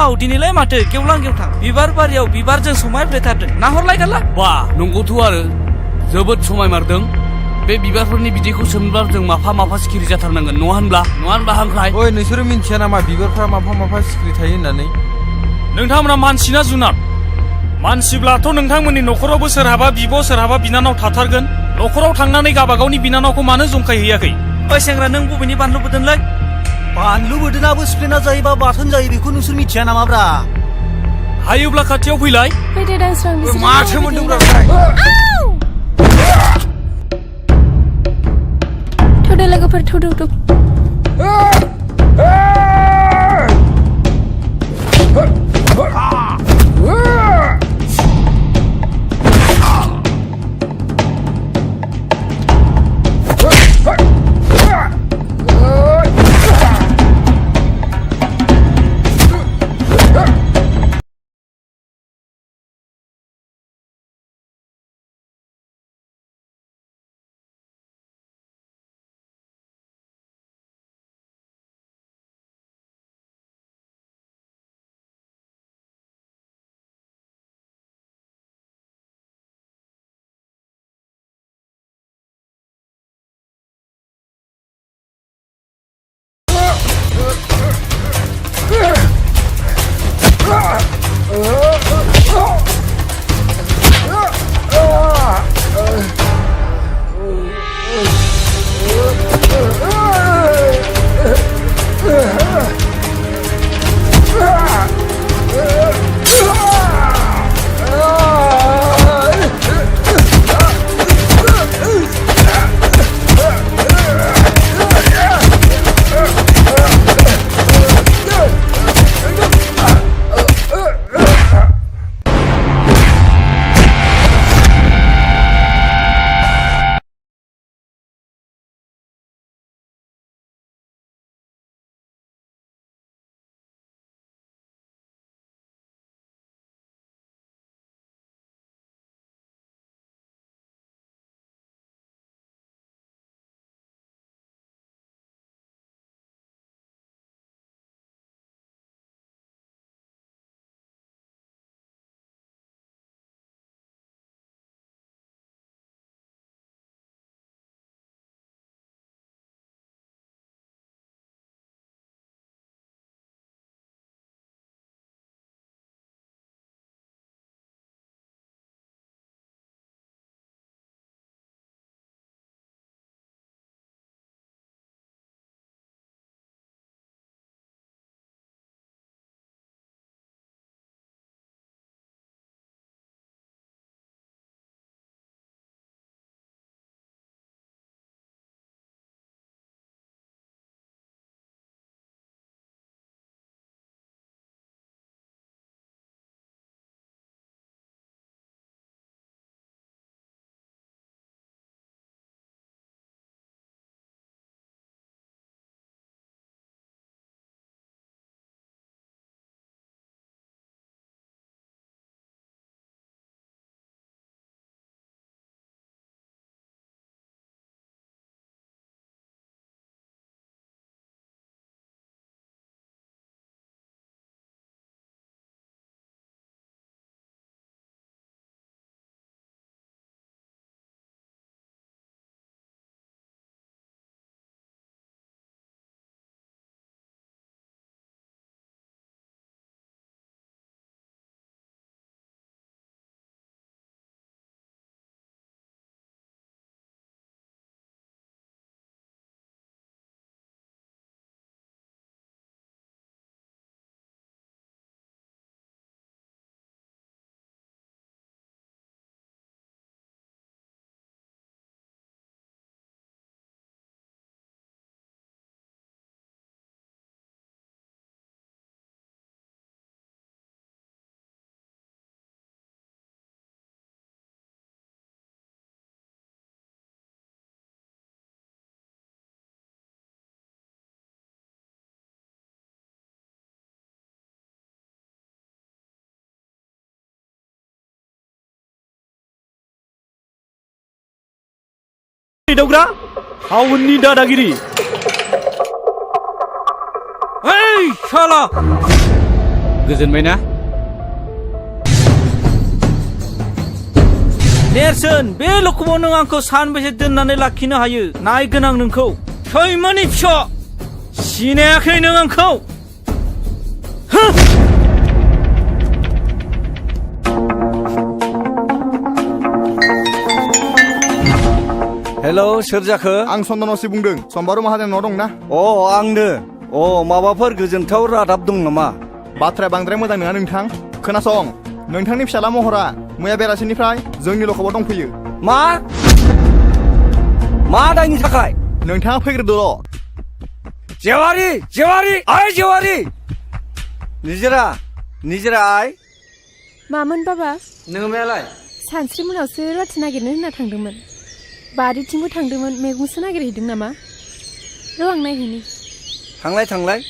Wow, dinilai mate गेवलां गेवथां बिबार बारियाव बिबारजों समायफ्लेथारदों नाहरलाय गाला बा नंगौथ' आरो जोबोद समायमारदों बे बिबारफोरनि बिदैखौ सोमब्ला जों माफा माफा सिखिरि जाथारनांगोन नङा होनब्ला हांख्राय ओइ नोंसोरो मिन्थिया नामा बिबारफ्रा माफा सिखिरि थायो होननानै नोंथांमोना मानसि ना जुनार मानसिब्लाथ' नोंथांमोननि न'खरावबो सोरहाबा बिब' सोरहाबा बिनानाव थाथारगोन न'खराव थांनानै गाबागावनि बिनानावखौ मानो जंखायहैयाखै ओइ सेंग्रा नों बबेनि बानलु बोदोंलै बानलु बोरदोनाबो सिफ्लेना जायोबा बाथोन जायो बेखौ नोंसोर मिथिया नामाब्रा हायोब्ला खाथियाव फैलाय फैदो दांस्रां बिसोर माथो मोनदोंब्रा थौदो लोगोफोर थौ दावग्रा हावननि दादागिरि ओइ शाला गोजोनबाय ना नेरसोन बे लखमाव नों आंखौ सानबेसे दोननानै लाखिनो हायो नायगोन आं नोंखौ सैमानि फिसा सिनायाखै नों आंखौ हेलौ सोर जाखो आं चन्दनसि बुंदों सम्बारु माहाजोनाव दं ना आंनो माबाफोर गोजोनथाव रादाब दं नामा बाथ्राया बांद्राय मोजां नङा नोंथां खोनासं नोंथांनि फिसाला महरा मैया बेलासिनिफ्राय जोंनि लखबाव दंफैयो मा दायनि थाखाय नोंथाङा फैग्रोदोल' जेवारि निजिरा आइ मामोन बाबा नोङो मायालाय सानस्रि मोनावसो रुवाथि नागिरनो होनना थांदोंमोन बारिथिंबो थांदोंमोन मैगंसो नागिरहैदों नामा र' आं नायहैनि थांलाय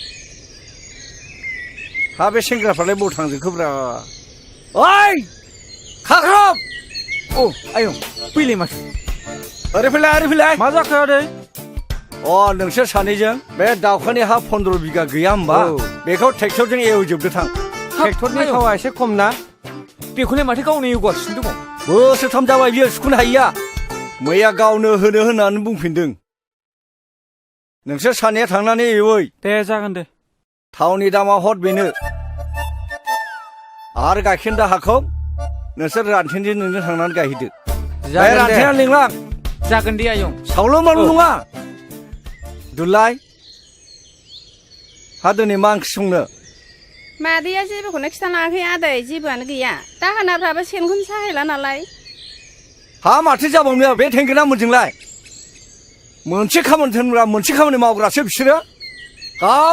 हा बे सेंग्राफ्रालाय बबाव थांजोबखोब्रा ओइ खाख्रब आयं फैलाय माथो ओरै फैलाय मा जाखो आदै नोंसोर सानैजों बे दाउखानि हा 15 बिगा गैया होमबा बेखौ ट्रेक्टरजों एवजोबदो थां ट्रेक्टरनि थावा एसे खम ना बेखौलाय माथो गावनो एवगासिनो दङ बोसोरथाम जाबाय बियो सुखुनो हायिया मैया गावनो होनो होननानै बुंफिनदों नोंसोर सानैया थांनानै एवै दे जागोन दे थावनि दामा हर बेनो आरो गाइखेर दाहाखौ नोंसोर रानथेनजों नोंजों थांनानै गायहैदो रानथेना लिंलां जागोन दे आयं सावल' मावल' नङा दुलाय हा दिनै मा ओंख्रि संनो मादैया जेबोखौनो खिथानाङाखै आदै जेबोआनो गैया दाहोनाफ्राबो सेनखौनो साहैला नालाय हा माथो जाबावनो बे थेंगोना मोनजोंलाय मोनसे खामानि थोनग्रा मोनसे खामानि मावग्रासो बिसोरो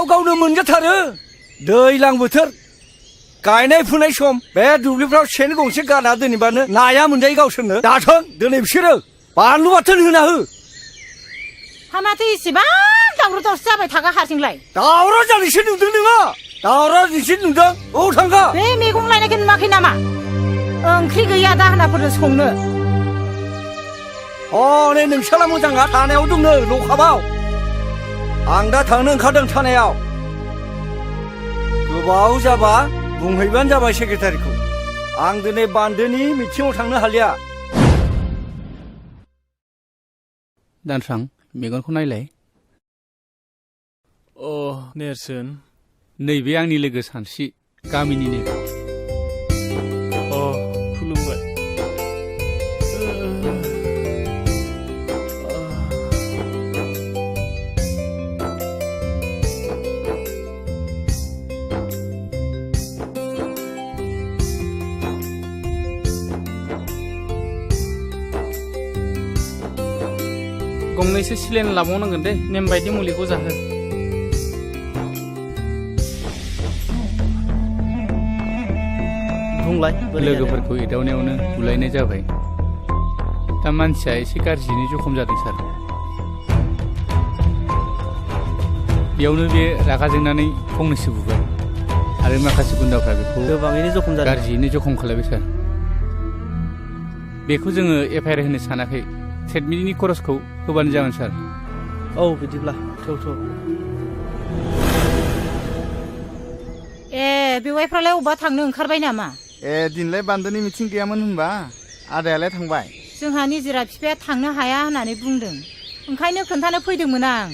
गावनो मोनजाथारो दैज्लां बोथोर गायनाय फुनाय सम बे दुब्लिफ्राव सेन गंसे गारना दोनैबानो नाया मोनजायो गावसोरनो दाथों दिनै बिसोरो बानलु बाथोन होना हो हा माथो इसेबां दावराव दावसि जाबाय थागा हारसिंलाय दावराव जानायसो नुदों नोङो दावराव नोंसो नुदों थांगा बे मैगं लायनायखौ नुवाखै नामा ओंख्रि गैया दाहोनाफोरनो संनो नै नोंसाला मोजाङा थानायाव दंनो लकाबाव आं दा थांनो ओंखारदों थानायाव गोबाव जाबा बुंहैबानो जाबाय सेक्रेटारिखौ आं दिनै बान्दोनि मिथिङाव थांनो हालिया दानस्रां मेगनखौ नायलाय नेरसोन नैबे आंनि लोगो सानस्रि गामिनिनो खुलुमबाय गंनैसो सिलेन लाबावनांगोन दे नेम बायदि मुलिखौ जाहो बुंलाय लोगोफोरखौ एदावनायावनो बुलायनाय जाबाय दा मानसिया एसे गाज्रियैनो जखम जादों सार बेयावनो बे रागा जोंनानै फंनैसो बुबाय आरो माखासे गुन्दाफ्रा बेखौ गोबाङैनो जखम जादों गाज्रियैनो जखम खालायबाय सार बेखौ जोङो एफआइआर होनो सानाखै ट्रिटमेन्टनि खरसखौ होबानो जागोन सार बिदिब्ला थौ बेवाइफ्रालाय अबा थांनो ओंखारबाय नामा दिनलाय बान्दोनि मिथिं गैयामोन होनबा आदायालाय थांबाय जोंहा निजिरा बिफाया थांनो हाया होननानै बुंदों ओंखायनो खोन्थानो फैदोंमोन आं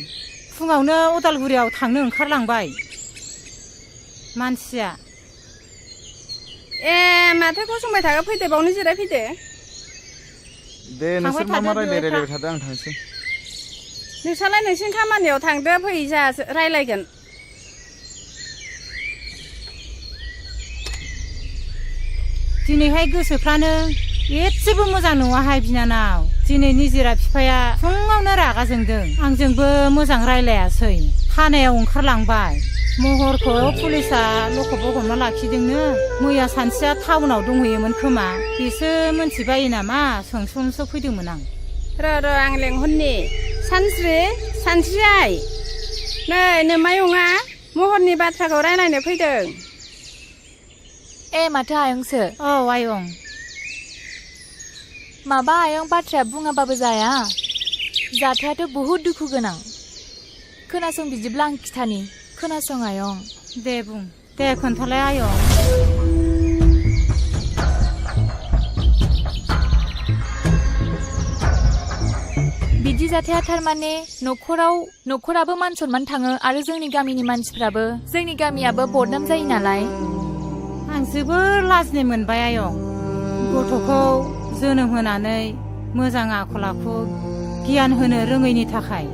फुङावनो उदालगुरियाव थांनो ओंखारलांबाय मानसिया माथो गसंबाय थागा फैदो बावनो जिरायफैदो दे नोंसोर मा रायलायबाय थादो आं थांसै नोंसालाय नोंसिनि खामानियाव थांदो फै जा रायलायगोन दिनैहाय गोसोफ्रानो एसेबो मोजां नङाहाय बिनानाव दिनै निजिरा बिफाया फुङावनो रागा जोंदों आंजोंबो मोजां रायलायासै थानायाव ओंखारलांबाय महरखौ पुलिसा लकबाव हमना लाखिदोंनो मैया सानसेया टाउनाव दंहैयोमोन खोमा बेसो मोनथिबायो नामा सोंसो फैदोंमोन आं र' आं लेंहरनि सानस्रि आइ नै नोमायंआ महरनि बाथ्राखौ रायलायनो फैदों माथो आयंसो आयं माबा आयं बाथ्राया बुङाबाबो जाया जाथायाथ' बहुद दुखु गोनां खोनासं बिदिब्ला आं खिथानि खोनासं आयं दे बुं दे खोन्थालाय आयं बिदि जाथाया थारमाने न'खराबो मान सनमान थाङो आरो जोंनि गामिनि मानसिफ्राबो जोंनि गामियाबो बदनाम जायो नालाय आं जोबोर लाजिनाय मोनबाय आयं गथ'खौ जोनोम होनानै मोजां आखल आखु गियान होनो रोङैनि थाखाय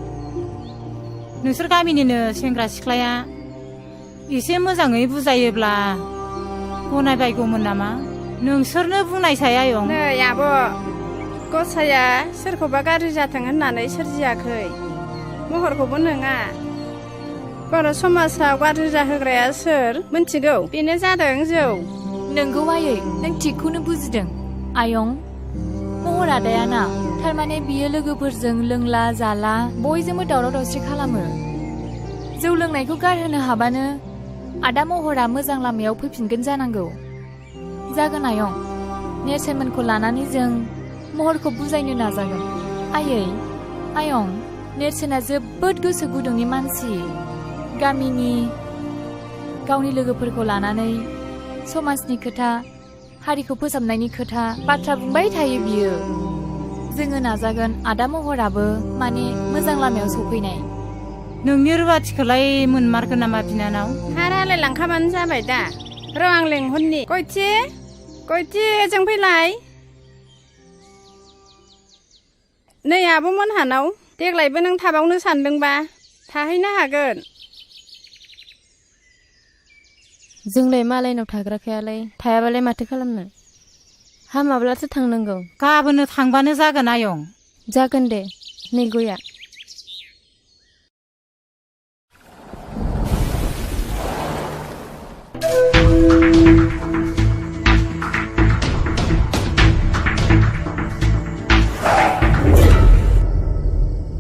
नोंसोर गामिनिनो सेंग्रा सिख्लाया एसे मोजाङै बुजायोब्ला गनायबायगौमोन नामा नोंसोरनो बुंनायसाय आयं नै आब' गसाया सोरखौबा गाज्रि जाथों होननानै सोरजियाखै महरखौबो नङा बर' समाजाव गाज्रि जाहोग्राया सोर मिन्थिगौ बेनो जादों जौ नोंगौ आयै नों थिगखौनो बुजिदों आयं महर आदायाना थारमाने बियो लोगोफोरजों लोंला जाला बयजोंबो दावराव दावसि खालामो जौ लोंनायखौ गारहोनो हाबानो आदा महरा मोजां लामायाव फैफिनगोन जानांगौ जागोन आयं नेरसोनमोनखौ लानानै जों महरखौ बुजायनो नाजागोन आयं नेरसोना जोबोद गोसो गुदुंनि मानसि गामिनि गावनि लोगोफोरखौ लानानै समाजनि खोथा हारिखौ फोसाबनायनि खोथा बाथ्रा बुंबाय थायो बियो जोङो नाजागोन आदा महराबो माने मोजां लामायाव सफैनाय नोंनि रुवाथिखौलाय मोनमारगोन नामा बिनानाव हारालाय लांखाबानो जाबाय दा र' आं लेंहरनि गयथि जों फैलाय नै आब' मोनहानाव देग्लायबो नों थाबावनो सानदोंबा थाहैनो हागोन जोंलाय मालायनाव थाग्राखायालाय थायाबालाय माथो खालामनो हामाब्लासो थांनांगौ गाबोनो थांबानो जागोन आयं जागोन दे नै गया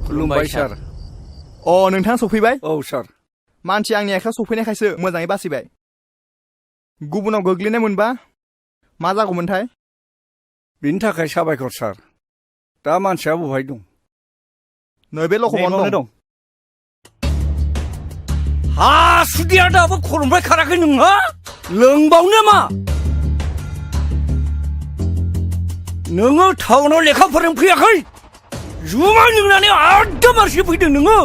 खुलुमबाय सार नोंथाङा सफैबाय औ सार मानसि आंनि आखायाव सफैनायखायसो मोजाङै बासिबाय गुबुनाव गोग्लैनाय मोनबा मा जागौमोनथाय बिनि थाखाय साबायखर सार दा मानसिया बहाय दं नैबे लखबावनो दं हासुदिया दाबो खर'निफ्राय खाराखै नोंहा लोंबावनो मा नोङो टाउनाव लेखा फोरों फैयाखै जुमाय लोंनानै आददा मानसि फैदों नोङो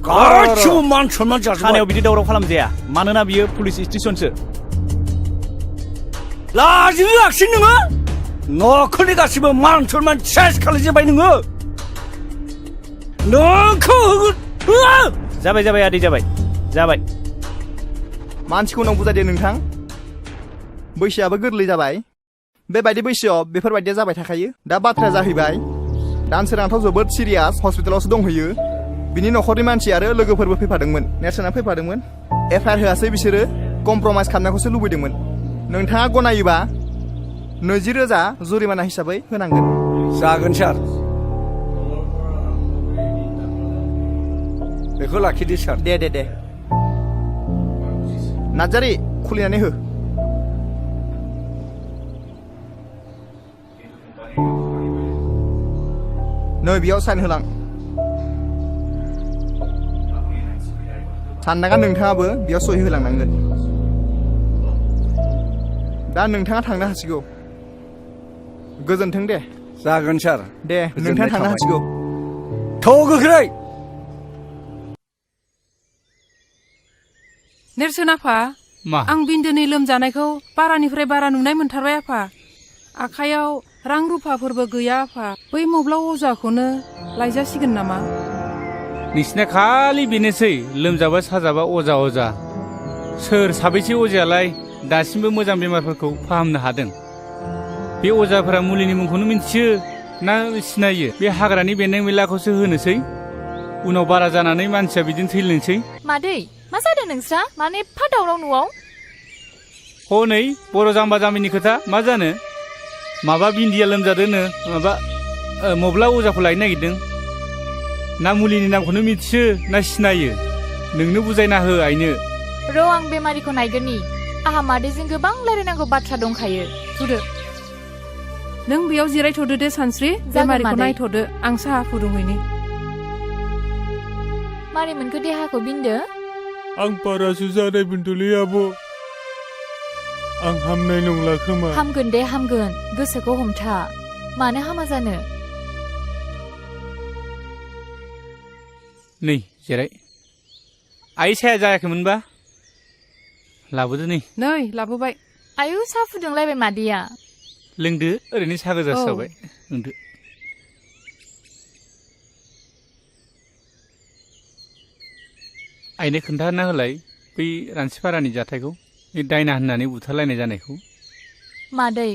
गासिबो मान सनमान जाजोब्बाय थानायाव बिदि दावराव खालामजाया मानोना बियो पुलिस स्टेशनसो लाजियाखिसै नोङो न'खरनि गासिबो मान सनमान सेस खालामजोब्बाय नोङो नोंखौ जाबाय आदै जाबाय मानसिखौ उनाव बुजायदो नोंथां बैसोआबो गोरलै जाबाय बेबायदि बैसोआव बेफोरबायदिया जाबाय थाखायो दा बाथ्राया जाहैबाय दानसोरांथ' जोबोद सिरियास हस्पिटालावसो दंहैयो बिनि न'खरनि मानसि आरो लोगोफोरबो फैफादोंमोन नेरसोना फैफादोंमोन एफआइआर होआसै बिसोरो कमप्रमाइस खालामनायखौसो लुबैदोंमोन नोंथाङा गनायोबा 20,000 जुरिमाना हिसाबै होनांगोन जागोन सार बेखौ लाखिदो सार दे नार्जारि खुलिनानै हो नै बेयाव साइन होलां साननाङा नोंथाङाबो बेयाव सहि होलांनांगोन दा नोंथाङा थांनो हासिगौ गोजोन्थों दे जागोन सार दे नोंथाङा थांनो हासिगौ थौ गोख्रै नेरसोन आफा मा आं बिन्दोनि लोमजानायखौ बारानिफ्राय बारा नुनाय मोनथारबाय आफा आखायाव रां रुफाफोरबो गैया आफा बै मब्ला अजाखौनो लायजासिगोन नामा नोंसिना खालि बेनोसै लोमजाबा साजाबा अजा सोर साबैसे अजायालाय दासिमबो मोजां बेमारफोरखौ फाहामनो हादों बे अजाफोरा मुलिनि मुंखौनो मिन्थियो ना सिनायो बे हाग्रानि बेन्दों बेनलाखौसो होनोसै उनाव बारा जानानै मानसिया बिदिनो थैलांसै मादै मा जादों नोंस्रा माने एफा दावराव न'आव हनै बर' जाम्बा जाम्बिनि खोथा मा जानो माबा बिन्दिया लोमजादोंनो माबा मब्ला अजाखौ लायनो नागिरदों ना मुलिनि नामखौनो मिथियो ना सिनायो नोंनो बुजायना हो आइनो र' आं बेमारिखौ नायगोननि आहा मादैजों गोबां रायलायनांगौ बाथ्रा दंखायो थुदो नों बेयाव जिरायथ'दो दे सानस्रि बेमारिखौ नायथ'दो आं साहा फुदुंहैनि मारै मोनखो देहाखौ बिन्दो आं बारासो जानाय मोनदोंलै आब' आं हामनाय नंला खोमा हामगोन दे हामगोन गोसोखौ हमथा मानो हामा जानो नै जिराय आइ साया जायाखैमोनबा लाबोदो नै लाबोबाय आयु साहा फुदुंलायबाय मादैया लोंदो ओरैनो साहा गोजासो जाबाय लोंदो आइनो खोन्थाना होलाय बै रानसिपारानि जाथायखौ बे दायना होननानै बुथारलायनाय जानायखौ मादै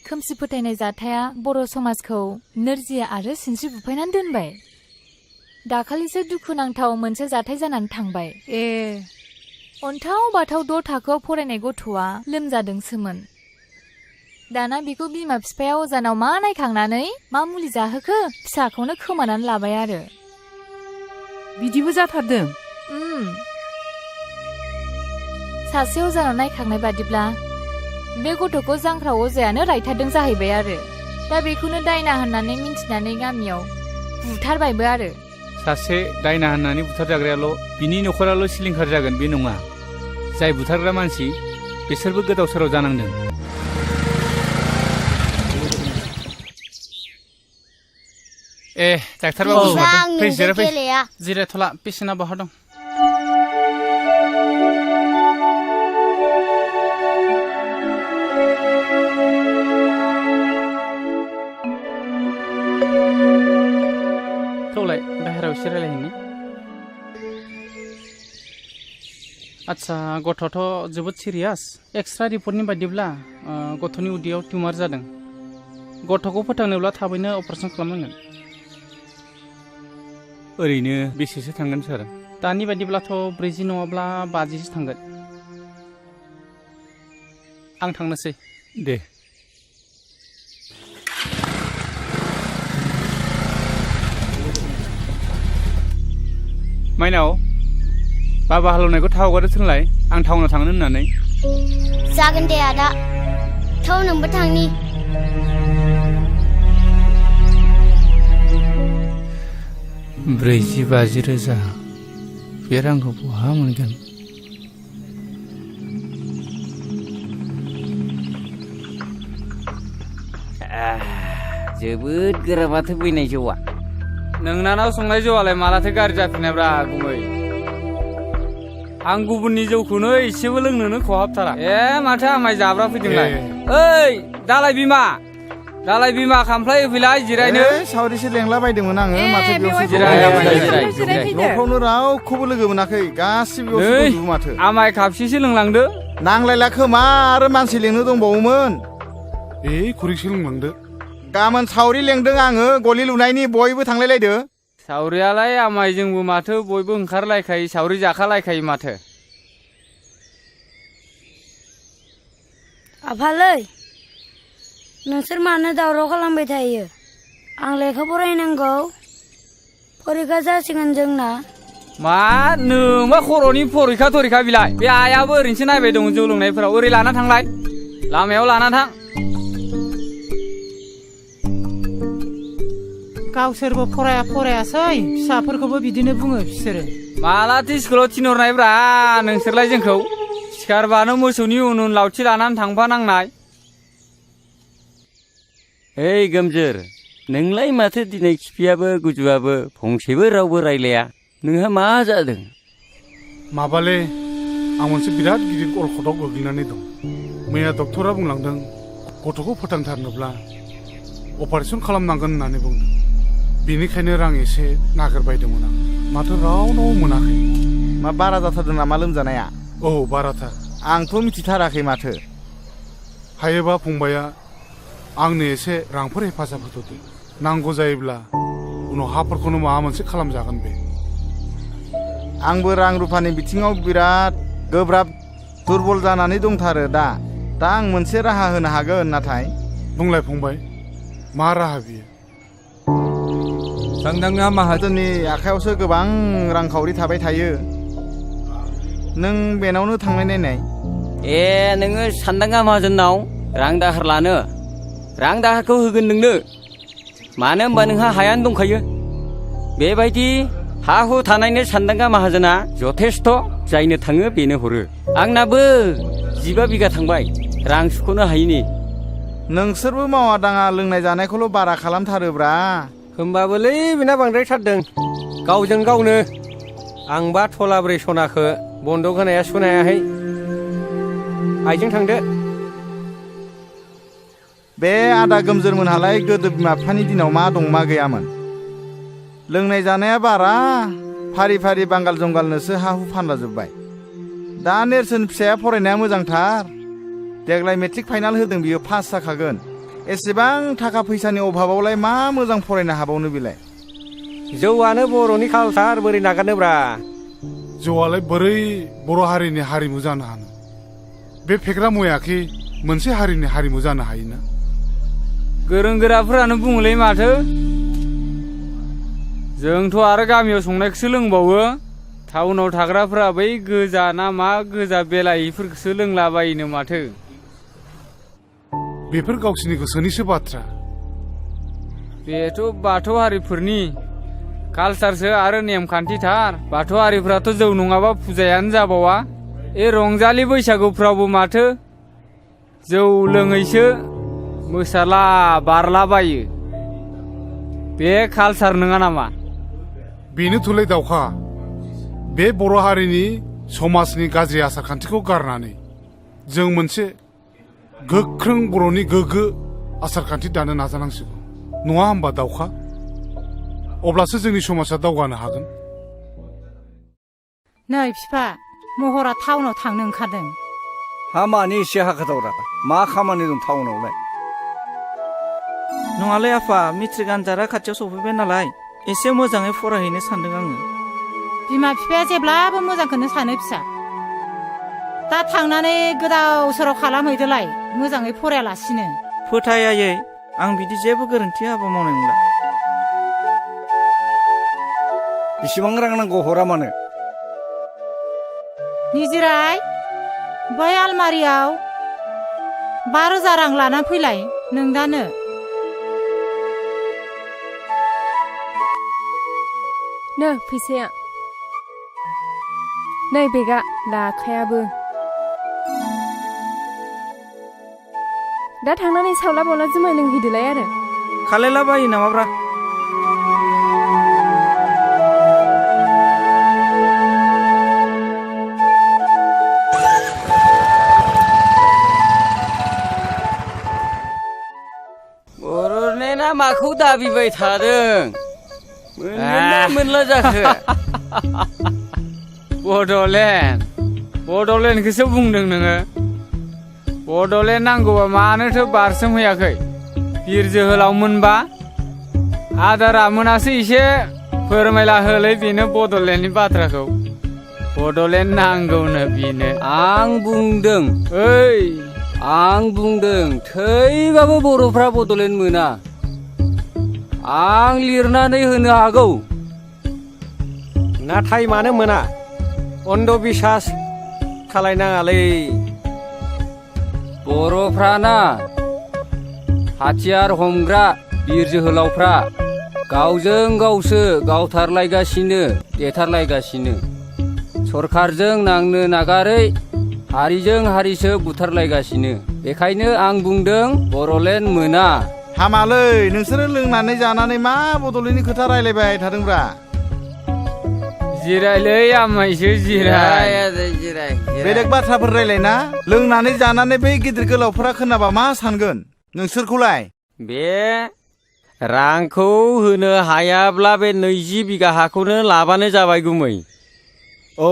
खोमसि फोथायनाय जाथाया बर' समाजखौ नोरजिया आरो सिनस्रि बुफायनानै दोनबाय दाखालिसो दुखुनांथाव मोनसे जाथाय जानानै थांबाय अन्थाव बाथाव 6 थाखोआव फरायनाय गथ'आ लोमजादोंसोमोन दाना बिखौ बिमा बिफाया अजानाव मा नायखांनानै मा मुलि जाहोखो फिसाखौनो खोमानानै लाबाय आरो बिदिबो जाथारदों सासे अजानाव नायखांनाय बादिब्ला बे गथ'खौ जांख्रा अजायानो रायथारदों जाहैबाय आरो दा बेखौनो दायना होननानै मिन्थिनानै गामियाव बुथारबायबो आरो सासे दायना होननानै बुथारजाग्रायाल' बिनि न'खराल' सिलिंखार जागोन बे नङा जाय बुथारग्रा मानसि बिसोरबो गोदाव सोराव जानांदों डाक्टार बाबु फै जिरायफै जिरायथ'ला पेसेन्टआ बहा दं थौलाय बाहेरायाव एसे रायलायहैनि आच्छा गथ'थ' जोबोद सिरियास एक्सरे रिपर्टनि बायदिब्ला गथ'नि उदैयाव टिउमार जादों गथ'खौ फोथांनोब्ला थाबैनो अपारेसन खालामनांगोन ओरैनो बेसेसो थांगोन सार दानि बायदिब्लाथ' 40 नङाब्ला 50सो थांगोन आं थांनोसै दे माइनाव बाबा हालेवनायखौ थाव हगारदो थोनलाय आं टाउनाव थांनो होननानै जागोन दे आदा थाव नोंबो थांनि 40-50 रोजा बे रांखौ बहा मोनगोन जोबोद गोरा माथो बैनाय जौआ नोंनानाव संनाय जौआलाय मालाथो गाज्रि जाफिननायब्रा गुमै आं गुबुननि जौखौनो एसेबो लोंनोनो खहाबथारा माथो आमाय जाब्रा फैदोंलाय ओइ दालाय बिमा खामफ्लाय होफैलाय जिरायनो सावरिसो लेंला बायदोंमोन आङो माथो बेयावसो जिराय न'फ्रावनो रावखौबो लोगो मोनाखै गासिबो बेयावसो माथो आमाय खापसेसो लोंलांदो नांलायला खोमा आरो मानसि लेंनो दंबावोमोन खुरैसो लोंलांदो गाबोन सावरि लेंदों आङो गलि लुनायनि बयबो थांलायलायदो सावरियालाय आमाय जोंबो माथो बयबो ओंखारलायखायो सावरि जाखालायखायो माथो आफालै नोंसोर मानो दावराव खालामबाय थायो आं लेखा फरायनांगौ फरिखा जासिगोन जोंना मा नोंबा खर'नि फरिखा बिलाय बे आयाबो ओरैनोसो नायबाय दं जौ लोंनायफोराव ओरै लाना थांलाय लामायाव लाना थां गावसोरबो फरायासै फिसाफोरखौबो बिदिनो बुङो बिसोरो मालाथो स्कुलाव थिनहरनायब्रा नोंसोरलाय जोंखौ सिखारबानो मोसौनि उन लावथि लानानै थांफानांनाय ओइ गोमजोर नोंलाय माथो दिनै खिफियाबो गुजुआबो फंसेबो रावबो रायलाया नोंहा मा जादों माबाले आं मोनसे बिराद गिदिर अलखदाव गोग्लैनानै दं मैया डक्टरा बुंलांदों गथ'खौ फोथांथारनोब्ला अपारेसन खालामनांगोन होननानै बुंदों बेनिखायनो रां एसे नागिरबायदोंमोन आं माथो रावनाव मोनाखै मा बारा जाथारदों नामा लोमजानाया बाराथार आंथ' मिथिथाराखै माथो हायोबा फंबाया आंनो एसे रांफोर हेफाजाब होथ'दो नांगौ जायोब्ला उनाव हाफोरखौनो माबा मोनसे खालामजागोन बे आंबो रां रुफानि बिथिङाव बिराद गोब्राब दुरबल जानानै दंथारो दा आं मोनसे राहा होनो हागोन नाथाय बुंलाय फंबाय मा राहा बियो सानदांगा माहाजोननि आखायावसो गोबां रांखावरि थाबाय थायो नों बेनावनो थांनाय नायनाय नोङो सानदांगा माहाजोननाव रां दाहार लानो रां दाहारखौ होगोन नोंनो मानो होनबा नोंहा हायानो दंखायो बेबायदि हा हु थानायनो सानदांगा माहाजोना जथेस्थ जायनो थाङो बेनो हरो आंनाबो 15 बिगा थांबाय रां सुख'नो हायिनि नोंसोरबो मावा दाङा लोंनाय जानायखौल' बारा खालामथारोब्रा होमबाबोलै बेना बांद्रायथारदों गावजों गावनो आंबा थलाब्रै सनाखो बन्दक होनाया सुख'नो हायाखै आइजों थांदो बे आदा गोमजोरमोनहालाय गोदो बिमा बिफानि दिनाव मा दं मा गैयामोन लोंनाय जानाया बारा फारि फारि बांगाल जंगालनोसो हा हु फानलाजोब्बाय दा नेरसोन फिसाया फरायनाया मोजांथार देग्लाय मेट्रिक फाइनाल होदों बियो पास जाखागोन एसेबां थाखा फैसानि अभाबावलाय मा मोजां फरायनो हाबावनो बिलाय जौआनो बर'नि कालसार बोरै नागारनोब्रा जौआलाय बोरै बर' हारिनि हारिमु जानो हानो बे फेग्रा मुवायाखि मोनसे हारिनि हारिमु जानो हायोना गोरों गोराफोरानो बुङोलै माथो जोंथ' आरो गामियाव संनायखौसो लोंबावो टाउनाव थाग्राफोरा बै गोजा ना मा गोजा बेलाहिफोरखौसो लोंलाबायोनो माथो बेफोर गावसिनि गोसोनिसो बाथ्रा बेथ' बाथौ हारिफोरनि कालसारसो आरो नेमखान्थिथार बाथौ हारिफ्राथ' जौ नङाबा फुजायानो जाबावा रंजालि बैसागुफ्रावबो माथो जौ लोङैसो मोसाला बारलाबायो बे कालसार नङा नामा बेनोथ'लै दावखा बे बर' हारिनि समाजनि गाज्रि आसार खान्थिखौ गारनानै जों मोनसे गोख्रों बर'नि गोग्गो आसार खान्थि दानो नाजानांसिगौ नङा होमबा दावखा अब्लासो जोंनि समाजा दावगानो हागोन नै बिफा महरा टाउनाव थांनो ओंखारदों हा मानि एसे हाखोदावरा मा खामानि दं टाउनावलाय नङालै आफा मेट्रिक आनजादा खाथियाव सफैबाय नालाय एसे मोजाङै फरायहैनो सानदों आङो बिमा बिफाया जेब्लाबो मोजांखौनो सानो फिसा दा थांनानै गोदाव सोराव खालामहैदोलाय मोजाङै फरायालासिनो फोथायायै आं बिदि जेबो गोरोन्थि हाबा मावनाय नंला बेसेबां रां नांगौ हरा मानो निजिराय बै आलमारियाव 5,000 रां लानानै फैलाय नोंदानो नो फैसाया नै बेगा लाखायाबो दा थांनानै सावला बावला जुमाय लोंहैदोलाय आरो खालायला बायो नामाब्रा बर'लेण्डआ माखौ दाबिबाय थादों मोनला जाखो बड'लेण्डखौसो बुंदों नोङो बड'लेण्ड नांगौबा मानोथो बारसोमहैयाखै बिर जोहोलाव मोनबा आदारा मोनासो एसे फोरमायला होलै बेनो बड'लेण्डनि बाथ्राखौ बड'लेण्ड नांगौनो बेनो आं बुंदों थैबाबो बर'फ्रा बड'लेण्ड मोना आं लिरनानै होनो हागौ नाथाय मानो मोना अन्धबिसास खालायनाङालै बर'फ्राना हाथियार हमग्रा बिर जोहोलावफ्रा गावजों गावसो गावथारलायगासिनो देथारलायगासिनो सरखारजों नांनो नागारै हारिजों हारिसो बुथारलायगासिनो बेखायनो आं बुंदों बर'लेण्ड मोना हामालै नोंसोरो लोंनानै जानानै मा बड'लेण्डनि खोथा रायलायबाय थादोंब्रा जिरायलै आमायसो जिराय बेलेग बाथ्राफोर रायलायना लोंनानै जानानै बै गिदिर गोलावफोरा खोनाबा मा सानगोन नोंसोरखौलाय बे रांखौ होनो हायाब्ला बे 20 बिगा हाखौनो लाबानो जाबाय गुमै औ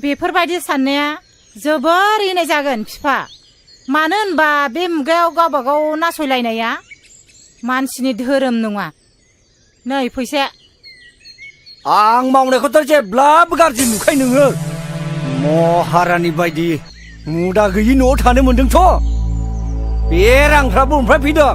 बेफोरबायदि साननाया जोबोर इनाय जागोन बिफा मानो होनबा बे मुगायाव गावबा गाव नासयलायनाया मानसिनि धोरोम नङा नै फैसा आं मावनायखौथ' जेब्लाबो गाज्रि नुखाय नोङो महारानि बायदि मुदा गैयि न'आव थानो मोन्दोंथ' बे रांफ्रा बबेनिफ्राय फैदों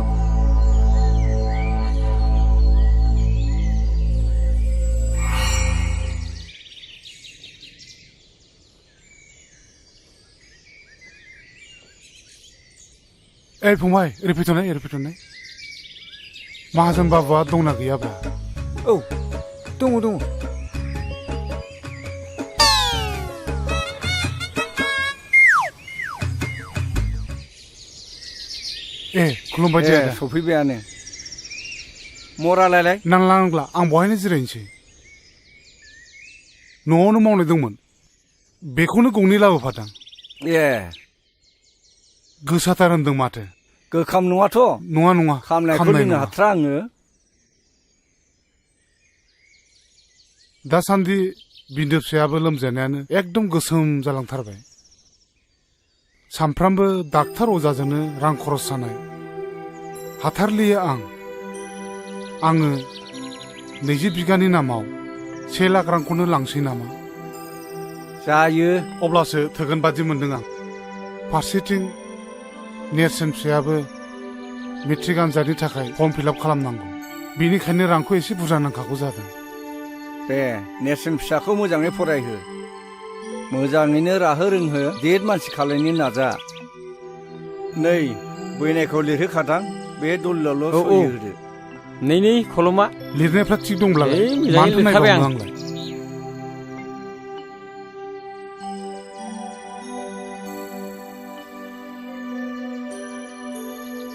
ए फंबाय ओरै फैथ'नाय माहाजोन बाबुआ दंना गैयाब्रा औ दङ खुलुमबाय दे आदा सफैबायानो मरालायलाय नांला आं बहायनो जिरायनोसै न'आवनो मावनाय दंमोन बेखौनो गंनै लाबोफादों गोसाथार होनदों माथो गोखाम नङाथ' नङा खामनायखौ लोंनो हाथ्रा आङो दासान्दि बिन्दो फिसायाबो लोमजानायानो एकदम गोसोम जालांथारबाय सानफ्रामबो डाक्टार अजाजोंनो रां खरस जानाय हाथारलिया आङो 20 बिगानि नामाव 1 लाख रांखौनो लांसै नामा जायो अब्लासो थोगोन बादि मोनदों आं फारसेथिं नेरसोन फिसायाबो मेट्रिक आनजादनि थाखाय फर्म फिलआप खालामनांगौ बेनिखायनो रांखौ एसे बुरजा नांखागौ जादों दे नेरसोन फिसाखौ मोजाङै फरायहो मोजाङैनो राहो रोंहो देर मानसि खालायनो नाजा नै बैनायखौ लिरहोखादां बे दलिलावल' सहि होदो नै खलमा लिरनायफ्रा थिग दंब्लालाय मानोथो नायबावनो आंलाय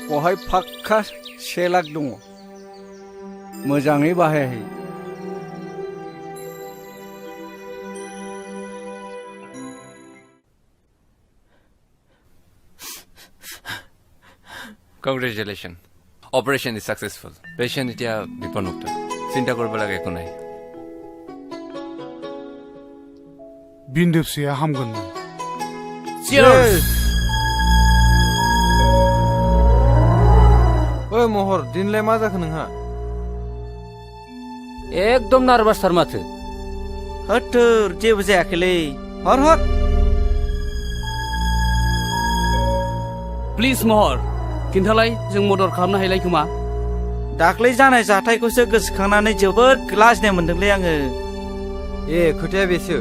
बहाय फाक्का 1 लाख दङ मोजाङै बाहायाखै Congratulations. Operation is successful. Patient এতিয়া বিপদমুক্ত চিন্তা কৰিব লাগে একো নাই बिन्दो फिसाया हामगोन Cheers! ओइ महर दिनलाय मा जाखो नोंहा एकदम नार्भासथार माथो होथोर जेबो जायाखैलै हर प्लिज महर खिन्थालाय जों मदद खालामनो हायलाय खोमा दाख्लै जानाय जाथायखौसो गोसोखांनानै जोबोद लाजिनाय मोनदोंलै आङो खोथाया बेसो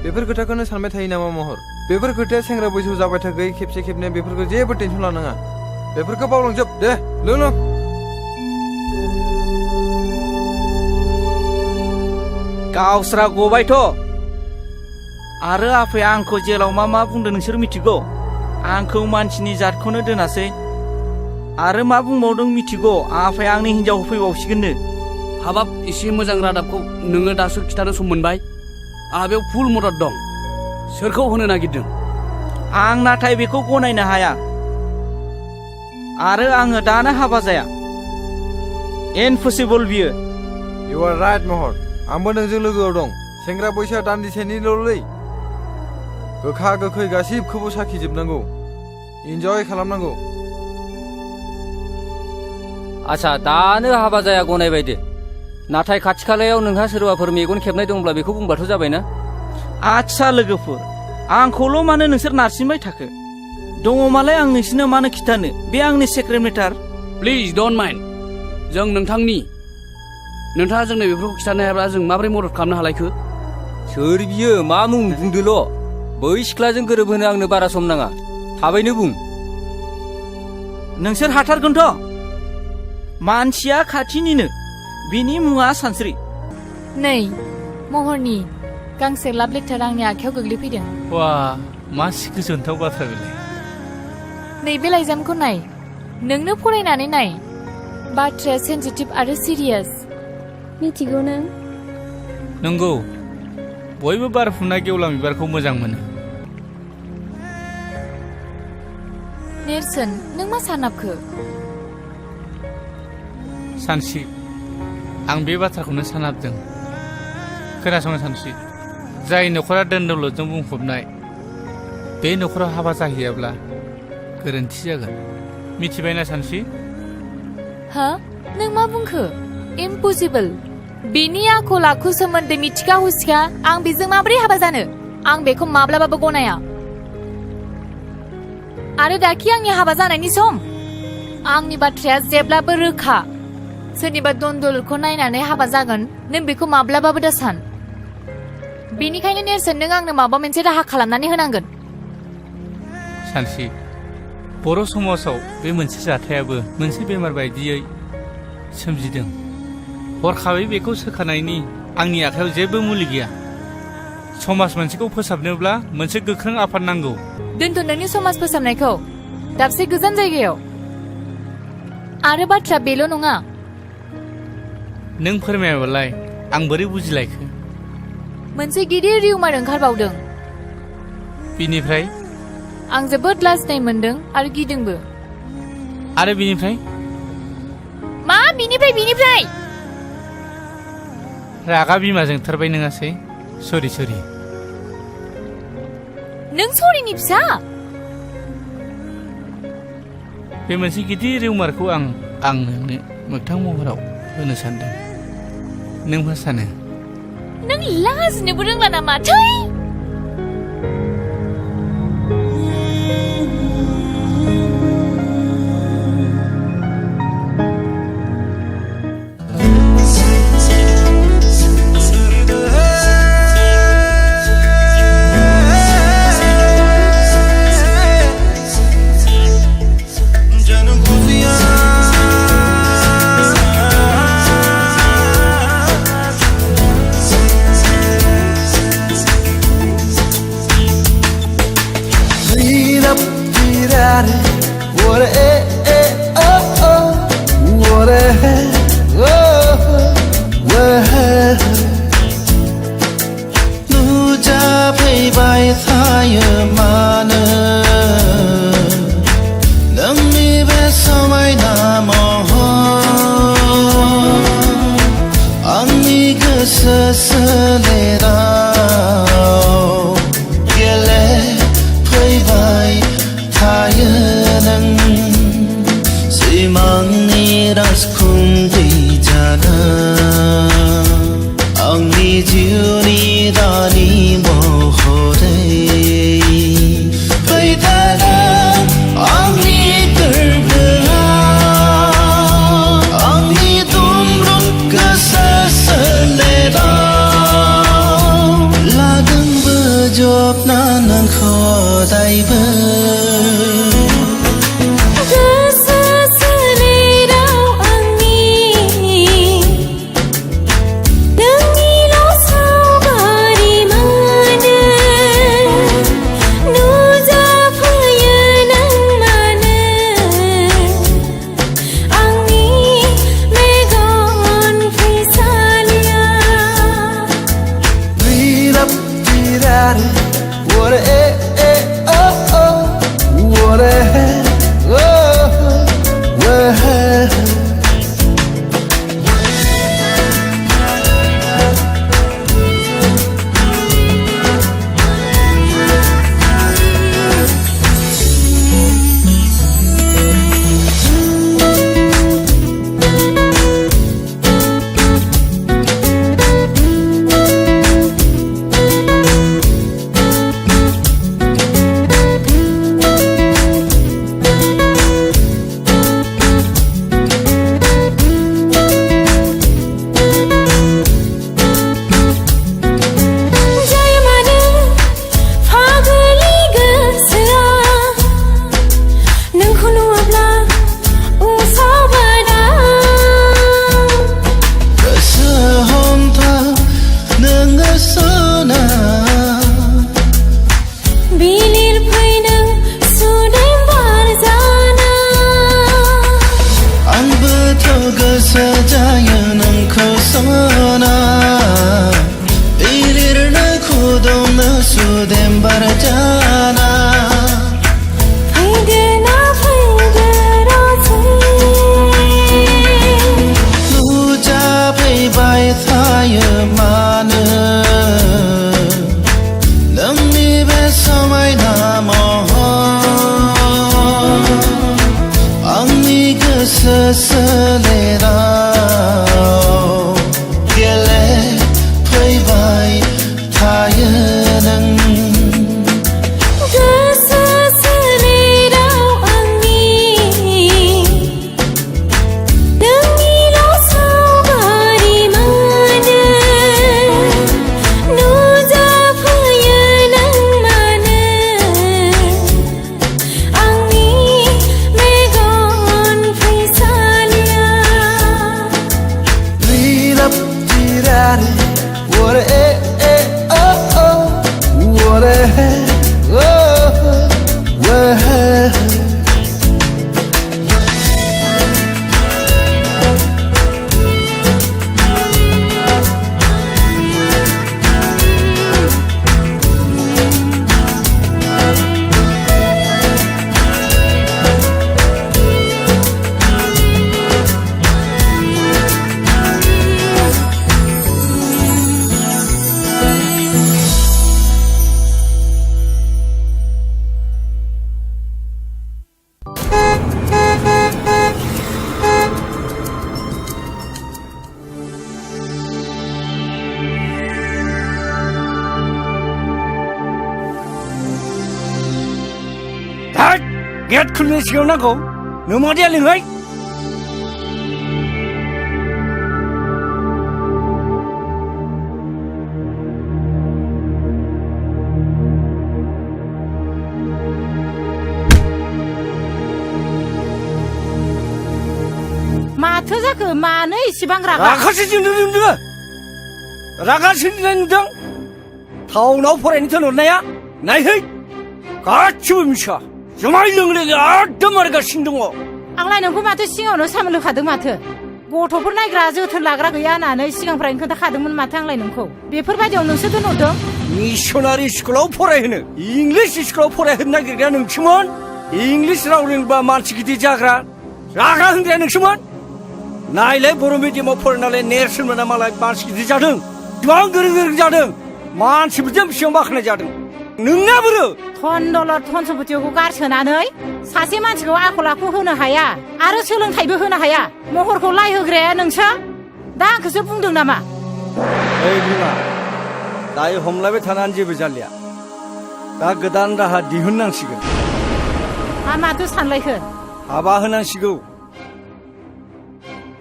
बेफोर खोथाखौनो सानबाय थायो नामा महर बेफोर खोथाया सेंग्रा बैसोआव जाबाय थागै खेबसे खेबनै बेफोरखौ जेबो टेनसन लानाङा बेफोरखौ बावलांजोब दे लों गावस्रा गबायथ' आरो आफाया आंखौ जेलाव मा बुंदों नोंसोर मिथिगौ आंखौ मानसिनि जातखौनो दोनासै आरो मा बुंबावदों मिथिगौ आफाया आंनि हिन्जाव फैबावसिगोननो हाबाब एसे मोजां रादाबखौ नोङो दासो खिथानो सम मोनबाय आहा बेयाव फुल मदद दं सोरखौ होनो नागिरदों आं नाथाय बेखौ गनायनो हाया आरो आङो दानो हाबा जाया इम्पसिबल बियो इउ आर राइट महर आंबो नोंजों लोगोआव दं सेंग्रा बैसोआ दान्दिसेनिल'लै गोखा गोखै गासिबखौबो साखिजोबनांगौ इन्जय खालामनांगौ आच्छा दानो हाबा जाया गनायबाय दे नाथाय खाथि खालायाव नोंहा सोरबाफोर मेगन खेबनाय दंब्ला बेखौ बुंबाथ' जाबायना आच्छा लोगोफोर आंखौल' मानो नोंसोर नारसिनबाय थाखो दङमालाय आं नोंसिनो मानो खिथानो बे आंनि secret matter please don't mind जों नोंथाङा जोंनो बेफोरखौ खिथानो हायाब्ला जों माबोरै मदद खालामनो हालायखो सोर बियो मा मुं बुंदोल' बै सिख्लाजों गोरोबहोनो आंनो बारा सम नाङा थाबैनो बुं नोंसोर हाथारगोनथ' मानसिया खाथिनिनो बिनि मुङा सानस्रि नै महरनि गांसे लाभ लेटार आंनि आखायाव गोग्लैफैदों वा मा गोजोनथाव बाथ्रा बेलाय नैबे लाइजामखौ नाय नोंनो फरायनानै नाय बाथ्राया सेन्सिटिभ आरो सिरियास मिथिगौ नों नंगौ बयबो बारफुनाय गेवलां बिबारखौ मोजां मोनो नेरसोन नों मा सानाबखो सानसि आं बे बाथ्राखौनो सानहाबदों खोनासं सानसि जाय नखरा धोन दौलतजों बुंफबनाय बे नखराव हाबा जाहैयाब्ला गोरोन्थि जागोन मिथिबायना सानसि हा नों मा बुंखो इम्पसिबल बेनि आखल आखु सोमोन्दै मिथिखा हुसिखा आं बेजों माबोरै हाबा जानो आं बेखौ माब्लाबाबो गनाया आरो दाखि आंनि हाबा जानायनि सम आंनि बाथ्राया जेब्लाबो रोखा सोरनिबा धन दौलतखौ नायनानै हाबा जागोन नों बेखौ माब्लाबाबो दा सान बेनिखायनो नेरसोन नों आंनो माबा मोनसे राहा खालामनानै होनांगोन सानसि बर' समाजाव बे मोनसे जाथायाबो मोनसे बेमार बायदियै सोमजिदों हरखाबै बेखौ सोखानायनि आंनि आखायाव जेबो मुलि गैया समाज मोनसेखौ फोसाबनोब्ला मोनसे गोख्रों आफाद नांगौ दोनथ' नोंनि समाज फोसाबनायखौ दाबसे गोजान जायगायाव आरो बाथ्रा बेल' नङा नों फोरमायाबालाय आं बोरै बुजिलायखो मोनसे गिदिर रिउमार ओंखारबावदों बिनिफ्राय आं जोबोद लाजिनाय मोनदों आरो गिदोंबो आरो बिनिफ्राय मा बिनिफ्राय रागा बिमाजों थारबाय नङासै सरि नों सरिनि फिसा बे मोनसे गिदिर रिउमारखौ आं नोंनो मोगथां महराव होनो सानदों नों मा सानो नों लाजिनोबो रोंला नामा थै गेट खुलिनाय सिगाङाव नांगौ नों मादैया लिंहाय माथो जाखो मानो इसेबां रागा रागासो जोंदों नोङो रागा सोंनाय नुदों टाउनाव फरायनो थिनहरनाया नायहै गासिबो मिसा जुमाय लोंलोङो एकदम मारगासिनो दङ आंलाय नोंखौ माथो सिगाङावनो सामोल होखादों माथो गथ'फोर नायग्रा जोथोन लाग्रा गैया होननानै सिगांफ्रायनो खोन्थाखादोंमोन माथो आंलाय नोंखौ बेफोरबायदियाव नोंसो दोनहरदों मिसनारि स्कुलाव फरायहोनो इंलिस स्कुलाव फरायहोनो नागिरग्राया नोंसोमोन इंलिस राव रोंबा मानसि गिदिर जाग्रा रागा होनग्राया नोंसोमोन नायलाय बर' मिडियामाव फरायनानै नेरसोन मोना मालाय मानसि गिदिर जादों गोबां गोरों गोरों जादों मानसिफोरजों बेसेबां बाख्नाय जादों नोंना बोरो धनदौलत धन सम्पतिखौ गारसोनानै सासे मानसिखौ आखल आखु होनो हाया आरो सोलोंथाइबो होनो हाया महरखौ लाय होग्राया नोंसो दा आंखौसो बुंदों नामा ओइ बिमा दायो हमलायबाय थानानै जेबो जालिया दा गोदान राहा दिहुननांसिगोन माथो सानलायखो हाबा होनांसिगौ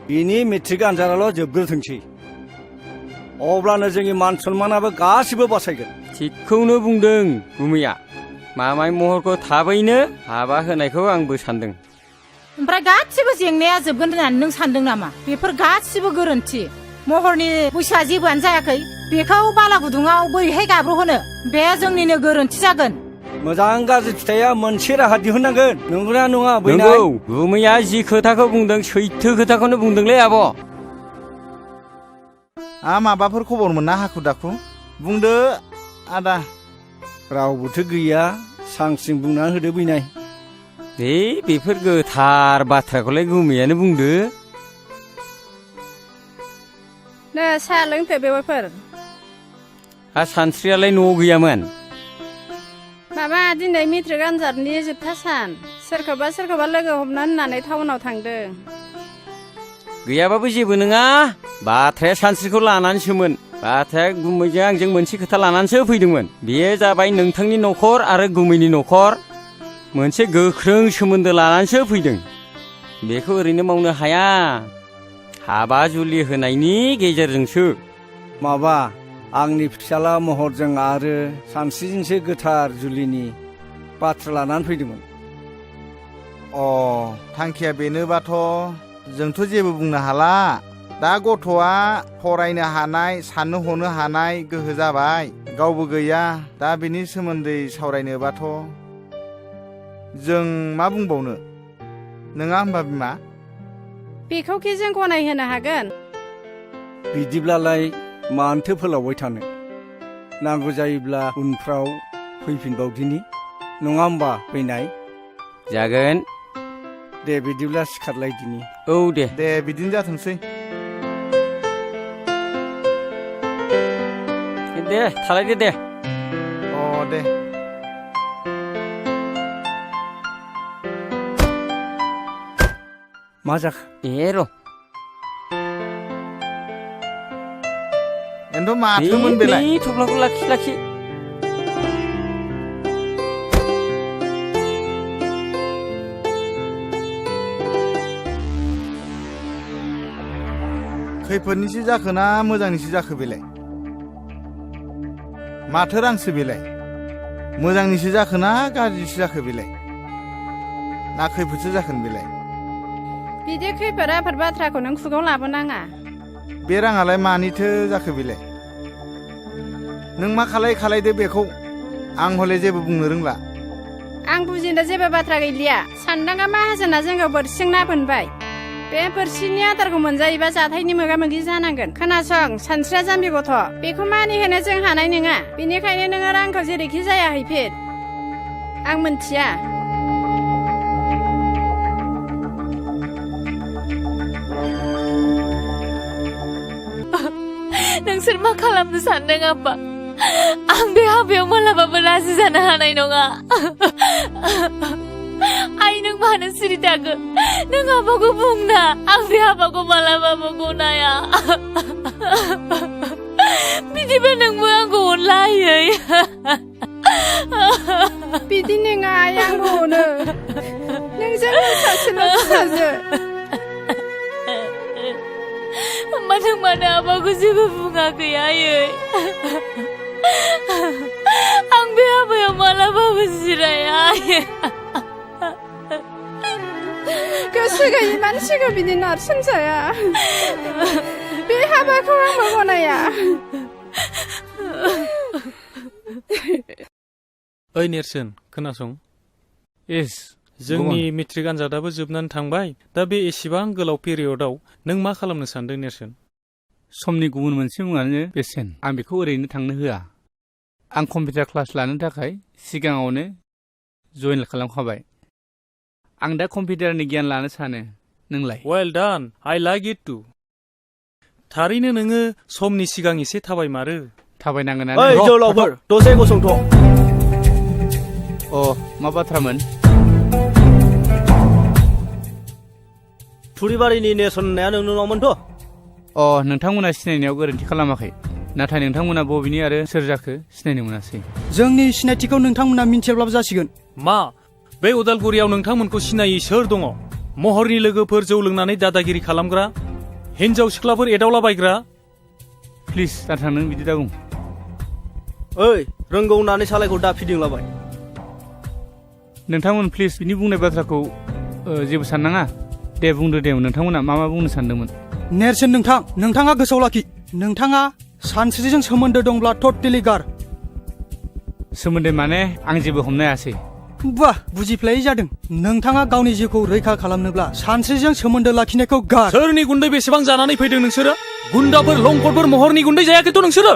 बिनि मेट्रिक आनजादाल' जोबग्रोथोंसै अब्लानो जोंनि मान सन्मानाबो गासिबो बासायगोन थिगखौनो बुंदों गुमैया मामाय महरखौ थाबैनो हाबा होनायखौ आंबो सानदों ओमफ्राय गासिबो जेंनाया जोबगोन होननानै नों सानदों नामा बेफोर गासिबो गोरोन्थि महरनि बैसोआ जेबोआनो जायाखै बेखौ बाला गुदुङाव बोरैहाय गाब्र'होनो बे जोंनिनो गोरोन्थि जागोन मोजां गाज्रि फिथाइया मोनसे राहा दिहुननांगोन नंगौना नङा नंगौ गुमैया जि खोथाखौ बुंदों सैथो खोथाखौनो बुंदोंलै आब' माबाफोर खबर मोनना हाखु दाखु बुंदो आदा रावबोथ' गैया सांसिं बुंना होदो बैनाय बेफोर गोथार बाथ्राखौलाय गुमैयानो बुंदो नो साहा लोंफै बेवाइफोर सानस्रियालाय न'आव गैयामोन माबा दिनै मेट्रिक आनजादनि जोबथा सान सोरखौबा लोगो हमनो होननानै टाउनाव थांदों गैयाबाबो जेबो नङा बाथ्राया सानस्रिखौ लानानैसोमोन बाथ्राया गुमैजों आंजों मोनसे खोथा लानानैसो फैदोंमोन बेयो जाबाय नोंथांनि न'खर आरो गुमैनि न'खर मोनसे गोख्रों सोमोन्दो लानानैसो फैदों बेखौ ओरैनो मावनो हाया हाबा जुलि होनायनि गेजेरजोंसो माबा आंनि फिसाला महरजों आरो सानस्रिजोंसो गोथार जुलिनि बाथ्रा लानानै फैदोंमोन थांखिया बेनोबाथ' जोंथ' जेबो बुंनो हाला दा गथ'आ फरायनो हानाय साननो हनो हानाय गोहो जाबाय गावबो गैया दा बेनि सोमोन्दै सावरायनोबाथ' जों मा बुंबावनो नङा होमबा बिमा बेखौखि जों गनायहोनो हागोन बिदिब्लालाय मानोथो फोलावबाय थानो नांगौ जायोब्ला उनफ्राव फैफिनबावदिनि नङा होमबा फैनाय जागोन दे बिदिब्ला सिखारलायदिनि औ दे बिदिनो जाथोंसै दे थालायदो दे दे मा जाखो र' एन्थ' माथोमोन बेलाय थफ्लाखौ लाखि खैफोदनिसो जाखो ना मोजांनिसो जाखो बेलाय माथो रांसो बेलाय मोजांनिसो जाखो ना गाज्रिसो जाखो बेलाय ना खैफोदसो जाखोन बेलाय बिदि खैफोद आफोद बाथ्राखौ नों खुगायाव लाबोनाङा बे राङालाय मानिथो जाखो बेलाय नों मा खालायदो बेखौ आं हले जेबो बुंनो रोंला आं बुजिनो जेबो बाथ्रा गैलिया सानदांगा माहाजोना जोंखौ बोरसिजों ना बोनबाय बे बोरसिनि आदारखौ मोनजायोबा जाथायनि मोगा मोगि जानांगोन खोनासं सानस्रिया जाम्बि गथ' बेखौ मानिहोनो जों हानाय नङा बेनिखायनो नोङो रांखौ जेरैखि जाया हैफिन आं मोनथिया नोंसोर मा खालामनो सानदों आफा आं बे हाबायाव मालाबाबो राजि जानो हानाय नङा आइ नों मानो सिरि थाखो नों आफाखौ बुंना आं बे हाबाखौ मालाबाबो गनाया बिदिबा नोंबो आंखौ अनलायै बिदि नङा आइ आंबो अनो जोंनि सासेल' फिसाजो मानो मानो आबाखौ जेबो बुङाखै आयै आं बे हाबायाव मालाबाबो जिराया आयै गोसो गैयि मानसिखौ बिदि नारसिनजाया बे हाबाखौ आंबो गनाया ओइ नेरसोन खोनासं एस जोंनि मेट्रिक आनजादाबो जोबनानै थांबाय दा बे एसेबां गोलाव पिरियडआव नों मा खालामनो सानदों नेरसोन समनि गुबुन मोनसे मुङानो बेसेन आं बेखौ ओरैनो थांनो होआ आं कम्पिउटार क्लास लानो थाखाय सिगाङावनो जइन खालामखाबाय आं दा कम्पिउटारनि गियान लानो सानो नोंलाय well done I like it to थारैनो नोङो समनि सिगां एसे थाबायमारो थाबायनांगोन ओइ जोलावफोर दसे गसंथ' अ मा बाथ्रामोन थुरिबारिनि नेरसोन होननाया नोंनावमोनथ' अ नोंथांमोना सिनायनायाव गोरोन्थि खालामाखै नाथाय नोंथांमोना बबेनि आरो सोर जाखो सिनायनो मोनासै जोंनि सिनायथिखौ नोंथांमोना मिन्थियाब्लाबो जासिगोन मा बे उदालगुरियाव नोंथांमोनखौ सिनायै सोर दङ महरनि लोगोफोर जौ लोंनानै दादागिरि खालामग्रा हिन्जाव सिख्लाफोर एदावलाबायग्रा प्लिज दाथां नों बिदि दाबुं ओइ रोंगौ होननानै सालायखौ दा फिदिंलाबाय नोंथांमोन प्लिज बिनि बुंनाय बाथ्राखौ जेबो साननाङा दे बुंदो दे नोंथांमोना मा बुंनो सानदोंमोन नेरसोन नोंथाङा गोसोआव लाखि नोंथाङा सानस्रिजों सोमोन्दो दंब्ला टटेलि गार सोमोन्दो माने आं जेबो हमनो हायासै बाह बुजिफ्लायै जादों नोंथाङा गावनि जिउखौ रैखा खालामनोब्ला सानस्रिजों सोमोन्दो लाखिनायखौ गार सोरनि गुन्दै बेसेबां जानानै फैदों नोंसोरो गुन्दाफोर लंकरफोर महरनि गुन्दै जायाखैथ' नोंसोरो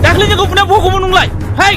दाख्लैनिखौ बुंनाया बखौमोन नंलाय हाय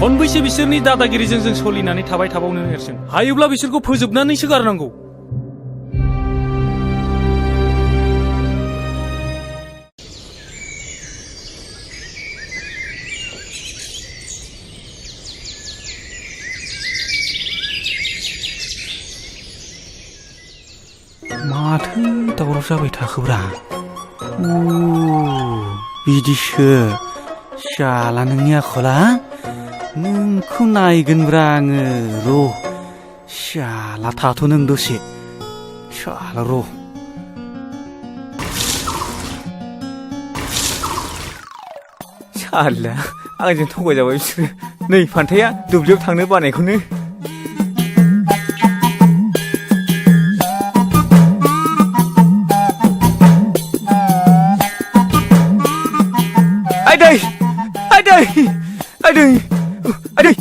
खनबैसे बिसोरनि दादागिरिजों जों सोलिनानै थाबाय थाबावनो नेरसोन हायोब्ला बिसोरखौ फोजोबनानैसो गारनांगौ माथो दावराव जाबाय थाखोब्रा बिदिसो शाला नोंनि आखला नोंखौ नायगोनब्रा आङो र' शाला थाथ' नों दसे शाला र' शाला आंजों थगायजाबाय बिसोरो नै फान्थाया दुब्लियाव थांनो बानायखौनो आदै आदै आदै आदै आदै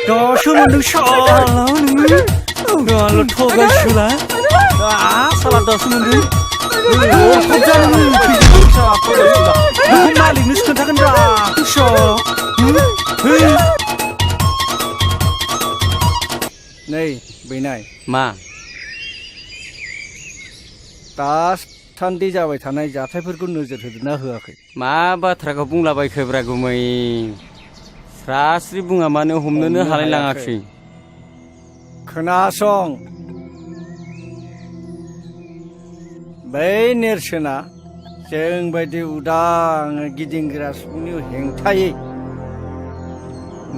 दासो मोनदों शाला नोङो गाल' थगायसुला साला दासो मोनदों मालिकनोसो खोन्थागोन रा नै बैनाय मा दासान्दि जाबाय थानाय जाथायफोरखौ नोजोर होदोंना होआखै मा बाथ्राखौ बुंलाबायखोब्रा गुमै स्रास्रि बुङा मानो हमनोनो हालाय लाङाखै खोनासं बै नेरसोना जों बायदि उदां गिदिंग्रा सुबुंनि हेंथायै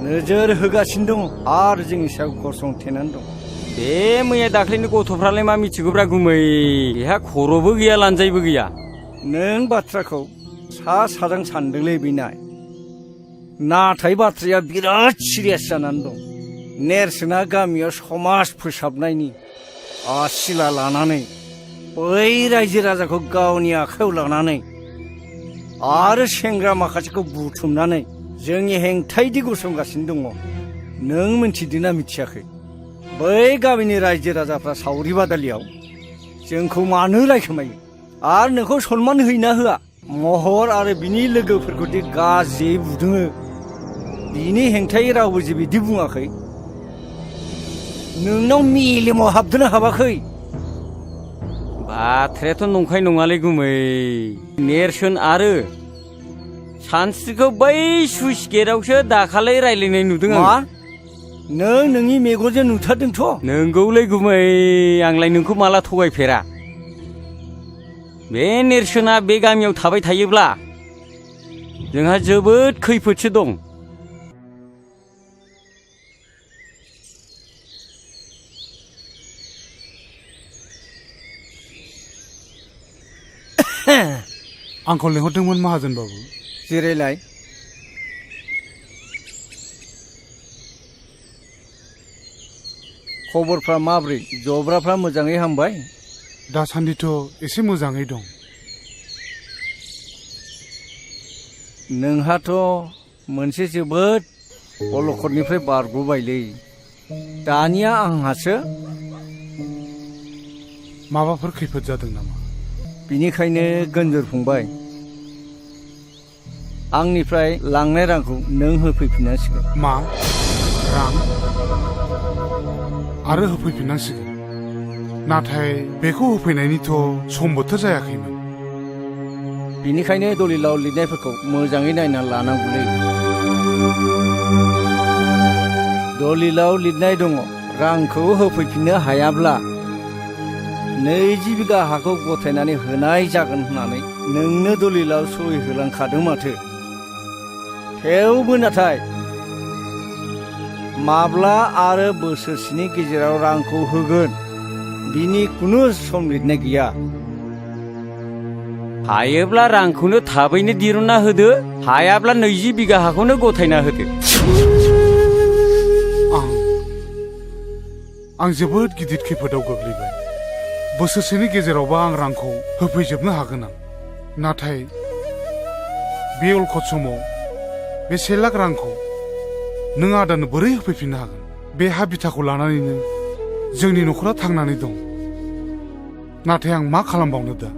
नोजोर होगासिनो दङ आरो जोंनि सायाव गसंथेनानै दं बे मैया दाख्लैनि गथ'फ्रालाय मा मिथिगौब्रा गुमै बेहा खर'बो गैया लानजायबो गैया नों बाथ्राखौ सा साजों सानदोंलै बिनाय नाथाय बाथ्राया बिराद सिरियास जानानै दं नेरसोना गामियाव समाज फोसाबनायनि आसिला लानानै बै रायजो राजाखौ गावनि आखायाव लानानै आरो सेंग्रा माखासेखौ बुथुमनानै जोंनि हेंथायदि गसंगासिनो दङ नों मिथिदोंना मिथियाखै बै गामिनि रायजो राजाफ्रा सावरि बादालियाव जोंखौ मानो रायखोमायो आरो नोंखौ सनमान होयोना होआ महर आरो बिनि लोगोफोरखौदि गाज्रि बुदोङो बिनि हेंथायै रावबो जे बिदि बुङाखै नोंनाव मेलेमाव हाबदोंना हाबाखै बाथ्रायाथ' नंखाय नङालै गुमै नेरसोन आरो सानस्रिखौ बै सुइस गेटआवसो दाखालै रायलायनाय नुदों आं नों नोंनि मेगनजों नुथारदोंथ' नोंगौलै गुमै आंलाय नोंखौ माला थगायफेरा बे नेरसोना बे गामियाव थाबाय थायोब्ला जोंहा जोबोद खैफोदसो दं आंखौ लेंहरदोंमोन माहाजोन बाबु जिरायलाय खबरफ्रा माब्रै जब्राफ्रा मोजाङै हामबाय दासान्दिथ' एसे मोजाङै दं नोंहाथ' मोनसे जोबोद अलखदनिफ्राय बारग'बायलै दानिया आंहासो माबाफोर खैफोद जादों नामा बिनिखायनो गोनजोर फंबाय आंनिफ्राय लांनाय रांखौ नों होफैफिननांसिगोन मा रां आरो होफैफिननांसिगोन नाथाय बेखौ होफैनायनिथ' सम बोथोर जायाखैमोन बिनिखायनो दलिलाव लिरनायफोरखौ मोजाङै नायना लानांगौलै दलिलाव लिरनाय दङ रांखौ होफैफिननो हायाब्ला 20 बिगा हाखौ गथायनानै होनाय जागोन होननानै नोंनो दलिलाव सहि होलांखादों माथो थेवबो नाथाय माब्ला आरो बोसोरसेनि गेजेराव रांखौ होगोन बिनि खुनु सम लिरनाय गैया हायोब्ला रांखौनो थाबैनो दिरुनना होदो हायाब्ला 20 बिगा हाखौनो गथायना होदो आं जोबोद गिदिर खैफोदाव गोग्लैबाय बोसोरसेनि गेजेरावबा आं रांखौ होफैजोबनो हागोन आं नाथाय बे अलखद समाव बे 1 लाख रांखौ नों आदानो बोरै होफैफिननो हागोन बे हा बिथाखौ लानानैनो जोंनि न'खरा थांनानै दं नाथाय आं मा खालामबावनो दा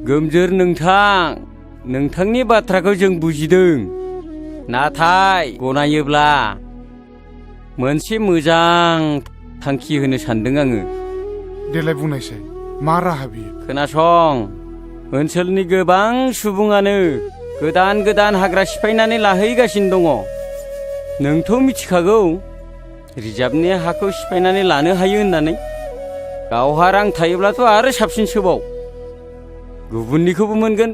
गोमजोर नोंथांनि बाथ्राखौ जों बुजिदों नाथाय गनायोब्ला मोनसे मोजां थांखि होनो सानदों आङो देलाय बुंनायसाय मा राहा बियो खोनासं ओनसोलनि गोबां सुबुङानो गोदान गोदान हाग्रा सिफायनानै लाहैगासिनो दङ नोंथ' मिथिखागौ रिजार्भनि हाखौ सिफायनानै लानो हायो होननानै गावहा रां थायोब्लाथ' आरो साबसिनसोबाव गुबुननिखौबो मोनगोन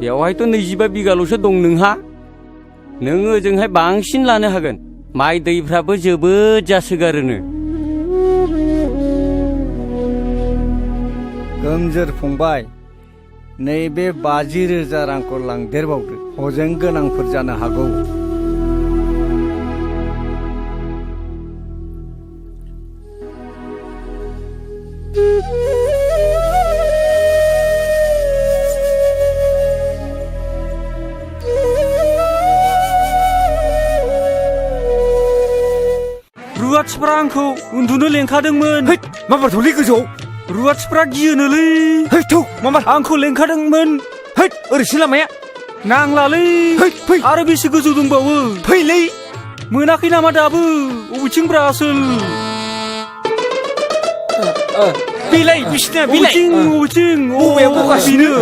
बेवहायथ' 25 बिगाल'सो दं नोंहा नों ओजोंहाय बांसिन लानो हागोन माइ दैफ्राबो जोबोद जासोगारोनो गोमजोर फंबाय नैबे 50,000 रांखौ लांदेरबावदो हजों गोनांफोर जानो हागौ रुवाथिफ्रा आंखौ उन्दुनो लेंखादोंमोन माबार थौलै गोजौ रुवाथिफ्रा गियोनोलै थौ माबार आंखौ लेंखादोंमोन ओरैसो लामाया नांलालै फै आरो बेसे गोजौ दंबावो फैलै मोनाखै नामा दाबो अबेथिंब्रा आसोल बिलाइ बिसिना बिलाइ अबेथिं बबेयाव बगासिनो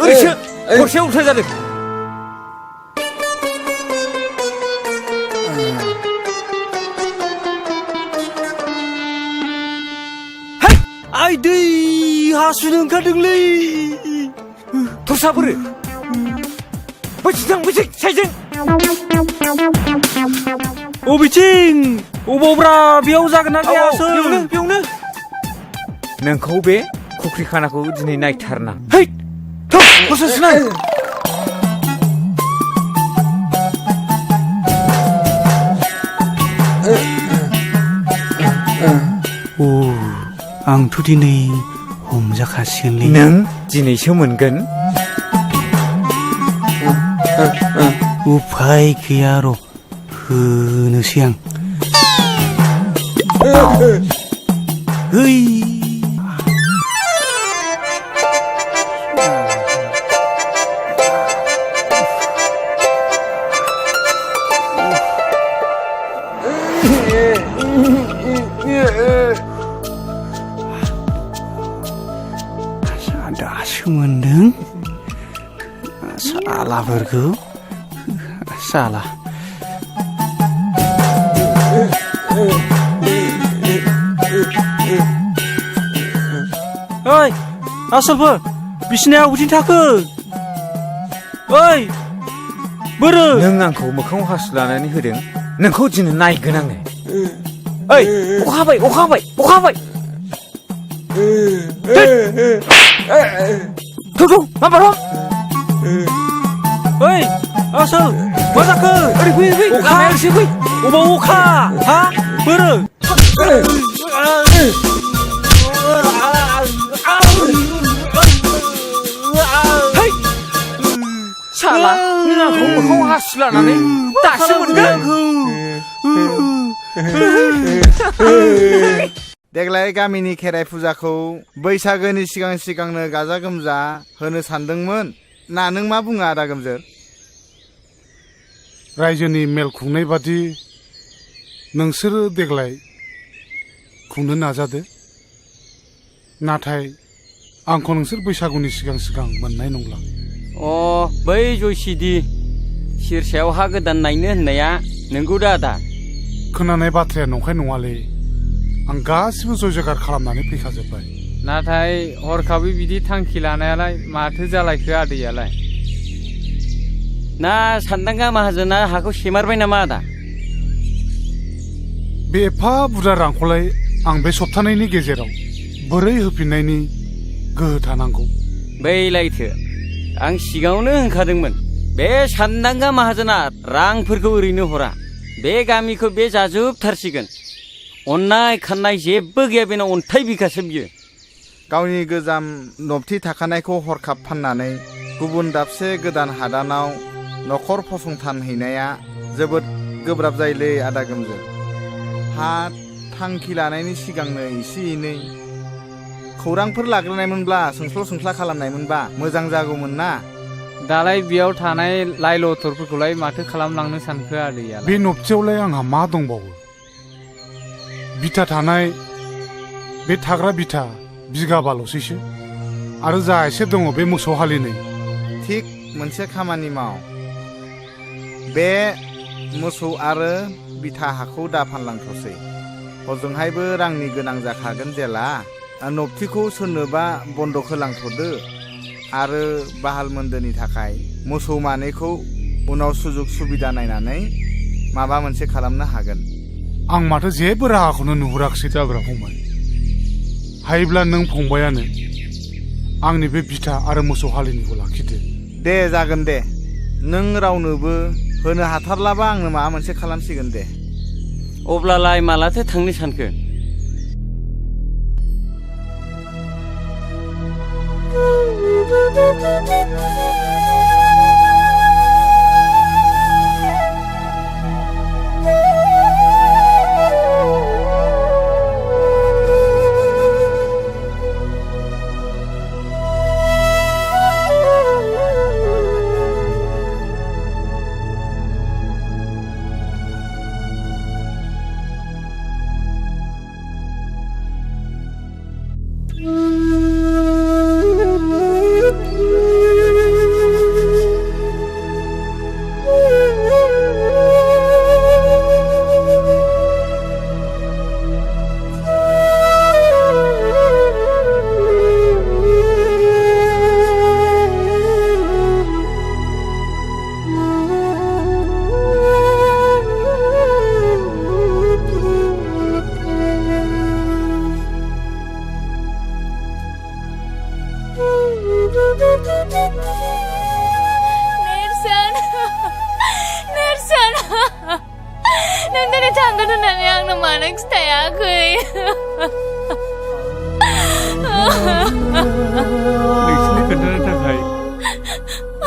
ओरैसो गरसे उल्था जादों आइ दै हासुनो ओंखारदोंलै थरसाफोर बैथिं साइजों अबेथिं अबावब्रा बेयाव जागोन ना गैया बेयावनो नोंखौ बे खुख्रि खानाखौ दिनै नायथारनां आंथ' दिनै हमजाखासिगोनलै नों दिनैसो मोनगोन उफाय गैया र' होनोसै आं दासो मोनदों सालाफोरखौ साला ओइ आसलफोर बिसिनाया अबेथिं थाखो ओइ बोरो नों आंखौ मोखाङाव हासु लानानै होदों नोंखौ दिनै नायगोन आङो ओइ अखा हाबाय थौ माबार ओइ आसल मा जाखो ओरै फै अखा एसे फै अबाव अखा हा बोरो साला नों आंखौ मोखाङाव हासु लानानै दासो मोनगोन देग्लाय गामिनि खेराइ फुजाखौ बैसागोनि सिगांनो गाजा गोमजा होनो सानदोंमोन ना नों मा बुङो आदा गोमजोर रायजोनि मेल खुंनाय बादि नोंसोरो देग्लाय खुंनो नाजादो नाथाय आंखौ नोंसोर बैसागुनि सिगां मोननाय नंला बै जयसिदि सिरसायाव हा गोदान नायनो होननाया नोंगौ दा आदा खोनानाय बाथ्राया नंखाय नङालै आं गासिबो जय जयगार खालामनानै फैखाजोब्बाय नाथाय हरखाबै बिदि थांखि लानायालाय माथो जालायखो आदैयालाय ना सानदांगा माहाजोना हाखौ सेमारबाय नामा आदा बे एफा बुरजा रांखौलाय आं बे सप्तानैनि गेजेराव बोरै होफिननायनि गोहो थानांगौ बैलायथो आं सिगाङावनो होनखादोंमोन बे सानदांगा माहाजोना रांफोरखौ ओरैनो हरा बे गामिखौ बे जाजोबथारसिगोन अन्नाय खान्नाय जेबो गैया बेनाव अन्थाइ बिखासो बियो गावनि गोजाम नबथि थाखानायखौ हरखाब फाननानै गुबुन दाबसे गोदान हादानाव न'खर फसंथानहैनाया जोबोद गोब्राब जायोलै आदा गोमजोर हा थांखि लानायनि सिगांनो एसे एनै खौरांफोर लाग्रोनायमोनब्ला सोंस्ल' सोंस्ला खालामनायमोनबा मोजां जागौमोन ना दालाय बेयाव थानाय लाइ लथरफोरखौलाय माथो खालामलांनो सानखो आदैया बे नबथियावलाय आंहा मा दंबावो बिथा थानाय बे थाग्रा बिथा बिगाबाल'सैसो आरो जा एसे दङ बे मोसौ हालिनै थिक मोनसे खामानि माव बे मोसौ आरो बिथा हाखौ दाफानलांथ'सै हजोंहायबो रांनि गोनां जाखागोन जेला नबथिखौ सोरनोबा बन्दक होलांथ'दो आरो बाहाल मोन्दोनि थाखाय मोसौ मानैखौ उनाव सुजुग सुबिदा नायनानै माबा मोनसे खालामनो हागोन आं माथो जेबो राहाखौनो नुहुराखसै जाब्रा फंबाय हायोब्ला नों फंबायानो आंनि बे बिथा आरो मोसौ हालिनिखौ लाखिदो दे जागोन दे नों रावनोबो होनो हाथारलाबा आंनो माबा मोनसे खालामसिगोन दे अब्लालाय मालाथो थांनो सानखो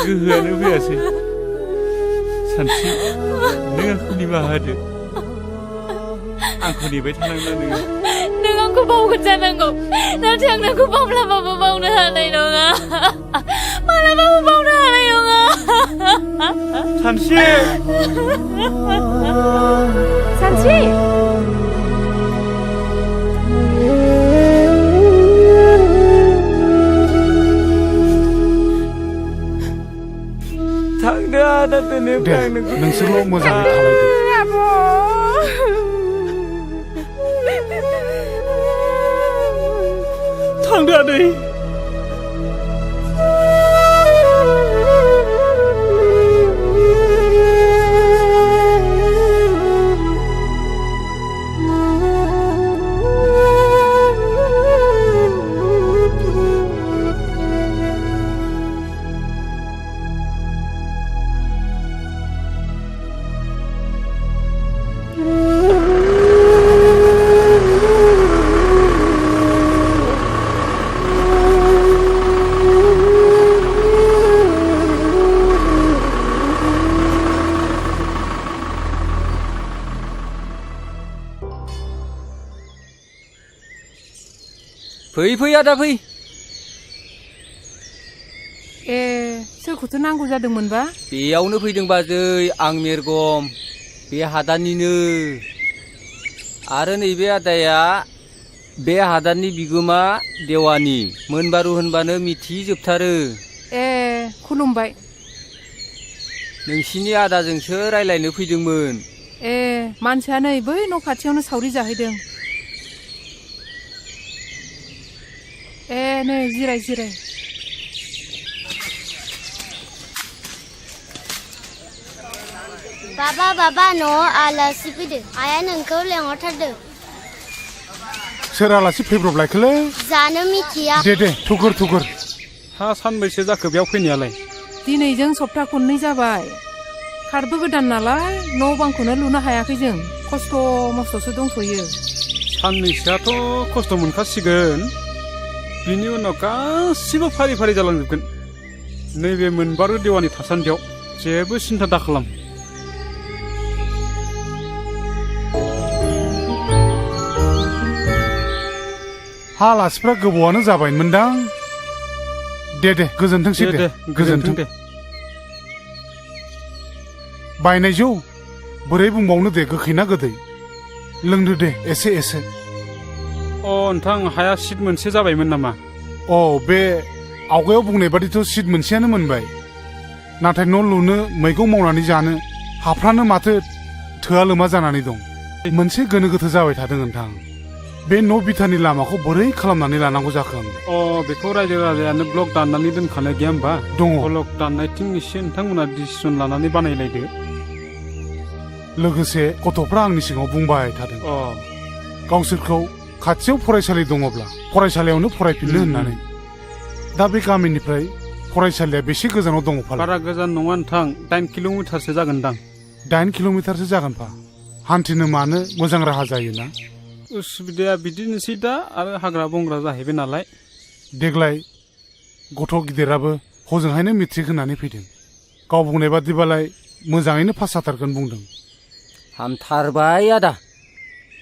गोहोआनो फैयासै सानस्रि नों आंखौ निमाहा होदो आंखौ नेबाय थानांला नोङो नों आंखौ बावगोन जानांगौ नाथाय आं नोंखौ माब्लाबाबो बावनो हानाय नङा माब्लाबाबो बावनो हानाय नङा सानस्रि सानस्रि थांदो आदा दोनोब्ला नोंसोरल' मोजाङै थालायदो थांदो आदै फै फै आदा फै ए सोरखौथो नांगौ जादोंमोनबा बेयावनो फैदों बाजै आं मेरगम बे हादाननिनो आरो नैबे आदाया बे हादाननि बिगोमा देवानि मोनबारु होनबानो मिथिजोबथारो ए खुलुमबाय नोंसिनि आदाजोंसो रायलायनो फैदोंमोन ए मानसिया नै बै न' खाथियावनो सावरि जाहैदों ए नै जिराय जिराय बाबा न'आव आलासि फैदो आइया नोंखौ लेंहरथारदों सोर आलासि फैब्रबलायखोलै जानो मिथिया दे थुगुर हा सानबैसे जाखो बेयाव फैनायालाय दिनैजों सप्ता खननै जाबाय खारबो गोदान नालाय न' बांखौनो लुनो हायाखै जों खस्थ' मस्थ'सो दंथ'यो साननैसोआथ' खस्थ' मोनखासिगोन बिनि उनाव गासिबो फारि फारि जालांजोबगोन नैबे मोनबारु देवानि थासान्दियाव जेबो सिन्था दाखालाम हा आलासिफ्रा गोबावानो जाबायमोनदां दे गोजोनथोंसै दे गोजोनथों दे बायनाय जौ बोरै बुंबावनो दे गोखै ना गोदै लोंदो दे एसे अ नोंथां हाया सिट मोनसे जाबायमोन नामा? बे आवगायाव बुंनाय बादिथ' सिट मोनसेयानो मोनबाय नाथाय न' लुनो मैगं मावनानै जानो हाफ्रानो माथो थोआ लोमा जानानै दं मोनसे गोनो गोथो जाबाय थादों नोंथां बे न' बिथानि लामाखौ बोरै खालामनानै लानांगौ जाखो आं बेखौ रायजो राजायानो ब्लक दाननानै दोनखानाय गैया होमबा? दङ। ब्लक दाननायथिं एसे नोंथांमोना डिसिसन लानानै बानायलायदो। लोगोसे गथ'फ्रा आंनि सिगाङाव बुंबाय थादों गावसोरखौ खाथियाव फरायसालि दङब्ला फरायसालियावनो फरायफिननो होननानै दा बे गामिनिफ्राय फरायसालिया बेसे गोजानाव दङ फालाय? बारा गोजान नङा नोंथां 8 किल'मिटारसो जागोनदां। 8 किल'मिटारसो जागोनफा हान्थिनो मानो मोजां राहा जायोना? उसुबिदाया बिदिनोसै दा आरो हाग्रा बंग्रा जाहैबाय नालाय। देग्लाय गथ' गिदिराबो हजोंहायनो मेट्रिक होनानै फैदों गाव बुंनाय बादिबालाय मोजाङैनो पास जाथारगोन बुंदों। हामथारबाय आदा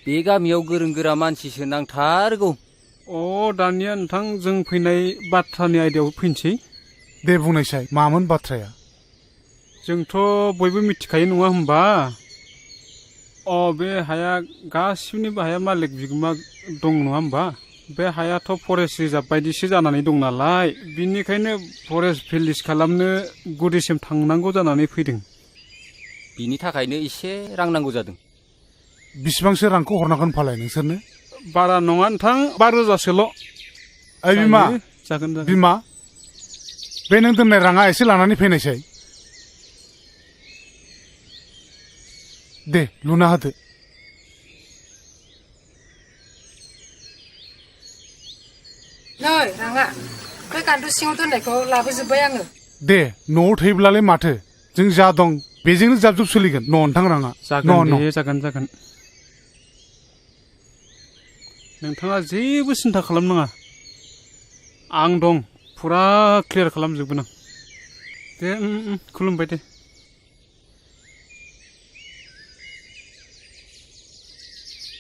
बे गामियाव गोरों गोरा मानसिसो नांथारगौ। दानिया नोंथां जों फैनाय बाथ्रानि आयदायाव फैनोसै। दे बुंनायसाय मामोन बाथ्राया? जोंथ' बयबो मिथिखायो नङा होमबा? बे हाया गासिबनिबो हाया मालिक बिगोमा दं नङा होमबा? बे हायाथ' फरेस्ट रिजार्भ बायदिसो जानानै दं नालाय बिनिखायनो फरेस्ट भिलेज खालामनो गुदिसिम थांनांगौ जानानै फैदों। बिनि थाखायनो एसे रां नांगौ जादों। बिसिबांसो रांखौ हरनांगोन फालाय नोंसोरनो? बारा नङा नोंथां 5,000सोल'। बिमा जागोन बिमा बे नों दोननाय राङा एसे लानानै फैनायसाय। दे लुना होदो। नै राङा बे गान्दु सिङाव दोननायखौ लाबोजोब्बाय आङो। दे न'आव थायोब्लालाय माथो जों जा दं बेजोंनो जाब जुब सोलिगोन न' नोंथां राङा। जागोन नोंथाङा जेबो सिन्था खालामनाङा आं दं फुरा क्लियार खालामजोबगोन आं। दे खुलुमबाय दे।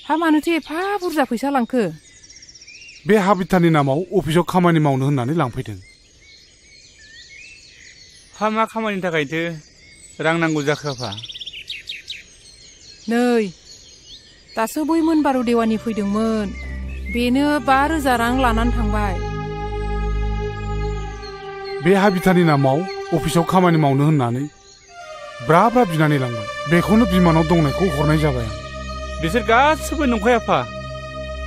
हा मानोथो एफा बुरजा फैसा लांखो? बे हा बिथानि नामाव अफिसाव खामानि मावनो होननानै लांफैदों। हा मा खामानिनि थाखायथो रां नांगौ जाखो आफा? नै दासो बै मोनबारु देवानि फैदोंमोन बेनो 5,000 रां लानानै थांबाय। बे हा बिथानि नामाव अफिसाव खामानि मावनो होननानै ब्रा ब्रा बिनानै लांबाय बेखौनो बिमानाव दंनायखौ हरनाय जाबाय आं। बिसोर गासिबो नंखाय आफा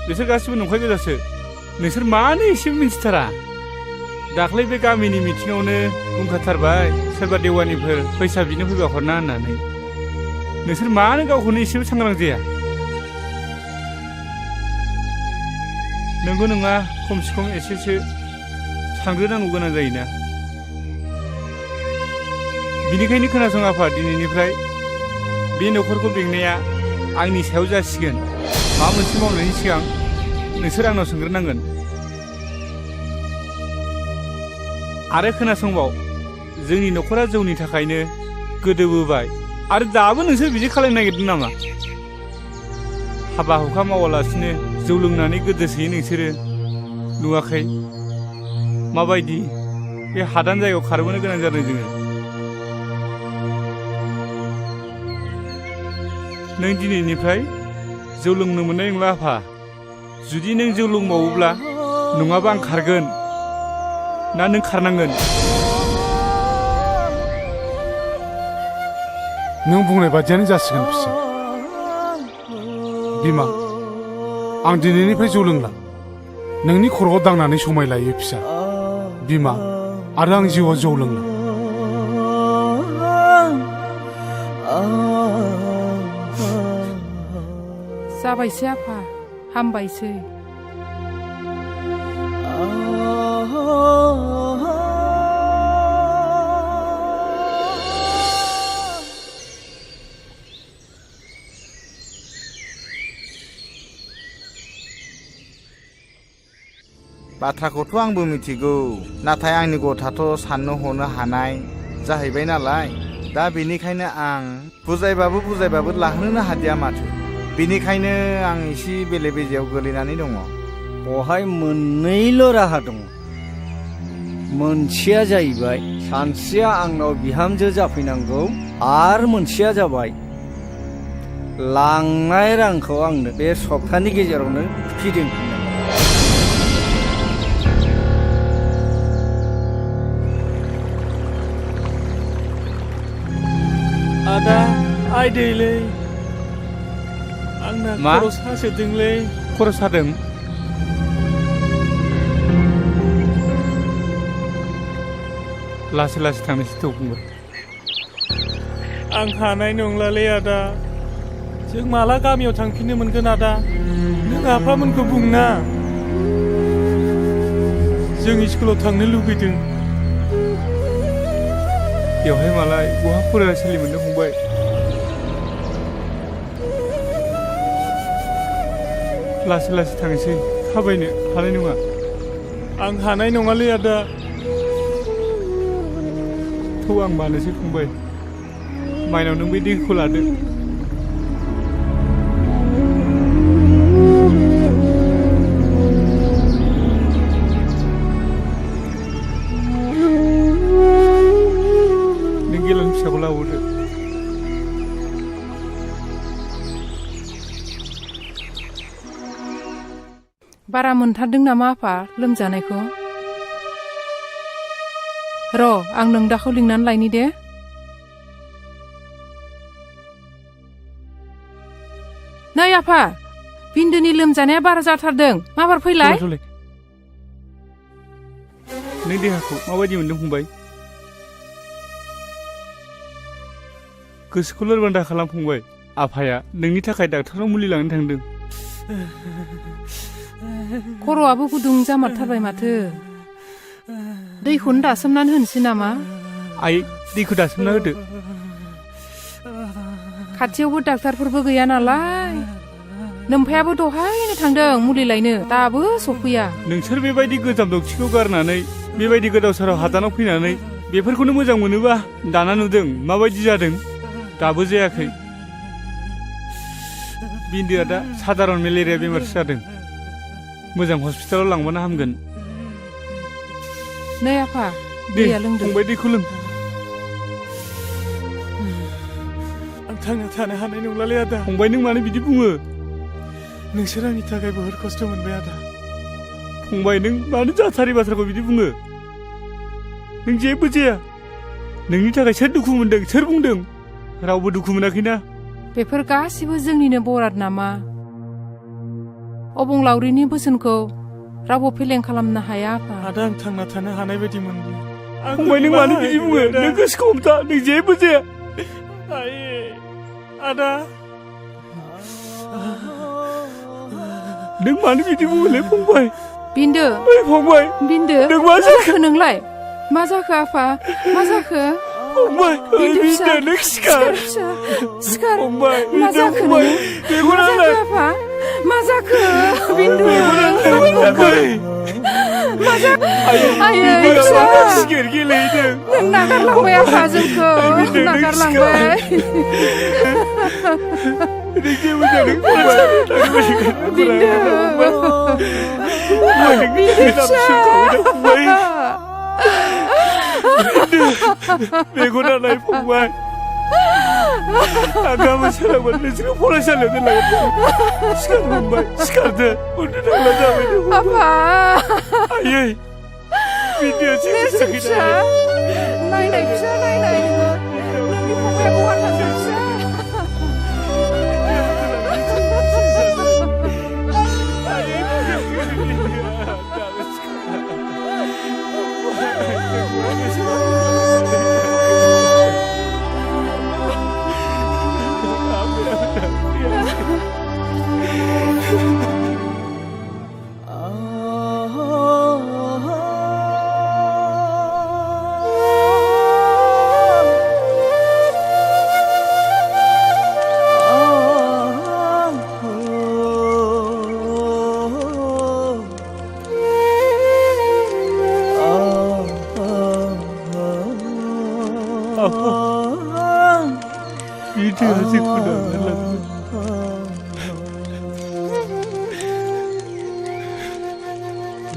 बिसोर गासिबो नंखाय गोजासो नोंसोर मानो एसेबो मिन्थिथारा? दाख्लै बे गामिनि मिथिङावनो बुंखाथारबाय सोरबा देवानिफोर फैसा बिनो फैबा हरना होननानै। नोंसोर मानो गावखौनो एसेबो सांग्रां जाया? नंगौ नङा खमसे खम एसेसो सानग्रोनांगौ गोनां जायोना। बिनिखायनो खोनासं आफा दिनैनिफ्राय बे न'खरखौ बेंनाया आंनि सायाव जासिगोन। माबा मोनसे मावनायनि सिगां नोंसोर आंनाव सोंग्रोनांगोन। आरो खोनासंबाव जोंनि न'खरा जौनि थाखायनो गोदोबोबाय आरो दाबो नोंसोर बिदि खालामनो नागिरदों नामा? हाबा हुखा मावालासिनो जौ लोंनानै गोदोसोयो नोंसोरो नुवाखै माबायदि बे हादान जायगायाव खारबोनो गोनां जादों जोङो। नों दिनैनिफ्राय जौ लोंनो मोननाय नंला आफा। जुदि नों जौ लोंबावोब्ला नङाबा आं खारगोन ना नों खारनांगोन? नों बुंनाय बादियानो जासिगोन फिसा। बिमा आं दिनैनिफ्राय जौ लोंला नोंनि खर'आव दांनानै समाय लायो फिसा। बिमा आरो आं जिउआव जौ लोंला। जाबायसै आफा हामबायसै। बाथ्राखौथ' आंबो मिथिगौ नाथाय आंनि गथ'आथ' साननो हनो हानाय जाहैबाय नालाय दा बेनिखायनो आं बुजायबाबो लाहोनो हादिया माथो। बेनिखायनो आं एसे बेले बेजेयाव गोलैनानै दङ। बहाय मोननैल' राहा दङ। मोनसेया जाहैबाय सानस्रिया आंनाव बिहामजो जाफैनांगौ आरो मोनसेया जाबाय लांनाय रांखौ आंनो बे सप्तानि गेजेरावनो फिदिंफिननांगौ। आदा आइ दैलै आंना मा? खर' सासोदोंलै खर' सादों लासै लासै थांनोसै थौ फंबाय आं हानाय नंलालै आदा जों माला गामियाव थांफिननो मोनगोन आदा नों आफामोनखौ बुंना जों स्कुलाव थांनो लुबैदों बेवहाय मालाय बहा फरायसालि मोननो फंबाय लासै लासै थांसै थाबायनो हानाय नङा आं हानाय नङालै आदा थौ आं मानोसै फंबाय माइनाव नों बै दैखौ लादो नों गेलान फिसाखौ लाबोदो बारा मोनथारदों नामा आफा लोमजानायखौ र' आं नोंदाखौ लिंनानै लायनि दे नै आफा बिन्दोनि लोमजानाया बारा जाथारदों माबार फैलाय नों देहाखौ माबायदि मोनदों फंबाय गोसोखौ लोरबां दा खालाम फंबाय आफाया नोंनि थाखाय डाक्टारनाव मुलि लांनो थांदों खर'आबो गुदुं जामारथारबाय माथो दैखौनो दासोमनानै होनोसै नामा आइ दैखौ दासोमना होदो खाथियावबो डाक्टारफोरबो गैया नालाय नोमफायाबो दहायनो थांदों मुलि लायनो दाबो सफैया नोंसोर बेबायदि गोजाम दखिखौ गारनानै बेबायदि गोदाव सोराव हादानाव फैनानै बेफोरखौनो मोजां मोनोबा दाना नुदों माबायदि जादों दाबो जायाखै बिन्दोआ दा साधारन मेलेरिया बेमारसो जादों मोजां हस्पिटालाव लांबानो हामगोन नै आफा दैया लोंदो फंबाय दैखौ लों आं थांना थानो हानाय नंलालै आदा फंबाय नों मानो बिदि बुङो नोंसोर आंनि थाखाय बहुद खस्थ' मोनबाय आदा फंबाय नों मानो जाथारै बाथ्राखौ बिदि बुङो नों जेबो जाया नोंनि थाखाय सोर दुखु मोनदों सोर बुंदों रावबो दुखु मोनाखैना बेफोर गासिबो जोंनिनो बराद नामा अबंलावरिनि बोसोनखौ रावबो फेलें खालामनो हाया आफा आदा आं थांना थानो हानाय बायदि मोनदों फंबाय नों मानो बिदि बुङो नों गोसोखौ हमथा नों जेबो जाया आदा नों मानो बिदि बुङोलै फंबाय बिन्दो फंबाय बिन्दो नों मा जाखो नोंलाय मा जाखो आफा मा जाखो फंबाय बिन्दो नों सिखार सिखार फंबाय मा जाखो फंबाय मा जाखो आफा मा जाखो बिन्दु मा जाखो आयै फिसा सिखार गेलेहैदों नों नागारलांबाय आफा जोंखौ नागारलांबाय मेगनालाय फंबाय आं गाबोन सोरांबा नोंसोरखौ फरायसालियाव दोनलांगोन सिखार फंबाय सिखारदो उन्दु थांला जाबाय आफा आयै बिदिया जेबो फिसा नायनाय फिसा नायनाय नोंनि फंबाया बहा थांदों फिसा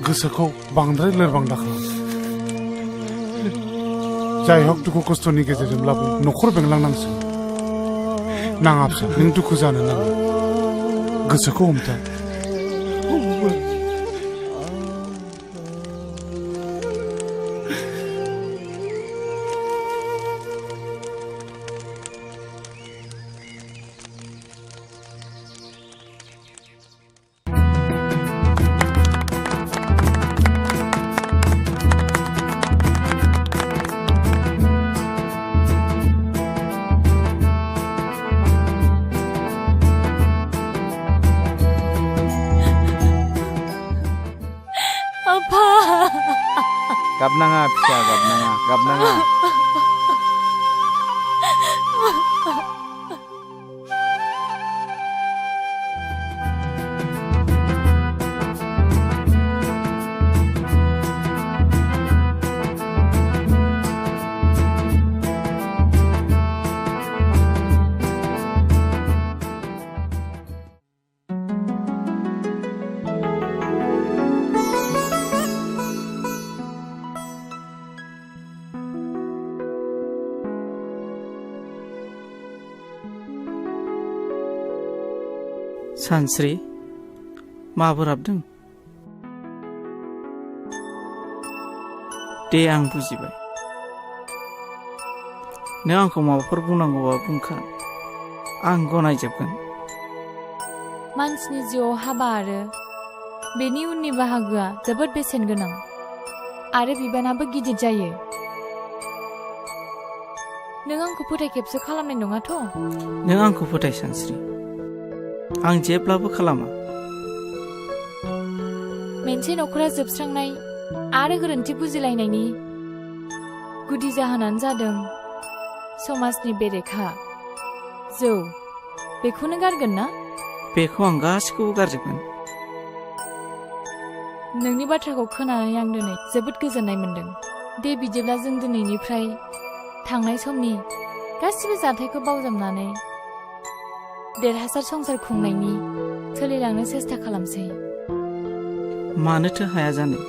गोसोखौ बांद्राय लोरबां दाखालाम जाय हक दुखु खस्थ'नि गेजेरजोंब्लाबो न'खर बेंलांनांसिगोन नाङा फिसा नों दुखु जानो नाङा गोसोखौ हमथा गाबनाङा फिसा गाबनाङा सानस्रि माबोर हाबदों दे आं बुजिबाय नों आंखौ माबाफोर बुंनांगौबा बुंखा आं गनायजोबगोन मानसिनि जिउआव हाबा आरो बेनि उननि बाहागोआ जोबोद बेसेन गोनां आरो बिबानाबो गिदिर जायो नों आंखौ फोथायखेबसो खालामनाय नङाथ' नों आंखौ फोथाय सानस्रि आं जेब्लाबो खालामा मोनसे नखरा जोबस्रांनाय आरो गोरोन्थि बुजिलायनायनि गुदि जाहोनानो जादों समाजनि बेरेखा जौ बेखौनो गारगोन ना बेखौ आं गासिखौबो गारजोबगोन नोंनि बाथ्राखौ खोनानानै आं दिनै जोबोद गोजोननाय मोन्दों दे बिदिब्ला जों दिनैनिफ्राय थांनाय समनि गासिबो जाथायखौ बावजाबनानै देरहासार संसार खुंनायनि सोलिलांनो सेस्था खालामसै मानोथो हाया जानो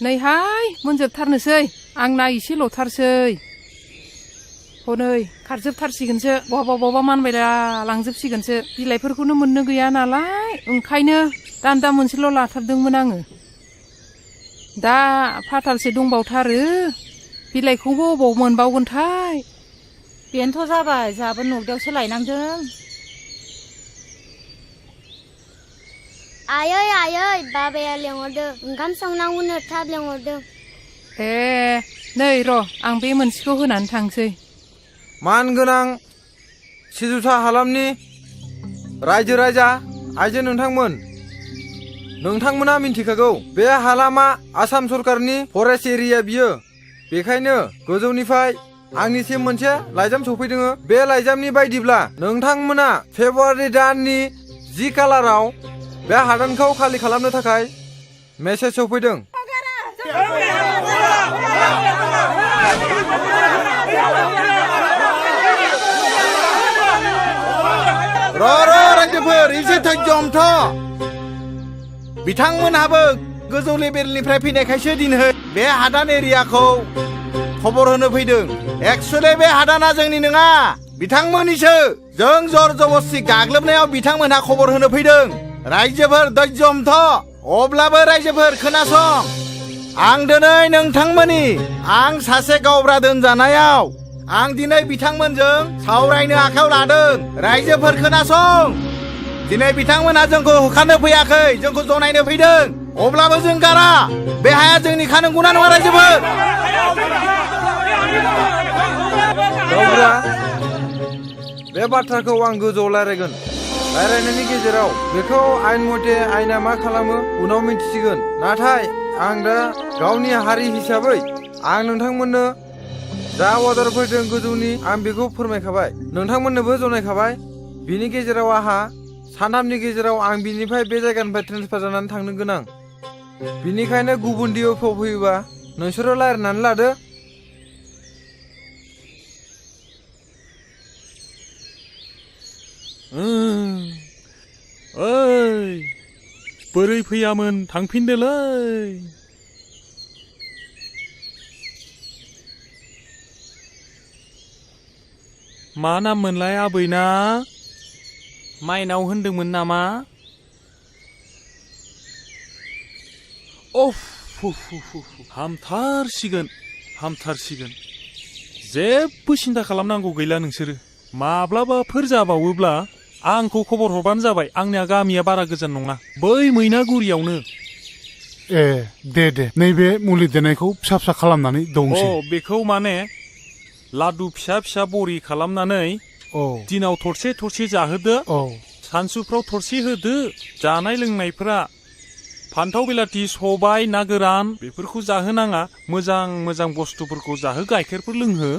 नैहाय मोनजोबथारनोसै आंना एसेल'थारसै हनै खारजोबथारसिगोनसो बहाबा मानबायला लांजोबसिगोनसो बिलाइफोरखौनो मोननो गैया नालाय ओंखायनो दान्दा मोनसेल' लाथारदोंमोन आङो दा फाथालसे दंबावथारो बिलाइखौबो अबाव मोनबावगोनथाय बेनोथ' जाबाय जोंहाबो नगदायावसो लायनांदों आयै बाबाया लेंहरदों ओंखाम संनांगौनो थाब लेंहरदों नै र' आं बे मोनसेखौ होनानै थांसै मानगोनां सिजुसा हालामनि रायजो राजा आइजो नोंथांमोना मिन्थिखागौ बे हालामा आसाम सरकारनि फरेस्ट एरिया बियो बेखायनो गोजौनिफ्राय आंनिसिम मोनसे लाइजाम सफैदों बे लाइजामनि बायदिब्ला नोंथांमोना फेब्रुवारि दाननि 10 खालाराव बे हादानखौ खालि खालामनो थाखाय मेसेज सफैदों रायजोफोर एसे धैर्यमथ' बिथांमोनहाबो गोजौ लेभेलनिफ्राय फैनायखायसो दिनै बे हादान एरियाखौ खबर होनो फैदों एक्सुवेलि बे हादाना जोंनि नङा बिथांमोननिसो जों जर जबस्ति गाग्लोबनायाव बिथांमोनहा खबर होनो फैदों रायजोफोर धैर्यमथ' अब्लाबो रायजोफोर खोनासं आं दिनै नोंथांमोननि आं सासे गावब्रा दोनजानायाव आं दिनै बिथांमोनजों सावरायनो आखायाव लादों रायजोफोर खोनासं दिनै बिथांमोनहा जोंखौ होखारनो फैयाखै जोंखौ जनायनो फैदों अब्लाबो जों गारा बे हाया जोंनिखा नंगौना नङा रायजोफोर गावब्रा बे बाथ्राखौ आं गोजौआव रायज्लायगोन रायज्लायनायनि गेजेराव बेखौ आइन मथे आइना मा खालामो उनाव मिन्थिसिगोन नाथाय आं दा गावनि हारि हिसाबै आं नोंथांमोननो जा अर्डार फैदों गोजौनि आं बेखौ फोरमायखाबाय नोंथांमोननोबो जनायखाबाय बिनि गेजेराव आंहा सानथामनि गेजेराव आं बिनिफ्राय बे जायगानिफ्राय ट्रेन्सफार जानानै थांनो गोनां बिनिखायनो गुबुन डिअ'फ्राव फैयोबा नोंसोरो रायज्लायनानै लादो ओइ बोरै फैयामोन थांफिनदोलै मा नाम मोनलाय आबैना माइनाव होनदोंमोन नामा अफ हामथारसिगोन जेबो सिन्था खालामनांगौ गैला नोंसोरो माब्लाबाफोर जाबावोब्ला आंखौ खबर हरबानो जाबाय आंनिया गामिया बारा गोजान नङा बै मैनागुरियावनो ए दे नैबे मुलि देनायखौ फिसा फिसा खालामनानै दंसै बेखौ माने लादु फिसा फिसा बरि खालामनानै दिनाव थरसे थरसे जाहोदो सानसुफ्राव थरसे होदो जानाय लोंनायफोरा फान्थाव बिलाथि सबाय ना गोरान बेफोरखौ जाहोनाङा मोजां बुस्थुफोरखौ जाहो गाइखेरफोर लोंहो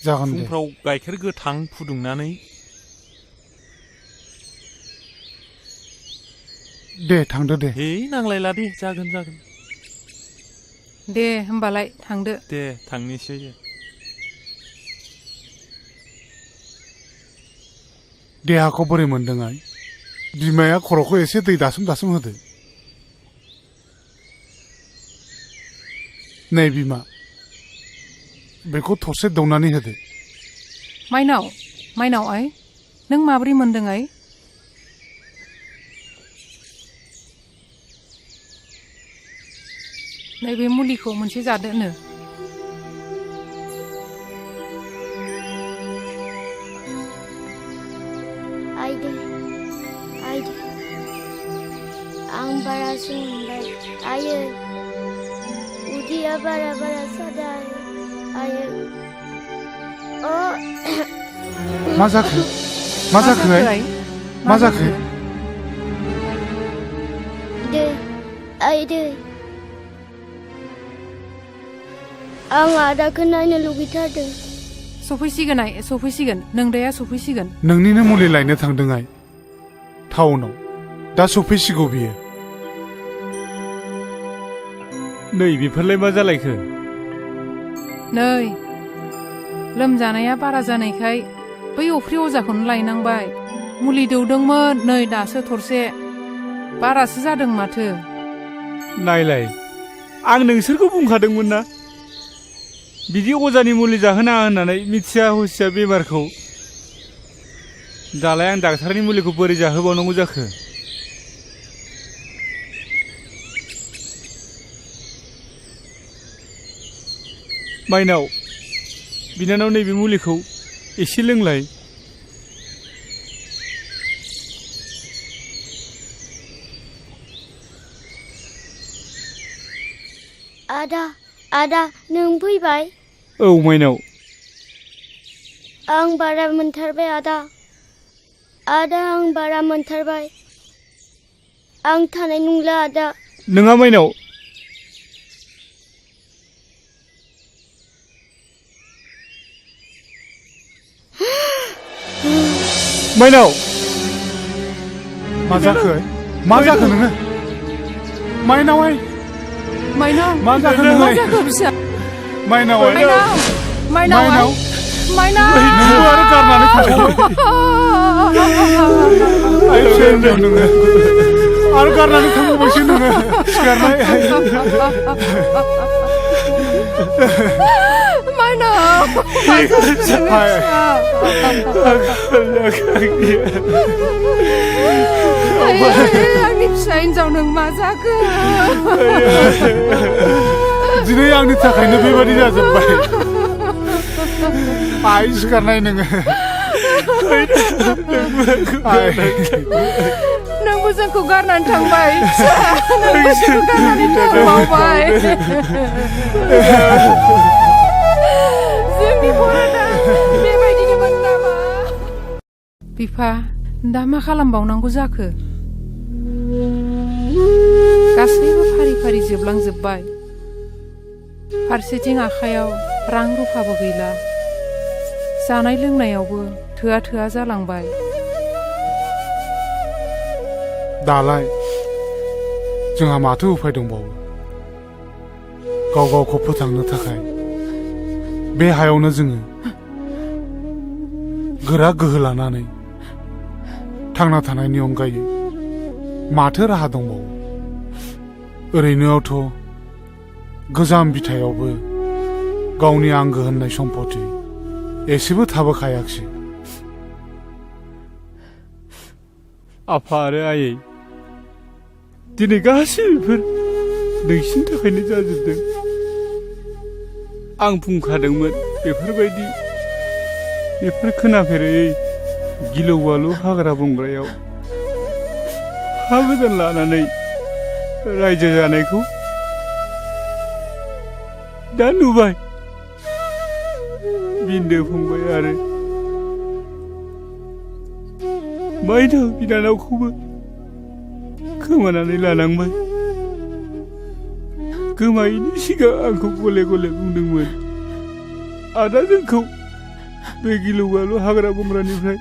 जागोन दे फुंफ्राव गाइखेर गोथां फुदुंनानै दे थांदो दे नांलायला दे जागोन दे होमबालाय थांदो दे थांनोसै देहाखौ बोरै मोनदों आइ बिमाया खर'खौ एसे दै दासोम होदो नै बिमा बेखौ थरसे दौनानै होदो माइनाव आइ नों माब्रै मोनदों आइ नैबे मुलिखौ मोनसे जादोनो आइदो आं बारासो मोनबाय आयो उदैया बारा सादा आयो मा जाखो दै आं आदाखौ नायनो लुगैथारदों सफैसिगोन नोंदाया सफैसिगोन नोंनिनो मुलि लायनो थांदों आइ टाउनाव दा सफैसिगौ बियो नै बेफोरलाय मा जालायखो नै लोमजानाया बारा जानायखाय बै अफ्रि अजाखौनो लायनांबाय मुलि दौदोंमोन नै दासो थरसे बारासो जादों माथो नायलाय आं नोंसोरखौ बुंखादोंमोन ना बिदि अजानि मुलि जाहोनाङा होननानै मिथिया हुसिया बेमारखौ दालाय आं डाक्टारनि मुलिखौ बोरै जाहोबावनांगौ जाखो माइनाव बिनानाव नैबे मुलिखौ एसे लोंलाय आदा नों फैबाय औ माइनाव आं बारा मोनथारबाय आदा आं बारा मोनथारबाय आं थानाय नंला आदा नोङा माइनाव माइनाव मा जाखो नोङो माइनाव मा जाखो फिसा माइनाव नोंबो आरो गारनानै थांबाय नोङो आरो गारनानै थांबावबायसो नोङो सिखारनाय आंनि फिसा हिन्जाव नों मा जाखो दिनै आंनि थाखायनो बेबायदि जाजोब्बाय आइ सिखारनाय नोङो नोंबो जोंखौ गारनानै थांबाय थांबावबाय जोंनि बर'ना बेबायदिनोमोन नामा बिफा दा मा खालामबावनांगौ जाखो गासैबो फारि फारि जोबलांजोब्बाय फारसेथिं आखायाव रां रुफाबो गैला जानाय लोंनायावबो थोआ जालांबाय दालाय जोंहा माथो उफाय दंबावो गावखौ फोथांनो थाखाय बे हायावनो जोङो गोरा गोहो लानानै थांना थानायनि अनगायै माथो राहा दंबावो ओरैनोआवथ' गोजाम बिथायावबो गावनि आंगो होननाय सम्पति एसेबो थाबोखायाखिसै आफा आरो आयै दिनै गासैबो नोंसिनि थाखायनो जाजोबदों आं बुंखादोंमोन बेफोर खोनाफेरै गिलौ बालौ हाग्रा बंग्रायाव हा गोदान लानानै रायजो जानायखौ दा नुबाय बिन्दो फंबाय आरो माइनाव बिनानावखौबो खोमानानै लानांबाय गोमायैनि सिगां आंखौ गले गले बुंदोंमोन आदा जोंखौ बे गिलौ बालौ हाग्रा बंग्रानिफ्राय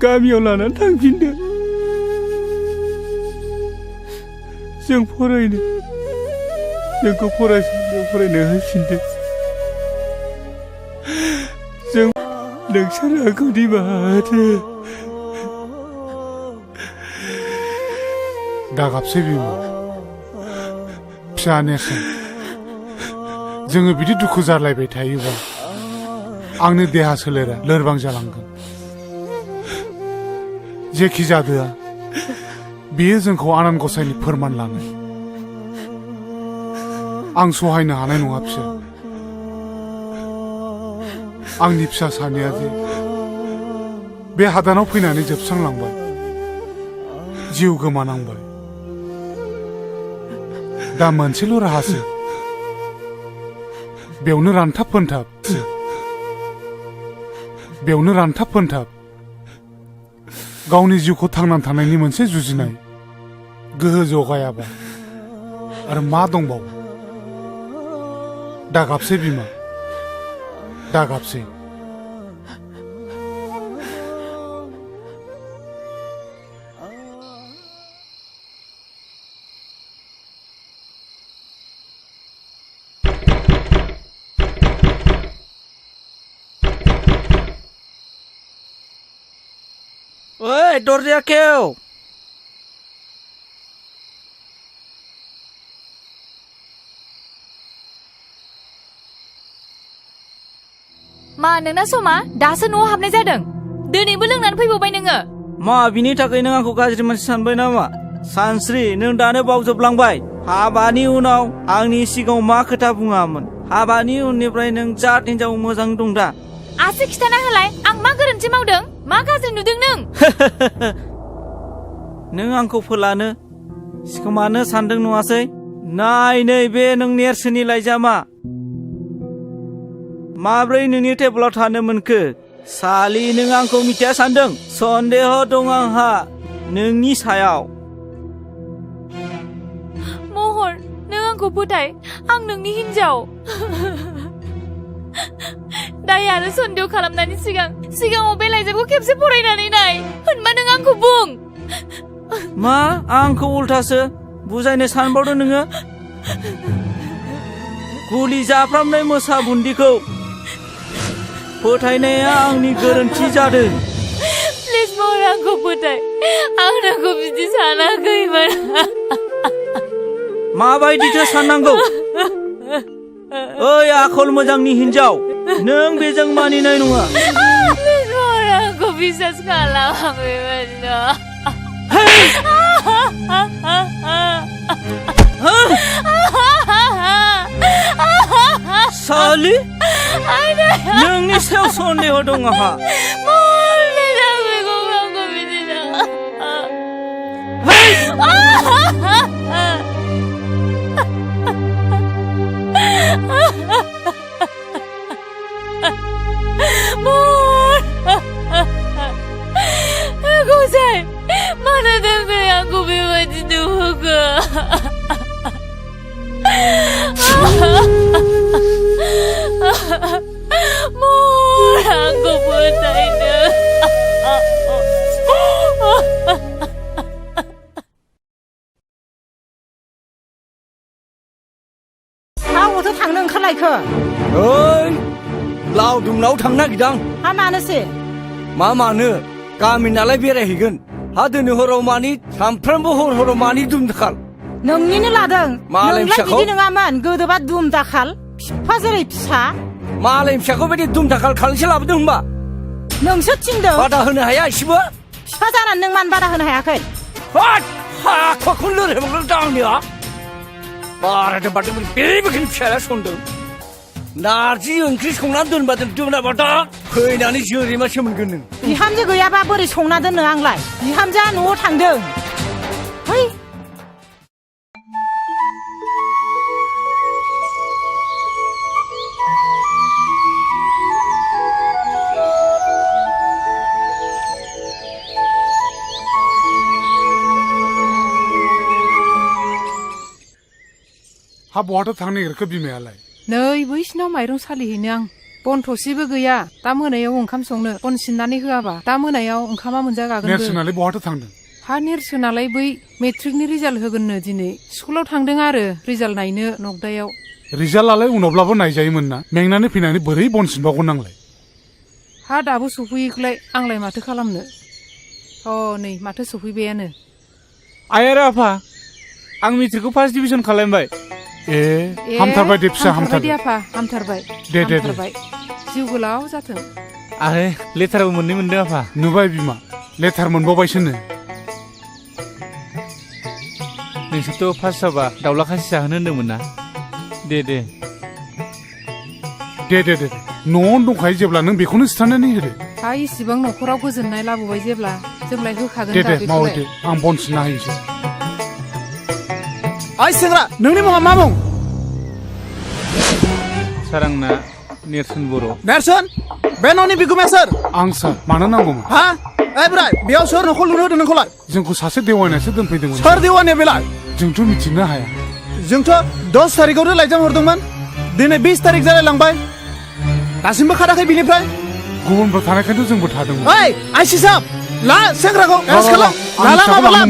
गामियाव लानानै थांफिनदो जों फरायनो जोंखौ फरायसालियाव फरायनो होफिनदो जों नोंसोर आंखौ निमाहा दागाबसै बिमा फिसा नेरसोन जोङो बिदि दुखु जालायबाय थायोबा आंनि देहा सोलेरा लोरबां जालांगोन जेखि जादोआ बेयो जोंखौ आनान गसाइनि फोरमान लानाय आं सहायनो हानाय नङा फिसा आंनि फिसा सानैया जे बे हादानाव फैनानै जोबस्रांलांबाय जिउ गोमानांबाय दा मोनसेल' राहासो बेयावनो रानथाब फोनथाब गावनि जिउखौ थांनानै थानायनि मोनसे जुजिनाय गोहो जगायाबा आरो मा दंबावो दागाबसै बिमा दागाबसै ओइ दरजाया खेव मा नोंना समा दासो न'आव हाबनाय जादों दिनैबो लोंनानै फैबावबाय नोङो मा बिनि थाखाय नों आंखौ गाज्रि मानसि सानबाय नामा सानस्रि नों दानो बावजोबलांबाय हाबानि उनाव आंनि सिगाङाव मा खोथा बुङामोन हाबानि उननिफ्राय नों जात हिनजाव मोजां दं दा आसि खिथाना होलाय आं मा गोरोन्थि मावदों मा गाज्रि नुदों नों नों आंखौ फोलानो सिखोमानो सानदों नङासै नाय नै बे नों नेरसोननि लाइजामा माब्रै नोंनि टेबोलाव थानो मोनखो सालि नों आंखौ मिथिया सानदों सन्देह दं आंहा नोंनि सायाव महर नों आंखौ फोथाय आं नोंनि हिनजाव दाय आरो सन्देह खालामनायनि सिगाङाव बे लाइजामखौ खेबसे फरायनानै नाय होनबा नों आंखौ बुं मा आंखौ उल्थासो बुजायनो सानबावदों नोङो गुलि जाफ्रामनाय मोसा बुन्दिखौ फोथायनाया आंनि गोरोन्थि जादों प्लिज महर आंखौ फोथाय आं नोंखौ बिदि सानाखैमोन माबायदिथो साननांगौ ओइ आखल मोजांनि हिनजाव नों बेजों मानिनाय नङा प्लिज महर आंखौ बिसास खालामाखैमोन सालि नोंनि सायाव सन्देह दं आंहा गसाइ मानो थाखाय आंखौ बेबायदि नुहोखो महर आंखौ फोथायनो अबावथो थांनो ओंखारलायखो ओइ लावदुमनाव थांनो नागिरदां हा मानोसै मा मानो गामि नालाय बेरायहैगोन हा दिनै हराव मानि सानफ्रामबो हराव मानि दुम दाखाल नोंनिनो लादों मालाय नोंलाय फिसाखौ बिदि नङामोन गोदोबा दुम दाखाल बिफा जेरै फिसा मालाय फिसाखौ बायदि दुम दाखाल खालामसे लाबोदों होनबा नोंसो थिनदों बादा होनो हाया एसेबो बिफा जानानै नों मानो बादा होनो हायाखै हाखौनो लोरहांदों दा आंनिया बारादों बारदों बेबायदिनो फिसाया सनदों नारजि ओंख्रि संनानै दोनबा दोनाबा दा फैनानै जोरैमासो मोनगोन नों बिहामजो गैयाबा बोरै संना दोननो आंलाय बिहामजोआ न'आव थांदों है हा बहाथो थांनो नागिरखो बिमायालाय नै बैसिनाव माइरं सालिहैनो आं बन थसेबो गैया दा मोनायाव ओंखाम संनो बन सिननानै होआबा दा मोनायाव ओंखामा मोनजागागोन नेरसोनालाय बहाथो थांदों हा नेरसोनालाय बै मेट्रिकनि रिजाल्ट होगोननो दिनै स्कुलाव थांदों आरो रिजाल्ट नायनो नगदायाव रिजाल्टआलाय उनावब्लाबो नायजायोमोन ना मेंनानै फैनानै बोरै बन सिनबावगोन आंलाय हा दाबो सफैयोखौलाय आंलाय माथो खालामनो नै माथो सफैबायानो आइ आरो आफा आं मेट्रिकखौ फार्स्ट डिभिजन खालामबाय हामथारबाय दे फिसा हामथारबाय आफा हामथारबाय दे जिउ गोलाव जाथों आरो लेटारबो मोनदों आफा नुबाय बिमा लेटार मोनबावबायसोनो नोंसोरथ' फार्स्ट जाबा दाउला खासि जाहोनो होन्दोंमोन ना दे न'आवनो दंखायो जेब्ला नों बेखौनो सिथारनानै होदो हा इसिबां न'खराव गोजोननाय लाबोबाय जेब्ला जोंलाय होखागोन दे मावो दे आं बन सिनना होयोसै ओइ सेंग्रा नोंनि मुङा मा मुं सार आंना नेरसोन बर' नेरसोन बे न'नि बिगुमाया सोर आं सार मानो नांगौमोन हा ओइ बोराय बेयाव सोर न'खौ लुनो होदों नोंखौलाय जोंखौ सासे देवानियासो दोनफैदोंमोन सोर देवानिया बेलाय जोंथ' मिथिनो हाया जोंथ' 10 थारिखआवनो लाइजाम हरदोंमोन दिनै 20 थारिख जालायलांबाय दासिमबो खाराखै बिनिफ्राय गुबुनफोर थानायखायनोथ' जोंबो थादोंमोन ओइ आइसि साहब ला सेंग्राखौ एरेस्ट खालाम लाला माबा ला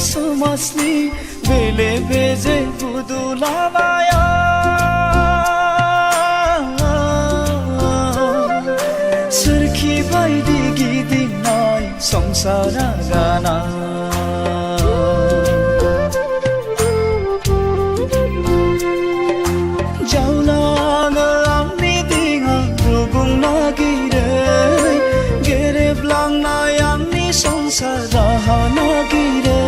समाजनि बेले बेजे बुदुलाबाया सोरखि बायदि गिदिंनाय संसारा गाना जावलाङो आंनि दिङा रुगुं नागिरै गेरेबलांनाय आंनि संसार राहा नागिरै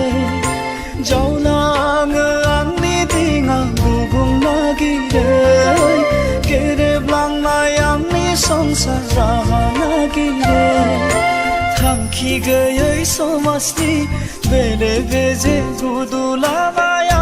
जावलाङो आंनि दिङा रुगुं नागिरै गेरेबलांनाय आंनि संसार राहा नागिरै थांखि गैयै समाजनि बेले बेजे गुदु लामाया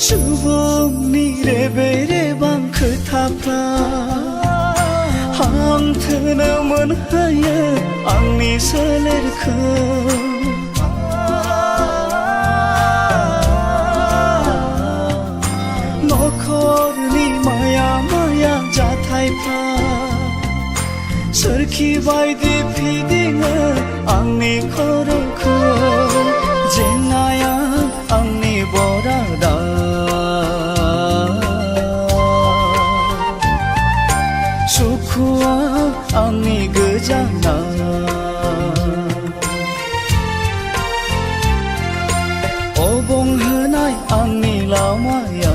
सुबुंनि रेबे रेबां खोथाफ्रा हांथोनो मोनहोयो आंनि सोलेरखौ नखरनि माया माया जाथायफ्रा सोरखि बायदि फिदिङो आंनि खर'खौ जेंनाया आंनि बरादा सुखुआ आंनि गोजाना अबंहोनाय आंनि लामाया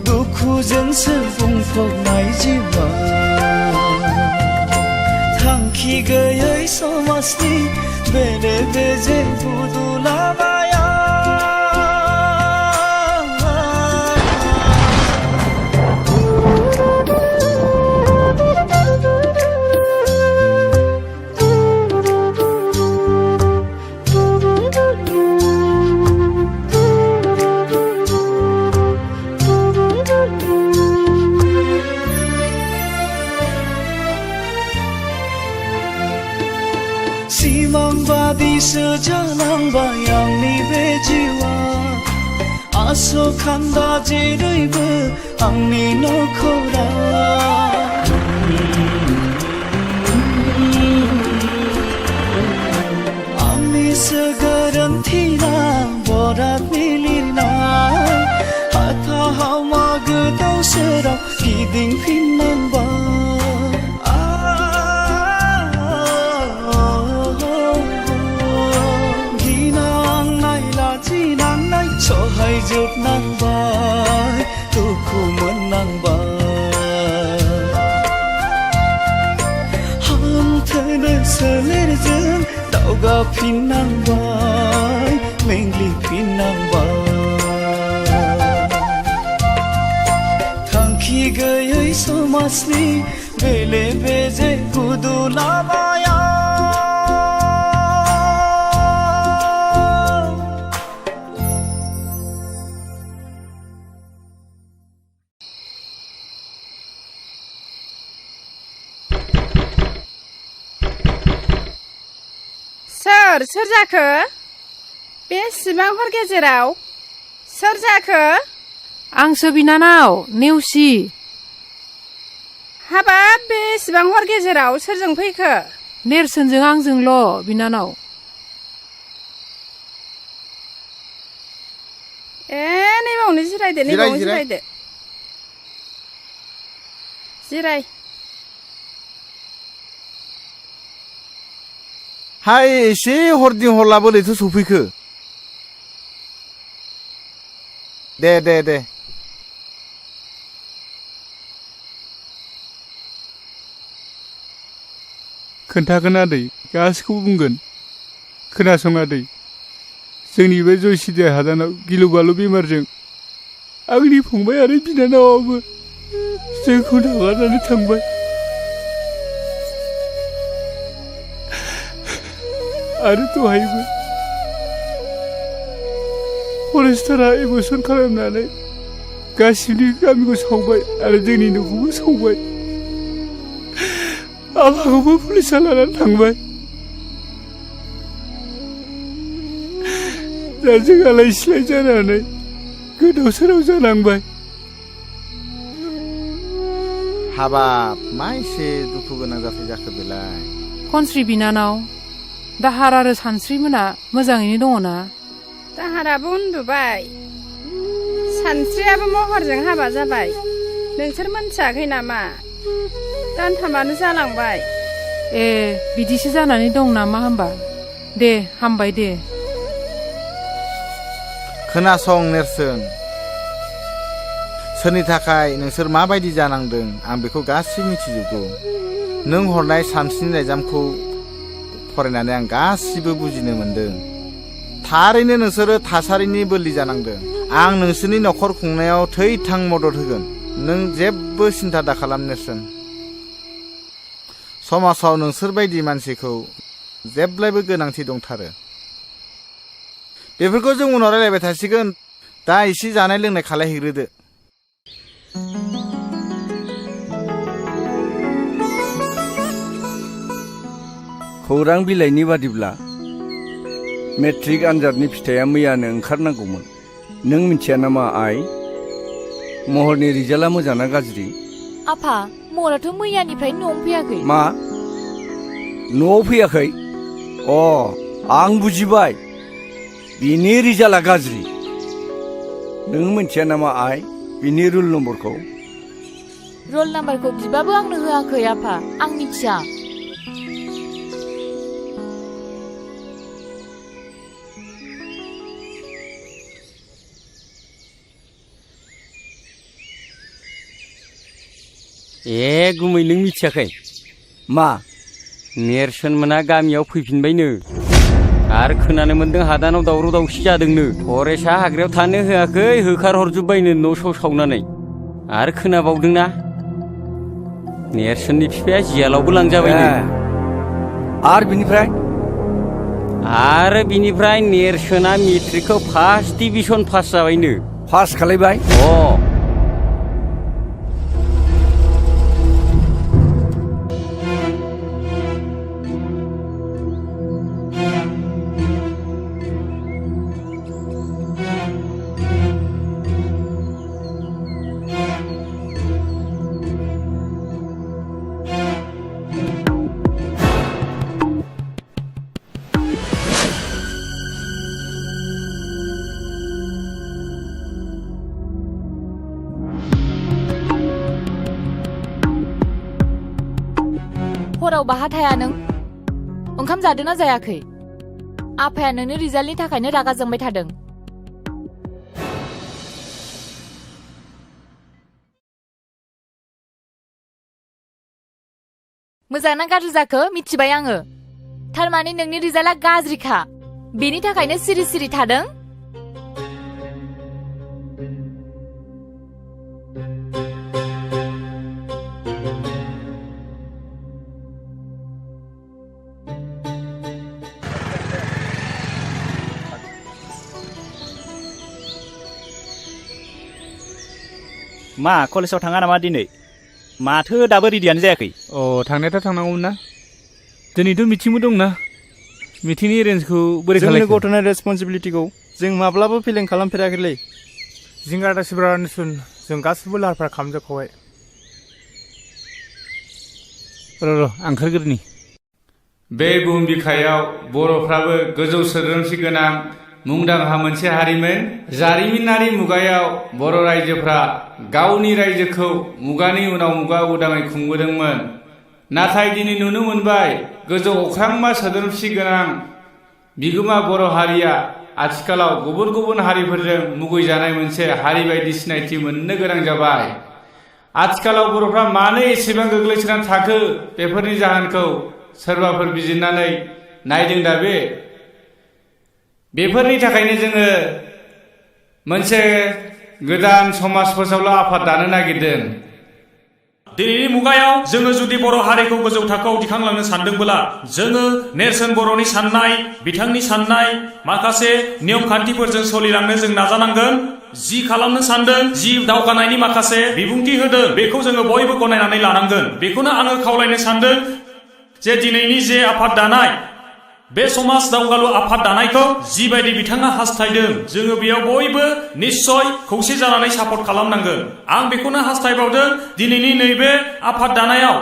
दुखुजोंसो बुंफबनाय जिउआ थांखि गैयै समाजनि बेले बेजे गुदु लामाया सिमांबादिसो जालांबाय आंनि बे जिउआ आसखान्दा जेरैबो आंनि नखरा आंनिसो गोरोन्थिना बरादनि लिरनाय हाथा हावमा गोदाव सोराव गिदिंफिननांबाय सहायजोबनांबाय दुखु मोननांबाय हांथोनो सोलेरजों दावगाफिननांबाय मेंग्लिफिननांबाय थांखि गैयै समाजनि बेले बेजे गुदु लामाया सोर जाखो बेसेबां हर गेजेराव सोर जाखो आंसो बिनानाव नेवसि हाबाब बेसेबां हर गेजेराव सोरजों फैखो नेरसोनजों आंजोंल' बिनानाव ए नैबावनो जिरायदो नैबावनो जिरायदो जिराय हाय एसे हरदिं हरला बोरैथो सफैखो दे दे दे खोन्थागोन आदै गासिखौबो बुंगोन खोनासं आदै जोंनि बे जयसिदि हादानाव गिलु बालु बेमारजों आंनि फंबाय आरो बिनानावाबो जोंखौ नागारनानै थांबाय आरो दहायबो फरेस्टारा एबसन खालामनानै गासिबो गामिखौ सावबाय आरो जोंनि न'खौबो सावबाय आफाखौबो पुलिसा लानानै थांबाय दा जों आलाय सिलाय जानानै गोदाव सोराव जानांबाय हाबाब मा एसे दुखु गोनां जाथाय जाखो बेलाय खनस्रि बिनानाव दाहार आरो सानस्रिमोना मोजाङैनो दङ ना दाहाराबो उन्दुबाय सानस्रियाबो महरजों हाबा जाबाय नोंसोर मोनथियाखै नामा दानथामानो जालांबाय ए बिदिसो जानानै दं नामा होमबा दे हामबाय दे खोनासं नेरसोन सोरनि थाखाय नोंसोर माबायदि जानांदों आं बेखौ गासिबो मिथिजोबगौ नों हरनाय सानस्रिनि लाइजामखौ फरायनानै आं गासिबो बुजिनो मोनदों थारैनो नोंसोरो थासारिनि बोलि जानांदों आं नोंसोरनि न'खर खुंनायाव थै-थां मदद होगोन नों जेबो सिन्था दाखालाम नेरसोन समाजाव नोंसोर बायदि मानसिखौ जेब्लायबो गोनांथि दंथारो बेफोरखौ जों उनाव रायलायबाय थासिगोन दा एसे जानाय लोंनाय खालायहैग्रोदो खौरां बिलाइनि बादिब्ला मेट्रिक आनजादनि फिथाइया मैयानो ओंखारनांगौमोन नों मिथिया नामा आइ महरनि रिजाल्टआ मोजां ना गाज्रि आफा महराथ' मैयानिफ्राय न'आव फैयाखै मा न'आव फैयाखै अ आं बुजिबाय बिनि रिजाल्टआ गाज्रि नों मिथिया नामा आइ बिनि रुल नम्बरखौ रल नाम्बारखौ बिबाबो आंनो होआखै आफा आं मिथिया ए गुमै नों मिथियाखै मा नेरसोन मोना गामियाव फैफिनबायनो आरो खोनानो मोन्दों हादानाव दावराव दावसि जादोंनो फरेस्टआ हाग्रायाव थानो होआखै होखारहरजोब्बायनो न' स' सावनानै आरो खोनाबावदोंना नेरसोननि बिफाया जियालावबो लांजाबायनो आरो बिनिफ्राय नेरसोना मेट्रिकखौ फार्स्ट डिभिजन पास जाबायनो पास खालायबाय हराव बाहा थाया नों ओंखाम जादोंना जायाखै आफाया नोंनि रिजाल्टनि थाखायनो रागा जोंबाय थादों मोजां ना गाज्रि जाखो मिथिबाय आङो थारमाने नोंनि रिजाल्टआ गाज्रिखा बेनि थाखायनो सिरि सिरि थादों मा कलेजाव थाङा नामा दिनै माथो दाबो रेडियानो जायाखै अ थांनायाथ' थांनांगौमोन ना दिनैथ' मिटिंबो दंना मिटिंनि एरेन्जखौ बोरै खालामो जोंनि गथ'नि रेसपन्सिबिलिटिखौ जों माब्लाबो फेलें खालामफेराखैलै जिंगा दासिब्रा निसुन जों गासिबो लाहार फाहार खालामजोबखाबाय र' ओंखारग्रोनि बे बुहुम बिखायाव बर'फ्राबो गोजौ सोद्रोमसि गोनां मुंदांखा मोनसे हारिमोन जारिमिनारि मुगायाव बर' रायजोफ्रा गावनि रायजोखौ मुगानि उनाव मुगा उदाङै खुंबोदोंमोन नाथाय दिनै नुनो मोनबाय गोजौ अख्रांमा सोद्रोमसि गोनां बिगोमा बर' हारिया आथिखालाव गुबुन गुबुन हारिफोरजों मुगैजानाय मोनसे हारि बायदि सिनायथि मोननो गोनां जाबाय आथिखालाव बर'फ्रा मानो एसेबां गोग्लैसोनानै थाखो बेफोरनि जाहोनखौ सोरबाफोर बिजिरनानै नायदों दा बेफोरनि थाखायनो जोङो मोनसे गोदान समाज फोसावलु आफाद दानो नागिरदों दिनैनि मुगायाव जोङो जुदि बर' हारिखौ गोजौ थाखोआव दिखांलांनो सानदोंब्ला जोङो नेरसोन बर'नि साननाय बिथांनि साननाय माखासे नियम खान्थिफोरजों सोलिलांनो जों नाजानांगोन जि खालामनो सानदों जि दावगानायनि माखासे बिबुंथि होदों बेखौ जोङो बयबो गनायनानै लानांगोन बेखौनो आङो खावलायनो सानदों जे दिनैनि जे आफाद दानाय बे समाज दावगालु आफाद दानायखौ जिबायदि बिथाङा हास्थायदों जोङो बेयाव बयबो निश्चय खौसे जानानै सापर्ट खालामनांगोन आं बेखौनो हास्थायबावदों दिनैनि नैबे आफाद दानायाव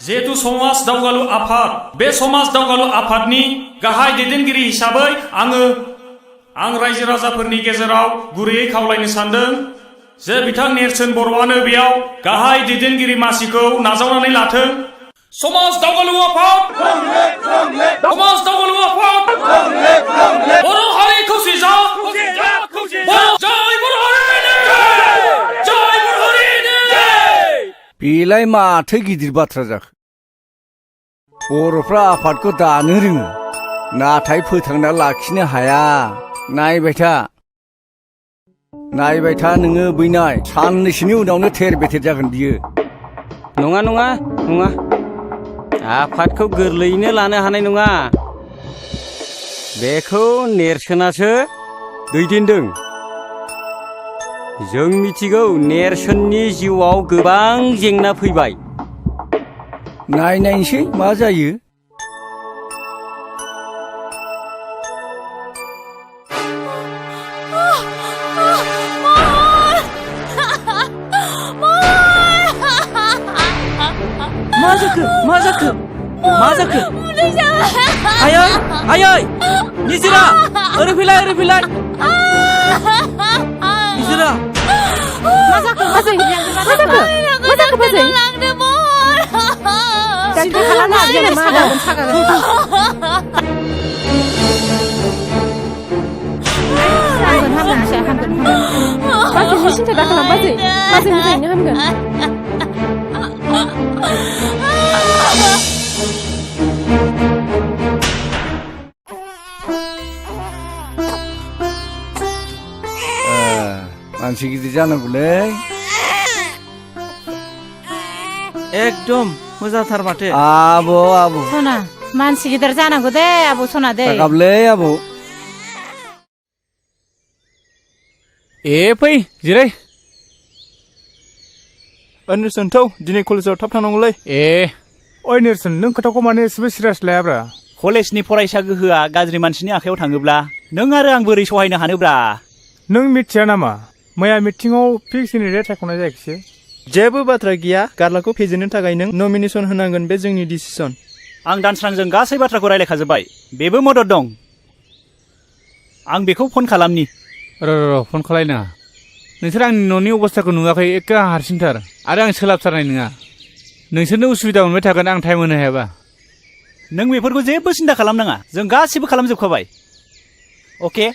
जिहेतु समाज दावगालु आफाद बे समाज दावगालु आफादनि गाहाय दैदेनगिरि हिसाबै आं रायजो राजाफोरनि गेजेराव गुरैयै खावलायनो सानदों जे बिथां नेरसोन बर'आनो बेयाव गाहाय दैदेनगिरि मासिखौ नाजावनानै लाथों समाज दावगालु आफाद समाज दावगालु आफाद बर' हारि खौसे जा जय बर' हारिनि जय बर' हारिनि बेलाय माथो गिदिर बाथ्रा जाखो बर'फ्रा आफादखौ दानो रोङो नाथाय फोथांना लाखिनो हाया नायबाय था नोङो बैनाय साननैसोनि उनावनो थेर बेथेर जागोन बियो नङा आफादखौ गोरलैयैनो लानो हानाय नङा बेखौ नेरसोनासो दैदेनदों जों मिथिगौ नेरसोननि जिउआव गोबां जेंना फैबाय नायनायसै मा जायो मा जाखो आयै निजिरा ओरै फैलाय निजिरा मा जाखो बाजै डाक्टार खालामनो हागोन नामा हामगोन बाजैनि सिन्था दा खालाम बाजै मोजाङैनो हामगोन मानसि गिदिर जानांगौलै एकदम मोजांथार माथो आब' सना मानसि गिदिर जानांगौ दे आब' सना दे गाबलै आब' फै जिराय नेरसोन थौ दिनै कलेजाव थाब थांनांगौलै ओइ नेरसोन नों खोथाखौ माने एसेबो सिरियास लायाब्रा कलेजनि फरायसा गोहोआ गाज्रि मानसिनि आखायाव थाङोब्ला नों आरो आं बोरै सहायनो हानोब्रा नों मिथिया नामा मैया मिटिङाव फिक्स केन्डिडेट सायख'नाय जायाखिसै जेबो बाथ्रा गैया गार्लाखौ फेजेननो थाखाय नों नमिनेसन होनांगोन बे जोंनि डिसिसन आं दानस्रांजों गासै बाथ्राखौ रायलायखाजोब्बाय बेबो मदद दं आं बेखौ फन खालामनि र' फन खालायनाङा नोंसोर आंनि न'नि अबस्थाखौ नुवाखै एखे हारसिंथार आरो आं सोलाबथारनाय नङा नोंसोरनो उसुबिदा मोनबाय थागोन आं टाइम होनो हायाबा नों बेफोरखौ जेबो सिन्था खालामनाङा जों गासिबो खालामजोबखाबाय अके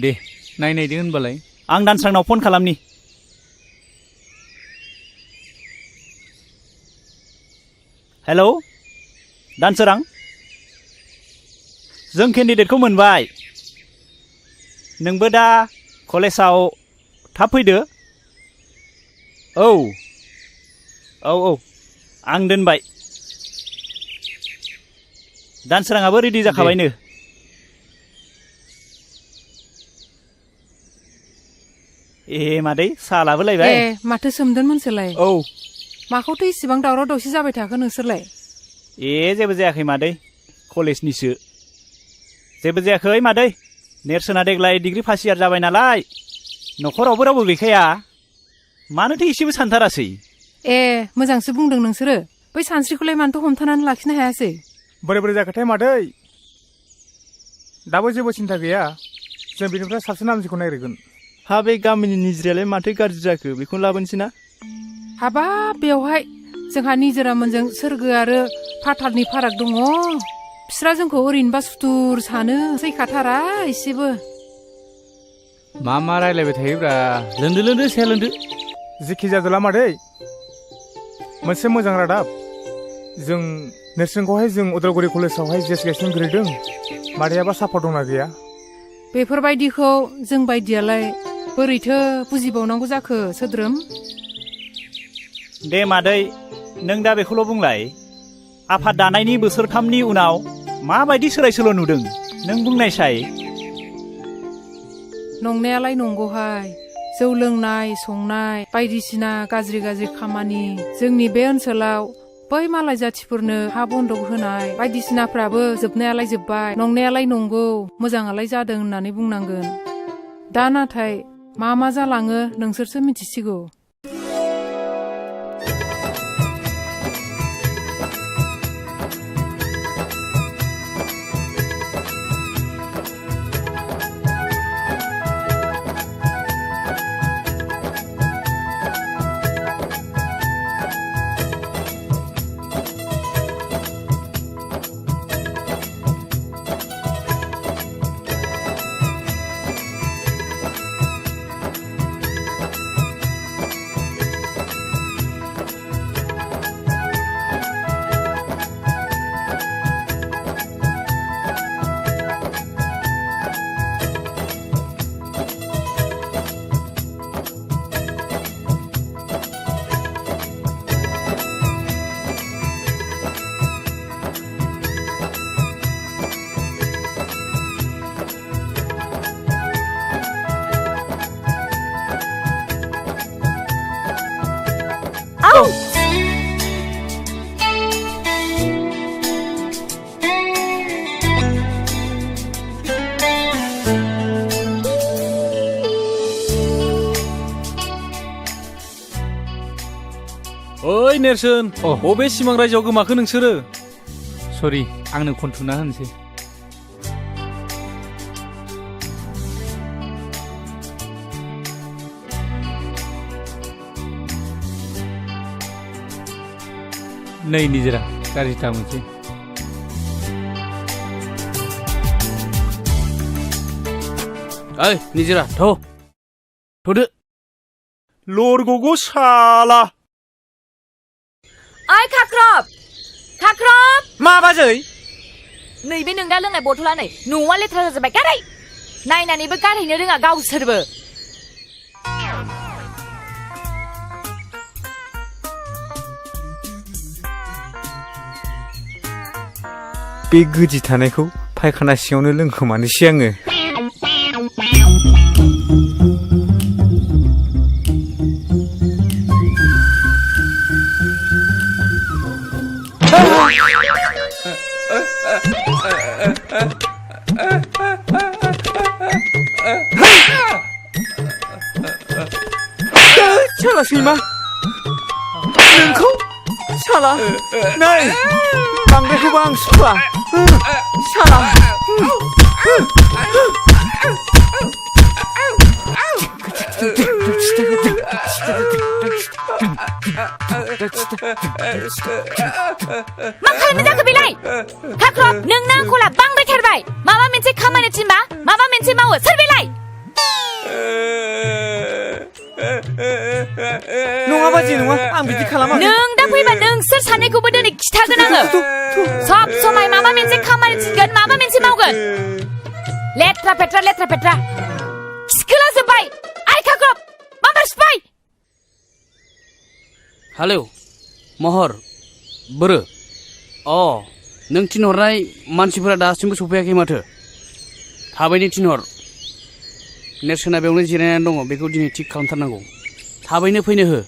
दे नायदो होनबालाय आं दानस्रांनाव फन खालामनि हेलौ दानसोरां जों केन्डिडेटखौ मोनबाय नोंबो दा कलेजाव थाब फैदो औ आं दोनबाय दानसोराङाबो रेडि जाखाबायनो मादै साहा लाबोलायबाय माथो सोमदोन मोनसोलाय औ माखौथो इसिबां दावराव दावसि जाबाय थाखो नोंसोरलाय जेबो जायाखै मादै कलेजनिसो जेबो जायाखै मादै नेरसोना देग्लाय डिग्री फार्स्ट इयार जाबाय नालाय न'खरावबो रावबो गैखाया मानोथो एसेबो सानथारासै मोजांसो बुंदों नोंसोरो बै सानस्रिखौलाय मानोथो हमथानानै लाखिनो हायासै बोरै जाखोथाय मादै दाबो जेबो सिन्था गैया जों बेनिफ्राय साबसिन हामसिखौ नागिरगोन हा बे गामिनि निजिरालाय माथो गाज्रि जाखो बेखौनो लाबोनोसै ना हाबाब बेवहाय जोंहा निजोरामोनजों सोरगो आरो फाथालनि फाराग दङ बिस्रा जोंखौ ओरैनोबा सुथुर सानो सैखाथारा एसेबो मा रायलायबाय थायोब्रा लोंदो साया लोंदो जेखि जादोला मादै मोनसे मोजां रादाब जों नेरसोनखौहाय जों उदालगुरि कलेजावहाय जेस गायसन ग्रेदों मादैयाबा सापर्ट दंना गैया बेफोरबायदिखौ जों बायदियालाय बोरैथो बुजिबावनांगौ जाखो सोद्रोम दे मादै नों दा बेखौल' बुंलाय आफाद दानायनि बोसोरथामनि उनाव माबायदि सोलाय सोल' नुदों नों बुंनायसाय। नंनायालाय नंगौहाय जौ लोंनाय संनाय बायदिसिना गाज्रि गाज्रि खामानि जोंनि बे ओनसोलाव बै मालाय जाथिफोरनो हा बन्दक होनाय बायदिसिनाफ्राबो जोबनायालाय जोब्बाय। नंनायालाय नंगौ मोजाङालाय जादों होननानै बुंनांगोन। दा नाथाय मा जालाङो नोंसोरसो मिथिसिगौ। ओइ नेरसोन बबे सिमां रायजोआव गोमाखो नोंसोरो? सरि आंनो खनथुना होनोसै। नै निजिरा गाज्रिथा मोनसै। ओइ निजिरा थ'दो लरग'गौ साला। ओइ खाख्रब मा बाजै? नैबे नों दा लोंनाय बथला नै न'आ लेथ्रा जाजोब्बाय गारै नायनानैबो गारहैनो रोङा गावसोरबो। बे गोदि थानायखौ फायखाना सिङावनो लोंखोमानोसै आङो। साला सैमा नोंखौ साला नै बांद्रायखौबो आं सुखुआ साला। मा खालामनो जाखो बेलाय? खाख्रब नोंना आंखौला बांद्रायथारबाय। माबा मोनसे खामानि थिनबा माबा मोनसे मावो। सोर बेलाय? नङा बाजै नङा आं बिदि खालामाखै। नों दा फैबा नोंसोर सानैखौबो दिनै खिथागोन आङो। सब समाय माबा मोनसे खामानि थिनगोन माबा मोनसे मावगोन। लेथ्रा फेथ्रा खिखोला जोब्बाय। आइ खाख्रब माबा सिफाय। हेलौ महर बोरो नों थिनहरनाय मानसिफोरा दासिमबो सफैयाखै माथो। थाबैनो थिनहर। नेरसोना बेयावनो जिरायनानै दङ बेखौ दिनै थिग खालामथारनांगौ। थाबैनो फैनो हो।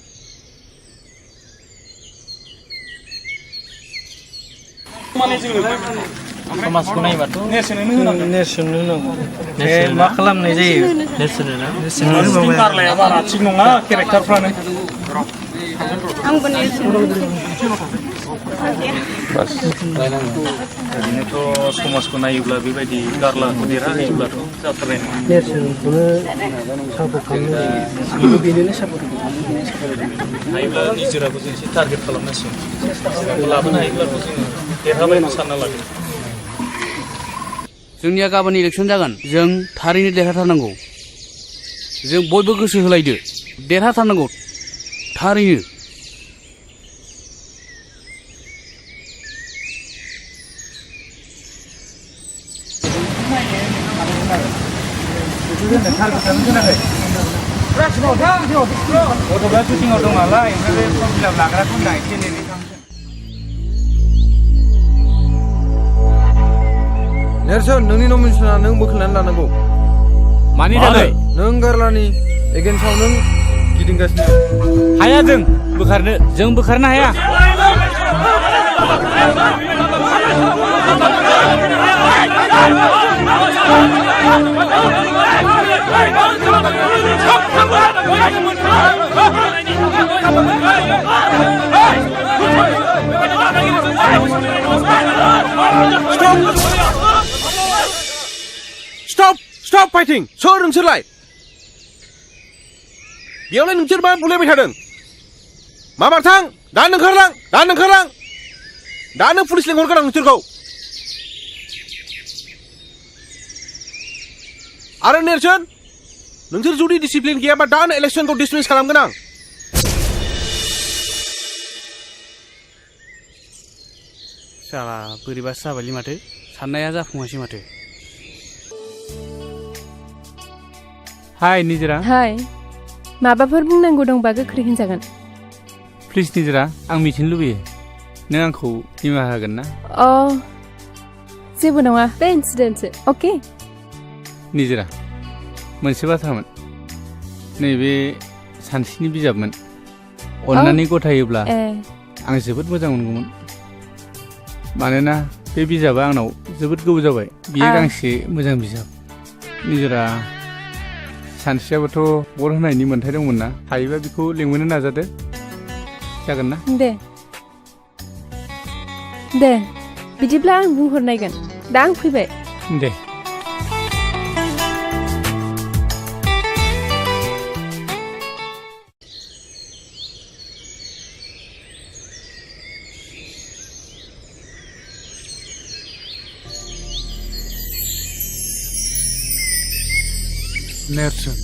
समाजखौ नायबाथ' नेरसोननो होनांगौ। मा खालामनाय जायो नेरसोननो गारलाया बारा थिग नङा केरेक्टारफ्रानो। ओरैनोथ' समाजखौ नायोब्ला बेबायदि गारलाखौ देरहायोब्लाथ' जाथारनाय नङा। नेरसोनखौनो सापर्ट खालामनो बेनोनो सापर्ट हायोब्ला निजोराबो जों एसे टारगेट खालामनांसिगोन। लाबोनो हायोब्लाथ' जोङो देरहाबायनो सानना लादों। जोंनिया गाबोन इलेक्सन जागोन। जों थारैनो देरहाथारनांगौ। जों बयबो गोसो होलायदो देरहाथारनांगौ थारैनो। गथ'फ्रा सुटिंआव दं नालाय ओमफ्राय बे फर्म फिलाप लाग्राखौ होनना एसे नेनानै थांसै। नेरसोन नोंनि नमिनेसना नों बोखारनानै लानांगौ। मानि थाखाय? नों गारलानि एगेन्स्टआव नों गिदिंगासिनो। हाया जों बोखारनो, जों बोखारनो हाया। Stop fighting! सोर नोंसोरलाय? बेयावलाय नोंसोर मा बुलायबाय थादों? माबार थां! दानो ओंखारलां! दानो ओंखारलां! दानो पुलिस लेंहरगोन आं नोंसोरखौ! आरो नेरसोन, नोंसोर जुदि डिसिप्लिन गैयाबा दानो इलेक्सनखौ डिसमिस खालामगोन आं। साला बोरैबासो जाबायलै माथो, साननाया जाफुङासै माथो। हाय निजोरा। हाय, माबाफोर बुंनांगौ दंबा गोख्रै होनजागोन। प्लिज निजोरा, आं मिथिनो लुबैयो, नों आंखौ निमाहा होगोन ना? जेबो नङा, बे इन्सिडेन्टसो, अके? निजोरा, मोनसे बाथ्रामोन, नैबे सानस्रिनि बिजाबमोन, अन्नानै गथायोब्ला आं जोबोद मोजां मोनगौमोन। मानोना बे बिजाबा आंनाव जोबोद गोबाव जाबाय, बियो गांसे मोजां बिजाब। निजोरा, सानस्रियाबोथ' बर होनायनि मोन्थाय दंमोन ना, हायोबा बेखौ लिंहरनो नाजादो, जागोन ना? दे बिदिब्ला आं बुंहरनायगोन, दा आं फैबाय। दे। नेरसोन,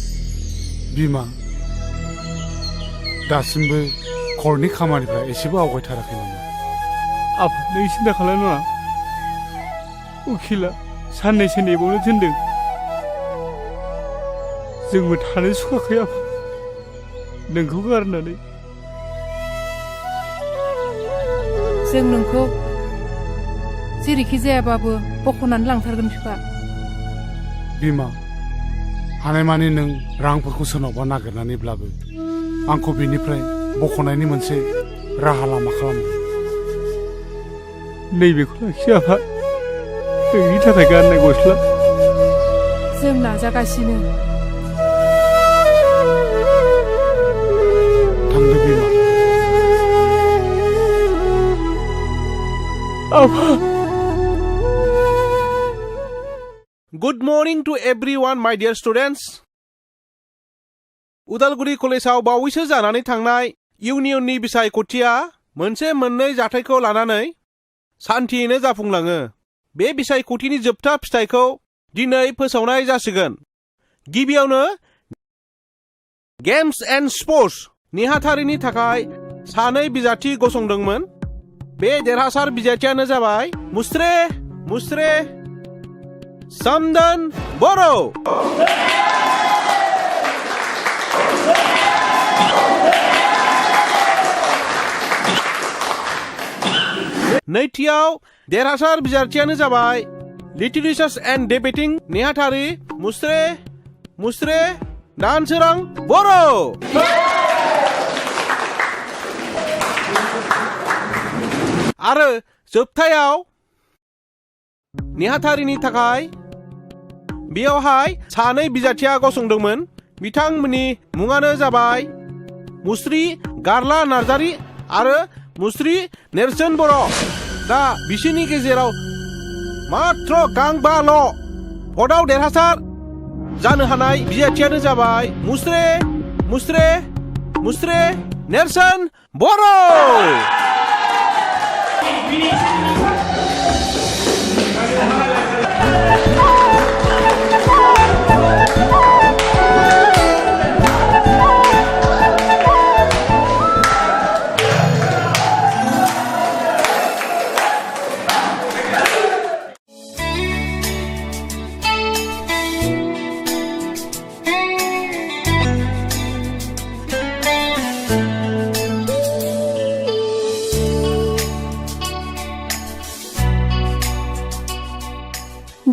बिमा, दासिमबो खरनि खामानिफ्रा एसेबो आवगायथाराखै नामा? आफा, नों सिन्था खालामनाङा, उखिला साननैसो नेबावनो थिनदों। जोंबो थानो सुखुवाखै आफा, नोंखौ गारनानै। जों नोंखौ जेरैखि जायाबाबो बख'नानै लांथारगोन बिफा। बिमा, हानायमानि नों रांफोरखौ सोरनावबा नागिरनानैब्लाबो आंखौ बेनिफ्राय बख'नायनि मोनसे राहा लामा खालामदो। नैबेखौ लाखि आफा, नोंनि थाखाय गाननाय गस्ला। जों नाजागासिनो। थांदो बिमा। आफा। Good morning to everyone, my dear students. Udalguri कलेजाव बावैसो जानानै थांनाय इउनियननि बिसायख'थिया मोनसे मोननै जाथायखौ लानानै सान्थियैनो जाफुंलाङो। बे बिसायख'थिनि जोबथा फिथाइखौ दिनै फोसावनाय जासिगोन। गिबियावनो गेम्स एन्ड स्पर्ट्स नेहाथारिनि थाखाय सानै बिजाथि गसंदोंमोन। बे देरहासार बिजाथियानो जाबाय मुस्रे समदन बर'। नैथियाव देरहासार बिजाथियानो जाबाय लिटरेचार्स एन्ड डिबेटिं नेहाथारि मुस्रे दानसोरां बर'। आरो जोबथायाव नेहाथारिनि थाखाय बेयावहाय सानै बिजाथिया गसंदोंमोन। बिथांमोननि मुङानो जाबाय मुस्रि गारला नार्जारि आरो मुस्रि नेरसोन बर'। दा बिसोरनि गेजेराव मात्र गांबाल' भटआव देरहासार जानो हानाय बिजाथियानो जाबाय मुस्रे नेरसोन बर'।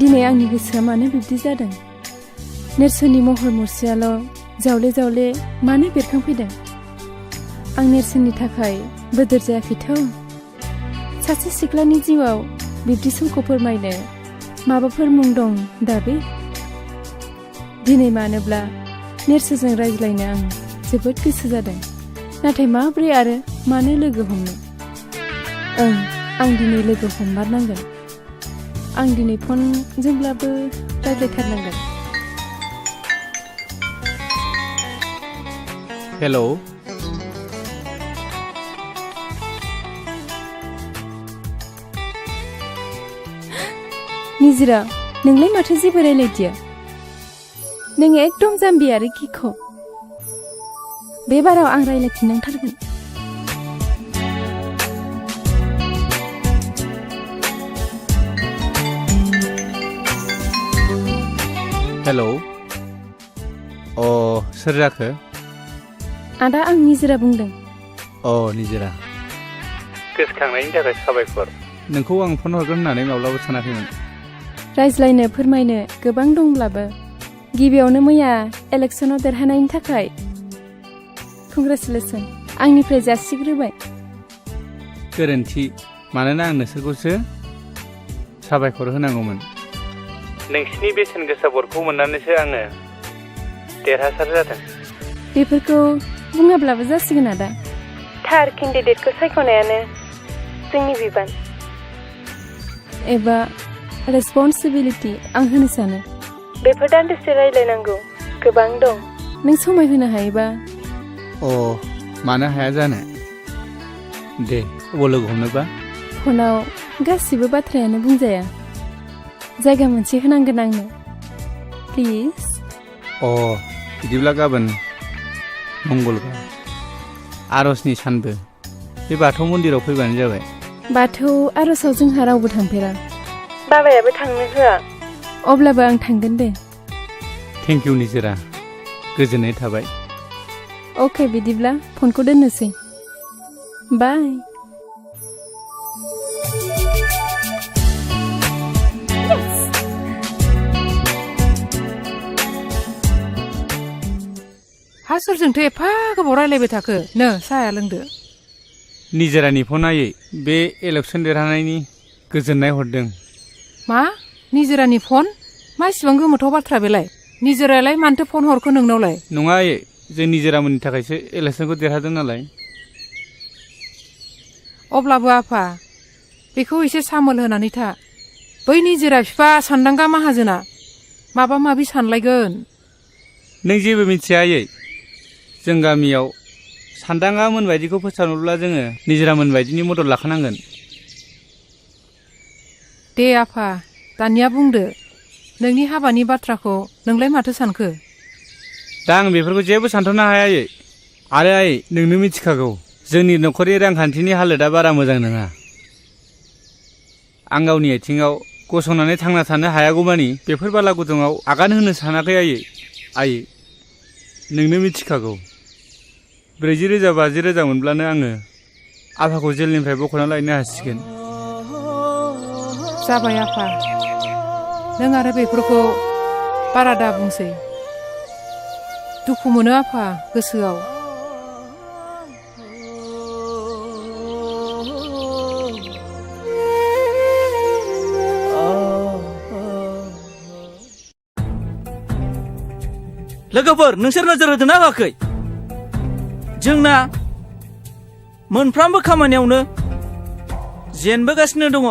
दिनै आंनि गोसोआ मानो बिब्दि जादों? नेरसोननि महर मुस्रियाल' जावले जावले मानो बेरखांफैदों? आं नेरसोननि थाखाय बोदोर जायाखैथ'। सासे सिख्लानि जिउआव बिब्दि समखौ फोरमायनो माबाफोर मुं दं दाबे? दिनै मानोब्ला नेरसोनजों रायज्लायनो आं जोबोद गोसो जादों, नाथाय माब्रै आरो मानो लोगो हमनो? आं दिनै लोगो हममारनांगोन। आं दिनै फनजोंब्लाबो रायज्लायथारनांगोन। हेलौ निजिरा, नोंलाय माथो जेबो रायलायदिया? नों एकदम जाम्बि आरो गिख'। बे बाराव आं रायलायफिननांथारगोन। हेलौ सोर जाखो? आदा, आं निजिरा बुंदों। निजिरा, गोसोखांनायनि थाखाय साबायखर। नोंखौ आं फन हरगोन होननानै माब्लाबा सानाखैमोन। रायज्लायनो फोरमायनो गोबां दंब्लाबो गिबियावनो मैया इलेक्सनाव देरहानायनि थाखाय कंग्रेचुलेसन आंनिफ्राय जासिग्रोबाय। गोरोन्थि, मानोना आं नोंसोरखौसो साबायखर होनांगौमोन। नोंसिनि बेसेन गोसा भटखौ मोननानैसो आङो देरहासार जादों। बेफोरखौ बुङाब्लाबो जासिगोन आदा। थार केन्डिडेटखौ सायख'नायानो जोंनि बिबान एबा रेसपन्सिबिलिटि आं होनो सानो। बेफोर दान्दिसे रायज्लायनांगौ गोबां दं। नों समाय होनो हायोबा। मानो हाया जानो? दे, अबाव लोगो हमनोबा? फनाव गासिबो बाथ्रायानो बुंजाया। जायगा मोनसे होनांगोन आंनो, प्लिज। बिदिब्ला गाबोन मंगलबार आरजनि सानबो बे बाथौ मन्दिराव फैबानो जाबाय। बाथौ आरजआव जोंहा रावबो थांफेरा। बाबायाबो थांनो होआ। अब्लाबो आं थांगोन दे। थेंक इउ निजिरा, गोजोननाय थाबाय। अके, बिदिब्ला फनखौ दोननोसै। बाय। हा सोरजोंथो एफा गोबाव रायलायबाय थाखो? नो साहाया लोंदो। निजिरानि फन नायै बे इलेक्सन देरहानायनि गोजोननाय हरदों। मा? निजिरानि फन? मा इसिबां गोमोथाव बाथ्रा बेलाय? निजिरायालाय मानोथो फन हरखो नोंनावलाय? नङा आयै, जों निजिरामोननि थाखायसो इलेक्सनखौ देरहादों नालाय। अब्लाबो आफा, बेखौ एसे सामोल होनानै था। बै निजिरा बिफा सान्दांगा माहाजोना माबा माबि सानलायगोन। नों जेबो मिथिया आयै। जों गामियाव सान्दाङा मोनबायदिखौ फोसावनोब्ला जोङो निजिरा मोनबायदिनि मदद लाखानांगोन। दे आफा, दानिया बुंदो, नोंनि हाबानि बाथ्राखौ नोंलाय माथो सानखो? दा आं बेफोरखौ जेबो सानथ'नो हाया आयै। आरो आयै, नोंनो मिथिखागौ जोंनि न'खरनि रांखान्थिनि हालोदा बारा मोजां नङा। आं गावनि आथिङाव गसंनानै थांना थानो हायागौमानि बेफोर बाला गुदुङाव आगान होनो सानाखै आयै। नोंनो मिथिखागौ 40,000 50,000 मोनब्लानो आङो आफाखौ जेलनिफ्राय बख'ना लायनो हासिगोन। जाबाय आफा, नों आरो बेफोरखौ बारा दा बुंसै। दुखु मोनो आफा गोसोआव। लोगोफोर, नोंसोर नोजोर होदोंना होआखै? जोंना मोनफ्रोमबो खामानियावनो जेनबोगासिनो दङ।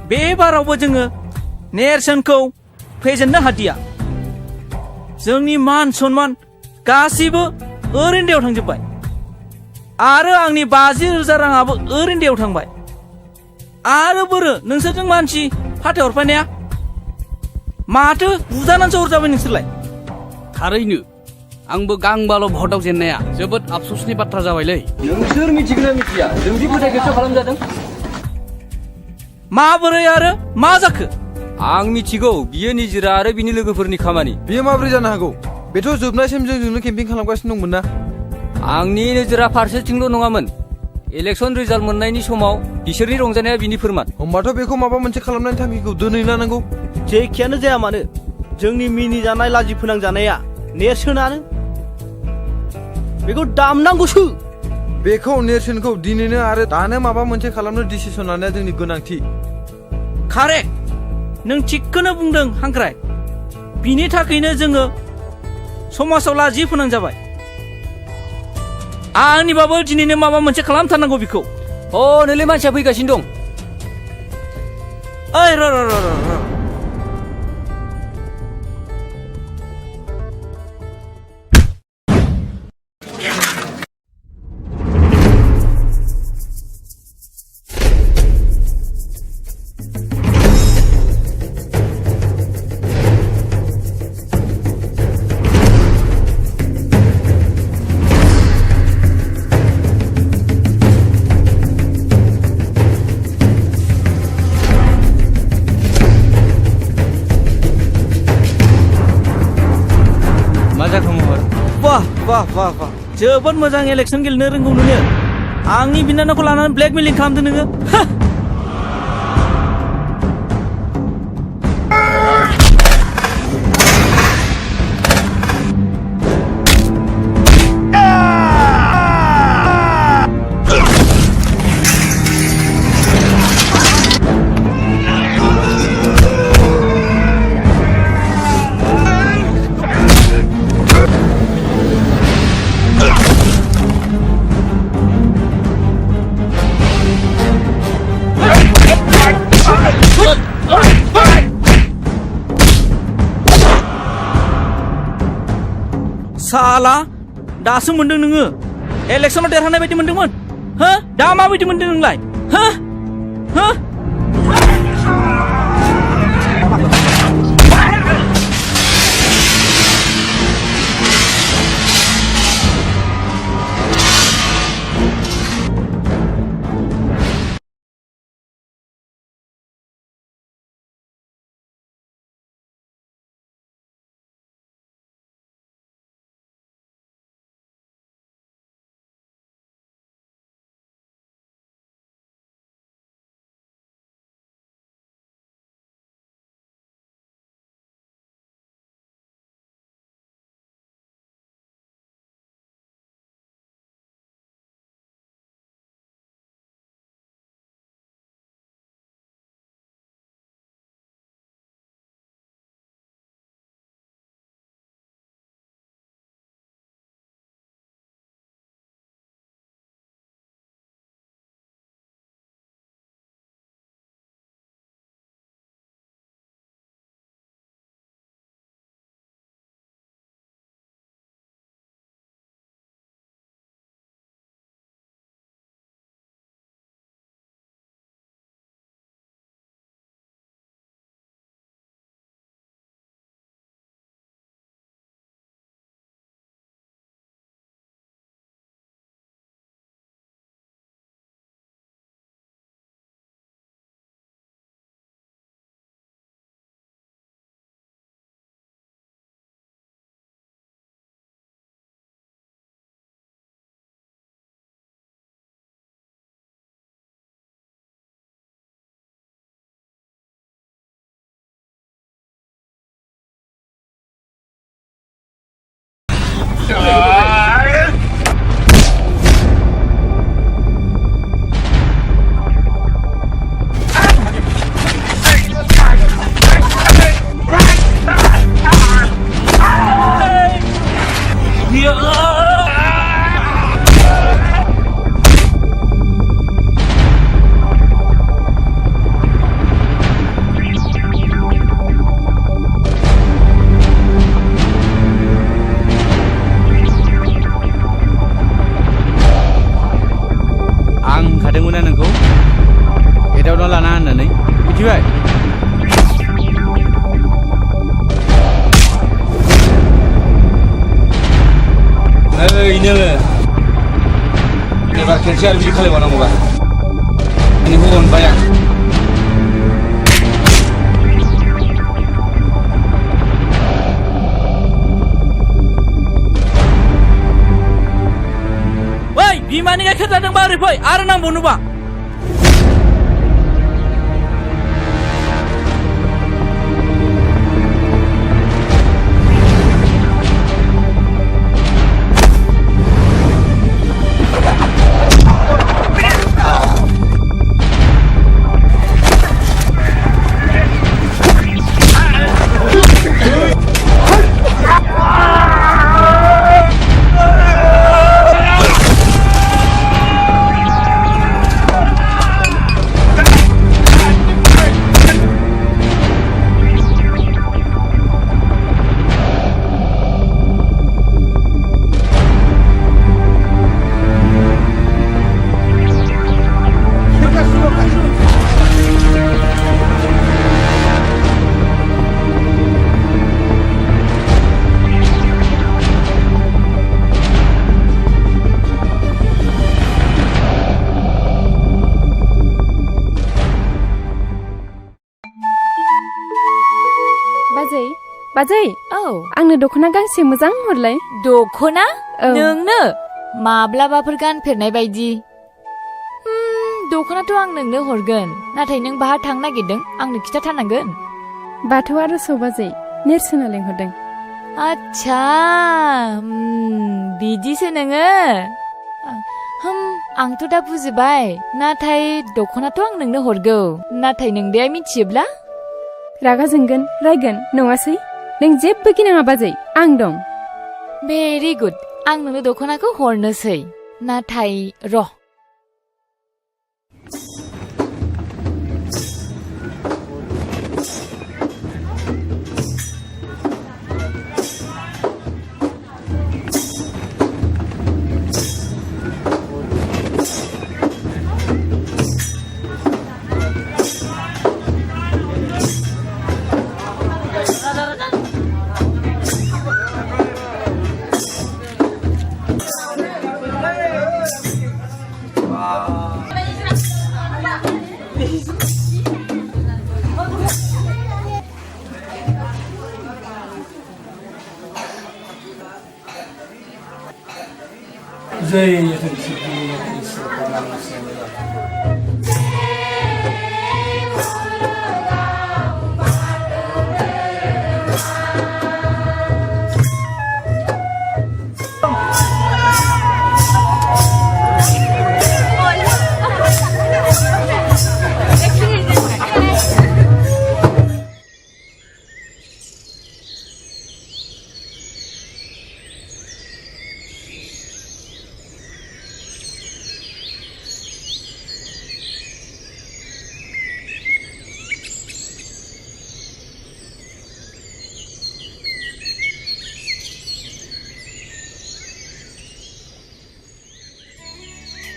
बे बारावबो जोङो नेरसोनखौ फेजेननो हादिया। जोंनि मान सन्मान गासैबो ओरैनो दैयाव थांजोब्बाय। आरो आंनि 50,000 राङाबो ओरैनो दैयाव थांबाय। आरो बोरो नोंसोरजों मानसि फाथायहरफानाया माथो बुजानानैसो हरजाबाय नोंसोरलाय? थारैनो आंबो गांबाल' भटआव जेननाया जोबोद आफसोसनि बाथ्रा जाबायलै। नोंसोर मिथिगोना मिथिया जोंदि फोथायखेबस खालामजादों? माबोरै आरो मा जाखो? आं मिथिगौ, बियो निजिरा आरो बिनि लोगोफोरनि खामानि। बियो माबोरै जानो हागौ? बेथ' जोबनायसिम जोंजोंनो केम्पिं खालामगासिनो दंमोन ना। आंनि नोजोरा फारसेथिंल' नङामोन। इलेक्सन रिजाल्ट मोननायनि समाव बिसोरनि रंजानाया बिनि फोरमान। होमबाथ' बेखौ माबा मोनसे खालामनायनि थांखिखौ दोनै लानांगौ। जेखियानो जाया मानो जोंनि मिनिजानाय लाजि फोनांजानाया नेरसोनानो बेखौ दामनांगौसो। बेखौ नेरसोनखौ दिनैनो आरो दानो माबा मोनसे खालामनो डिसिसन लानाया जोंनि गोनांथि। कारेक्ट, नों थिगखौनो बुंदों हांख्राय। बिनि थाखायनो जोङो समाजाव लाजि फोनांजाबाय। आंनिबाबो दिनैनो माबा मोनसे खालामथारनांगौ बेखौ। नोंलाय मानसिया फैगासिनो दं। ओइ र' वाह जोबोद मोजां इलेक्सन गेलेनो रोंगौ नोङो। आंनि बिनानावखौ लानानै ब्लेकमेलिं खालामदों नोङो। साला दासो मोनदों नोङो। इलेक्सनाव देरहानाय बायदि मोनदोंमोन। दा माबायदि मोनदों नोंलाय? एबार खेनसे आरो बिदि खालामबावनांगौबा नोंखौ अनबाय आं। ओइ बिमानि गाइखेर गाइखेर जादोंबा ओरै फै आरो नांबावनोबा बाजै औ आंनो दख'ना गांसे मोजां हरलाय दख'ना नोंनो माब्लाबाफोर गानफेरनाय बायदि दख'नाथ' आं नोंनो हरगोन नाथाय नों बाहा थांनो नागिरदों आंनो खिथाथारनांगोन बाथौ आर'जआव बाजै नेरसोना लेंहरदों आच्छा बिदिसो नोङो आंथ' दा बुजिबाय नाथाय दख'नाथ' आं नोंनो हरगौ नाथाय नोंदाया मिथियोब्ला रागा जोंगोन रायगोन नङासै नों जेबो गिनाङा बाजै आं दं भेरि गुड आं नोंनो दख'नाखौ हरनोसै नाथाय र'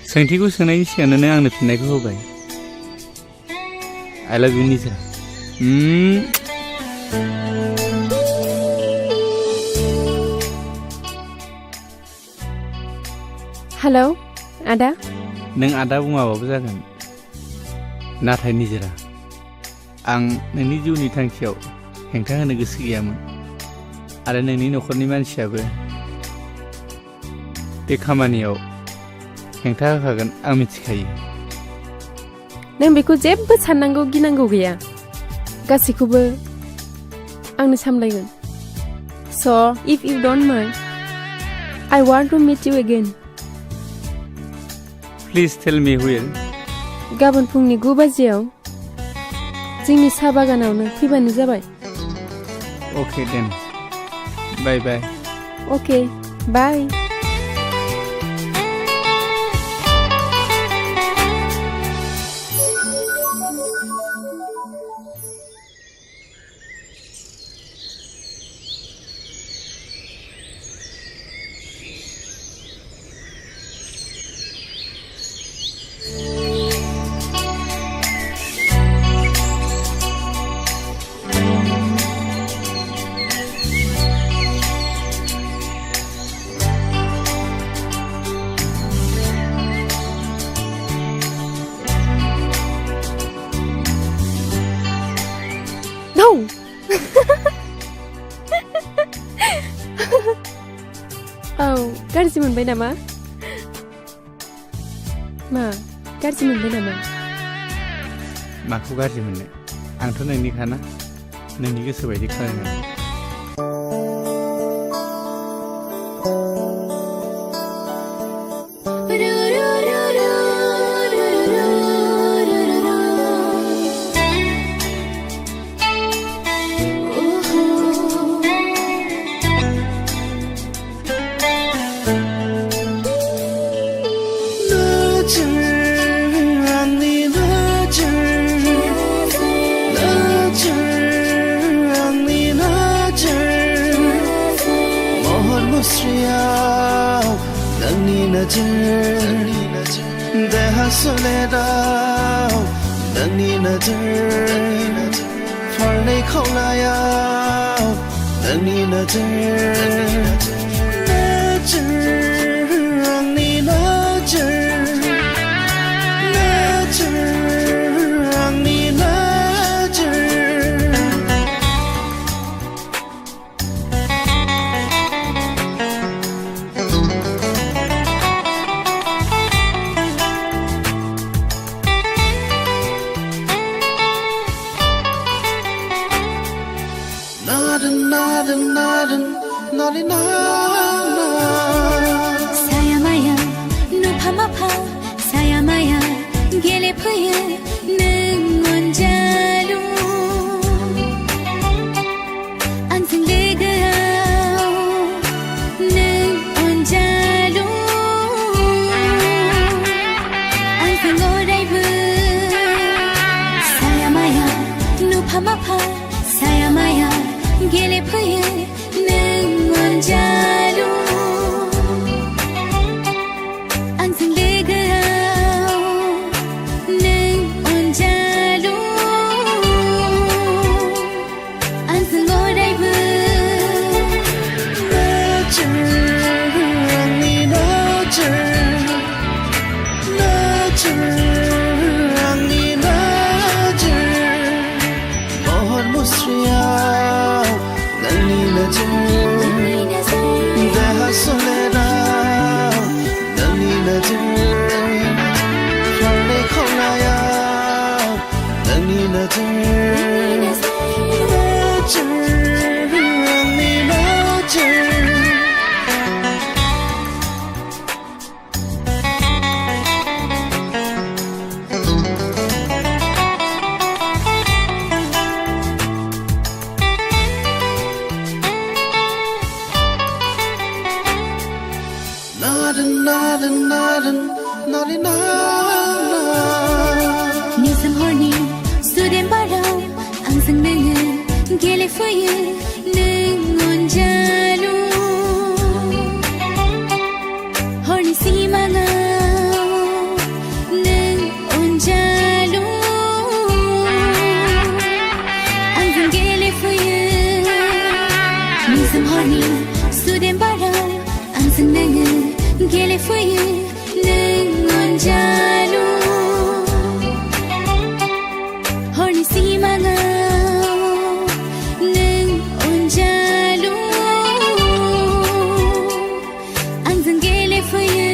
सोंथिखौ सोंनायनि सिगांनो आंनो फिननायखौ होबाय आइ लाभ इउ निजा हेलौ आदा नों आदा बुङाबाबो जागोन नाथाय निजोरा आं नोंनि जिउनि थांखियाव हेंथा होनो गोसो गैयामोन आरो नोंनि न'खरनि मानसियाबो बे खामानियाव हेंथा होखागोन आं मिथिखायो नों बेखौ जेबो साननांगौ गिनांगौ गैया गासैखौबो आंनो सामलायगोन So if you don't mind I want to meet you again Please tell me where गाबोन फुंनि 9 बाजियाव जोंनि साहा बागानावनो फैबानो जाबाय Okay then Bye bye Okay bye गाज्रि मोनबाय नामा मा गाज्रि मोनबाय नामा? माखौ गाज्रि मोननो आंथ' नोंनिखाना नोंनि गोसो बायदि खालामो देहा सोलेराव नोंनि नोजोर फारनै खावलायाव नोंनि नोजोर आंनि नोजोर आंनि 사야마야 누파마파 사야마야 गेलेफैयो नों अनजालु आंजों लोगोआव नों अनजालु आंजों अरायबो सायामाया नुफामाफा सायामाया गेलेफैयो नों अनजालु आंजों लोगोआव नों अनजालु आंजों अरायबो आंनि आंनि महर मुस्रियाव नोंनि देहा सोलेराव नोंनि फारनै खावलायाव नोंनि आंनि निजोम हरनि सुदेम बाराव आंजों नोङो गेलेफैयो नों अनजालु हरनि सिमाङाव नों अनजालु आंजों गेलेफैयो निजोम हरनि सुदेम बाराव आंजों नोङो गेलेफैयो नों अनजालु हरनि सिमाङाव नों अनजालु आंजों गेलेफैयो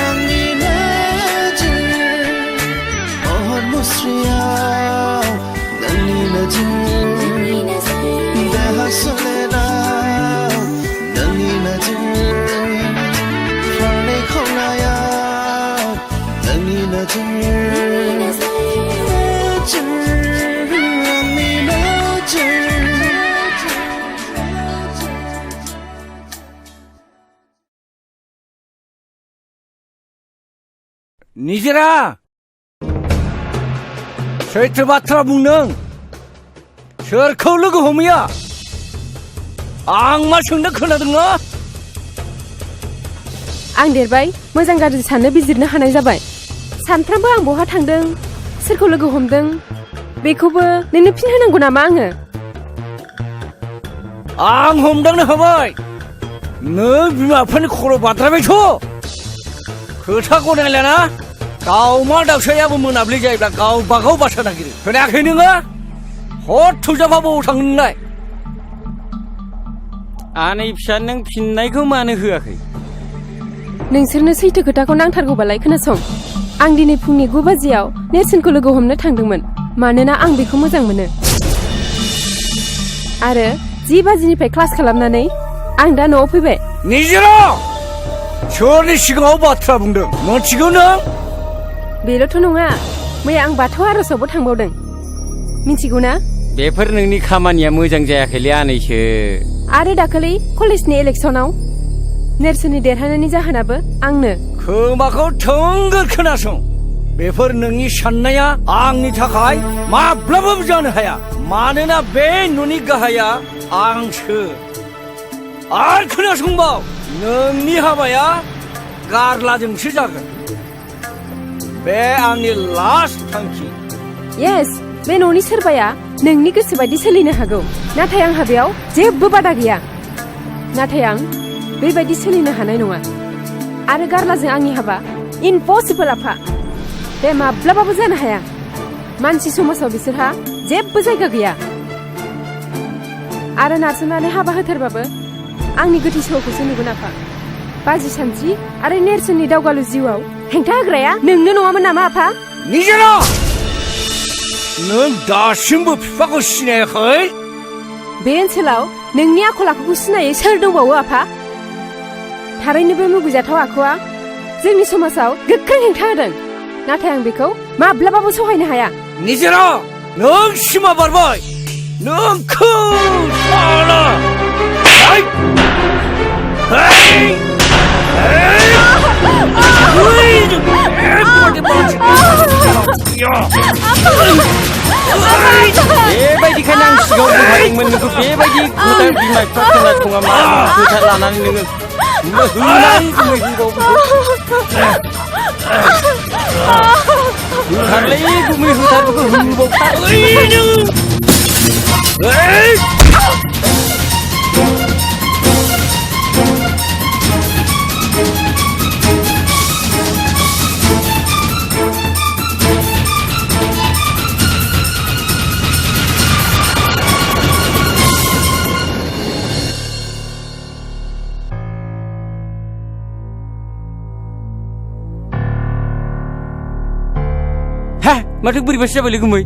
आंनि महर मुस्रियाव नोंनि देहा सोलेराव नोंनि फारनै खावलायाव नोंनि आंनि निजिरा सैथो बाथ्रा बुंदों सोरखौ लोगो हमैया आं मा सोंनो खोनादों ना आं देरबाय मोजां गाज्रि साननो बिजिरनो हानाय जाबाय सानफ्रामबो आं बहा थांदों सोरखौ लोगो हमदों बेखौबो नोंनो फिन होनांगौ नामा आङो आं हमदांनो हाबाय नों बिमा बिफानि खर' बाद्रायबायथ' खोथा गनायलाना दाउमा दाउसायाबो मोनाब्लि जायोब्ला गावबागाव बासा नागिरो खोनायाखै नोङो हर थुजाफा बबाव थाङो नोंलाय आनै फिसा नों फिननायखौ मानो होआखै नोंसोरनो सैथो खोथाखौ नांथारगौबालाय खोनासं आं दिनै फुंनि 9 बाजियाव नेरसोनखौ लोगो हमनो थांदोंमोन मानोना आं बेखौ मोजां मोनो आरो 10 बाजिनिफ्राय क्लास खालामनानै आं दा न'आव फैबाय निजिरा सोरनि सिगाङाव बाथ्रा बुंदों मोनथिगौ नों बेल'थ' नङा मैया आं बाथौ आर'जावबो थांबावदों मिथिगौ ना बेफोर नोंनि खामानिया मोजां जायाखैलै आनैसो आरो दाखालि कलेजनि इलेक्सनाव नेरसोननि देरहानायनि जाहोनाबो आंनो खोमाखौ थोंगोर खोनासं बेफोर नोंनि साननाया आंनि थाखाय माब्लाबाबो जानो हाया मानोना बे न'नि गाहाया आंसो आरो खोनासंबाव नोंनि हाबाया गारलाजोंसो जागोन बे आंनि लास्ट थांखि येस बे न'नि सोरबाया नोंनि गोसो बायदि सोलिनो हागौ नाथाय आंहा बेयाव जेबो बादा गैया नाथाय आं बेबायदि सोलिनो हानाय नङा आरो गारलाजों आंनि हाबा इम्पसिबल आफा बे माब्लाबाबो जानो हाया मानसि समाजाव बिसोरहा जेबो जायगा गैया आरो नारसोमनानै हाबा होथारबाबो आंनि गोथै सह'खौसो नुगोन आफा बाजि सानस्रि आरो नेरसोननि दावगालु जिउआव हेंथा होग्राया नोंनो नङामोन नामा आफा निजेरा नों दासिमबो बिफाखौ सिनायाखै बे ओनसोलाव नोंनि आखल आखुखौ सिनायै सोर दंबावो आफा थारैनो बे मुगैजाथाव आखुआ जोंनि समाजाव गोख्रों हेंथा होदों नाथाय आं बेखौ माब्लाबाबो सहायनो हाया निजेरा नों सिमा बारबाय नोंखौ साला बेबायदिखायनो आं सिगाङाव बुंखादोंमोन नोंखौ बेबायदि खोथा बिमा बिफा खोनासङा मा खोथा लानानै नोङो होथारलै गुमै होथारबो होबावथारलै माथो बोरैबासो जाबायलै गुमै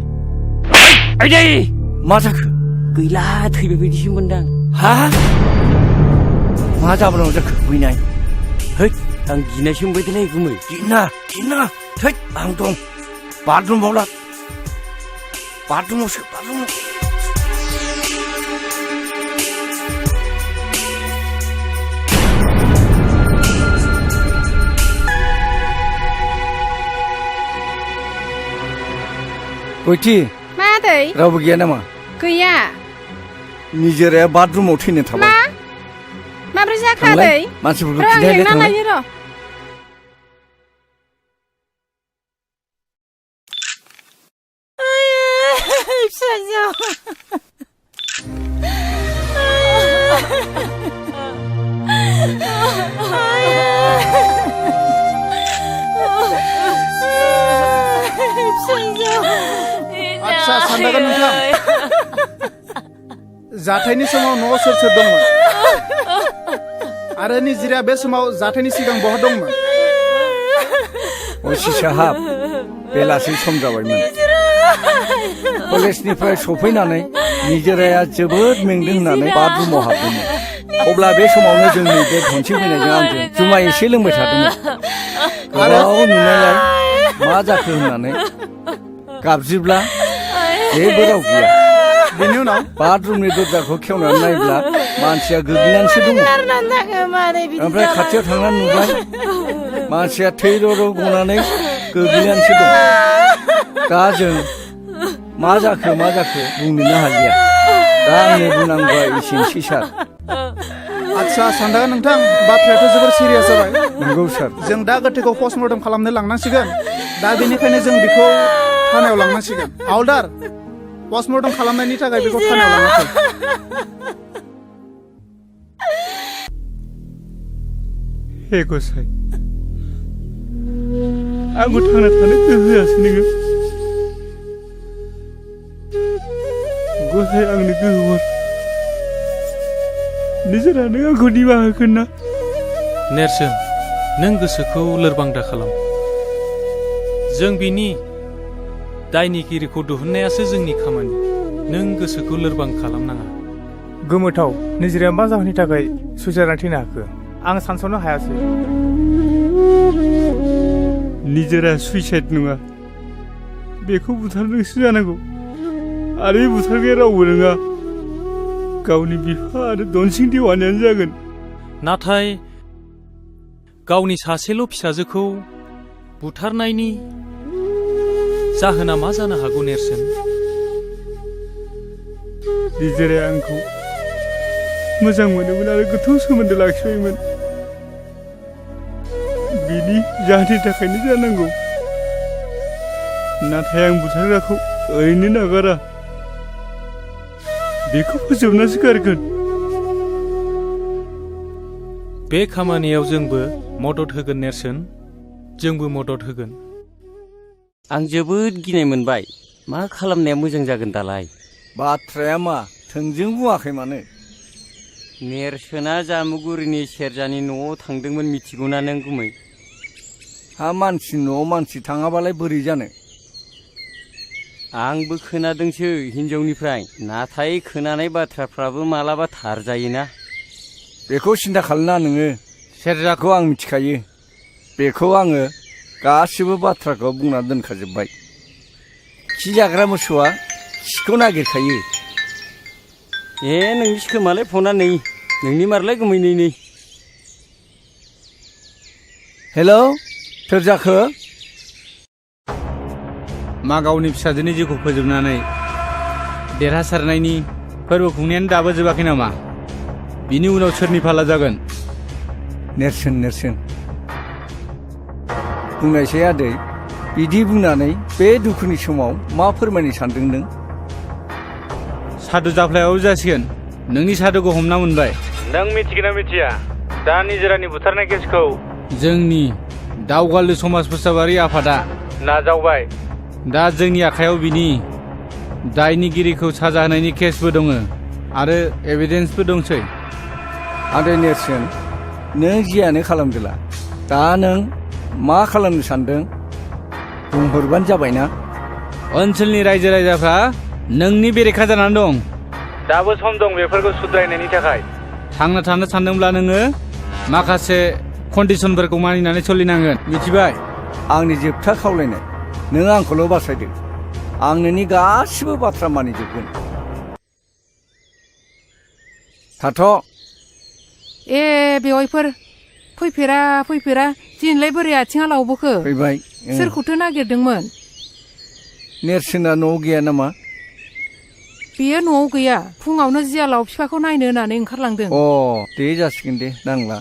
आइदै मा जाखो गैला थैबाय बायदिसो मोनदां हा मा जाबोनांगौ जाखो बैनाय हैद आं गिनायसो मोनबायलै गुमै गिना थै आं दं बाथरुमावला बाथरुमावसो गयथि मादै रावबो गैया नामा गैया निजेराया बाथरुमाव थैनो थाबाय माब्रै जाखो आदै मानसिफोरखौ खिन्थाहैलाय थांलाय आच्छा सानदागोन नोंथां जाथायनि समाव न'आव सोर सोर दंमोन आरो निजिराया बे समाव जाथायनि सिगां बहा दंमोन असि साहाब बेलासि सम जाबायमोन कलेजनिफ्राय सफैनानै निजेराया जोबोद मेंदों होननानै बाथरुमाव हाबदोंमोन अब्ला बे समावनो जोंनि बे धनसि फैनायजों आंजों जुमाय एसे लोंबाय थादोंमोन गोबाव नुनायलाय मा जाखो होननानै गाबज्रिब्ला जेबो राव गैया बेनि उनाव बाथरुमनि दरजाखौ खेवनानै नायब्ला मानसिया गोग्लैनानैसो दङ ओमफ्राय खाथियाव थांनानै नुबाय मानसिया थै र' गनानै गोग्लैनानैसो दं दा जों मा जाखो बुंनोनो हालिया दा आंनि बुंनांगौआ एसेनोसै सार आच्छा सानदागोन नोंथां बाथ्रायाथ' जोबोर सिरियास जाबाय नंगौ सार जों दा गोथैखौ पस्टमर्टम खालामनो लांनांसिगोन दा बेनिखायनो जों बेखौ थानायाव लांनांसिगोन हावलदार पस्टमर्टम खालामनायनि थाखाय बेखौ थानायाव लांनांगोन हे गसाइ आंखौ थांना थानो गोहोआसै नोङो गसाइ आंनो गोहो हर निजोरा नों आंखौ निमाहा होगोन ना? नेरसोन नों गोसोखौ लोरबां दा खालाम। जों बिनि दायनिगिरिखौ दिहुननायासो जोंनि खामानि। नों गोसोखौ लोरबां खालामनाङा। गोमोथाव निजिराया मा जाहोननि थाखाय सुइसाइड जानानै थैनो हाखो आं सानस'नो हायासै। निजोरा सुइसाइड नङा, बेखौ बुथारदोंसो जानांगौ। आरो बे बुथारग्राया रावबो नङा, गावनि बिफा आरो दनसिं देवानियानो जागोन। नाथाय गावनि सासेल' फिसाजोखौ बुथारनायनि जाहोना मा जानो हागौ नेरसोन? निजोराया आंखौ मोजां मोनोमोन आरो गोथौ सोमोन्दो लाखिबायमोन। बिनि जाहोननि थाखायनो जानांगौ। नाथाय आं बुथारग्राखौ ओरैनो नागारा, बेखौ फोजोबनासो गारगोन। बे खामानियाव जोंबो मदद होगोन नेरसोन, जोंबो मदद होगोन। आं जोबोद गिनाय मोनबाय। मा खालामनाया मोजां जागोन दालाय? बाथ्राया मा थोंजों बुङाखै मानो? नेरसोना जामुगुरिनि सेरजानि न'आव थांदोंमोन मिथिगौना नों गुमै? हा मानसि न'आव मानसि थाङाबालाय बोरै जानो? आंबो खोनादोंसो हिनजावनिफ्राय, नाथाय खोनानाय बाथ्राफ्राबो मालाबा थार जायोना। बेखौ सिन्था खालामना नोङो, सेरजाखौ आं मिथिखायो। बेखौ आङो गासिबो बाथ्राखौ बुंना दोनखाजोब्बाय। खि जाग्रा मोसौआ खिखौ नागिरखायो। नोंनि खोमालाय फना नै, नोंनि मारलाय गुमै नै। हेलौ सेरजाखो? मा गावनि फिसाजोनि जिउखौ फोजोबनानै देरहासारनायनि फोरबो खुंनायानो दाबो जोबाखै नामा? बिनि उनाव सोरनि फाला जागोन? नेरसोन बुंनायसै आदै, बिदि बुंनानै बे दुखुनि समाव मा फोरमायनो सानदों नों? सादु जाफ्लायाबो जासिगोन। नोंनि सादुखौ हमना मोनबाय। नों मिथिगोना मिथिया दा निजिरानि बुथारनाय केसखौ जोंनि दावगालु समाज फोसाबारि आफादा नाजावबाय। दा जोंनि आखायाव बिनि दायनिगिरिखौ साजा होनायनि केसबो दङ आरो एभिडेन्सबो दंसै। आदै नेरसोन, नों जियानो खालामदोला, दा नों मा खालामनो सानदों बुंहरबानो जाबायना। ओनसोलनि रायजो राजाफ्रा नोंनि बेरेखा जानानै दं। दाबो सम दं बेफोरखौ सुद्रायनायनि थाखाय। थांना थानो सानदोंब्ला नोङो माखासे कन्डिसनफोरखौ मानिनानै सोलिनांगोन, मिथिबाय? आंनि जोबथा खावलायनाय, नों आंखौल' बासायदो। आं नोंनि गासिबो बाथ्रा मानिजोबगोन। थाथ'। बेवाइफोर फैफेरा दिनैलाय बोरै आथिङा लावबोखो? फैबाय। सोरखौथो नागिरदोंमोन? नेरसोना न'आव गैया नामा? बेयो न'आव गैया, फुङावनो जियालाव बिफाखौ नायनो होननानै ओंखारलांदों। दे जासिगोन दे, नांला।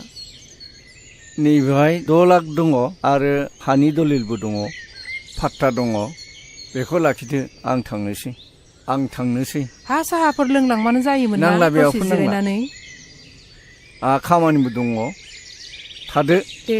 नैबेहाय 6 लाख दङ आरो हानि दलिलबो दङ, फाट्टा दङ। बेखौ लाखिदो, आं थांनोसै। हा साहाफोर लोंलांबानो जायोमोन ना? नांला बेयाव दसे जिरायनानै। आंहा खामानिबो दङ, थादो। दे।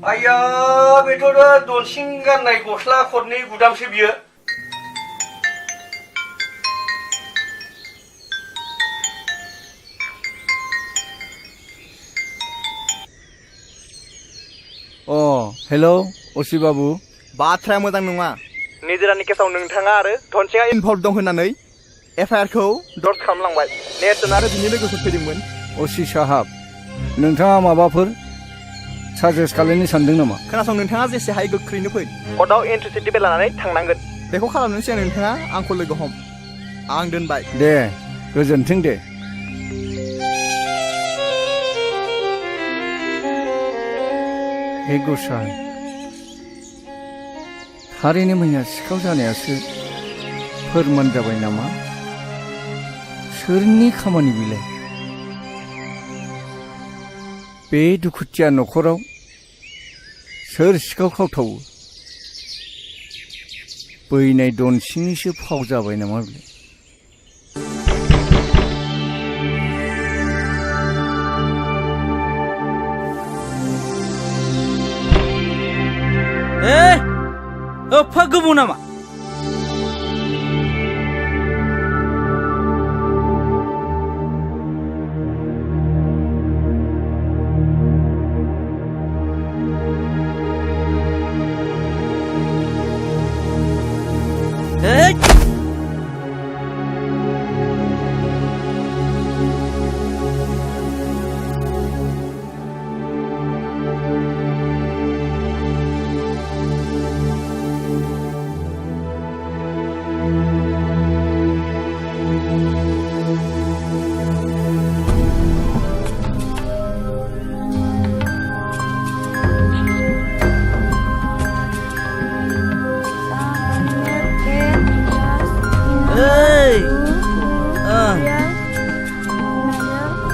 आया बेथ' दनसिं गाननाय गस्ला खरनै गुदामसो बियो। हेलौ असि बाबु। बाथ्राया मोजां नङा। निजिरानि केसाव नोंथाङा आरो धनसिंआ इनभल्भ दं होननानै एफआइआरखौ दर्ज खालामलांबाय। नेरसोन आरो बिनि लोगोफोर फैदोंमोन। असि साहाब, नोंथाङा माबाफोर साजेस्ट खालामनो सानदों नामा? खोनासं, नोंथाङा जेसे हायो गोख्रैनो फै। कर्टआव एन्ट्रि सार्टिफिकेट लानानै थांनांगोन। बेखौ खालामनो सिगां नोंथाङा आंखौ लोगो हम। आं दोनबाय। दे, गोजोन्थों दे। हे गसाइ थारैनो मैया सिखाव जानायासो फोरमान जाबाय नामा सोरनि खामानि बिलाय बे दुखुथिया न'खराव सोर सिखाव खावथावो बैनाय दन सिंनिसो फाव जाबाय नामा बिलाय एफा गोबाव नामा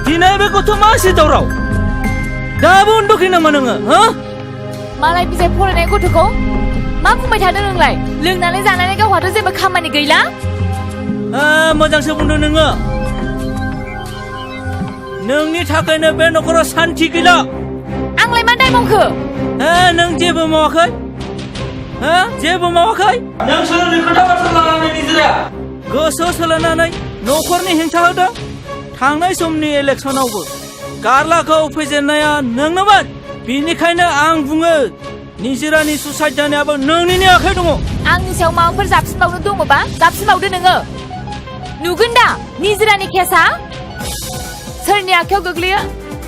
दिनै बे गथ' मासे दावराव दाबो उन्दुखै नामा नोङो हो मालाय बिजाय फरायनाय गथ'खौ मा बुंबाय थादों नोंलाय लोंनानै जानानै गावहाथ' जेबो खामानि गैला मोजांसो बुंदों नोङो नोंनि थाखायनो बे न'खराव सान्थि गैला आंलाय मा दाय मावखो नों जेबो मावाखै जेबो मावाखै नों सोलोंनो खोथा बाथ्रा लानानै निजिरा गोसो सोलायनानै न'खरनि हेंथा होदों थांनाय समनि इलेक्सनावबो गारलाखौ फेजेननाया नोंनोमोन बेनिखायनो आं बुङो निजिरानि सुसाइड जानायाबो नोंनिनो आखाइ दङ आंनि सायाव माबाफोर जाबसिनबावनो दङबा जाबसिनबावदो नोङो नुगोन दा निजिरानि केसआ सोरनि आखायाव गोग्लैयो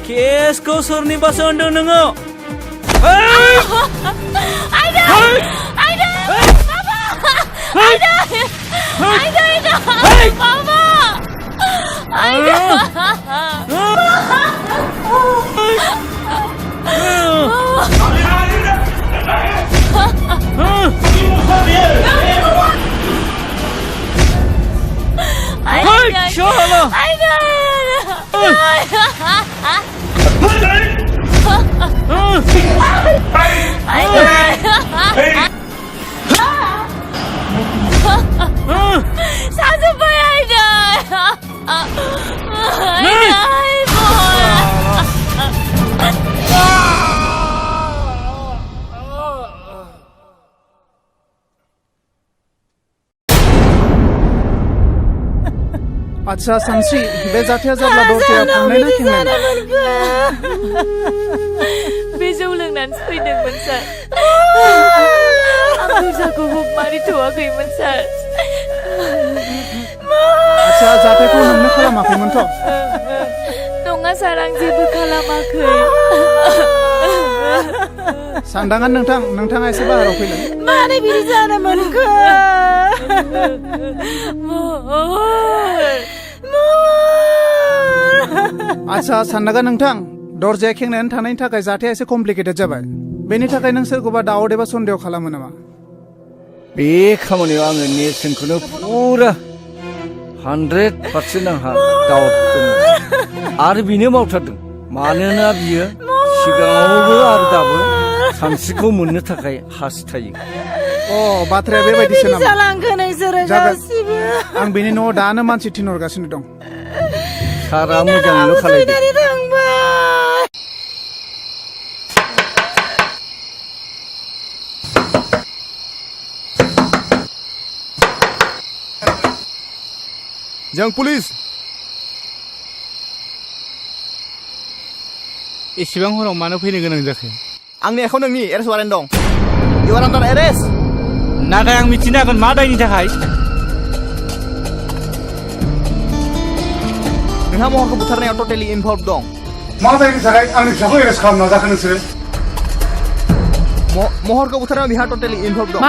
केसखौ सोरनिबासो होनदों नोङो आच्छा सानस्रि बे जाथाया जाब्ला दरजाया फांनाय ना खेंनाय बे जौ लोंनानै फैदोंमोन सार आं दरजाखौ हुक मारिथ'वाखैमोन सार आच्छा जाथायखौ नोंनो खालामाखैमोनथ' नङा सार आं जेबो खालामाखै सानदांगोन नोंथाङा एसे बाहेराव फैलाय मानो बिदि जानो मोनखो आच्छा सानदांगोन नोंथां दरजाया खेंनानै थानायनि थाखाय जाथाया एसे कमप्लिकेटेड जाबाय बेनि थाखाय नों सोरखौबा दाउट एबा सन्देह खालामो नामा बे खामानियाव आङो नेरसोनखौनो फुरा 100% आंहा दाउट दङ आरो बिनो मावथारदों मानोना बियो सिगाङावबो आरो दाबो सानस्रिखौ मोननो थाखाय हास्थायो बाथ्राया बेबायदिसो नामा जालांखो नोंसोरो गासिबो आं बेनि न'आव दानो मानसि थिनहरगासिनो दं सारा मोजाङैल' खालायदो जों पुलिस एसेबां हराव मानो फैनो गोनां जाखो आंनि आखायाव नोंनि एरेस्ट वारेन्ट दं इउ आर आन्डार एरेस्ट नाथाय आं मिथिनो हागोन मा दायनि थाखाय नोंहा महरखौ बुथारनायाव टटेलि इनभल्भ दं मा दायनि थाखाय आंनि फिसाखौ एरेस्ट खालामना जाखो नोंसोरो महरखौ बुथारनायाव बिहा टटेलि इनभल्भ दं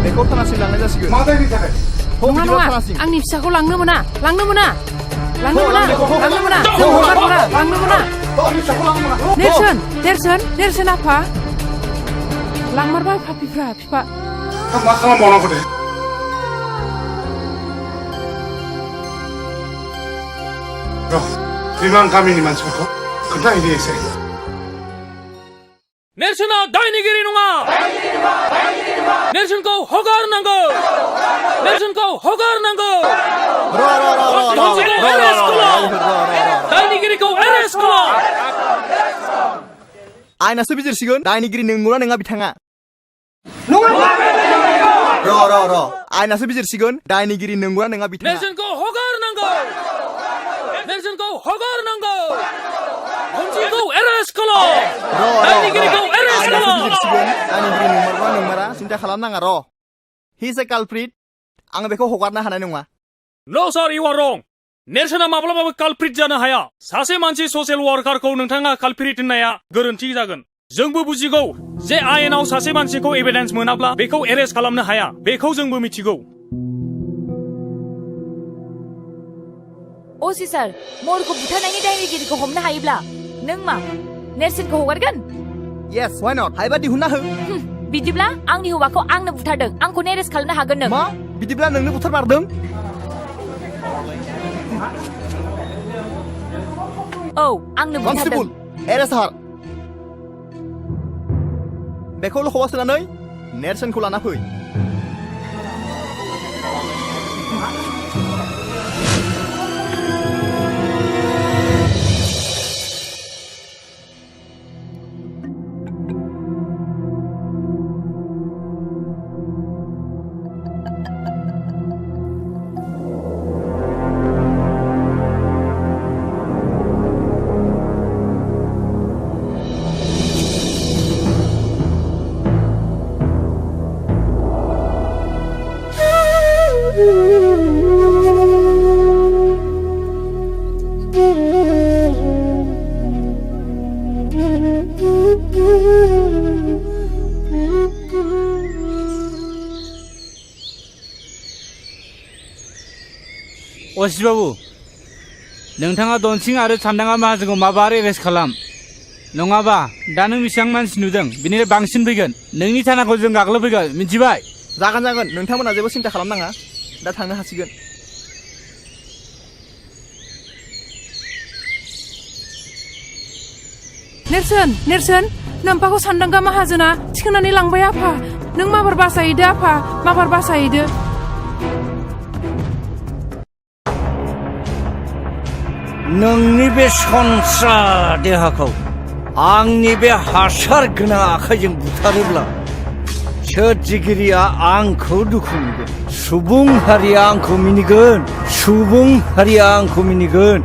बेखौ थानासिम लांनाय जासिगोन मा दायनि थाखाय नङा आंनि फिसाखौ लांनो मोना जों हगार हरा लांनो मोना नेरसोन नेरसोन नेरसोन आफा लांमारबाय फापिफ्रा फिफा मा खालामबावनांगौ दे र' बिमा आं गामिनि मानसिफोरखौ खोन्थाहैनि एसे नेरसोना दायनिगिरि नङा नेरसोनखौ हगारनांगौ नेरसोनखौ हगारनांगौ दायनिगिरिखौ एरेस्ट खालाम आयनासो बिजिरसिगोन दायनिगिरि नंगौना नङा बिथाङा र' आयनासो बिजिरसिगोन दायनिगिरि नंगौना नङा बिथाङा नेरसोनखौ हगारनांगौ नेरसोनखौ हगारनांगौ हमसिखौ एरेस्ट खालाम दायनिगिरिखौ एरेस्ट खालाम दायनिगिरि नंमारबा नंमारा सिन्था खालामनाङा र' हि इज ए कालप्रिट आं बेखौ हगारनो हानाय नङा नो सार इउ आर रं नेरसोना माब्लाबाबो कालप्रिट जानो हाया सासे मानसि ससियेल वार्कारखौ नोंथाङा कालप्रिट होननाया गोरोन्थि जागोन जोंबो बुजिगौ जे आयेनाव सासे मानसिखौ एभिडेन्स मोनाब्ला बेखौ एरेस्ट खालामनो हाया बेखौ जोंबो मिथिगौ असी सार मरखौ बुथारनायनि दायनिगिरिखौ हमनो हायोब्ला नों मा नेरसोनखौ हगारगोन यस व्हाई नट हायोबा दिहुनना हो बिदिब्ला आंनि हौवाखौ आंनो बुथारदों आंखौ एरेस्ट खालामनो हागोन नों मा बिदिब्ला नोंनो बुथारमारदों औ आंनो बुथारदों कनस्टेबल एरेस्ट हार बेखौ लखबा सोनानै नेरसोनखौ लाना फै असी बाबु नोंथाङा दनसिं आरो सान्दाङा माहाजोनखौ माबारै एरेस्ट खालाम नङाबा दा नों बेसेबां मानसि नुदों बिनिफ्राय बांसिन फैगोन नोंनि थानाखौ जों गाग्लोबफैगोन मिथिबाय जागोन नोंथांमोना जेबो सिन्था खालामनाङा दा थांनो हासिगोन नेरसोन नेरसोन नोम्फाखौ सान्दांगा माहाजोना थिखोनानै लांबाय आफा नों माबार बासायदो आफा माबार बासायदो नोंनि बे सनस्रा देहाखौ आंनि बे हासार गोनां आखाइजों बुथारोब्ला सोरजिगिरिया आंखौ दुखु मोनगोन सुबुं हारिया आंखौ मिनिगोन सुबुं हारिया आंखौ मिनिगोन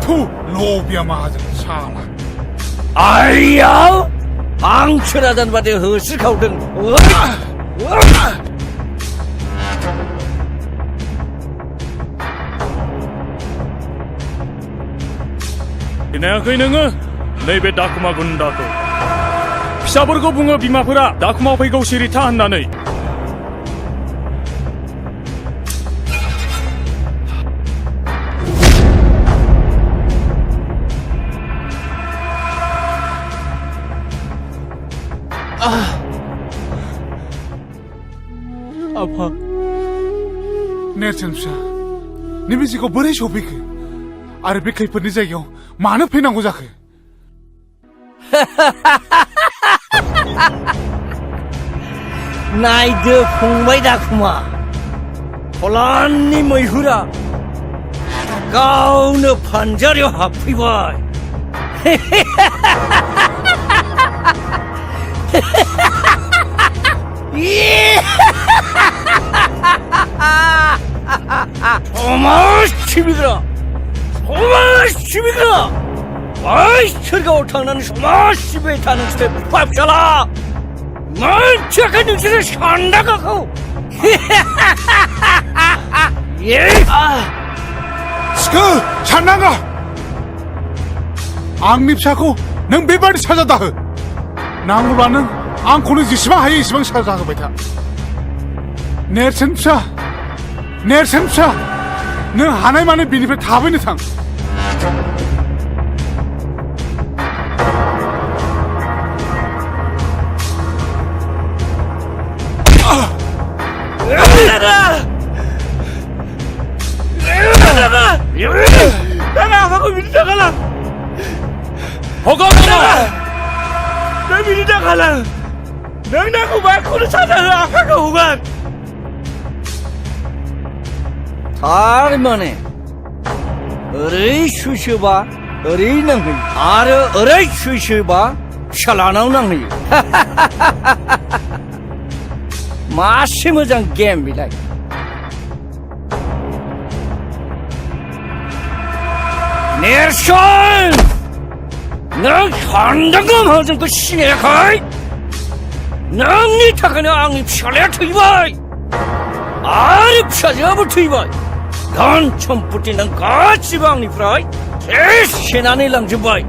थु लबिया माहाजोन साला आइयाव आं सोरादान बादि होस्रिखावदों खोनायाखै नोङो नैबे दाखुमा गुन्दाखौ फिसाफोरखौ बुङो बिमाफोरा दाखुमा फैगौ सिरिथा होननानै आफा नेरसोन फिसा नैबे जिखौ बोरै सफैखो आरो बे खैफोदनि जायगायाव मानो फैनांगौ जाखो नायदो फंबाय दाखुमा फलाननि मैहुरा गावनो फानजारियाव हाबफैबाय समाज सिबिग्रा सोरगाव थांनानै समाज सिबिबाय था नोंसोर बिफा फिसाला मोनथियाखै नोंसोरो सान्दांगाखौ सिखो सान्दांगा आंनि फिसाखौ नों बेबादि साजा दाहो नांगौब्ला नों आंखौनो जेसेबां हायो एसेबां साजा होबाय था नेरसोन फिसा नों हानाय माने बेनिफ्राय थाबैनो थां Tangan aku biru dah kalah. Hogam mana? Dah biru dah kalah. Nang aku baku dah sadar apa kau buat? Hari mana? Eri susuba, eri nangi. Ara eri susuba, shalanau nangi. Masih macam game bilai. Nerson! Nang handangam hazan ko sinekai. Nang ni takana angni pshale thuibai. Ari pshajabu thuibai. Dan chomputi nang gachi bangni frai. Senani langjubai.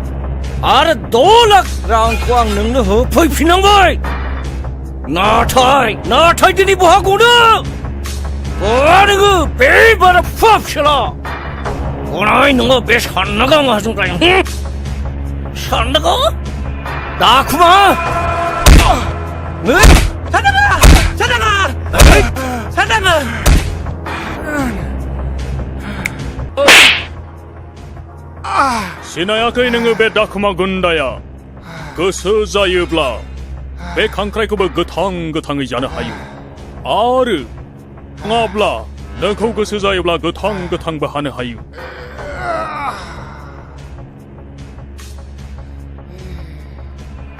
Ara 2 lakh rang ko ang nangno hopoi phinangbai. Nathai dini buha guna. Koanigu bebara fapshala. Konai nungo bes hannaga mahasung kayang. Hannaga? Dakuma. Sadanga. Sinayakai nङो बे दाखुमा गुन्दाया गोसो जायोब्ला बे खांख्राइखौबो गोथाङै जानो हायो आरो नङाब्ला नोंखौ गोसो जायोब्ला गोथांबो हानो हायो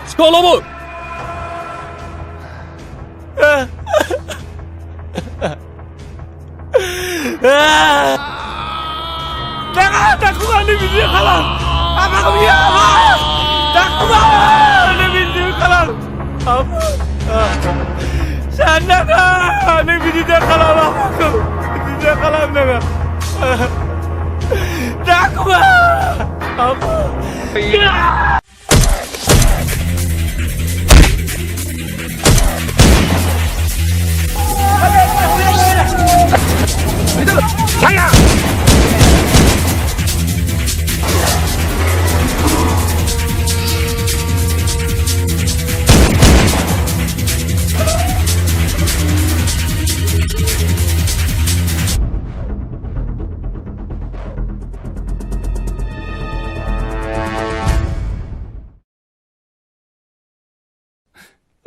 सिखालाबो Dakuma ni biru kalah. Apa kau dia apa? Dakuma ni biru kalah. Apa? Sadanga ni biru kalah apa kau? Biru kalah naga. Dakuma. Apa? Saya.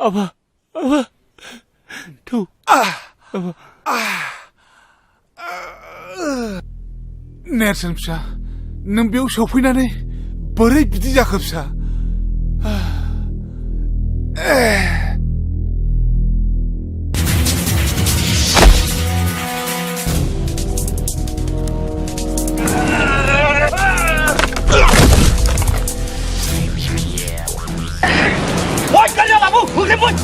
Apa? Tuh. Apa? नेरसोन फिसा नों बेयाव सफैनानै बोरै बिदि जाखो फिसा Woi, kalian kamu, bukan pun.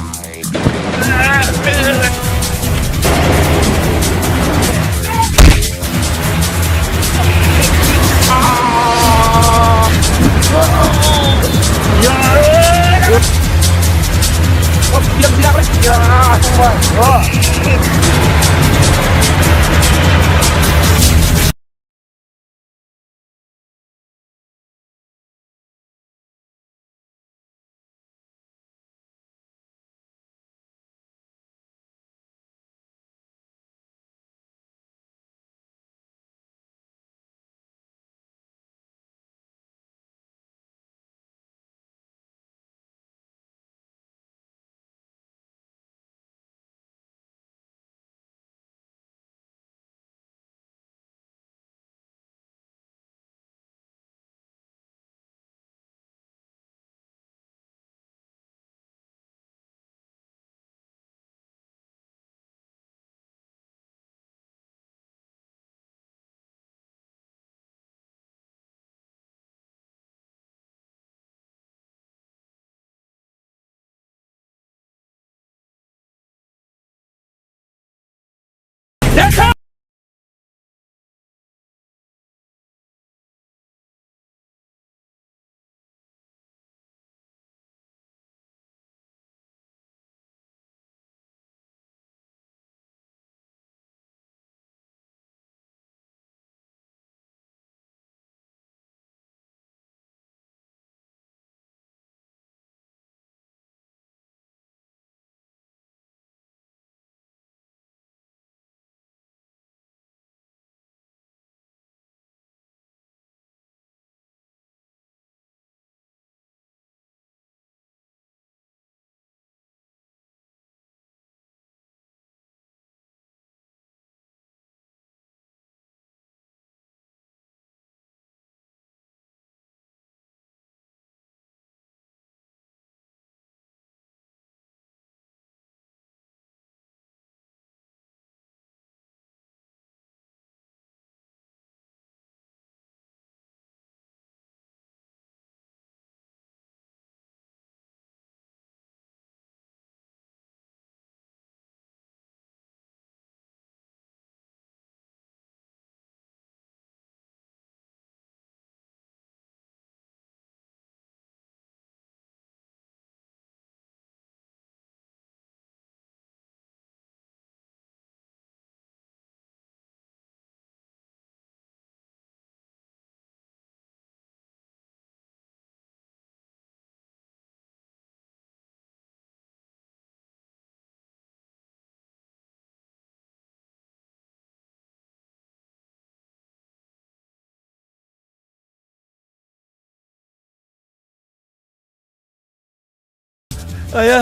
आया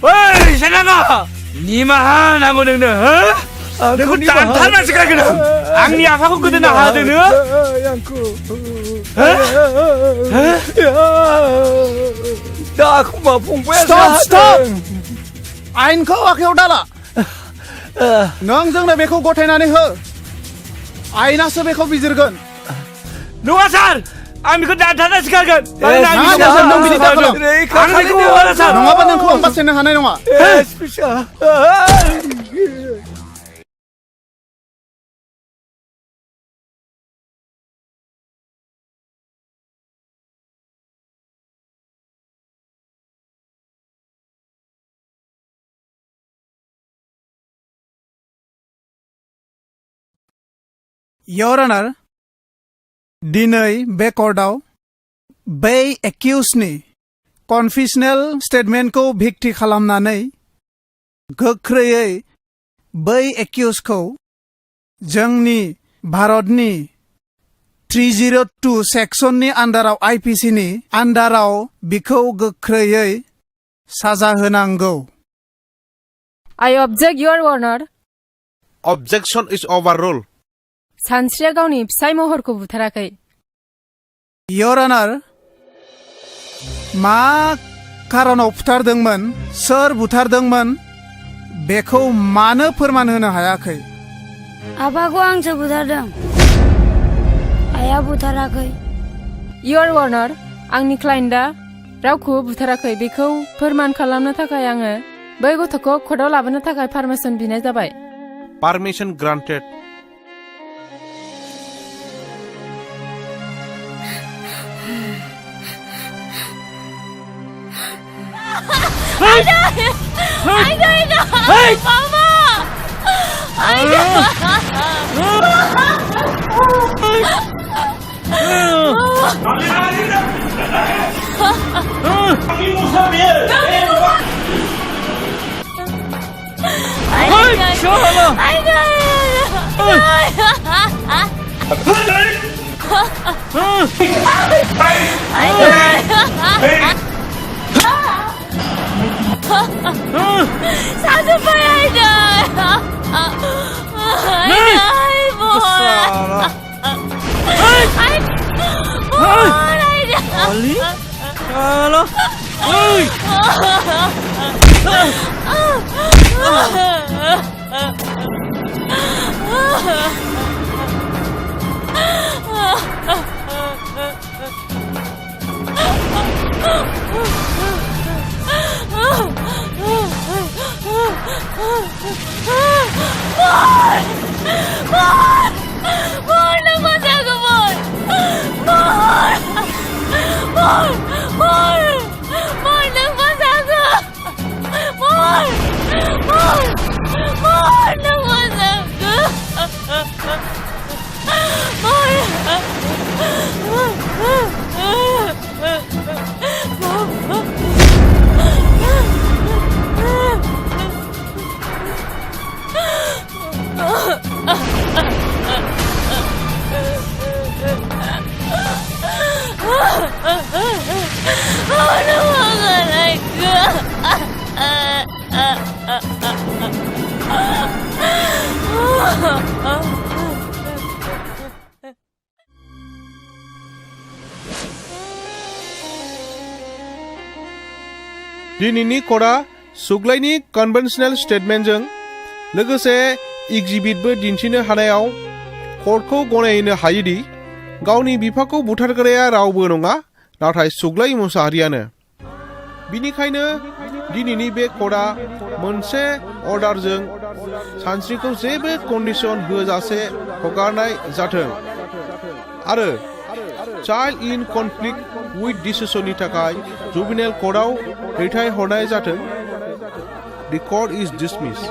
ओइ सेनागा निमाहा नांगौ नोंनो हो नोंखौ दानथारनासो गारगोन आंनि आफाखौ गोदोना हादों नोङो दाखौ मा फंबाया स्टप आयेनखौ आखायाव दाला नों जोंनो बेखौ गथायनानै हो आयेनासो बेखौ बिजिरगोन नङा सार आं बेखौ दानथारनासो गारगोन नों बिदि दाखालाम नङाबा नोंखौ आं बासायनो हानाय नङा Your Honor, दिनै बे कर्टआव बै एक्यूजनि कनफेसनेल स्टेटमेन्टखौ भिक्ति खालामनानै गोख्रैयै बै एक्यूजखौ जोंनि भारतनि 302 सेक्सननि आन्डाराव आईपीसीनि आन्डाराव बिखौ गोख्रैयै साजा होनांगौ I object, Your Honor. Objection is overruled. सानस्रिया गावनि फिसाय महरखौ बुथाराखै Your Honor, मा खारनाव बुथारदोंमोन सोर बुथारदोंमोन बेखौ मानो फोरमान होनो हायाखै आफाखौ आंसो बुथारदों आइया बुथाराखै Your Honor, आंनि क्लाइन्टआ रावखौबो बुथाराखै बेखौ फोरमान खालामनो थाखाय आङो बै गथ'खौ कर्टआव लाबोनो थाखाय पारमिसन बिनाय जाबाय Permission granted. Aida! Mama! Aida! Satu Aida. Ali? Halo? दिनैनि कर्टआ सुग्लायनि कन्वेन्शनेल स्टेटमेन्टजों लोगोसे एग्जिबिटबो दिन्थिनो हानायाव कर्टखौ गनायनो हायोदि गावनि बिफाखौ बुथारग्राया रावबो नङा नाथाय सुग्लाय मुसाहारियानो बिनिखायनो दिनैनि बे कर्टआ मोनसे अर्डारजों सानस्रिखौ जेबो कन्डिशन होजासे हगारनाय जाथों आरो चाइल्ड इन कनफ्लिक्ट विथ डिसिसननि थाखाय जुबिनेल कर्टआव दैथायहरनाय जाथों The court is dismissed.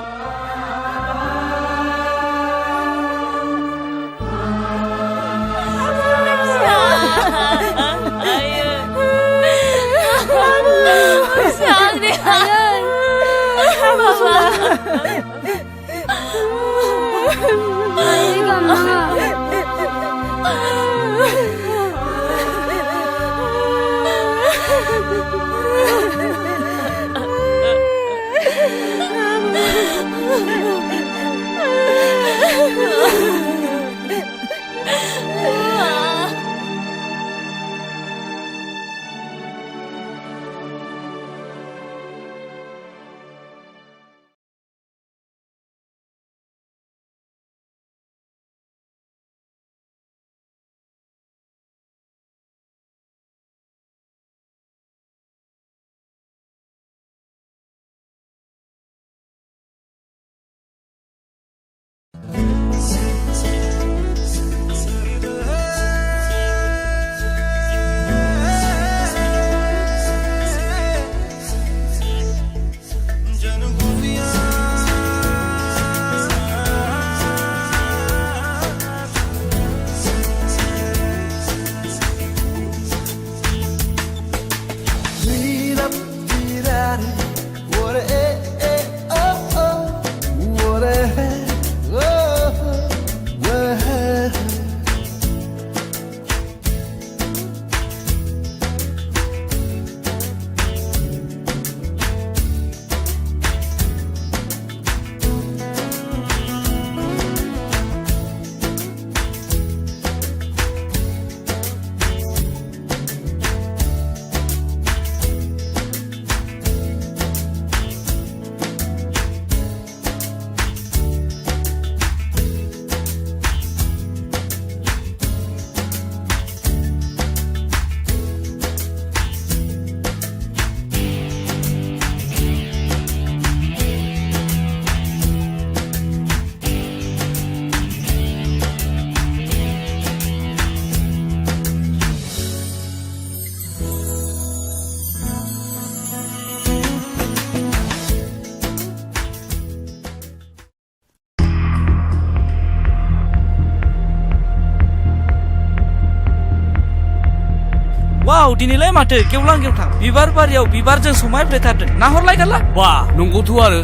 दिनैलाय माथो गेवलां गेवथां बिबार बारियाव बिबारजों समायफ्लेथारदों नाहरलाय गाला बा नंगौथ' आरो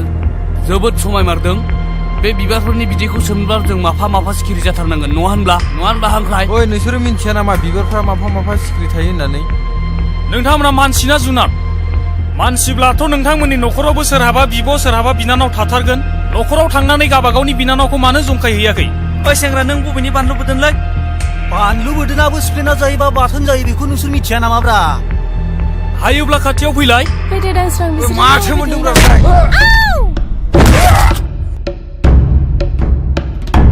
जोबोद समायमारदों बे बिबारफोरनि बिदैखौ सोमब्ला जों माफा माफा सिखिरि जाथारनांगोन नङा होनब्ला हांख्राय ओइ नोंसोरो मिन्थिया नामा बिबारफ्रा माफा सिखिरि थायो होननानै नोंथांमोना मानसि ना जुनार मानसिब्लाथ' नोंथांमोननि न'खरावबो सोरहाबा बिब' सोरहाबा बिनानाव थाथारगोन न'खराव थांनानै गाबागावनि बिनानावखौ मानो जंखायहैयाखै ओइ सेंग्रा नों बबेनि बानलु बोदोंलै बानलु बोदोनाबो सिफ्लेना जायोबा बाथोन जायो बेखौ नोंसोर मिथिया नामाब्रा हायोब्ला खाथियाव फैलाय फैदो दांस्रां बिसोर माथो मोनदोंब्रा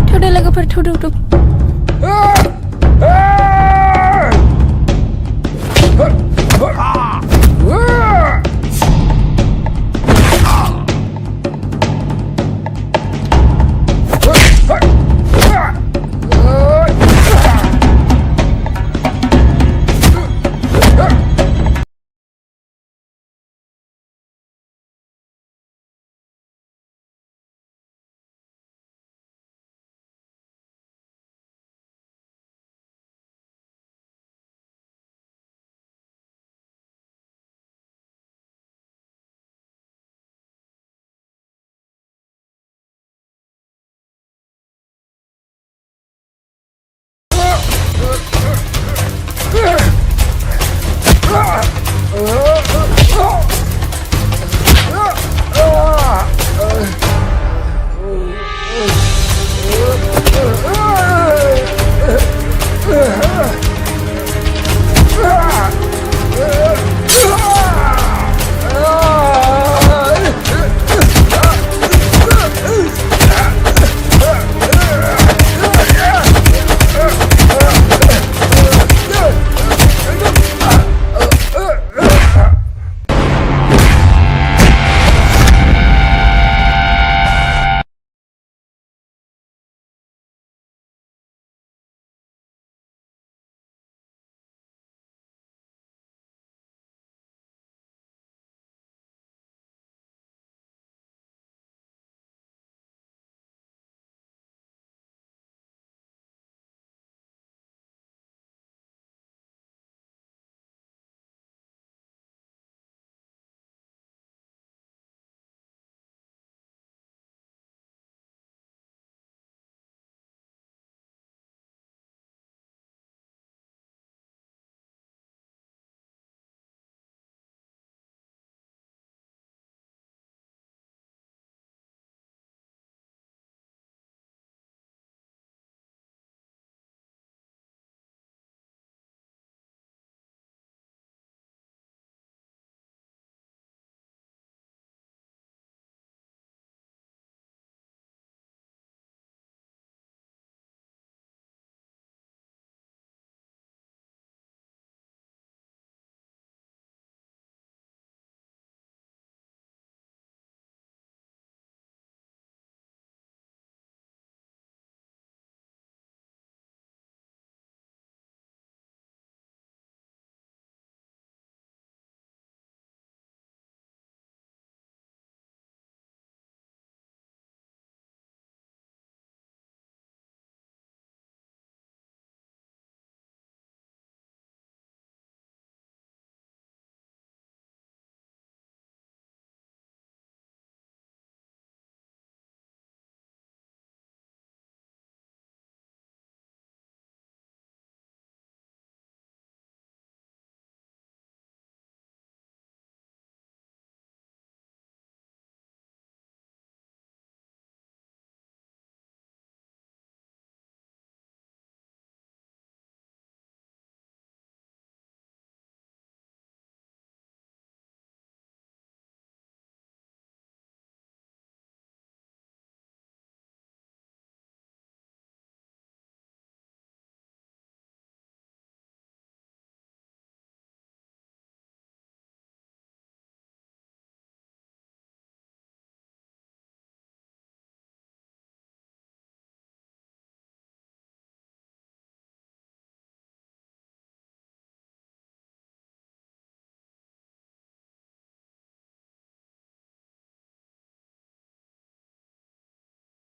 थौदो लोगोफोर थौदो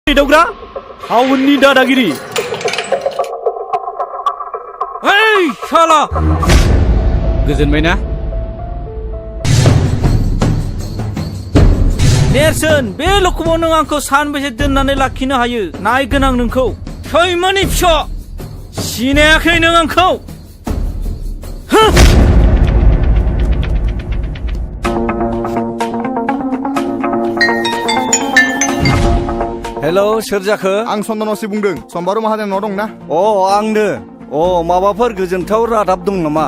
दावग्रा हावननि दादागिरि ओइ साला गोजोनबायना नेरसोन बे लखमाव नों आंखौ सानबेसे दोननानै लाखिनो हायो नायगोन आं नोंखौ सैमानि फिसा सिनायाखै नों आंखौ हेलौ सोर जाखो आं चन्दनसि बुंदों सम्बारु माहाजोन न' दंना आंनो माबाफोर गोजोनथाव रादाब दं नामा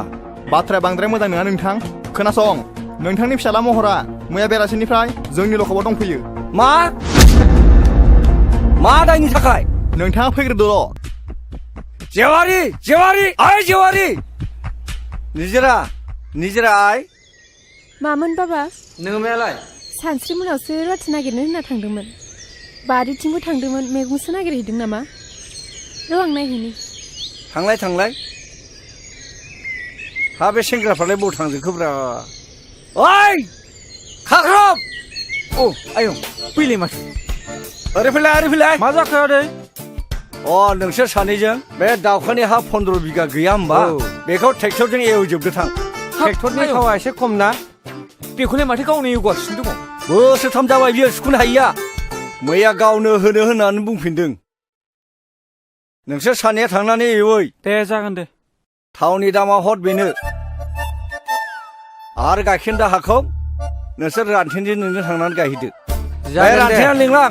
बाथ्राया बांद्राय मोजां नङा नोंथां खोनासं नोंथांनि फिसाला महरा मैया बेलासिनिफ्राय जोंनि लखबाव दंफैयो मा दायनि थाखाय नोंथाङा फैग्रोदोल' जेवारि आइ जेवारि निजिरा आइ मामोन बाबा नोङो मायालाय सानस्रि मोनावसो रुवाथि नागिरनो होनना थांदोंमोन बारिथिंबो थांदोंमोन मैगंसो नागिरहैदों नामा र' आं नायहैनि थांलाय हा बे सेंग्राफ्रालाय बबाव थांजोबखोब्रा ओइ खाख्रब आयं फैलाय माथो ओरै फैलाय मा जाखो आदै नोंसोर सानैजों बे दाउखानि हा 15 बिगा गैया होमबा बेखौ ट्रेक्टरजों एवजोबदो थां ट्रेक्टरनि थावा एसे खम ना बेखौलाय माथो गावनो एवगासिनो दङ बोसोरथाम जाबाय बियो सुखुनो हायिया मैया गावनो होनो होननानै बुंफिनदों नोंसोर सानैया थांनानै एवै दे जागोन दे थावनि दामा हर बेनो आरो गाइखेर दाहाखौ नोंसोर रानथेनजों नोंनो थांनानै गायहैदो रानथेना लिंलां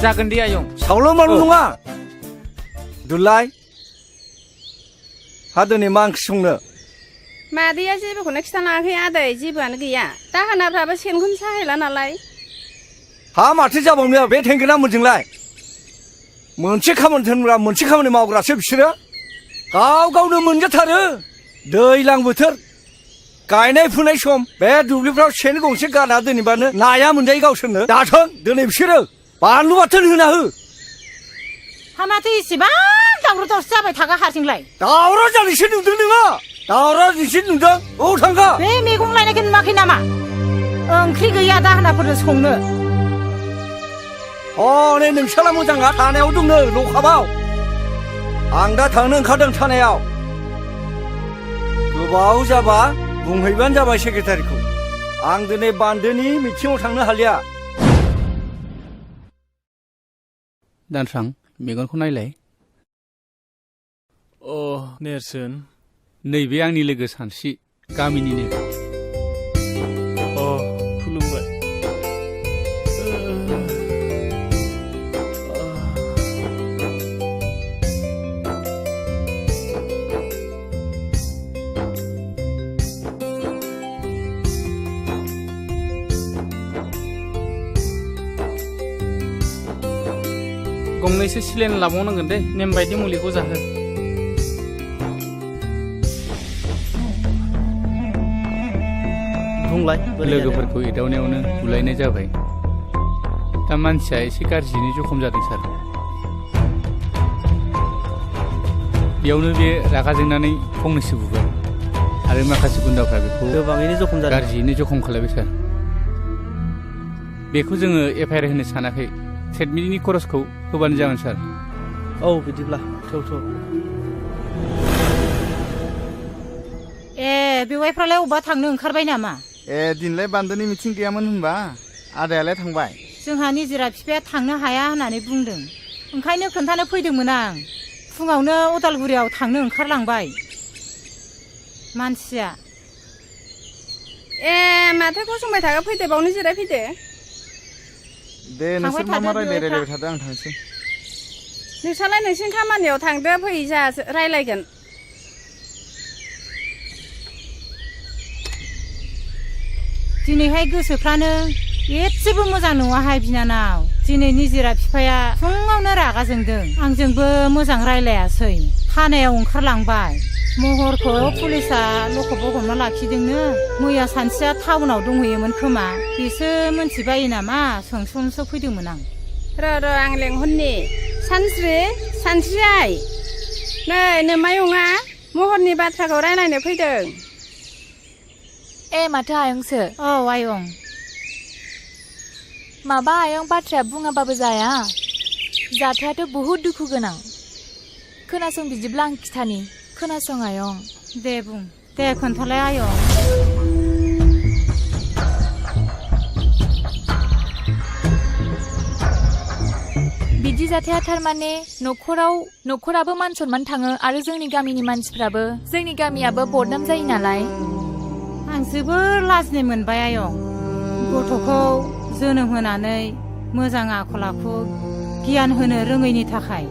जागोन दे आयं सावल' माल नङा दुलाय हा दिनै मा ओंख्रि संनो मादैया जेबोखौनो खिथानाङाखै आदै जेबोआनो गैया दाहोनाफ्राबो सेनखौनो साहैला नालाय हा माथो जाबावनो बे थेंगोना मोनजोंलाय मोनसे खामानि थोनग्रा मोनसे खामानि मावग्रासो बिसोरो गावनो मोनजाथारो दैज्लां बोथोर गायनाय फुनाय सम बे दुब्लिफ्राव सेन गंसे गाना दोनैबानो नाया मोनजायो गावसोरनो दाथों दिनै बिसोरो बानलु बाथोन होना हो हा माथो इसेबां दावराव जाबाय थागा हारसिंलाय दावराव जानायसो नुदों नोङो दावराव नोंसो नुदों थांगा बे मैगं लायनायखौ नुवाखै नामा ओंख्रि गैया दाहोनाफोरनो संनो नै नोंसाला मोजाङा थानायाव दंनो लखाबाव आं दा थांनो ओंखारदों थानायाव गोबाव जाबा बुंहैबानो जाबाय सेक्रेटारिखौ आं दिनै बान्दोनि मिथिङाव थांनो हालिया दानस्रां मेगनखौ नायलाय नेरसोन नैबे आंनि लोगो सानस्रि गामिनिनो खुलुमबाय गंनैसो सिलेन लाबावनांगोन दे नेम बायदि मुलिखौ जाहो बुंलाय लोगोफोरखौ एदावनायावनो बुलायनाय जाबाय दा मानसिया एसे गाज्रियैनो जखम जादों सार बेयावनो बे रागा जोंनानै फंनैसो बुबाय आरो माखासे गुन्दाफ्रा बेखौ गोबाङैनो जखम जादों गाज्रियैनो जखम खालायबाय सार बेखौ जोङो एफआइआर होनो सानाखै ट्रिटमेन्टनि खरसखौ होबानो जागोन सार बिदिब्ला थौ बेवाइफ्रालाय अबा थांनो ओंखारबाय नामा दिनलाय बान्दोनि मिथिं गैयामोन होनबा आदायालाय थांबाय जोंहा निजिरा बिफाया थांनो हाया होननानै बुंदों ओंखायनो खोन्थानो फैदोंमोन आं फुङावनो उदालगुरियाव थांनो ओंखारलांबाय मानसिया माथो गसंबाय थाखा फैदो बावनो जिरायफैदो दे नोंसोर मा रायलायबाय थादो आं थांसै नोंसालाय नोंसिनि खामानियाव थांदो फै जोंहा रायलायगोन दिनैहाय गोसोफ्रानो एसेबो मोजां नङाहाय बिनानाव दिनै निजिरा बिफाया फुङावनो रागा जोंदों आंजोंबो मोजां रायलायासै थानायाव ओंखारलांबाय महरखौ पुलिसा लखबाव हमना लाखिदोंनो मैया सानसेया टाउनाव दंहैयोमोन खोमा बेसो मोनथिबायो नामा सोंसो फैदोंमोन आं र' आं लेंहरनि सानस्रि आइ नै नोमायंआ महरनि बाथ्राखौ रायलायनो फैदों माथो आयंसो आयं माबा आयं बाथ्राया बुङाबाबो जाया जाथायाथ' बहुद दुखु गोनां खोनासं बिदिब्ला आं खिथानि खोनासं आयं दे बुं दे खोन्थालाय आयं बिदि जाथाया थारमाने न'खराबो मान सनमान थाङो आरो जोंनि गामिनि मानसिफ्राबो जोंनि गामियाबो बदनाम जायो नालाय आं जोबोर लाजिनाय मोनबाय आयं गथ'खौ जोनोम होनानै मोजां आखल आखु गियान होनो रोङैनि थाखाय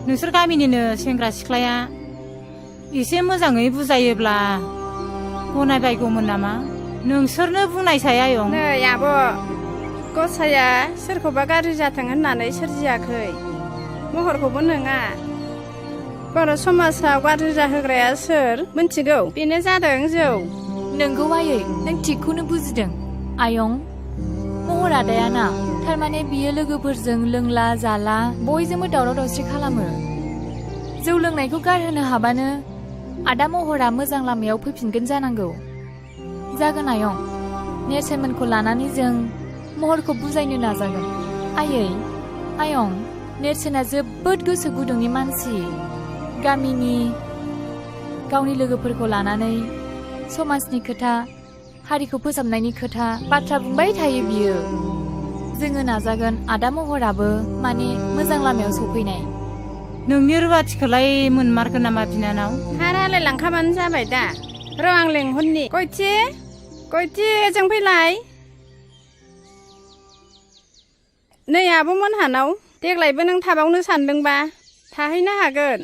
नोंसोर गामिनिनो सेंग्रा सिख्लाया एसे मोजाङै बुजायोब्ला गनायबायगौमोन नामा नोंसोरनो बुंनायसाय आयं नै आब' गसाया सोरखौबा गाज्रि जाथों होननानै सोरजियाखै महरखौबो नङा बर' समाजाव गाज्रि जाहोग्राया सोर मिन्थिगौ बेनो जादों जौ नोंगौ आयै नों थिगखौनो बुजिदों आयं महर आदायाना थारमाने बियो लोगोफोरजों लोंला जाला बयजोंबो दावराव दावसि खालामो जौ लोंनायखौ गारहोनो हाबानो आदा महरा मोजां लामायाव फैफिनगोन जानांगौ जागोन आयं नेरसोनमोनखौ लानानै जों महरखौ बुजायनो नाजागोन आयं नेरसोना जोबोद गोसो गुदुंनि मानसि गामिनि गावनि लोगोफोरखौ लानानै समाजनि खोथा हारिखौ फोसाबनायनि खोथा बाथ्रा बुंबाय थायो बियो जोङो नाजागोन आदा महराबो माने मोजां लामायाव सफैनाय नोंनि रुवाथिखौलाय मोनमारगोन नामा बिनानाव हारालाय लांखाबानो जाबाय दा र' आं लेंहरनि गयथि जों फैलाय नै आब'मोनहानाव देग्लायबो नों थाबावनो सानदोंबा थाहैनो हागोन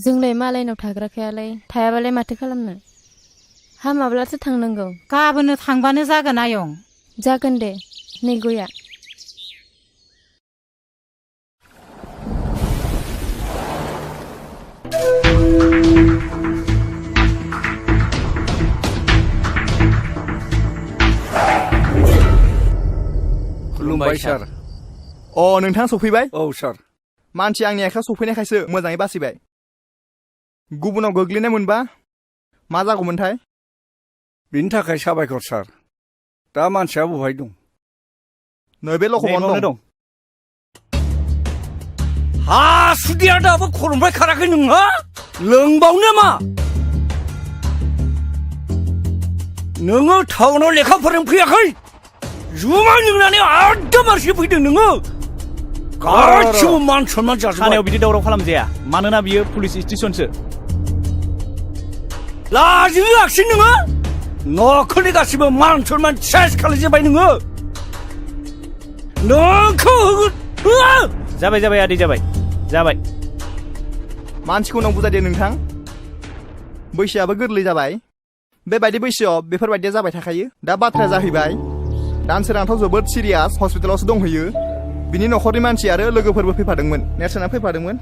जोंलाय मालायनाव थाग्राखायालाय थायाबालाय माथो खालामनो हामाब्लासो थांनांगौ गाबोननो थांबानो जागोन आयं जागोन दे नै गया खुलुमबाय सार नोंथां सफैबाय औ सार मानसि आंनि आखायाव सफैनायखायसो मोजाङै बासिबाय गुबुनाव गोग्लैनाय मोनबा मा जागौमोनथाय बिनि थाखाय साबायखर सार दा मानसिया बहाय दं नैबे लखबावनो दं हासुदिया दाबो खर'निफ्राय खाराखै नोंहा लोंबावनो मा नोङो टाउनाव लेखा फोरोंफैयाखै जुमाय लोंनानै आददा मानसि फैदों नोङो गासिबो मान सनमान जाजोब्बाय थानायाव बिदि दावराव खालामजाया मानोना बियो पुलिस स्टेसनसो लाजियाखिसै नोङो न'खरनि गासिबो मान सनमान सेस खालामजोब्बाय नोङो नोंखौ जाबाय आदै जाबाय मानसिखौ उनाव बुजायदो नोंथां बैसोआबो गोरलै जाबाय बेबायदि बैसोआव बेफोरबायदिया जाबाय थाखायो दा बाथ्राया जाहैबाय दानसोरांथ' जोबोद सिरियास हस्पिटालावसो दंहैयो बिनि न'खरनि मानसि आरो लोगोफोरबो फैफादोंमोन नेरसोना फैफादोंमोन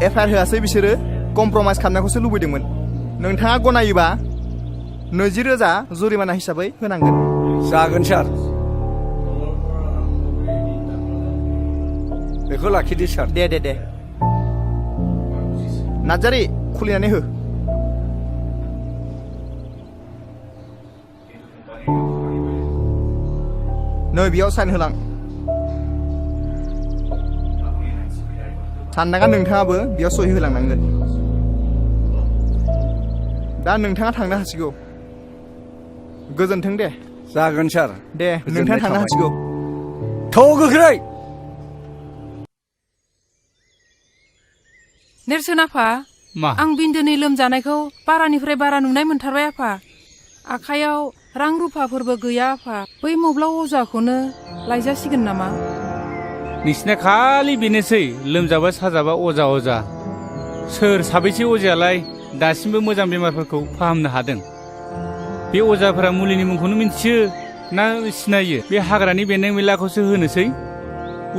एफआइआर होआसै बिसोरो कमप्रमाइस खालामनायखौसो लुबैदोंमोन नोंथाङा गनायोबा 20,000 जुरिमाना हिसाबै होनांगोन जागोन सार बेखौ लाखिदो सार दे नार्जारि खुलिनानै हो नै बेयाव साइन होलां साननाङा नोंथाङाबो बेयाव सहि होलांनांगोन दा नोंथाङा थांनो हासिगौ गोजोन्थों दे जागोन सार दे नोंथाङा थांनो हासिगौ थ' गोख्रै नेरसोन आफा आं बिन्दोनि लोमजानायखौ बारानिफ्राय बारा नुनाय मोनथारबाय आफा आखायाव रां रुफाफोरबो गैया आफा बै मब्ला अजाखौनो लायजासिगोन नामा नोंसिना खालि बेनोसै लोमजाबा साजाबा अजा सोर साबैसे अजायालाय दासिमबो मोजां बेमारफोरखौ फाहामनो हादों बे अजाफोरा मुलिनि मुंखौनो मिन्थियो ना सिनायो बे हाग्रानि बेन्दों बेनलाखौसो होनोसै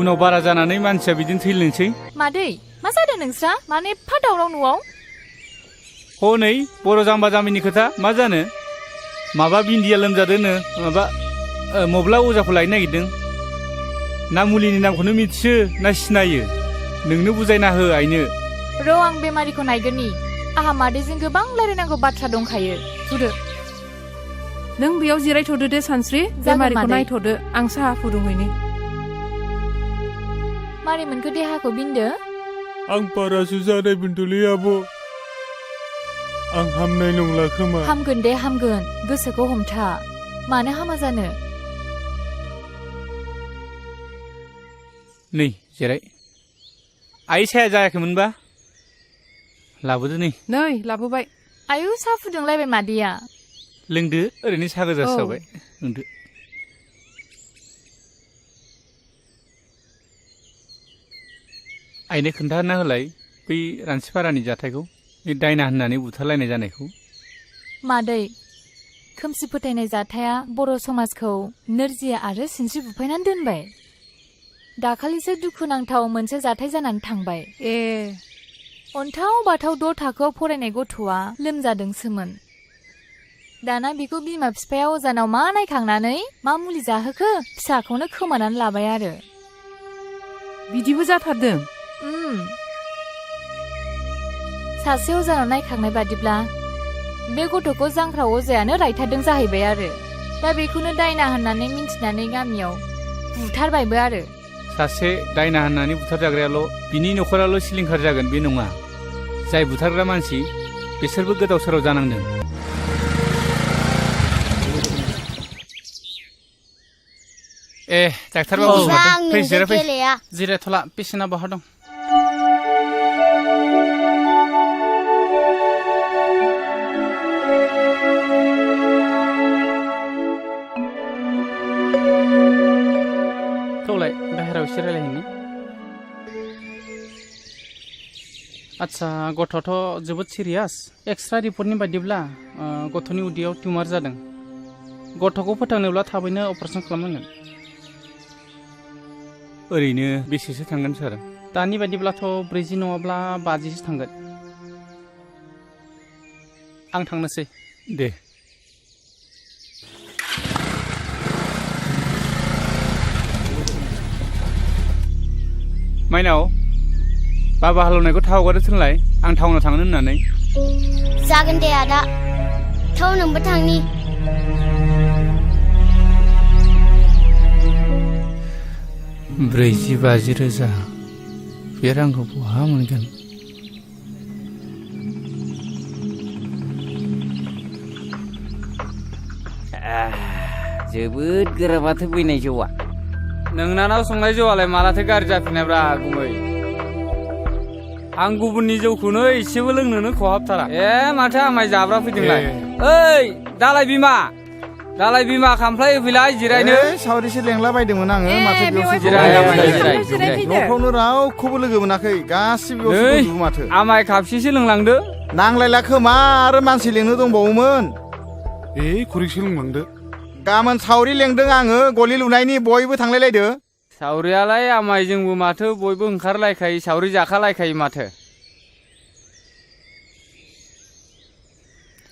उनाव बारा जानानै मानसिया बिदिनो थैलांसै मादै मा जादों नोंस्रा माने एफा दावराव न'आव हनै बर' जाम्बा जाम्बिनि खोथा मा जानो माबा बिन्दिया लोमजादोंनो माबा मब्ला अजाखौ लायनो नागिरदों ना मुलिनि नामखौनो मिथियो ना सिनायो नोंनो बुजायना हो आइनो र' आं बेमारिखौ नायगोननि आहा मादैजों गोबां रायलायनांगौ बाथ्रा दंखायो थुदो नों बेयाव जिरायथ'दो दे सानस्रि बेमारिखौ नायथ'दो आं साहा फुदुंहैनि मारै मोनखो देहाखौ बिन्दो आं बारासो जानाय मोनदोंलै आब'। आं हामनाय नंला खोमा। हामगोन दे हामगोन, गोसोखौ हमथा। मानो हामा जानो? नै जिराय। आइ साया जायाखैमोनबा? लाबोदो नै। नै लाबोबाय। आयु साहा फुदुंलायबाय मादैया। लोंदो, ओरैनो साहा गोजासो जाबाय। लोंदो। आइनो खोन्थाना होलाय बै रानसिपारानि जाथायखौ, बे दायना होननानै बुथारलायनाय जानायखौ। मादै, खोमसि फोथायनाय जाथाया बर' समाजखौ नोरजिया आरो सिनस्रि बुफायनानै दोनबाय। दाखालिसो दुखुनांथाव मोनसे जाथाय जानानै थांबाय। अन्थाव बाथाव 6 थाखोआव फरायनाय गथ'आ लोमजादोंसोमोन। दाना बिखौ बिमा बिफाया अजानाव मा नायखांनानै मा मुलि जाहोखो फिसाखौनो खोमानानै लाबाय आरो। बिदिबो जाथारदों? सासे अजानाव नायखांनाय बादिब्ला बे गथ'खौ जांख्रा अजायानो रायथारदों जाहैबाय आरो। दा बेखौनो दायना होननानै मिन्थिनानै गामियाव बुथारबायबो आरो। सासे दायना होननानै बुथारजाग्रायाल' बिनि न'खराल' सिलिंखार जागोन बे नङा। जाय बुथारग्रा मानसि बिसोरबो गोदाव सोराव जानांदों। डाक्टार बाबु फै जिराय फै। जिरायथ'ला, पेसेन्टआ बहा दं? थौलाय बाहेरायाव एसे रायलायहैनि। आच्छा, गथ'आथ' जोबोद सिरियास। एक्सरे रिपर्टनि बायदिब्ला गथ'नि उदैयाव टिउमार जादों। गथ'खौ फोथांनोब्ला थाबैनो अपारेसन खालामनांगोन। ओरैनो बेसेसो थांगोन सार? दानि बायदिब्लाथ' 40 नङाब्ला 50सो थांगोन। आं थांनोसै। दे। माइनाव, बाबा हालेवनायखौ थाव हगारो थोनलाय, आं टाउनाव थांनो होननानै। जागोन दे आदा, थाव नोंबो थांनि। 40-50 रोजा, बे रांखौ बहा मोनगोन? जोबोद गोरा माथो बैनाय जौआ। नोंनानाव संनाय जौआलाय मालाथो गाज्रि जाफिननायब्रा गुमै? आं गुबुननि जौखौनो एसेबो लोंनोनो खहाबथारा। माथो आमाय जाब्रा फैदोंलाय? ओइ दालाय बिमा, दालाय बिमा खामफ्लाय होफैलाय जिरायनो। सावरिसो लेंला बायदोंमोन आङो, माथो बेयावसो जिराय। न'फ्रावनो रावखौबो लोगो मोनाखै, गासिबो बेयावसो दंजोबो माथो। आमाय खापसेसो लोंलांदो। नांलायला खोमा, आरो मानसि लेंनो दंबावोमोन। खुरैसो लोंलांदो। गाबोन सावरि लेंदों आङो, गलि लुनायनि, बयबो थांलायलायदो। सावरियालाय आमाय जोंबो माथो बयबो ओंखारलायखायो, सावरि जाखालायखायो माथो।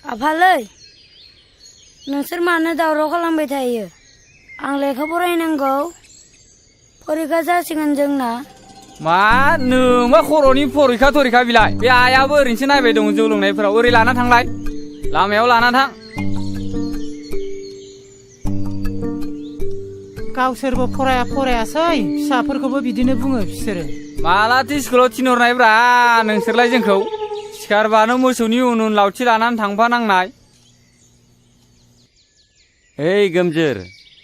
आफालै, नोंसोर मानो दावराव खालामबाय थायो? आं लेखा फरायनांगौ, फरिखा जासिगोन जोंना। मा नोंबा खर'नि फरिखा थरिखा बिलाय? बे आइयाबो ओरैनोसो नायबाय दं जौ लोंनायफोराव। ओरै लाना थांलाय, लामायाव लाना थां। गावसोरबो फरायासै, फिसाफोरखौबो बिदिनो बुङो बिसोरो। मालाथो स्कुलाव थिनहरनायब्रा नोंसोरलाय जोंखौ? सिखारबानो मोसौनि उन उन लावथि लानानै थांफानांनाय। ओइ गोमजोर,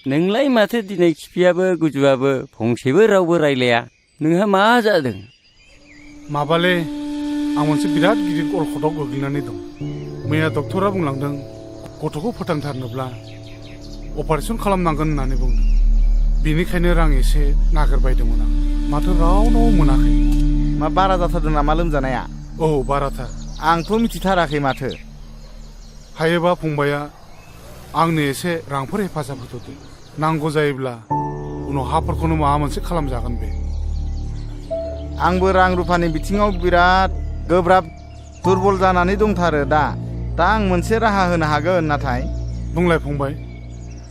नोंलाय माथो दिनै खिफियाबो गुजुआबो फंसेबो रावबो रायलाया? नोंहा मा जादों? माबाले, आं मोनसे बिराद गिदिर अलखदाव गोग्लैनानै दं। मैया डक्टरा बुंलांदों गथ'खौ फोथांथारनोब्ला अपारेसन खालामनांगोन होननानै बुंदों। बेनिखायनो रां एसे नागिरबायदोंमोन आं, माथो रावनाव मोनाखै। मा बारा जाथारदों नामा लोमजानाया? औ, बाराथार। आंथ' मिथिथाराखै माथो। हायोबा फंबाया आंनो एसे रांफोर हेफाजाब होथ'दो। नांगौ जायोब्ला उनाव हाफोरखौनो माबा मोनसे खालामजागोन बे। आंबो रां रुफानि बिथिङाव बिराद गोब्राब दुरबल जानानै दंथारो दा आं मोनसे राहा होनो हागोन। नाथाय बुंलाय फंबाय,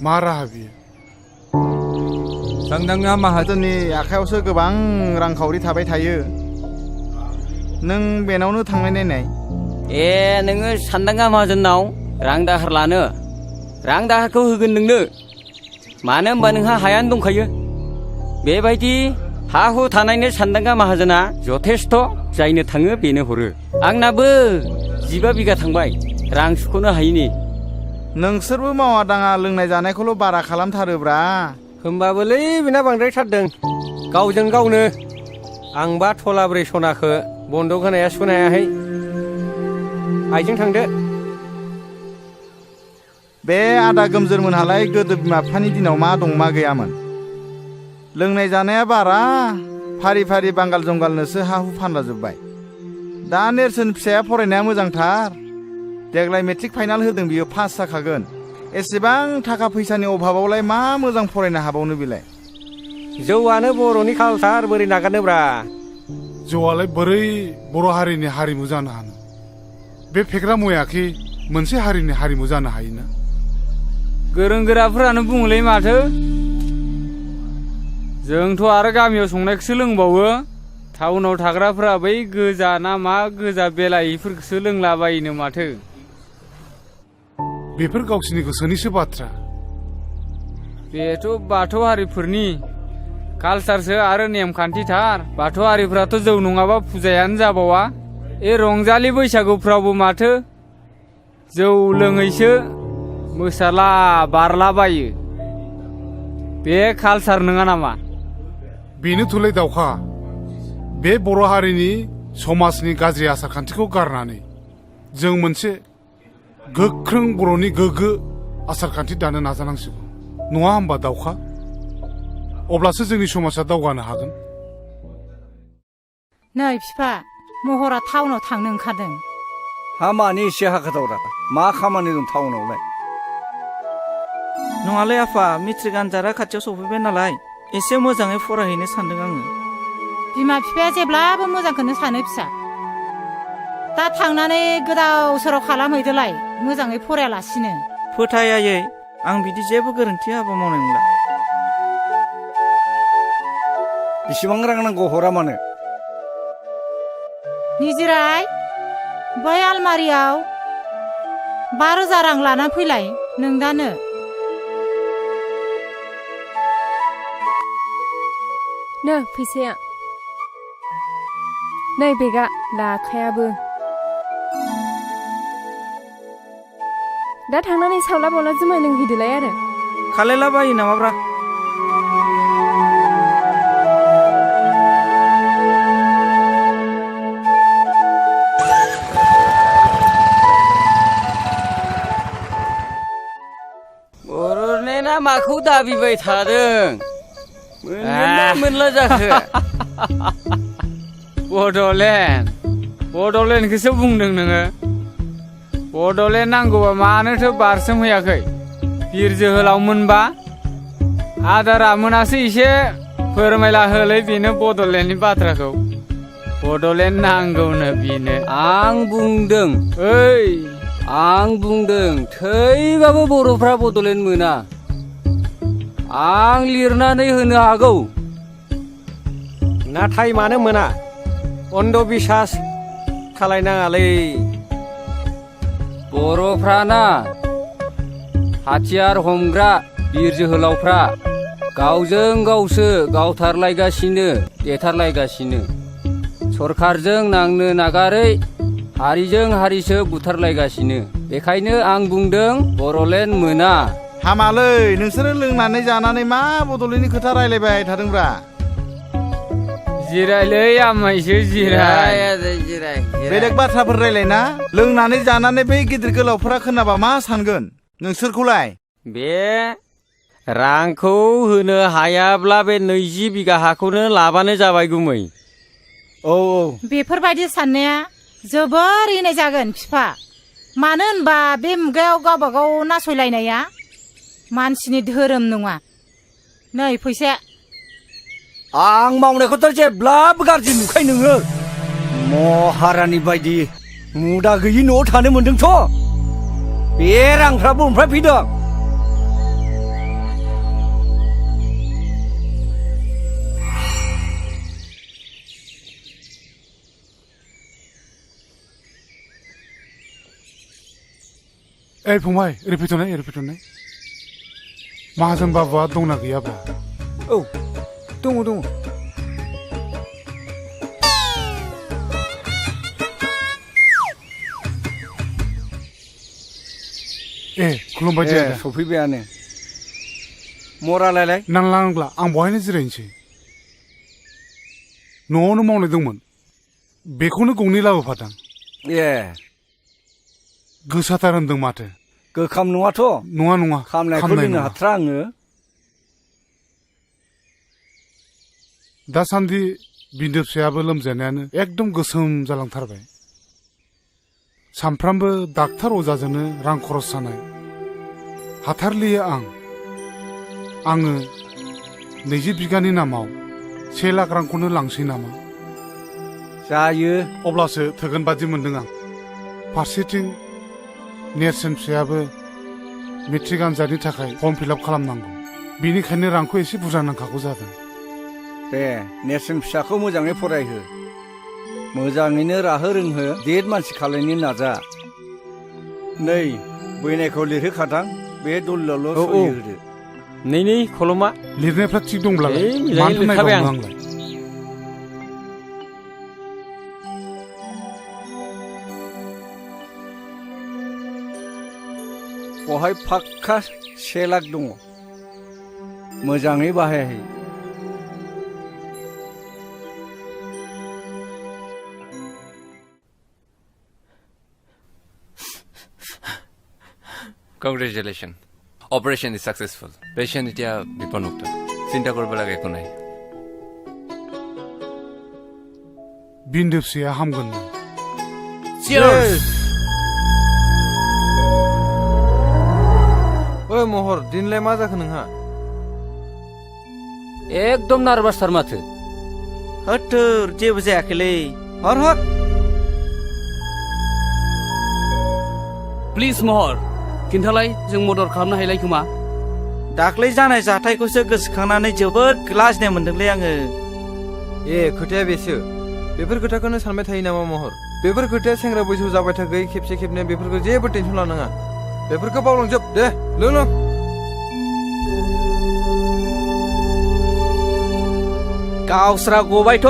मा राहा बियो? सानदांगा माहाजोननि आखायावसो गोबां रांखावरि थाबाय थायो। नों बेनावनो थांनाय नायनाय। नोङो सानदांगा माहाजोननाव रां दाहार लानो? रां दाहारखौ होगोन नोंनो, मानो होनबा नोंहा हायानो दंखायो। बेबायदि हा हु थानायनो सानदांगा माहाजोना जथेस्थ' जायनो थाङो बेनो हरो आंनाबो 15 बिगा थांबाय रां सुख'नो हायिनि नोंसोरबो मावा दाङा लोंनाय जानायखौल' बारा खालामथारोब्रा होमबाबोलै बेना बांद्रायथारदों गावजों गावनो आंबा थलाब्रै सनाखो बन्दक होनाया सुख'नो हायाखै आइजों थांदो बे आदा गोमजोरमोनहालाय गोदो बिमा बिफानि दिनाव मा दं मा गैयामोन लोंनाय जानाया बारा फारि फारि बांगाल जंगालनोसो हा हु फानलाजोब्बाय दा नेरसोन फिसाया फरायनाया मोजांथार देग्लाय मेट्रिक फाइनाल होदों बियो पास जाखागोन एसेबां थाखा फैसानि अभाबावलाय मा मोजां फरायनो हाबावनो बेलाय जौआनो बर'नि कालसार बोरै नागारनोब्रा जौआलाय बोरै बर' हारिनि हारिमु जानो हानो बे फेग्रा मुवायाखि मोनसे हारिनि हारिमु जानो हायोना गोरों गोराफोरानो बुङोलै माथो जोंथ' आरो गामियाव संनायखौसो लोंबावो टाउनाव थाग्राफोरा बै गोजा ना मा गोजा बेलायिफोरखौसो लोंलाबायोनो माथो बेफोर गावसिनि गोसोनिसो बाथ्रा बेथ' बाथौ हारिफोरनि कालसारसो आरो नेमखान्थिथार बाथौ हारिफ्राथ' जौ नङाबा फुजायानो जाबावा रंजालि बैसागुफ्रावबो माथो जौ लोङैसो मोसाला बारलाबायो बे कालसार नङा नामा बेनोथ'लै दावखा बे बर' हारिनि समाजनि गाज्रि आसार खान्थिखौ गारनानै जों मोनसे गोख्रों बर'नि गोग्गो आसार खान्थि दानो नाजानांसिगौ नङा होमबा दावखा अब्लासो जोंनि समाजा दावगानो हागोन नै बिफा महरा टाउनाव थांनो ओंखारदों हा मानि एसे हाखोदावरा मा खामानि दं टाउनावलाय नङालै आफा मेट्रिक आनजादा खाथियाव सफैबाय नालाय एसे मोजाङै फरायहैनो सानदों आङो बिमा बिफाया जेब्लाबो मोजांखौनो सानो फिसा दा थांनानै गोदाव सोराव खालामहैदोलाय मोजाङै फरायालासिनो फोथायायै आं बिदि जेबो गोरोन्थि हाबा मावनाय नंला बेसेबां रां नांगौ हरा मानो निजिराय बै आलमारियाव 5,000 रां लाना फैलाय नोंदानो नो फैसाया नै बेगा लाखायाबो दा थांनानै सावला बावला जुमाय लोंहैदोलाय आरो खालायला बायो नामाब्रा बर'लेण्डआ माखौ दाबिबाय थादों मोनला जाखो बड'लेण्डखौसो बुंदों नोङो बड'लेण्ड नांगौबा मानोथो बारसोमहैयाखै बिर जोहोलाव मोनबा आदारा मोनासो एसे फोरमायला होलै बेनो बड'लेण्डनि बाथ्राखौ बड'लेण्ड नांगौनो बेनो आं बुंदों थैबाबो बर'फ्रा बड'लेण्ड मोना आं लिरनानै होनो हागौ नाथाय मानो मोना अन्धबिसास खालायनाङालै बर'फ्राना हाथियार हमग्रा बिर जोहोलावफ्रा गावजों गावसो गावथारलायगासिनो देथारलायगासिनो सरखारजों नांनो नागारै हारिजों हारिसो बुथारलायगासिनो बेखायनो आं बुंदों बर'लेण्ड मोना हामालै नोंसोरो लोंनानै जानानै मा बड'लेण्डनि खोथा रायलायबाय थादोंब्रा जिरायलै आमायसो जिराय बेलेग बाथ्राफोर रायलायना लोंनानै जानानै बै गिदिर गोलावफोरा खोनाबा मा सानगोन नोंसोरखौलाय बे रांखौ होनो हायाब्ला बे 20 बिगा हाखौनो लाबानो जाबाय गुमै औ बेफोरबायदि साननाया जोबोर इनाय जागोन बिफा मानो होनबा बे मुगायाव गावबा गाव नासयलायनाया मानसिनि धोरोम नङा नै फैसा आं मावनायखौथ' जेब्लाबो गाज्रि नुखाय नोङो महारानि बायदि मुदा गैयि न'आव थानो मोन्दोंथ' बे रांफ्रा बबेनिफ्राय फैदों ओइ फंबाय ओरै फैथ'नाय माहाजोन बाबुआ दंना गैयाब्रा औ दङ ए खुलुमबाय दे सफैबायानो मरालायलाय नांला नांला आं बहायनो जिरायनोसै न'आवनो मावनाय दंमोन बेखौनो गंनै लाबोफादां ए गोसाथार होनदों माथो गोखाम नङाथ' नङा नङा खामनायखौ लोंनो हाथ्रा आङो दासान्दि बिन्दो फिसायाबो लोमजानायानो एकदम गोसोम जालांथारबाय सानफ्रामबो डाक्टार अजाजोंनो रां खरस जानाय हाथारलियो आङो 20 बिगानि नामाव 1 लाख रांखौनो लांसै नामा जायो अब्लासो थोगोन बादि मोनदों आं फारसेथिं नेरसोन फिसायाबो मेट्रिक आनजादनि थाखाय फर्म फिलआप खालामनांगौ बेनिखायनो रांखौ एसे बुरजा नांखागौ जादों दे नेरसोन फिसाखौ मोजाङै फरायहो मोजाङैनो राहो रोंहो देर मानसि खालायनो नाजा नै बैनायखौ लिरहोखादां बे दलिलावल' सहि होदो नै खलमा लिरनायफ्रा थिग दंब्लालाय मानोथो नायबावनो आंलाय बहाय फाक्का 1 लाख दङ मोजाङै बाहायाखै Congratulations. Operation is successful. Patient এতিয়া বিপদমুক্ত চিন্তা কৰিব লাগে একো নাই बिन्दो फिसाया हामगोन Cheers! ओइ महर दिनलाय मा जाखो नोंहा एकदम नार्भासथार माथो होथोर जेबो जायाखैलै हर प्लिज महर खिन्थालाय जों मदद खालामनो हायलाय खोमा दाख्लै जानाय जाथायखौसो गोसोखांनानै जोबोद लाजिनाय मोनदोंलै आङो ए खोथाया बेसो बेफोर खोथाखौनो सानबाय थायो नामा महर बेफोर खोथाया सेंग्रा बैसोआव जाबाय थाखै खेबसे खेबनै बेफोरखौ जेबो टेनसन लानाङा बेफोरखौ बावलांजोब दे लों गावस्रा गबायथ'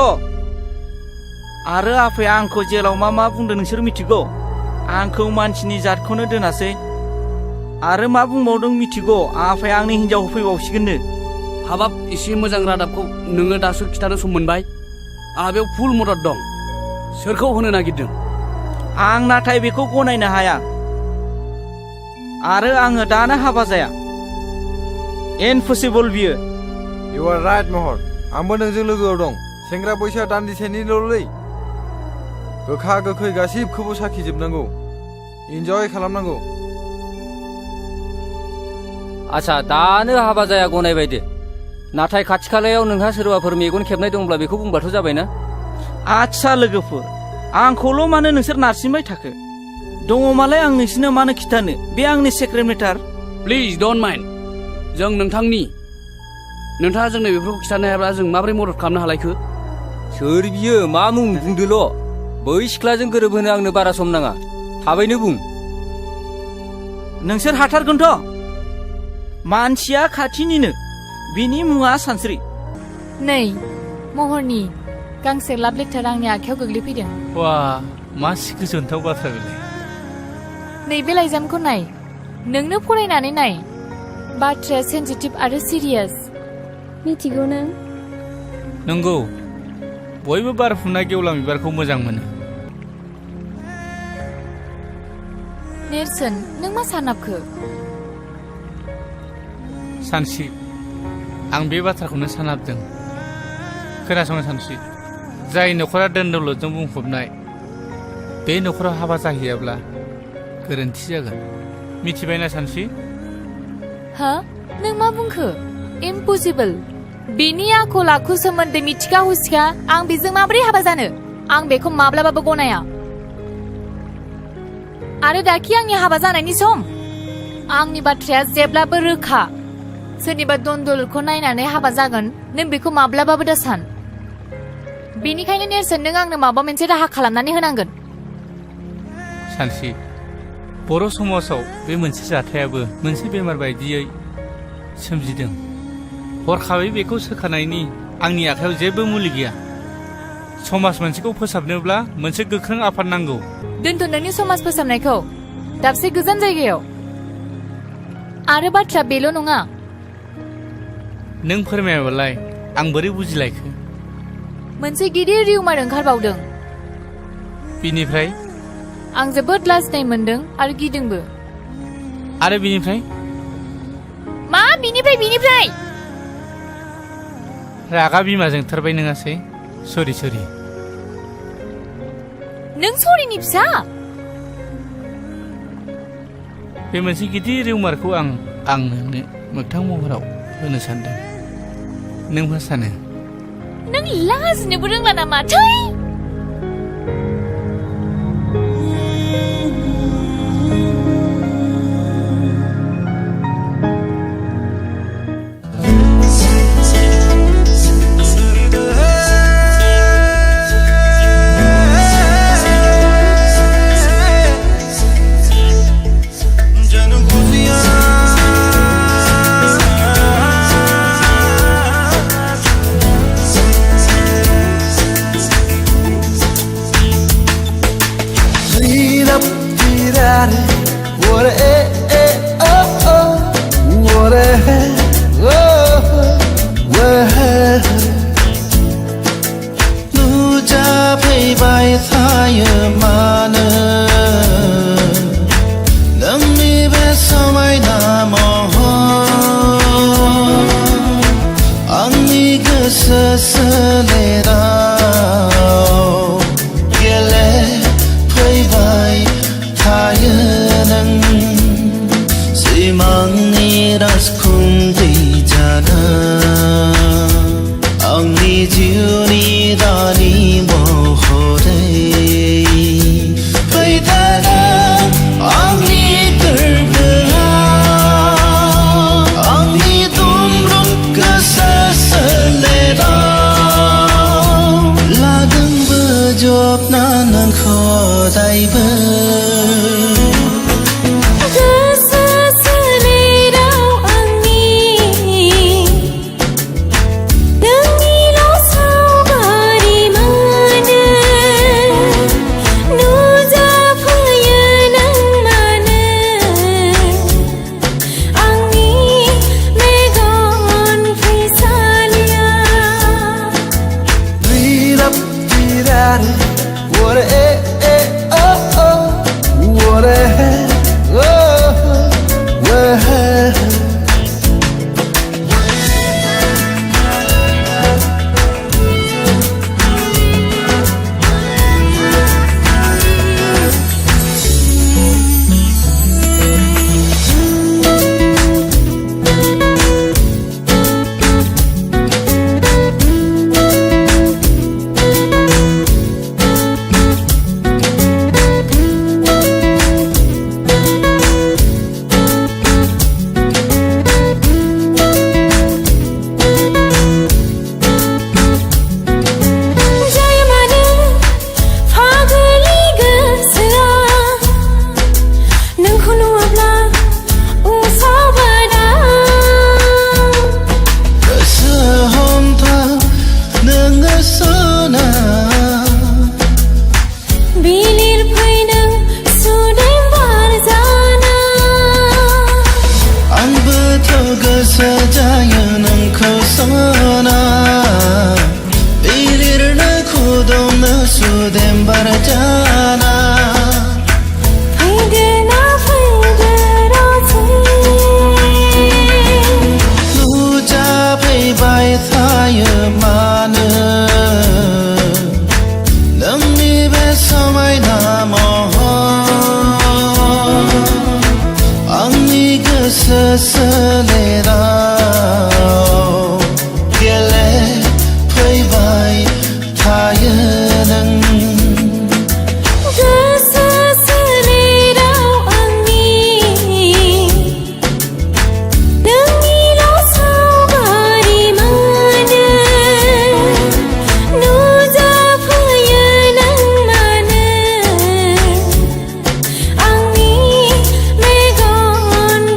आरो आफाया आंखौ जेलाव मा बुंदों नोंसोर मिथिगौ आंखौ मानसिनि जातखौनो दोनासै आरो मा बुंबावदों मिथिगौ आफाया आंनि हिन्जावखौ फैबावसिगोननो हाबाब एसे मोजां रादाबखौ नोङो दासो खिथानो सम मोनबाय आहा बेयाव फुल मदद दं सोरखौ होनो नागिरदों आं नाथाय बेखौ गनायनो हाया आरो आङो दानो हाबा जाया इम्पसिबल बियो इउ आर राइट महर आंबो नोंजों लोगोआव दं सेंग्रा बैसोआ दान्दिसेनिल'लै गोखा गोखै गासिबखौबो साखिजोबनांगौ इन्जय खालामनांगौ आच्छा दानो हाबा जाया गनायबाय दे नाथाय खाथि खालायाव नोंहा सोरबाफोर मेगन खेबनाय दंब्ला बेखौ बुंबाथ' जाबायना आच्छा लोगोफोर आंखौल' मानो नोंसोर नारसिनबाय थाखो दङमालाय आं नोंसिनो मानो खिथानो बे आंनि secret matter please don't mind जों नोंथाङा जोंनो बेफोरखौ खिथानो हायाब्ला जों माबोरै मदद खालामनो हालायखो सोर बियो मा मुं बुंदोल' बै सिख्लाजों गोरोबहोनो आंनो बारा सम नाङा थाबैनो बुं नोंसोर हाथारगोनथ' मानसिया खाथिनिनो बिनि मुङा सानस्रि नै महरनि गांसे लाभ लेटार आंनि आखायाव गोग्लैफैदों वा मा गोजोनथाव बाथ्रा बेलाय नैबे लाइजामखौ नाय नोंनो फरायनानै नाय बाथ्राया सेन्सिटिभ आरो सिरियास मिथिगौ नों नंगौ बयबो बारफुनाय गेवलां बिबारखौ मोजां मोनो नेरसोन नों मा सानाबखो सानसि आं बे बाथ्राखौनो सानाबदों खोनासंनो सानसि जाय न'खरा दोन दौलतजों बुंफबनाय बे न'खराव हाबा जाहैयाब्ला गोरोन्थि जागोन मिथिबायना सानसि हा नों मा बुंखो इम्पसिबल बेनि आखल आखु सोमोन्दै मिथिखा हुसिखा आं बेजों माबोरै हाबा जानो आं बेखौ माब्लाबाबो गनाया आरो दाखि आंनि हाबा जानायनि सम आंनि बाथ्राया जेब्लाबो रोखा सोरनिबा दन्दलखौ नायनानै हाबा जागोन नों बेखौ माब्लाबाबो दा सान बेनिखायनो नेरसोन नों आंनो माबा मोनसे राहा खालामनानै होनांगोन सानसि बर' समाजाव बे मोनसे जाथायाबो मोनसे बेमार बायदियै सोमजिदों हरखाबै बेखौ सोखानायनि आंनि आखायाव जेबो मुलि गैया समाज मोनसेखौ फोसाबनोब्ला मोनसे गोख्रों आफाद नांगौ दोनथ' नोंनि समाज फोसाबनायखौ दाबसे गोजान जायगायाव आरो बाथ्रा बेल' नङा नों फोरमायाबालाय आं बोरै बुजिलायखो मोनसे गिदिर रिउमार ओंखारबावदों बिनिफ्राय आं जोबोद लाजिनाय मोनदों आरो गिदोंबो आरो बिनिफ्राय मा बिनिफ्राय रागा बिमाजों थारबाय नङासै सरि नों सरिनि फिसा बे मोनसे गिदिर रिउमारखौ आं नोंनो मोगथां महराव होनो सानदों नों मा सानो नों लाजिनोबो रोंला नामा थै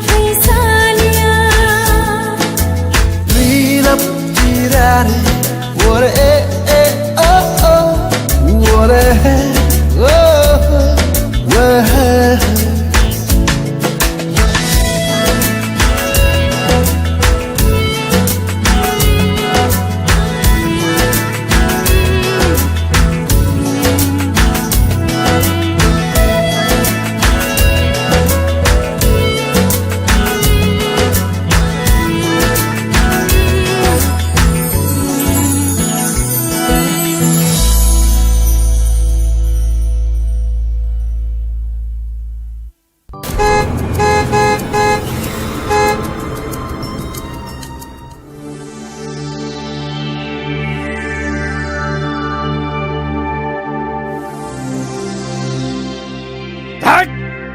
Faisalia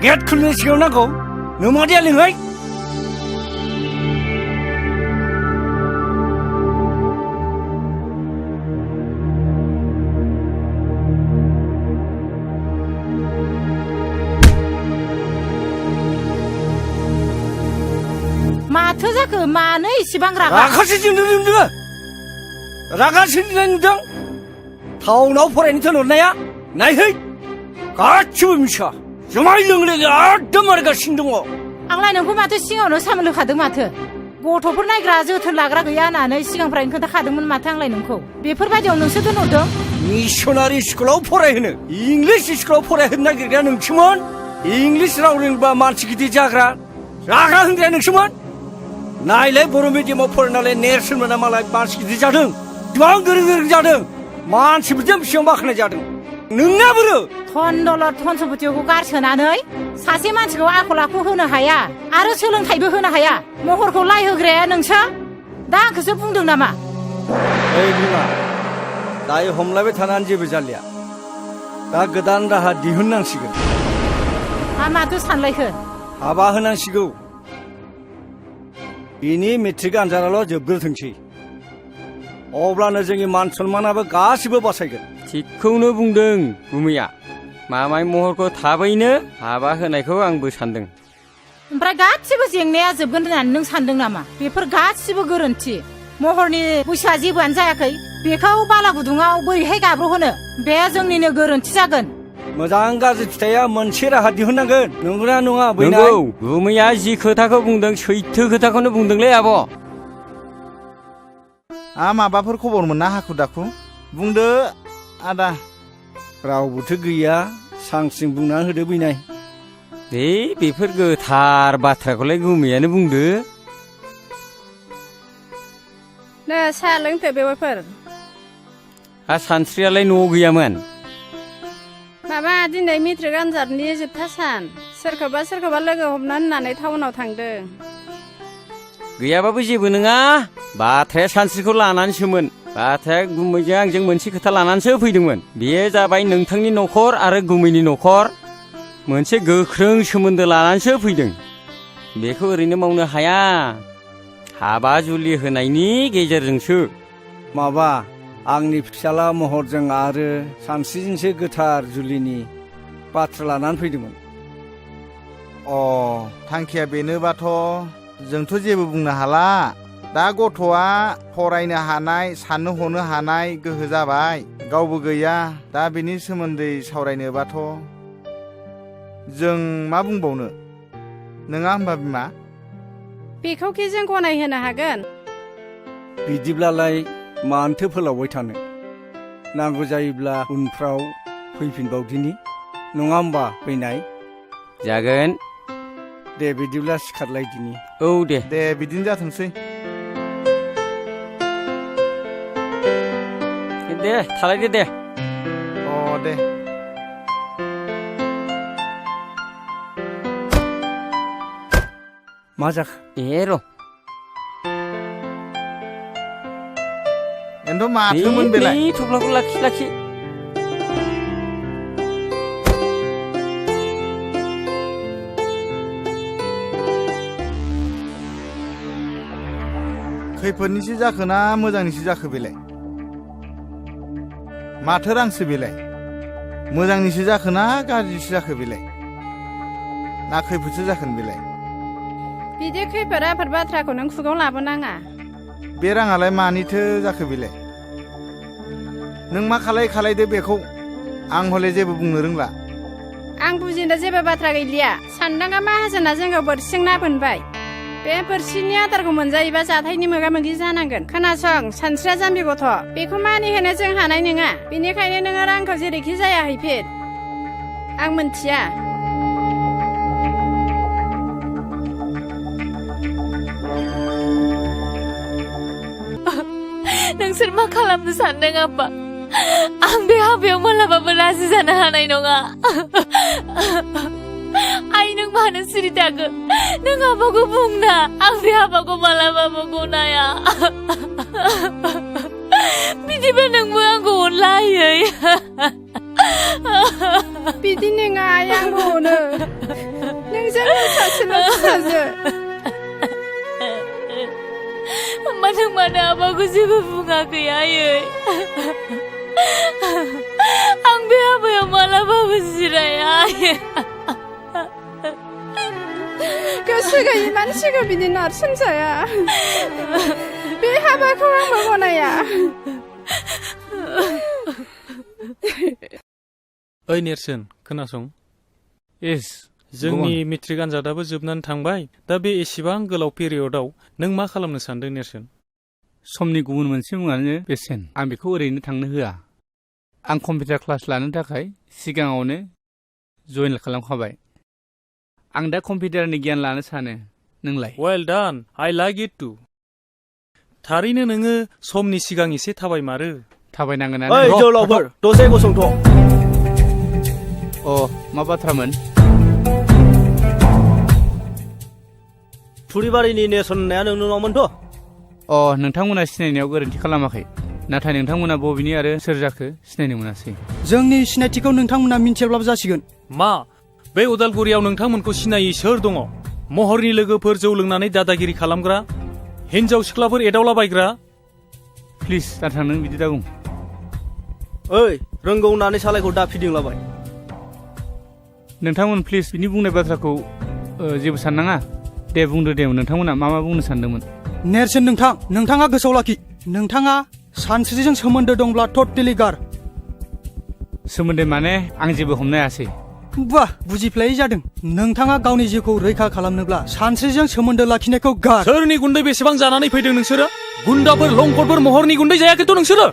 गेट खुलिनो सिगाङाव नांगौ नों मादिया लिंहै माथो जाखो मानो इसेबां रागा रागासो जोंदों नोङो रागा सोंनाय नुदों टाउनाव फरायनो थिनहरनाया नायहै गासिबो मिसा जुमाय लोंलोङो एकदम मारगासिनो दङ आंलाय नोंखौ माथो सिगाङावनो सामोल होखादों माथो गथ'फोर नायग्रा जोथोन लाग्रा गैया होननानै सिगांफ्रायनो खोन्थाखादोंमोन माथो आंलाय नोंखौ बेफोरबायदियाव नोंसो दोनहरदों मिसनारि स्कुलाव फरायहोनो इंलिस स्कुलाव फरायहोनो नागिरग्राया नोंसोमोन इंलिस राव रोंबा मानसि गिदिर जाग्रा रागा होनग्राया नोंसोमोन नायलाय बर' मिडियामाव फरायनानै नेरसोन मोना मालाय मानसि गिदिर जादों गोबां गोरों गोरों जादों मानसिफोरजों बेसेबां बाख्नाय जादों नोंना बोरो धन सम्पतिखौ गारसोनानै सासे मानसिखौ आखल आखु होनो हाया आरो सोलोंथाइबो होनो हाया महरखौ लाय होग्राया नोंसो दा आंखौसो बुंदों नामा ओइ बिमा दायो हमलायबाय थानानै जेबो जालिया दा गोदान राहा दिहुननांसिगोन माथो सानलायखो हाबा होनांसिगौ बिनि मेट्रिक आनजादाल' जोबग्रोथोंसै अब्लानो जोंनि मान सन्मानाबो गासिबो बासायगोन थिगखौनो बुंदों गुमैया मामाय महरखौ थाबैनो हाबा होनायखौ आंबो सानदों ओमफ्राय गासिबो जेंनाया जोबगोन होननानै नों सानदों नामा बेफोर गासिबो गोरोन्थि महरनि बैसोआ जेबोआनो जायाखै बेखौ बाला गुदुङाव बोरैहाय गाब्र'होनो बे जोंनिनो गोरोन्थि जागोन मोजां गाज्रि फिथाइया मोनसे राहा दिहुननांगोन नंगौना नङा नंगौ गुमैया जि खोथाखौ बुंदों सैथो खोथाखौनो बुंदोंलै आब' माबाफोर खबर मोनना हाखु दाखु बुंदो आदा रावबोथ' गैया सांसिं बुंना होदो बैनाय बेफोर गोथार बाथ्राखौलाय गुमैयानो बुंदो नो साहा लोंथो बेवाइफोर सानस्रियालाय न'आव गैयामोन माबा दिनै मेट्रिक आनजादनि जोबथा सान सोरखौबा लोगो हमना होननानै टाउनाव थांदों गैयाबाबो जेबो नङा बाथ्राया सानस्रिखौ लानानैसोमोन बाथ्राया गुमैजों आंजों मोनसे खोथा लानानैसो फैदोंमोन बेयो जाबाय नोंथांनि न'खर आरो गुमैनि न'खर मोनसे गोख्रों सोमोन्दो लानानैसो फैदों बेखौ ओरैनो मावनो हाया हाबा जुलि होनायनि गेजेरजोंसो माबा आंनि फिसाला महरजों आरो सानस्रिजोंसो गोथार जुलिनि बाथ्रा लानानै फैदोंमोन थांखिया बेनोबाथ' जोंथ' जेबो बुंनो हाला दा गथ'आ फरायनो हानाय साननो हनो हानाय गोहो जाबाय गावबो गैया दा बेनि सोमोन्दै सावरायनोबाथ' जों मा बुंबावनो नङा होमबा बिमा बेखौखि जों गनायहोनो हागोन बिदिब्लालाय मानोथो फोलावबाय थानो नांगौ जायोब्ला उनफ्राव फैफिनबावदिनि नङा होमबा फैनाय जागोन दे बिदिब्ला सिखारलायदिनि औ दे बिदिनो जाथोंसै दे थालायदो दे दे मा जाखो र' एन्थ' माथोमोन बेलाय थफ्लाखौ लाखि खैफोदनिसो जाखो ना मोजांनिसो जाखो बेलाय माथो रांसो बेलाय मोजांनिसो जाखो ना गाज्रिसो जाखो बेलाय ना खैफोदसो जाखोन बेलाय बिदि खैफोद आफोद बाथ्राखौ नों खुगायाव लाबोनाङा बे राङालाय मानिथो जाखो बेलाय नों मा खालायदो बेखौ आं हले जेबो बुंनो रोंला आं बुजिनो जेबो बाथ्रा गैलिया सानदांगा माहाजोना जोंखौ बोरसिजों ना बोनबाय बे बोरसिनि आदारखौ मोनजायोबा जाथायनि मोगा मोगि जानांगोन खोनासं सानस्रिया जाम्बि गथ' बेखौ मानिहोनो जों हानाय नङा बेनिखायनो नोङो रांखौ जेरैखि जाया हैफिन आं मोनथिया नोंसोर मा खालामनो सानदों आप्पा आं बे हाबायाव मालाबाबो राजि जानो हानाय नङा आइ नों मानो सिरि थाखो नों हाबाखौ बुंना आं बे हाबाखौ मालाबाबो गनाया बिदिबा नोंबो आंखौ अनलायै बिदि नङा आइ आंबो अनो जोंनि सासेल' फिसाजो मानो मानो आबाखौ जेबो बुङाखै आयै आं बे हाबायाव मालाबाबो जिराया आयै गोसो गैयि मानसिखौ बिदि नारसोमजाया बे हाबाखौ आंबो गनाया ओइ नेरसोन खोनासं एस जोंनि मेट्रिक आनजादाबो जोबनानै थांबाय दा बे एसेबां गोलाव पिरियडआव नों मा खालामनो सानदों नेरसोन समनि गुबुन मोनसे मुङानो बेसेन आं बेखौ ओरैनो थांनो होआ आं कम्पिउटार क्लास लानो थाखाय सिगाङावनो जइन खालामखाबाय आं दा कम्पिउटारनि गियान लानो सानो नोंलाय well done I like it to थारैनो नोङो समनि सिगां एसे थाबायमारो थाबायनांगोन ओइ जोलावफोर दसे गसंथ' अ मा बाथ्रामोन थुरिबारिनि नेरसोन होननाया नोंनावमोनथ' अ नोंथांमोना सिनायनायाव गोरोन्थि खालामाखै नाथाय नोंथांमोना बबेनि आरो सोर जाखो सिनायनो मोनासै जोंनि सिनायथिखौ नोंथांमोना मिन्थियाब्लाबो जासिगोन मा बे उदालगुरियाव नोंथांमोनखौ सिनायै सोर दङ महरनि लोगोफोर जौ लोंनानै दादागिरि खालामग्रा हिन्जाव सिख्लाफोर एदावलाबायग्रा प्लिज दाथा नों बिदि दाबुं ओइ रोंगौ होननानै सालायखौ दा फिदिंलाबाय नोंथांमोन प्लिज बिनि बुंनाय बाथ्राखौ जेबो साननाङा दे बुंदो दे नोंथांमोना मा बुंनो सानदोंमोन नेरसोन नोंथाङा गोसोआव लाखि नोंथाङा सानस्रिजों सोमोन्दो दंब्ला टटेलि गार सोमोन्दो माने आं जेबो हमनो हायासै बाह बुजिफ्लायै जादों नोंथाङा गावनि जिउखौ रैखा खालामनोब्ला सानस्रिजों सोमोन्दो लाखिनायखौ गार सोरनि गुन्दै बेसेबां जानानै फैदों नोंसोरो गुन्दाफोर लंखरफोर महरनि गुन्दै जायाखैथ' नोंसोरो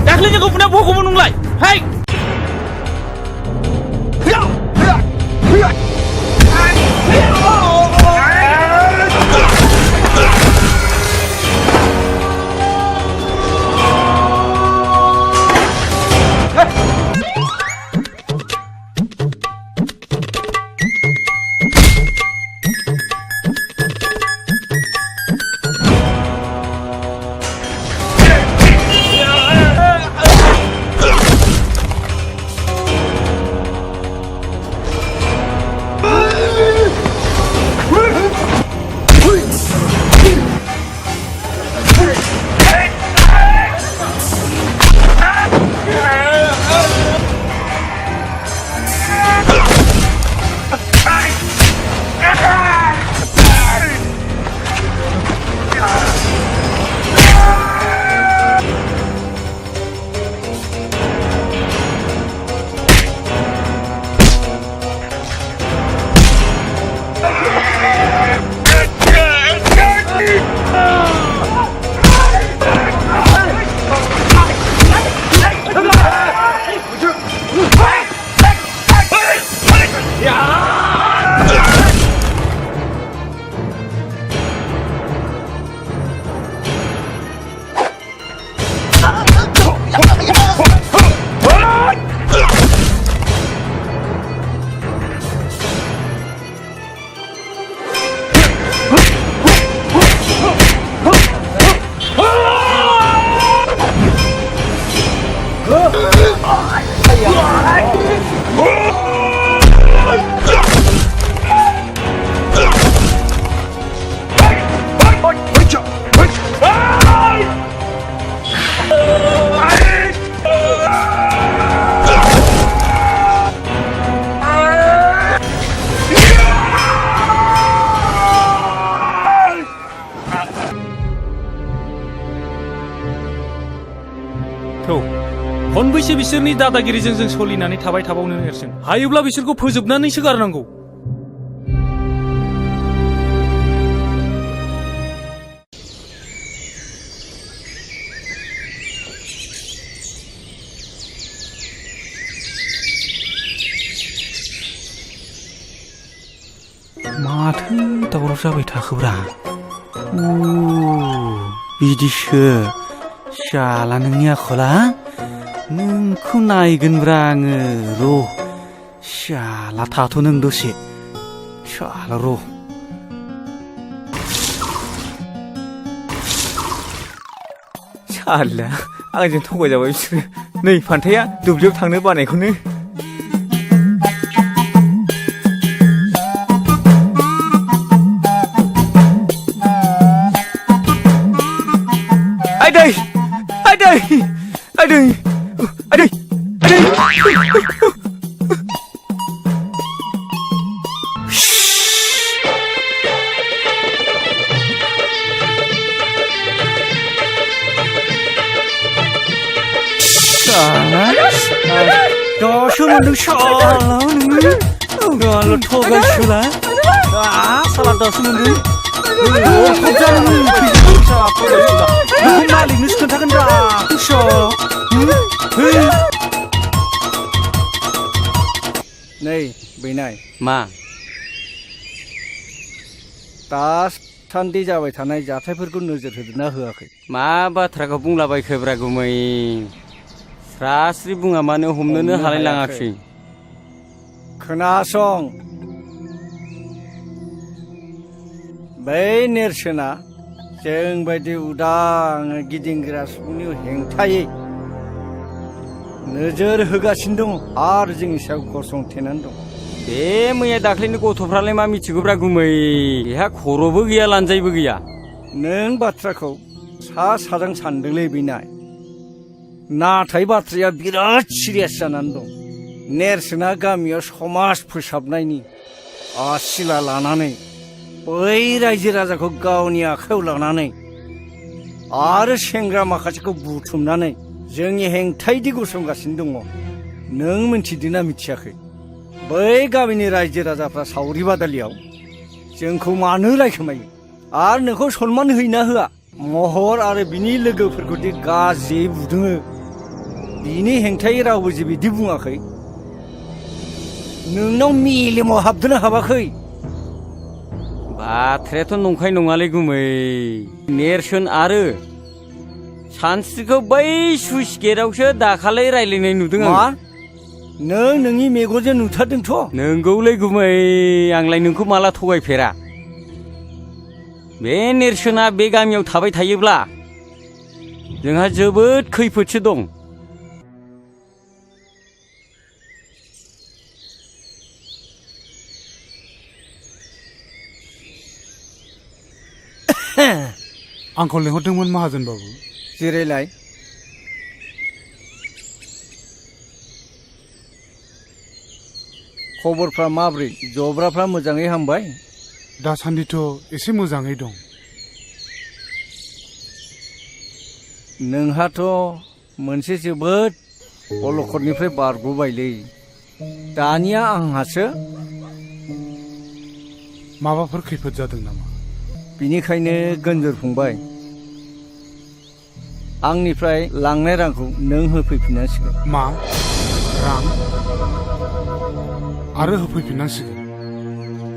दाख्लैनि गफुना बखौबो नंलाय हाय खनबैसे बिसोरनि दादागिरिजों जों सोलिनानै थाबाय थाबावनो नेरसोन हायोब्ला बिसोरखौ फोजोबनानैसो गारनांगौ माथो दावराव जाबाय थाखोब्रा बिदिसो शाला नोंनि आखला नोंखौ नायगोनब्रा आङो र' शाला थाथ' नों दसे शाला र' शाला आंजों थगायजाबाय बिसोरो नै फान्थाया दुब्लियाव थांनो बानायखौनो Aday! Aday! Aday! Aday! Aday! Daşı mending şala nını. Galı togaşıla. Salah daşı mending. Kocanın maliknya sekontakan dah, so. Nei, बेनाय मा दासान्दि जाबाय थानाय जाथायफोरखौ नोजोर होदोंना होआखै मा बाथ्राखौ बुंलाबायखोब्रा गुमै स्रास्रि बुङा मानो हमनोनो हालाय लाङाखै खोनासं बै नेरसोना जों बायदि उदां गिदिंग्रा सुबुंनि हेंथायै नोजोर होगासिनो दं आरो जोंनि सायाव गसंथेनानै दं बे मैया दाख्लैनि गथ'फ्रालाय मा मिथिगौब्रा गुमै बेहा खर'बो गैया लानजायबो गैया नों बाथ्राखौ सा साजों सानदोंलै बेनाय नाथाय बाथ्राया बिराद सिरियास जानानै दं नेरसोना गामियाव समाज फोसाबनायनि आसिला लानानै बै रायजो राजाखौ गावनि आखायाव लानानै आरो सेंग्रा माखासेखौ बुथुमनानै जोंनि हेंथायदि गसंगासिनो दङ नों मिथिदोंना मिथियाखै बै गामिनि रायजो राजाफ्रा सावरि बादालियाव जोंखौ मानो रायखोमायो आरो नोंखौ सनमान होयोना होआ महर आरो बिनि लोगोफोरखौदि गाज्रि बुदोङो बिनि हेंथायै रावबो जे बिदि बुङाखै नोंनाव मेलेमाव हाबदोंना हाबाखै बाथ्रायाथ' नंखाय नङालै गुमै नेरसोन आरो सानस्रिखौ बै सुइस गेटआवसो दाखालै रायलायनाय नुदों आं नों नोंनि मेगनजों नुथारदोंथ' नोंगौलै गुमै आंलाय नोंखौ माला थगायफेरा बे नेरसोना बे गामियाव थाबाय थायोब्ला जोंहा जोबोद खैफोदसो दं आंखौ लिंहरदोंमोन माहाजोन बाबु जिरायलाय खबरफ्रा माब्रै जब्राफ्रा मोजाङै हामबाय दासान्दिथ' एसे मोजाङै दं नोंहाथ' मोनसे जोबोद अलखदनिफ्राय बारग'बायलै दानिया आंहासो माबाफोर खैफोद जादों नामा बिनिखायनो गोनजोर फंबाय आंनिफ्राय लांनाय रांखौ नों होफैफिननांसिगोन मा रां आरो होफैफिननांसिगोन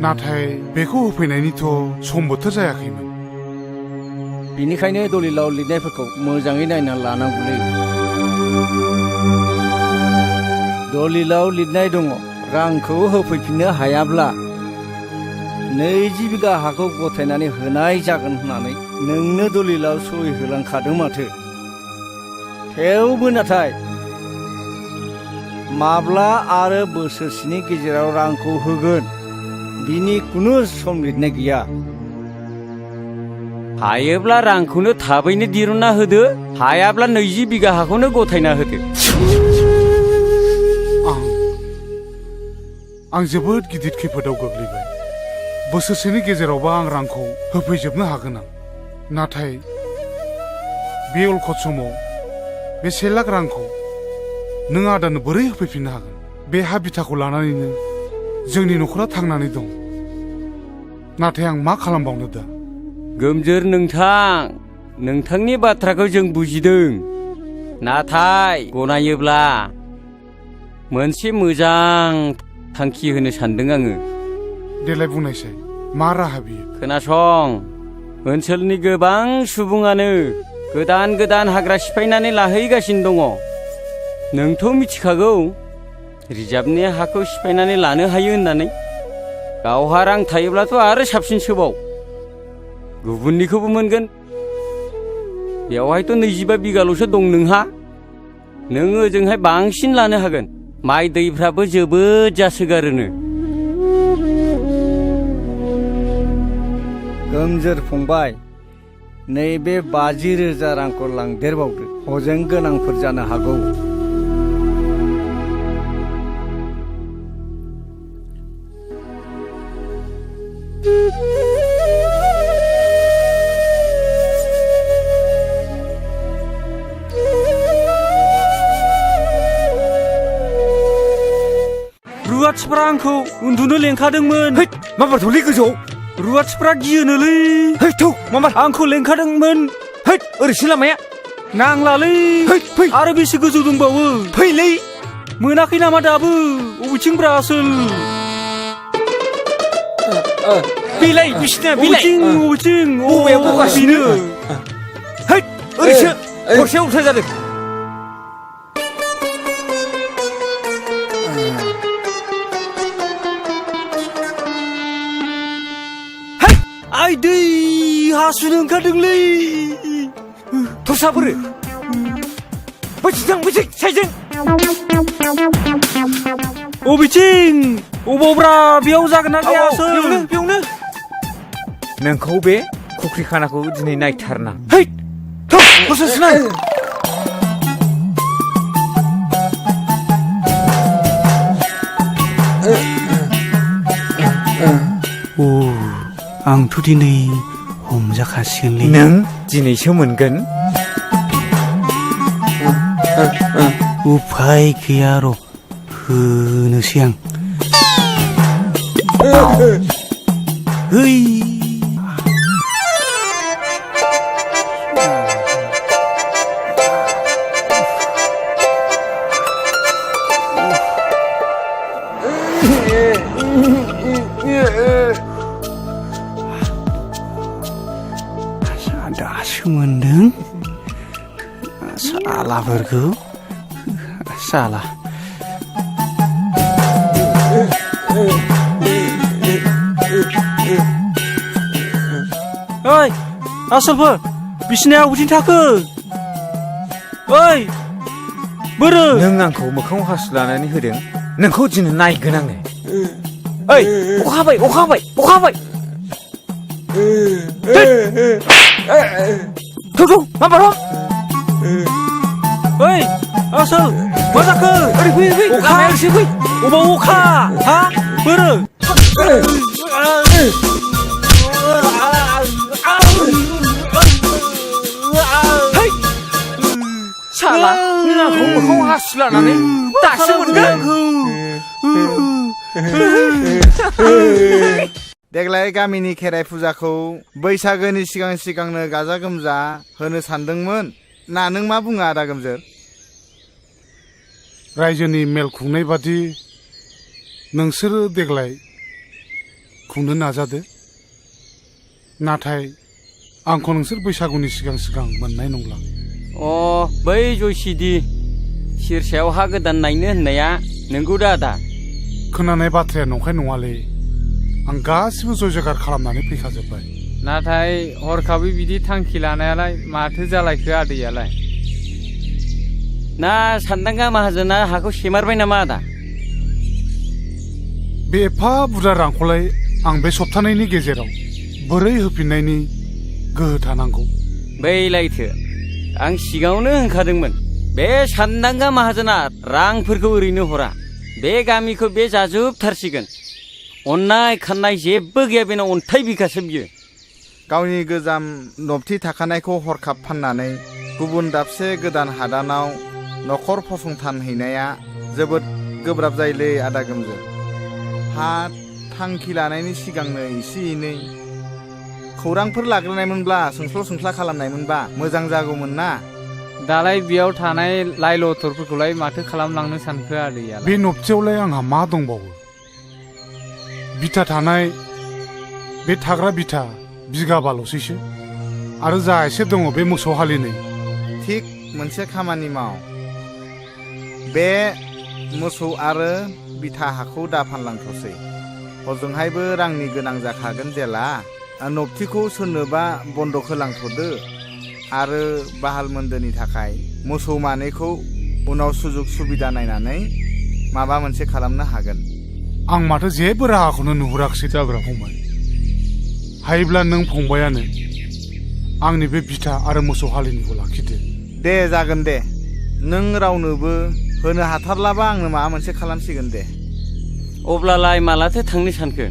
नाथाय बेखौ होफैनायनिथ' सम बोथोर जायाखैमोन बिनिखायनो दलिलाव लिरनायफोरखौ मोजाङै नायना लानांगौलै दलिलाव लिरनाय दङ रांखौ होफैफिननो हायाब्ला 20 बिगा हाखौ गथायनानै होनाय जागोन होननानै नोंनो दलिलाव सहि होलांखादों माथो थेवबो नाथाय माब्ला आरो बोसोरसेनि गेजेराव रांखौ होगोन बिनि खुनु सम लिरनाय गैया हायोब्ला रांखौनो थाबैनो दिरुनना होदो हायाब्ला 20 बिगा हाखौनो गथायना होदो आं जोबोद गिदिर खैफोदाव गोग्लैबाय बोसोरसेनि गेजेरावबा आं रांखौ होफैजोबनो हागोन आं नाथाय बे अलखद समाव बे 1 लाख रांखौ नों आदानो बोरै होफैफिननो हागोन बे हा बिथाखौ लानानैनो जोंनि न'खरा थांनानै दं नाथाय आं मा खालामबावनो दा गोमजोर नोंथांनि बाथ्राखौ जों बुजिदों नाथाय गनायोब्ला मोनसे मोजां थांखि होनो सानदों आङो देलाय बुंनायसाय मा राहा बियो खोनासं ओनसोलनि गोबां सुबुङानो गोदान गोदान हाग्रा सिफायनानै लाहैगासिनो दङ नोंथ' मिथिखागौ रिजार्भनि हाखौ सिफायनानै लानो हायो होननानै गावहा रां थायोब्लाथ' आरो साबसिनसोबाव गुबुननिखौबो मोनगोन बेवहायथ' 25 बिगाल'सो दं नोंहा नों ओजोंहाय बांसिन लानो हागोन माइ दैफ्राबो जोबोद जासोगारोनो गोमजोर फंबाय नैबे 50,000 रांखौ लांदेरबावदो हजों गोनांफोर जानो हागौ रुवाथिफ्रा आंखौ उन्दुनो लेंखादोंमोन माबार थौलै गोजौ रुवाथिफ्रा गियोनोलै थौ माबार आंखौ लेंखादोंमोन ओरैसो लामाया नांलालै फै आरो बेसे गोजौ दंबावो फैलै मोनाखै नामा दाबो अबेथिंब्रा आसोल बिलाइ बिसिना बिलाइ अबेथिं बबेयाव बगासिनो ओरैसो गरसे उल्था जादों आइ दै हासुनो ओंखारदोंलै थसाफोर बैथिं बैथिं साइजों अबेथिं अबावब्रा बेयाव जागोन ना गैया बेयावनो नोंखौ बे खुख्रि खानाखौ दिनै नायथारना सुनाय आंथ' दिनै हमजाखासिगोनलै नों दिनैसो मोनगोन उफाय गैया र' होनोसै आं दासो मोनदों सालाफोरखौ साला ओइ आसोलफोर बिसिनाया अबेथिं थाखो ओइ बोरो नों आंखौ मोखाङाव हासु लानानै होदों नोंखौ दिनै नायगोन आङो ओइ अखा हाबाय थौ माबार ओइ आसोल मा जाखो ओरै फै अखा एसे फै अबाव अखा हा बोरो साला नों आंखौ मोखाङाव हासु लानानै दासो मोनगोन देग्लाय गामिनि खेराइ फुजाखौ बैसागोनि सिगांनो गाजा गोमजा होनो सानदोंमोन ना नों मा बुङो आदा गोमजोर रायजोनि मेल खुंनाय बादि नोंसोरो देग्लाय खुंनो नाजादो नाथाय आंखौ नोंसोर बैसागुनि सिगां मोननाय नंला बै जयसिदि सिरसायाव हा गोदान नायनो होननाया नोंगौ दा आदा खोनानाय बाथ्राया नंखाय नङालै आं गासिबो जय जयगार खालामनानै फैखाजोब्बाय नाथाय हरखाबै बिदि थांखि लानायालाय माथो जालायखो आदैयालाय ना सानदांगा माहाजोना हाखौ सेमारबाय नामा आदा बे एफा बुरजा रांखौलाय आं बे सप्तानैनि गेजेराव बोरै होफिननायनि गोहो थानांगौ बैलायथो आं सिगाङावनो होनखादोंमोन बे सानदांगा माहाजोना रांफोरखौ ओरैनो हरा बे गामिखौ बे जाजोबथारसिगोन अननाय खाननाय जेबो गैया बेनाव अन्थाइ बिखासो बियो गावनि गोजाम नबथि थाखानायखौ हरखाब फाननानै गुबुन दाबसे गोदान हादानाव न'खर फसंथान हैनाया जोबोद गोब्राब जायोलै आदा गोमजोर हा थांखि लानायनि सिगांनो एसे एनै खौरांफोर लाग्रोनायमोनब्ला सोंस्ला खालामनायमोनबा मोजां जागौमोन ना दालाय बेयाव थानाय लाइ लथरफोरखौलाय माथो खालामलांनो सानखो आदैया बे नबथियावलाय आंहा मा दंबावो बिथा थानाय बे थाग्रा बिथा बिगाबाल'सैसो आरो जा एसे दङ बे मोसौ हालिनै। थिग मोनसे खामानि माव, बे मोसौ आरो बिथा हाखौ दा फानलांथ'सै। हजोंहायबो रांनि गोनां जाखागोन जेला। नबथिखौ सोरनोबा बन्दक होलांथ'दो आरो बाहाल मोन्दोनि थाखाय मोसौ मानैखौ उनाव सुजुग सुबिदा नायनानै माबा मोनसे खालामनो हागोन। आं माथो जेबो राहाखौनो नुहुराखिसै जाब्रा फंबाय। हायोब्ला नों फंबायानो आंनि बे बिथा आरो मोसौ हालिनिखौ लाखिदो। दे जागोन दे, नों रावनोबो होनो हाथारलाबा आंनो माबा मोनसे खालामसिगोन दे। अब्लालाय मालाथो थांनो सानखो?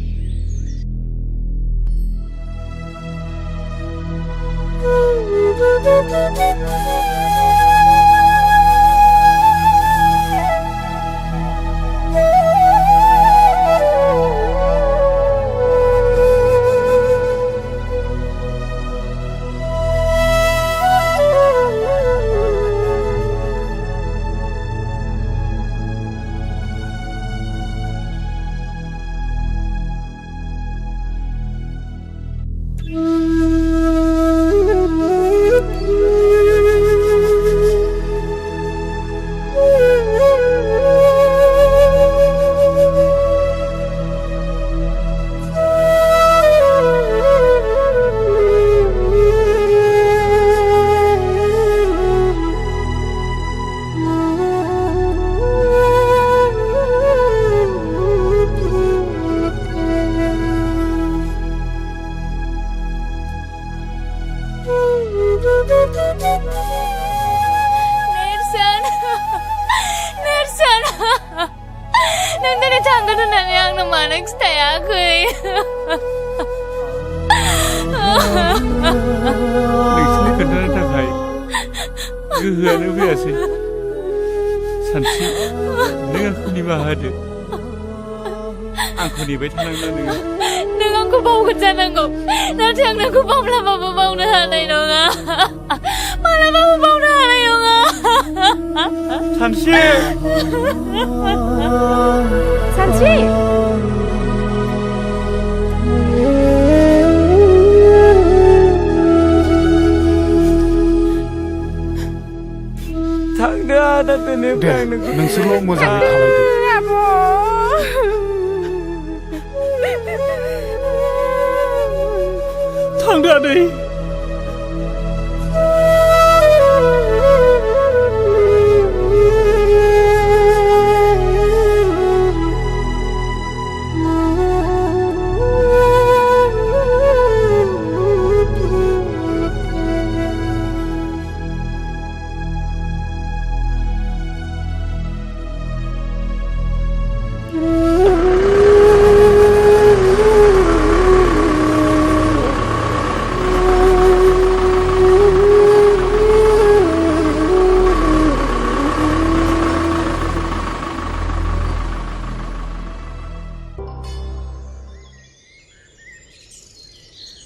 गोहोआनो फैयासै। सानस्रि, नों आंखौ निमाहा होदो। आंखौ नेबाय थानांला नोङो। नों आंखौ बावगोन जानांगौ, नाथाय आं नोंखौ माब्लाबाबो बावनो हानाय नङा। माब्लाबाबो बावनो हानाय नङा। सानस्रि! सानस्रि! थांदो आदा दे, नोंसोरल' मोजाङै थालायदो। थांदो आदै।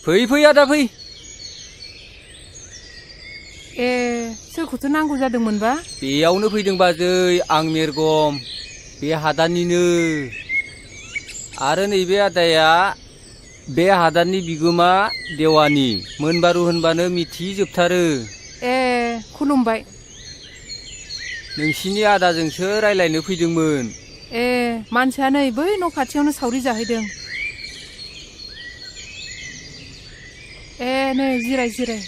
फै फै आदा फै। ए, सोरखौथो नांगौ जादोंमोनबा? बेयावनो फैदों बाजै, आं मेरगम, बे हादाननिनो। आरो नैबे आदाया बे हादाननि बिगोमा देवानि। मोनबारु होनबानो मिथिजोबथारो। ए, खुलुमबाय। नोंसिनि आदाजोंसो रायलायनो फैदोंमोन। ए, मानसिया नै बै न' खाथियावनो सावरि जाहैदों। ए, नै जिराय जिराय।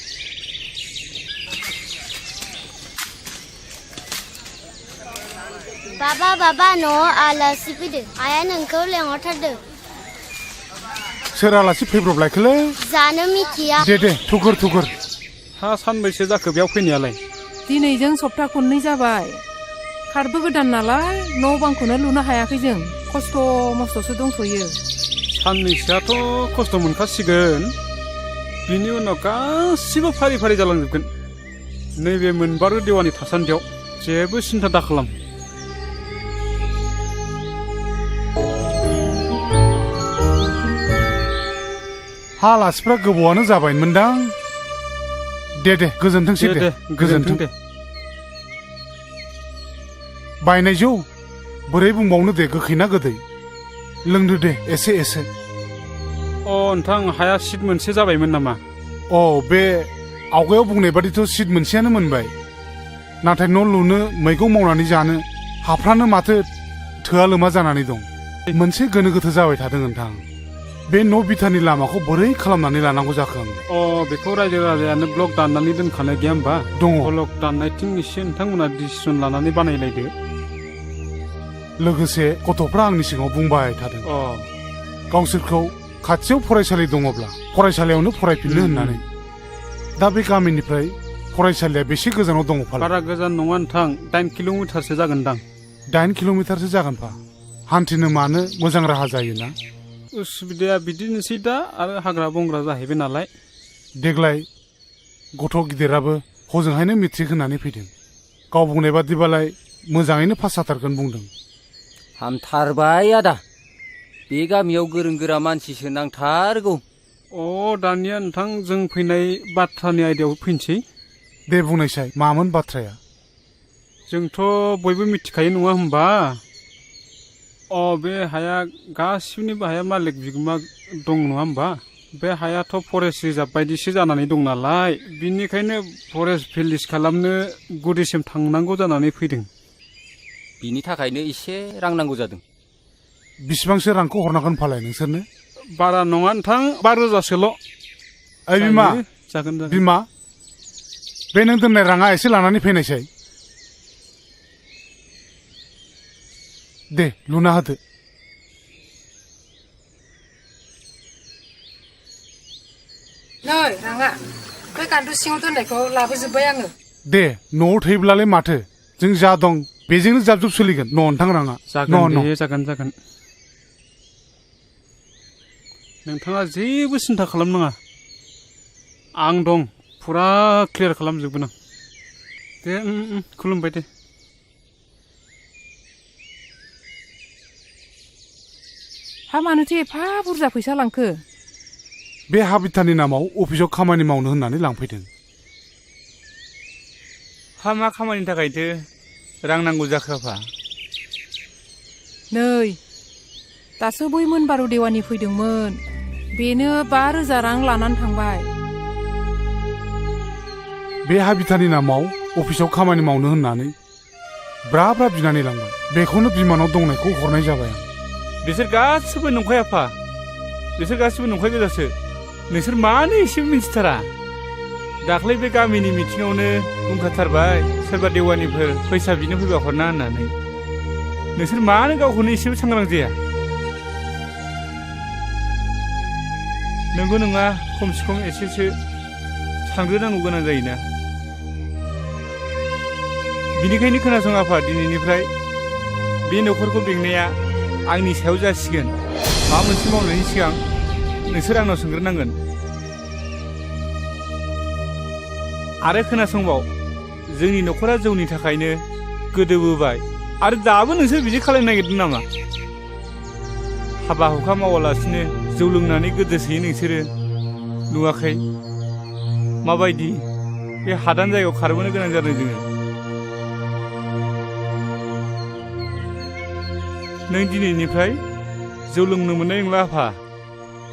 बाबा न'आव आलासि फैदों, आइया नोंखौ लेंहरथारदों। सोर आलासि फैब्रबलायखोलै? जानो मिथिया। दे थुगुर। हा सानबैसे जाखो बेयाव फैनायालाय? दिनैजों सप्ता खननै जाबाय। खारबो गोदान नालाय न' बांखौनो लुनो हायाखै जों। खस्थ' मस्थ'सो दंथ'यो। साननैसोआथ' खस्थ' मोनखासिगोन। बिनि उनाव गासिबो फारि फारि जालांजोबगोन। नैबे मोनबारु देवानि थासान्दियाव जेबो सिन्था दाखालाम। हा आलासिफ्रा गोबावानो जाबायमोनदां। दे गोजोनथोंसै दे गोजोनथों दे। बायनाय जौ बोरै बुंबावनो दे, गोखै ना गोदै? लोंदो दे एसे। अ नोंथां हाया सिट मोनसे जाबायमोन नामा? अ बे आवगायाव बुंनाय बादिथ' सिट मोनसेयानो मोनबाय नाथाय न' लुनो मैगं मावनानै जानो हाफ्रानो माथो थोआ लोमा जानानै दं मोनसे गोनो गोथो जाबाय थादों नोंथां बे न' बिथानि लामाखौ बोरै खालामनानै लानांगौ जाखो आं बेखौ रायजो राजायानो ब्लक दाननानै दोनखानाय गैया होमबा? दङ। ब्लक दाननायथिं एसे नोंथांमोना डिसिसन लानानै बानायलायदो। लोगोसे गथ'फ्रा आंनि सिगाङाव बुंबाय थादों गावसोरखौ खाथियाव फरायसालि दङब्ला फरायसालियावनो फरायफिननो होननानै दा बे गामिनिफ्राय फरायसालिया बेसे गोजानाव दङ फालाय? बारा गोजान नङा नोंथां 8 किल'मिटारसो जागोनदां। 8 किल'मिटारसो जागोनफा हान्थिनो मानो मोजां राहा जायोना? उसुबिदाया बिदिनोसै दा आरो हाग्रा बंग्रा जाहैबाय नालाय। देग्लाय गथ' गिदिराबो हजोंहायनो मेट्रिक होनानै फैदों गाव बुंनाय बादिबालाय मोजाङैनो पास जाथारगोन बुंदों। हामथारबाय आदा बे गामियाव गोरों गोरा मानसिसो नांथारगौ। दानिया नोंथां जों फैनाय बाथ्रानि आयदायाव फैनोसै। दे बुंनायसाय मामोन बाथ्राया? जोंथ' बयबो मिथिखायो नङा होमबा? बे हाया गासिनिबो हाया मालिक बिगोमा दं नङा होमबा? बे हायाथ' फरेस्ट रिजार्भ बायदिसो जानानै दं नालाय बिनिखायनो फरेस्ट भिलेज खालामनो गुदिसिम थांनांगौ जानानै फैदों। बिनि थाखायनो एसे रां नांगौ जादों। बिसिबांसो रांखौ हरनांगोन फालाय नोंसोरनो? बारा नङा नोंथां 5,000सोल'। ओइ बिमा जागोन बिमा बे नों दोननाय राङा एसे लानानै फैनायसाय। दे लुना होदो। नै राङा बे गान्दु सिङाव दोननायखौ लाबोजोब्बाय आङो। दे न'आव थैब्लालाय माथो जों जा दं बेजोंनो जाब जुब सोलिगोन न' नोंथां राङा। जागोन नोंथाङा जेबो सिन्था खालामनाङा आं दं फुरा क्लियार खालामजोबगोन आं। दे खुलुमबाय दे। हा मानोथो एफा बुरजा फैसा लांखो? बे हा बिथानि नामाव अफिसाव खामानि मावनो होननानै लांफैदों। हा मा खामानिनि थाखायथो रां नांगौ जाखो आफा? नै दासो बै मोनबारु देवानि फैदोंमोन बेनो 5,000 रां लानानै थांबाय। बे हा बिथानि नामाव अफिसाव खामानि मावनो होननानै ब्रा ब्रा बिनानै लांबाय बेखौनो बिमानाव दंनायखौ हरनाय जाबाय आं। बिसोर गासिबो नंखाय आफा बिसोर गासिबो नंखाय गोजासो नोंसोर मानो एसेबो मिथिथारा? दाख्लै बे गामिनि मिथिङावनो बुंखाथारबाय सोरबा देवानिफोर फैसा बिनो फैबा हरना होननानै। नोंसोर मानो गावखौनो एसेबो सांग्रां जाया? नंगौ नङा खमसे खम एसेसो सानग्रोनांगौ गोनां जायोना। बिनिखायनो खोनासं आफा दिनैनिफ्राय बे न'खरखौ बेंनाया आंनि सायाव जासिगोन। माबा मोनसे मावनायनि सिगां नोंसोर आंनाव सोंग्रोनांगोन। आरो खोनासंबाव जोंनि न'खरा जौनि थाखायनो गोदोबोबाय आरो दाबो नोंसोर बिदि खालामनो नागिरदों नामा? हाबा हुखा मावालासिनो जौ लोंनानै गोदोसोयो नोंसोरो नुवाखै माबायदि बे हादान जायगायाव खारबोनो गोनां जादों जोङो। नों दिनैनिफ्राय जौ लोंनो मोननाय नंला आफा।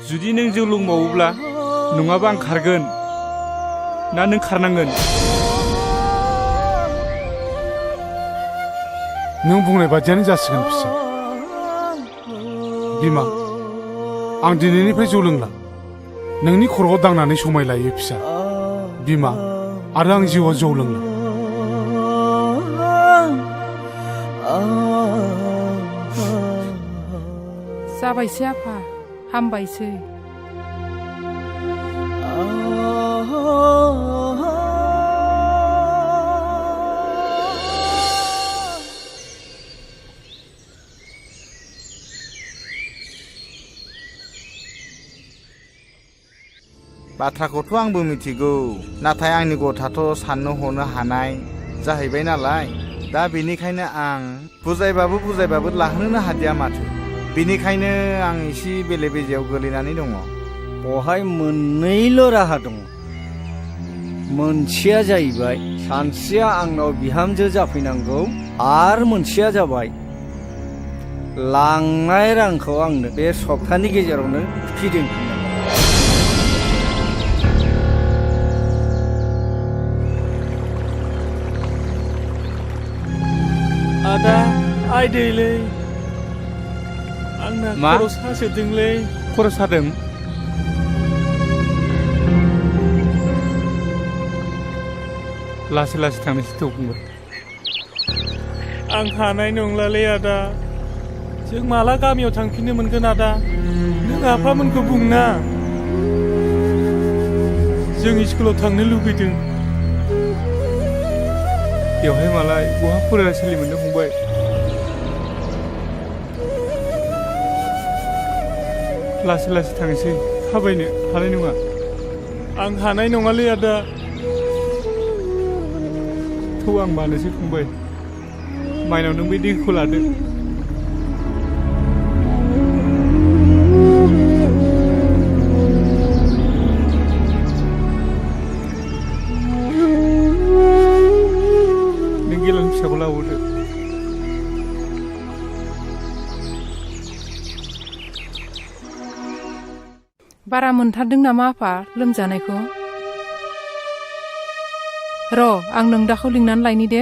जुदि नों जौ लोंबावोब्ला नङाबा आं खारगोन ना नों खारनांगोन? नों बुंनाय बादियानो जासिगोन फिसा। बिमा आं दिनैनिफ्राय जौ लोंला नोंनि खर'आव दांनानै समाय लायो फिसा। बिमा आरो आं जिउआव जौ लोंला। जाबायसै आफा हामबायसै। बाथ्राखौथ' आंबो मिथिगौ नाथाय आंनि गथ'आथ' साननो हनो हानाय जाहैबाय नालाय दा बेनिखायनो आं बुजायबाबो लाहोनो हादिया माथो। बेनिखायनो आं एसे बेले बेजेयाव गोलैनानै दङ। बहाय मोननैल' राहा दङ। मोनसेया जाहैबाय सानसेया आंनाव बिहामजो जाफैनांगौ आरो मोनसेया जाबाय लांनाय रांखौ आंनो बे सप्तानि गेजेरावनो फिदिंफिननांगौ। आदा आइ दैलै आंना मा? खर' सासोदोंलै खर' सादों लासै लासै थांनोसै थौ फंबाय आं हानाय नंलालै आदा जों माला गामियाव थांफिननो मोनगोन आदा नों आफामोनखौ बुंना जों स्कुलाव थांनो लुबैदों बेवहाय मालाय बहा फरायसालि मोननो फंबाय लासै लासै थांसै थाबायनो हानाय नङा आं हानाय नङालै आदा थौ आं मानोसै फंबाय माइनाव नों बे दैखौ लादो नों गेलानि फिसाखौ लाबोदो बारा मोनथारदों नामा आफा लोमजानायखौ र' आं नोंदाखौ लिंनानै लायनि दे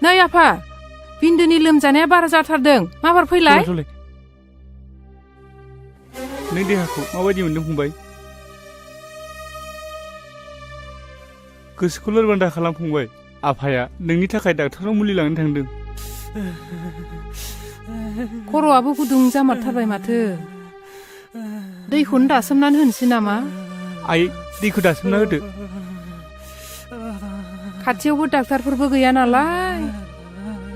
नै आफा बिन्दोनि लोमजानाया बारा जाथारदों माबार फैलाय नों देहाखौ माबायदि मोन्दों फंबाय गोसोखौ लोरबां दा खालाम फंबाय आफाया नोंनि थाखाय डाक्टारनाव मुलि लांनो थांदों खर'आबो गुदुं जामारथारबाय माथो दैखौनो दासोमनानै होनोसै नामा आइ दैखौ दासोमना होदो खाथियावबो डाक्टारफोरबो गैया नालाय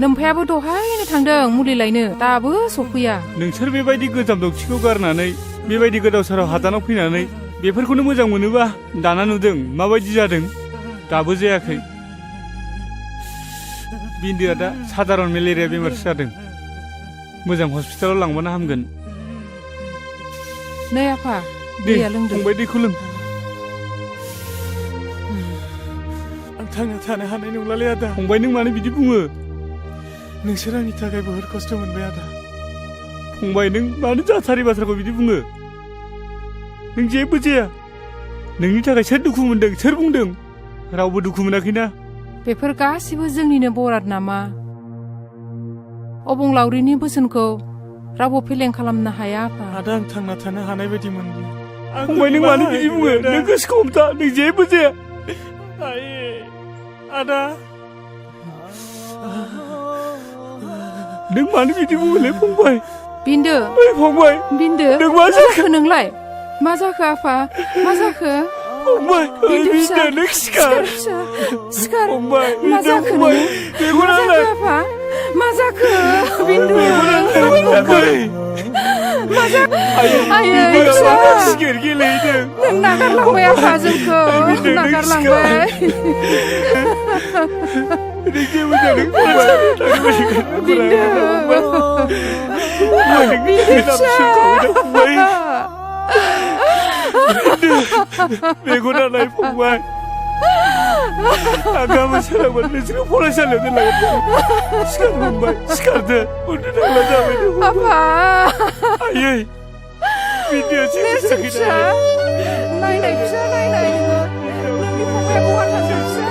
नोमफायाबो दहायनो थांदों मुलि लायनो दाबो सफैया नोंसोर बेबायदि गोजाम दौथिखौ गारनानै बेबायदि गोदाव सोराव हादानाव फैनानै बेफोरखौनो मोजां मोनोबा दाना नुदों माबायदि जादों दाबो जायाखै बिन्दोआ दा साधारन मेलेरिया बेमारसो जादों मोजां हस्पिटालाव लांबानो हामगोन नै आफा दैया लोंदो फंबाय दैखौ लों आं थांना थानो हानाय नंलालै आदा फंबाय नों मानो बिदि बुङो नोंसोर आंनि थाखाय बहुद खस्थ' मोनबाय आदा फंबाय नों मानो जाथारि बाथ्राखौ बिदि बुङो नों जेबो जाया नोंनि थाखाय सोर दुखु मोनदों सोर बुंदों रावबो दुखु मोनाखैना बेफोर गासिबो जोंनिनो बराद नामा अबंलावरिनि बोसोनखौ रावबो फेलें खालामनो हाया आफा आदा आं थांना थानो हानाय बायदि मोनदों फंबाय नों मानो बिदि बुङो नों गोसोखौ हमथा नों जेबो जाया आदा नों मानो बिदि बुङोलै फंबाय बिन्दो फंबाय बिन्दो नों मा जाखो नोंलाय मा जाखो आफा मा जाखो फंबाय बिन्दो नों सिखार सिखार फंबाय मा जाखो मा जाखो आफा मा जाखो बिन्दु मा जाखो आयै फिसा सिखार गेलेहैदों नों नागारलांबाय आफा जोंखौ नागारलांबाय मेगनालाय फंबाय गाबोन सोरांबा नोंसोरखौ फरायसालियाव दोनलांगोन सिखार फंबाय सिखारदो उन्दु थांला जाबाय आफा आयै बिदिया जेबो फिसा नायनाय फिसा नायनाय नोंनि फंबाया बहा थांदों फिसा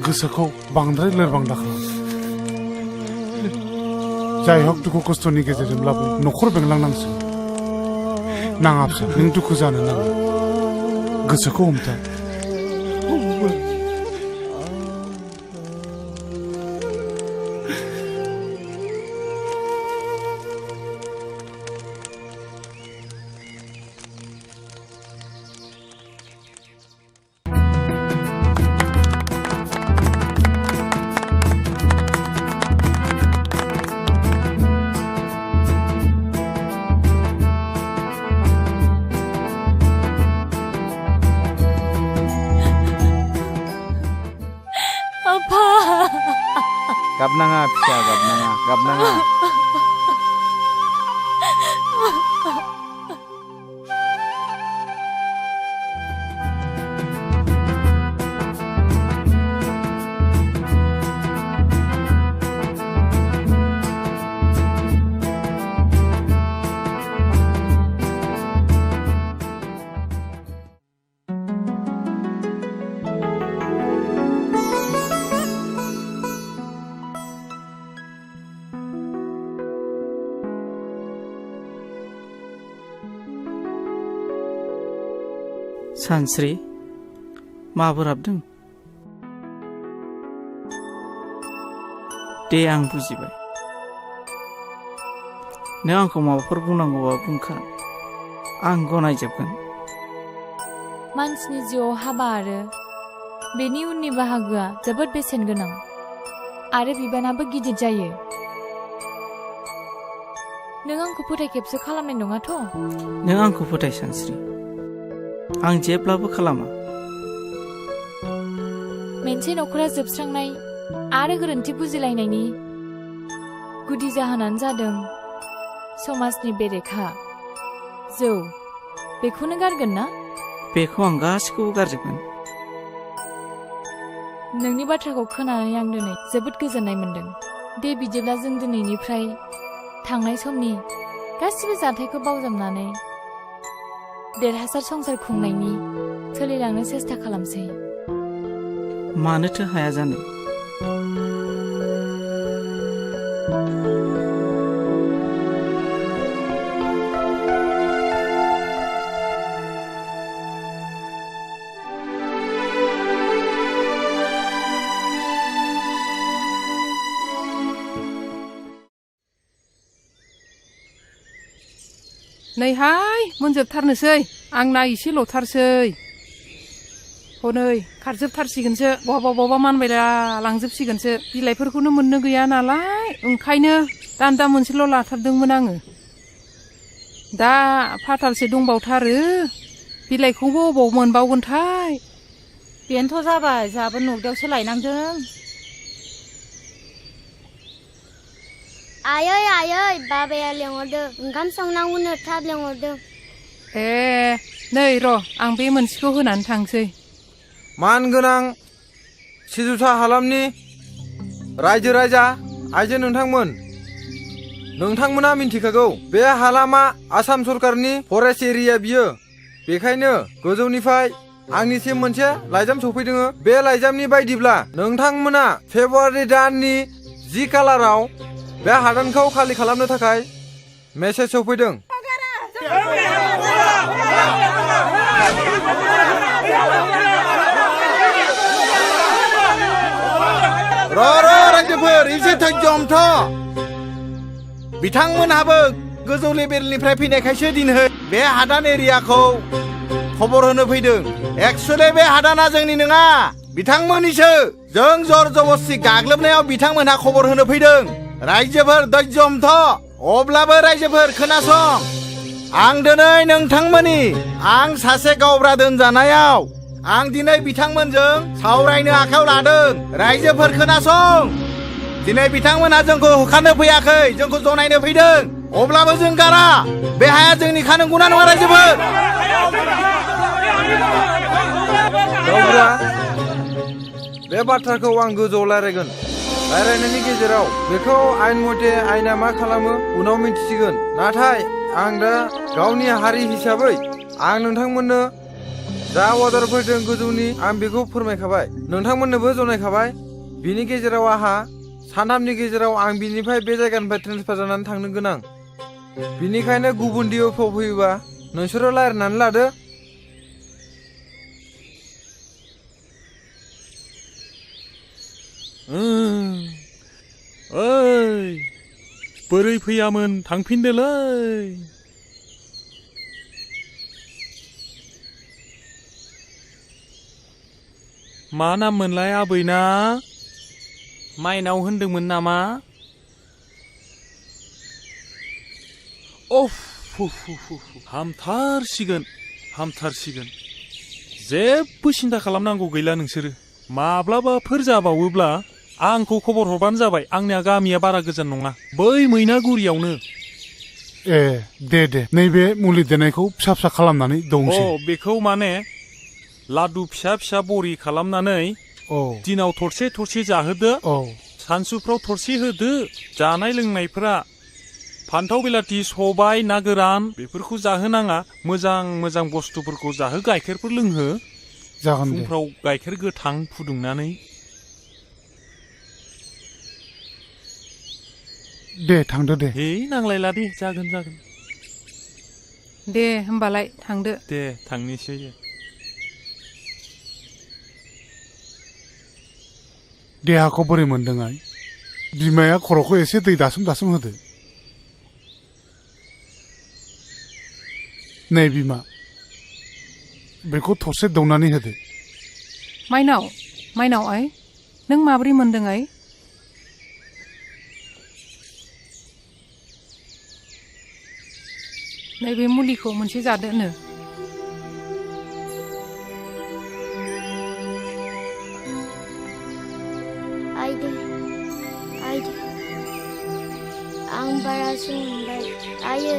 गोसोखौ बांद्राय लोरबां दाखालाम जाय हक दुखु खस्थ'नि गेजेरजोंब्लाबो न'खर बेंलांनांसिगोन नाङा फिसा नों दुखु जानो नाङा गोसोखौ हमथा गाबनाङा फिसा गाबनाङा सानस्रि माबोर हाबदों दे आं बुजिबाय नों आंखौ माबाफोर बुंनांगौबा बुंखा आं गनायजोबगोन मानसिनि जिउआव हाबा आरो बेनि उननि बाहागोआ जोबोद बेसेन गोनां आरो बिबानाबो गिदिर जायो नों आंखौ फोथायखेबसो खालामनाय नङाथ' नों आंखौ फोथाय सानस्रि आं जेब्लाबो खालामा मोनसे नखरा जोबस्रांनाय आरो गोरोन्थि बुजिलायनायनि गुदि जाहोनानो जादों समाजनि बेरेखा जौ बेखौनो गारगोन ना बेखौ आं गासिखौबो गारजोबगोन नोंनि बाथ्राखौ खोनानानै आं दिनै जोबोद गोजोननाय मोनदों दे बिदिब्ला जों दिनैनिफ्राय थांनाय समनि गासिबो जाथायखौ बावजाबनानै देरहासार संसार खुंनायनि सोलिलांनो सेस्था खालामसै मानोथो हाया जानो नैहाय मोनजोबथारनोसै आंना एसेल'थारसै हनै खारजोबथारसिगोनसो बहाबा मानबायला लांजोबसिगोनसो बिलाइफोरखौनो मोननो गैया नालाय ओंखायनो दान्दा मोनसेल' लाथारदोंमोन आङो दा फाथालसे दंबावथारो बिलाइखौबो अबाव मोनबावगोनथाय बेनोथ' जाबाय जोंहाबो नगदायावसो लायनांदों आयै बाबाया लेंहरदों ओंखाम संनांगौनो थाब लेंहरदों ए नै र' आं बे मोनसेखौ होनानै थांसै मानगोनां सिजुसा हालामनि रायजो राजा आइजो नोंथांमोना मिन्थिखागौ बे हालामा आसाम सरकारनि फरेस्ट एरिया बियो बेखायनो गोजौनिफ्राय आंनिसिम मोनसे लाइजाम सफैदों बे लाइजामनि बायदिब्ला नोंथांमोना फेब्रुवारि दाननि 10 खालाराव बे हादानखौ खालि खालामनो थाखाय मेसेज सफैदों रायजोफोर एसे धैर्यमथ बिथांमोनहाबो गोजौ लेभेलनिफ्राय फैनायखायसो दिनै बे हादान एरियाखौ खबर होनो फैदों एक्चुअली बे हादाना जोंनि नङा बिथांमोननिसो जों जर जबस्ति गाग्लोबनायाव बिथांमोनहा खबर होनो फैदों रायजोफोर धैर्यमथ अब्लाबो रायजोफोर खोनासं आं दिनै नोंथांमोननि आं सासे गावब्रा दोनजानायाव आं दिनै बिथांमोनजों सावरायनो आखायाव लादों रायजोफोर खोनासं दिनै बिथांमोनहा जोंखौ होखारनो फैयाखै जोंखौ जनायनो फैदों अब्लाबो जों गारा बे हाया जोंनिखा नंगौना नङा रायजोफोर गावब्रा बे बाथ्राखौ आं गोजौआव रायज्लायगोन रायज्लायनायनि गेजेराव बेखौ आइन मथे आइना मा खालामो उनाव मिन्थिसिगोन नाथाय आं दा गावनि हारि हिसाबै आं नोंथांमोननो जा अर्डार फैदों गोजौनि आं बेखौ फोरमायखाबाय नोंथांमोननोबो जनायखाबाय बिनि गेजेराव आंहा सानथामनि गेजेराव आं बिनिफ्राय बे जायगानिफ्राय ट्रेन्सफार जानानै थांनो गोनां बिनिखायनो गुबुन डिअ'फ्राव फैयोबा नोंसोरो रायज्लायनानै लादो ओइ बोरै फैयामोन थांफिनदोलै मा नाम मोनलाय आबैना माइनाव होनदोंमोन नामा अफ हामथारसिगोन जेबो सिन्था खालामनांगौ गैला नोंसोरो माब्लाबाफोर जाबावोब्ला आंखौ खबर हरबानो जाबाय आंनिया गामिया बारा गोजान नङा बै मैनागुरियावनो ए दे नैबे मुलि देनायखौ फिसा फिसा खालामनानै दंसै बेखौ माने लादु फिसा फिसा बरि खालामनानै दिनाव थरसे थरसे जाहोदो सानसुफ्राव थरसे होदो जानाय लोंनायफोरा फान्थाव बिलाथि सबाय ना गोरान बेफोरखौ जाहोनाङा मोजां बुस्थुफोरखौ जाहो गाइखेरफोर लोंहो जागोन दे फुंफ्राव गाइखेर गोथां फुदुंनानै दे थांदो दे नांलायला दे जागोन दे होमबालाय थांदो दे थांनोसै देहाखौ बोरै मोनदों आइ बिमाया खर'खौ एसे दै दासोम होदो नै बिमा बेखौ थरसे दौनानै होदो माइनाव आइ नों माबोरै मोनदों आइ नैबे मुलिखौ मोनसे जादोनो आं बारासो मोनबाय आयो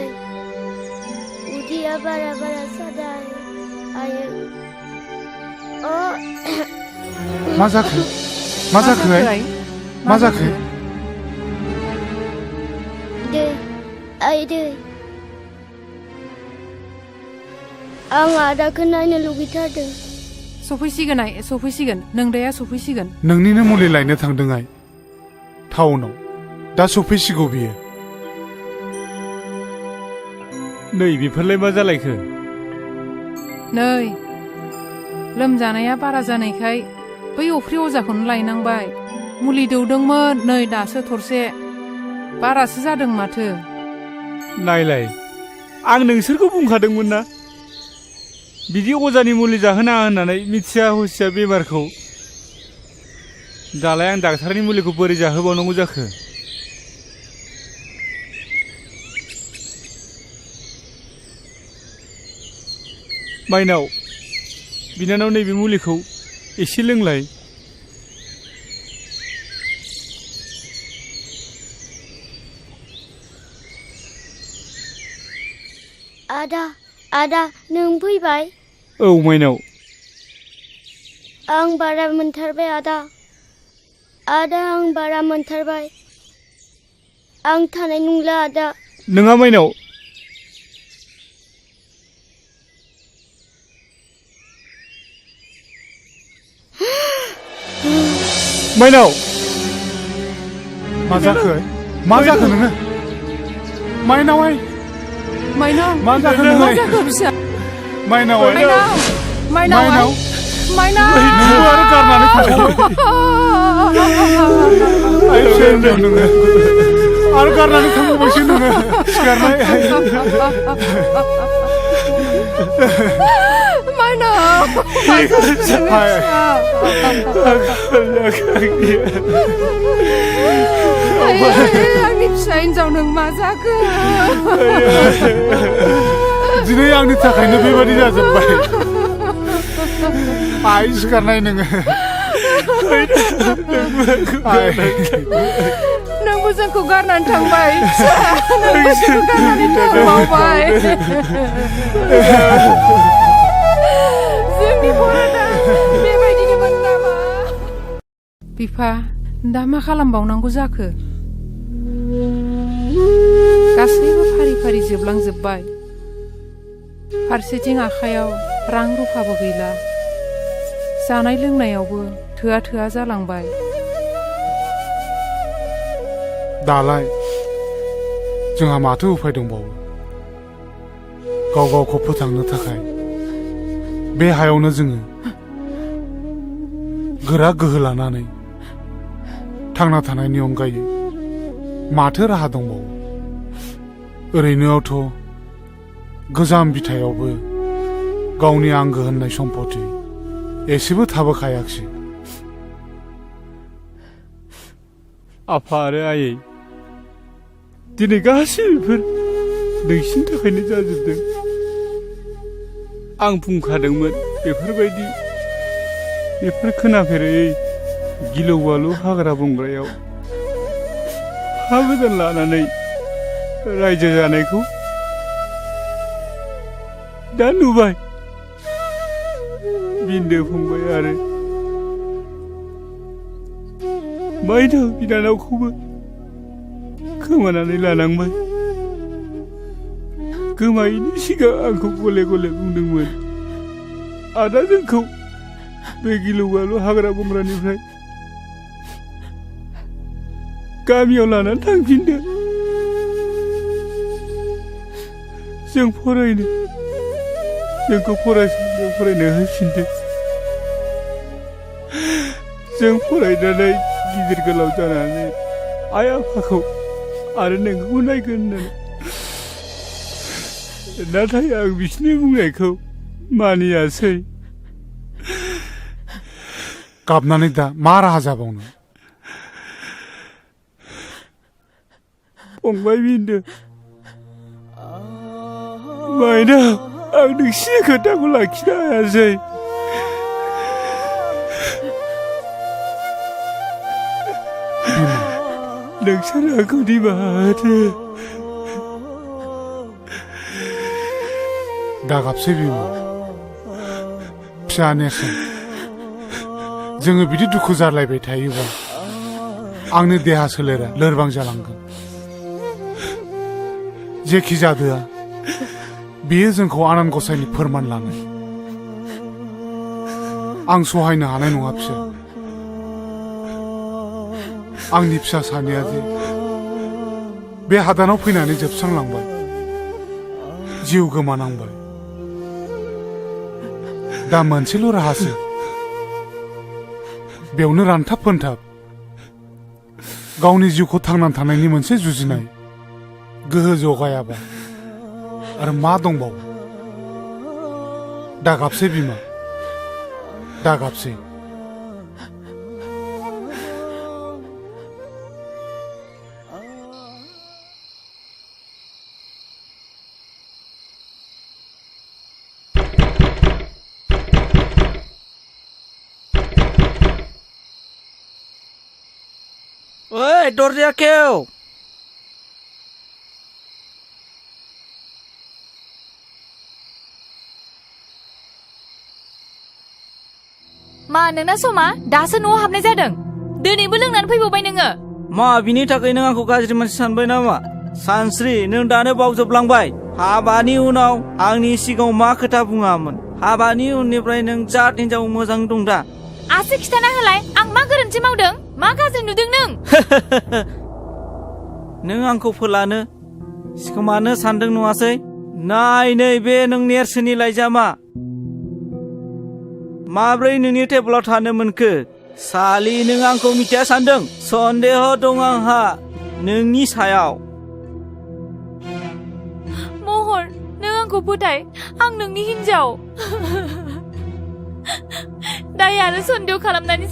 उदैया बारा सादा आयो मा जाखो दै आं आदाखौ नायनो लुगैथारदों सफैसिगोन नोंदाया सफैसिगोन नोंनिनो मुलि लायनो थांदों आइ टाउनाव दा सफैसिगौ बियो नै बेफोरलाय मा जालायखो नै लोमजानाया बारा जानायखाय बै अफ्रि अजाखौनो लायनांबाय मुलि दौदोंमोन नै दासो थरसे बारासो जादों माथो नायलाय आं नोंसोरखौ बुंखादोंमोन ना बिदि अजानि मुलि जाहोनाङा होननानै मिथिया हुसिया बेमारखौ दालाय आं डाक्टारनि मुलिखौ बोरै जाहोबावनांगौ जाखो माइनाव बिनानाव नैबे मुलिखौ एसे लोंलाय आदा नों फैबाय औ माइनाव आं बारा मोनथारबाय आदा आं बारा मोनथारबाय आं थानाय नंला आदा नोङा माइनाव माइनाव मा जाखो नोङो माइनाव मा जाखो फिसा माइनाव नोंखौ आरो गारनानै थांबाय नोङो आरो गारनानै थांबावबायसो नोङो सिखारनाय आंनि फिसा हिन्जाव नों मा जाखो दिनै आंनि थाखायनो बेबादि जाजोब्बाय आइ सिखारनाय नोङो नोंबो जोंखौ गारनानै थांबाय जोंनि बर'ना बेबायदिनोमोन नामा बिफा दा मा खालामबावनांगौ जाखो गासैबो फारि जोबलांजोब्बाय फारसेथिं आखायाव रां रुफाबो गैला जानाय लोंनायावबो थोआ जालांबाय दालाय जोंहा माथो उफाय दंबावो गावखौ फोथांनो थाखाय बे हायावनो जोङो गोरा गोहो लानानै थांना थानायनि अनगायै माथो राहा दंबावो ओरैनोआवथ' गोजाम बिथायावबो गावनि आंगो होननाय सम्पति एसेबो थाबोखायाखिसै आफा आरो आयै दिनै गासैबो नोंसिनि थाखायनो जाजोबदों आं बुंखादोंमोन बेफोर खोनाफेरै गिलु बालु हाग्रा बंग्रायाव हा गोदान लानानै रायजो जानायखौ दा नुबाय बिन्दो फंबाय आरो माइनाव बिनानावखौबो खोमानानै लानांबाय गोमायैनि सिगां आंखौ गले गले बुंदोंमोन आदा जोंखौ बे गिलु बालु हाग्रा बंग्रानिफ्राय गामियाव लानानै थांफिनदो जों फरायनो जोंखौ फरायसालियाव फरायनो होफिनदो जों फरायनानै गिदिर गोलाव जानानै आइ आफाखौ आरो नोंखौ नायगोन होननानै नाथाय आं बिसोरनि बुंनायखौ मानियासै गाबनानै दा मा राहा जाबावनो फंबाय बिन्दो माइनाव आं नोंसिनि खोथाखौ लाखिनो हायासै नोंसोर आंखौ निमाहा होदो दागाबसै बिमा फिसा नेरसोन जोङो बिदि दुखु जालायबाय थायोबा आंनि देहा सोलेरा लोरबां जालांगोन जेखि जादोआ बेयो जोंखौ आनान गसाइनि फोरमान लानाय आं सहायनो हानाय नङा फिसा आंनि फिसा सानैया जे बे हादानाव फैनानै जोबस्रांलांबाय जिउ गोमानांबाय दा मोनसेल' राहासो बेयावनो रानथाब फोनथाब गावनि जिउखौ थांनानै थानायनि मोनसे जुजिनाय गोहो जगायाबा आरो मा दंबावो दागाबसै बिमा दागाबसै ओइ दरजा खेव मा नोंना समा दासो न'आव हाबनाय जादों दिनैबो लोंनानै फैबावबाय नोङो मा बिनि थाखाय नों आंखौ गाज्रि मानसि सानबाय नामा सानस्रि नों दानो बावजोबलांबाय हाबानि उनाव आंनि सिगाङाव मा खोथा बुङामोन हाबानि उननिफ्राय नों जात हिनजाव मोजां दं दा आसि खिथाना होलाय आं मा गोरोन्थि मावदों मा गाज्रि नुदों नों नों आंखौ फोलानो सिखोमानो सानदों नङासै नाय नै बे नों नेरसोननि लाइजामा माब्रै नोंनि टेबोलाव थानो मोनखो सालि नों आंखौ मिथिया सानदों सन्देह दं आंहा नोंनि सायाव महर नों आंखौ फोथाय आं नोंनि हिनजाव दाय आरो सन्देह खालामनायनि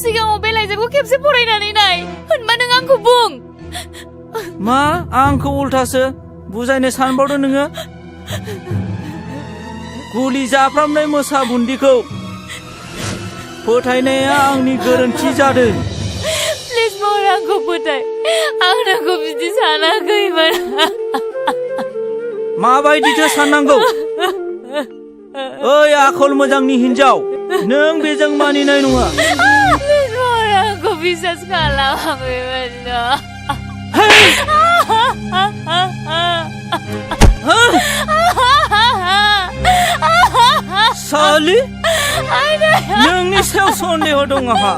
सिगाङाव बे लाइजामखौ खेबसे फरायनानै नाय होनबा नों आंखौ बुं मा आंखौ उल्थासो बुजायनो सानबावदों नोङो गुलि जाफ्रामनाय मोसा बुन्दिखौ फोथायनाया आंनि गोरोन्थि जादों प्लिज महर आंखौ फोथाय आं नोंखौ बिदि सानाखैमोन माबायदिथो साननांगौ ओइ आखल मोजांनि हिनजाव नों बेजों मानिनाय नङा प्लिज महर आंखौ बिसास खालामाखैमोन सालि नोंनि सायाव सन्देह दं आंहा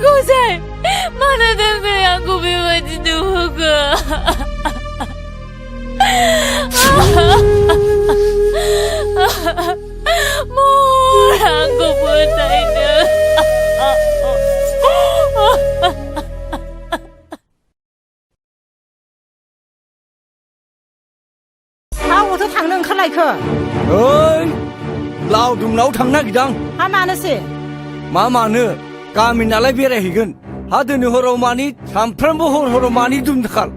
गसाइ मानो थाखाय आंखौ बेबायदि नुहोखो महर आंखौ फोथायनो मावोथ' थांनो ओंखारलायखो ओइ लावदुमनाव थांनो नागिरदां हा मानोसै मानो गामि नालाय बेरायहैगोन हा दिनै हराव मानि सानफ्रामबो हराव मानि दुम दाखाल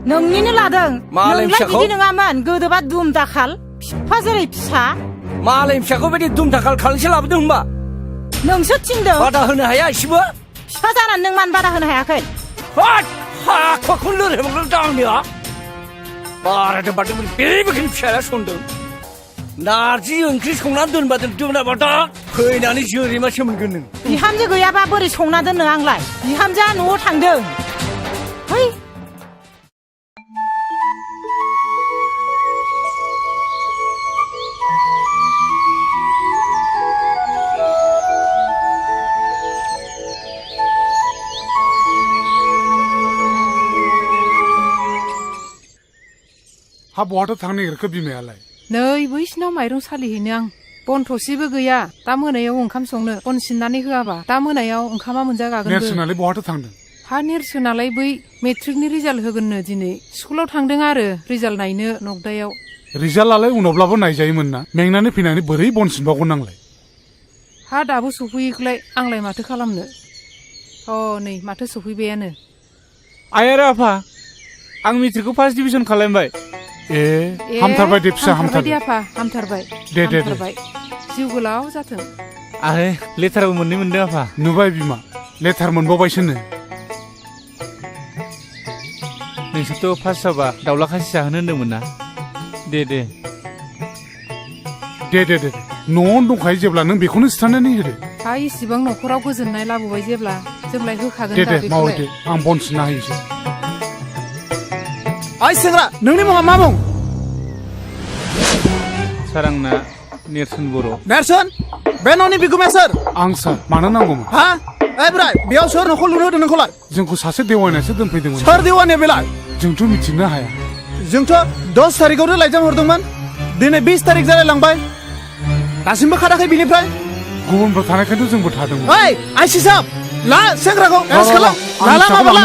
नोंनिनो लादों मालाय नोंलाय फिसाखौ बिदि नङामोन गोदोबा दुम दाखाल फिफा जेरै फिसा मालाय फिसाखौ बायदि दुम दाखाल खालामसे लाबोदों होनबा नोंसो थिनदों बादा होनो हाया एसेबो फिफा जानानै नों मानो बादा होनो हायाखै हाखौनो लोरहैबावदों दांनिया बारादों बादों बेबायदि फिसाया संदों नारजि ओंख्रि संनानै दोनबादों दोनाबा दा फैनानै जोरैमासो मोनगोन नों बिहामजो गैयाबा बोरै संना दोननो आंलाय बिहामजोआ न'आव थांदों है हा बहाथो थांनो नागिरखो बिमायालाय नै बैसिनाव माइरं सालिहैनो आं बन थसेबो गैया दा मोनायाव ओंखाम संनो बन सिननानै होआबा दा मोनायाव ओंखामा मोनजागागोनबो नेरसोनालाय बहाथो थांदों हा नेरसोनालाय बै मेट्रिकनि रिजाल्ट होगोननो दिनै स्कुलाव थांदों आरो रिजाल्ट नायनो नगदायाव रिजाल्टआलाय उनावब्लाबो नायजायोमोन ना मेंनानै फैनानै बोरै बन सिनबावगोन नांलाय हा दाबो सफैयोखौलाय आंलाय माथो खालामनो नै माथो सफैबायानो आइ आरो आफा आं मेट्रिकखौ फार्स्ट डिभिजन खालामबाय हामथारबाय दे फिसा हामथारबाय आफा हामथारबाय दे जिउ गोलाव जाथों आरो लेटारबो मोननै मोनदों आफा नुबाय बिमा लेटार मोनबावबायसोनो नोंसोरथ' पास जाबा दाउला खासि जाहोनो होन्दोंमोन ना दे न'आवनो दंखायो जेब्ला नों बेखौनो सिथारनानै होदो हा इसिबां न'खराव गोजोननाय लाबोबाय जेब्ला जोंलाय होखागोन दे मावो दे आं बन सिनना होयोसै ओइ सेंग्रा नोंनि मुङा मा मुं सार आंना नेरसोन बर' नेरसोन बे न'नि बिगुमाया सोर आं सार मानो नांगौमोन हा ओइ बोराय बेयाव सोर न'खौ लुनो होदों नोंखौलाय जोंखौ सासे देवानियासो दोनफैदोंमोन सोर देवानिया बेलाय जोंथ' मिथिनो हाया जोंथ' 10 थारिखआवनो लाइजाम हरदोंमोन दिनै 20 थारिख जालायलांबाय दासिमबो खाराखै बिनिफ्राय गुबुनफोर थानायखायथ' जोंबो थादोंमोन ओइ आइसि साहब ला सेंग्राखौ एरेस्ट खालाम लाला माबा ला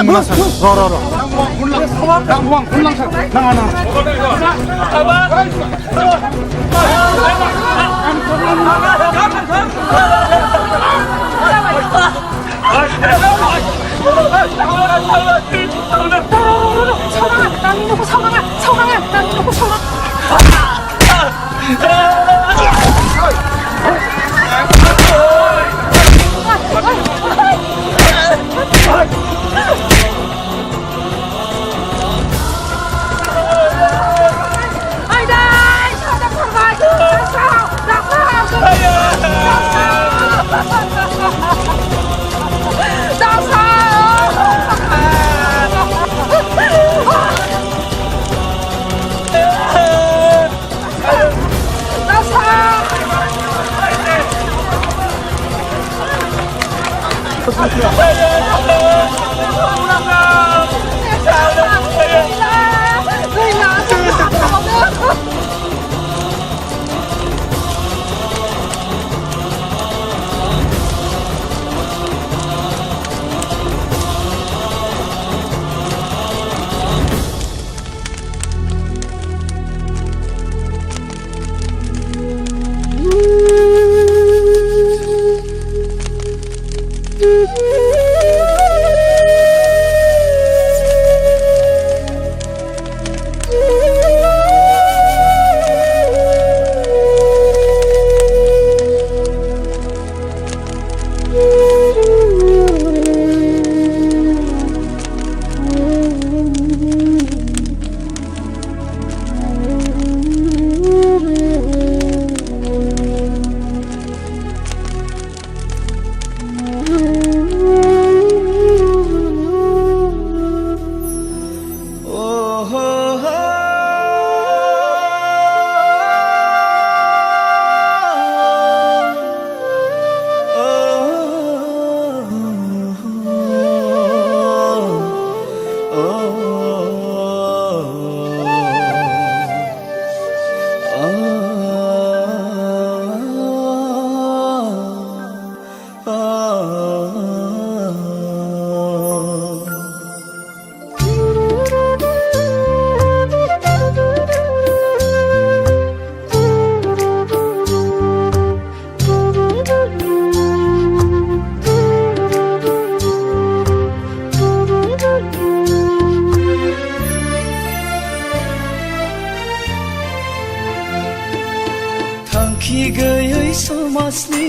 गैयै समाजनि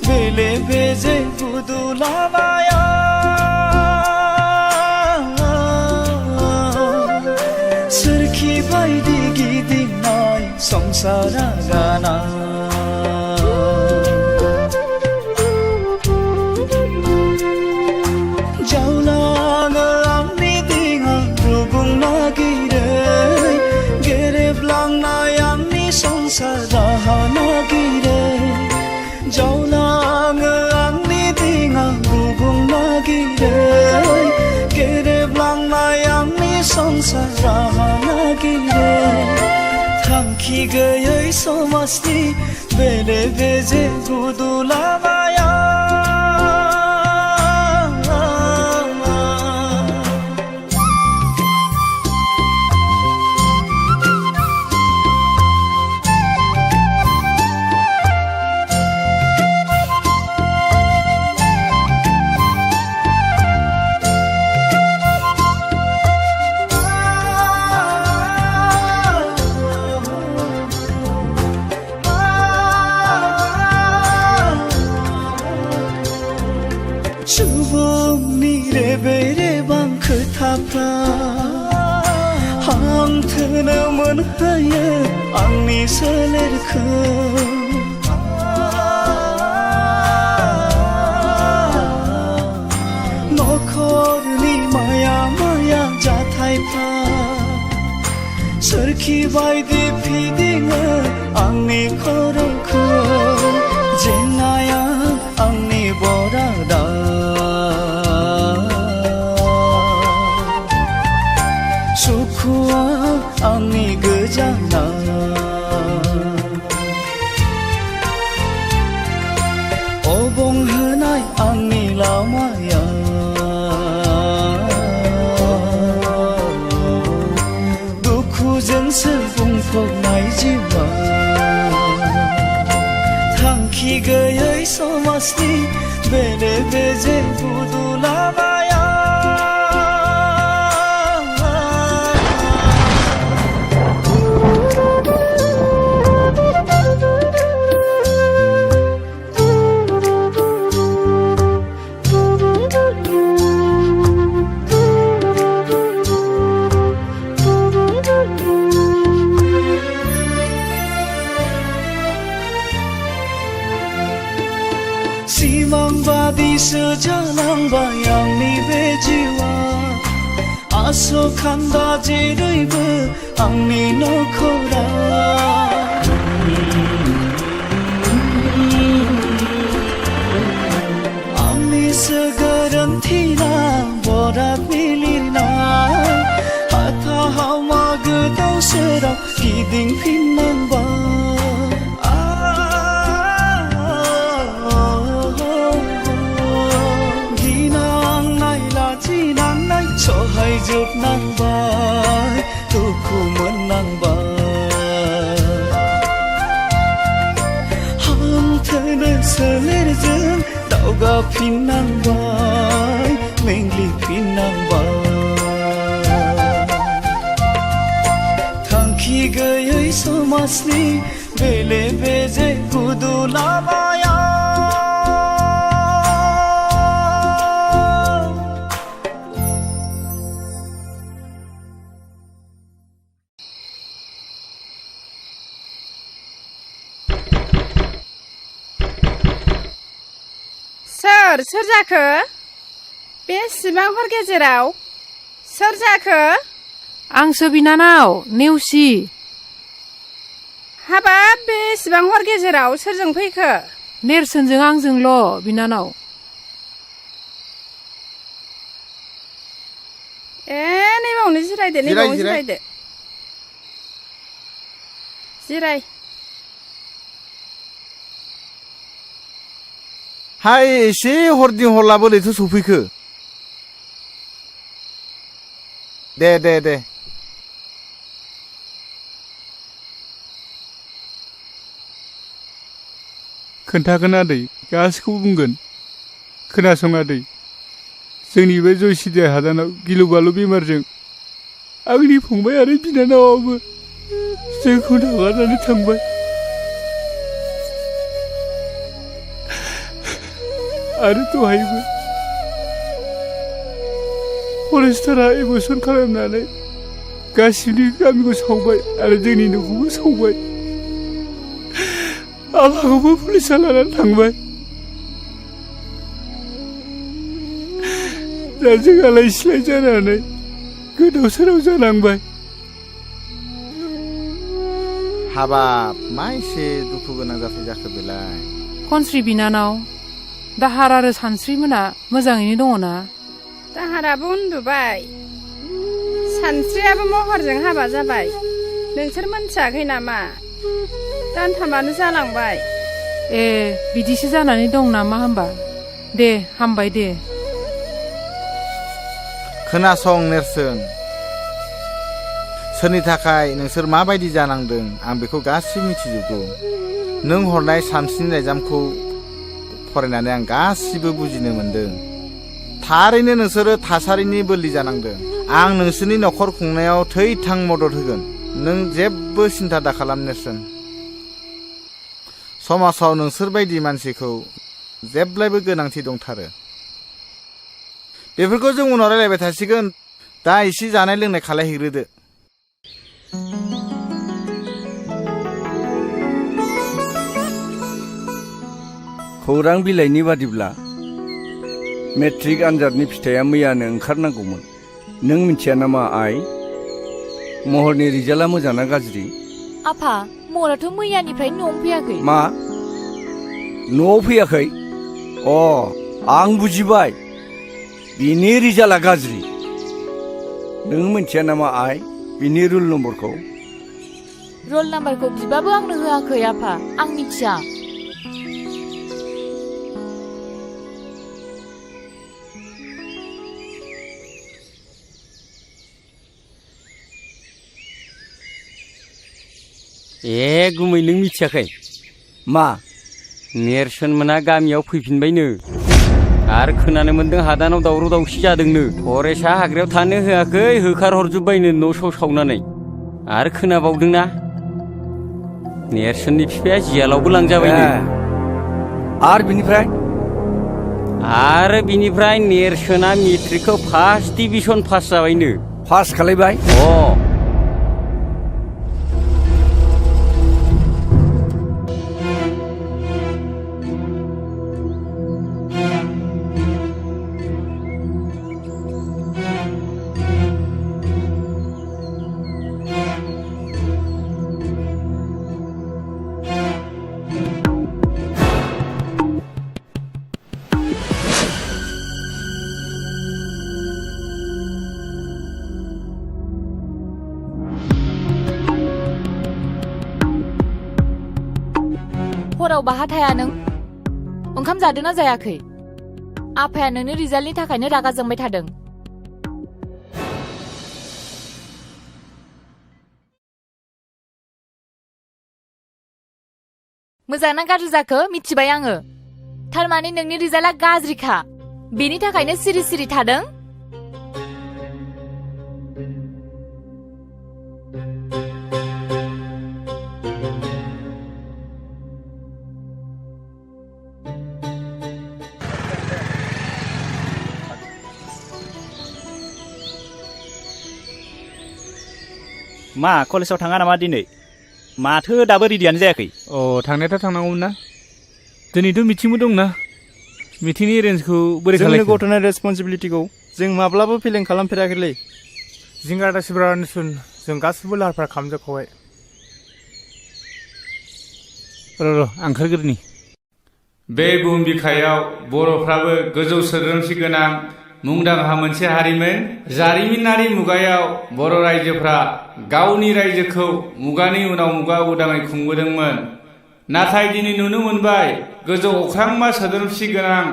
बेले बेजे बुदुलाबाया सोरखि बायदि गिदिंनाय संसारा गाना जावलाङो आंनि दिङा रुगुं नागिरै गेरेबलांनाय आंनि संसार राहा नागिरै जावलाङो आंनि दिङा रुगुं नागिरै गेरेबलांनाय आंनि संसार राहा नागिरै थांखि गैयै समाजनि बेले बेजे बुदुलाबाया सुबुंनि रेबे रेबां खोथाफ्रा हांथोनो मोनहोयो आंनि सोलेरखौ नखरनि माया माया जाथायफ्रा सोरखि बायदि फिदिङो आंनि खर'खौ जेंनाया आंनि बरादा सुखुआ आंनि गोजाना अबंहोनाय आंनि लामाया दुखुजोंसो बुंफबनाय जिउआ थांखि गैयै समाजनि बेले बेजे बुदुलाबाया सिमांबादिसो जालांबाय आंनि बे जिउआ आसखान्दा जेरैबो आंनि नखरा आंनिसो गोरोन्थिना बरादनि लिरनाय हाथा हावमा गोदाव सोराव गिदिंफिननांबाय सहाय जोबनांबाय दुखु मोननांबाय हांथोनो सोलेरजों दावगाफिननांबाय मेंग्लिफिननांबाय थांखि गैयै समाजनि बेले बेजे बुदुलाबाया सोर जाखो बेसेबां हर गेजेराव सोर जाखो आंसो बिनानाव नेवसि हाबाब बेसेबां हर गेजेराव सोरजों फैखो नेरसोनजों आंजोंल' बिनानाव नैबावनो जिरायदो नैबावनो जिरायदो जिराय हाय एसे हरदि हरला बोरैथो सफैखो दे खोन्थागोन आदै गासिखौबो बुंगोन खोनासं आदै जोंनि बे जयसिरिया हादानाव गिलु बालु बेमारजों आंनि फंबाय आरो बिनानावाबो जोंखौ नागारनानै थांबाय आरो दहायबो फरेस्टारा एबसन खालामनानै गासिबो गामिखौ सावबाय आरो जोंनि न'खौबो सावबाय आफाखौबो पुलिसा लानानै थांबाय दा जों आलाय सिलाय जानानै गोदाव सोराव जानांबाय हाबाब मा एसे दुखु गोनां जाथाय जाखो बेलाय खनस्रि बिनानाव दाहार आरो सानस्रि मोना मोजाङैनो दङ ना दाहाराबो उन्दुबाय सानस्रियाबो महरजों हाबा जाबाय नोंसोर मोनथियाखै नामा दानथामानो जालांबाय ए बिदिसो जानानै दं नामा होमबा दे हामबाय दे खोनासं नेरसोन सोरनि थाखाय नोंसोर माबायदि जानांदों आं बेखौ गासिबो मिथिजोबगौ नों हरनाय सानस्रिनि लाइजामखौ फरायनानै आं गासिबो बुजिनो मोनदों थारैनो नोंसोरो थासारिनि बोलि जानांदों आं नोंसोरनि न'खर खुंनायाव थै-थां मदद होगोन नों जेबो सिन्था दाखालाम नेरसोन समाजाव नोंसोर बायदि मानसिखौ जेब्लायबो गोनांथि दंथारो बेफोरखौ जों उनाव रायलायबाय थासिगोन दा एसे जानाय लोंनाय खालायहैग्रोदो खौरां बिलाइनि बादिब्ला मेट्रिक आनजादनि फिथाइया मैयानो ओंखारनांगौमोन नों मिथिया नामा आइ महरनि रिजाल्टआ मोजां ना गाज्रि आफा महराथ' मैयानिफ्राय न'आव फैयाखै मा न'आव फैयाखै अ आं बुजिबाय बिनि रिजाल्टआ गाज्रि नों मिथिया नामा आइ बिनि रुल नम्बरखौ रल नाम्बारखौ बिबाबो आंनो होआखै आफा आं मिथिया ए गुमै नों मिथियाखै मा नेरसोन मोना गामियाव फैफिनबायनो आरो खोनानो मोन्दों हादानाव दावराव दावसि जादोंनो फरेस्टआ हाग्रायाव थानो होआखै होखार हरजोब्बायनो न' स' सावनानै आरो खोनाबावदोंना नेरसोननि बिफाया जियालावबो लांजाबायनो आरो बिनिफ्राय नेरसोना मेट्रिकखौ फार्स्ट डिभिजन पास जाबायनो पास खालायबाय हराव बाहा थाया नों ओंखाम जादोंना जायाखै आफाया नोंनि रिजाल्टनि थाखायनो रागा जोंबाय थादों मोजां ना गाज्रि जाखो मिथिबाय आङो थारमाने नोंनि रिजाल्टआ गाज्रिखा बेनि थाखायनो सिरि सिरि थादों मा कलेजाव थाङा नामा दिनै माथो दाबो रेडियानो जायाखै अ थांनायाथ' थांनांगौमोन ना दिनैथ' मिटिंबो दंना मिटिंनि एरेन्जखौ बोरै जोंनि गथ'नि रेसपन्सिबिलिटिखौ जों माब्लाबो फेलें खालामफेराखैलै जिंगा दासिब्रा निसुन जों गासिबो लाहार फाहार खालामजोबखाबाय र' आं ओंखारग्रोनि बे बुहुम बिखायाव बर'फ्राबो गोजौ सोद्रोमसि गोनां मुंदांखा मोनसे हारिमोन जारिमिनारि मुगायाव बर' रायजोफ्रा गावनि रायजोखौ मुगानि उनाव मुगा उदाङै खुंबोदोंमोन नाथाय दिनै नुनो मोनबाय गोजौ अख्रांमा सोद्रोमसि गोनां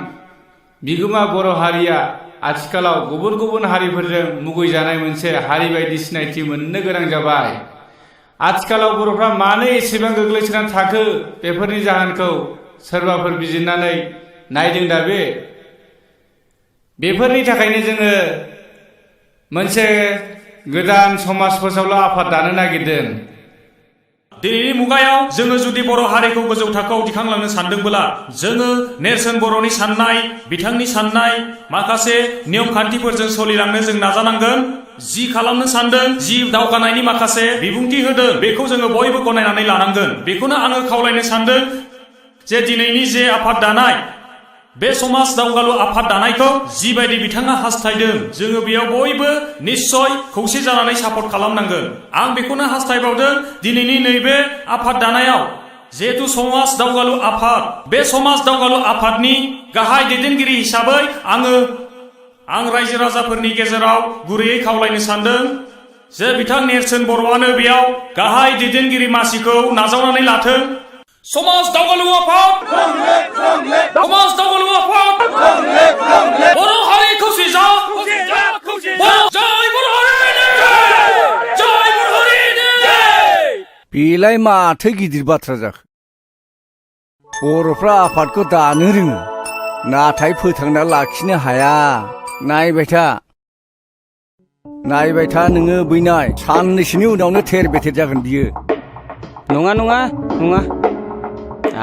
बिगोमा बर' हारिया आथिखालाव गुबुन गुबुन हारिफोरजों मुगैजानाय मोनसे हारि बायदि सिनायथि मोननो गोनां जाबाय आथिखालाव बर'फ्रा मानो एसेबां गोग्लैसोनानै थाखो बेफोरनि जाहोनखौ सोरबाफोर बिजिरनानै नायदों दा बेफोरनि थाखायनो जोङो मोनसे गोदान समाज फोसावलु आफाद दानो नागिरदों दिनैनि मुगायाव जोङो जुदि बर' हारिखौ गोजौ थाखोआव दिखांलांनो सानदोंब्ला जोङो नेरसोन बर'नि साननाय बिथांनि साननाय माखासे नियम खान्थिफोरजों सोलिलांनो जों नाजानांगोन जि खालामनो सानदों जि दावगानायनि माखासे बिबुंथि होदों बेखौ जोङो बयबो गनायनानै लानांगोन बेखौनो आङो खावलायनो सानदों जे दिनैनि जे आफाद दानाय बे समाज दावगालु आफाद दानायखौ जिबायदि बिथाङा हास्थायदों जोङो बेयाव बयबो निश्चय खौसे जानानै सापर्ट खालामनांगोन आं बेखौनो हास्थायबावदों दिनैनि नैबे आफाद दानायाव जिहेतु समाज दावगालु आफाद बे समाज दावगालु आफादनि गाहाय दैदेनगिरि हिसाबै आं रायजो राजाफोरनि गेजेराव गुरैयै खावलायनो सानदों जे बिथां नेरसोन बर'आनो बेयाव गाहाय दैदेनगिरि मासिखौ नाजावनानै लाथों समाज दावगालु आफाद समाज दावगालु आफाद बर' हारि खौसे जा जय बर' हारि बेलाय माथो गिदिर बाथ्रा जाखो बर'फ्रा आफादखौ दानो रोङो नाथाय फोथांना लाखिनो हाया नायबाय था नोङो बैनाय साननैसोनि उनावनो थेर बेथेर जागोन बियो नङा नङा नङा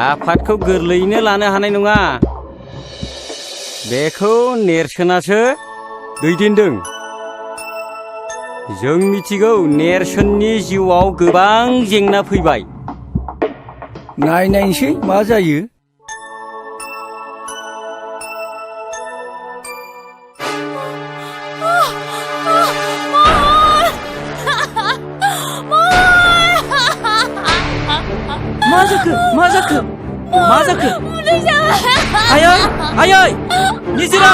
आफादखौ गोरलैयैनो लानो हानाय नङा बेखौ नेरसोनासो दैदेनदों जों मिथिगौ नेरसोननि जिउआव गोबां जेंना फैबाय नायनायसै मा जायो मा जाखो आयै निजिरा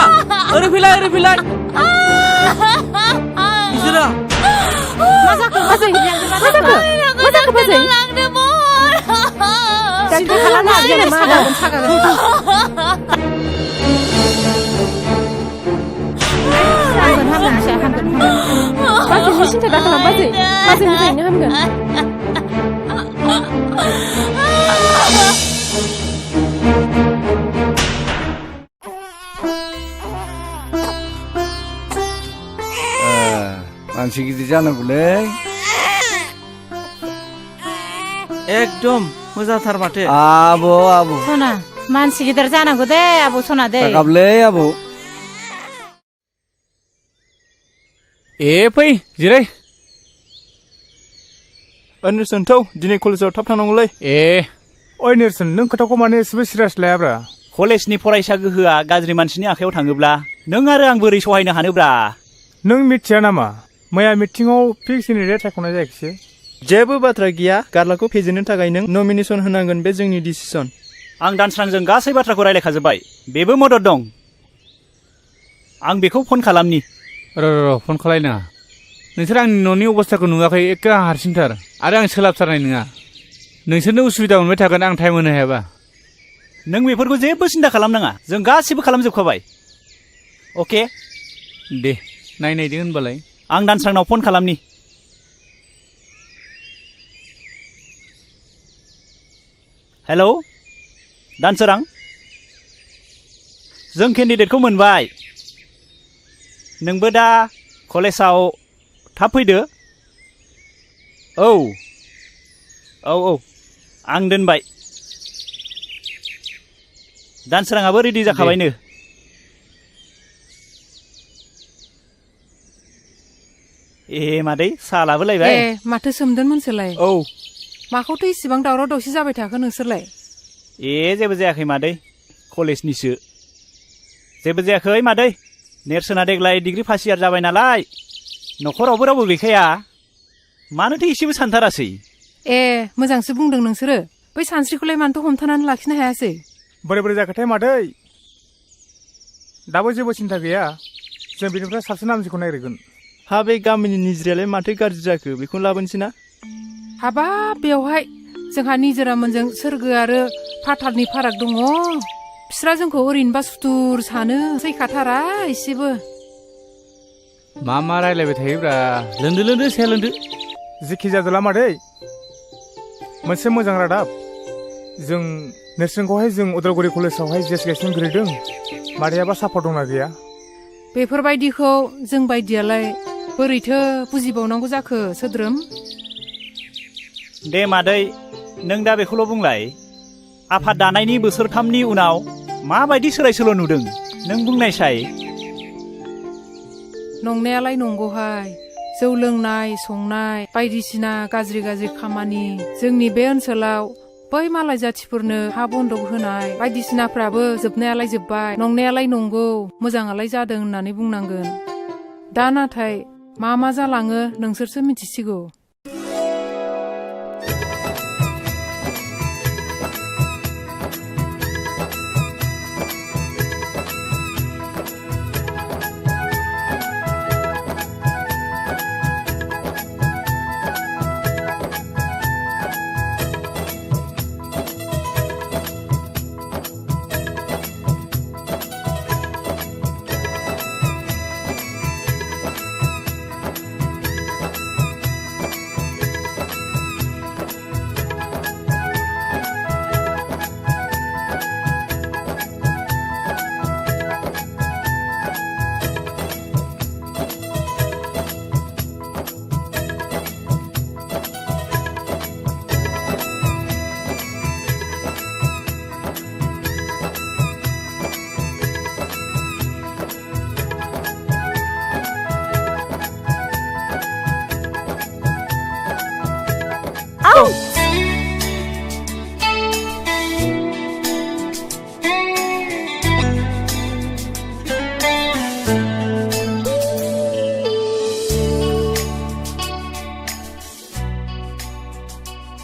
ओरै फैलाय निजिरा मा जाखो बाजै डाक्टर खालामनो हागोन नामा हामगोन बाजैनि सिन्था दाखालाम बाजै मोजाङैनो हामगोन मानसि गिदिर जानांगौलै एकदम मोजांथार माथो आब' सना मानसि गिदिर जानांगौ दे आब' सना दे गाबलै आब' फै जिराय नेरसोन थौ दिनै कलेजाव थाब थांनांगौलै ओइ नेरसोन नों खोथाखौ माने एसेबो सिरियास लायाब्रा कलेजनि फरायसा गोहोआ गाज्रि मानसिनि आखायाव थाङोब्ला नों आरो आं बोरै सहायनो हानोब्रा नों मिथिया नामा मैया मिटिङाव फिक्स रेट सायख'नाय जायाखिसै जेबो बाथ्रा गैया गार्लाखौ फेजेननो थाखाय नों नमिनेसन होनांगोन बे जोंनि डिसिसन आं दानस्रांजों गासै बाथ्राखौ रायलायखाजोब्बाय बेबो मदद दं आं बेखौ फन खालामनि र' फन खालायनाङा नोंसोर आंनि न'नि अबस्थाखौ नुवाखै एखे आं हारसिंथार आरो आं सोलाबथारनाय नङा नोंसोरनो उसुबिदा मोनबाय थागोन आं टाइम होनो हायाबा नों बेफोरखौ जेबो सिन्था खालामनाङा जों गासिबो खालामजोबखाबाय अके दे नायदो होनबालाय आं दानस्रांनाव फन खालामनि हेलौ दानसोरां जों केन्डिडेटखौ मोनबाय नोंबो दा कलेजाव थाब फैदो औ आं दोनबाय दानसोराङाबो रेडि जाखाबायनो मादै साहा लाबोलायबाय माथो सोमदोनमोनसोलाय औ माखौथ' इसिबां दावराव दावसि जाबाय थाखो नोंसोरलाय जेबो जायाखै मादै कलेजनिसो जेबो जायाखै मादै नेरसोना देग्लाय डिग्री फार्स्ट इयार जाबाय नालाय न'खरावबो रावबो गैखाया मानोथो एसेबो सानथारासै मोजांसो बुंदों नोंसोरो बै सानस्रिखौलाय मानोथ' हमथानानै लाखिनो हायासै बोरै जाखोथाय मादै दाबो जेबो सिन्था गैया जों बेनिफ्राय साबसिन हामसिखौ नागिरगोन हा बे गामिनि निजिरायालाय माथो गाज्रि जाखो बेखौनो लाबोनोसै ना हाबाब बेवहाय जोंहा निजोरामोनजों सोरगो आरो फाथालनि फाराग दङ बिस्रा जोंखौ ओरैनोबा सुथुर सानो सैखाथारा एसेबो मा रायलायबाय थायोब्रा लोंदो साया लोंदो जेखि जादोला मादै मोनसे मोजां रादाब जों नेरसोनखौहाय जों उदालगुरि कलेजावहाय जेस गायसनग्रोदों मादैयाबा सापर्ट दंना गैया बेफोरबायदिखौ जों बायदियालाय बोरैथो बुजिबावनांगौ जाखो सोद्रोम दे मादै नों दा बेखौल' बुंलाय आफाद दानायनि बोसोरथामनि उनाव माबायदि सोलाय सोल' नुदों नों बुंनायसाय। नंनायालाय नंगौहाय जौ लोंनाय संनाय बायदिसिना गाज्रि गाज्रि खामानि जोंनि बे ओनसोलाव बै मालाय जाथिफोरनो हा बन्दक होनाय बायदिसिनाफ्राबो जोबनायालाय जोब्बाय नंनायालाय नंगौ मोजाङालाय जादों होननानै बुंनांगोन। दा नाथाय मा जालाङो नोंसोरसो मिथिसिगौ।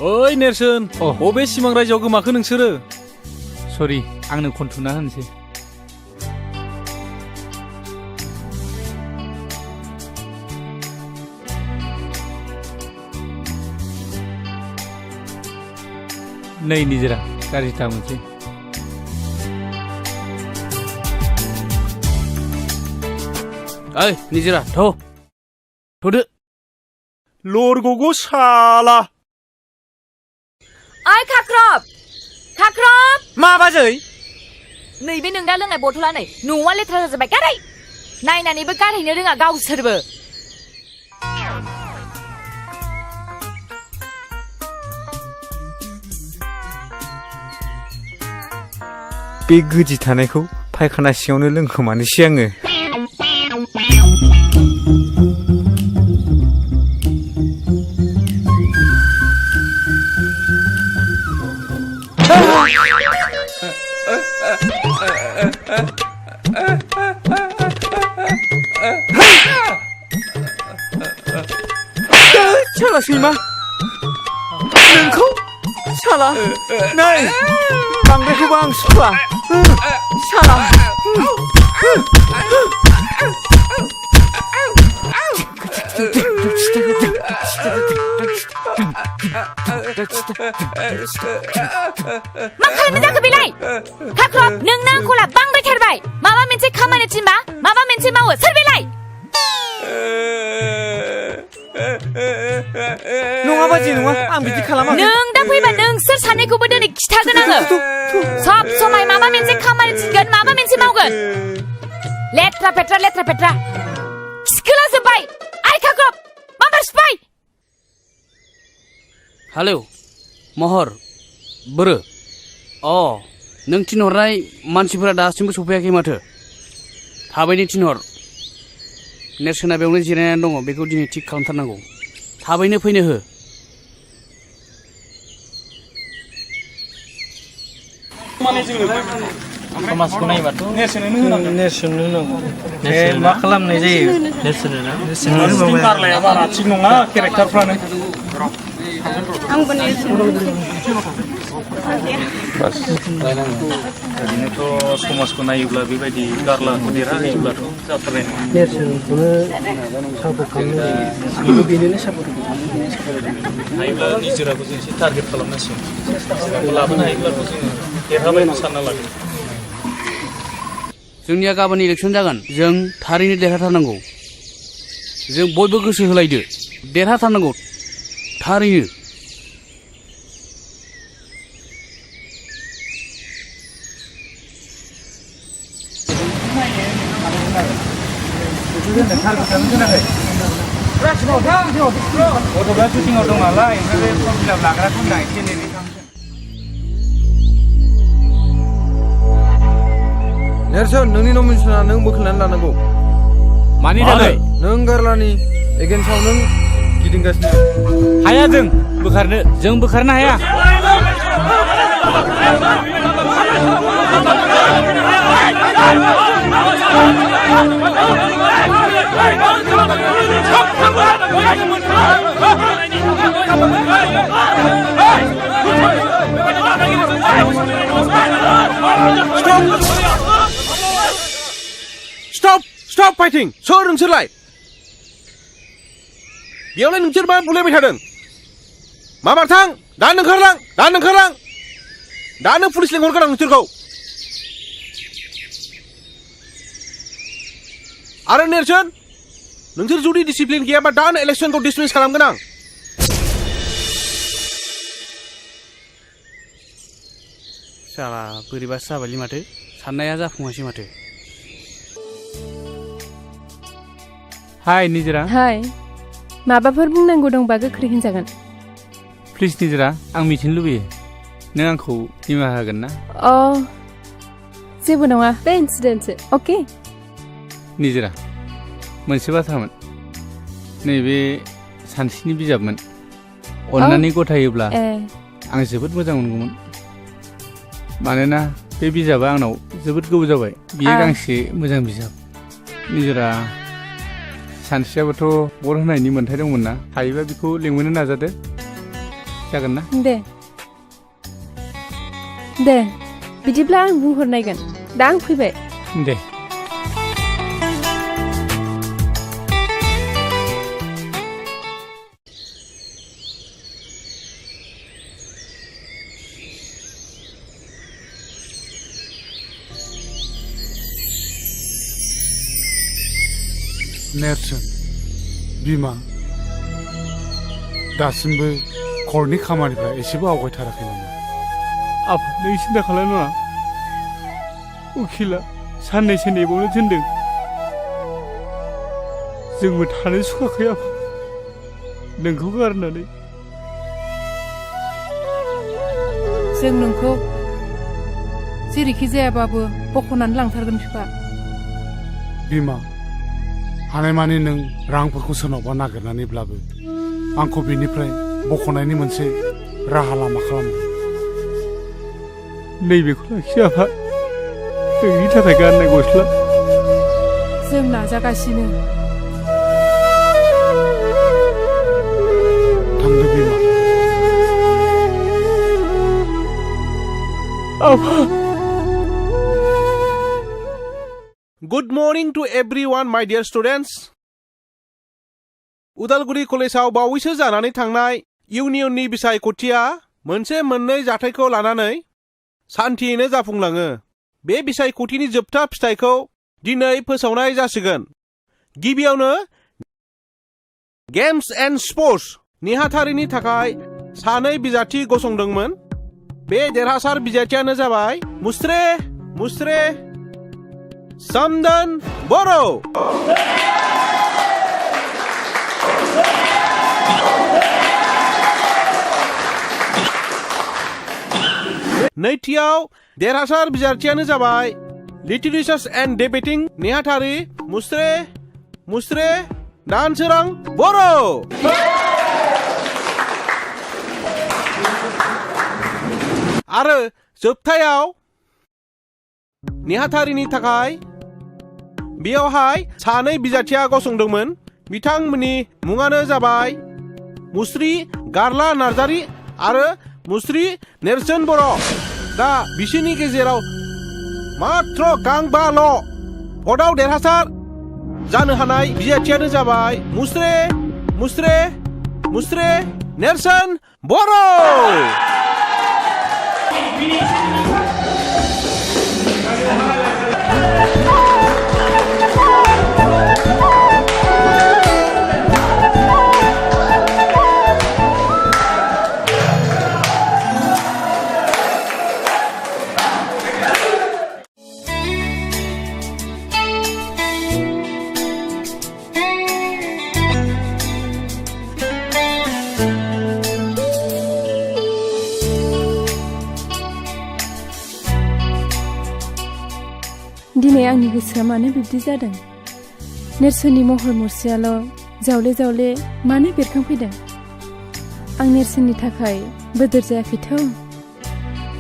ओइ नेरसोन बबे सिमां रायजोआव गोमाखो नोंसोरो? सरि आंनो खनथुना होनसै। नै निजिरा गाज्रि दा मोनसै। ओइ निजिरा थ'दो लरग'गौ साला। ओइ खाख्रब मा बाजै? नैबे नों दा लोंनाय बथला नै न'आ लेथ्रा जाजोब्बाय गारै नायनानैबो गारहैनो रोङा गावसोरबो। बे गोदि थानायखौ फायखाना सिङावनो लोंखोमानोसै आङो। साला सैमा नोंखौ साला नै बांद्रायखौबो आं सुखुआ साला। मा खालामनो जाखो बेलाय? खाख्रब नों नांखौला बांद्रायथारबाय। माबा मोनसे खामानि थिनबा माबा मोनसे मावो सोर बेलाय? नङा बाजै नङा आं बिदि खालामाखै। नों दा फैबा नोंसोर सानैखौबो दिनै खिथागोन आङो। सब समाय माबा मोनसे खामानि थिनगोन माबा मोनसे मावगोन। लेथ्रा पेट्रा खिखोला जोब्बाय। आइ खाख्रब माबार सिफाय। हेलौ महर बोरो नों थिनहरनाय मानसिफोरा दासिमबो सफैयाखै माथो। थाबैनो थिनहर। नेरसोना बेयावनो जिरायनानै दङ बेखौ दिनै थिग खालामथारनांगौ। थाबैनो फैनो हो। समाजखौ नायबाथ' नेरसोननो होनांगौ। मा खालामनाय जायो नेरसोननो बारलाया बारा थिग नङा केरेक्टारफ्रानो। आंबो नेरसोन ओरैनोथ' समाजखौ नायोब्ला बेबायदि गारलाखौ देरहाहोयोब्लाथ' जाथारनाय नङा। नेरसोनखौनो सापर्ट खालामनो बेनोनो सापर्ट हायोब्ला निजोराखौ जों एसे टारगेट खालामनांसिगोन। लाबोनो हायोब्लाथ' जोङो देरहाबायबो सानना लागोन। जोंनिया गाबोन इलेक्सन जागोन। जों थारैनो देरहाथारनांगौ। जों बयबो गोसो होलायदो देरहाथारनांगौ थारैनो। गथ'फ्रा शुटिंआव दं नालाय ओमफ्राय बे फर्म फिलाप लाग्राखौ होनदां एसे नेनानै थांसै नेरसोन नोंनि नमिनेसना नों बोखारनानै लानांगौ मानि थाखाय नों गारलानि एगेन्स्टआव नों गिदिंगासिनो हाया जों बोखारनो हाया Stop fighting! सोर नोंसोरलाय? बेयावलाय नोंसोर मा बुलायबाय थादों? मा मारथां? दानो ओंखारलां! दानो पुलिस लिंहरगोन आं नोंसोरखौ! आरो नेरसोन, नोंसोर जुदि डिसिप्लिन गैयाबा दानो इलेक्सनखौ डिसमिस खालामगोन आं। साला बोरैबासो जाबायलै माथो साननाया जाफुङासै माथो हाय निजोरा हाय माबाफोर बुंनांगौ दंबा गोख्रै होनजागोन प्लिज निजोरा आं मिथिनो लुबैयो नों आंखौ निमाहा होगोन ना जेबो नङा बे इन्सिडेन्टसो अके निजोरा मोनसे बाथ्रामोन नैबे सानस्रिनि बिजाबमोन अन्नानै गथायोब्ला आं जोबोद मोजां मोनगौमोन मानोना बे बिजाबा आंनाव जोबोद गोबाव जाबाय बियो गांसे मोजां बिजाब निजोरा सानस्रियाबोथ' बर होनायनि मोन्थाय दंमोन ना हायोबा बेखौ लिंबोनो नाजादो जागोन ना दे बिदिब्ला आं बुंहरनायगोन दा आं फैबाय दे नेरसोन बिमा दासिमबो कर्टनि खामानिफ्रा एसेबो आवगायथाराखै नामा आफा नों सिन्था खालामनाङा उखिला साननैसो नेबावनो थिनदों जोंबो थानो सुखुवाखै आफा नोंखौ गारनानै जों नोंखौ जेरैखि जायाबाबो बख'नानै लांथारगोन बिफा बिमा हानायमानि नों रांफोरखौ सोरनावबा नागिरनानैब्लाबो आंखौ बेनिफ्राय बख'नायनि मोनसे राहा लामा खालामदो नैबेखौ लाखि आफा नोंनि थाखाय गाननाय गस्ला जों नाजागासिनो थांदो बिमा आफा Good morning to everyone, my dear students. Udalguri कलेजाव बावैसो जानानै थांनाय इउनियननि बिसायख'थिया मोनसे मोननै जाथायखौ लानानै सान्थियैनो जाफुंलाङो। बे बिसायख'थिनि जोबथा फिथाइखौ दिनै फोसावनाय जासिगोन। गिबियावनो गेम्स एन्ड स्पर्ट्स नेहाथारिनि थाखाय सानै बिजाथि गसंदोंमोन। बे देरहासार बिजाथियानो जाबाय मुस्रे समदन बर'। नैथियाव देरहासार बिजाथियानो जाबाय लिटारेचार एन्ड डिबेटिं नेहाथारि मुस्रे दानसोरां बर'। आरो जोबथायाव नेहाथारिनि थाखाय बेयावहाय सानै बिजाथिया गसंदोंमोन। बिथांमोननि मुङानो जाबाय मुस्रि गारला नार्जारि आरो मुस्रि नेरसोन बर'। दा बिसोरनि गेजेराव मात्र गांबाल' भटआव देरहासार जानो हानाय बिजाथियानो जाबाय मुस्रे नेरसोन बर'। दिनै आंनि गोसोआ मानो बिब्दि जादों? नेरसोननि महर मुस्रियाल' जावले जावले मानो बेरखांफैदों? आं नेरसोननि थाखाय बोदोर जायाखैथ'।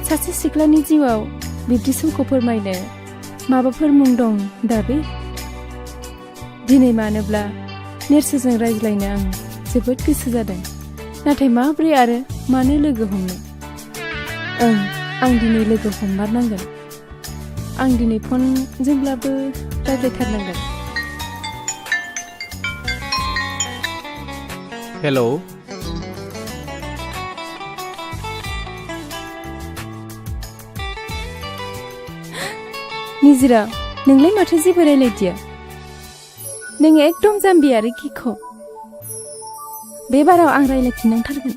सासे सिख्लानि जिउआव बिब्दि समखौ फोरमायनो माबाफोर मुं दं दाबे? दिनै मानोब्ला नेरसोजों रायज्लायनो आं जोबोद गोसो जादों, नाथाय माब्रै आरो मानो लोगो हमनो? आं दिनै लोगो हममारनांगोन। आं दिनै फनजोंब्लाबो रायज्लायथारनांगोन। हेलौ निजिरा, नोंलाय माथो जेबो रायलायदिया? नों एकदम जाम्बि आरो गिख'। बे बाराव आं रायलायफिननांथारगोन।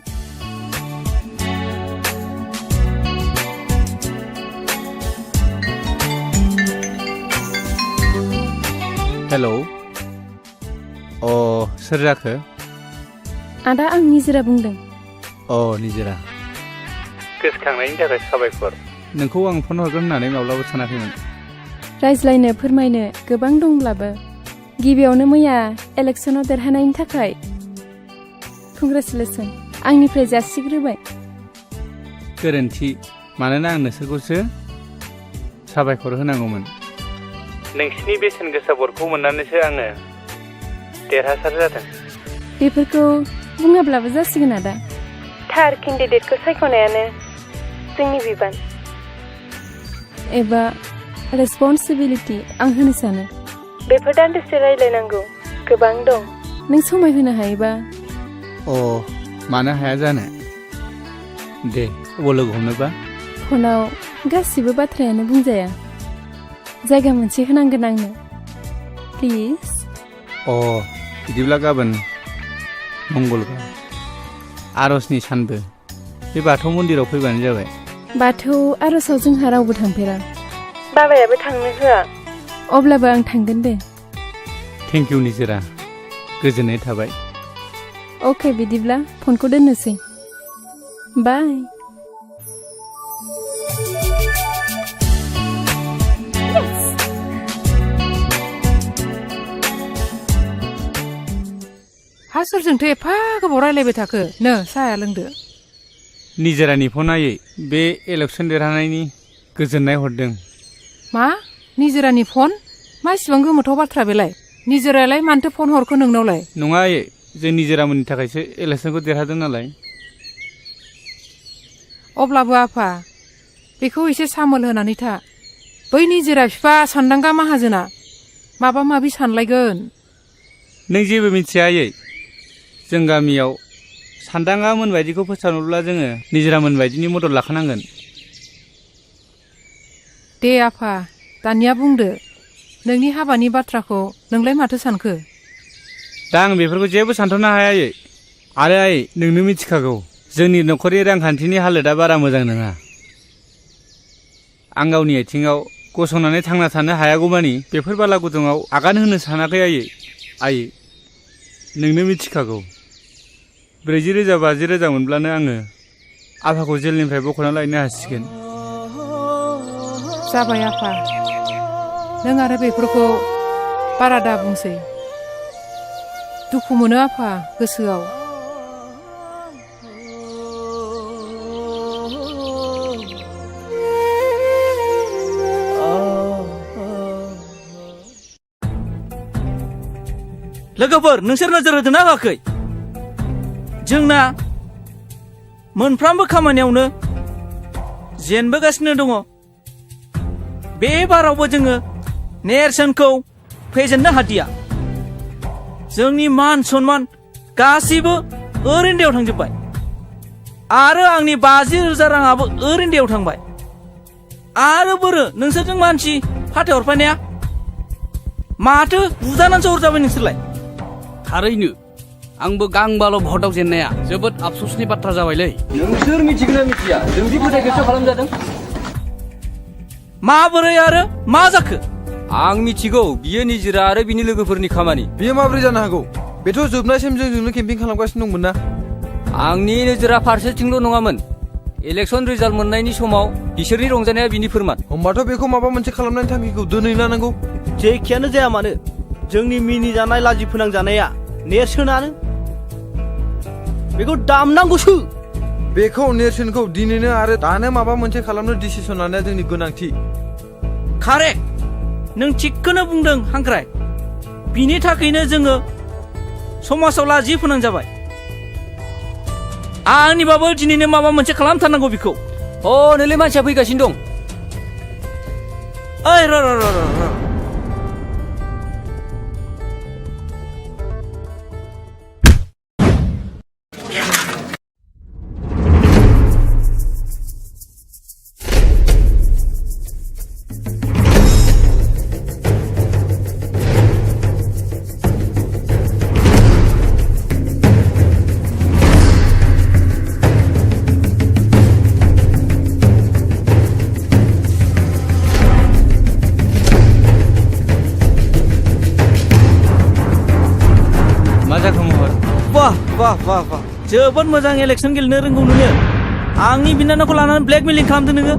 हेलौ सोर जाखो? आदा, आं निजिरा बुंदों। निजिरा, गोसोखांनायनि थाखाय साबायखर। नोंखौ आं फन हरगोन होननानै माब्लाबा सानाखैमोन। रायज्लायनो फोरमायनो गोबां दंब्लाबो गिबियावनो मैया इलेक्सनाव देरहानायनि थाखाय कंग्रेचुलेसन आंनिफ्राय जासिग्रोबाय। गोरोन्थि, मानोना आं नोंसोरखौसो साबायखर होनांगौमोन। नोंसिनि बेसेन गोसा भटखौ मोननानैसो आङो देरहासार जादों। बेफोरखौ बुङाब्लाबो जासिगोन आदा। थार केन्डिडेटखौ सायख'नायानो जोंनि बिबान एबा रेसपन्सिबिलिटि आं होनो सानो। बेफोर दान्दिसे रायलायनांगौ गोबां दं। नों समाय होनो हायोबा। मानो हाया जानो? दे, अबाव लोगो हमनोबा? फनाव गासिबो बाथ्रायानो बुंजाया। जायगा मोनसे होनांगोन आंनो, प्लिज। बिदिब्ला गाबोन मंगलबार आरजनि सानबो बे बाथौ मन्दिराव फैबानो जाबाय। बाथौ आरजआव जोंहा रावबो थांफेरा। बाबायाबो थांनो होआ। अब्लाबो आं थांगोन दे। थेंक इउ निजिरा, गोजोननाय थाबाय। अके, बिदिब्ला फनखौ दोननोसै। बाय। हा सोरजोंथो एफा गोबाव रायलायबाय थाखो? नो साहाया लोंदो। निजिरानि फनायै बे इलेक्सन देरहानायनि गोजोननाय हरदों। मा? निजिरानि फन? मा इसिबां गोमोथाव बाथ्रा बेलाय? निजिरायालाय मानोथो फन हरखो नोंनावलाय? नङा आयै, जों निजिरामोननि थाखायसो इलेक्सनखौ देरहादों नालाय। अब्लाबो आफा, बेखौ एसे सामोल होनानै था। बै निजिरा बिफा सान्दांगा माहाजोना माबा माबि सानलायगोन। नों जेबो मिथिया आयै। जों गामियाव सान्दाङा मोन बायदिखौ फोसावनोब्ला जोङो निजिरामोन बायदिनि मदद लाखानांगोन। दे आफा, दानिया बुंदो, नोंनि हाबानि बाथ्राखौ नोंलाय माथो सानखो? दा आं बेफोरखौ जेबो सानथ'नो हाया आयै। आरो आयै, नोंनो मिथिखागौ जोंनि न'खरनि रांखान्थिनि हालोदा बारा मोजां नङा। आं गावनि आथिङाव गसंनानै थांना थानो हायागौमानि बेफोर बाला गुदुङाव आगान होनो सानाखै आयै। नोंनो मिथिखागौ 40,000 50,000 मोनब्लानो आङो आफाखौ जेलनिफ्राय बख'ना लायनो हासिगोन। जाबाय आफा, नों आरो बेफोरखौ बारा दा बुंसै। दुखु मोनो आफा गोसोआव। लोगोफोर, नोंसोर नोजोर होदोंना होआखै? जोंना मोनफ्रोमबो खामानियावनो जेनबोगासिनो दङ। बे बारावबो जोङो नेरसोनखौ फेजेननो हादिया। जोंनि मान सन्मान गासैबो ओरैनो दैयाव थांजोब्बाय। आरो आंनि 50,000 राङाबो ओरैनो दैयाव थांबाय। आरो बोरो नोंसोरजों मानसि फाथायहरफानाया माथो बुजानानैसो हरजाबाय नोंसोरलाय? थारैनो आंबो गांबाल' भटआव जेननाया जोबोद आफसोसनि बाथ्रा जाबायलै। नोंसोर मिथिगोना मिथिया जोंदि फोथायखेबस खालामजादों? माबोरै आरो मा जाखो? आं मिथिगौ, बियो निजिरा आरो बिनि लोगोफोरनि खामानि। बियो माबोरै जानो हागौ? बेथ' जोबनायसिम जोंजोंनो केम्पिं खालामगासिनो दंमोन ना। आंनि नोजोरा फारसेथिंल' नङामोन, इलेक्सन रिजाल्ट मोननायनि समाव बिसोरनि रंजानाया बिनि फोरमान। होमबाथ' बेखौ माबा मोनसे खालामनायनि थांखिखौ दोनै लानांगौ। जेखियानो जाया मानो जोंनि मिनिजानाय लाजि फोनांजानाया नेरसोनानो बेखौ दामनांगौसो। बेखौ नेरसोनखौ दिनैनो आरो दानो माबा मोनसे खालामनो डिसिसन लानाया जोंनि गोनांथि। कारेक्ट, नों थिगखौनो बुंदों हांख्राय। बिनि थाखायनो जोङो समाजाव लाजि फोनांजाबाय। आंनिबाबो दिनैनो माबा मोनसे खालामथारनांगौ बेखौ। नोंलाय मानसिया फैगासिनो दं। ओइ र' वाह जोबोद मोजां इलेक्सन गेलेनो रोंगौ नोङो। आंनि बिनानावखौ लानानै ब्लेकमेलिं खालामदों नोङो।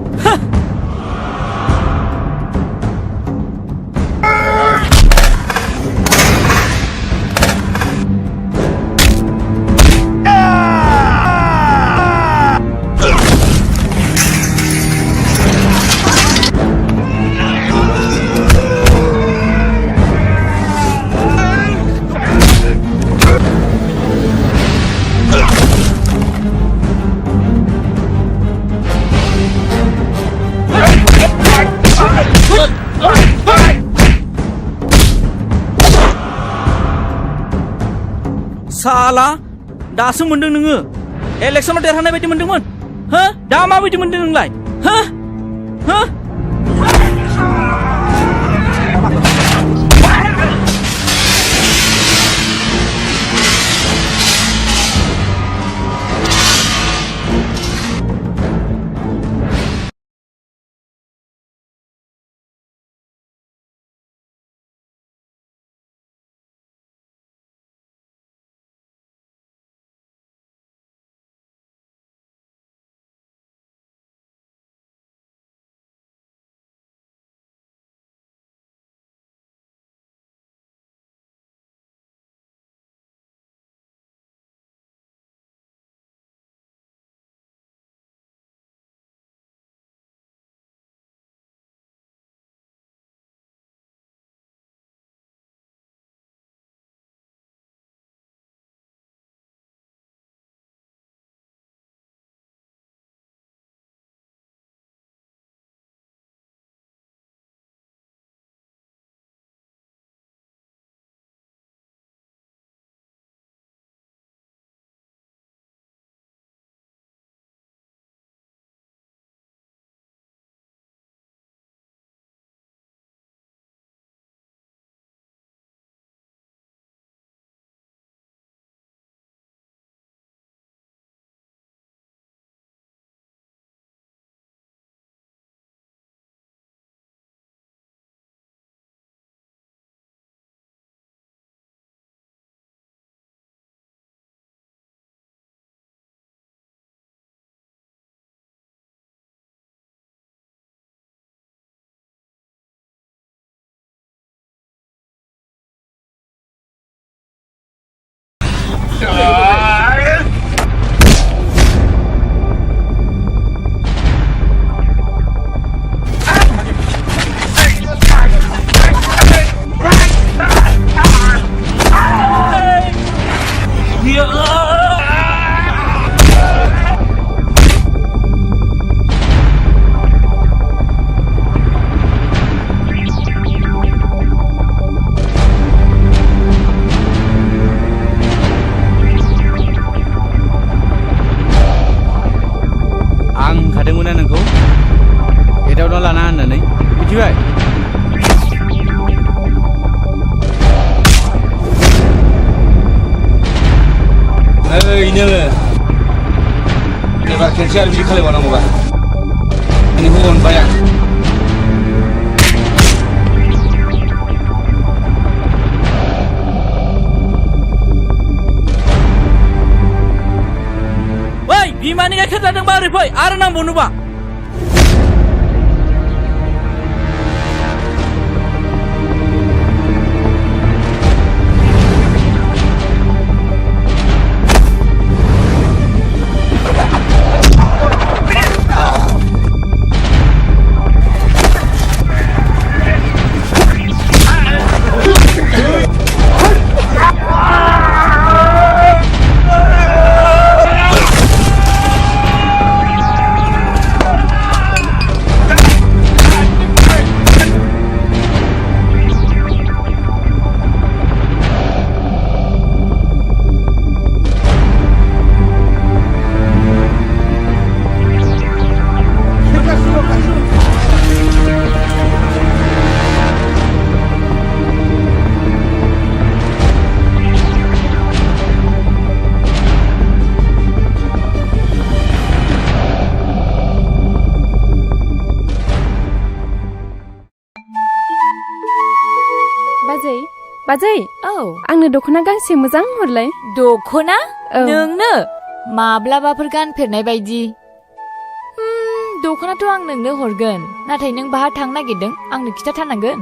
साला दासो मोनदों नोङो। इलेक्सनाव देरहानाय बायदि मोनदोंमोन। दा माबायदि मोनदों नोंलाय? मिथिबाय? ओइ नोङो एबार खेनसे आरो बिदि खालामबावनांगौबा नोंखौ अनबाय आं। बिमानि गाइखेर जादोंबा ओरै फै आरो नांबावनोबा बाजै औ आंनो दख'ना गांसे मोजां हरलाय दख'ना औ नोंनो माब्लाबाफोर गानफेरनाय बायदि दख'नाथ' आं नोंनो हरगोन नाथाय नों बाहा थांनो नागिरदों आंनो खिथाथारनांगोन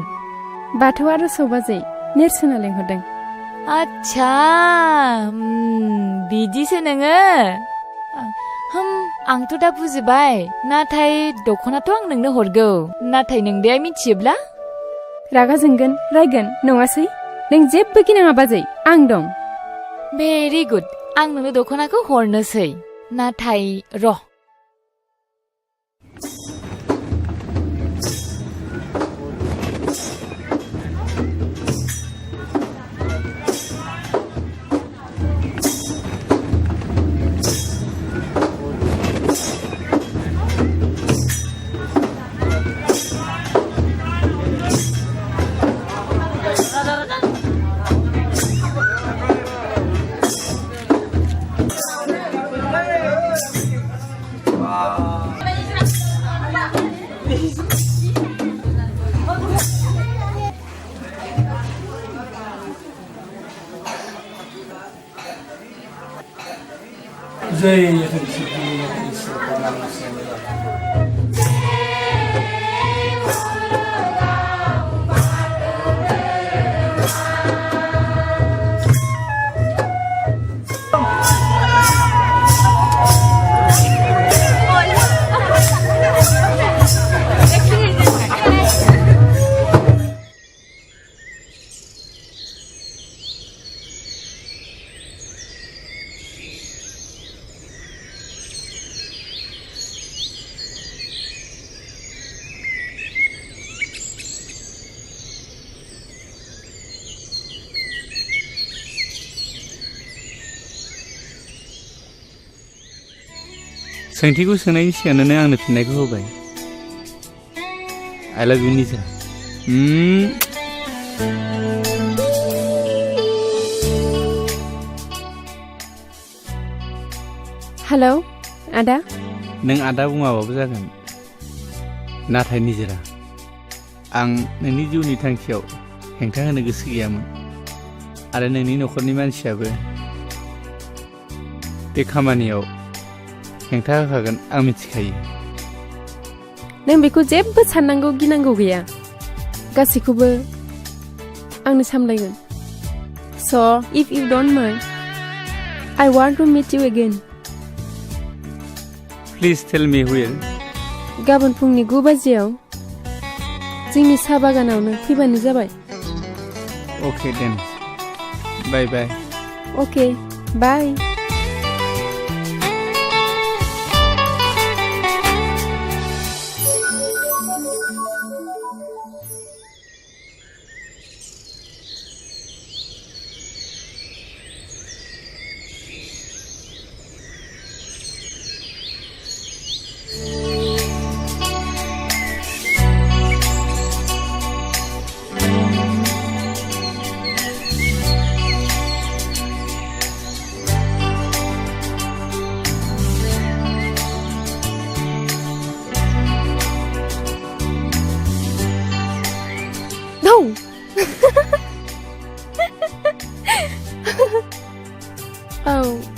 बाथौ आर'जआव बाजै नेरसोना लेंहरदों आच्छा बिदिसो नोङो आंथ' दा बुजिबाय नाथाय दख'नाथ' आं नोंनो हरगौ नाथाय नोंदाया मिथियोब्ला रागा जोंगोन रायगोन नङासै नों जेबो गिनाङा बाजै आं दं भेरि गुड आं नोंनो दख'नाखौ हरनोसै नाथाय र' सोंथिखौ सोंनायनि सिगांनो आंनो फिननायखौ होबाय I love you निजा हेलौ आदा नों आदा बुङाबाबो जागोन नाथाय निजोरा आं नोंनि जिउनि थांखियाव हेंथा होनो गोसो गैयामोन आरो नोंनि न'खरनि मानसियाबो बे खामानियाव हेंथा होखागोन आं मिथिखायो नों बेखौ जेबो साननांगौ गिनांगौ गैया गासैखौबो आंनो सामलायगोन So if you don't mind I want to meet you again Please tell me where गाबोन फुंनि 9 बाजियाव जोंनि साहा बागानावनो फैबानो जाबाय Okay then Bye bye Okay bye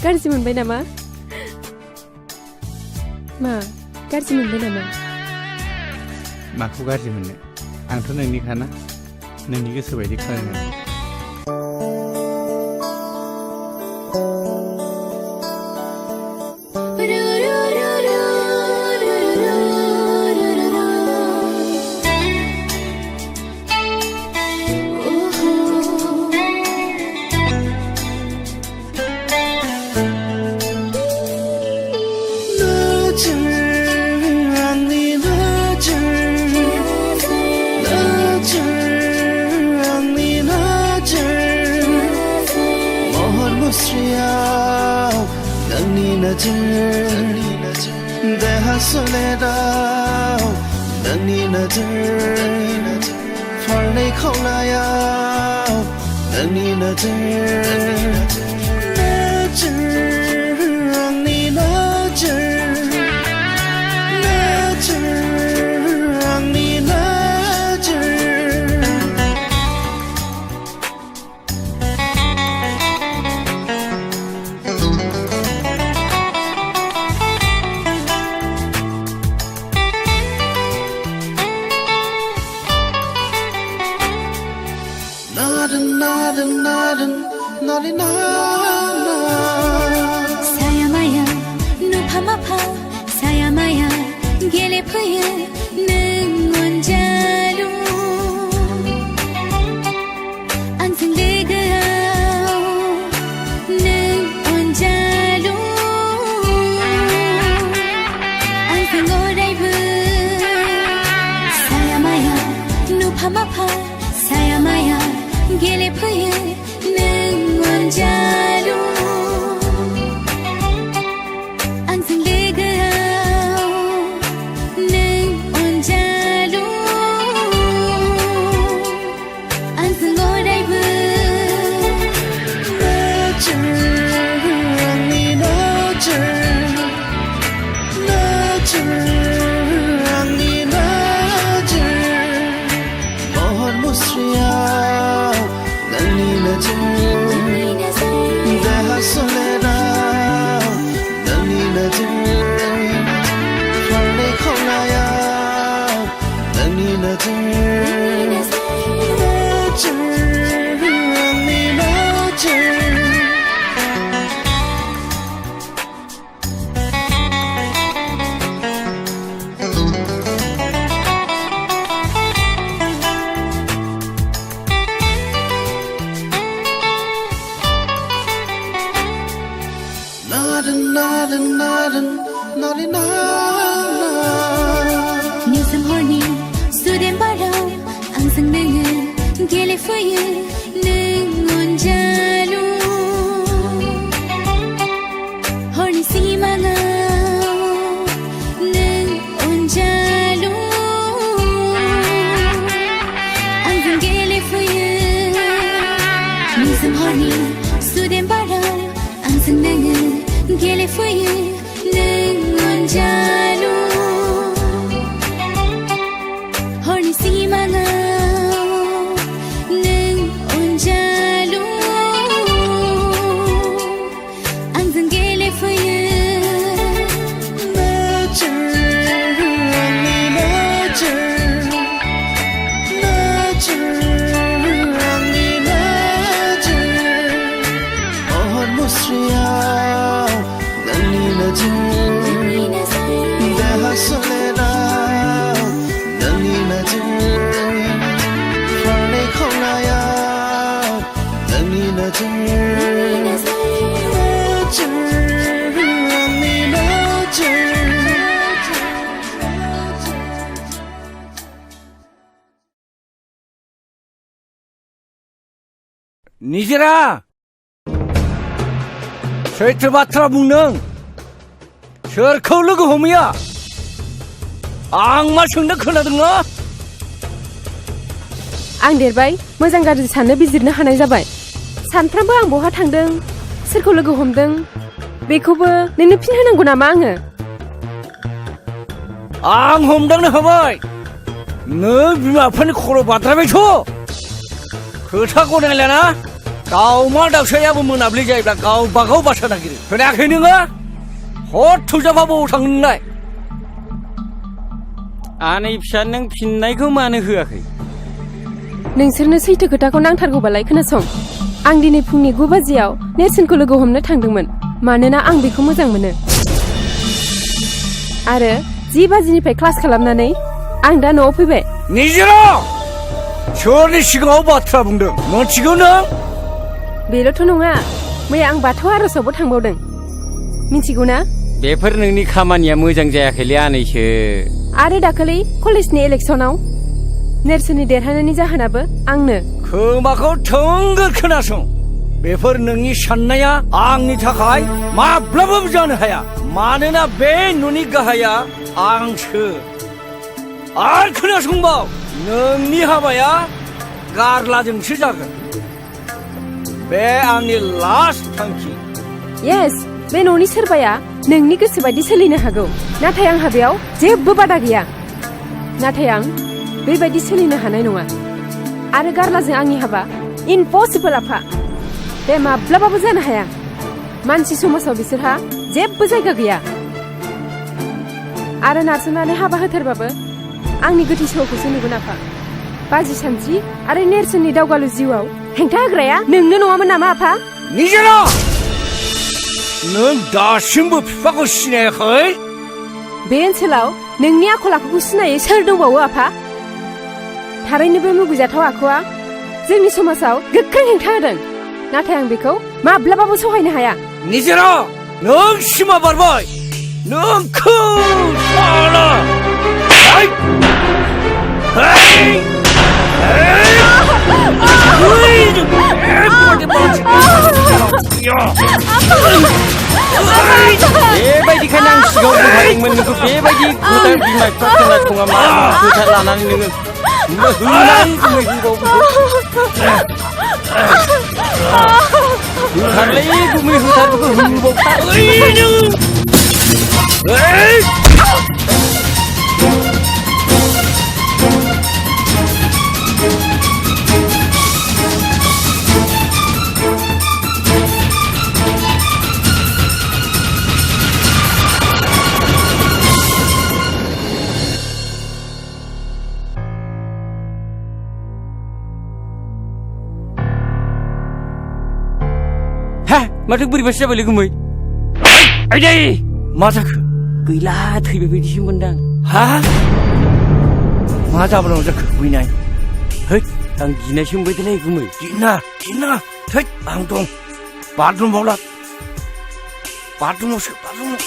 गाज्रि मोनबाय नामा मा गाज्रि मोनबाय नामा? माखौ गाज्रि मोननो आंथ' नोंनिखाना नोंनि गोसो बायदि खालामनो निजिरा सैथो बाथ्रा बुंदों सोरखौ लोगो हमैया आं मा सोंनो खोनादों ना आं देरबाय मोजां गाज्रि साननो बिजिरनो हानाय जाबाय सानफ्रामबो आं बहा थांदों सोरखौ लोगो हमदों बेखौबो नोंनो फिन होनांगौ नामा आङो आं हमदांनो हाबाय नों बिमा बिफानि खर' बाद्रायबायथ' खोथा गनायलाना दाउमा दाउसायाबो मोनाब्लि जायोब्ला गावबागाव बासा नागिरो खोनायाखै नोङो हर थौजाबा बबाव थाङो नोंलाय आनै फिसा नों फिननायखौ मानो होआखै नोंसोरनो सैथो खोथाखौ नांथारगौबालाय खोनासं आं दिनै फुंनि 9 बाजियाव नेरसोनखौ लोगो हमनो थांदोंमोन मानोना आं बेखौ मोजां मोनो आरो 10 बाजिनिफ्राय क्लास खालामनानै आं दा न'आव फैबाय निजिरा सोरनि सिगाङाव बाथ्रा बुंदों मोनथिगौ नों बेल'थ' नङा मैया आं बाथौ आर'जावबो थांबावदों मिथिगौ ना बेफोर नोंनि खामानिया मोजां जायाखैलै आनैसो आरो दाखालि कलेजनि इलेक्सनाव नेरसोननि देरहानायनि जाहोनाबो आंनो खोमाखौ थोंगोर खोनासं बेफोर नोंनि साननाया आंनि थाखाय माब्लाबाबो जानो हाया मानोना बे न'नि गाहाया आंसो आरो खोनासंबाव नोंनि हाबाया गारलाजोंसो जागोन बे आंनि लास्ट थांखि येस बे न'नि सोरबाया नोंनि गोसो बायदि सोलिनो हागौ नाथाय आंहा बेयाव जेबो बादा गैया नाथाय आं बेबायदि सोलिनो हानाय नङा आरो गारलाजों आंनि हाबा इम्पसिबल आफा बे माब्लाबाबो जानो हाया मानसि समाजाव बिसोरहा जेबो जायगा गैया आरो नारसोमनानै हाबा होथारबाबो आंनि गोथै सहखौसो नुगोन आफा बाजि सानस्रि आरो नेरसोननि दावगालु जिउआव हेंथा होग्राया नोंनो नङामोन नामा आफा निजेरा नों दासिमबो बिफाखौ सिनायाखै बे ओनसोलाव नोंनि आखल आखुखौ सिनायै सोर दंबावो आफा थारैनो बे मुगैजाथाव आखुआ जोंनि समाजाव गोख्रों हेंथा होदों नाथाय आं बेखौ माब्लाबाबो सहायनो हाया निजेरा नों सिमा बारबाय नोंखौ साला बेबायदिखायनो आं सिगाङाव बुंखादोंमोन नोंखौ बेबायदि गोदान बिमा बिफा खोनासङा मा खोथा लानानै नोङो होथारलै गुमै होथारबो होबावथार माथो बोरैबासो जाबायलै गुमै आइदै मा जाखो गैला थैबाय बायदिसो मोनदां हा मा जाबोनांगौ जाखो बैनाय हैद आं गिनायसो मोनबायलै गुमै गिना थैद आं दं बाथरुमाव ला बाथरुमावसो बाथरुमाव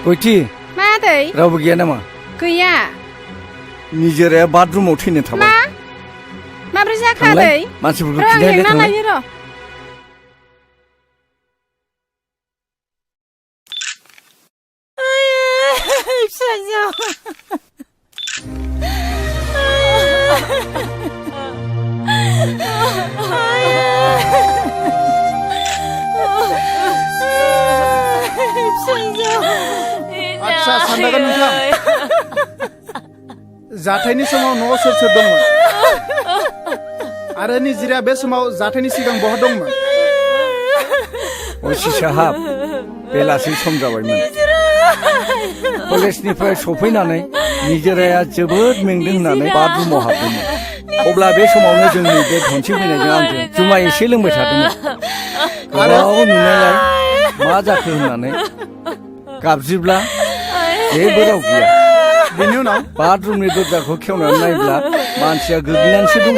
गयथि मा आदै रावबो गैया नामा गैया निजेराया बाथरुमाव थैनो थाबाय माब्रै जाखो आदै मानसिफोरखौ र' आं खिन्थाहैलाय लेंना थांलाय लायो र' फिसाजो आच्छा सानदागोन नोंथां जाथायनि समाव न'आव सोर सोर दंमोन आरो निजिराया बे समाव जाथायनि सिगां बहा दंमोन असि साहाब बेलासि सम जाबायमोन कलेजनिफ्राय सफैनानै निजेराया जोबोद मेंदों होननानै बाथरुमाव हाबदोंमोन अब्ला बे समावनो जोंनि बे धनसि फैनायजों आंजों जुमाय एसे लोंबाय थादोंमोन गोबाव नुनायलाय मा जाखो होननानै गाबज्रिब्ला जेबो राव गैया बेनि उनाव बाथरुमनि दरजाखौ खेवनानै नायब्ला मानसिया गोग्लैनानैसो दङ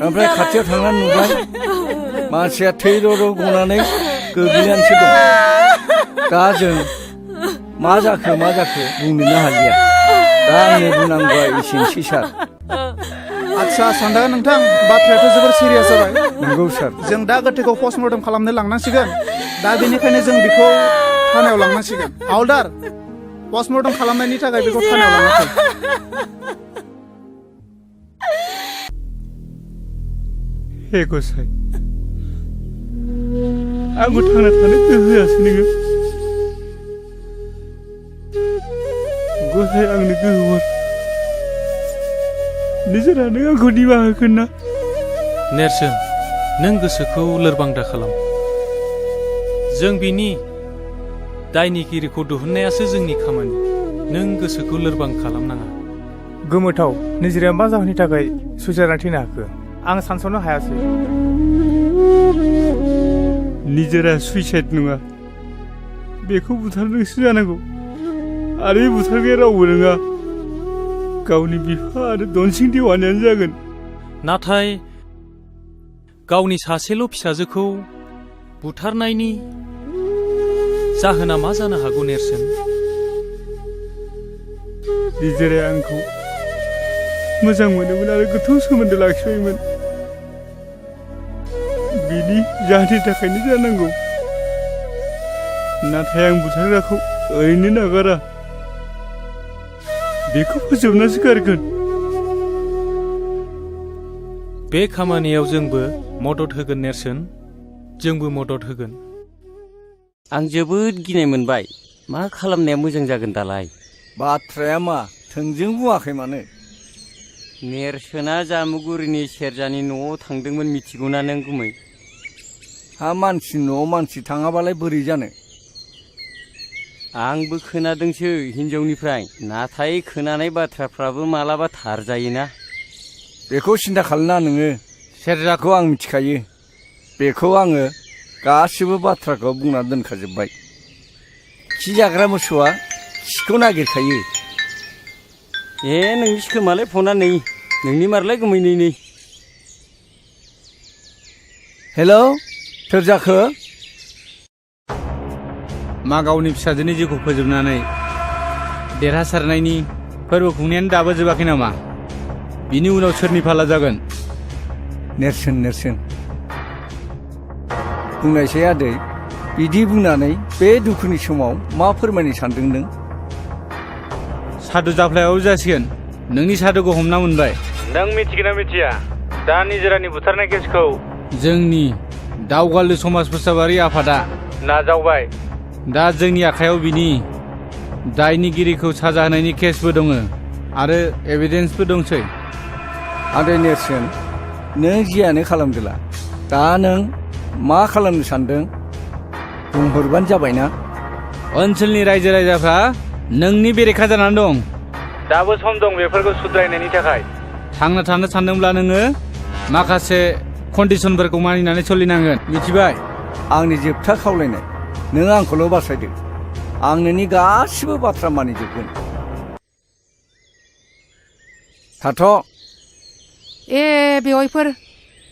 ओमफ्राय खाथियाव थांनानै नुबाय मानसिया थै र' गनानै गोग्लैनानैसो दं दा जों मा जाखो बुंनोनो हालिया दा आंनि बुंनांगौआ एसेनोसै सार आच्छा सानदागोन नोंथां बाथ्रायाथ' जोबोर सिरियास जाबाय नंगौ सार जों दा गोथैखौ पस्टमर्टम खालामनो लांनांसिगोन दा बेनिखायनो जों बेखौ थानायाव लांनांसिगोन हावलदार पस्टमर्टम खालामनायनि थाखाय बेखौ थानायाव लांनांसिगोन हे गसाइ आंखौ थांना थानो गोहो होआसै नोङो गसाइ आंनो गोहो हर निजोरा नों आंखौ निमाहा होगोन ना? नेरसोन नों गोसोखौ लोरबां दा खालाम। जों बिनि दायनिगिरिखौ दिहुननायासो जोंनि खामानि। नों गोसोखौ लोरबां खालामनाङा। गोमोथाव निजिराया मा जाहोननि थाखाय सुइसाइड थैनो हाखो आं सानस'नो हायासै। निजोरा सुइसाइड नङा, बेखौ बुथारदोंसो जानांगौ। आरो बे बुथारग्राया रावबो नङा, गावनि बिफा आरो दनसिं देवानियानो जागोन। नाथाय गावनि सासेल' फिसाजोखौ बुथारनायनि जाहोना मा जानो हागौ नेरसोन? निजोराया आंखौ मोजां मोनोमोन आरो गोथौ सोमोन्दो लाखिबायमोन। बिनि जाहोननि थाखायनो जानांगौ। नाथाय आं बुथारग्राखौ ओरैनो नागारा, बेखौ फोजोबनासो गारगोन। बे खामानियाव जोंबो मदद होगोन नेरसोन, जोंबो मदद होगोन। आं जोबोद गिनाय मोनबाय। मा खालामनाया मोजां जागोन दालाय? बाथ्राया मा थोंजों बुङाखै मानो? नेरसोना जामुगुरिनि सेरजानि न'आव थांदोंमोन मिथिगौना नों गुमै? हा मानसि न'आव मानसि थाङाबालाय बोरै जानो? आंबो खोनादोंसो हिनजावनिफ्राय, नाथाय खोनानाय बाथ्राफ्राबो मालाबा थार जायोना। बेखौ सिन्था खालामना नोङो, सेरजाखौ आं मिथिखायो। बेखौ आङो गासिबो बाथ्राखौ बुंना दोनखाजोब्बाय। खि जाग्रा मोसौआ खिखौ नागिरखायो। नोंनि खोमालाय फना नै, नोंनि मारलाय गुमै नै। हेलौ सेरजाखो? मा गावनि फिसाजोनि जिउखौ फोजोबनानै देरहासारनायनि फोरबो खुंनायानो दाबो जोबाखै नामा? बिनि उनाव सोरनि फाला जागोन? नेरसोन बुंनायसै आदै, बिदि बुंनानै बे दुखुनि समाव मा फोरमायनो सानदों नों? सादु जाफ्लायाव जासिगोन। नोंनि सादुखौ हमना मोनबाय। नों मिथिगोन ना मिथिया दा निजोरानि बुथारनाय केसखौ जोंनि दावगालु समाज फोसाबारि आफादा नाजावबाय। दा जोंनि आखायाव बिनि दायनिगिरिखौ साजा होनायनि केसबो दङ आरो एभिडेन्सबो दंसै। आदै नेरसोन, नों जियानो खालामदोला, दा नों मा खालामनो सानदों बुंहरबानो जाबायना। ओनसोलनि रायजो राजाफ्रा नोंनि बेरेखा जानानै दं। दाबो सम दं बेफोरखौ सुद्रायनायनि थाखाय। थांना थानो सानदोंब्ला नोङो माखासे कन्डिसनफोरखौ मानिनानै सोलिनांगोन, मिथिबाय? आंनि जोबथा खावलायनाय, नों आंखौल' बासायदो। आं नोंनि गासिबो बाथ्रा मानिजोबगोन। थाथ'। बेवाइफोर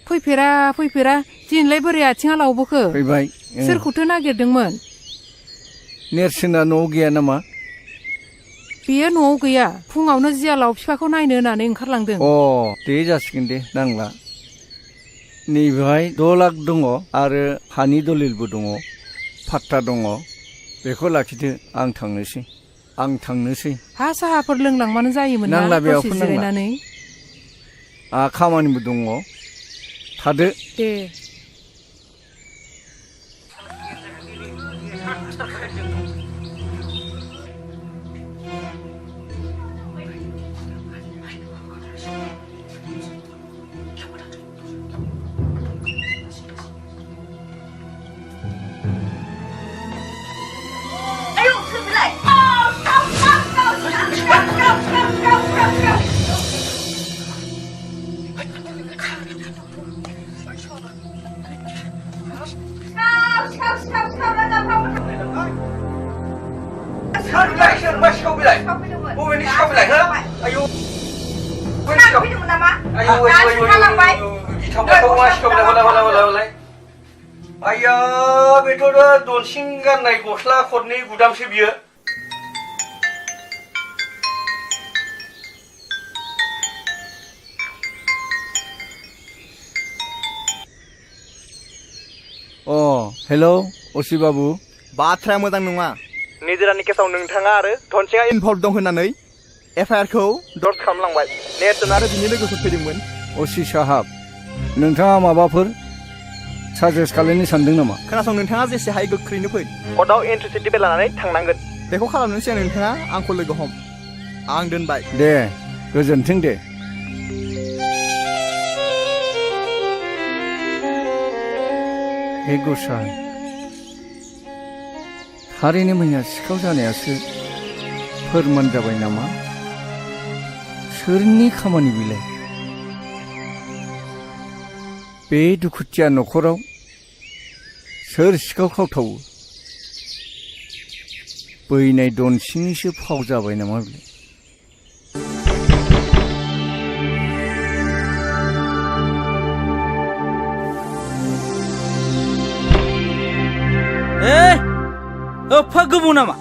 फैफेरा दिनैलाय बोरै आथिङा लावबोखो? फैबाय। सोरखौथो नागिरदोंमोन? नेरसोना न'आव गैया नामा? बेयो न'आव गैया, फुङावनो जियालाव बिफाखौ नायनो होननानै ओंखारलांदों। दे जासिगोन दे, नांला। नैबेहाय 6 लाख दङ आरो हानि दलिलबो दङ, फाट्टा दङ। बेखौ लाखिदो, आं थांनोसै। हा साहाफोर लोंलांबानो जायोमोन ना दसे जिरायनानै? खामानिबो दङ, थादो। दे। आया बेथ' दनसिं गाननाय गस्ला खरनै गुदामसो बियो। हेलौ असि बाबु। बाथ्राया मोजां नङा। निजोरानि केसाव नोंथाङा आरो धनसिंआ इनभल्भ दं होननानै एफआइआरखौ दर्ज खालामलांबाय। नेरसोन आरो बिनि लोगोफोर फैदोंमोन। असि साहाब, नोंथाङा माबाफोर साजेस्ट खालामनो सानदों नामा? खोनासं, नोंथाङा जेसे हायो गोख्रैनो फै। कर्टआव एन्ट्रि सार्टिफिकेट लानानै थांनांगोन। बेखौ खालामनायनि सिगां नोंथाङा आंखौ लोगो हम। आं दोनबाय। दे, गोजोन्थों दे। हे गसाय थारैनो मैया सिखाव जानायासो फोरमान जाबाय नामा सोरनि खामानि बिलाय बे दुखुथिया न'खराव सोर सिखाव खावथावो बैनाय दनसिंनिसो फाव जाबाय नामा बिलाय एफा गोबाव नामा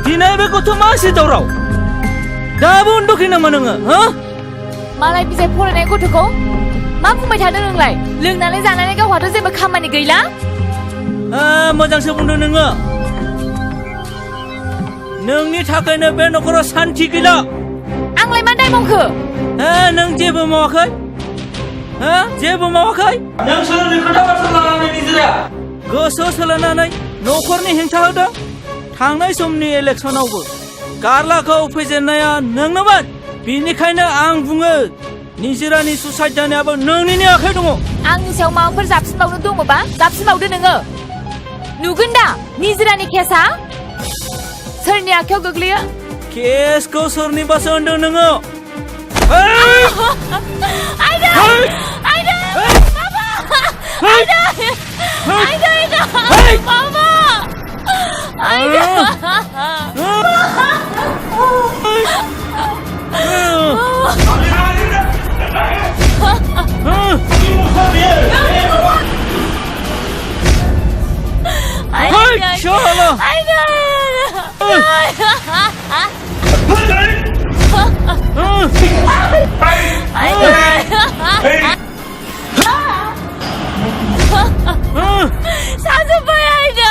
दिनै बे गथ' मासि दावराव दाबो उन्दुखै नामा नोङो हो मालाय बिजाब फरायनाय गथ'खौ मा बुंबाय थादों नोंलाय लोंनानै जानानै गावहाथ' जेबो खामानि गैला मोजांसो बुंदों नोङो नोंनि थाखायनो बे न'खराव सान्थि गैला आंलाय मा दाय मावखो नों जेबो मावाखै जेबो मावाखै नों सोरनि खोथा बाथ्रा लानानै निजिरा गोसो सोलायनानै न'खरनि हेंथा होदों थांनाय समनि इलेक्सनावबो गारलाखौ फेजेननाया नोंनोमोन बेनिखायनो आं बुङो निजिरानि सुसाइड जानायाबो नोंनिनो आखाइ दङ आंनि सायाव माबाफोर जाबसिनबावनो दङबा जाबसिनबावदो नोङो नुगोन दा निजिरानि केसआ सोरनि आखायाव गोग्लैयो केसखौ सोरनिबासो होनदों नोङो 사슴보야 이제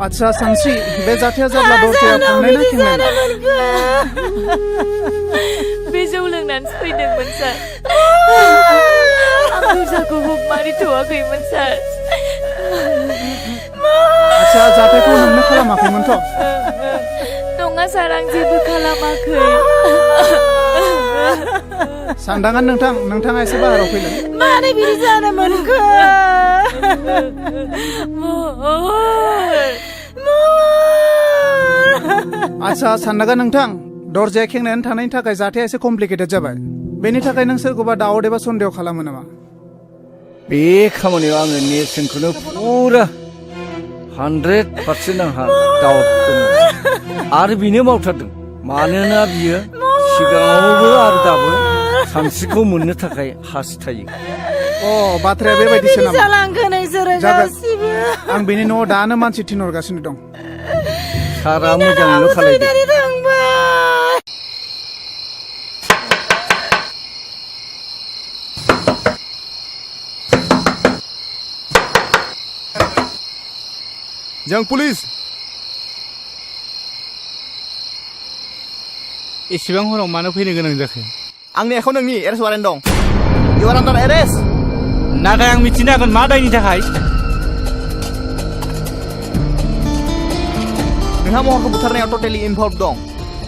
आच्छा सानस्रि बे जाथाया जाब्ला दरजाया थांनाय ना खेंनाय बे जौ लोंनानैसो फैदोंमोन सार आं दरजाखौ हमारिथ'वाखैमोन सार आच्छा जाथायखौ नोंनो खालामाखैमोनथ' नङा सार आं जेबो खालामाखै सानदांगोन नोंथाङा एसे बाहेराव फैलाय मानो बिदि जानो मोनखो आच्छा सानदांगोन नोंथां दरजाया खेंनानै थानायनि थाखाय जाथाया एसे कमप्लिकेटेड जाबाय बेनि थाखाय नों सोरखौबा दाउट एबा सन्देह खालामो नामा बे खामानियाव आङो नेरसोनखौनो फुरा 100% आंहा दाउट दङ आरो बिनो मावथारदों मानोना बियो सिगाङावबो आरो दाबो सानस्रिखौ मोननो थाखाय हास्थायो बाथ्राया बेबायदिसो नामा जालांखो नोंसोरो गासिबो आं बेनि न'आव दानो मानसि थिनहरगासिनो दं सारा मोजाङैल' खालायदो जों पुलिस एसेबां हराव मानो फैनो गोनां जाखो आंनि आखायाव नोंनि एरेस्ट वारेन्ट दं इउ आर आन्डार एरेस्ट नाथाय आं मिथिनो हागोन मा दायनि थाखाय नोंहा महरखौ बुथारनायाव टटेलि इनभल्भ दं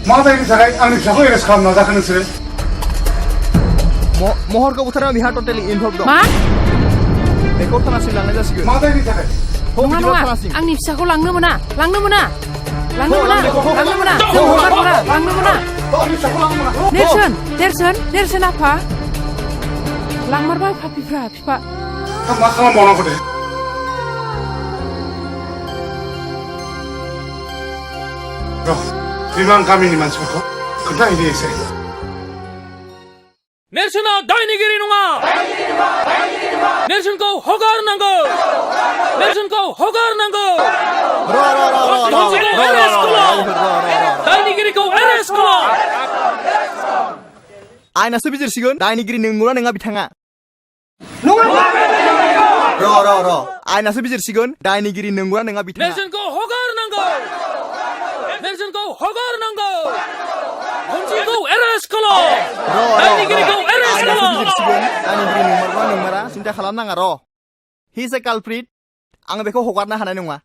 मा दायनि थाखाय आंनि फिसाखौ एरेस्ट खालामना जाखो नोंसोरो महरखौ बुथारनायाव बिहा टटेलि इनभल्भ दं बेखौ थानासिम लांनाय जासिगोन मा दायनि थाखाय नङा नङा आंनि फिसाखौ लांनो मोना जों हगार हरा लांनो मोना नेरसोन नेरसोन नेरसोन आफा लांमारबाय फापिफ्रा फिफा मा खालामबावनांगौ दे र' बिमा आं गामिनि मानसिफोरखौ खोन्थाहैनि एसे नेरसोना दायनिगिरि नङा नेरसोनखौ हगारनांगौ नेरसोनखौ हगारनांगौ दायनिगिरिखौ एरेस्ट खालाम आयनासो बिजिरसिगोन दायनिगिरि नंगौना नङा बिथाङा र' आयनासो बिजिरसिगोन दायनिगिरि नंगौना नङा बिथाङा नेरसोनखौ हगारनांगौ नेरसोनखौ हगारनांगौ खनसेखौ एरेस्ट खालाम दायनिगिरिखौ एरेस्ट खालाम बिजिरसिगोन दायनिगिरि नंमारगौना नंमारा सिन्था खालामनाङा र' हि इज ए कालप्रिट आं बेखौ हगारनो हानाय नङा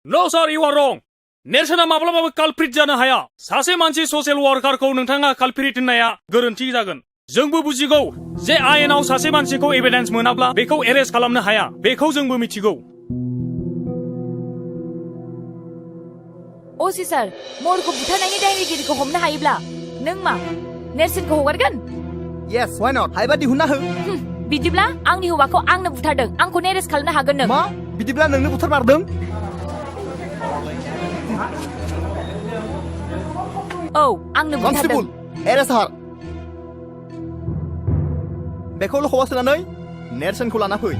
नो सार इउ आर रं नेरसोना माब्लाबाबो कालप्रिट जानो हाया सासे मानसि ससियेल वार्कारखौ नोंथाङा कालप्रिट होननाया गोरोन्थि जागोन जोंबो बुजिगौ जे आयेनाव सासे मानसिखौ एभिडेन्स मोनाब्ला बेखौ एरेस्ट खालामनो हाया बेखौ जोंबो मिथिगौ असि सार महरखौ बुथारनायनि दायनिगिरिखौ हमनो हायोब्ला नों मा नेरसोनखौ हगारगोन येस व्हाइ नट हायोबा दिहुनना हो बिदिब्ला आंनि हौवाखौ आंनो बुथारदों आंखौ एरेस्ट खालामनो हागोन नों मा बिदिब्ला नोंनो बुथारमारदों औ आंनो बुथारदों कनस्टेबल एरेस्ट हार बेखौ लखबा सोनानै नेरसोनखौ लाना फै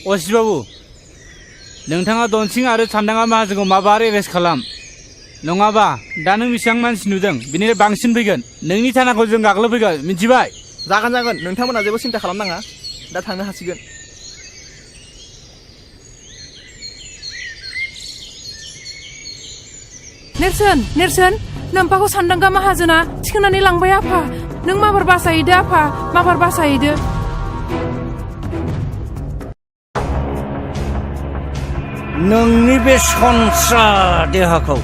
असित बाबु नोंथाङा दनसिं आरो सान्दाङा माहाजोनखौ माबार एरेस्ट खालाम नङाबा दा नों बेसेबां मानसि नुदों बिनिफ्राय बांसिन फैगोन नोंनि थानाखौ जों गाग्लोबफैगोन मिथिबाय जागोन नोंथांमोना जेबो सिन्था खालामनाङा दा थांनो हासिगोन नेरसोन नेरसोन नोम्फाखौ सान्दांगा माहाजोना थिखोनानै लांबाय आफा नों माबार बासायदो आफा माबार बासायदो नोंनि बे सनस्रा देहाखौ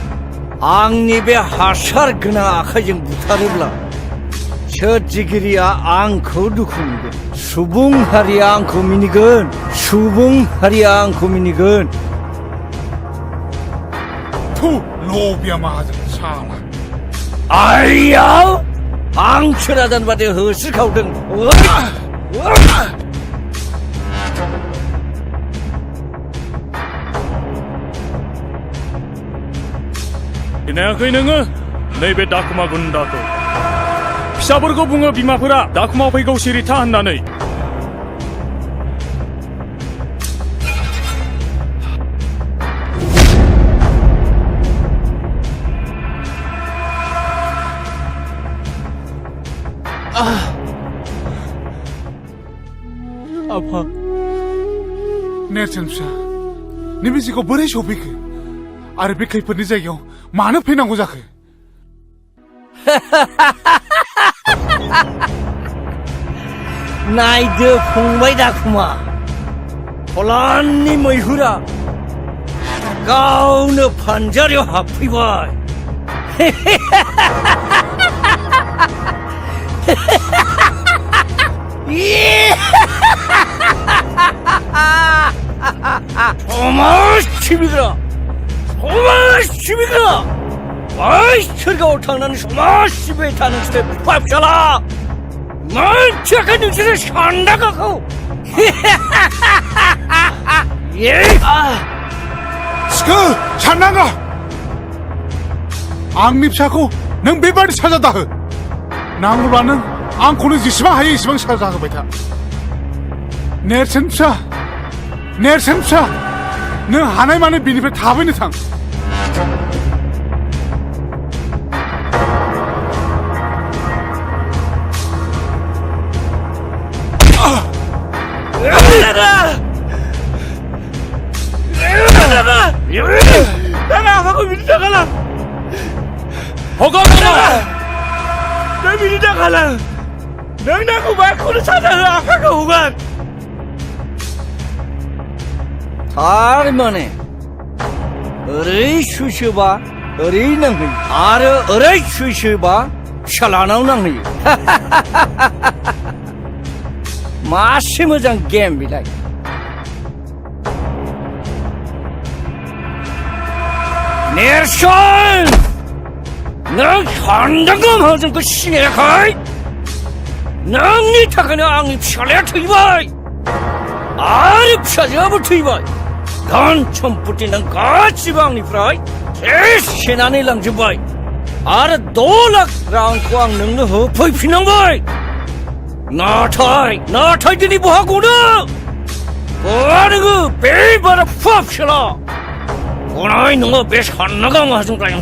आंनि बे हासार गोनां आखाइजों बुथारोब्ला सोरजिगिरिया आंखौ दुखु मोनगोन सुबुं हारिया आंखौ मिनिगोन सुबुं हारिया आंखौ मिनिगोन थु लबिया माहाजोन साला आइयाव हांसो राजान बादि होस्रिखावदों सिनायाखै नोङो नैबे दाखुमा गुन्दाखौ फिसाफोरखौ बुङो बिमाफोरा दाखुमा फैगौ सिरिथा होननानै आफा नेरसोन फिसा नैबे जिखौ बोरै सफैखो आरो बे खैफोदनि जायगायाव मानो फैनांगौ जाखो नायदो फंबाय दाखुमा फलाननि मैहुरा गावनो फानजारियाव हाबफैबाय समाज सिबिग्रा बै सोरगोआव थांनानै समाज सिबिबाय था नोंसोर बिफा फिसाला मोनथियाखै नोंसोरो सान्दागाखौ सिखो सान्दांगा आंनि फिसाखौ नों बेबादि साजा दाहो नांगौब्ला नों आंखौनो जेसेबां हायो एसेबां साजा होबाय था नेरसोन फिसा नों हानाय माने बेनिफ्राय थाबैनो थां 아빠가 미리 나가라. 내 미리 나가라. 넌 말코를 찾아라. 아빠가 오간. थारमाने ओरै सुइसोबा ओरै नांहैयो आरो ओरै सुइसोबा फिसालानाव नांहैयो मासे मोजां गेम बेलाय नेरसन नों सानदांगौ जोंखौ सिनायाखै नोंनि थाखायनो आंनि फिसालाया थैबाय आरो फिसाजोआबो थैबाय धन सम्पति नों गासिबो आंनिफ्राय सेस सेनानै लांजोब्बाय आरो 2 लाख रांखौ आं नोंनो होफैफिननांबाय नाथाय दिनै बहा गनो नोङो बे बारा फुवा फिसाला गनाय नङा बे साननागा माहाजोनलाय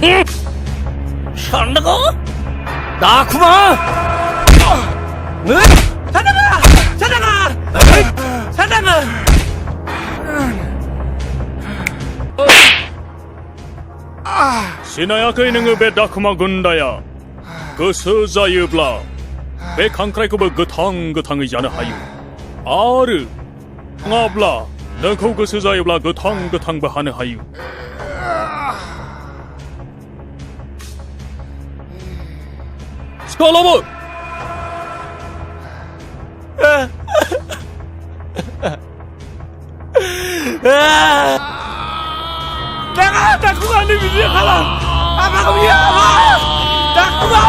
साननागा दाखुमा साननागा सिनायाखै नोङो बे दाखुमा गुन्दाया गोसो जायोब्ला बे खांख्राइखौबो गोथाङै जानो हायो आरो नङाब्ला नोंखौ गोसो जायोब्ला गोथांबो हानो हायो सिखालाबो दाखुमा नो बिदि खालाम आफाखौ बियो आफा दाखुमा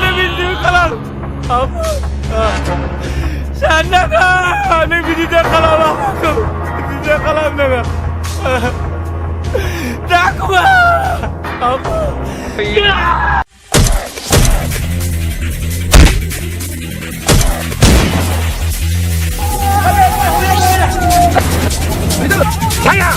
नो बिदि खालाम साननागा नो बिदि दा खालाम आफाखौ बिदि दा खालाम नोङो दाखुमा आफा Saya!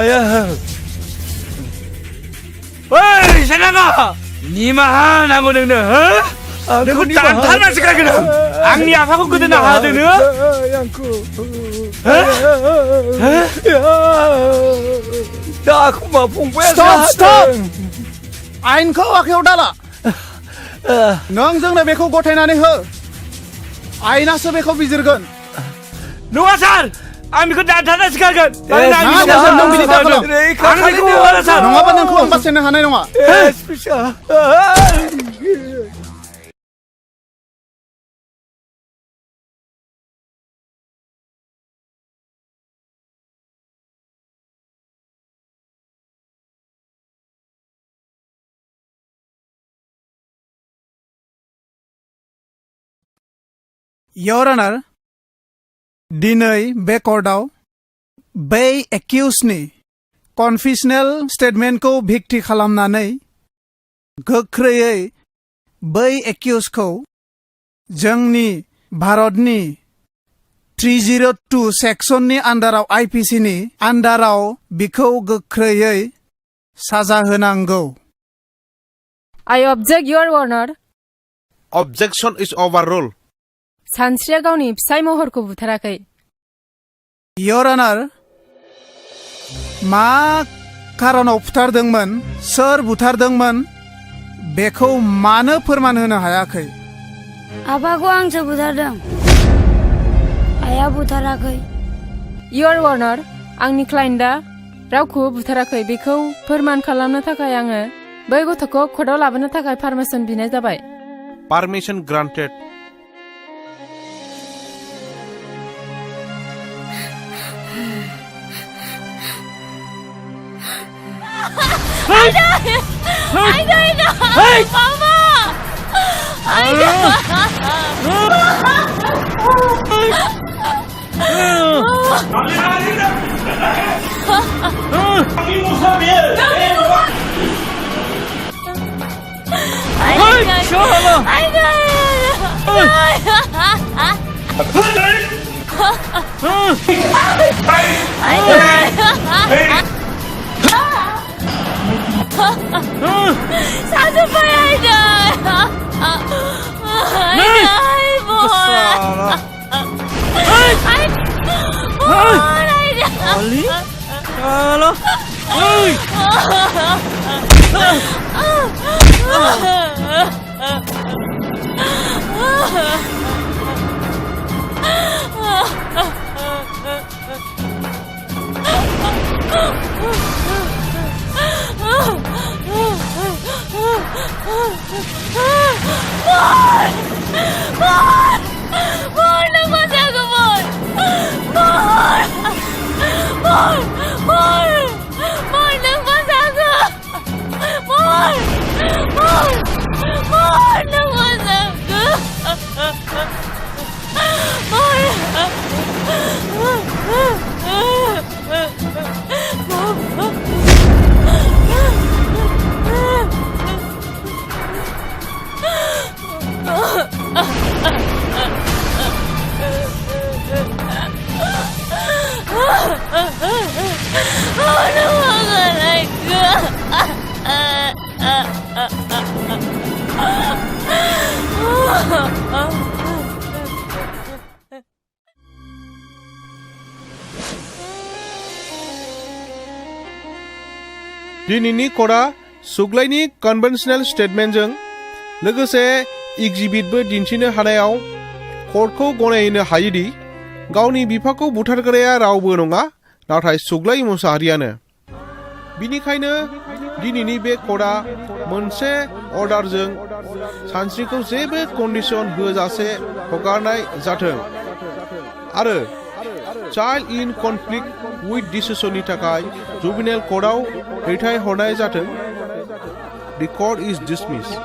आया ओइ सेनागा निमाहा नांगौ नोंनो हो नोंखौ दानथारनासो गारगोन आं आंनि आफाखौ गोदोनो हादों नोङो दाखुमा फंबाया स्टप आयेनखौ आखायाव दाला नों जोंनो बेखौ गथायनानै हो आयेनासो बेखौ बिजिरगोन नङा सार आं बेखौ दानथारनासो गारगोन नङाबा नोंखौ आं बासायनो हानाय नङा Your Honor, दिनै बे कर्टआव बै एक्यूजनि कनफेसनेल स्टेटमेन्टखौ भिक्ति खालामनानै गोख्रैयै बै एक्यूजखौ जोंनि भारतनि 302 सेक्सननि आन्डाराव आइपिसिनि आन्डाराव बिखौ गोख्रैयै साजा होनांगौ I object, Your Honor. Objection is overruled. सानस्रिया गावनि फिसाय महरखौ बुथाराखै Your Honor, मा खारनाव बुथारदोंमोन सोर बुथारदोंमोन बेखौ मानो फोरमान होनो हायाखै आफाखौ आंसो बुथारदों आइया बुथाराखै Your Honor, आंनि क्लाइन्टआ रावखौबो बुथाराखै बेखौ फोरमान खालामनो थाखाय आङो बै गथ'खौ कर्टआव लाबोनो थाखाय पारमिसन बिनाय जाबाय Permission granted. Aida! Mama! Aida! Satu Aida. Ali? Halo? दिनैनि कर्टआ सुग्लायनि कन्वेन्शनेल स्टेटमेन्टजों लोगोसे एग्जिबिटबो दिन्थिनो हानायाव कर्टखौ गनायनो हायोदि गावनि बिफाखौ बुथारग्राया रावबो नङा नाथाय सुग्लाय मुसाहारियानो बिनिखायनो दिनैनि बे कर्टआ मोनसे अर्डारजों सानस्रिखौ जेबो कन्डिशन होजासे हगारनाय जाथों आरो चाइल्ड इन कनफ्लिक्ट विथ डिसिसननि थाखाय जुबिनेल कर्टआव दैथायहरनाय जाथों The court is dismissed.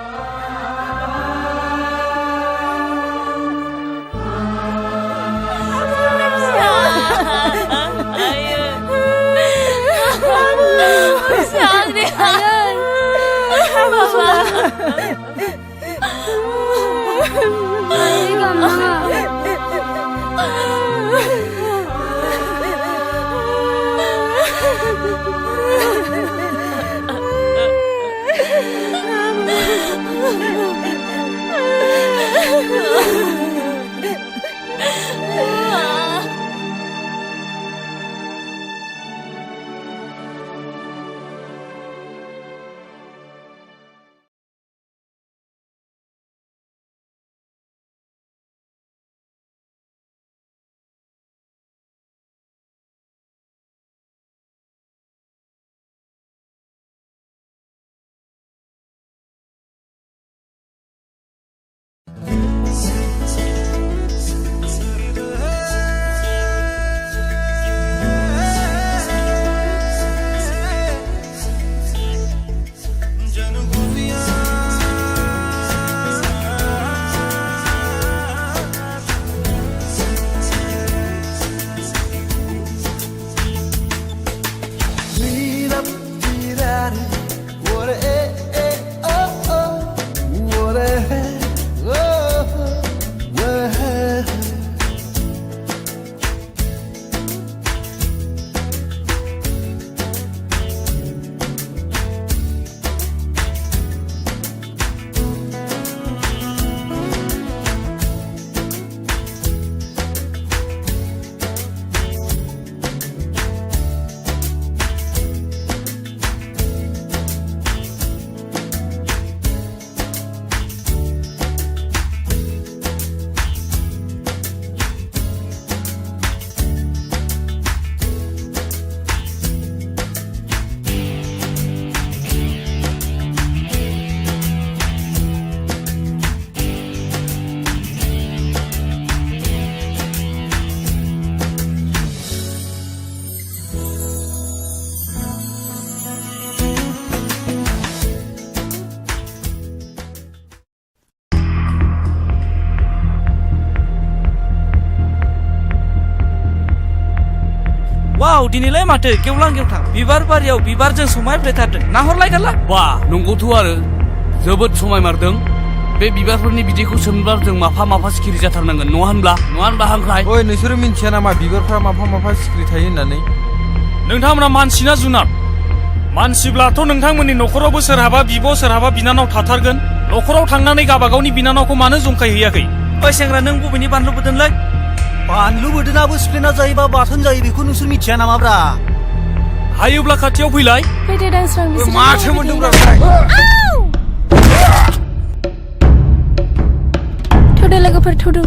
दिनैलाय माथो गेवलां गेवथां बिबार बारियाव बिबारजों समायफ्लेथारदों नाहरलायगारला बा नंगौथ' आरो जोबोद समायमारदों बे बिबारफोरनि बिदैखौ सोमब्ला जों माफा माफा सिखिरि जाथारनांगोन नङा होनब्ला हांख्राय ओइ नोंसोरो मिन्थिया नामा बिबारफ्रा माफा माफा सिखिरि थायो होननानै नोंथांमोना मानसि ना जुनार मानसिब्लाथ' नोंथांमोननि न'खरावबो सोरहाबा बिब' सोरहाबा बिनानाव थाथारगोन न'खराव थांनानै गाबागावनि बिनानावखौ मानो जंखायहैयाखै ओइ सेंग्रा नों बबेनि बानलु बोदोंलै बानलु बोरदोनाबो सिफ्लेना जायोबा बाथोन जायो बेखौ नोंसोर मिथिया नामाब्रा हायोब्ला खाथियाव फैलाय फैदो दांस्रां बिसोर माथो मोनदोंब्रा थौदो लोगोफोर थौदो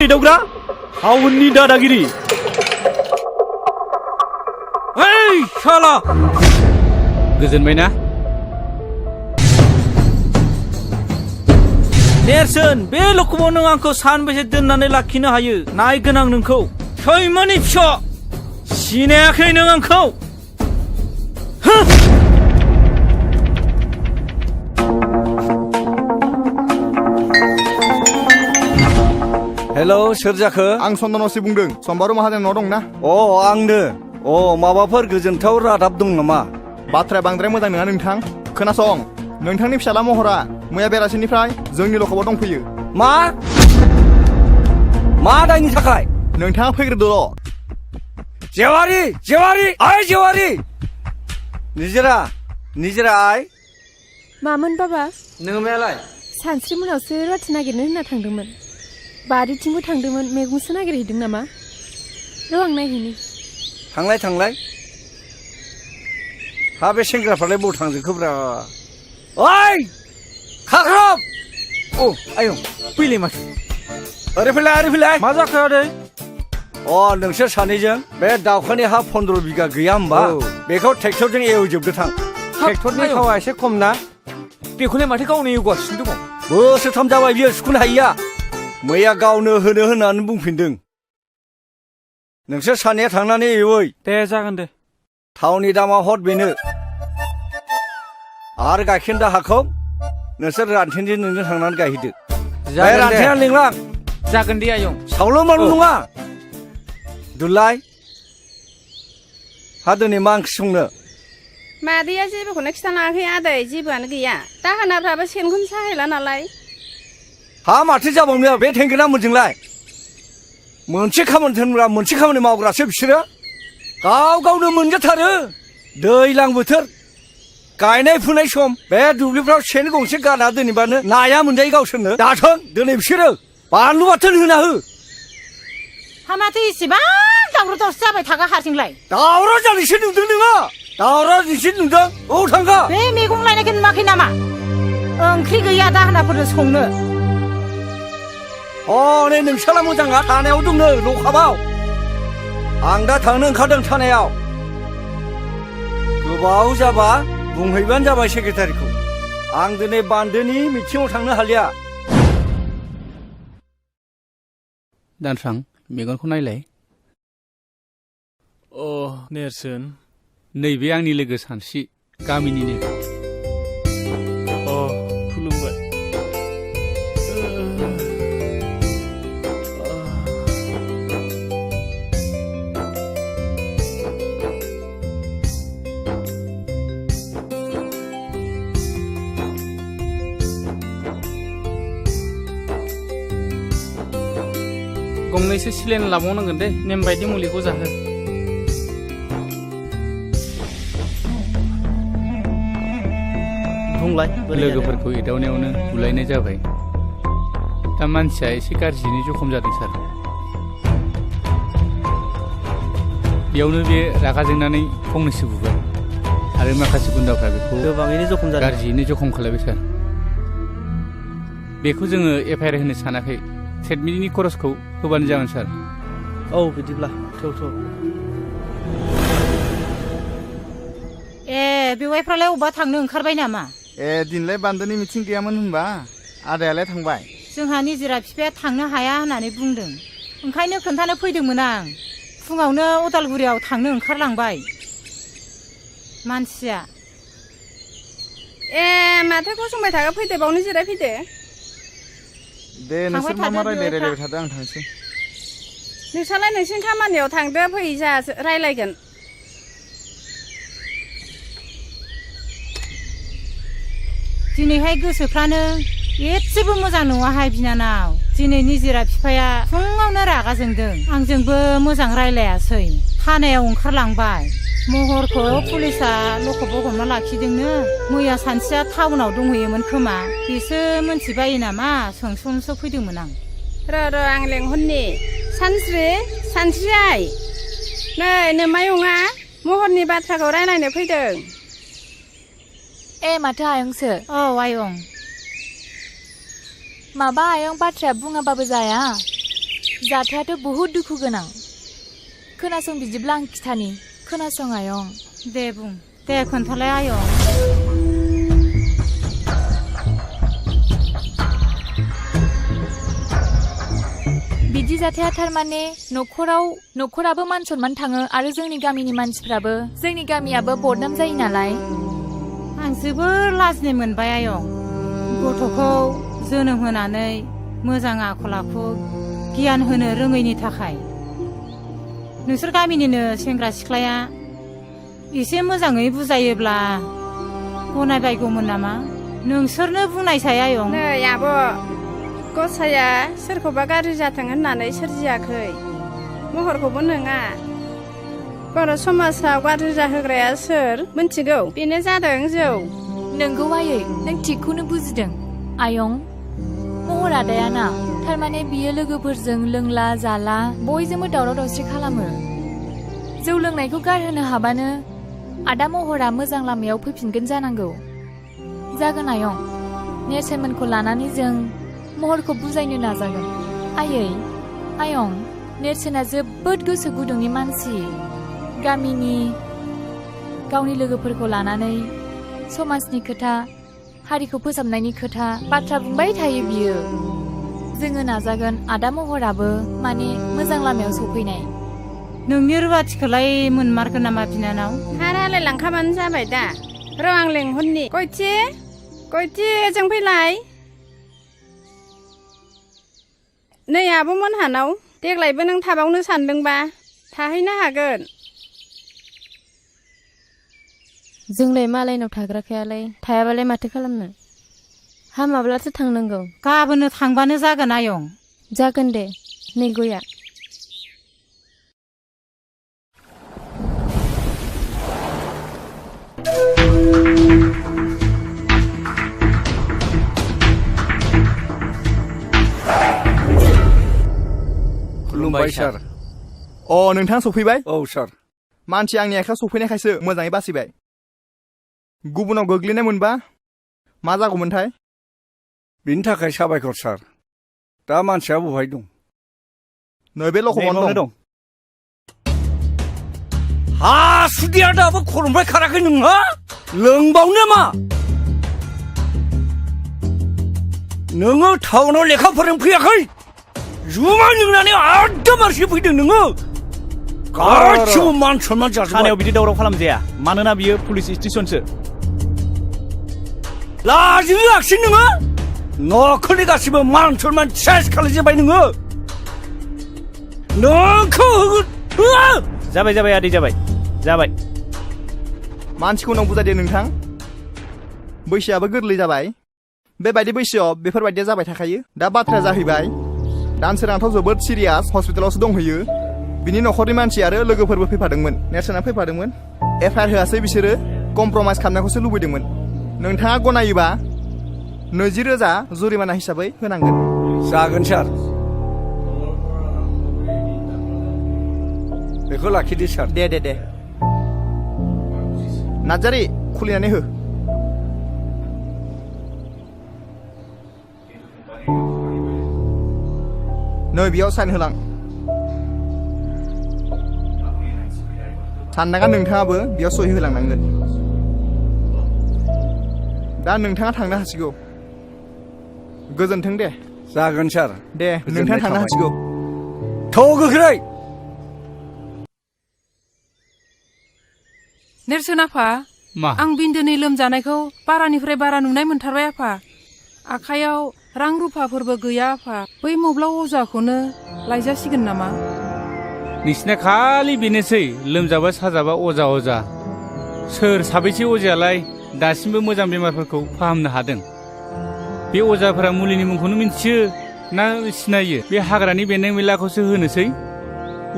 दावग्रा हाउननि दादागिरि ओइ शाला गोजोनबायना नेरसोन बे लखबाव नों आंखौ सानबेसे दोननानै लाखिनो हायो नायगोन आं नोंखौ सैमानि फिसा सिनायाखै नों आंखौ हेलौ सोर जाखो आं चन्दनसि बुंदों सम्बारु माहाजोन न' दंना आंनो माबाफोर गोजोनथाव रादाब दं नामा बाथ्राया बांद्राय मोजां नङा नोंथां खोनासं नोंथांनि फिसाला महरा मैया बेलासिनिफ्राय जोंनि लखबाव दंफैयो मा दायनि थाखाय नोंथाङा फैग्रोदोल' जेवारि आइ जेवारि निजिरा आइ मामोन बाबा नों मायालाय सानस्रि मोनावसो रुवाथि नागिरनो होनना थांदोंमोन बारिथिंबो थांदोंमोन मैगंसो नागिरहैदों नामा र' आं नायहैनि थांलाय हा बे सेंग्राफ्रालाय बबाव थांजोबखोब्रा ओइ खाख्रब आयौ फैलाय माथो ओरै फैलाय मा जाखो आदै नोंसोर सानैजों बे दावखानि हा 15 बिगा गैया होमबा बेखौ ट्रेक्टरजों एवजोबदो थां ट्रेक्टरनि थावा एसे खम ना बेखौलाय माथो गावनो एवगासिनो दङ बोसोरथाम जाबाय बियो सुखुनो हायिया मैया गावनो होनो होननानै बुंफिनदों नोंसोर सानैया थांनानै एवै दे जागोन दे थावनि दामा हर बेनो आरो गाइखेर दाहाखौ नोंसोर रानथेनजों नोंजों थांनानै गायहैदो रानथेना लिंलां जागोन दे आयं सावल' माल नङा दुलाय हा दिनै मा ओंख्रि संनो मादैया जेबोखौनो खिथानाङाखै आदै जेबोआनो गैया दाहोनाफ्राबो सेनखौनो साहैला नालाय हा माथो जाबावनो बे थेंगोना मोनजोंलाय मोनसे खामानि थोनग्रा मोनसे खामानि मावग्रासो बिसोरो गावनो मोनजाथारो दैज्लां बोथोर गायनाय फुनाय सम बे दुब्लिफ्राव सेन गंसे गाना दोनैबानो नाया मोनजायो गावसोरनो दाथों दिनै बिसोरो बानलु बाथोन होना हो हा माथो इसेबां दावराव दावसि जाबाय थागा हारसिंलाय दावराव जानायसो नुदों नोङो दावराव नोंसो नुदों थांगा बे मैगं लायनायखौ नुवाखै नामा ओंख्रि गैया दाहोनाफोरनो संनो नै नोंसाला मोजाङा थानायाव दंनो लखाबाव आं दा थांनो ओंखारदों थानायाव गोबाव जाबा बुंहैबानो जाबाय सेक्रेटारिखौ आं दिनै बान्दोनि मिटिङाव थांनो हालिया दानस्रां मेगनखौ नायलाय नेरसोन नैबे आंनि लोगो सानस्रि गामिनिनो खुलुमबाय गंनैसो सिलेन लाबावनांगोन दे नेम बायदि मुलिखौ जाहो बुंलाय लोगोफोरखौ एदावनायावनो बुलायनाय जाबाय दा मानसिया एसे गाज्रियैनो जखम जादों सार बेयावनो बे रागा जोंनानै फंनैसो बुबाय आरो माखासे गुन्दाफ्रा बेखौ गोबाङैनो जखम जादों गाज्रियैनो जखम खालायबाय सार बेखौ जोङो एफआइआर होनो सानाखै ट्रिटमेन्टनि खरसखौ होबानो जागोन सार बिदिब्ला थौ बेवाइफ्रालाय अबा थांनो ओंखारबाय नामा दिनलाय बान्दोनि मिथिं गैयामोन होनबा आदायालाय थांबाय जोंहा निजिरा बिफाया थांनो हाया होननानै बुंदों ओंखायनो खोन्थानो फैदोंमोन आं फुङावनो उदालगुरियाव थांनो ओंखारलांबाय मानसिया माथो गसंबाय थाखा फैदो बावनो जिरायफैदो दे नोंसोर मा रायलायबाय थादो आं थांसै नोंसालाय नोंसिनि खामानियाव थांदो फै जा रायलायगोन दिनैहाय गोसोफ्रानो एसेबो मोजां नङाहाय बिनानाव दिनै निजिरा बिफाया फुङावनो रागा जोंदों आंजोंबो मोजां रायलायासै थानायाव ओंखारलांबाय महरखौ पुलिसा लखबाव हमना लाखिदोंनो मैया सानसेया टाउनाव दंहैयोमोन खोमा बेसो मोनथिबायो नामा सोंस'नोसो फैदोंमोन आं र' आं लेंहरनि सानस्रि आइ नै नोमायंआ महरनि बाथ्राखौ रायलायनो फैदों माथो आयंसो आयं माबा आयं बाथ्राया बुङाबाबो जाया जाथायाथ' बहुद दुखु गोनां खोनासं बिदिब्ला आं खिथानि खोनासं आयं दे बुं दे खोन्थालाय आयं बिदि जाथाया थारमाने न'खराबो मान सनमान थाङो आरो जोंनि गामिनि मानसिफ्राबो जोंनि गामियाबो बदनाम जायो नालाय। आं जोबोर लाजिनाय मोनबाय आयं गथ'खौ जोनोम होनानै मोजां आखल आखु गियान होनो रोङैनि थाखाय। नोंसोर गामिनिनो सेंग्रा सिख्लाया एसे मोजाङै बुजायोब्ला गनायबायगौमोन नामा? नोंसोरनो बुंनायसाय आयं। नै आब' गसाया सोरखौबा गाज्रि जाथों होननानै सोरजियाखै महरखौबो नङा। बर' समाजाव गाज्रि जाहोग्राया सोर मिथिगौ? बेनो जादों जौ। नोंगौ आयै, नों थिगखौनो बुजिदों। आयं, महर आदायाना थारमाने बियो लोगोफोरजों लोंला जाला बयजोंबो दावराव दावसि खालामो। जौ लोंनायखौ गारहोनो हाबानो आदा महरा मोजां लामायाव फैफिनगोन जानांगौ। जागोन आयं, नेरसोनमोनखौ लानानै जों महरखौ बुजायनो नाजागोन। आयं, नेरसोना जोबोद गोसो गुदुंनि मानसि। गामिनि गावनि लोगोफोरखौ लानानै समाजनि खोथा हारिखौ फोसाबनायनि खोथा बाथ्रा बुंबाय थायो बियो। जोङो नाजागोन आदा महराबो माने मोजां लामायाव सफैनाय। नोंनि रुवाथिखौलाय मोनमारगोन नामा बिनानाव? हा रायलाय लांखाबानो जाबाय दा। र' आं लेंहरनि। गयथि जों फैलाय। नै आब'मोनहानाव देग्लायबो नों थाबावनो सानदोंबा थाहैनो हागोन। जोंलाय मालायनाव थाग्राखायालाय थायाबालाय माथो खालामनो? हामाब्लासो थांनांगौ। गाबोननो थांबानो जागोन आयं। जागोन दे, नै गया। खुलुमबाय सार। नोंथाङा सफैबाय? औ सार। मानसि आंनि आखायाव सफैनायखायसो मोजाङै बासिबाय। गुबुनाव गोग्लैनाय मोनबा मा जागौमोनथाय? बिनि थाखाय साबायखर सार। दा मानसिया बहाय दं? नै बे लखबावनो दं। हासुदिया दाबो खर'निफ्राय खाराखै नोंहा? लोंबावनो मा? नोङो टाउनाव लेखा फोरोंनो फैयाखै? जुमाय लोंनानै आदमारसि फैदों नोङो? गासिबो मान सनमान जाजोब्बाय। थानायाव बिदि दावराव खालामजाया, मानोना बियो पुलिस स्टेसनसो। लाजियाखिसै नोङो? न'खरनि गासिबो मान सनमान सेस खालामजोब्बाय नोङो? नोंखौ जाबाय आदै जाबाय। मानसिखौ उनाव बुजायदो नोंथां। बैसोआबो गोरलै जाबाय। बेबायदि बैसोआव बेफोरबायदिया जाबाय थाखायो। दा बाथ्राया जाहैबाय दानसोरांथ' जोबोद सिरियास हस्पिटालावसो दंहैयो। बिनि न'खरनि मानसि आरो लोगोफोरबो फैफादोंमोन। नेरसोना फैफादोंमोन। एफआइआर होआसै बिसोरो कमप्रमाइस खालामनायखौसो लुबैदोंमोन। नोंथाङा गनायोबा 20,000 जुरिमाना हिसाबै होनांगोन। जागोन सार। बेखौ लाखिदो सार। दे। नार्जारि खुलिनानै हो। नै बेयाव साइन होलां। साननाङा नोंथाङाबो बेयाव सहि होलांनांगोन। दा नोंथाङा थांनो हासिगौ। गोजोन्थों दे। जागोन सार। दे नोंथाङा थांनो हासिगौ। थ' गोख्रै। नेरसोन आफा, आं बिन्दोनि लोमजानायखौ बारानिफ्राय बारा नुनाय मोनथारबाय आफा। आखायाव रां रुफाफोरबो गैया आफा। बै मब्लाव अजाखौनो लायजासिगोन नामा? नोंसिना खालि बेनोसै लोमजाबा साजाबा अजा। सोर साबैसे अजायालाय दासिमबो मोजां बेमारफोरखौ फाहामनो हादों? बे अजाफोरा मुलिनि मुंखौनो मिथियो ना सिनायो? बे हाग्रानि बेन्दों बेनलाखौसो होनोसै।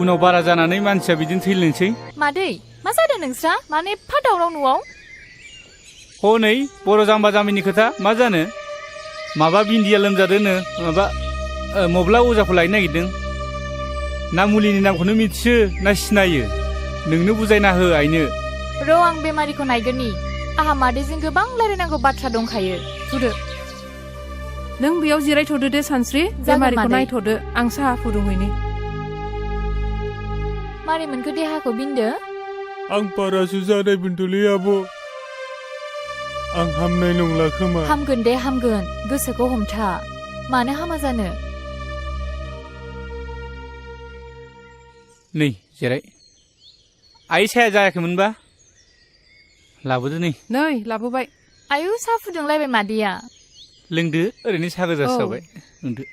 उनाव बारा जानानै मानसिया बिदिनो थैलायनोसै। मादै, मा जादों नोंस्रा? मानो एफा दावराव न'आव? हनै बर' जाम्बा जाम्बिनि खोथा मा जानो? माबा बिन्दिया लोमजादोंनो माबा मब्ला अजाखौ लायनो नागिरदों। ना मुलिनि नामखौनो मिथियो ना सिनायो? नोंनो बुजायना हो आइनो। र' आं बेमारिखौ नायगोननि। आहा मादैजों गोबां रायलायनांगौ बाथ्रा दंखायो। थुदो। नों बेयाव जिरायथ'दो दे सानस्रि। बेमारिखौ नायथ'दो, आं साहा फुदुंहैनि। मारै मोनखो देहाखौ बिन्दो? आं बारासो जानाय बेन्थ'लै आब' आं हामनाय नंला खोमा। हामगोन दे हामगोन, गोसोखौ हमथा। मानो हामा जानो? नै जिराय। आइ साया जायाखैमोनबा? लाबोदो नै। नै लाबोबाय। आयु साहा फुदुंलायबाय मादैया। लोंदो, ओरैनो साहा गोजासो जाबाय। लोंदो।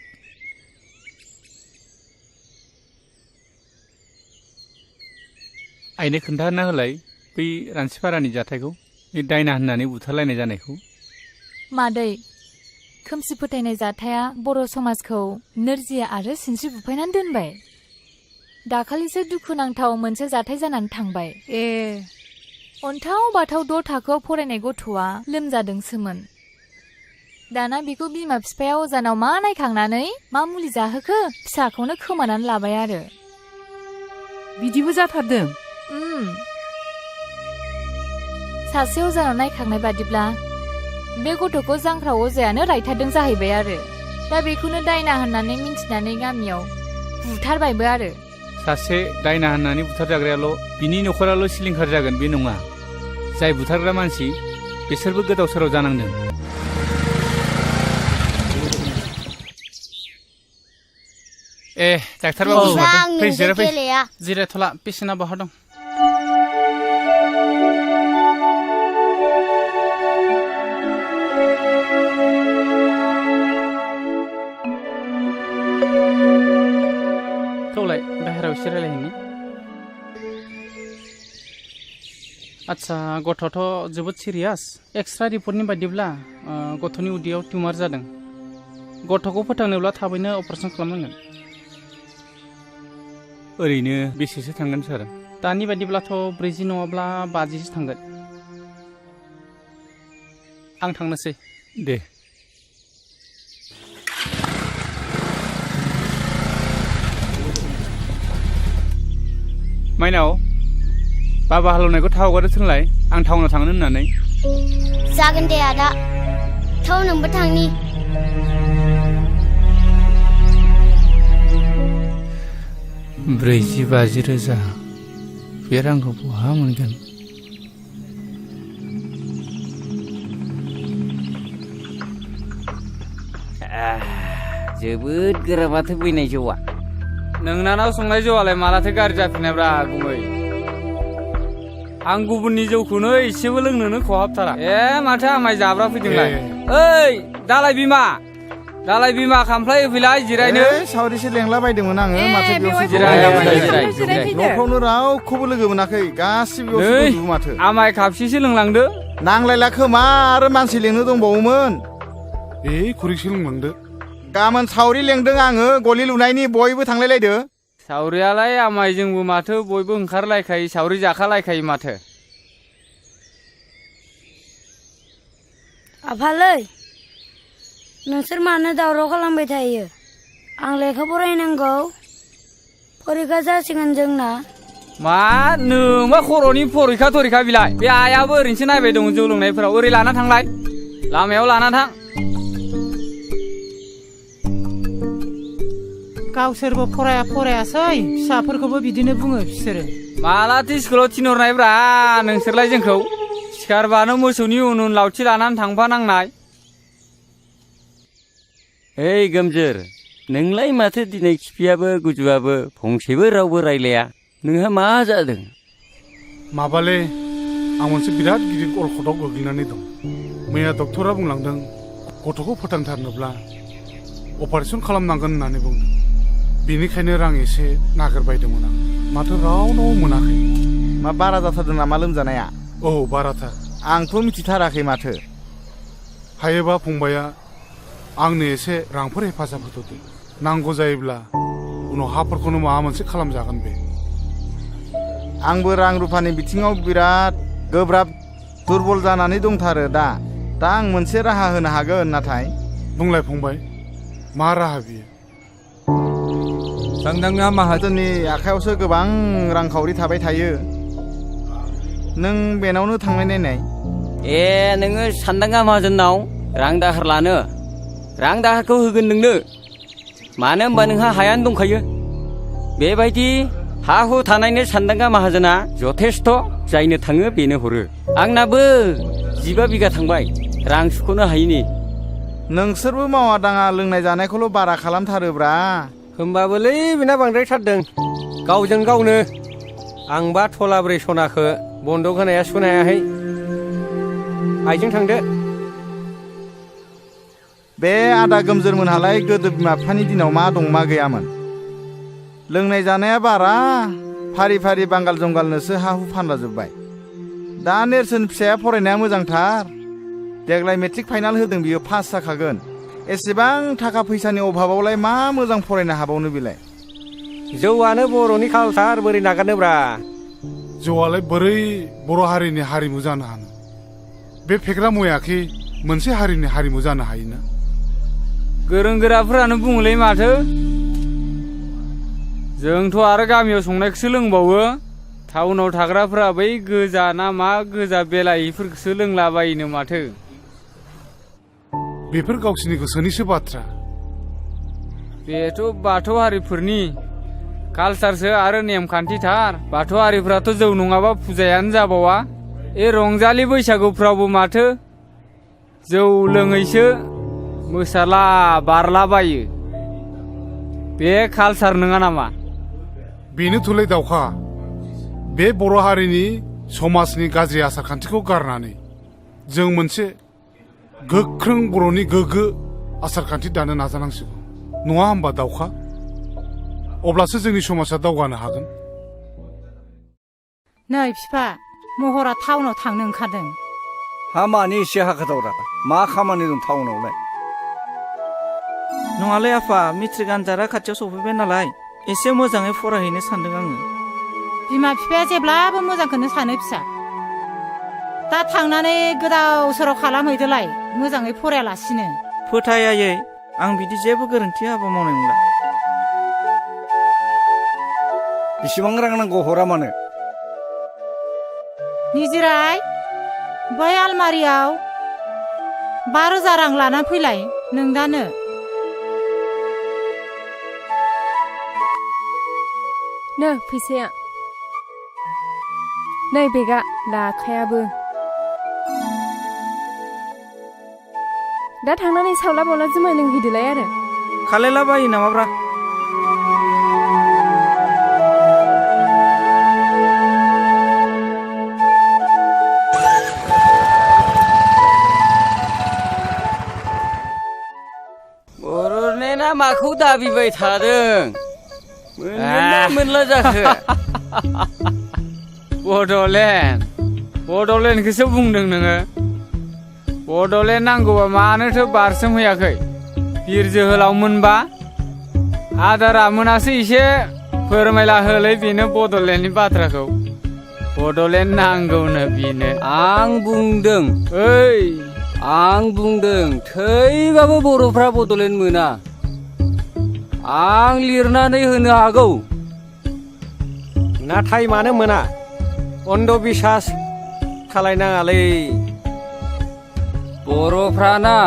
आइनो खोन्थाना होलाय बै रानसिपारानि जाथायखौ, बे दायना होननानै बुथारलायनाय जानायखौ। मादै, खोमसि फोथायनाय जाथाया बर' समाजखौ नोरजिया आरो सिनस्रि बुफायनानै दोनबाय। दाखालिसो दुखुनांथाव मोनसे जाथाय जानानै थांबाय। अन्थाव बाथाव 6 थाखोआव फरायनाय गथ'आ लोमजादोंसोमोन। दाना बेखौ बिमा बिफाया अजानाव मा नायखांनानै मा मुलि जाहोखो फिसाखौनो खोमानानै लाबाय आरो। बिदिबो जाथारदों? सासे अजानाव नायखांनाय बादिब्ला बे गथ'खौ जांख्रा अजायानो रायथारदों जाहैबाय आरो। दा बेखौनो दायना होननानै मिन्थिनानै गामियाव बुथारबायबो आरो। सासे दायना होननानै बुथारजाग्रायाल' बिनि न'खराल' सिलिंखार जागोन बे नङा। जाय बुथारग्रा मानसि बिसोरबो गोदाव सोराव जानांदों। डाक्टार बाबु फै जिरायफै। जिरायथ'ला, पेसेन्टआ बहा दं? थौलाय बाहेरायाव एसे रायलायहैनि। आच्छा, गथ'थ' जोबोद सिरियास। एक्सरा रिपर्टनि बायदिब्ला गथ'नि उदैयाव टिउमार जादों। गथ'खौ फोथांनोब्ला थाबैनो अपारेसन खालामनांगोन। ओरैनो बेसेसो थांगोन सार? दानि बायदिब्लाथ' 40 नङाब्ला 50सो थांगोन। आं थांनोसै। दे। माइनाव, बाबा हालेवनायखौ थाव हगारदो थोनलाय, आं टाउनाव थांनो होननानै। जागोन दे आदा, थाव नोंबो थांनि। 40-50 रोजा बे रांखौ बहा मोनगोन? जोबोद गोरा माथो बैनाय जौआ। नोंनानाव संनाय जौआलाय मालाथो गाज्रि जाफिननायब्रा गुमै? आं गुबुननि जौखौनो एसेबो लोंनोनो खहाबथारा। माथो आमाय जाब्रा फैदोंलाय? ओइ दालाय बिमा खामफ्लाय होफैलाय जिरायनो। सावरिसो लेंला बायदोंमोन आङो, माथो बेयावसो जिराय। न'फ्रावनो रावखौबो लोगो मोनाखै, गासिबो बेयावसो दंजोबो माथो। आमाय खापसेसो लोंलांदो। नांलायला खोमा, आरो मानसि लेंनो दंबावोमोन। खुरैसो लोंलांदो। गाबोन सावरि लेंदों आङो, गलि लुनायनि, बयबो थांलायलायदो। सावरियालाय आमाय जोंबो माथो बयबो ओंखारलायखायो, सावरि जाखालायखायो माथो। आफालै, नोंसोर मानो दावराव खालामबाय थायो? आं लेखा फरायनांगौ, फरिखा जासिगोन जोंना। मा नोंबा खर'नि फरिखा बिलाय? बे आइयाबो ओरैनोसो नायबाय दं जौ लोंनायफोराव। ओरै लाना थांलाय, लामायाव लाना थां। गावसोरबो फरायासै, फिसाफोरखौबो बिदिनो बुङो बिसोरो। मालाथो स्कुलाव थिनहरनायब्रा नोंसोरलाय जोंखौ? सिखारबानो मोसौनि उन लावथि लानानै थांफानांनाय। ओइ गोमजोर, नोंलाय माथो दिनै खिफियाबो गुजुआबो फंसेबो रावबो रायलाया? नोंहा मा जादों? माबाले, आं मोनसे बिराद गिदिर अलखदाव गोग्लैनानै दं। मैया डक्टरा बुंलांदों गथ'खौ फोथांथारनोब्ला अपारेसन खालामनांगोन होननानै बुंदों। बेनिखायनो रां एसे नागिरबायदोंमोन आं, माथो रावनाव मोनाखै। मा बारा जाथारदों नामा लोमजानाया? औ, बाराथार। आंथ' मिथिथाराखै माथो। हायोबा फंबाया आंनो एसे रांफोर हेफाजाब होथ'दो। नांगौ जायोब्ला उनाव हाफोरखौनो माबा मोनसे खालामजागोन बे। आंबो रां रुफानि बिथिङाव बिराद गोब्राब दुरबल जानानै दंथारो दा आं मोनसे राहा होनो हागोन। नाथाय बुंलाय फंबाय, मा राहा बियो? सानदांगा माहाजोननि आखायावसो गोबां रांखावरि थाबाय थायो। नों बेनावनो थांनाय नायनाय। नोङो सानदांगा माहाजोननाव रां दाहार लानो? रां दाहारखौ होगोन नोंनो, मानो होनबा नोंहा हायानो दंखायो। बेबायदि हा हु थानायनो सानदांगा माहाजोना जथेस्थ'। जायनो थाङो बेनो हरो आंनाबो 15 बिगा थांबाय रां सुख'नो हायिनि नोंसोरबो मावा दाङा लोंनाय जानायखौल' बारा खालामथारोब्रा होमबाबोलै बेना बांद्रायथारदों गावजों गावनो आंबा थलाब्रै सनाखो बन्दक होनाया सुख'नो हायाखै आइजों थांदो बे आदा गोमजोरमोनहालाय गोदो बिमा बिफानि दिनाव मा दं मा गैयामोन लोंनाय जानाया बारा फारि फारि बांगाल जंगालनोसो हा हु फानलाजोब्बाय दा नेरसोन फिसाया फरायनाया मोजांथार देग्लाय मेट्रिक फाइनाल होदों बियो पास जाखागोन एसेबां थाखा फैसानि अभाबावलाय मा मोजां फरायनो हाबावनो बेलाय जौआनो बर'नि कालसार बोरै नागारनोब्रा जौआलाय बोरै बर' हारिनि हारिमु जानो हानो बे फेग्रा मुवायाखि मोनसे हारिनि हारिमु जानो हायोना गोरों गोराफोरानो बुङोलै माथो जोंथ' आरो गामियाव संनायखौसो लोंबावो टाउनाव थाग्राफोरा बै गोजा ना मा गोजा बेलायिफोरखौसो लोंलाबायोनो माथो बेफोर गावसिनि गोसोनिसो बाथ्रा बेथ' बाथौ हारिफोरनि कालसारसो आरो नेमखान्थिथार बाथौ हारिफ्राथ' जौ नङाबा फुजायानो जाबावा रंजालि बैसागुफ्रावबो माथो जौ लोङैसो मोसाला बारलाबायो बे कालसार नङा नामा बेनोथ'लै दावखा बे बर' हारिनि समाजनि गाज्रि आसार खान्थिखौ गारनानै जों मोनसे गोख्रों बर'नि गोग्गो आसार खान्थि दानो नाजानांसिगौ नङा होमबा दावखा अब्लासो जोंनि समाजा दावगानो हागोन नै बिफा महरा टाउनाव थांनो ओंखारदों हा मानि एसे हाखोदावरा मा खामानि दं टाउनावलाय नङालै आफा मेट्रिक आनजादा खाथियाव सफैबाय नालाय एसे मोजाङै फरायहैनो सानदों आङो बिमा बिफाया जेब्लाबो मोजांखौनो सानो फिसा दा थांनानै गोदाव सोराव खालामहैदोलाय मोजाङै फरायालासिनो फोथायायै आं बिदि जेबो गोरोन्थि हाबा मावनाय नंला बेसेबां रां नांगौ हरा मानो निजिराय बै आलमारियाव 5,000 रां लाना फैलाय नोंदानो नो फैसाया नै बेगा लाखायाबो दा थांनानै सावला बावला जुमाय लोंहैदोलाय आरो खालायला बायो नामाब्रा बर'लेण्डआ माखौ दाबिबाय थादों मोनगोनना मोनला जाखो बड'लेण्डखौसो बुंदों नोङो बड'लेण्ड नांगौबा मानोथो बारसोमहैयाखै बिर जोहोलाव मोनबा आदारा मोनासो एसे फोरमायला होलै बेनो बड'लेण्डनि बाथ्राखौ बड'लेण्ड नांगौनो बेनो आं बुंदों थैबाबो बर'फ्रा बड'लेण्ड मोना आं लिरनानै होनो हागौ नाथाय मानो मोना अन्धबिश्वास खालायनाङालै बर'फ्राना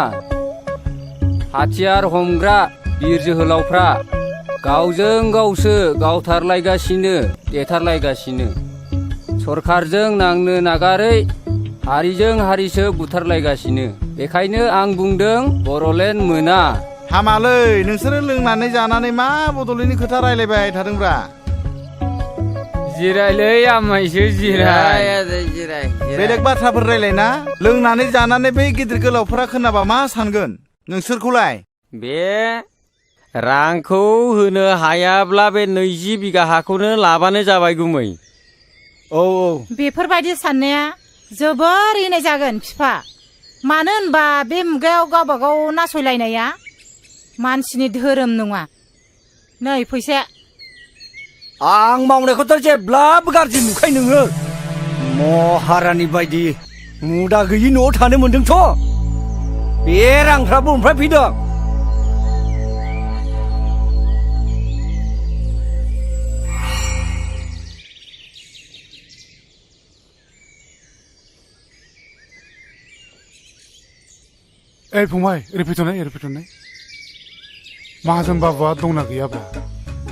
हाथियार हमग्रा बिर जोहोलावफ्रा गावजों गावसो गावथारलायगासिनो देथारलायगासिनो सरखारजों नांनो नागारै हारिजों हारिसो बुथारलायगासिनो बेखायनो आं बुंदों बर'लेण्ड मोना हामालै नोंसोरो लोंनानै जानानै मा बड'लेण्डनि खोथा रायलायबाय थादोंब्रा जिरायलै आमायसो जिराय बेलेग बाथ्राफोर रायलायना लोंनानै जानानै बै गिदिर गोलावफोरा खोनाबा मा सानगोन नोंसोरखौलाय बे रांखौ होनो हायाब्ला बे 20 बिगा हाखौनो लाबानो जाबाय गुमै औ बेफोरबायदि साननाया जोबोर इनाय जागोन बिफा मानो होनबा बे मुगायाव गावबा गाव नासयलायनाया मानसिनि धोरोम नङा नै फैसाया आं मावनायखौथ' जेब्लाबो गाज्रि नुखाय नोङो महारानि बायदि मुदा गैयि न'आव थानो मोन्दोंथ' बे रांफ्राबो ओमफ्राय फैदों फंबाय ओरै फैथ'नाय माहाजोन बाबुआ दंना गैयाब्रा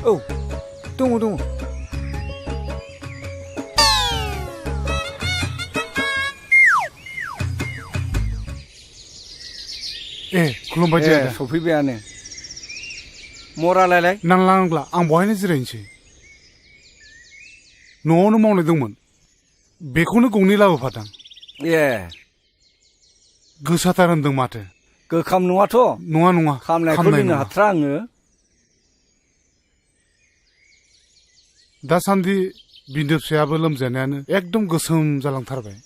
औ दङ ए खुलुमबाय दे आदा सफैबायानो मरालायलाय नांला आं बहायनो जिरायनोसै न'आवनो मावनाय दंमोन बेखौनो गंनै लाबोफादां ए गोसाथार होनदों माथो गोखाम नङाथ' नङा खामनायखौ लोंनो हाथ्रा आङो दासान्दि बिन्दो फिसायाबो लोमजानायानो एकदम गोसोम जालांथारबाय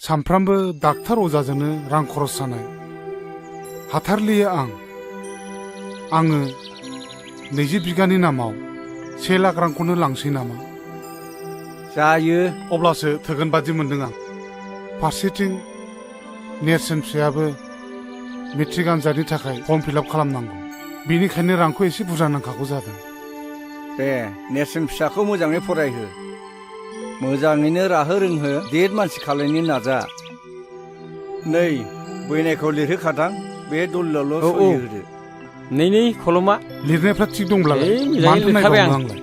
सानफ्रामबो डाक्टार अजाजोंनो रां खरस जानाय हाथारलिया आङो 20 बिगानि नामाव 1 लाख रांखौनो लांसै नामा जायो अब्लासो थोगोन बादि मोनदों आं फारसेथिं नेरसोन फिसायाबो मेट्रिक आनजादनि थाखाय फर्म फिलआप खालामनांगौ बेनिखायनो रांखौ एसे बुरजा नांखागौ जादों दे नेरसोन फिसाखौ मोजाङै फरायहो मोजाङैनो राहो रोंहो देर मानसि खालायनो नाजा नै बैनायखौ लिरहोखादां बे दलिलावल' सहि होदो नै खलमा लिरनायफ्रा थिग दंब्लालाय मानोथो नायबावनो आंलाय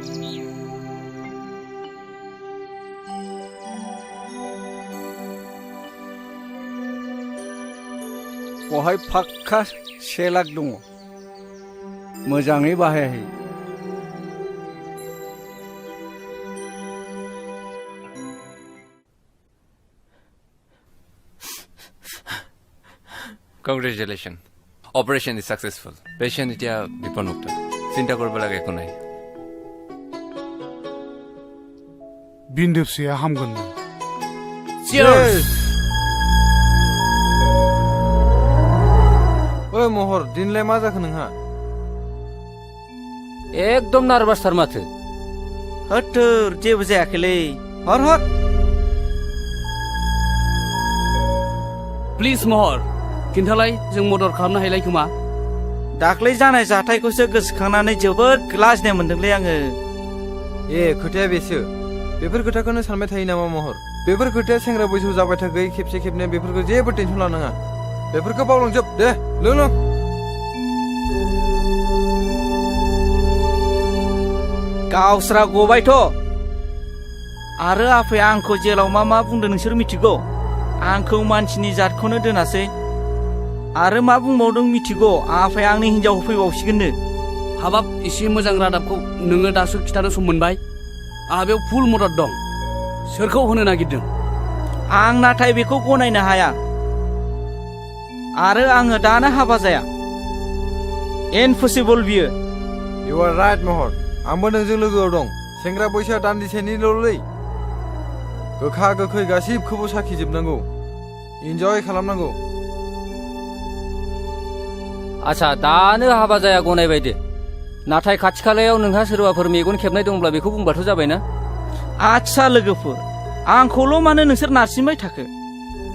बहाय फाक्का 1 लाख दङ मोजाङै बाहायाखै Congratulations. Operation is successful. Patient এতিয়া বিপদমুক্ত চিন্তা কৰিব লাগে একো নাই बिन्दो फिसाया हामगोन ओइ महर दिनलाय मा जाखो नोंहा एकदम नार्भासथार माथो होथोर जेबो जायाखैलै हर प्लिज महर खिन्थालाय जों मदद खालामनो हायलाय खोमा दाख्लै जानाय जाथायखौसो गोसोखांनानै जोबोद लाजिनाय मोनदोंलै आङो ए खोथाया बेसो बेफोर खोथाखौनो सानबाय थायो नामा महर बेफोर खोथाया सेंग्रा बैसोआव जाबाय थाखै खेबसे खेबनै बेफोरखौ जेबो टेनसन लानाङा बेफोरखौ बावलांजोब दे लों गावस्रा गबायथ' आरो आफाया आंखौ जेलाव मा बुंदों नोंसोर मिथिगौ आंखौ मानसिनि जातखौनो दोनासै आरो मा बुंबावदों मिथिगौ आफाया आंनि हिन्जाव फैबावसिगोननो हाबाब एसे मोजां रादाबखौ नोङो दासो खिथानो सम मोनबाय आहा बेयाव फुल मदद दं सोरखौ होनो नागिरदों आं नाथाय बेखौ गनायनो हाया आरो आङो दानो हाबा जाया इम्पसिबल बियो इउ आर राइट महर आंबो नोंजों लोगोआव दं सेंग्रा बैसोआ दान्दिसेनिल'लै गोखा गोखै गासिबखौबो साखिजोबनांगौ इन्जय खालामनांगौ आच्छा दानो हाबा जाया गनायबाय दे नाथाय खाथि खालायाव नोंहा सोरबाफोर मेगन खेबनाय दंब्ला बेखौ बुंबाथ' जाबायना आच्छा लोगोफोर आंखौल' मानो नोंसोर नारसिनबाय थाखो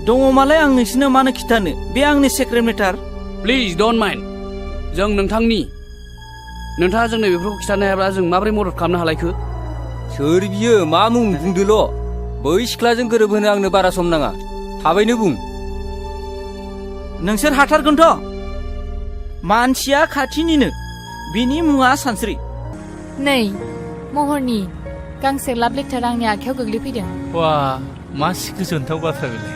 दङमालाय आं नोंसिनो मानो खिथानो बे आंनि secret matter please don't mind जों नोंथाङा जोंनो बेफोरखौ खिथानो हायाब्ला जों माबोरै मदद खालामनो हालायखो सोर बियो मा मुं बुंदोल' बै सिख्लाजों गोरोबहोनो आंनो बारा सम नाङा थाबैनो बुं नोंसोर हाथारगोनथ' मानसिया खाथिनिनो बिनि मुङा सानस्रि नै महरनि गांसे लाभ लेटार आंनि आखायाव गोग्लैफैदों वा मा गोजोनथाव बाथ्रा बेलाय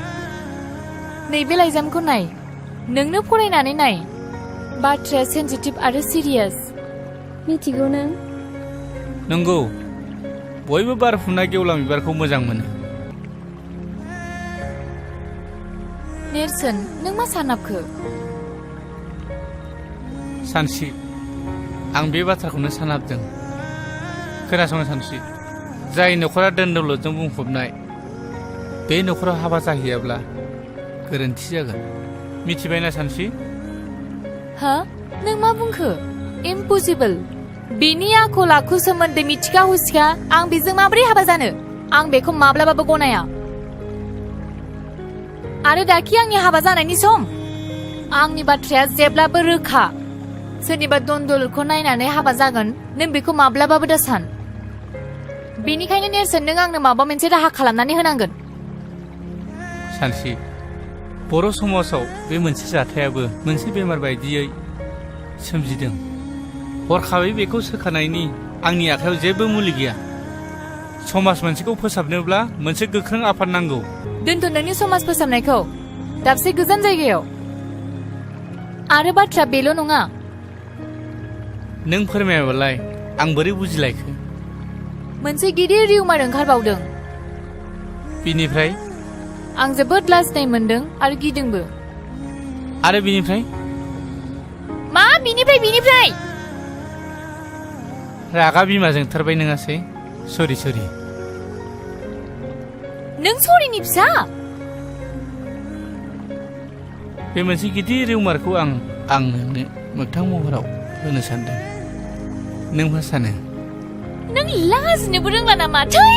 नैबे लाइजामखौ नाय नोंनो फरायनानै नाय बाथ्राया सेन्सिटिभ आरो सिरियास मिथिगौ नों नंगौ बयबो बारफुनाय गेवलां बिबारखौ मोजां मोनो नेरसोन नों मा सानाबखो सानस्रि आं बे बाथ्राखौनो सानाबदों खोनासंनो सानस्रि जाय न'खरा दोन दौलतजों बुंफबनाय बे न'खराव हाबा जाहैयाब्ला गोरोन्थि जागोन मिथिबायना सानस्रि हा नों मा बुंखो इम्पसिबल बिनि आखल आखु सोमोन्दै मिथिखा हुसिखा आं बेजों माबोरै हाबा जानो आं बेखौ माब्लाबाबो गनाया आरो दाखि आंनि हाबा जानायनि सम आंनि बाथ्राया जेब्लाबो रोखा सोरनिबा दन्दलखौ नायनानै हाबा जागोन नों बेखौ माब्लाबाबो दा सान बेनिखायनो नेरसोन नों आंनो माबा मोनसे राहा खालामनानै होनांगोन सानस्रि बर' समाजाव बे मोनसे जाथायाबो मोनसे बेमार बायदियै सोमजिदों हरखाबै बेखौ सोखानायनि आंनि आखायाव जेबो मुलि गैया समाज मोनसेखौ फोसाबनोब्ला मोनसे गोख्रों आफाद नांगौ दोनथ' नोंनि समाज फोसाबनायखौ दाबसे गोजान जायगायाव आरो बाथ्रा बेल' नङा नों फोरमायाबालाय आं बोरै बुजिलायखो मोनसे गिदिर रिउमार ओंखारबावदों बिनिफ्राय आं जोबोद लाजिनाय मोनदों आरो गिदोंबो आरो बिनिफ्राय मा बिनिफ्राय रागा बिमाजों थारबाय नङासै सरि नों सरिनि फिसा बे मोनसे गिदिर रिउमारखौ आं नोंनो मोगथां महराव होनो सानदों नों मा सानो नों लाजिनोबो रोंला नामा थै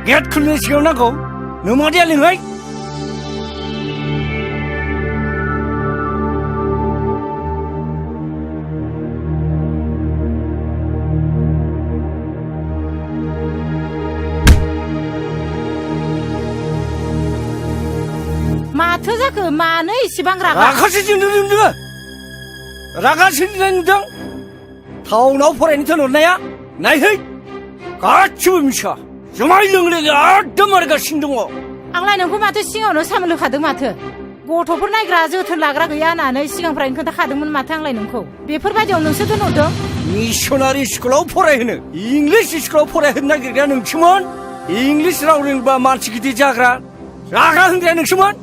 गेट खुलिनायनि सिगाङाव नांगौ नों मादिया लिंहाय माथो जाखो मानो इसेबां रागा रागासो जोंदों जोंदों रागा सोलिनाय नुदों टाउनाव फरायनो थिनहरनाया नायहै गासिबो मिसा जुमाय लोंलेले एकदम मारगासिनो दङ आंलाय नोंखौ माथो सिगाङावनो सामोल होखादों माथो गथ'फोर नायग्रा जोथोन लाग्रा गैया होननानै सिगांनिफ्रायनो खोन्थाखादोंमोन माथो आंलाय नोंखौ बेफोरबायदियाव नोंसो दोनहरदों मिसनारि स्कुलाव फरायहोनो इंलिस स्कुलाव फरायहोनो नागिरग्राया नोंसोमोन इंलिस राव रोंबा मानसि गिदिर जाग्रा रागा होनग्राया नोंसोमोन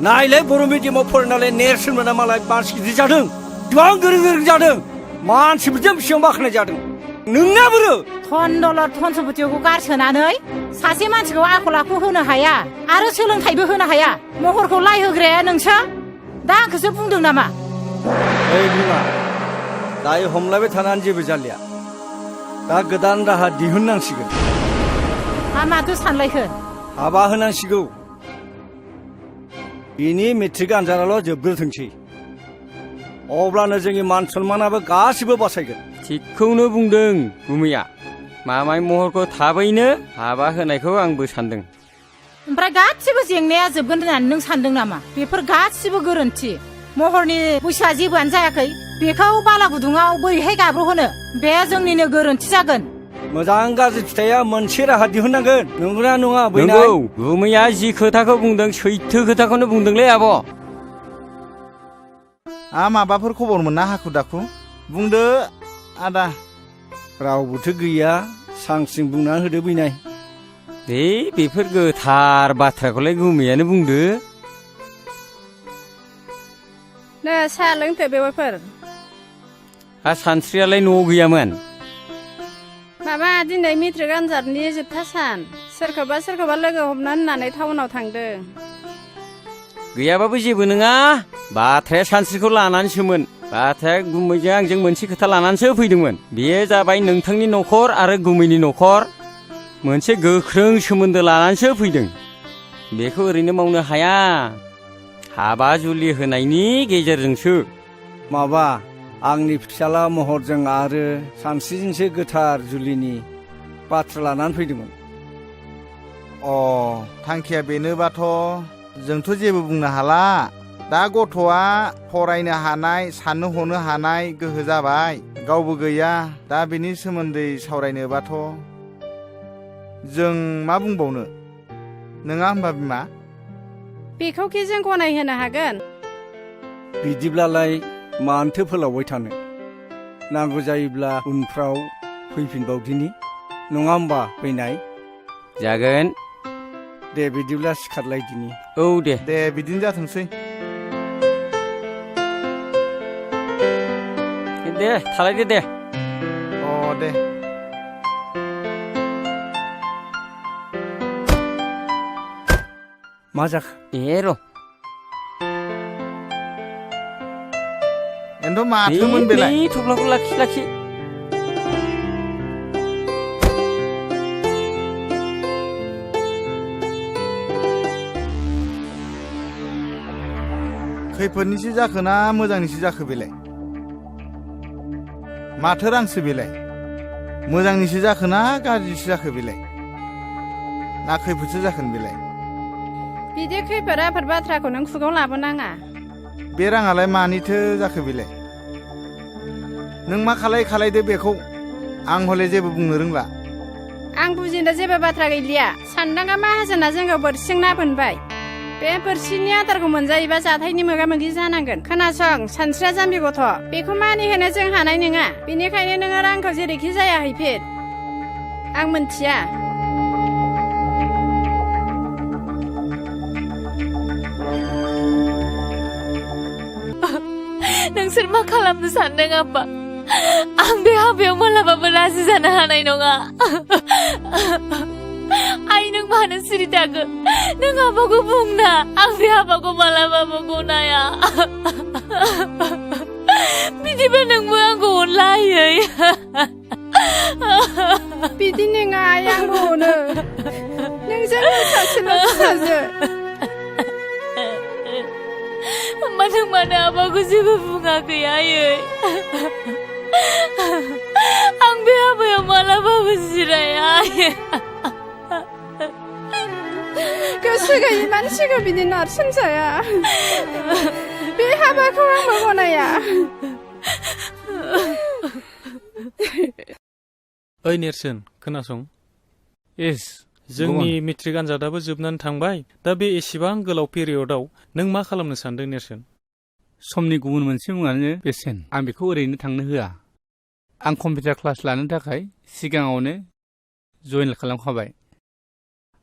नायलाय बर' मिडियामाव फरायनानै नेरसोन मोना मालाय मानसि गिदिर जादों गोबां गोरों गोरों जादों मानसिफोरजों बेसेबां बाख्नाय जादों नोंना बोरो धन दौलत धन सम्पतिखौ गारसोनानै सासे मानसिखौ आखल आखु होनो हाया आरो सोलोंथाइबो होनो हाया महरखौ लाय होग्राया नोंसो दा आंखौसो बुंदों नामा ओइ बिमा दायो हमलायबाय थानानै जेबो जालिया दा गोदान राहा दिहुननांसिगोन माथो सानलायखो हाबा होनांसिगौ बिनि मेट्रिक आनजादाल' जोबग्रोथोंसै अब्लानो जोंनि मान सन्मानाबो गासिबो बासायगोन थिगखौनो बुंदों गुमैया मामाय महरखौ थाबैनो हाबा होनायखौ आंबो सानदों ओमफ्राय गासिबो जेंनाया जोबगोन होननानै नों सानदों नामा बेफोर गासिबो गोरोन्थि महरनि बैसोआ जेबोआनो जायाखै बेखौ बाला गुदुङाव बोरैहाय गाब्र'होनो बे जोंनिनो गोरोन्थि जागोन मोजां गाज्रि फिथाइया मोनसे राहा दिहुननांगोन नंगौना नङा बैनाय नंगौ गुमैया जि खोथाखौ बुंदों सैथो खोथाखौनो बुंदोंलै आब' माबाफोर खबर मोना हाखु दाखु बुंदो आदा रावबोथ' गैया सांसिं बुंनानै होदो बैनाय बेफोर गोथार बाथ्राखौलाय गुमैयानो बुंदो नो साहा लोंथो बेवाइफोर सानस्रियालाय न'आव गैयामोन माबा दिनै मेट्रिक आनजादनि जोबथा सान सोरखौबा लोगो हमना होननानै टाउनाव थांदों गैयाबाबो जेबो नङा बाथ्राया सानस्रिखौ लानानैसोमोन बाथ्राया गुमैजों आंजों मोनसे खोथा लानानैसो फैदोंमोन बेयो जाबाय नोंथांनि न'खर आरो गुमैनि न'खर मोनसे गोख्रों सोमोन्दो लानानैसो फैदों बेखौ ओरैनो मावनो हाया हाबा जुलि होनायनि गेजेरजोंसो माबा आंनि फिसाला महरजों आरो सानस्रिजोंसो गोथार जुलिनि बाथ्रा लानानै फैदोंमोन थांखिया बेनोबाथ' जोंथ' जेबो बुंनो हाला दा गथ'आ फरायनो हानाय साननो हनो हानाय गोहो जाबाय गावबो गैया दा बेनि सोमोन्दै सावरायनोबाथ' जों मा बुंबावनो नङा होमबा बिमा बेखौखि जों गनायहोनो हागोन बिदिब्लालाय मानोथो फोलावबाय थानो नांगौ जायोब्ला उनफ्राव फैफिनबावदिनि नङा होमबा फैनाय जागोन दे बिदिब्ला सिखारलायदिनि औ दे बिदिनो जाथोंसै दे थालायदो दे दे मा जाखो र' एन्थ' माथोमोन बेलाय थफ्लाखौ लाखि खैफोदनिसो जाखो ना मोजांनिसो जाखो बेलाय माथो रांसो बेलाय मोजांनिसो जाखो ना गाज्रिसो जाखो बेलाय ना खैफोदसो जाखोन बेलाय बिदि खैफोद आफोद बाथ्राखौ नों खुगाव लाबोनाङा बे राङालाय मानिथो जाखो बेलाय नों मा खालायदो बेखौ आं हले जेबो बुंनो रोंला आं बुजिनो जेबो बाथ्रा गैलिया सानदांगा माहाजोना जोंखौ बोरसिजों ना बोनबाय बे बोरसिनि आदारखौ मोनजायोबा जाथायनि मोगा मोगि जानांगोन खोनासं सानस्रिया जाम्बि गथ' बेखौ मानिहोनो जों हानाय नङा बेनिखायनो नोङो रांखौ जेरैखि जाया हैफिन आं मोनथिया नोंसोर मा खालामनो सानदों आब्बा आं बे हाबायाव मालाबाबो राजि जानो हानाय नङा आइ नों मानो सिरि थाखो नों आब्बाखौ बुंना आं बे हाबाखौ मालाबाबो गनाया बिदिबा नोंबो आंखौ अनलायै बिदि नङा आइ आंबो अनो फिसाजो मानो मानो आबाखौ जेबो बुङाखै आयै आं बे हाबायाव मालाबाबो जिराया आयै गोसो गैयि मानसिखौ बिदि नारसिनजाया बे हाबाखौ आंबो गनाया ओइ नेरसोन खोनासं येस जोंनि मेट्रिक आनजादाबो जोबनानै थांबाय दा बे एसेबां गोलाव पिरियडआव नों मा खालामनो सानदों नेरसोन समनि गुबुन मोनसे मुङानो बेसेन आं बेखौ ओरैनो थांनो होआ आं कम्पिउटार क्लास लानो थाखाय सिगाङावनो जइन खालामखाबाय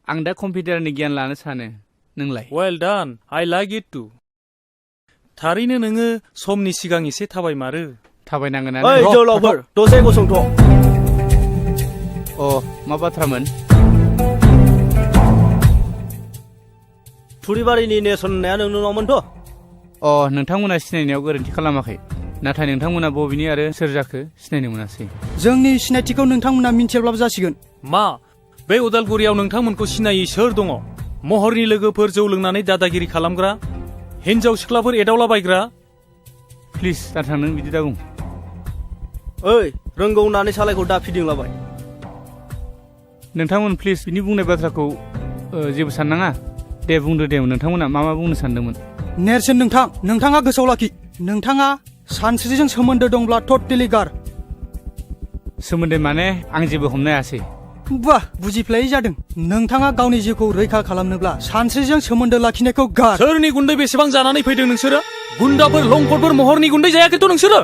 आं दा कम्पिउटारनि गियान लानो सानो नोंलाय well done I like it to थारैनो नोङो समनि सिगां एसे थाबायमारो थाबायनांगोन ओइ जोहोलावफोर दसे गसंथ' अ मा बाथ्रामोन थुरिबारिनि नेरसोन होननाया नोंनावमोनथ' अ नोंथांमोना सिनायनायाव गोरोन्थि खालामाखै नाथाय नोंथांमोना बबेनि आरो सोर जाखो सिनायनो मोनासै जोंनि सिनायथिखौ नोंथांमोना मिन्थियाब्लाबो जासिगोन मा बे उदालगुरियाव नोंथांमोनखौ सिनायै सोर दङ महरनि लोगोफोर जौ लोंनानै दादागिरि खालामग्रा हिन्जाव सिख्लाफोर एदावलाबायग्रा प्लिज दाथां नों बिदि दाबुं ओइ रोंगौ होननानै सालायखौ दा फिदिंलाबाय नोंथांमोन प्लिज बिनि बुंनाय बाथ्राखौ जेबो साननाङा दे बुंदो दे नोंथांमोना मा बुंनो सानदोंमोन नेरसोन नोंथाङा गोसोआव लाखि नोंथाङा सानस्रिजों सोमोन्दो दंब्ला टटेलि गार सोमोन्दो माने आं जेबो हमनो हायासै बा बुजिफ्लायै जादों नोंथाङा गावनि जिउखौ रैखा खालामनोब्ला सानस्रिजों सोमोन्दो लाखिनायखौ गार सोरनि गुन्दै बेसेबां जानानै फैदों नोंसोरो गुन्दाफोर लंपटफोर महरनि गुन्दै जायाखैथ' नोंसोरो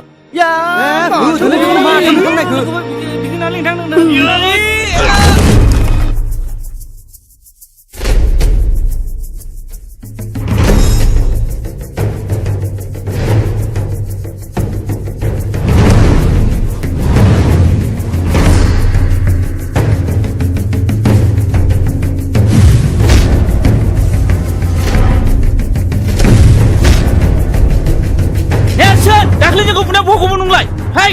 दाख्लैनिखौ बुंनाया बखौबो नंलाय हाय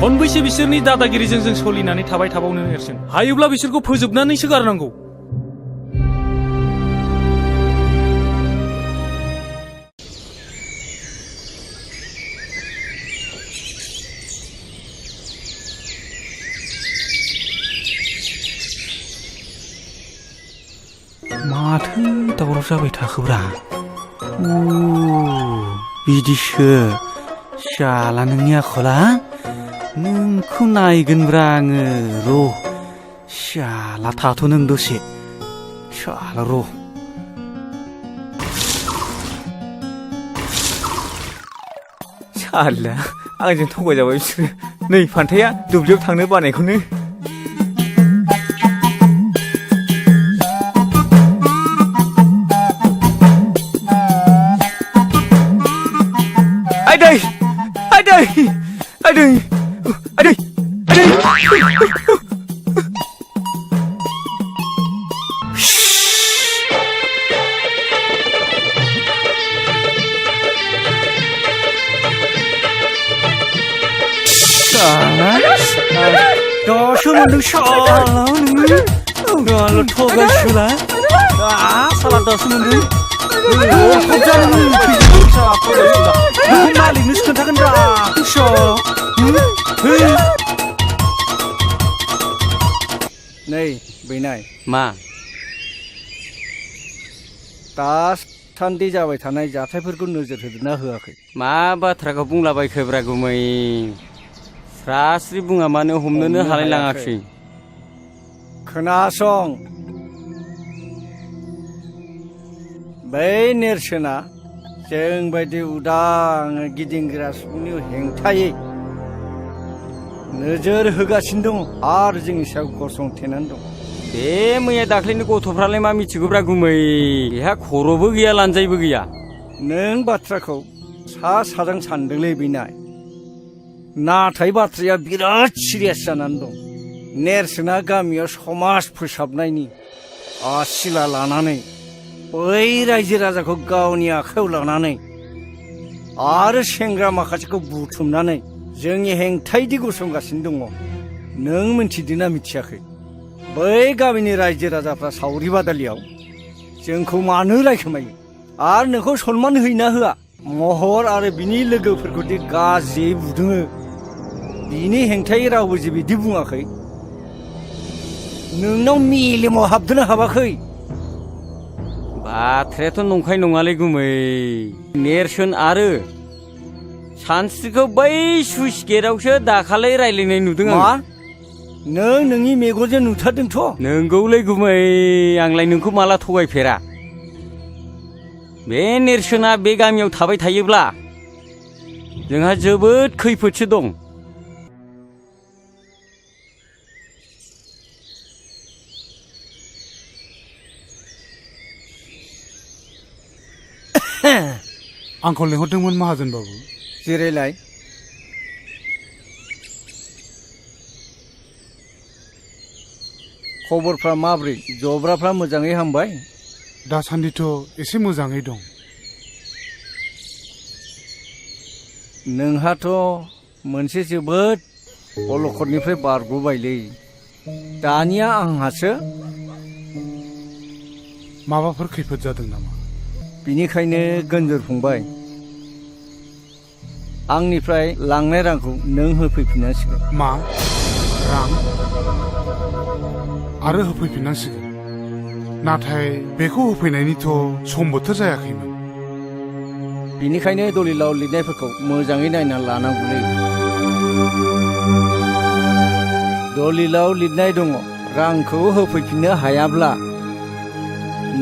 खनबैसे बिसोरनि दादागिरिजों जों सोलिनानै थाबाय थाबावनो नेरसोन हायोब्ला बिसोरखौ फोजोबनानैसो गारनांगौ मा माथो दावराव जाबाय थाखोब्रा बिदिसो शाला नोंनि आखला नोंखौ नायगोनब्रा आङो र' शाला थाथ' नों दसे शाला र' शाला आंजों थगायजाबाय बिसोरो नै फान्थाया दुब्लियाव थांनो बानायखौनो आदै आदै आदै आदै आदै दासो मोनदों शाला नोङो गाल' थगायसोला साला दासो मोनदों मालिकनोसो खोन्थागोन रा नै बैनाय मा दासान्दि जाबाय थानाय जाथायफोरखौ नोजोर होदोंना होआखै मा बाथ्राखौ बुंलाबायखोब्रा गुमै स्रा स्रि बुङा मानो हमनोनो हालाय लाङाखै खोनासं बै नेरसोना जों बायदि उदां गिदिंग्रा सुबुंनि हेंथायै नोजोर होगासिनो दङ आरो जोंनि सायाव गसंथेनानै दं बे मैया दाख्लैनि गथ'फ्रालाय मा मिथिगौब्रा गुमै बेहा खर'बो गैया लानजायबो गैया नों बाथ्राखौ सा साजों सानदोंलै बिनाय नाथाय बाथ्राया बिराद सिरियास जानानै दं नेरसोना गामियाव समाज फोसाबनायनि आसिला लानानै बै रायजो राजाखौ गावनि आखायाव लानानै आरो सेंग्रा माखासेखौ बुथुमनानै जोंनि हेंथायदि गसंगासिनो दङ नों मिथिदोंना मिथियाखै बै गामिनि रायजो राजाफ्रा सावरि बादालियाव जोंखौ मानो रायखोमायो आरो नोंखौ सनमान होयोना होआ महर आरो बिनि लोगोफोरखौदि गाज्रियै बुदोङो बिनि हेंथायै रावबो जे बिदि बुङाखै नोंनाव मेलेमाव हाबदोंना हाबाखै बाथ्रायाथ' नंखाय नङालै गुमै नेरसोन आरो सानस्रिखौ बै सुइस गेटआवसो दाखालै रायलायनाय नुदों आं नों नोंनि मेगनजों नुथारदोंथ' नोंगौलै गुमै आंलाय नोंखौ माला थगायफेरा बे नेरसोना बे गामियाव थाबाय थायोब्ला जोंहा जोबोद खैफोदसो दं आंखौ लिंहरदोंमोन माहाजोन बाबु जिरायलाय खबरफ्रा माब्रै जब्राफ्रा मोजाङै हामबाय दासान्दिथ' एसे मोजाङै दं नोंहाथ' मोनसे जोबोद अलखदनिफ्राय बारग'बायलै दानिया आंहासो माबाफोर खैफोद जादों नामा बिनिखायनो गोनजोर फंबाय आंनिफ्राय लांनाय रांखौ नों होफैफिननांसिगोन मा रां आरो होफैफिननांसिगोन नाथाय बेखौ होफैनायनिथ' सम बोथोर जायाखैमोन बिनिखायनो दलिलाव लिरनायफोरखौ मोजाङै नायना लानांगौलै दलिलाव लिरनाय दङ रांखौ होफैफिननो हायाब्ला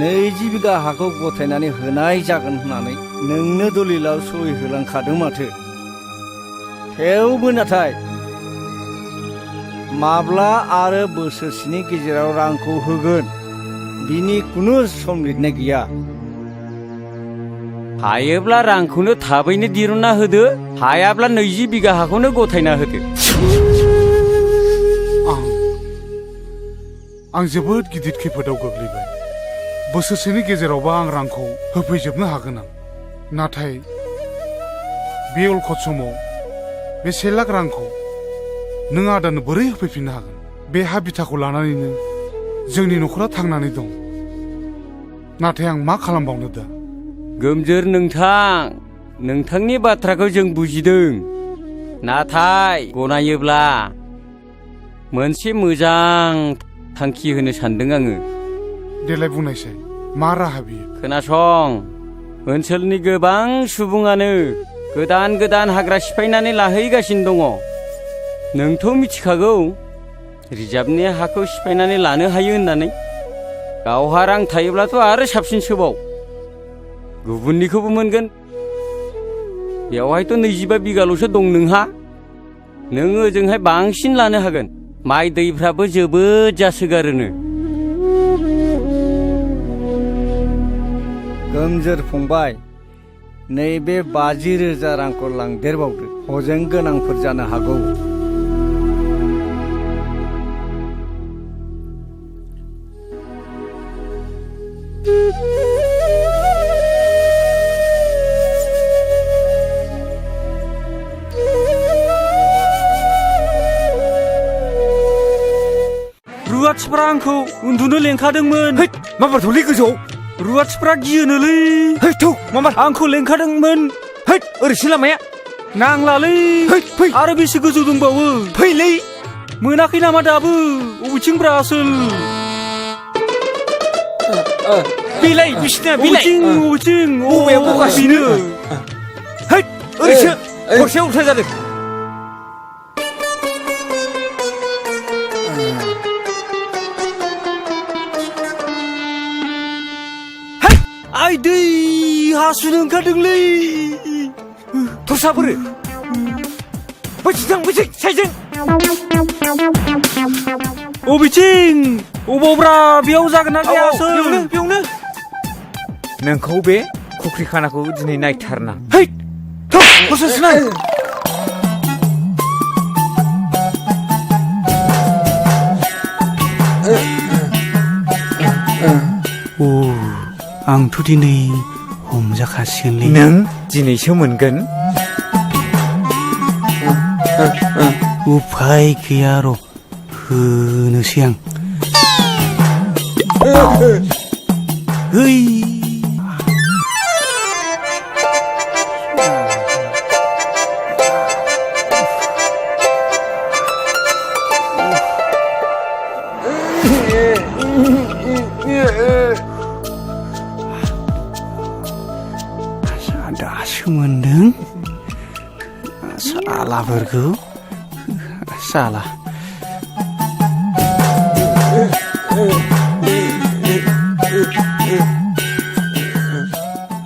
20 बिगा हाखौ गथायनानै होनाय जागोन होननानै नोंनो दलिलाव सहि होलांखादों माथो थेवबो नाथाय माब्ला आरो बोसोरसेनि गेजेराव रांखौ होगोन बिनि खुनु सम लिरनाय गैया हायोब्ला रांखौनो थाबैनो दिरुनना होदो हायाब्ला 20 बिगा हाखौनो गथायना होदो आं जोबोद गिदिर खैफोदाव गोग्लैबाय बोसोरसेनि गेजेरावबा आं रांखौ होफैजोबनो हागोन आं नाथाय बे अलखद समाव बे 1 लाख रांखौ नों आदानो बोरै होफैफिननो हागोन बे हा बिथाखौ लानानैनो जोंनि न'खरा थांनानै दं नाथाय आं मा खालामबावनो दा गोमजोर नोंथांनि बाथ्राखौ जों बुजिदों नाथाय गनायोब्ला मोनसे मोजां थांखि होनो सानदों आङो देलाय बुंनायसाय मा राहा बियो? खोनासं, ओनसोलनि गोबां सुबुङानो गोदान गोदान हाग्रा सिफायनानै लाहैगासिनो दङ। नोंथ' मिथिखागौ रिजार्भनि हाखौ सिफायनानै लानो हायो होननानै। गावहा रां थायोब्लाथ' आरो साबसिनसोबाव, गुबुननिखौबो मोनगोन। बेवहायथ' 25 बिगाल'सो दं नोंहा। नों ओजोंहाय बांसिन लानो हागोन। माइ दैफ्राबो जोबोद जासोगारोनो। गोमजोर फंबाय, नैबे 50,000 रांखौ लांदेरबावदो, हजों गोनांफोर जानो हागौ। रुवाथिफ्रा आंखौ उन्दुनो लेंखादोंमोन। माबार थौलै गोजौआव। रुवाथिफ्रा गियोनोलै। माबार आंखौ लेंखादोंमोन। ओरैसो लामाया। नांलालै। फै आरो बेसे गोजौ दंबावो? फैलै। मोनाखै नामा दाबो? अबेथिंब्रा आसोल? बिलाइ बिसिना बिलाइ। अबेथिं? बबेयाव बगासिनो? ओरैसो खरसेयाव उल्था जादों। आइ दै हासुनो ओंखारदोंलै। थरसाफोर बैथिं साइजों। अबेथिं? अबावब्रा? बेयाव जागोन ना गैया? बेयावनो। नोंखौ बे फुख्रि खानाखौ दिनै नायथारना। आंथ' दिनै हमजाखासिगोनलै। नों दिनैसो मोनगोन। उफाय गैया र', होनोसै आं। है दासो मोनदों सालाफोरखौ। साला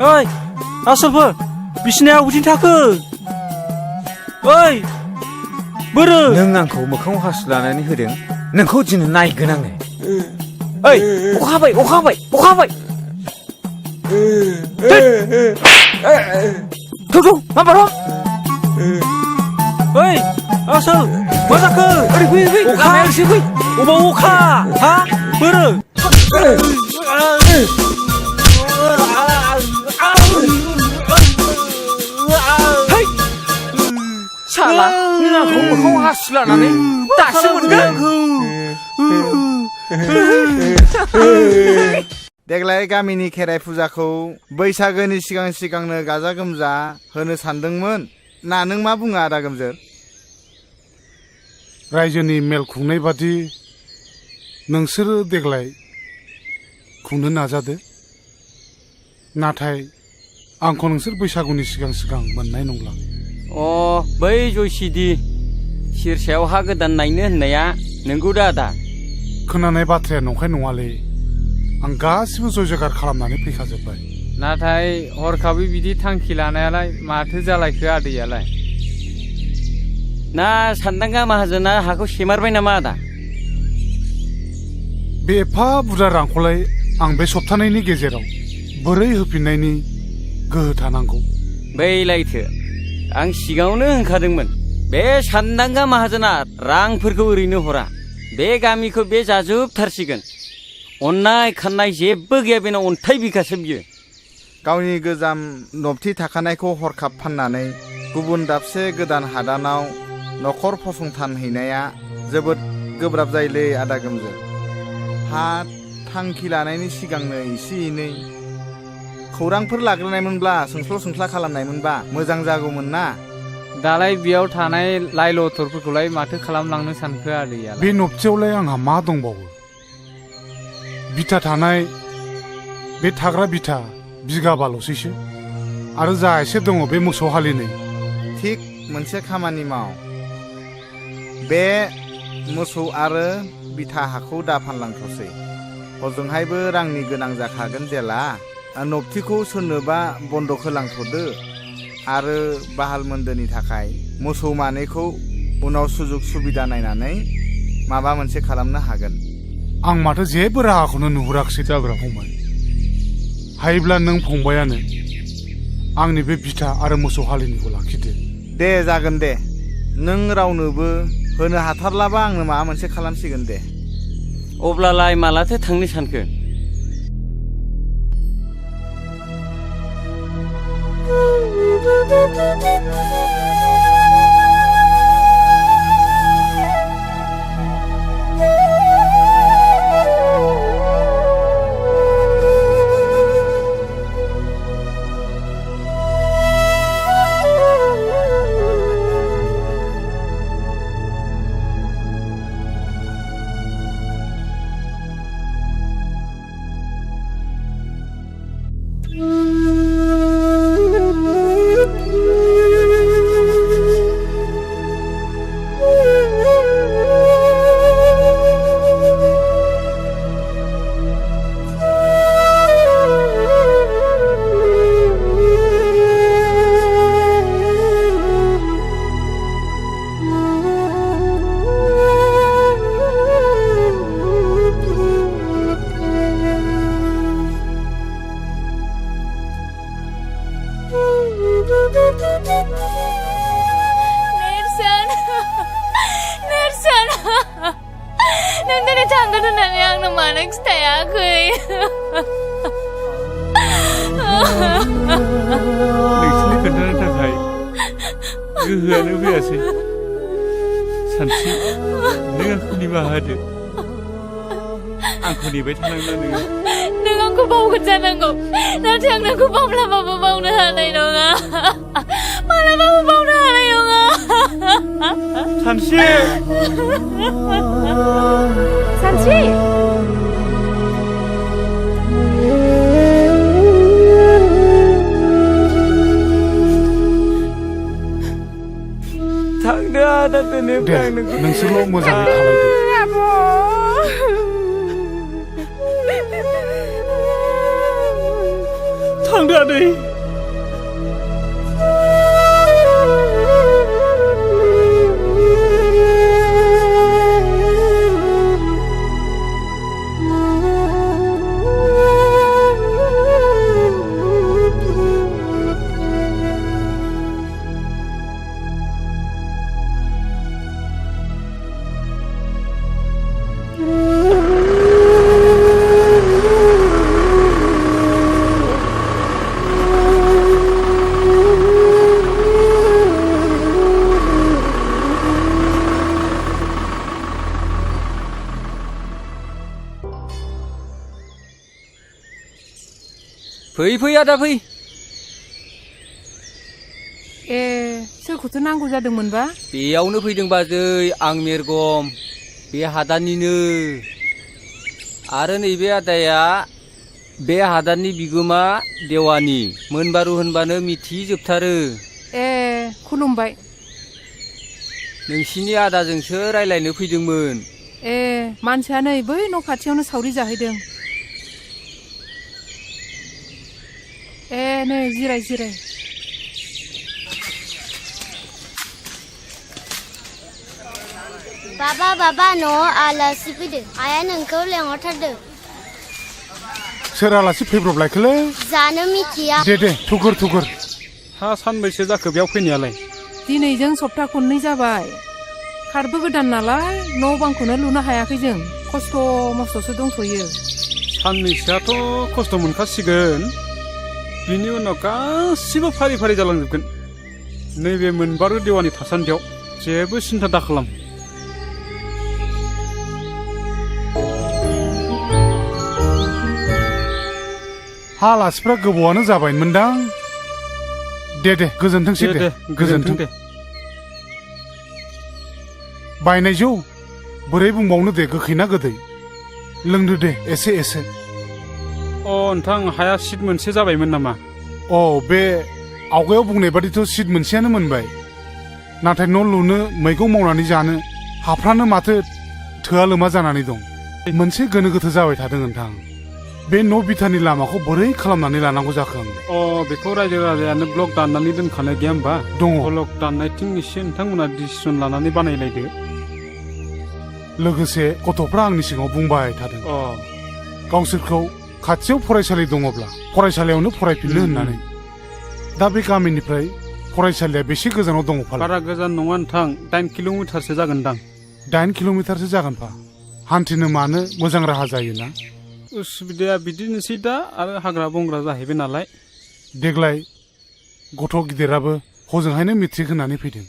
ओइ आसोलफोर, बिसिनाया अबेथिं थाखो? ओइ बोरो? नों आंखौ मोखाङाव हासु लानानै होदों। नोंखौ दिनै नायगोन आङो। ओइ अखा हाबाय। थौ माबार। ओइ आसोल, मा जाखो? ओरै फै। अखा एसे फै। अबाव अखा? हा बोरो? साला नों आंखौ मोखाङाव हासु लानानै दासो मोनगोन। देग्लाय गामिनि खेराइ फुजाखौ बैसागोनि सिगांनो गाजा गोमजा होनो सानदोंमोन ना नों मा बुङो आदा गोमजोर? रायजोनि मेल खुंनाय बादि नोंसोरो देग्लाय खुंनो नाजादो। नाथाय आंखौ नोंसोर बैसागुनि सिगां मोननाय नंला। बै जयसिदि सिरसायाव हा गोदान नायनो होननाया नोंगौ दा आदा? खोनानाय बाथ्राया नंखाय नङालै। आं गासिबो जय जगार खालामनानै फैखाजोब्बाय। नाथाय हरखाबै बिदि थांखि लानायालाय माथो जालायखो आदैयालाय? ना सान्दांगा माहाजोना हाखौ सेमारबाय नामा आदा? बे एफा बुरजा रांखौलाय आं बे सप्तानैनि गेजेराव बोरै होफिननायनि गोहो थानांगौ? बैलायथो आं सिगाङावनो होनखादोंमोन, बे सान्दांगा माहाजोना रांफोरखौ ओरैनो हरा। बे गामिखौ बे जाजोबथारसिगोन। अननाय खाननाय जेबो गैया बेनाव, अन्थाइ बिखासो बियो। गावनि गोजाम नबथि थाखानायखौ हरखाब फाननानै गुबुन दाबसे गोदान हादानाव न'खर फसंथानहैनाया जोबोद गोब्राब जायोलै आदा गोमजोर। हा थांखि लानायनि सिगांनो एसे एनै खौरांफोर लाग्रोनायमोनब्ला, सोंस्ल' खालामनायमोनबा मोजां जागौमोन ना। दालाय बेयाव थानाय लाइ लथरफोरखौलाय माथो खालामलांनो सानखो आदैया? बे नबथियावलाय आंहा मा दंबावो? बिथा थानाय बे थाग्रा बिथा बिगाबाल'सैसो आरो जा एसे दङ बे मोसौ हालिनै थिग मोनसे खामानि माव बे मोसौ आरो बिथा हाखौ दा फानलांथ'सै हजोंहायबो रांनि गोनां जाखागोन जेला नबथिखौ सोरनोबा बन्दक होलांथ'दो आरो बाहाल मोन्दोनि थाखाय मोसौ मानैखौ उनाव सुजुग सुबिदा नायनानै माबा मोनसे खालामनो हागोन आं माथो जेबो राहाखौनो नुहुराखिसै जाब्रा फंबाय हायोब्ला नों फंबायानो आंनि बे बिथा आरो मोसौ हालिनिखौ लाखिदो दे जागोन दे नों रावनोबो होनो हाथारलाबा आंनो माबा मोनसे खालामसिगोन दे अब्लालाय मालाथो थांनो सानखो नोंसोरनि खोन्थानो थाखाय गोहोआनो फैयासै सानस्रि नों आंखौ निमाहा होदो आंखौ नेबाय थानांला नोङो नों आंखौ बावगोन जानांगौ नाथाय आं नोंखौ माब्लाबाबो बावनो हानाय नङा माब्लाबाबो बावनो हानाय नङा सानस्रि सानस्रि थांदो आदा दोनोब्ला आं नोंखौ नोंसोरल' मोजाङै थालायदो थांदो आदै फै आदा फै ए सोरखौथो नांगौ जादोंमोनबा बेयावनो फैदों बाजै आं मेरगम बे हादाननिनो आरो नैबे आदाया बे हादाननि बिगोमा देवानि मोनबारु होनबानो मिथिजोबथारो ए खुलुमबाय नोंसिनि आदाजोंसो रायलायनो फैदोंमोन ए मानसिया नै बै न' खाथियावनो सावरि जाहैदों ए नै जिराय बाबा न'आव आलासि फैदों आइया नोंखौ लेंहरथारदों सोर आलासि फैब्रबलायखोलै जानो मिथिया दे थुगुर हा सानबैसे जाखो बेयाव फैनायालाय दिनैजों सप्ता खननै जाबाय खारबो गोदान नालाय न' बांखौनो लुनो हायाखै जों खस्थ' मस्थ'सो दंथ'यो साननैसोआथ' खस्थ' मोनखासिगोन बिनि उनाव गासिबो फारि फारि जालांजोबगोन नैबे मोनबारु देवानि थासान्दियाव जेबो सिन्था दाखालाम हा आलासिफ्रा गोबावानो जाबायमोनदां दे गोजोनथोंसै दे गोजोनथों दे बायनाय जौ बोरै बुंबावनो दे गोखै ना गोदै लोंदो दे एसे अ नोंथां हाया सिट मोनसे जाबायमोन नामा? अ बे आवगायाव बुंनाय बादिथ' सिट मोनसेयानो मोनबाय नाथाय न' लुनो मैगं मावनानै जानो हाफ्रानो माथो थोआ लोमा जानानै दं मोनसे गोनो गोथो जाबाय थादों नोंथां बे न' बिथानि लामाखौ बोरै खालामनानै लानांगौ जाखो आं बेखौ रायजो राजायानो ब्लक दाननानै दोनखानाय गैया होमबा? दङ। ब्लक दाननायथिं एसे नोंथांमोना डिसिसन लानानै बानायलायदो। लोगोसे गथ'फ्रा आंनि सिगाङाव बुंबाय थादों गावसोरखौ खाथियाव फरायसालि दङब्ला फरायसालियावनो फरायफिननो होननानै दा बे गामिनिफ्राय फरायसालिया बेसे गोजानाव दङ फालाय? बारा गोजान नङा नोंथां 8 किल'मिटारसो जागोनदां। 8 किल'मिटारसो जागोनफा हान्थिनो मानो मोजां राहा जायोना? उसुबिदाया बिदिनोसै दा आरो हाग्रा बंग्रा जाहैबाय नालाय। देग्लाय गथ' गिदिराबो हजोंहायनो मेट्रिक होनानै फैदों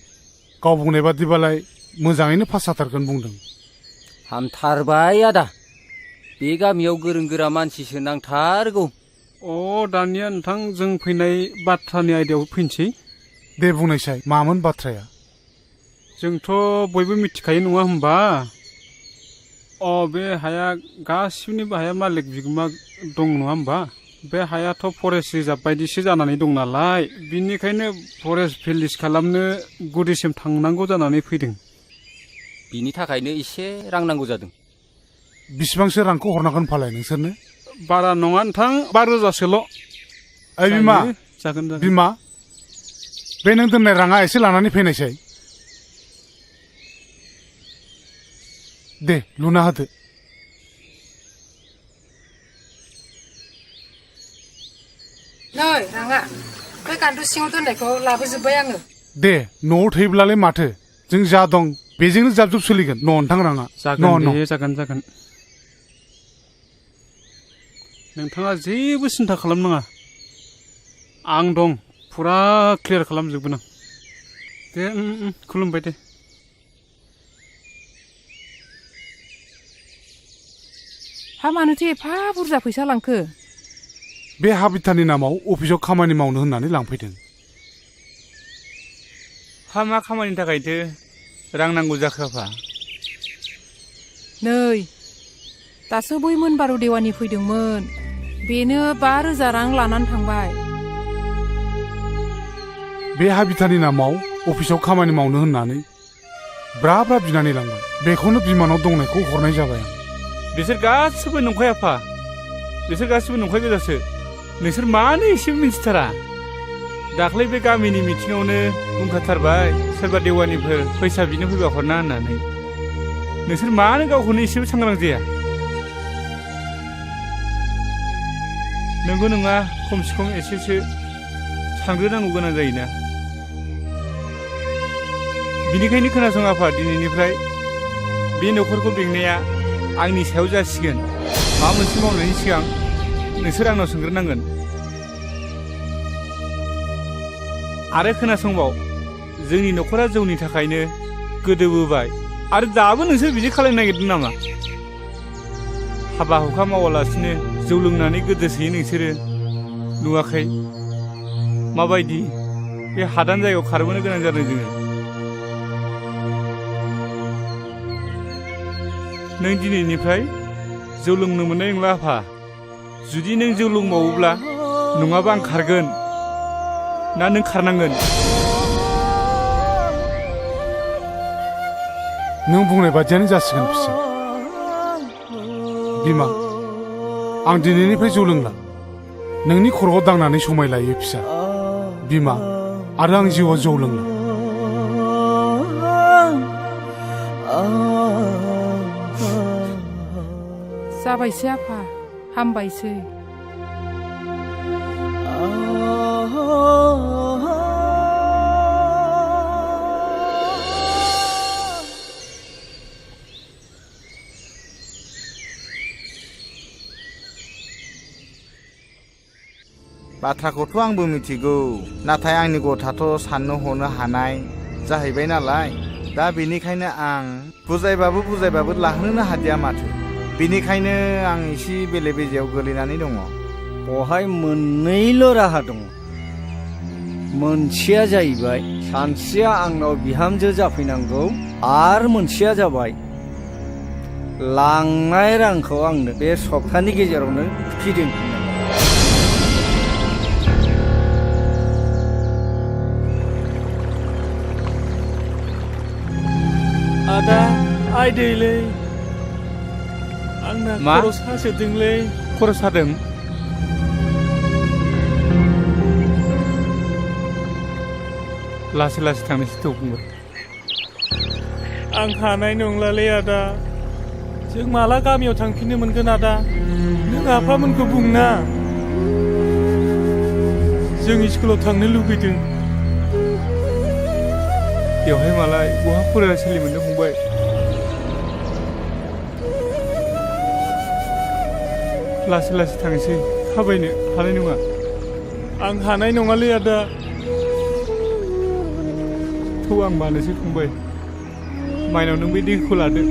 गाव बुंनाय बादिबालाय मोजाङैनो पास जाथारगोन बुंदों। हामथारबाय आदा बे गामियाव गोरों गोरा मानसिसो नांथारगौ। दानिया नोंथां जों फैनाय बाथ्रानि आयदायाव फैनोसै। दे बुंनायसाय मामोन बाथ्राया? जोंथ' बयबो मिथिखायो नङा होमबा? बे हाया गासिनिबो हाया मालिक बिगोमा दं नङा होमबा? बे हायाथ' फरेस्ट रिजार्भ बायदिसो जानानै दं नालाय बिनिखायनो फरेस्ट भिलेज खालामनो गुदिसिम थांनांगौ जानानै फैदों। बिनि थाखायनो एसे रां नांगौ जादों। बिसिबांसो रांखौ हरनांगोन फालाय नोंसोरनो? बारा नङा नोंथां 5,000सोल'। ओइ बिमा जागोन बिमा बे नों दोननाय राङा एसे लानानै फैनायसाय। दे लुना होदो। नै राङा बे गान्दु सिङाव दोननायखौ लाबोजोब्बाय आङो। दे न'आव थैब्लालाय माथो जों जा दं बेजोंनो जाब जुब सोलिगोन न' नोंथां राङा। जागोन नोंथाङा जेबो सिन्था खालामनाङा आं दं फुरा क्लियार खालामजोबगोन आं। दे खुलुमबाय दे। हा मानोथो एफा बुरजा फैसा लांखो? बे हा बिथानि नामाव अफिसाव खामानि मावनो होननानै लांफैदों। हा मा खामानिनि थाखायथो रां नांगौ जाखो आफा? नै दासो बै मोनबारु देवानि फैदोंमोन बेनो 5,000 रां लानानै थांबाय। बे हा बिथानि नामाव अफिसाव खामानि मावनो होननानै ब्रा ब्रा बिनानै लांबाय बेखौनो बिमानाव दंनायखौ हरनाय जाबाय आं। बिसोर गासिबो नंखाय आफा बिसोर गासिबो नंखाय गोजासो नोंसोर मानो एसे मिन्थिथारा? दाख्लै बे गामिनि मिटिङावनो बुंखाथारबाय सोरबा देवानिफोर फैसा बिनो फैबा हरना होननानै। नोंसोर मानो गावखौनो एसेबो सांग्रां जाया? नंगौ नङा खमसे खम एसेसो सानग्रोनांगौ गोनां जायोना। बिनिखायनो खोनासं आफा दिनैनिफ्राय बे न'खरखौ बेंनाया आंनि सायाव जासिगोन। माबा मोनसे मावनायनि सिगां नोंसोर आंनाव सोंग्रोनांगोन। आरो खोनासंबाव जोंनि न'खरा जौनि थाखायनो गोदोबोबाय आरो दाबो नोंसोर बिदि खालामनो नागिरदों नामा? हाबा हुखा मावालासिनो जौ लोंनानै गोदोसोयो नोंसोरो नुवाखै माबायदि बे हादान जायगायाव खारबोनो गोनां जादों जोङो। नों दिनैनिफ्राय जौ लोंनो मोननाय नंला आफा। जुदि नों जौ लोंबावोब्ला नङाबा आं खारगोन ना नों खारनांगोन। नों बुंनाय बादियानो जासिगोन फिसा। बिमा आं दिनैनिफ्राय जौ लोंला नोंनि खर'आव दांनानै समाय लायो फिसा। बिमा आरो आं जिउआव जौ लोंला। जाबायसै आफा हामबायसै। बाथ्राखौथ' आंबो मिथिगौ नाथाय आंनि गथ'आथ' साननो हनो हानाय जाहैबाय नालाय दा बेनिखायनो आं बुजायबाबो लाहोनो हादिया माथो। बेनिखायनो आं एसे बेले बेजेयाव गोलैनानै दङ। बहाय मोननैल' राहा दङ। मोनसेया जाहैबाय सानस्रिया आंनाव बिहामजो जाफैनांगौ आरो मोनसेया जाबाय लांनाय रांखौ आंनो बे सप्तानि गेजेरावनो फिदिंफिननांगौ। आदा आइ दैलै आंना मा? खर' सासोदोंलै खर' सादों लासै लासै थांनोसै थ' फंबाय आं हानाय नंलालै आदा जों माला गामियाव थांफिननो मोनगोन आदा नों आफामोनखौ बुंना जों स्कुलाव थांनो लुबैदों बेवहाय मालाय बहा फरायसालि मोननो फंबाय लासै लासै थांसै थाबायनो हानाय नङा आं हानाय नङालै आदा थौ आं मानोसै फंबाय माइनाव नों बे दैखौ लादो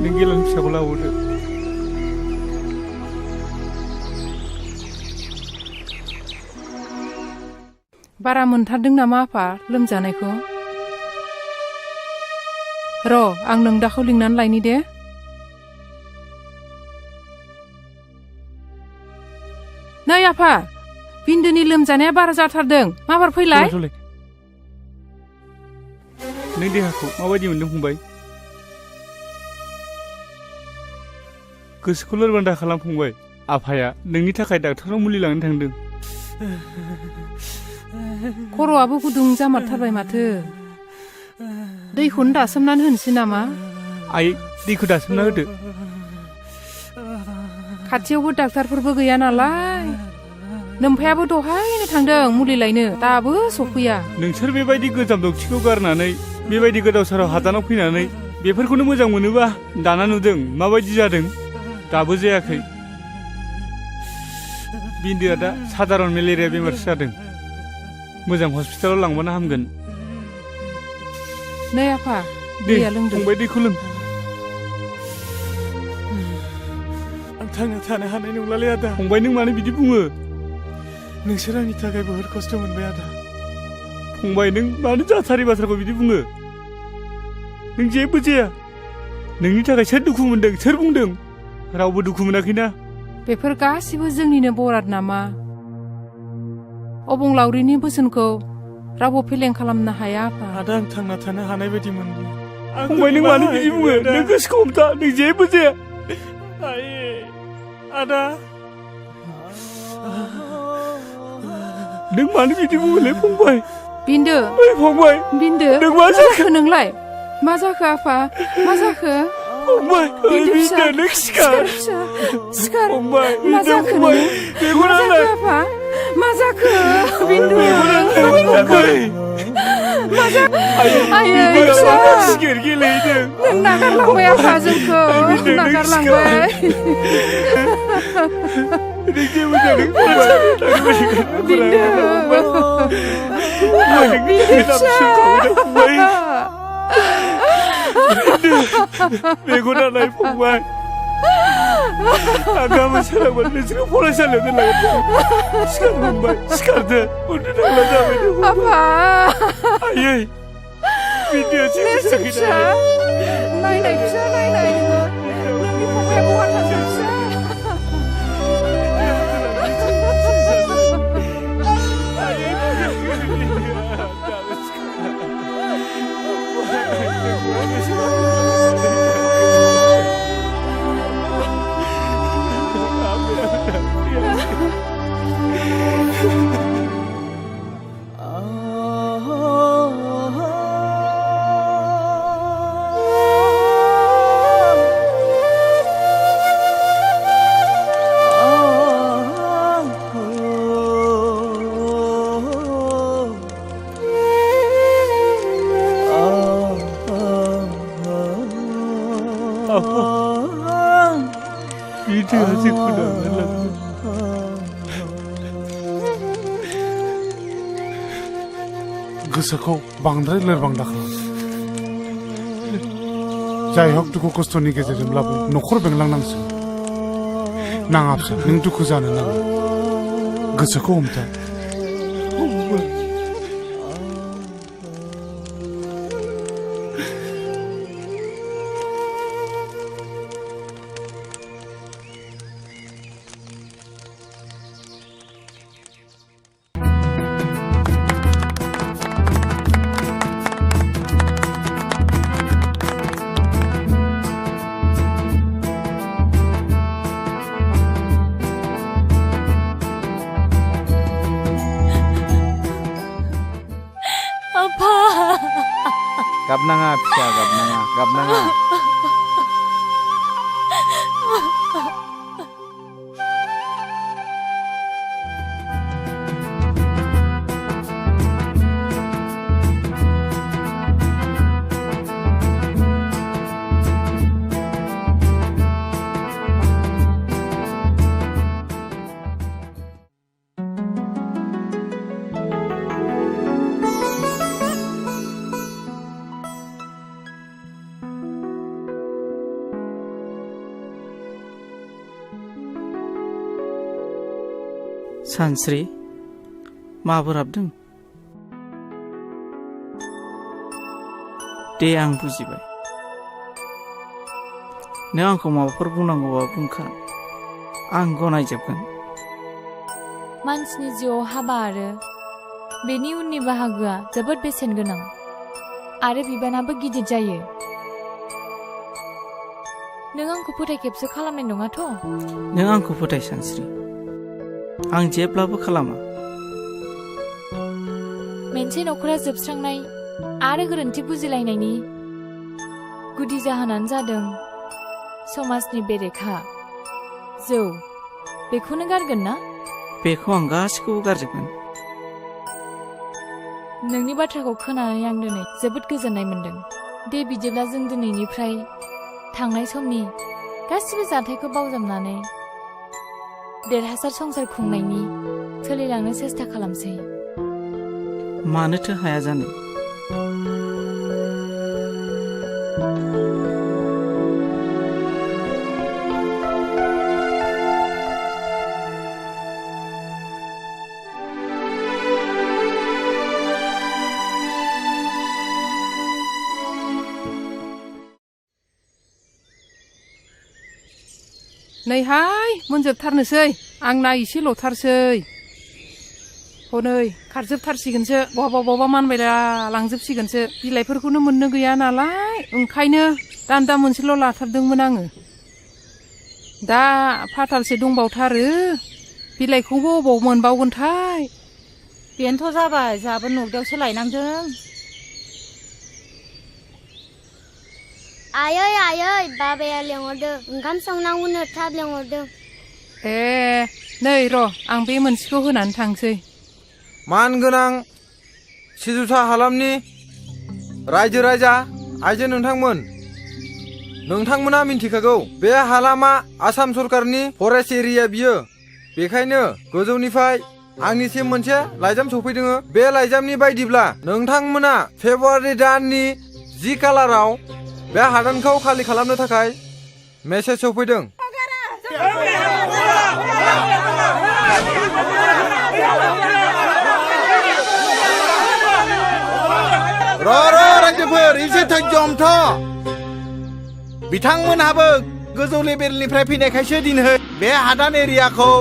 नों गेलान फिसाखौ लाबोदो बारा मोनथारदों नामा आफा लोमजानायखौ र' आं नों दाखौ लिंनानै लायनि दे नै आफा बिन्दोनि लोमजानाया बारा जाथारदों माबार फैलाय नों देहाखौ माबायदि मोन्दों फंबाय गोसोखौ लोरबां दा खालाम फंबाय आफाया नोंनि थाखाय डाक्टारनाव मुलि लांनो थांदों खर'आबो गुदुं जामारथारबाय माथो दैखौनो दासोमनानै होनोसै नामा आइ दैखौ दासोमना होदो खाथियावबो डाक्टारफोरबो गैया नालाय नोमफायाबो दहायनो थांदों मुलि लायनो दाबो सफैया नोंसोर बेबायदि गोजाम दक्थिखौ गारनानै बेबायदि गोदाव सोराव हादानाव फैनानै बेफोरखौनो मोजां मोनोबा दाना नुदों माबायदि जादों दाबो जायाखै बिन्दोआ दा साधारन मेलेरिया बेमारसो जादों मोजां हस्पिटालाव लांबानो हामगोन नै आफा दैया लोंदों फंबाय दैखौ लों आं थांना थानो हानाय नंलालै आदा फंबाय नों मानो बिदि बुङो नोंसोर आंनि थाखाय बहुद खस्थ' मोनबाय आदा फंबाय नों मानो जाथारै बाथ्राखौ बिदि बुङो नों जेबो जाया नोंनि थाखाय सोर दुखु मोनदों सोर बुंदों रावबो दुखु मोनाखैना बेफोर गासिबो जोंनिनो बराद नामा अबंलावरिनि बोसोनखौ रावबो फेलें खालामनो हाया आफा आदा आं थांना थानो हानाय बायदि मोनदों फंबाय नों मानो बिदि बुङो नों गोसोखौ हमथा नों जेबो जाया आदा नों मानो बिदि बुङोलै फंबाय बिन्दो फंबाय बिन्दो नों मा जाखो नोंलाय मा जाखो आफा मा जाखो फंबाय बिन्दो नों सिखार सिखार फंबाय मा जाखो नों मा जाखो आफा मा जाखो बिन्दु मा जाखो आयै फिसा सिगार गेलेहैदों नों नागारलांबाय आफा जोंखौ नागारलांबाय जेबो जादों फंबाय मेगना नाय फंबाय आं गाबोन सोरांबानो नोंसोरखौ फरायसालियाव दोनलांगोन सिखार फंबाय सिखारदो उन्दु थांला जाबाय आफा आयै बिदिया जेबो जायाखै नायनाय फिसा नायनाय नोंनि फंबाया बहा थांदों फिसा गोसोखौ बांद्राय लोरबां दाखालाम जाय हक दुखु खस्थ'नि गेजेरजोंब्लाबो न'खर बेंलांनांसो नाङा फिसा नों दुखु जानो नाङा गोसोखौ हमथा गाबनाङा फिसा गाबनाङा सानस्रि माबोर हाबदों दे आं बुजिबाय नों आंखौ माबाफोर बुंनांगौबा बुंखा आं गनायजोबगोन मानसिनि जिउआव हाबा आरो बेनि उननि बाहागोआ जोबोद बेसेन गोनां आरो बिबानाबो गिदिर जायो नों आंखौ फोथायखेबसो खालामनाय नङाथ' नों आंखौ फोथाय सानस्रि आं जेब्लाबो खालामा मोनसे नखरा जोबस्रांनाय आरो गोरोन्थि बुजिलायनायनि गुदि जाहोनानो जादों समाजनि बेरेखा जौ बेखौनो गारगोन ना बेखौ आं गासिखौबो गारजोबगोन नोंनि बाथ्राखौ खोनानानै आं दिनै जोबोद गोजोननाय मोनदों दे बिदिब्ला जों दिनैनिफ्राय थांनाय समनि गासिबो जाथायखौ बावजोबनानै देरहासार संसार खुंनायनि सोलिलांनो सेस्था खालामसै मानोथो हाया जानो नैहाय मोनजोबथारनोसै आंना एसेल'थारसै हनै खारजोबथारसिगोनसो बहाबा मानबायला लांजोबसिगोनसो बिलाइफोरखौनो मोननो गैया नालाय ओंखायनो दान्दा मोनसेल' लाथारदोंमोन आङो दा फाथालसे दंबावथारो बिलाइखौबो अबाव मोनबावगोनथाय बेनोथ' जाबाय जाबो नगदायावसो लायनांदों आयै बाबाया लेंहरदों ओंखाम संनांगौनो थाब लेंहरदों ए नै र' आं बे मोनसेखौ होनानै थांसै मानगोनां सिजुसा हालामनि रायजो राजा आइजो नोंथांमोना मिन्थिखागौ बे हालामा आसाम सरकारनि फरेस्ट एरिया बियो बेखायनो गोजौनिफ्राय आंनिसिम मोनसे लाइजाम सफैदों बे लाइजामनि बायदिब्ला नोंथांमोना फेब्रुवारि दाननि 10 खालाराव बे हादानखौ खालि खालामनो थाखाय मेसेज सफैदों रायजोफोर एसे धैर्यमथ बिथांमोनहाबो गोजौ लेभेलनिफ्राय फैनायखायसो दिनै बे हादान एरियाखौ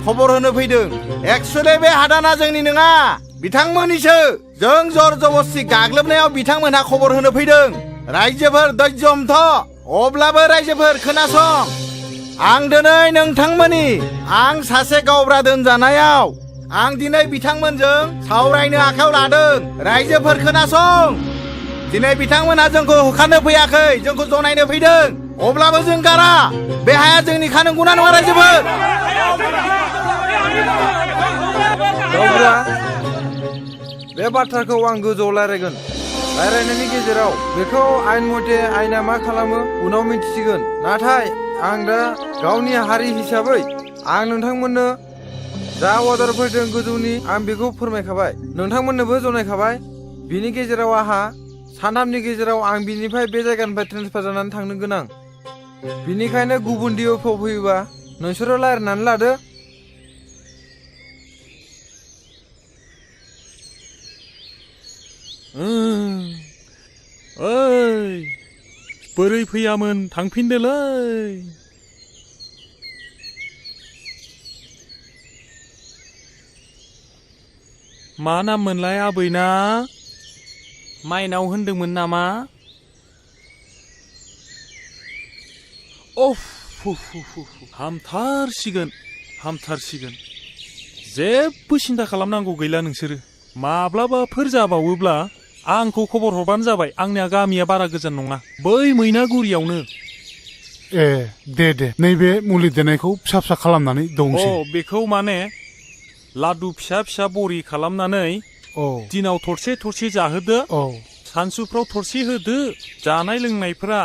खबर होनो फैदों एक्चुअली बे हादाना जोंनि नङा बिथांमोननिसो जों जर जबस्ति गाग्लोबनायाव बिथांमोनहा खबर होनो फैदों रायजोफोर धैर्यमथ अब्लाबो रायजोफोर खोनासं आं दिनै नोंथांमोननि आं सासे गावब्रा दोनजानायाव आं दिनै बिथांमोनजों सावरायनो आखायाव लादों रायजोफोर खोनासं दिनै बिथांमोनहा जोंखौ होखारनो फैयाखै जोंखौ जनायनो फैदों अब्लाबो जों गारा बे हाया जोंनिखा नंगौना नङा रायजोफोर गावब्रा बे बाथ्राखौ आं गोजौआव रायज्लायगोन रायज्लायनायनि गेजेराव बेखौ आइन मथे आइना मा खालामो उनाव मिन्थिसिगोन नाथाय आं दा गावनि हारि हिसाबै आं नोंथांमोननो जा अर्डार फैदों गोजौनि आं बेखौ फोरमायखाबाय नोंथांमोननोबो जनायखाबाय बिनि गेजेराव आंहा सानथामनि गेजेराव आं बिनिफ्राय बे जायगानिफ्राय ट्रेन्सफार जानानै थांनो गोनां बिनिखायनो गुबुन डिअ'फ्राव फैयोबा नोंसोरो रायज्लायनानै लादो ओइ बोरै फैयामोन थांफिनदोलै मा नाम मोनलाय आबैना माइनाव होनदोंमोन नामा हामथारसिगोन जेबो सिन्था खालामनांगौ गैला नोंसोरो माब्लाबाफोर जाबावोब्ला आंखौ खबर हरबानो जाबाय आंनिया गामिया बारा गोजान नङा बै मैनागुरियावनो ए दे नैबे मुलि देनायखौ फिसा फिसा खालामनानै दंसै बेखौ माने लादु फिसा फिसा बरि खालामनानै दिनाव थरसे थरसे जाहोदो सानसुफ्राव थरसे होदो जानाय लोंनायफ्रा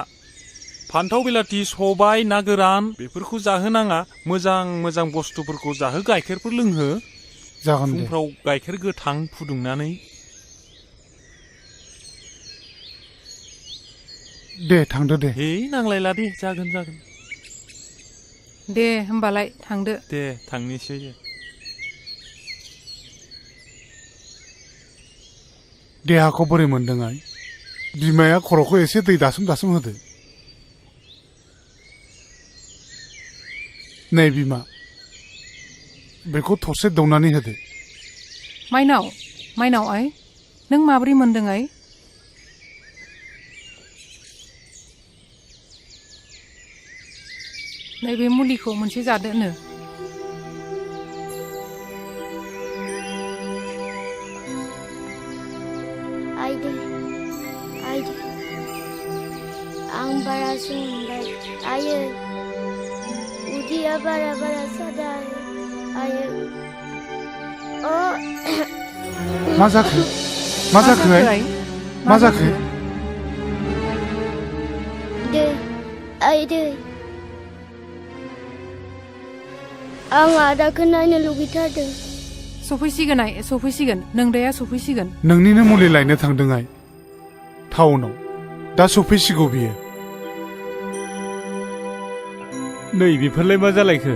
फान्थाव बिलाथि सबाय ना गोरान बेफोरखौ जाहोनाङा मोजां मोजां बुस्थुफोरखौ जाहो गाइखेरफोर लोंहो जागोन दे फुंफ्राव गाइखेर गोथां फुदुंनानै दे थांदो दे नांलायला दे जागोन दे होमबालाय थांदो दे थांनोसै देहाखौ बोरै मोनदों आइ बिमाया खर'खौ एसे दै दासोम होदो नै बिमा बेखौ थरसे दौनानै होदो माइनाव आइ नों माबोरै मोनदों आइ नैबे मुलिखौ मोनसे जादोनो आइदे आं बारासो मोनबाय आयो उदैया बारा सादों आयो मा जाखो दै आं आदाखौ नायनो लुगैथारदों सफैसिगोन नोंदाया सफैसिगोन नोंनिनो मुलि लायनो थांदों आइ टाउनाव दा सफैसिगौ बियो नै बेफोरलाय मा जालायखो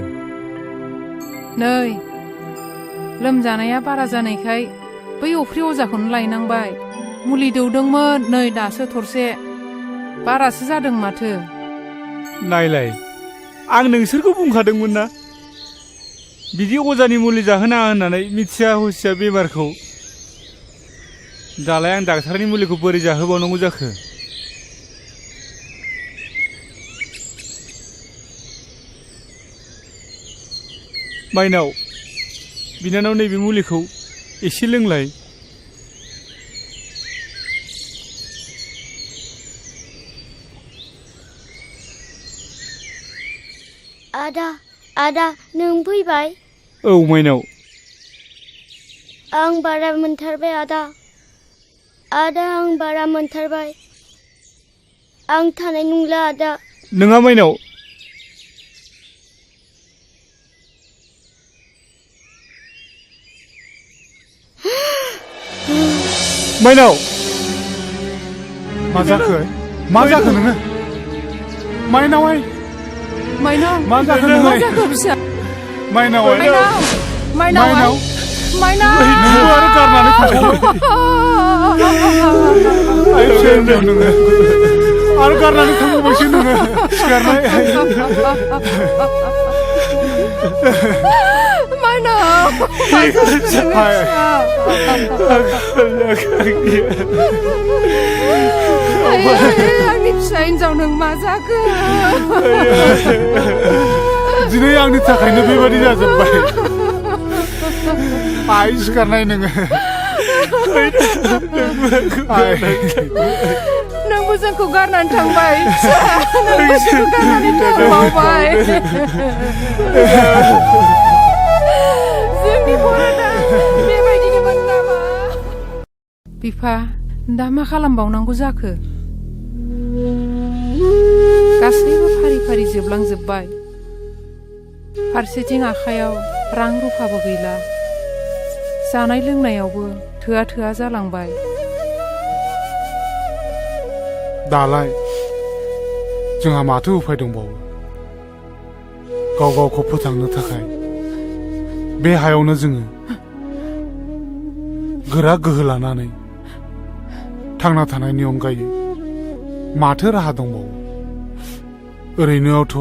नै लोमजानाया बारा जानायखाय बै अफ्रि अजाखौनो लायनांबाय मुलि दौदोंमोन नै दासो थरसे बारासो जादों माथो नायलाय आं नोंसोरखौ बुंखादोंमोन ना बिदि अजानि मुलि जाहोनाङा होननानै मिथिया हुसिया बेमारखौ दालाय आं डाक्टारनि मुलिखौ बोरै जाहोबावनांगौ जाखो माइनाव बिनानाव नैबे मुलिखौ एसे लोंलाय आदा नों फैबाय औ माइनाव आं बारा मोनथारबाय आदा आं बारा मोनथारबाय आं थानाय नंला आदा नोङा माइनाव माइनाव मा जाखो नोङो माइनाव मा जाखो फिसा माइनाव नोंबो आरो गारनानै थांबाय आरो गारनानै थांबावबायसो नोङो सिखारनाय आंनि फिसा हिन्जाव नों मा जाखो दिनै आंनि थाखायनो बेबादि जाजोब्बाय आइ सिखारनाय नोङो नोंबो जोंखौ गारनानै थांबाय नोंबो जोंखौ गारनानै थांबावबाय जोंनि बर'ना बेबायदिनोमोन नामा बिफा दा मा खालामबावनांगौ जाखो गासैबो फारि फारि जोबलांजोब्बाय फारसेथिं आखायाव रां रुफाबो गैला जानाय लोंनायावबो थोआ जालांबाय दालाय जोंहा माथो उफाय दंबावो गावखौ फोथांनो थाखाय बे हायावनो जोङो गोरा गोहो लानानै थांना थानायनि अनगायै माथो राहा दंबावो ओरैनोआवथ'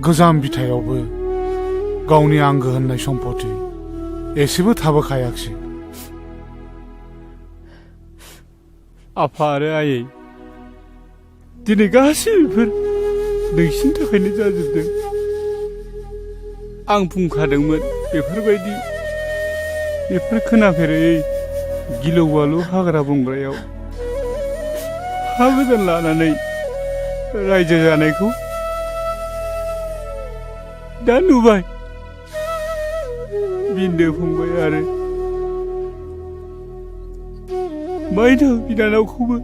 गोजाम बिथायावबो गावनि आंगो होननाय सम्पति एसेबो थाबोखायाखसै आफा आरो आयै दिनै गासैबो नोंसिनि थाखायनो जाजोबदों आं बुंखादोंमोन बेफोर खोनाफेरै गिलौ बालौ हाग्रा बंग्रायाव हा गोदान लानानै रायजो जानायखौ दा नुबाय बिन्दो फंबाय आरो माइनाव बिनानावखौबो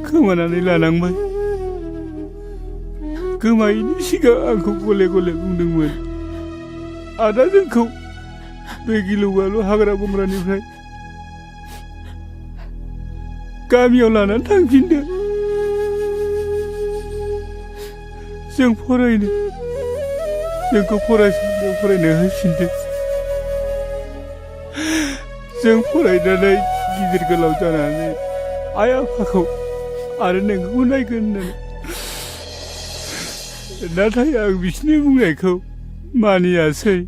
खोमानानै लानांबाय। गोमायैनि सिगां आंखौ गले गले बुंदोंमोन आदा जोंखौ बे गिलौ बालौ हाग्रा बंग्रानिफ्राय गामियाव लानानै थांफिनदो, जों फरायनो जोंखौ फरायसालियाव फरायनो होफिनदो, जों फरायनानै गिदिर गोलाव जानानै आइ आफाखौ आरो नोंखौ नायगोन होननानै। नाथाय आं बिसोरनि बुंनायखौ मानियासै।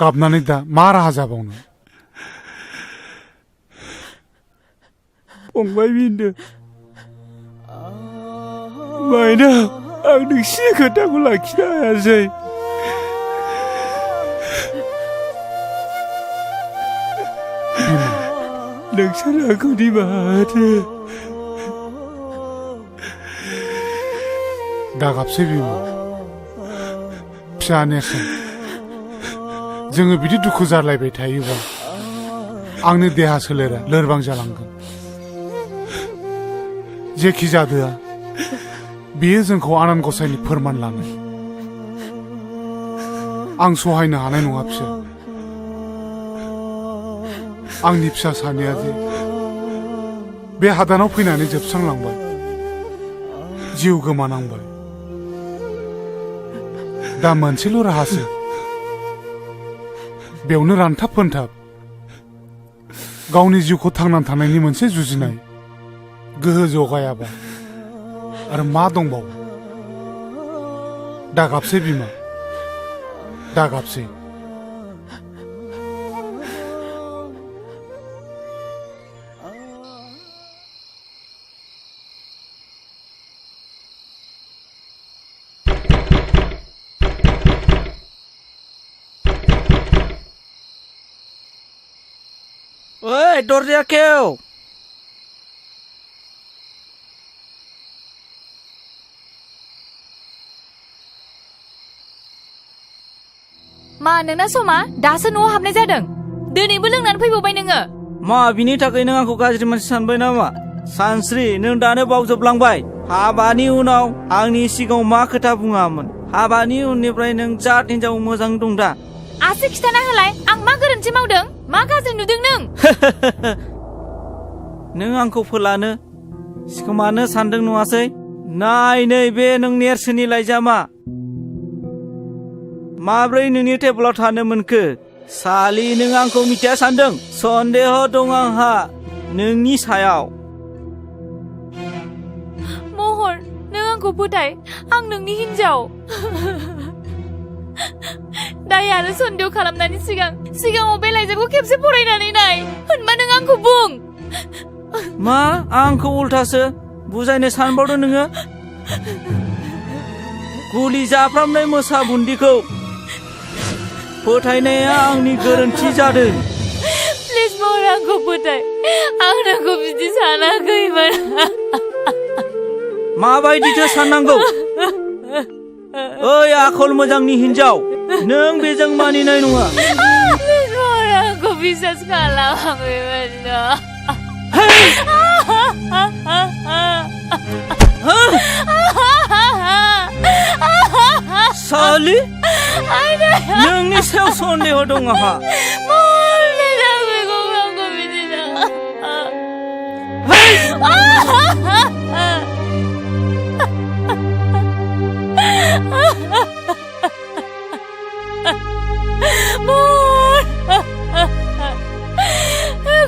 गाबनानै दा मा राहा जाबावनो? फंबाय बिन्दो, माइनाव आं नोंसिनि खोथाखौ लाखिनो हायासै। नोंसोर आंखौ निमाहा होदो। दा गाबसै बिमा, फिसा नेरसोन, जोङो बिदि दुखु जालायबाय थायोबा आंनि देहा सोलेरा लोरबां जालांगोन। जेखि जादोआ बेयो जोंखौ आनान गसाइनि फोरमान लानाय। आं सहायनो हानाय नङा फिसा। आंनि फिसा सानैया जे बे हादानाव फैनानै जोबस्रांलांबाय, जिउ गोमानांबाय। दा मोनसेल' राहासो, बेयावनो रानथाब फोनथाब गावनि जिउखौ थांनानै थानायनि मोनसे जुजिनाय गोहो जगायाबा आरो मा दंबावो? दा गाबसै बिमा, दा गाबसै। ओइ दरजाया खेव। मा नोंना समा दासो न'आव हाबनाय जादों? दिनैबो लोंनानै फैबावबाय नोङो? मा बिनि थाखाय नों आंखौ गाज्रि मानसि सानबाय नामा? सानस्रि, नों दानो बावजोबलांबाय। हाबानि उनाव आंनि सिगाङाव मा खोथा बुङामोन? हाबानि उननिफ्राय नों जात हिनजाव मोजां दं दा? आसि खिथाना होलाय, आं मा गोरोन्थि मावदों? मा गाज्रि नुदों नों? नों आंखौ फोलानो सिखोमानो सानदों नङासै? नाय नै बे नों नेरसोननि लाइजामा। माब्रै नोंनि टेबोलाव थानो मोनखो? सालि, नों आंखौ मिथिया सानदों? सन्देह दं आंहा नोंनि सायाव। महर, नों आंखौ फोथाय, आं नोंनि हिन्जाव। दाय आरो सन्देह खालामनायनि सिगाङाव बे लाइजामखौ खेबसे फरायनानै नाय, होनबा नों आंखौ बुं। मा आंखौ उल्थासो बुजायनो सानबावदों नोङो? गुलि जाफ्रामनाय मोसा बुन्दिखौ फोथायनाया आंनि गोरोन्थि जादों। प्लिज महर, आंखौ फोथाय, आं नोंखौ बिदि सानाखैमोन। माबायदिथो साननांगौ? ओइ आखल मोजांनि हिन्जाव, नों बेजों मानिनाय नङा। प्लिज महर, आंखौ बिसास खालाम बेबायदिनो। सालि, नोंनि सायाव सन्देह दं आंहा।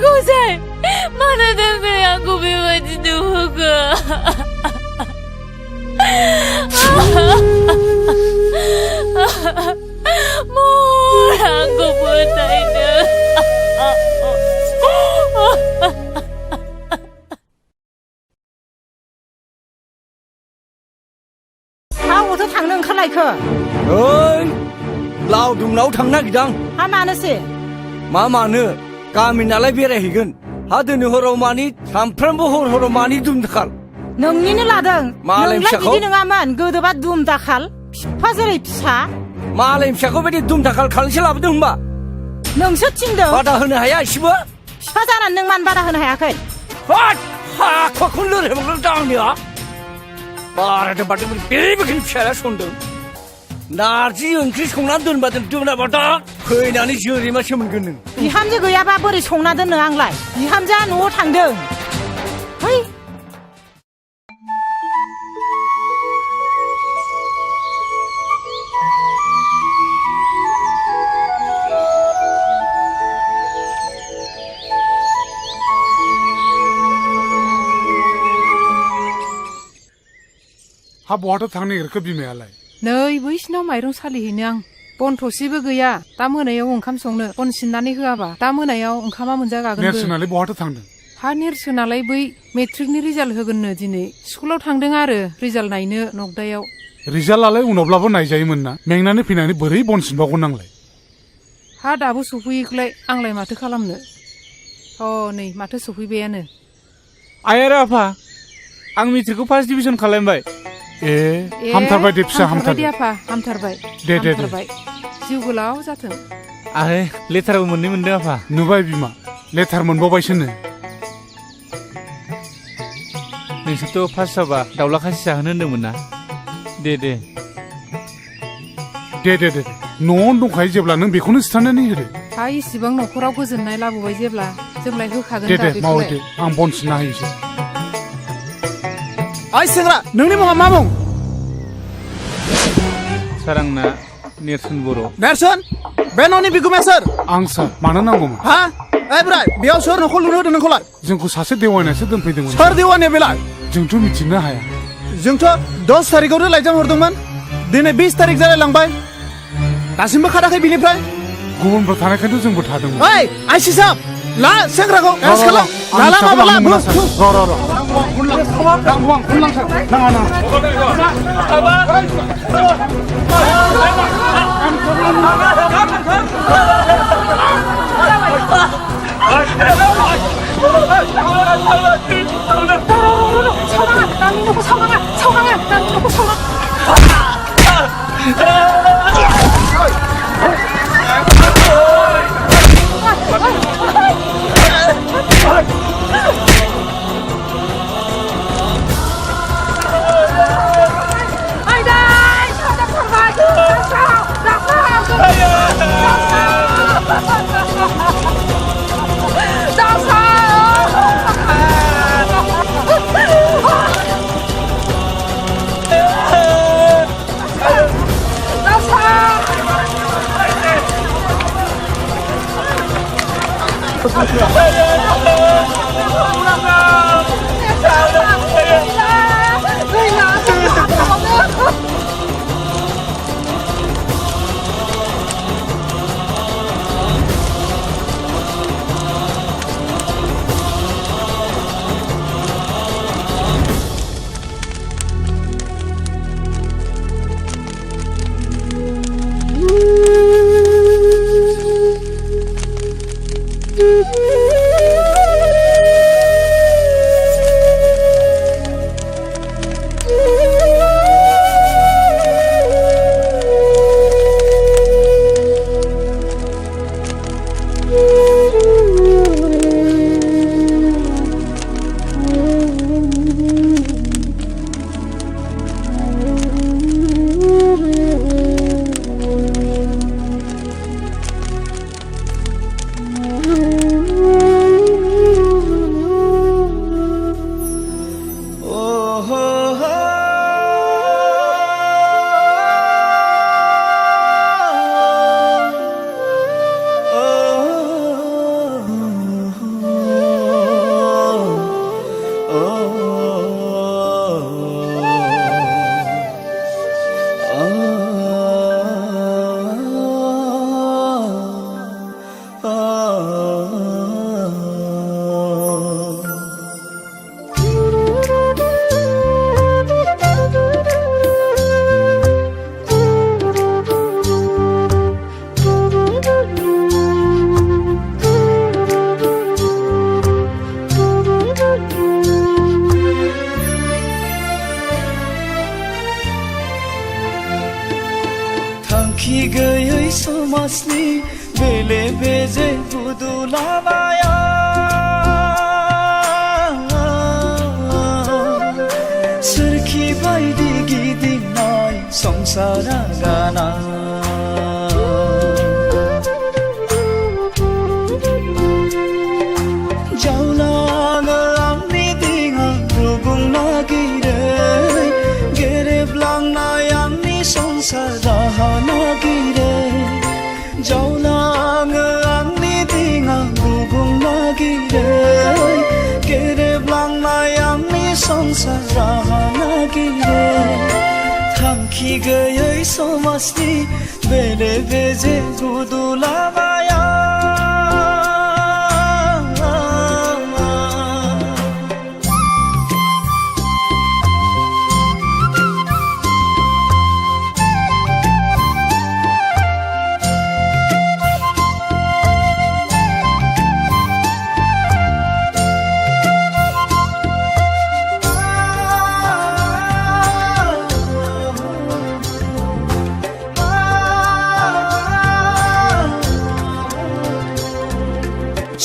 गसाइ, मानो थाखाय आंखौ बेबायदि नुहोखो? महर, आंखौ फोथायनो। अबावथो थांनो ओंखारलायखो? ओइ, लावदुमनाव थांनो नागिरदां। हा मानोसै? मा मानो गामि नालाय बेरायहैगोन हा दिनै हराव मानि सानफ्रामबो हराव मानि दुम दाखाल नोंनिनो लादों मालाय नोंलाय फिसाखौ बिदि नङामोन गोदोबा दुम दाखाल फिफा जेरै फिसा मालाय फिसाखौ बायदि दुम दाखाल खालामसे लाबोदों होनबा नोंसो थिनदों बादा होनो हाया एसेबो फिफा जानानै नों मानो बादा होनो हायाखै हाखौनो लोरहायबावदों दांनिया बारादों बादों बेबायदिनो फिसाया सनदों नारजि ओंख्रि संनानै दोनबा दोनाबा दा फैनानै जोरैमासो मोनगोन नों बिहामजो गैयाबा बोरै संना दोननो आंलाय बिहामजोआ न'आव थांदों है हा बहाथो थांनो नागिरखो बिमायालाय नै बैसिनाव माइरं सालिहैनो आं बन थसेबो गैया दा मोनायाव ओंखाम संनो बन सिननानै होआबा दा मोनायाव ओंखामा मोनजागागोनबो नेरसोनालाय बहाथो थांदों हा नेरसोनालाय बै मेट्रिकनि रिजाल्ट होगोननो दिनै स्कुलाव थांदों आरो रिजाल्ट नायनो नगदायाव रिजाल्टआलाय उनावब्लाबो नायजायोमोन ना मेंनानै फैनानै बोरै बन सिनबावगोन आंलाय हा दाबो सफैयोखौलाय आंलाय माथो खालामनो नै माथो सफैबायानो आइ आरो आफा आं मेट्रिकखौ फार्स्ट डिभिजन खालामबाय हामथारबाय दे फिसा हामथारबाय आफा हामथारबाय दे जिउ गोलाव जाथों आरो लेटारबो मोनदों आफा नुबाय बिमा लेटार मोनबावबायसोनो नोंसोरथ' फार्स्ट जाबा दाउला खासि जाहोनो होन्दोंमोन ना दे न'आवनो दंखायो जेब्ला नों बेखौनो सिथारनानै होदो हा इसिबां न'खराव गोजोननाय लाबोबाय जेब्ला जोंलाय होखागोन दे मावो दे आं बन सिनना होयोसै ओइ सेंग्रा नोंनि मुङा मा मुं सार आंना नेरसोन बर' नेरसोन बे न'नि बिगुमाया सोर आं सार मानो नांगौमोन हा ओइ बोराय बेयाव सोर न'खौ लुनो होदों नोंखौलाय जोंखौ सासे देवानियासो दोनफैदोंमोन सोर देवानिया बेलाय जोंथ' मिथिनो हाया जोंथ' 10 थारिखआवनो लाइजाम हरदोंमोन दिनै 20 थारिख जालायलांबाय दासिमबो खाराखै बिनिफ्राय गुबुनफोर थानायखायनोथ' जोंबो थादोंमोन ओइ आइसि साहब ला सेंग्राखौ एरेस्ट खालाम लाला माबा ला थांखि गैयै समाजनि बेले बेजे बुदुलाबाया सोरखि बायदि गिदिंनाय संसारा गाना जावलाङो आंनि दिङा रुगुं नागिरै गेरेबलांनाय आंनि संसार राहा नागिरै जावलाङो आंनि दिङा रुगुं नागिरै गेरेबलांनाय आंनि संसार राहा नागिरै थांखि गैयै समाजनि बेले बेजे गुदुलाबाया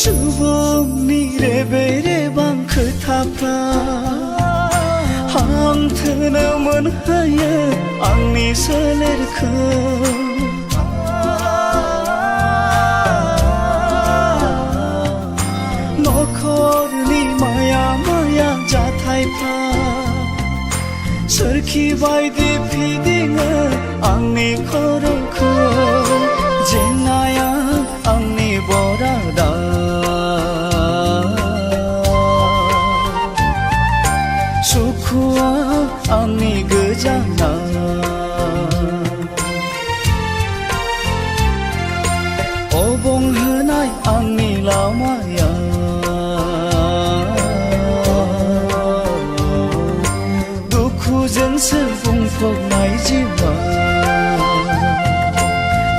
सुबुंनि रेबे रेबां खोथाफ्रा हांथोनो मोनहोयो आंनि सोलेरखौ नखरनि माया माया जाथायफ्रा सोरखि बायदि फिदिङो आंनि खर'खौ जेंनाया आंनि बरादा सुखुआ आंनि गोजाना अबंहोनाय आंनि लामाया दुखुजोंसो बुंफबनाय जिउआ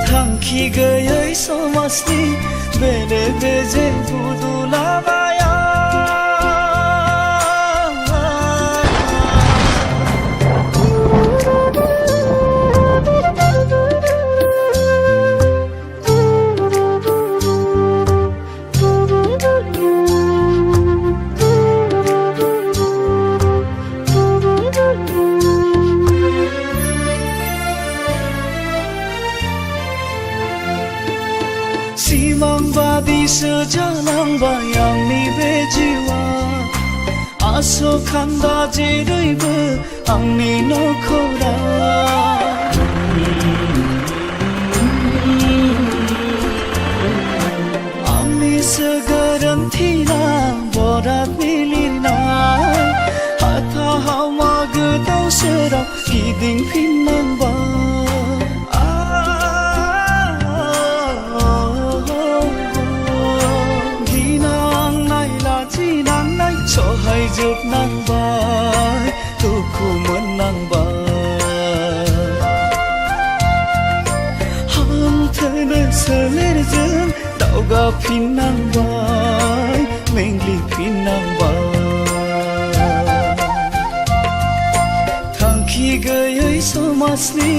थांखि गैयै समाजनि बेले बेजे बुदुलाबाया सिमांबादिसो जालांबाय आंनि बे जिउआ आसखान्दा जेरैबो आंनि नखरा आंनिसो गोरोन्थिना बराद मिलिनाय हाथा हावमा गोदाव सोराव गिदिंफिननांबाय सहायजोबनांबाय दुखु मोननांबाय हांथोनो सोलेरजों दावगाफिननांबाय मेंग्लिफिननांबाय थांखि गैयै समाजनि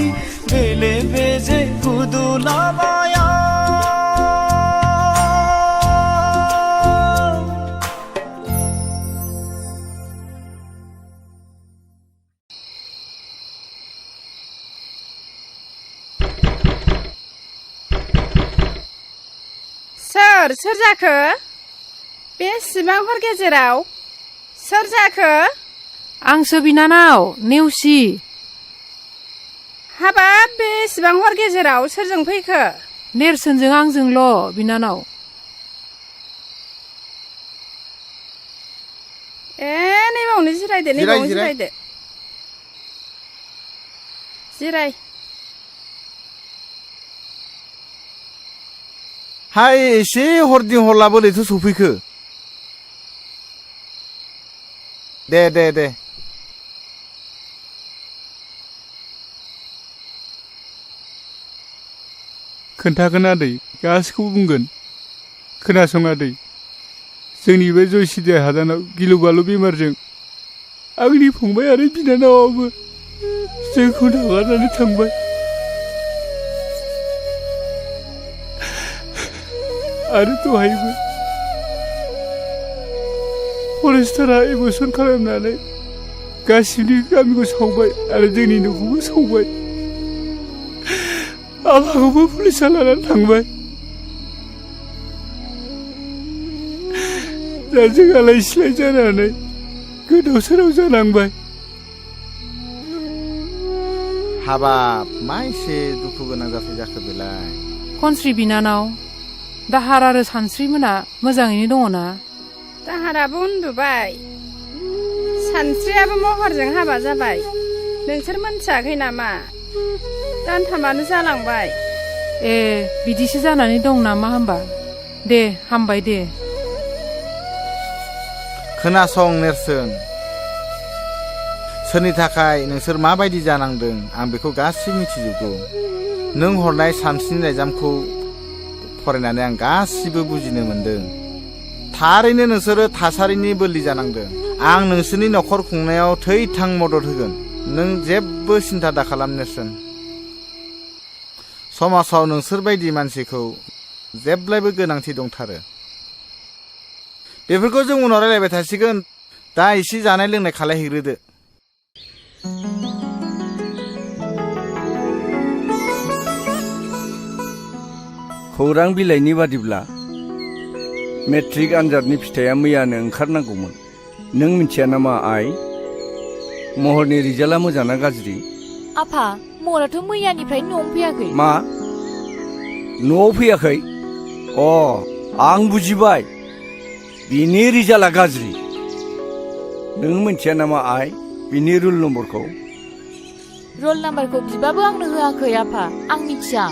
बेले बेजे गुदुलाबाया सोर जाखो बेसेबां हर गेजेराव सोर जाखो आंसो बिनानाव नेवसि हाबाब बेसेबां हर गेजेराव सोरजों फैखो नेरसोनजों आंजोंल' बिनानाव ए नैबावनो जिरायदो नैबावनो जिरायदो जिराय हाय एसे हरदिं हरला बोरैथो सफैखो दे दे दे खोन्थागोन आदै गासिखौबो बुंगोन खोनासं आदै जोंनि बे जयसिदे हादानाव गिलु बालु बेमारजों आंनि फंबाय आरो बिनानावाबो जोंखौ नागारनानै थांबाय आरो दहायबो फरेस्टारा एबसन खालामनानै गासिबो गामिखौ सावबाय आरो जोंनि न'खौबो सावबाय आफाखौबो पुलिसा लानानै थांबाय दा जों आलाय सिलाय जानानै गोदाव सोराव जानांबाय हाबाब मा एसे दुखु गोनां जाथाय जाखो बेलाय खनस्रि बिनानाव दाहार आरो सानस्रिमोना मोजाङैनो दङ ना दाहाराबो उन्दुबाय सानस्रियाबो महरजों हाबा जाबाय नोंसोर मोनथियाखै नामा दानथामानो जालांबाय ए बिदिसो जानानै दं नामा होमबा दे हामबाय दे खोनासं नेरसोन सोरनि थाखाय नोंसोर माबायदि जानांदों आं बेखौ गासिबो मिथिजोबगौ नों हरनाय सानस्रिनि लाइजामखौ फरायनानै आं गासिबो बुजिनो मोनदों थारैनो नोंसोरो थासारिनि बोलि जानांदों आं नोंसोरनि न'खर खुंनायाव थै-थां मदद होगोन नों जेबो सिन्था दाखालाम नेरसोन समाजाव नोंसोर बायदि मानसिखौ जेब्लायबो गोनांथि दंथारो बेफोरखौ जों उनाव रायलायबाय थासिगोन दा एसे जानाय लोंनाय खालायहैग्रोदो खौरां बिलाइनि बादिब्ला मेट्रिक आनजादनि फिथाइया मैयानो ओंखारनांगौमोन नों मिथिया नामा आइ महरनि रिजाल्टआ मोजां ना गाज्रि आफा महराथ' मैयानिफ्राय न'आव फैयाखै मा न'आव फैयाखै अ आं बुजिबाय बिनि रिजाल्टआ गाज्रि नों मिथिया नामा आइ बिनि रुल नम्बरखौ रल नाम्बारखौ बिबाबो आंनो होआखै आफा आं मिथिया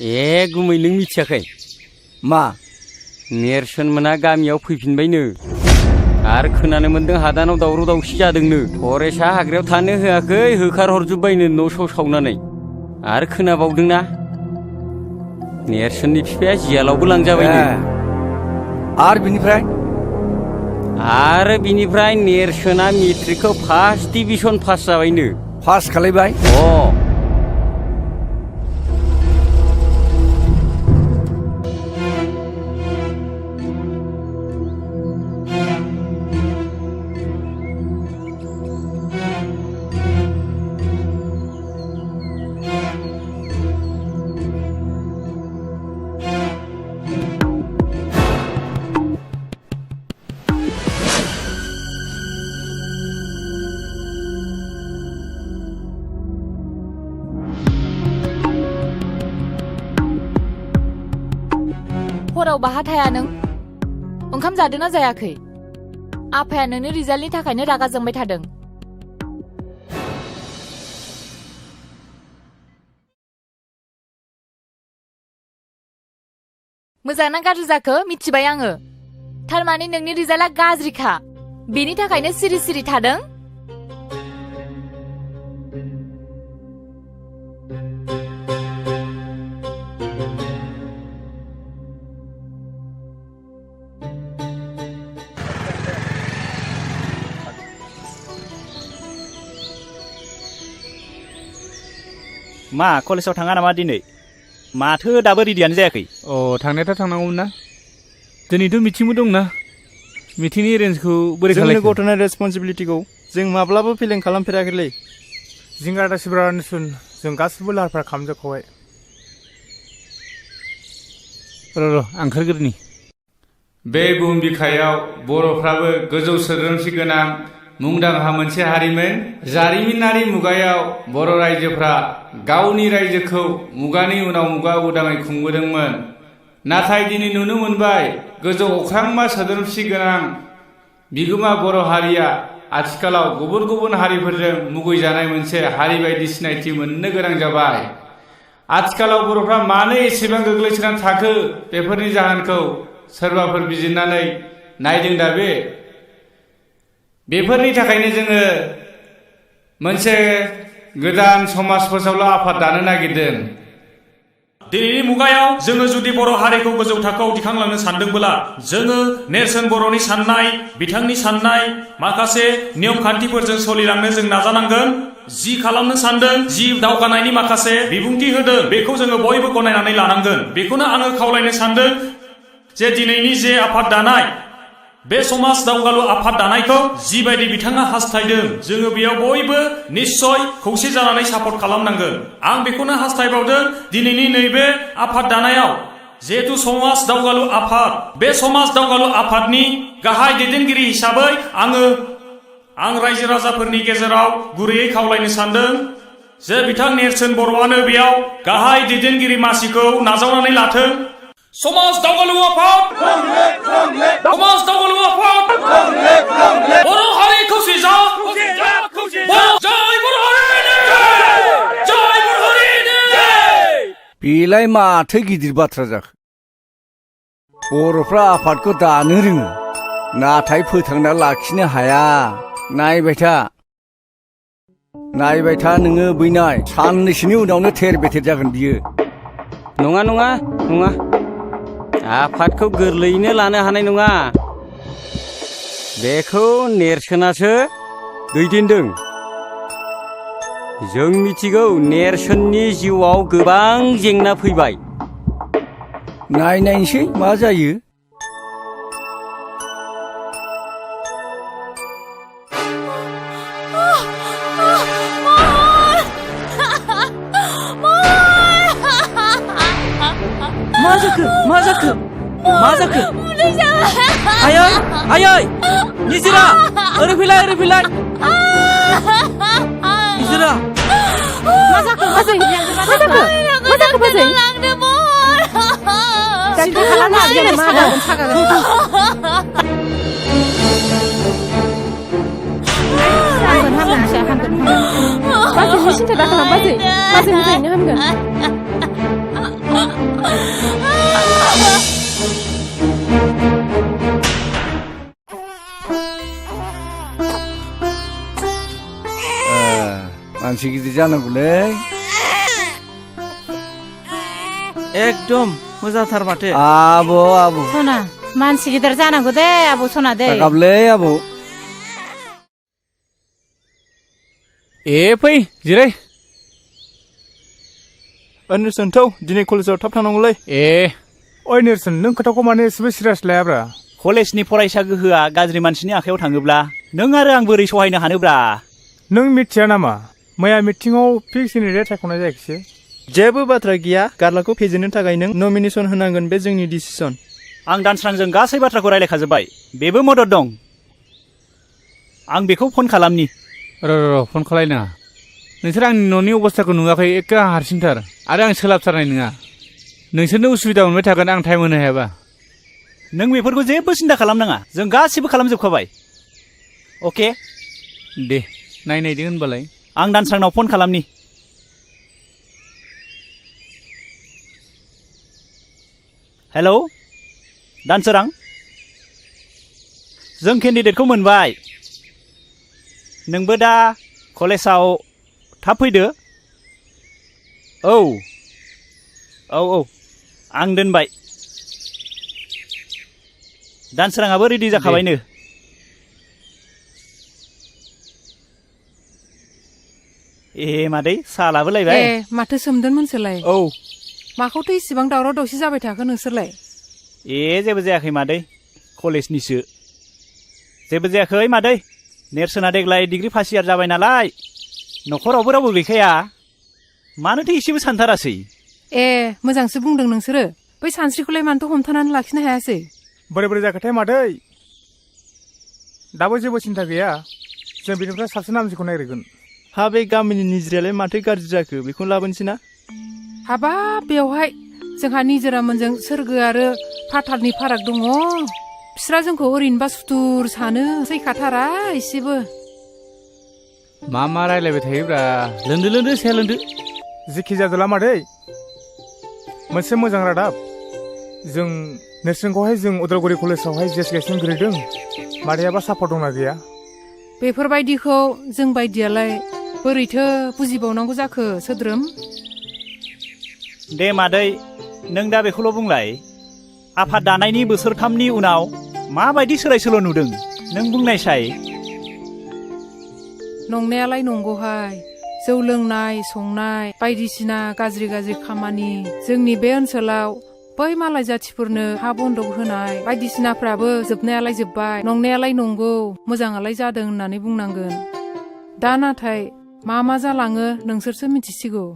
ए गुमै नों मिथियाखै मा नेरसोन मोना गामियाव फैफिनबायनो आरो खोनानो मोन्दों हादानाव दावराव दावसि जादोंनो फरेस्टआ हाग्रायाव थानो होआखै होखारहरजोब्बायनो न' स' सावनानै आरो खोनाबावदोंना नेरसोननि बिफाया जियालावबो लांजाबायनो आरो बिनिफ्राय नेरसोना मेट्रिकखौ फार्स्ट डिभिजन पास जाबायनो पास खालायबाय हराव बाहा थाया नों ओंखाम जादोंना जायाखै आफाया नोंनि रिजाल्टनि थाखायनो रागा जोंबाय थादों मोजां ना गाज्रि जाखो मिथिबाय आङो थारमाने नोंनि रिजाल्टआ गाज्रिखा बेनि थाखायनो सिरि सिरि थादों मा कलेजाव थाङा नामा दिनै माथो दाबो रेडियानो जायाखै अ थांनायाथ' थांनांगौमोन ना दिनैथ' मिटिंबो दंना मिटिंनि एरेन्जखौ बोरै खालामो जोंनि गथ'नि रेसपन्सिबिलिटिखौ जों माब्लाबो फेलें खालामफेराखैलै जिंगा दासिब्रा सुन जों गासिबो लाहार फाहार खालामजोबखाबाय र' ओंखारग्रोनि बे बुहुम बिखायाव बर'फ्राबो गोजौ सोद्रोमसि गोनां मुंदांखा मोनसे हारिमोन जारिमिनारि मुगायाव बर' रायजोफ्रा गावनि रायजोखौ मुगानि उनाव मुगा उदाङै खुंबोदोंमोन नाथाय दिनै नुनो मोनबाय गोजौ अख्रांमा सोद्रोमसि गोनां बिगोमा बर' हारिया आथिखालाव गुबुन गुबुन हारिफोरजों मुगैजानाय मोनसे हारि बायदि सिनायथि मोननो गोनां जाबाय आथिखालाव बर'फ्रा मानो एसेबां गोग्लैसोनानै थाखो बेफोरनि जाहोनखौ सोरबाफोर बिजिरनानै नायदों दा बेफोरनि थाखायनो जोङो मोनसे गोदान समाज फोसावलु आफाद दानो नागिरदों दिनैनि मुगायाव जोङो जुदि बर' हारिखौ गोजौ थाखोआव दिखांलांनो सानदोंब्ला जोङो नेरसोन बर'नि साननाय बिथांनि साननाय माखासे नियम खान्थिफोरजों सोलिलांनो जों नाजानांगोन जि खालामनो सानदों जि दावगानायनि माखासे बिबुंथि होदों बेखौ जोङो बयबो गनायनानै लानांगोन बेखौनो आङो खावलायनो सानदों जे दिनैनि जे आफाद दानाय बे समाज दावगालु आफाद दानायखौ जिबायदि बिथाङा हास्थायदों जोङो बेयाव बयबो निश्चय खौसे जानानै सापर्ट खालामनांगोन आं बेखौनो हास्थायबावदों दिनैनि नैबे आफाद दानायाव जिहेतु समाज दावगालु आफाद बे समाज दावगालु आफादनि गाहाय दैदेनगिरि हिसाबै आं रायजो राजाफोरनि गेजेराव गुरैयै खावलायनो सानदों जे बिथां नेरसोन बर'आनो बेयाव गाहाय दैदेनगिरि मासिखौ नाजावनानै लाथों समाज दावगालु आफाद समाज दावगालु आफाद बर' हारि खौसे जा जय बर' हारिनि जय बर' हारिनि बेलाय माथो गिदिर बाथ्रा जाखो बर'फ्रा आफादखौ दानो रोङो नाथाय फोथांना लाखिनो हाया नायबाय था नोङो बैनाय साननैसोनि उनावनो थेर बेथेर जागोन बियो नङा आफादखौ गोरलैयैनो लानो हानाय नङा बेखौ नेरसोनासो दैदेनदों जों मिथिगौ नेरसोननि जिउआव गोबां जेंना फैबाय नायनायसै मा जायो मा जाखो आयै निजिरा ओरै फैलाय निजिरा मा जाखो बाजै सिन्था खालामनो हागोन मा जागोन सागागोन हामगोन बाजैनि सिन्था दा खालाम बाजै मोजाङैनो हामगोन मानसि गिदिर जानांगौलै एकदम मोजांथार माथो आब' सना मानसि गिदिर जानांगौ दे आब' सना दे गाबलै आब' फै जिराय नेरसोन थौ दिनै कलेजाव थाब थांनांगौलै ओइ नेरसोन नों खोथाखौ माने एसेबो सिरियास लायाब्रा कलेजनि फरायसा गोहोआ गाज्रि मानसिनि आखायाव थाङोब्ला नों आरो आं बोरै सहायनो हानोब्रा नों मिथिया नामा मैया मिटिङाव फिक्स इउनिट सायख'नाय जायाखिसै जेबो बाथ्रा गैया गारलाखौ फेजेननो थाखाय नों नमिनेसन होनांगोन बे जोंनि डिसिसन आं दानस्रांजों गासै बाथ्राखौ रायलायखाजोब्बाय बेबो मदद दं आं बेखौ फन खालामनि र' फन खालायनाङा नोंसोर आंनि न'नि अबस्थाखौ नुवाखै एखे हारसिंथार आरो आं सोलाबथारनाय नङा नोंसोरनो उसुबिदा मोनबाय थागोन आं टाइम होनो हायाबा नों बेफोरखौ जेबो सिन्था खालामनाङा जों गासिबो खालामजोबखाबाय अके दे नायदो होनबालाय आं दानस्रांनाव फन खालामनि हेलौ दानसोरां जों केन्डिडेटखौ मोनबाय नोंबो दा कलेजाव थाब फैदो औ आं दोनबाय दानसोराङाबो रेडि जाखाबायनो मादै साहा लाबोलायबाय माथो सोमदोनमोनसोलाय औ माखौथो इसिबां दावराव दावसि जाबाय थाखो नोंसोरलाय जेबो जायाखै मादै कलेजनिसो जेबो जायाखै मादै नेरसोना देग्लाय डिग्री फार्स्ट इयार जाबाय नालाय न'खरावबो रावबो गैखाया मानोथो एसेबो सानथारासै मोजांसो बुंदों नोंसोरो बै सानस्रिखौलाय मानोथो हमथानानै लाखिनो हायासै बोरै जाखोथाय मादै दाबो जेबो सिन्था गैया जों बेनिफ्राय साबसिन हामसिखौ नागिरगोन हा बे गामिनि निजिरायालाय माथो गाज्रि जाखो बेखौनो लाबोनोसै ना हाबाब बेवहाय जोंहा निजोरामोनजों सोरगो आरो फाथालनि फाराग दङ बिस्रा जोंखौ ओरैनोबा सुथुर सानो सैखाथारा एसेबो मा रायलायबाय थायोब्रा लोंदो साया लोंदो जेखि जादोला मादै मोनसे मोजां रादाब जों नेरसोनखौहाय जों उदालगुरि कलेजावहाय जेस गायसन ग्रेदों मादैयाबा सापर्ट दंना गैया बेफोरबायदिखौ जों बायदियालाय बोरैथो बुजिबावनांगौ जाखो सोद्रोम दे मादै नों दा बेखौल' बुंलाय आफाद दानायनि बोसोरथामनि उनाव माबायदि सोलाय सोल' नुदों नों बुंनायसाय। नंनायालाय नंगौहाय जौ लोंनाय संनाय बायदिसिना गाज्रि गाज्रि खामानि जोंनि बे ओनसोलाव बै मालाय जाथिफोरनो हा बन्दक होनाय बायदिसिनाफ्राबो जोबनायालाय जोब्बाय। नंनायालाय नंगौ मोजाङालाय जादों होननानै बुंनांगोन। दा नाथाय मा जालाङो नोंसोरसो मिथिसिगौ।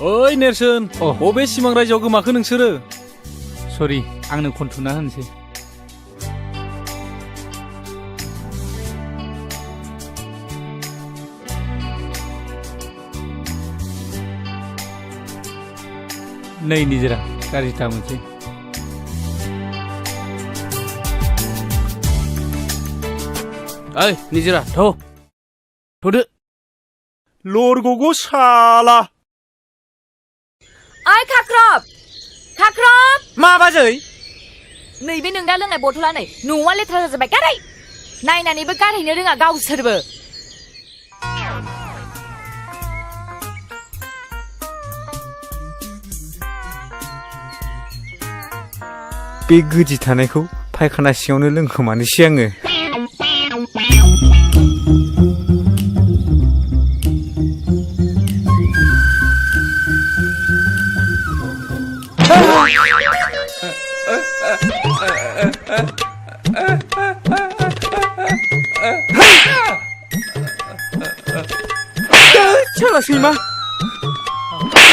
ओइ नेरसोन बबे सिमां रायजोआव गोमाखो नोंसोरो? सरि आंनो खनथुना होनोसै। नै निजोरा गाज्रि दा मोनसै। ओइ निजोरा थ'दो लरग'गौ साला। ओइ खाख्रब मा बाजै? नैबे नों दा लोंनाय बथला नै न'आ लेथ्रा जाजोब्बाय गारै नायनानैबो गारहैनो रोङा गावसोरबो। बे गोदि थानायखौ फायखाना सिङावनो लोंखोमानोसै आङो। साला सैमा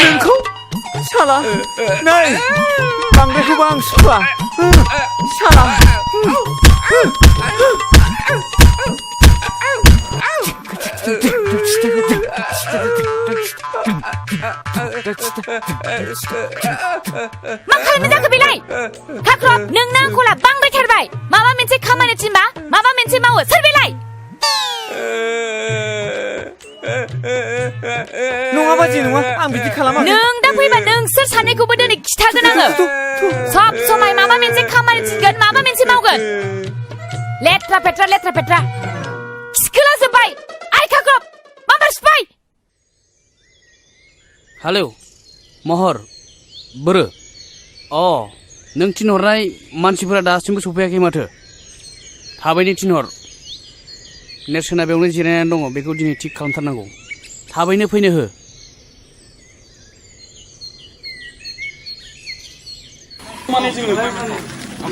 नोंखौ साला नै बांद्रायखौबो आं सुखुआ साला। मा खालामनो जाखो बेलाय? खाख्रब नोंना आंखौला बांद्रायथारबाय। माबा मोनसे खामानि थिनबा माबा मोनसे मावो सोर बेलाय? नङा बाजै नङा आं बिदि खालामाखै। नों दा फैबा नोंसोर सानैखौबो दिनै खिथागोन आङो। सब समाय माबा मोनसे खामानि थिनगोन माबा मोनसे मावगोन। लेथ्रा फेथ्रा सिखोला जोब्बाय। आइ खाख्रब माबा सिफाय। हेलौ महर बोरो नों थिनहरनाय मानसिफोरा दासिमबो सफैयाखै माथो। थाबैनो थिनहर। नेरसोना बेयावनो जिरायनानै दङ बेखौ दिनै थिग खालामथारनांगौ। थाबैनो फैनो हो।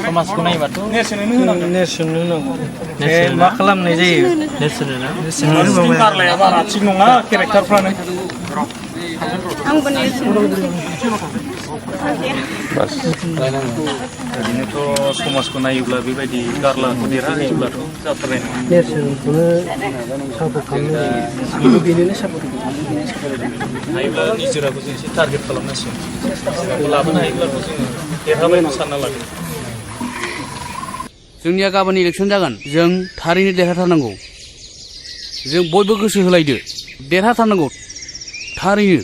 समाजखौ नायोबाथ' नेरसोननो होनांगौ। मा खालामनाय जायो? नेरसोननो गारलाया बारा थिग नङा केरेक्टारफ्रानो। आंबो नेरसोन। ओरैनोथ' समाजखौ नायोब्ला बेबायदि गारलाखौ देरहायोब्लाथ' जाथारनाय नङा। नेरसोनखौनो सापर्ट खालामनो बेनोनो सापर्ट हायोब्ला निजोराखौ जों एसे टारगेट खालामनांसिगोन। निजोराखौ लाबोनो हायोब्लाथ' जोङो देरहाबायनो सानना लादों। जोंनिया गाबोन इलेक्सन जागोन। जों थारैनो देरहाथारनांगौ। जों बयबो गोसो होलायदो देरहाथारनांगौ थारैनो।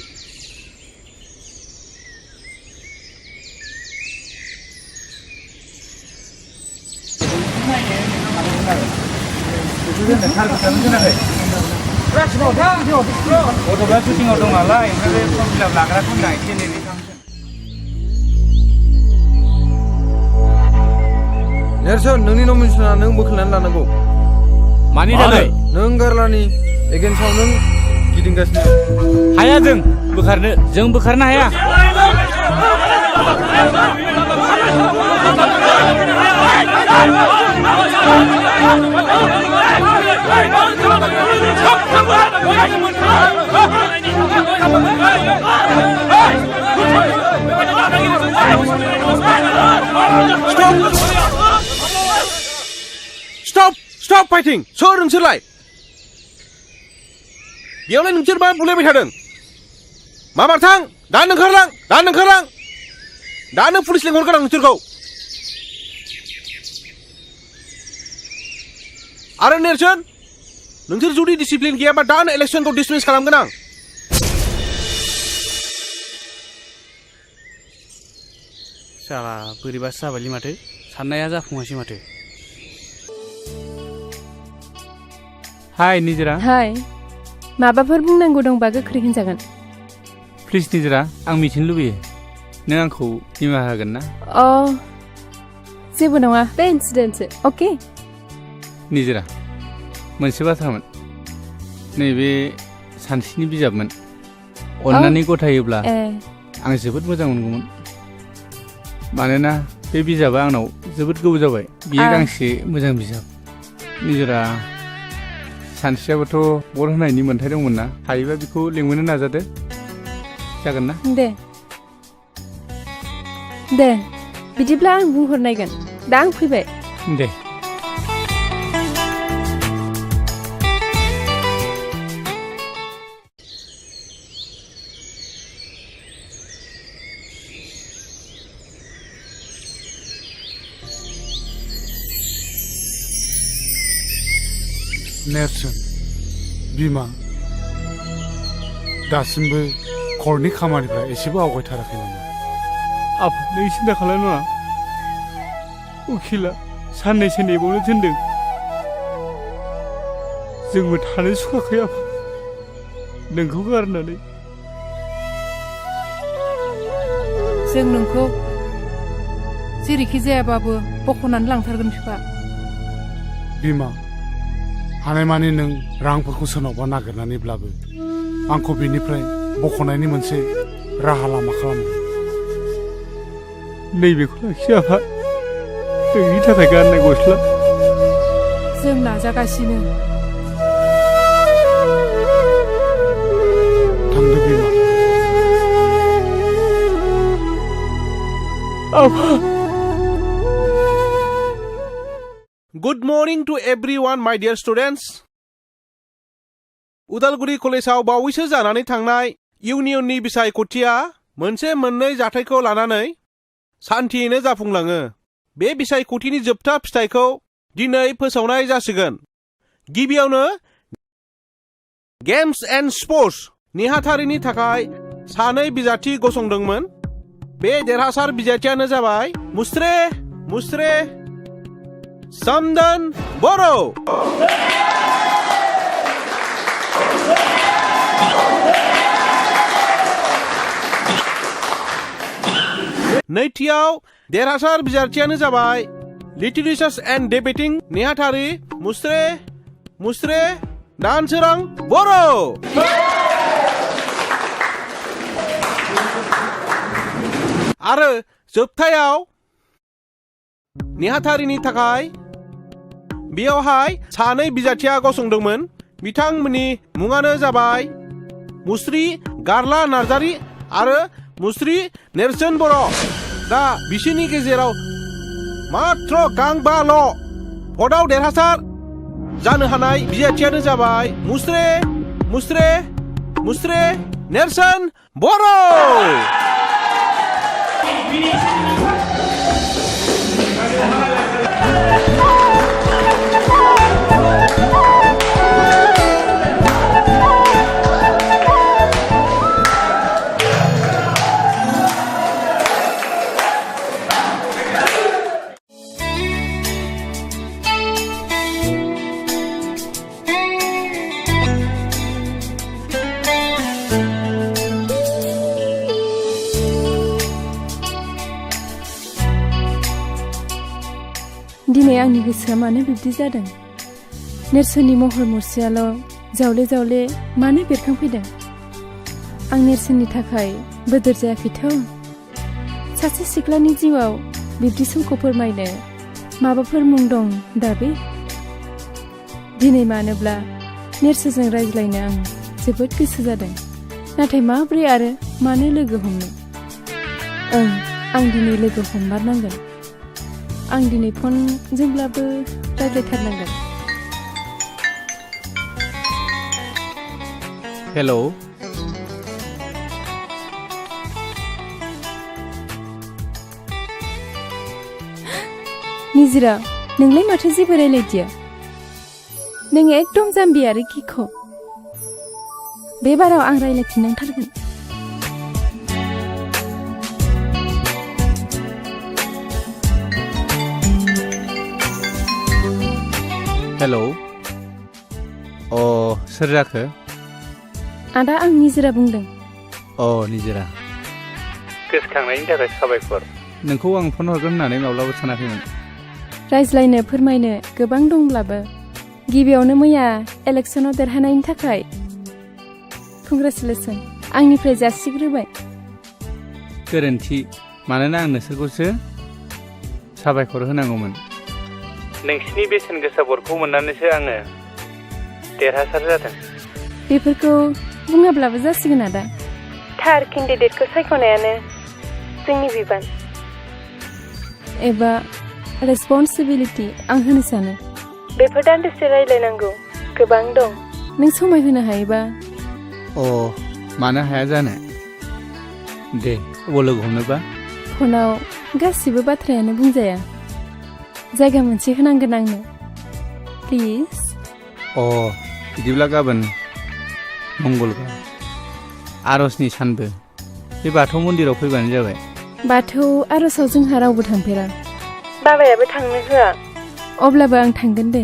गथ'फ्रा सुटिंआव दं नालाय ओमफ्राय बे फर्म फिलाप लाग्राखौ होनना एसे नेनानै थांसै नेरसोन नोंनि नमिनेसना नों बोखारनानै लानांगौ मानि थाखाय नों गारलानि एगेन्स्टआव नों गिदिंगासिनो हाया जों बोखारनो हाया Stop fighting! सोर नोंसोरलाय? बेयावलाय नोंसोर मा बुलायबाय थादों? माबार थां! दानो ओंखारलां! दानो पुलिस लेंहरगोन आं नोंसोरखौ! आरो नेरसोन, नोंसोर जुदि डिसिप्लिन गैयाबा दानो इलेक्सनखौ डिसमिस खालामगोन आं! साला बोरैबासो जाबायलै माथो साननाया जाफुङासै माथो हाय निजोरा हाय माबाफोर बुंनांगौ दंबा गोख्रै होनजागोन प्लिज निजोरा आं मिथिनो लुबैयो नों आंखौ निमाहा होगोन ना जेबो नङा बे इन्सिडेन्टसो अके निजोरा मोनसे बाथ्रामोन नैबे सानस्रिनि बिजाबमोन अन्नानै गथायोब्ला आं जोबोद मोजां मोनगौमोन मानोना बे बिजाबा आंनाव जोबोद गोबाव जाबाय बियो गांसे मोजां बिजाब निजोरा सानस्रियाबोथ' बर होनायनि मोन्थाय दंमोन ना हायोबा बेखौ लिंहरनो नाजादो जागोन ना दे बिदिब्ला आं बुंहरनायगोन दा आं फैबाय दे नेरसोन बिमा दासिमबो कर्टनि खामानिफ्रा एसेबो आवगायथाराखै नामा आफा नों सिन्था खालामनाङा उखिला साननैसो नेबावनो थिनदों जोंबो थानो सुखुवाखै आफा नोंखौ गारनानै जों नोंखौ जेरैखि जायाबाबो बख'नानै लांथारगोन बिफा बिमा हानायमानि नों रांफोरखौ सोरनावबा नागिरनानैब्लाबो आंखौ बेनिफ्राय बख'नायनि मोनसे राहा लामा खालामदो नैबेखौ लाखि आफा नोंनि थाखाय गाननाय गस्ला जों नाजागासिनो थांदो बिमा आफा Good morning to everyone, my dear students. Udalguri कलेजाव बावैसो जानानै थांनाय इउनियननि बिसायख'थिया मोनसे मोननै जाथायखौ लानानै सान्थियैनो जाफुंलाङो। बे बिसायख'थिनि जोबथा फिथाइखौ दिनै फोसावनाय जासिगोन। गिबियावनो गेम्स एन्ड स्पर्ट्स नेहाथारिनि थाखाय सानै बिजाथि गसंदोंमोन। बे देरहासार बिजाथियानो जाबाय मुस्रे समदन बर' नैथियाव देरहासार बिजाथियानो जाबाय लिटरेचार एन्ड डिबेटिं नेहाथारि मुस्रे दानसोरां बर' आरो जोबथायाव नेहाथारिनि थाखाय बेयावहाय सानै बिजाथिया गसंदोंमोन। बिथांमोननि मुङानो जाबाय मुस्रि गारला नार्जारि आरो मुस्रि नेरसोन बर'। दा बिसोरनि गेजेराव मात्र गांबाल' भटआव देरहासार जानो हानाय बिजाथियानो जाबाय मुस्रे नेरसोन बर'। दिनै आंनि गोसोआ मानो बिब्दि जादों? नेरसोननि महर मुस्रियाल' जावले जावले मानो बेरखांफैदों? आं नेरसोननि थाखाय बोदोर जायाखैथ'। सासे सिख्लानि जिउआव बिब्दि समखौ फोरमायनो माबाफोर मुं दं दा बे? दिनै मानोब्ला नेरसोनजों रायज्लायनो आं जोबोद गोसो जादों, नाथाय माब्रै आरो मानो लोगो हमनो? आं दिनै लोगो हममारनांगोन। आं दिनै फनजोंब्लाबो रायज्लायथारनांगोन। हेलौ, निजिरा, नोंलाय माथो जेबो रायलायदिया? नों एकदम जाम्बि आरो गिख'। बे बाराव आं रायलायफिननांथारगोन। हेलौ, सोर जाखो? आदा, आं निजिरा बुंदों। निजिरा, गोसोखांनायनि थाखाय साबायखर। नोंखौ आं फन हरगोन होननानै माब्लाबा सानाखैमोन। रायज्लायनो फोरमायनो गोबां दंब्लाबो गिबियावनो मैया इलेक्सनाव देरहानायनि थाखाय कंग्रेचुलेसन आंनिफ्राय जासिग्रोबाय। गोरोन्थि, मानोना आं नोंसोरखौसो साबायखर होनांगौमोन। नोंसिनि बेसेन गोसा भटखौ मोननानैसो आङो देरहासार जादों। बेफोरखौ बुङाब्लाबो जासिगोन आदा। थार केन्डिडेटखौ सायख'नायानो जोंनि बिबान एबा रेसपन्सिबिलिटि आं होनो सानो। बेफोर दान्दिसे रायज्लायनांगौ गोबां दं। नों समाय होनो हायोबा। मानो हाया जानो? दे, अबाव लोगो हमनोबा? फनाव गासिबो बाथ्रायानो बुंजाया। जायगा मोनसे होनांगोन आंनो, प्लिज। बिदिब्ला गाबोन मंगलबार आरजनि सानबो बे बाथौ मन्दिराव फैबानो जाबाय। बाथौ आरजआव जोंहा रावबो थांफेरा। बाबायाबो थांनो होआ। अब्लाबो आं थांगोन दे।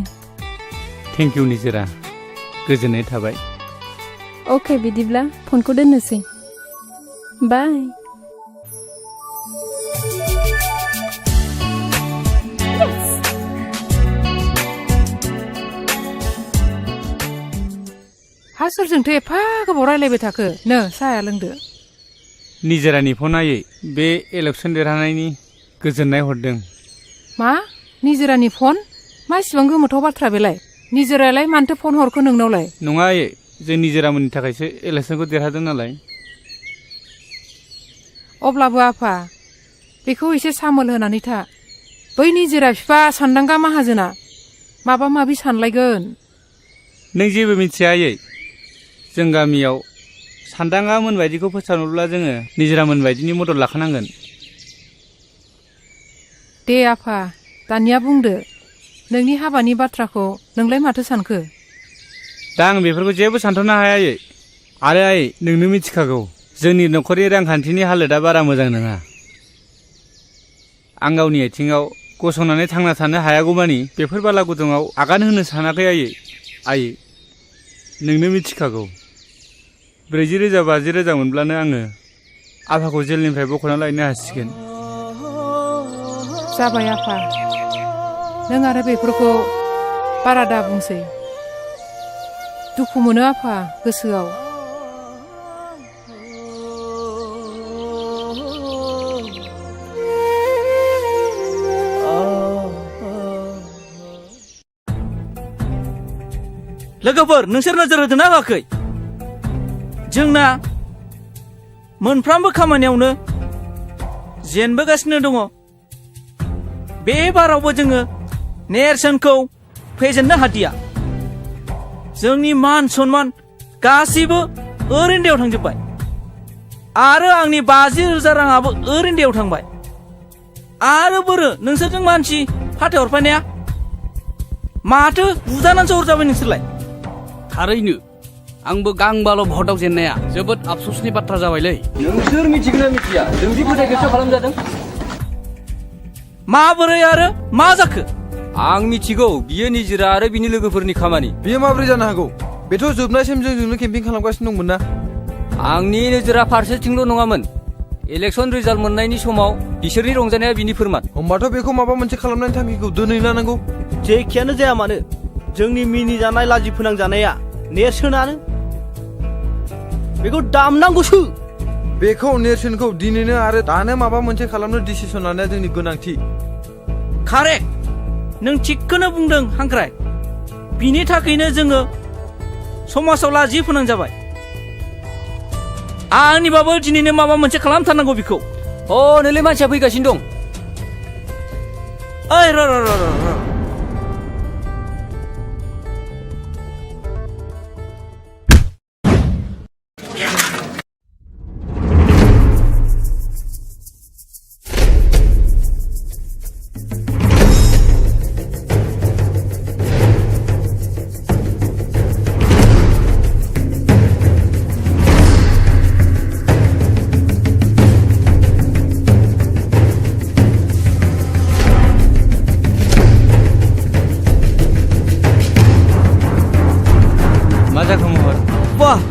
थेंक इउ निजिरा, गोजोननाय थाबाय। अके, बिदिब्ला फनखौ दोननोसै। बाय। हा, सोरजोंथो एफा गोबाव रायलायबाय थाखो? नो साहाया लोंदो। निजिरानि फन आयै बे इलेक्सन देरहानायनि गोजोननाय हरदों। मा? निजिरानि फन? मा इसिबां गोमोथाव बाथ्रा बेलाय? निजिरायालाय मानोथो फन हरखो नोंनावलाय? नङा आयै, जों निजिरामोननि थाखायसो इलेक्सनखौ देरहादों नालाय। अब्लाबो आफा, बेखौ एसे सामोल होनानै था। बै निजिरा बिफा सान्दांगा माहाजोना माबा माबि सानलायगोन। नों जेबो मिथिया आयै। जों गामियाव सान्दाङा मोनबायदिखौ फोसावनोब्ला जोङो निजिरा मोनबायदिनि मदद लाखानांगोन। दे आफा, दानिया बुंदो, नोंनि हाबानि बाथ्राखौ नोंलाय माथो सानखो? दा आं बेफोरखौ जेबो सानथ'नो हाया आयै। आरो आयै, नोंनो मिथिखागौ जोंनि न'खरनि रांखान्थिनि हालोदा बारा मोजां नङा। आं गावनि आथिङाव गसंनानै थांना थानो हायागौमानि बेफोर बाला गुदुङाव आगान होनो सानाखै आयै। नोंनो मिथिखागौ 40,000 50,000 मोनब्लानो आङो आफाखौ जेलनिफ्राय बख'ना लायनो हासिगोन। जाबाय आफा, नों आरो बेफोरखौ बारा दा बुंसै। दुखु मोनो आफा गोसोआव। लोगोफोर, नोंसोर नोजोर होदोंना होआखै? जोंना मोनफ्रोमबो खामानियावनो जेनबोगासिनो दङ। बे बारावबो जोङो नेरसोनखौ फेजेननो हादिया। जोंनि मान सन्मान गासैबो ओरैनो दैयाव थांजोब्बाय। आरो आंनि 50,000 राङाबो ओरैनो दैयाव थांबाय। आरो बोरो नोंसोरजों मानसि फाथायहरफानाया माथो बुजानानैसो हरजाबाय नोंसोरलाय? थारैनो आंबो गांबाल' भटआव जेननाया जोबोद आफसोसनि बाथ्रा जाबायलै। नोंसोर मिथिगोना मिथिया जोंदि फोथायखेबस खालामजादों? माबोरै आरो मा जाखो? आं मिथिगौ, बियो निजिरा आरो बिनि लोगोफोरनि खामानि। बियो माबोरै जानो हागौ? बेथ' जोबनायसिम जोंजोंनो केम्पिं खालामगासिनो दंमोन ना। आंनि नोजोरा फारसेथिंल' नङामोन। इलेक्सन रिजाल्ट मोननायनि समाव बिसोरनि रंजानाया बिनि फोरमान। होमबाथ' बेखौ माबा मोनसे खालामनायनि थांखिखौ दोनै लानांगौ। जेखियानो जाया मानो जोंनि मिनिजानाय लाजि फोनांजानाया नेरसोनानो बेखौ दामनांगौसो। बेखौ नेरसोनखौ दिनैनो आरो दानो माबा मोनसे खालामनो डिसिसन लानाया जोंनि गोनांथि। कारेक्ट, नों थिगखौनो बुंदों हांख्राय। बिनि थाखायनो जोङो समाजाव लाजि फोनांजाबाय। आंनिबाबो दिनैनो माबा मोनसे खालामथारनांगौ बेखौ। नोंलाय मानसिया फैगासिनो दं। ओइ र'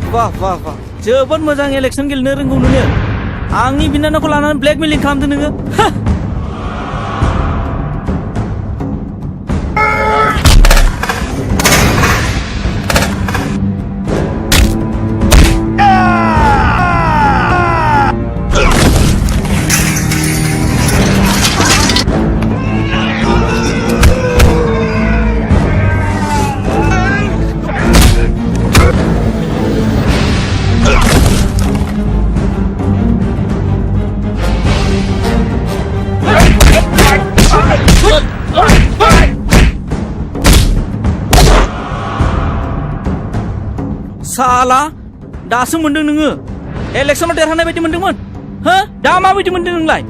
वाह जोबोद मोजां इलेक्सन गेलेनो रोंगौ नोङो। आंनि बिनानावखौ लानानै ब्लेकमेलिं खालामदों नोङो। साला दासो मोनदों नोङो। इलेक्सनाव देरहानाय बायदि मोनदोंमोन। दा माबायदि मोनदों नोंलाय?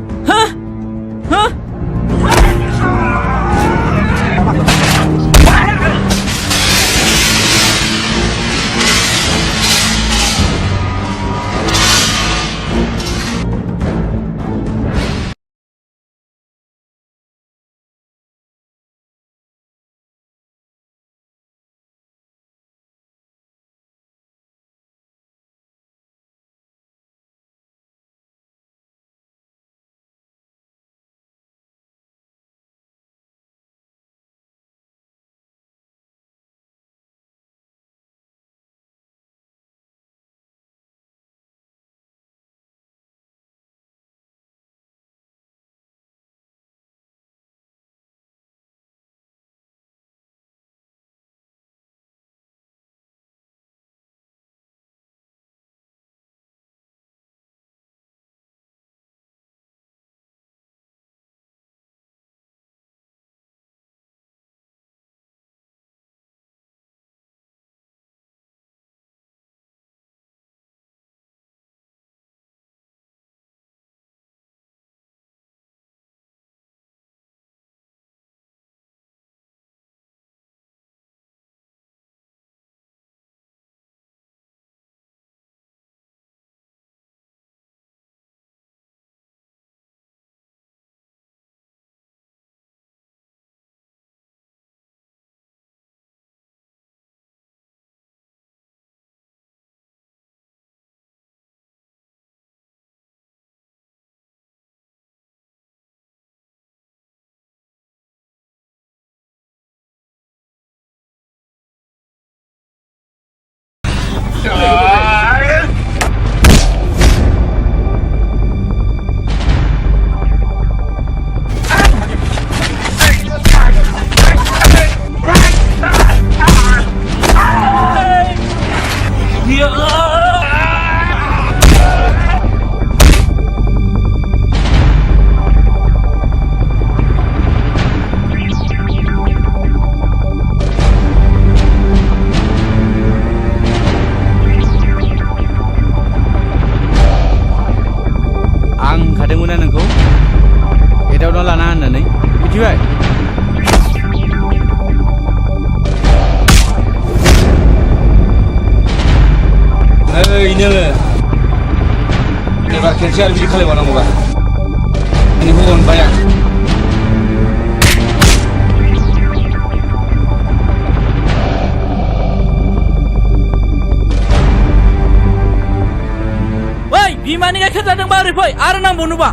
एबार खेनसे आरो बिदि खालामबावनांगौबा नोंखौ अनबाय आं। बिमानि गाइखेर जादोंबा ओरै फै आरो नांबावनोबा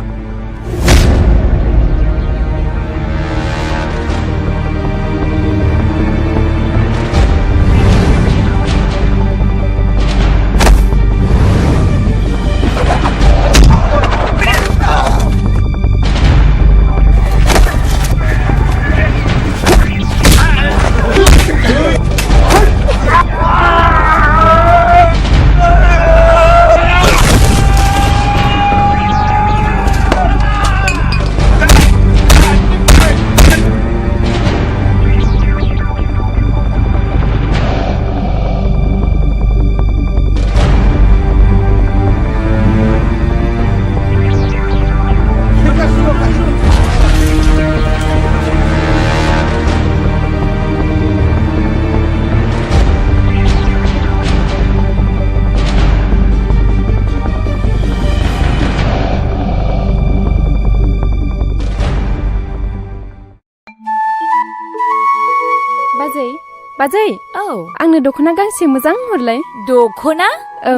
बाजै औ आंनो दख'ना गांसे मोजां हरलाय दख'ना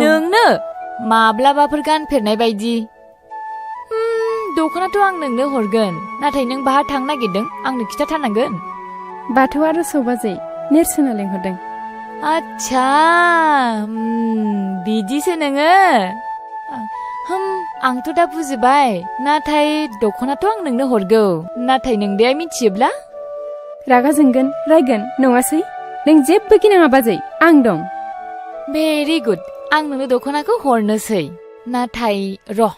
नोंनो माब्लाबाफोर गानफेरनाय बायदि दख'नाथ' आं नोंनो हरगोन नाथाय नों बाहा थांनो नागिरदों आंनो खिथाथारनांगोन बाथौ आर'जआव बाजै नेरसोना लेंहरदों आच्छा बिदिसो नोङो आंथ' दा बुजिबाय नाथाय दख'नाथ' आं नोंनो हरगौ नाथाय नोंदाया मिथियोब्ला रागा जोंगोन रायगोन नङासै नों जेबो गिनाङा बाजै आं दं भेरि गुड आं नोंनो दख'नाखौ हरनोसै नाथाय र'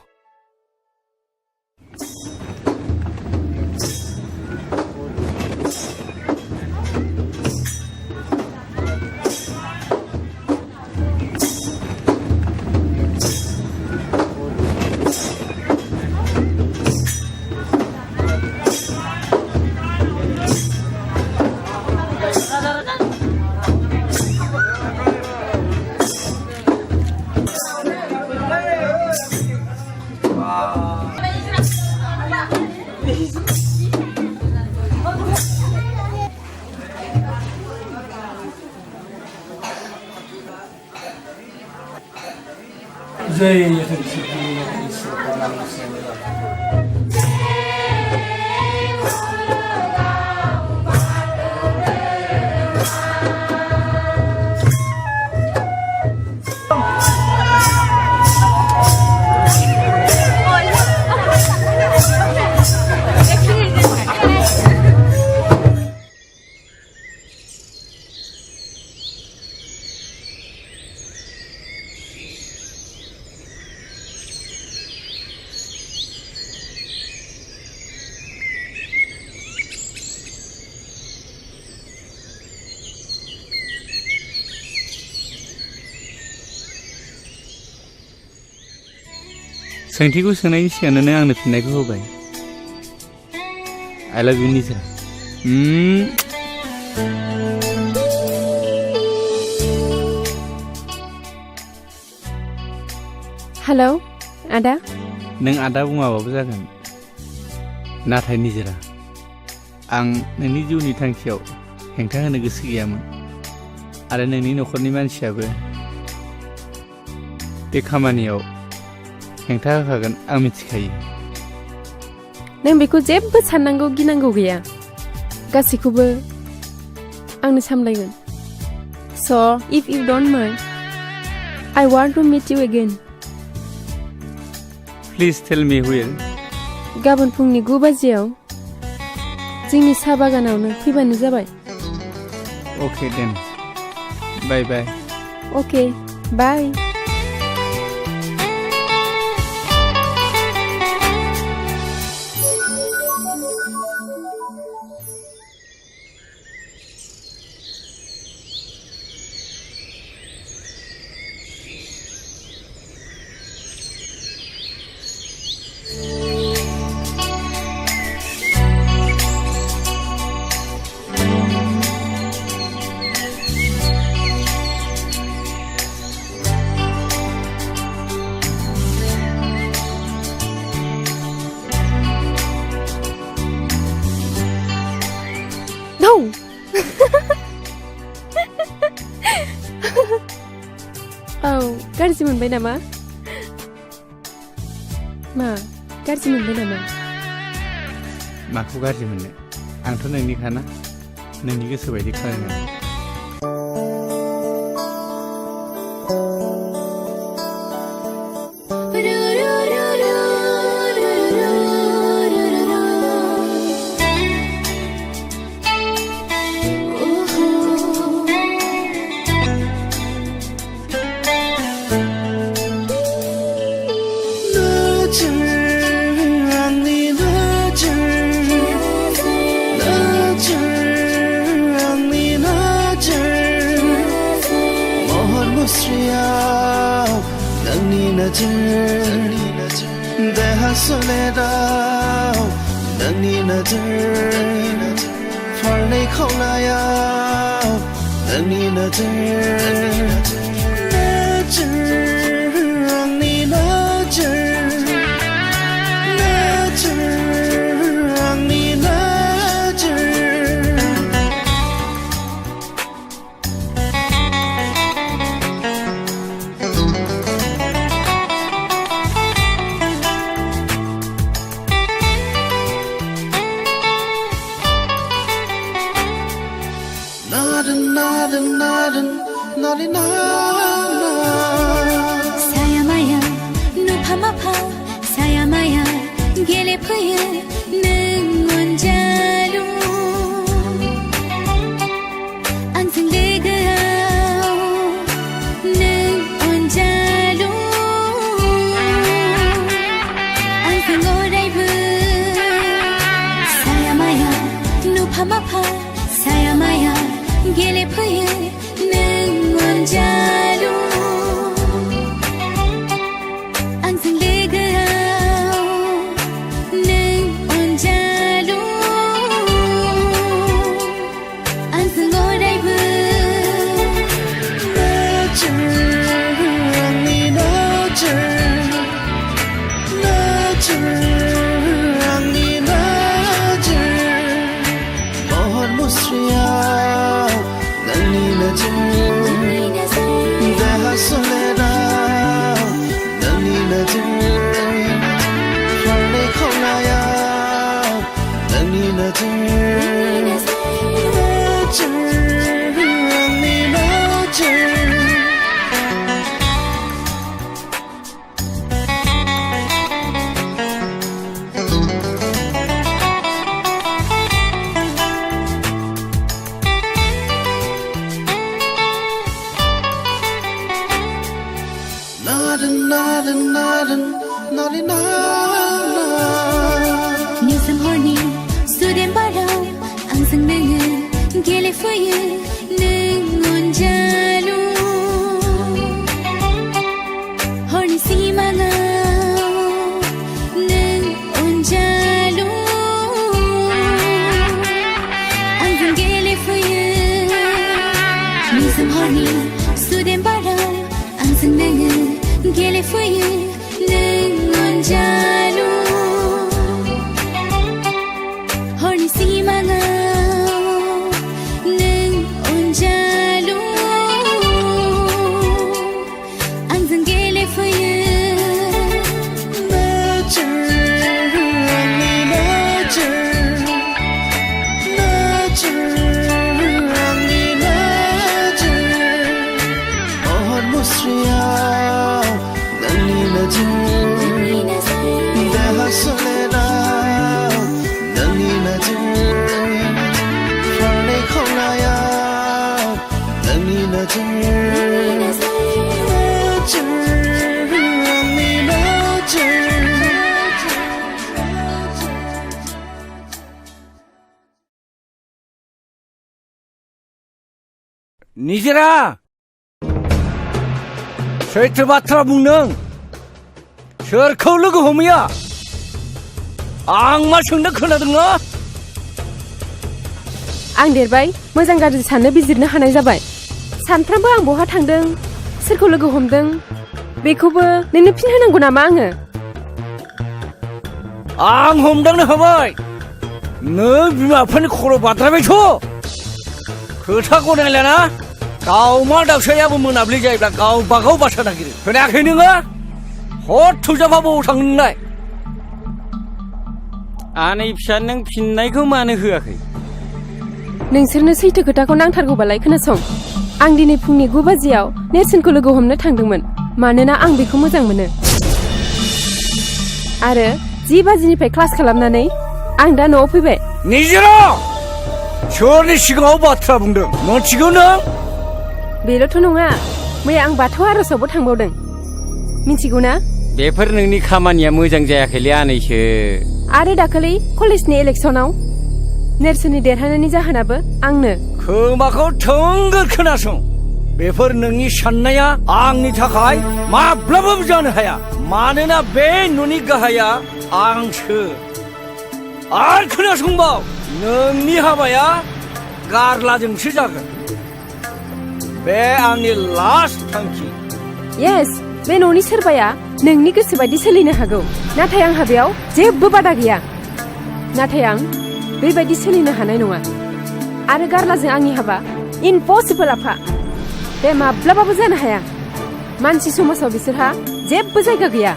सोंथिखौ सोंनायनि सिगांनो नों आंनो फिननायखौ होबाय आइ लाभ इउ निजा हेलौ आदा नों आदा बुङाबाबो जागोन नाथाय निजोरा आं नोंनि जिउनि थांखियाव हेंथा होनो गोसो गैयामोन आरो नोंनि न'खरनि मानसियाबो बे खामानियाव हेंथा होखागोन आं मिथिखायो नों बेखौ जेबो साननांगौ गिनांगौ गैया गासैखौबो आंनो सामलायगोन So if you don't mind I want to meet you again Please tell me where गाबोन फुंनि 9 बाजियाव जोंनि साहा बागानावनो फैबानो जाबाय Okay then Bye bye Okay bye गाज्रि मोनबाय नामा मा गाज्रि मोनबाय नामा? माखौ गाज्रि मोननो आंथ' नोंनिखाना नोंनि गोसो बायदि खालामो 사야마야 누파마파 사야마야 गेलेफैयो नों अनजालु आंजों लोगोआव नों अनजालु आंजों अरायबो सायामाया नुफामाफा सायामाया गेलेफैयो नों अनजालु आंजों लोगोआव नों अनजालु आंजों अरायबो आंनि महर मुस्रियाव नोंनि देहा सोलेराव नोंनि फारनै खनायाव नोंनि निजोम हरनि सुदेम बाराव आंजों नोङो गेलेफैयो नों अनजालु हरनि सिमाङाव नों अनजालु आंजों गेलेफैयो निजोम हरनि सुदेम बाराव आंजों नोङो गेलेफैयो नों अनजालु हरनि सिमाङाव नों अनजालु आंजों गेलेफैयो महर मुस्रियाव नोंनि देहा सोलेराव नोंनि फारनै खनायाव नोंनि निजेरा सैथो बाथ्रा बुंदों सोरखौ लोगो हमैया आं मा सोंनो खोनादों ना आं देरबाय मोजां गाज्रि साननो बिजिरनो हानाय जाबाय सानफ्रामबो आं बहा थांदों सोरखौ लोगो हमदों बेखौबो नोंनो फिन होनांगौ नामा आङो आं हमदांनो हाबाय नों बिमा बिफानि खर' बाद्रायबायथ' खोथा गनायलाना गावमा दावसायाबो मोनाब्लि जायोब्ला गावबागाव बासा नागिरो खोनायाखै नोङो हर थुजाफा बबाव थाङो नोंलाय आनै फिसा नों फिननायखौ मानो होआखै नोंसोरनो सैथो खोथाखौ नांथारगौबालाय खोनासं आं दिनै फुंनि 9 बाजियाव नेरसोनखौ लोगो हमनो थांदोंमोन मानोना आं बेखौ मोजां मोनो आरो 10 बाजिनिफ्राय क्लास खालामनानै आं दा न'आव फैबाय निजिरा सोरनि सिगाङाव बाथ्रा बुंदों मिथिगौ नों बेल'थ' नङा मैया आं बाथौ आर'जावबो थांबावदों मिथिगौ ना बेफोर नोंनि खामानिया मोजां जायाखैलै आनैसो आरो दाखालि कलेजनि इलेक्सनाव नेरसोननि देरहानायनि जाहोनाबो आंनो खोमाखौ थोंगोर खोनासं बेफोर नोंनि साननाया आंनि थाखाय माब्लाबाबो जानो हाया मानोना बे न'नि गाहाया आंसो आरो खोनासंबाव नोंनि हाबाया गारलाजोंसो जागोन बे आंनि लास्ट थांखि येस बे न'नि सोरबाया नोंनि गोसो बायदि सोलिनो हागौ नाथाय आंहा बेयाव जेबो बादा गैया नाथाय आं बेबायदि सोलिनो हानाय नङा आरो गारलाजों आंनि हाबा इम्पसिबल आफा बे माब्लाबाबो जानो हाया मानसि समाजाव बिसोरहा जेबो जायगा गैया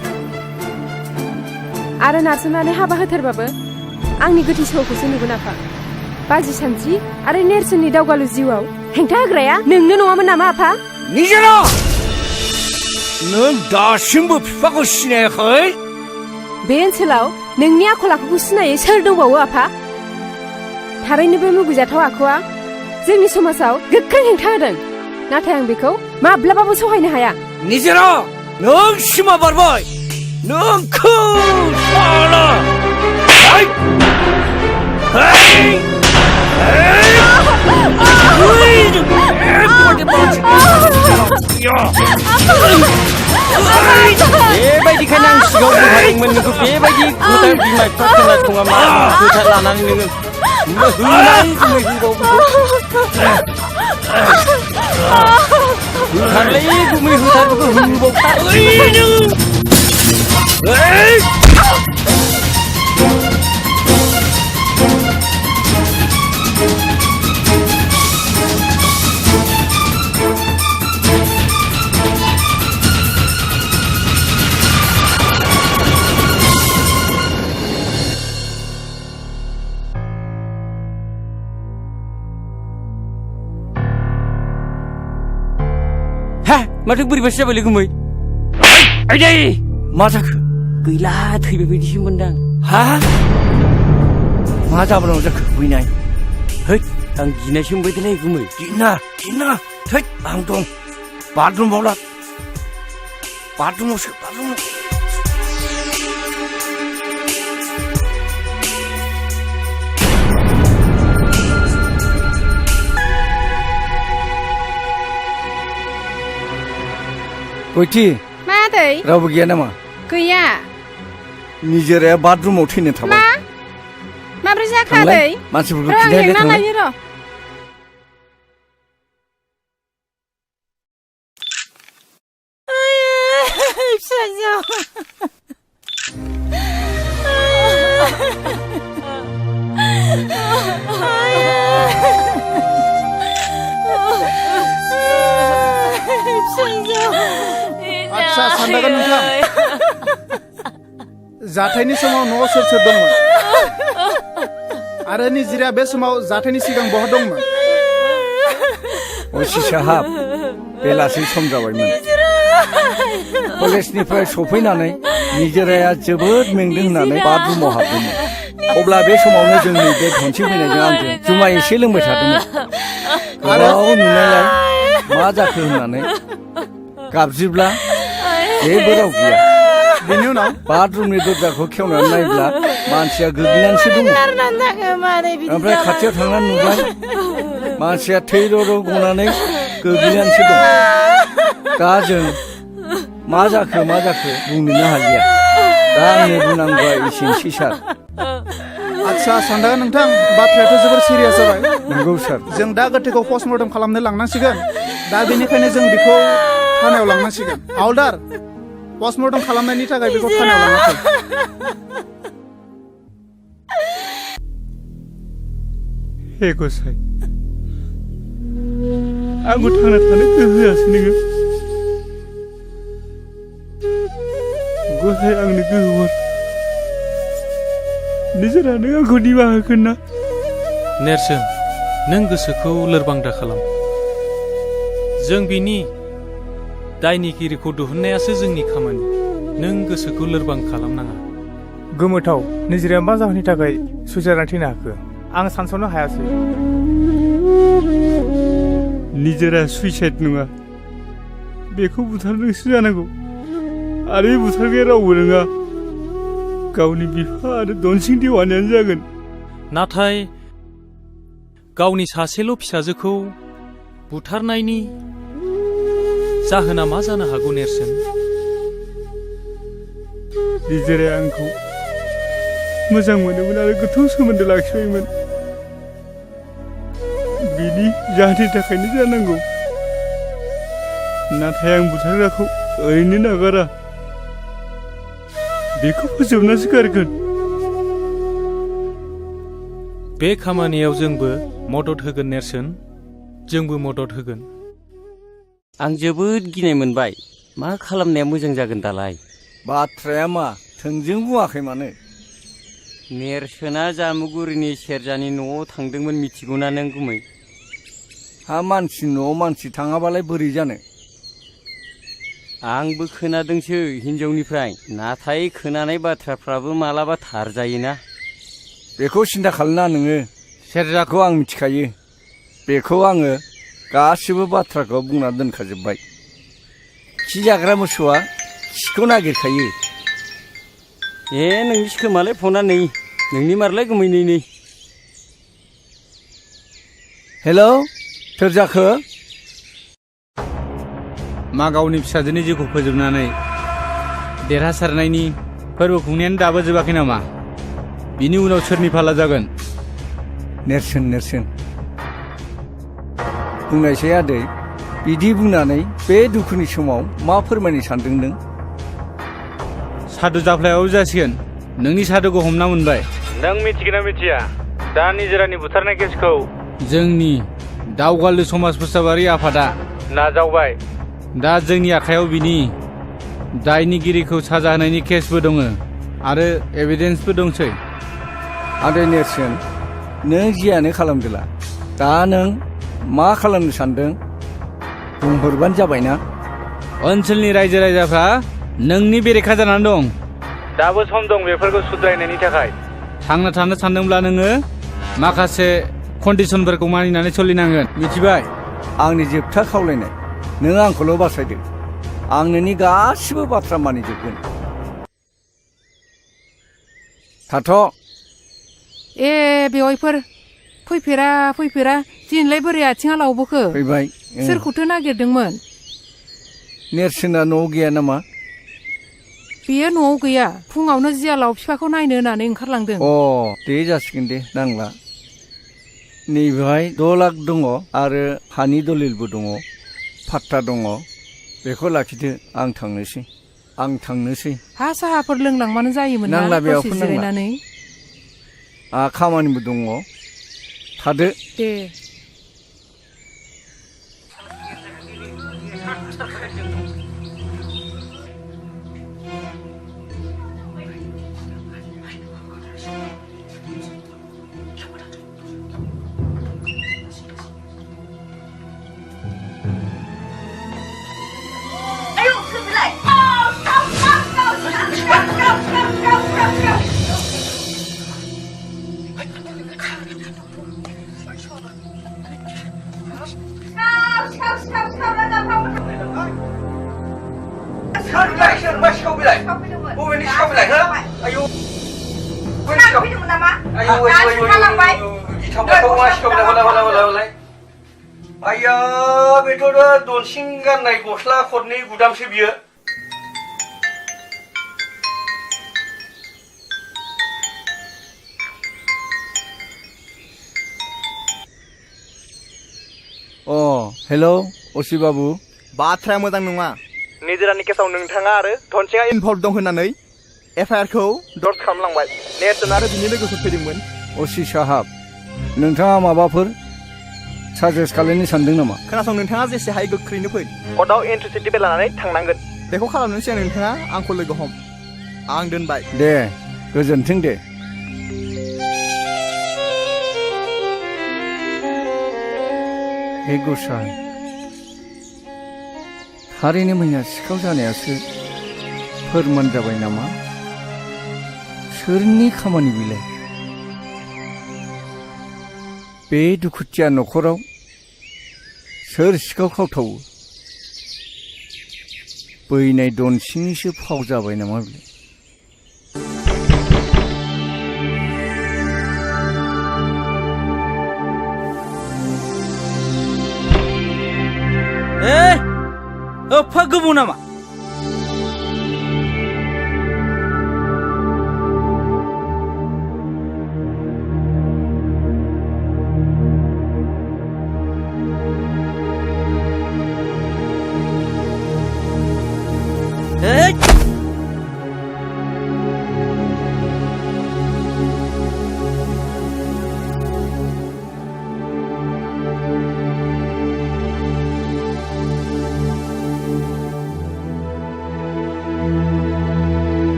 आरो नारसोमनानै हाबा होथारबाबो आंनि गोथै सह'खौसो नुगोन आफा बाजि सानस्रि आरो नेरसोननि दावगालु जिउआव हेंथा होग्राया नोंनो नङामोन नामा आफा निजेरा नों दासिमबो बिफाखौ सिनायाखै बे ओनसोलाव नोंनि आखल आखुखौ सिनायै सोर दंबावो आफा थारैनो बे मुगैजाथाव आखुआ जोंनि समाजाव गोख्रों हेंथा होदों नाथाय आं बेखौ माब्लाबाबो सहायनो हाया निजेरा नों सिमा बारबाय नोंखौ साला बेबायदिखायनो आं सिगाङाव बुंखादोंमोन नोंखौ बेबायदि खोथा बिमा बिफा खोनासङा मा खोथा लानानै नोङो होथारलै गुमै होथारबो होबावथारलै माथो बोरैबासो जाबायलै गुमै आइदै मा जाखो गैला थैबाय बायदिसो मोनदां हा मा जाबोनांगौ जाखो बैनाय हैद आं गिनायसो मोनबायलै गुमै गिना थैद आं दं बाथरुमावला बाथरुमावसो गयथि मादै रावबो गैया नामा गैया निजेराया बाथरुमाव थैनो थाबाय माब्रै जाखो आदै मानसिफोरखौ आं खिन्थायलाय लेंना थांलाय लायो र' आच्छा सानदागोन नोंथां जाथायनि समाव न'आव सोर सोर दंमोन आरो निजिराया बे समाव जाथायनि सिगां बहा दंमोन असि साहाब बेलासि सम जाबायमोन कलेजनिफ्राय सफैनानै निजेराया जोबोद मेंदों होननानै बाथरुमाव हाबदोंमोन अब्ला बे समावनो जोंनि बे धनसि फैनायजों आंजों जुमाय एसे लोंबाय थादोंमोन गोबाव नुनायलाय मा जाखो होननानै गाबज्रिब्ला जेबो राव गैया बेनि उनाव बाथरुमनि दरजाखौ खेवनानै नायब्ला मानसिया गोग्लैनानैसो दङ ओमफ्राय खाथियाव थांनानै नुबाय मानसिया थै र' गनानै गोग्लैनानैसो दं दा जों मा जाखो बुंनोनो हालिया दा आंनि बुंनांगौआ एसेनोसै सार आच्छा सानदागोन नोंथां बाथ्रायाथ' जोबोर सिरियास जाबाय नंगौ सार जों दा गोथैखौ पस्टमर्टम खालामनो लांनांसिगोन दा बेनिखायनो जों बेखौ थानायाव लांनांसिगोन हावलदार पस्टमर्टम खालामनायनि थाखाय बेखौ थानायाव लांना फै हे गसाइ आंखौ थांना थानो गोहो होआसै नोङो गसाइ आंनो गोहो हर निजोरा नों आंखौ निमाहा होगोन ना? नेरसोन नों गोसोखौ लोरबां दा खालाम। जों बिनि दायनिगिरिखौ दिहुननायासो जोंनि खामानि। नों गोसोखौ लोरबां खालामनाङा। गोमोथाव निजिराया मा जाहोननि थाखाय सुइसाइड थैनो हाखो आं सानस'नो हायासै। निजोरा सुइसाइड नङा, बेखौ बुथारदोंसो जानांगौ। आरो बुथारग्राया रावबो नङा, गावनि बिफा आरो दनसिं देवानियानो जागोन। नाथाय गावनि सासेल' फिसाजोखौ बुथारनायनि जाहोना मा जानो हागौ नेरसोन? निजोराया आंखौ मोजां मोनोमोन आरो गोथौ सोमोन्दो लाखिबायमोन। बिनि जाहोननि थाखायनो जानांगौ। नाथाय आं बुथारग्राखौ ओरैनो नागारा, बेखौ फोजोबनासो गारगोन। बे खामानियाव जोंबो मदद होगोन नेरसोन, जोंबो मदद होगोन। आं जोबोद गिनाय मोनबाय। मा खालामनाया मोजां जागोन दालाय? बाथ्राया मा थोंजों बुङाखै मानो? नेरसोना जामुगुरिनि सेरजानि न'आव थांदोंमोन मिथिगौना नों गुमै? हा मानसि न'आव मानसि थाङाबालाय बोरै जानो? आंबो खोनादोंसो हिनजावनिफ्राय, नाथाय खोनानाय बाथ्राफ्राबो मालाबा थार जायोना। बेखौ सिन्था खालामना नोङो, सेरजाखौ आं मिथिखायो। बेखौ आङो गासिबो बाथ्राखौ बुंना दोनखाजोब्बाय। खि जाग्रा मोसौआ खिखौ नागिरखायो। नोंनि खोमालाय फना नै, नोंनि मारलाय गुमै नै। हेलौ सेरजाखो? मा गावनि फिसाजोनि जिउखौ फोजोबनानै देरहासारनायनि फोरबो खुंनायानो दाबो जोबाखै नामा? बिनि उनाव सोरनि फाला जागोन? नेरसोन बुंनायसै आदै, बिदि बुंनानै बे दुखुनि समाव मा फोरमायनो सानदों नों? सादु जाफ्लायाबो जासिगोन। नोंनि सादुखौ हमना मोनबाय। नों मिथिगोना मिथिया दा निजोरानि बुथारनाय केसखौ जोंनि दावगालु समाज फोसाबारि आफादा नाजावबाय। दा जोंनि आखायाव बिनि दायनिगिरिखौ साजा होनायनि केसबो दङ आरो एभिडेन्सबो दंसै। आदै नेरसोन, नों जियानो खालामदोला, दा नों मा खालामनो सानदों बुंहरबानो जाबायना। ओनसोलनि रायजो राजाफ्रा नोंनि बेरेखा जानानै दं। दाबो सम दं बेफोरखौ सुद्रायनायनि थाखाय। थांना थानो सानदोंब्ला नोङो माखासे कन्डिसनफोरखौ मानिनानै सोलिनांगोन, मिथिबाय? आंनि जोबथा खावलायनाय, नों आंखौल' बासायदो। आं नोंनि गासिबो बाथ्रा मानिजोबगोन। थाथ'। बेवाइफोर फैफेरा दिनैलाय बोरै आथिङा लावबोखो? फैबाय। सोरखौथो नागिरदोंमोन? नेरसोना न'आव गैया नामा? बेयो न'आव गैया, फुङावनो जियालाव बिफाखौ नायनो होननानै ओंखारलांदों। दे जासिगोन दे, नांला। नैबेहाय 6 लाख दङ आरो हानि दलिलबो दङ, फाट्टा दङ। बेखौ लाखिदो, आं थांनोसै। हा साहाफोर लोंलांबानो जायोमोन ना? नांला बेयाव दसे जिरायनानै। आंहा खामानिबो दङ, थादो। दे। आया बेथ' दनसिं गाननाय गस्ला खरनै गुदामसो बियो। हेलौ असि बाबु। बाथ्राया मोजां नङा। निजोरानि केसाव नोंथाङा आरो धनसिंआ इनभल्भ दं होननानै एफआइआरखौ दर्ज खालामलांबाय। नेरसोन आरो बिनि लोगोफोर फैदोंमोन। असि साहाब, नोंथाङा माबाफोर साजेस्ट खालामनो सानदों नामा? खोनासं, नोंथाङा जेसे हायो गोख्रैनो फै। कर्टआव एन्ट्रि सार्टिफिकेट लानानै थांनांगोन। बेखौ खालामनो सिगां नोंथाङा आंखौ लोगो हम। आं दोनबाय। दे, गोजोन्थों दे। हे गसाइ थारैनो मैया सिखाव जानायासो फोरमान जाबाय नामा सोरनि खामानि बिलाय बे दुखुथिया न'खराव सोर सिखाव खावथावो बैनाय दनसिंनिसो फाव जाबाय नामा बिलाय एफा गोबाव नामा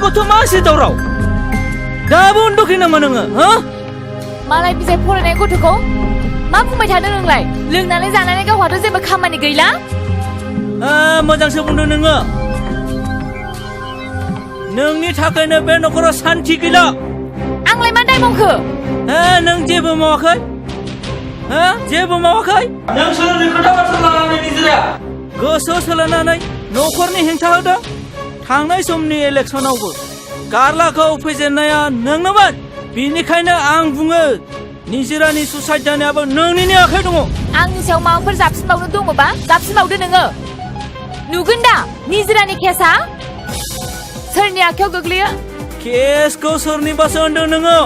गथ' मासे दावराव दाबो उन्दुखै नामा नोङो हो मालाय बिजाय फरायनाय गथ'खौ मा बुंबाय थादों नोंलाय लोंनानै जानानै गावहाथ' जेबो खामानि गैला मोजांसो बुंदों नोङो नोंनि थाखायनो बे न'खराव सान्थि गैला आंलाय मा दाय मावखो नों जेबो मावाखै जेबो मावाखै नों सोलोंनो खोथा बाथ्रा लानानै निजिरा गोसो सोलायनानै न'खरनि हेंथा होदों थांनाय समनि इलेक्सनावबो गारलाखौ फेजेननाया नोंनोमोन बेनिखायनो आं बुङो निजिरानि सुसाइड जानायाबो नोंनिनो आखाइ दङ आंनि सायाव माबाफोर जाबसिनबावनो दङबा जाबसिनबावदो नोङो नुगोन दा निजिरानि केसआ सोरनि आखायाव गोग्लैयो केसखौ सोरनिबासो होनदों नोङो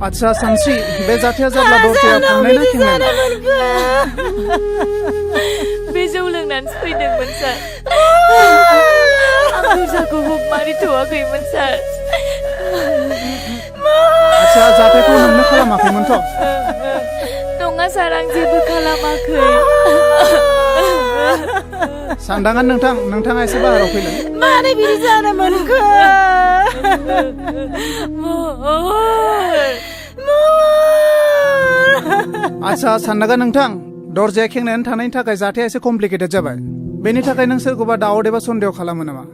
आच्छा सानस्रि बे जाथाया जाब्ला दरजाया फांनाय ना खेंनाय बे जौ लोंनानै फैदोंमोन सार आं दरजाखौ हुक मारिथ'वाखैमोन सार आच्छा जाथायखौ नोंनो खालामाखैमोनथ' नङा सार आं जेबो खालामाखै सानदांगोन नोंथाङा एसे बाहेराव फैलाय मानो बिदि जानो मोनखो आच्छा साननांगोन नोंथां दरजाया खेंनानै थानायनि थाखाय जाथाया एसे कमप्लिकेटेड जाबाय बेनि थाखाय नों सोरखौबा दावद एबा सन्देह खालामो नामा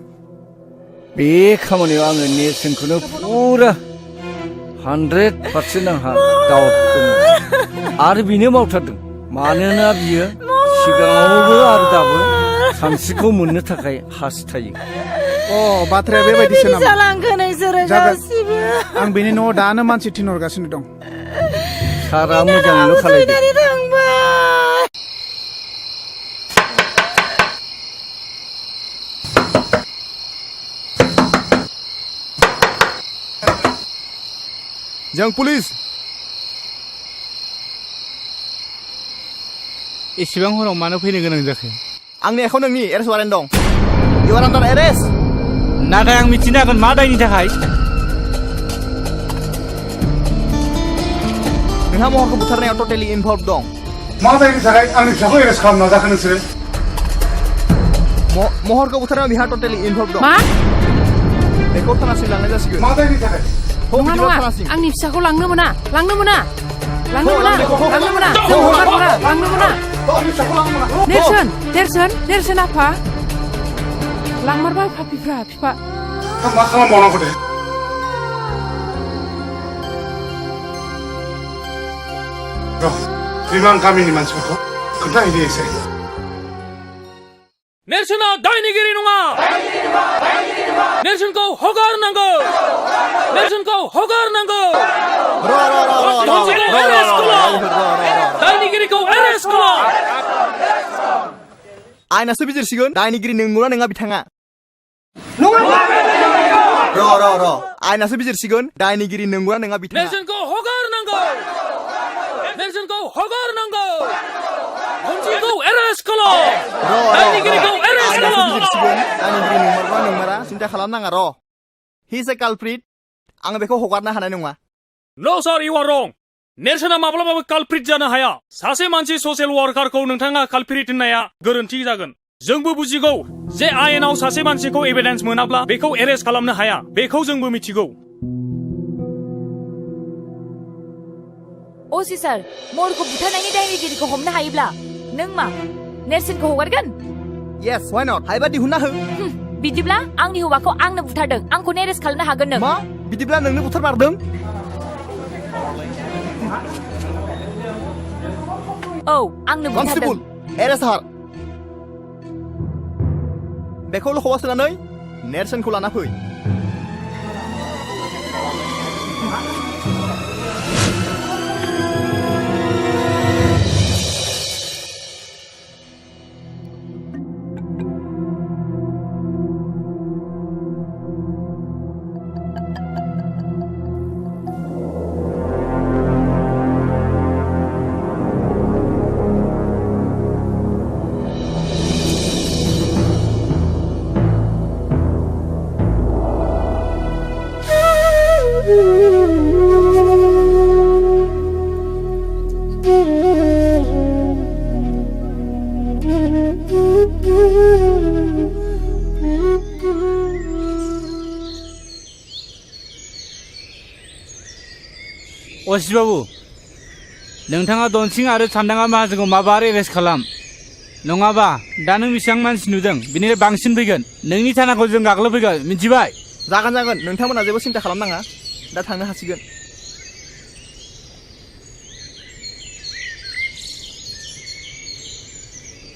बे खामानियाव आङो नेरसोनखौनो फुरा 100% आंहा दावद दङ आरो बिनो मावथारदों मानोना बियो सिगाङावबो आरो दाबो सानस्रिखौ मोननो थाखाय हास्थायो बाथ्राया बेबायदिसो नामा जागोन आं बेनि न'आव दानो मानसि थिनहरगासिनो दं सारा मोजाङैल' खालायदो जों पुलिस एसेबां हराव मानो फैनो गोनां जाखो आंनि आखायाव नोंनि एरेस्ट वारेन्ट दं इउ आर आन्डार एरेस्ट नाथाय आं मिथिनो हागोन मा दायनि थाखाय नोंहा महरखौ बुथारनायाव टटेलि इनभल्भ दं मा दायनि थाखाय आंनि फिसाखौ एरेस्ट खालामनो नाजाखो नोंसोरो महरखौ बुथारनायाव बिहा टटेलि इनभल्भ दं बेखौ थानासिम लांनाय जासिगोन मा दायनि थाखाय नङा आंनि फिसाखौ लांनो मोना लांनो मोना जों हगार हरा लांनो मोना नेरसोन नेरसोन नेरसोन आफा लांमारबाय फापिफ्रा फिफा मा खालामबावनांगौ दे बिमान गामिनि मानसिफोरखौ खोन्थाहैदो एसे नेरसोना दायनिगिरि नङा नेरसोनखौ हगारनांगौ नेरसोनखौ हगारनांगौ दायनिगिरिखौ एरेस्ट खालाम आयनासो बिजिरसिगोन दायनिगिरि नंगौना नङा बिथाङा र' आयनासो बिजिरसिगोन दायनिगिरि नंगौना नङा बिथाङा नेरसोनखौ हगारनांगौ नेरसोनखौ हगारनांगौ खनसेखौ एरेस्ट खालाम दायनिगिरिखौ एरेस्ट खालाम दायनिगिरि नंमारबा नंमारा सिन्था खालामनाङा र' हि इज ए कालप्रिट आं बेखौ हगारनो हानाय नङा नो सार इउ आर रं नेरसोना माब्लाबाबो कालप्रिट जानो हाया सासे मानसि ससियेल वार्कारखौ नोंथाङा कालप्रिट होननाया गोरोन्थि जागोन जोंबो बुजिगौ जे आयेनाव सासे मानसिखौ एभिडेन्स मोनाब्ला बेखौ एरेस्ट खालामनो हाया बेखौ जोंबो मिथिगौ असी सार महरखौ बुथारनायनि दायनिगिरिखौ हमनो हायोब्ला नों मा नेरसोनखौ हगारगोन येस व्हाई नट हायोबा दिहुनना हो बिदिब्ला आंनि हौवाखौ आंनो बुथारदों आंखौ एरेस्ट खालामनो हागोन नों मा बिदिब्ला नोंनो बुथारमारदों औ आंनो बुथारदों एरेस्ट हार बेखौल' खवा सोनानै नेरसोनखौ लाना फै असी बाबु नोंथाङा दनसिं आरो सान्दाङा माहाजोनखौ माबार एरेस्ट खालाम नङाबा दा नों बेसेबां मानसि नुदों बिनिफ्राय बांसिन फैगोन नोंनि थानाखौ जों गाग्लोबफैगोन मिथिबाय जागोन नोंथांमोना जेबो सिन्था खालामनाङा दा थांनो हासिगोन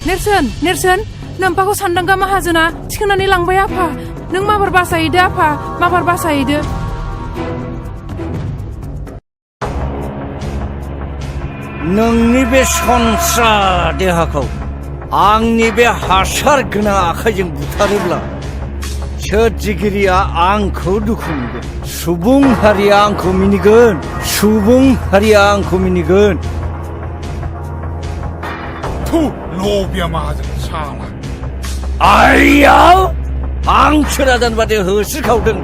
नेरसोन नेरसोन नोम्फाखौ सान्दांगा माहाजोना थिखोनानै लांबाय आफा नों माबार बासायहैदो आफा माबार बासायहैदो नोंनि बे सनस्रा देहाखौ आंनि बे हासार गोनां आखाइजों बुथारोब्ला सोरजिगिरिया आंखौ दुखु मोनगोन सुबुं हारिया आंखौ मिनिगोन सुबुं हारिया आंखौ मिनिगोन थु लबिया माहाजोन सामा आइयाव आं सोरादान बादि होस्रिखावदों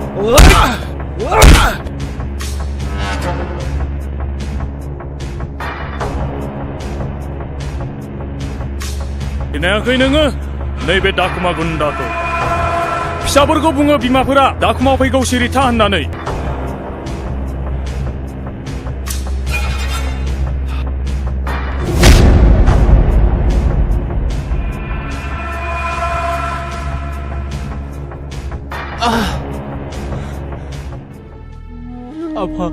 खोनायाखै नोङो नैबे दाखुमा गुन्दाखौ फिसाफोरखौ बुङो बिमाफोरा दाखुमा फैगौ सिरिथा होननानै आफा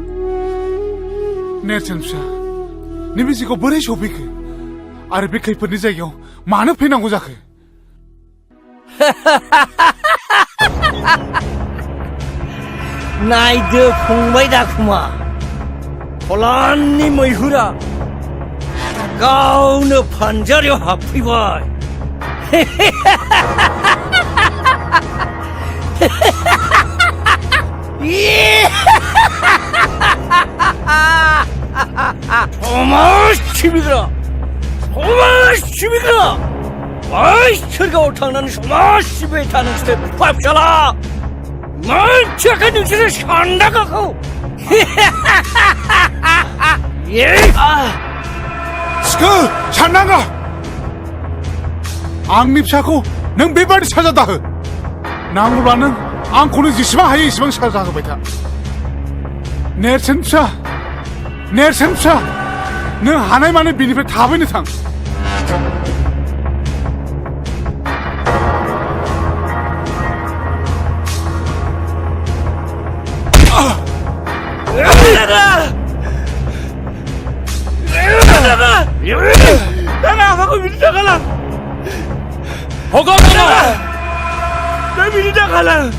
नेरसोन फिसा नैबे जिखौ बोरै सफैखो आरो बे खैफोदनि जायगायाव मानो फैनांगौ जाखो नायदो फंबाय दाखुमा फलाननि मैहुरा गावनो फानजारियाव हाबफैबाय समाज सिबिग्रा बै सोरगोआव थांनानै समाज सिबिबाय था नोंसोर बिफा फिसाला मोनथियाखै नोंसोरो सान्दांगाखौ सिखो सान्दांगा आंनि फिसाखौ नों बेबादि साजा दाहो नांगौब्ला नों आंखौनो जेसेबां हायो एसेबां साजा होबाय था नेरसोन फिसा नों हानाय माने बेनिफ्राय थाबैनो थां Tangan apaku bikin dia kalah. Hogam Dia bikin dia kalah.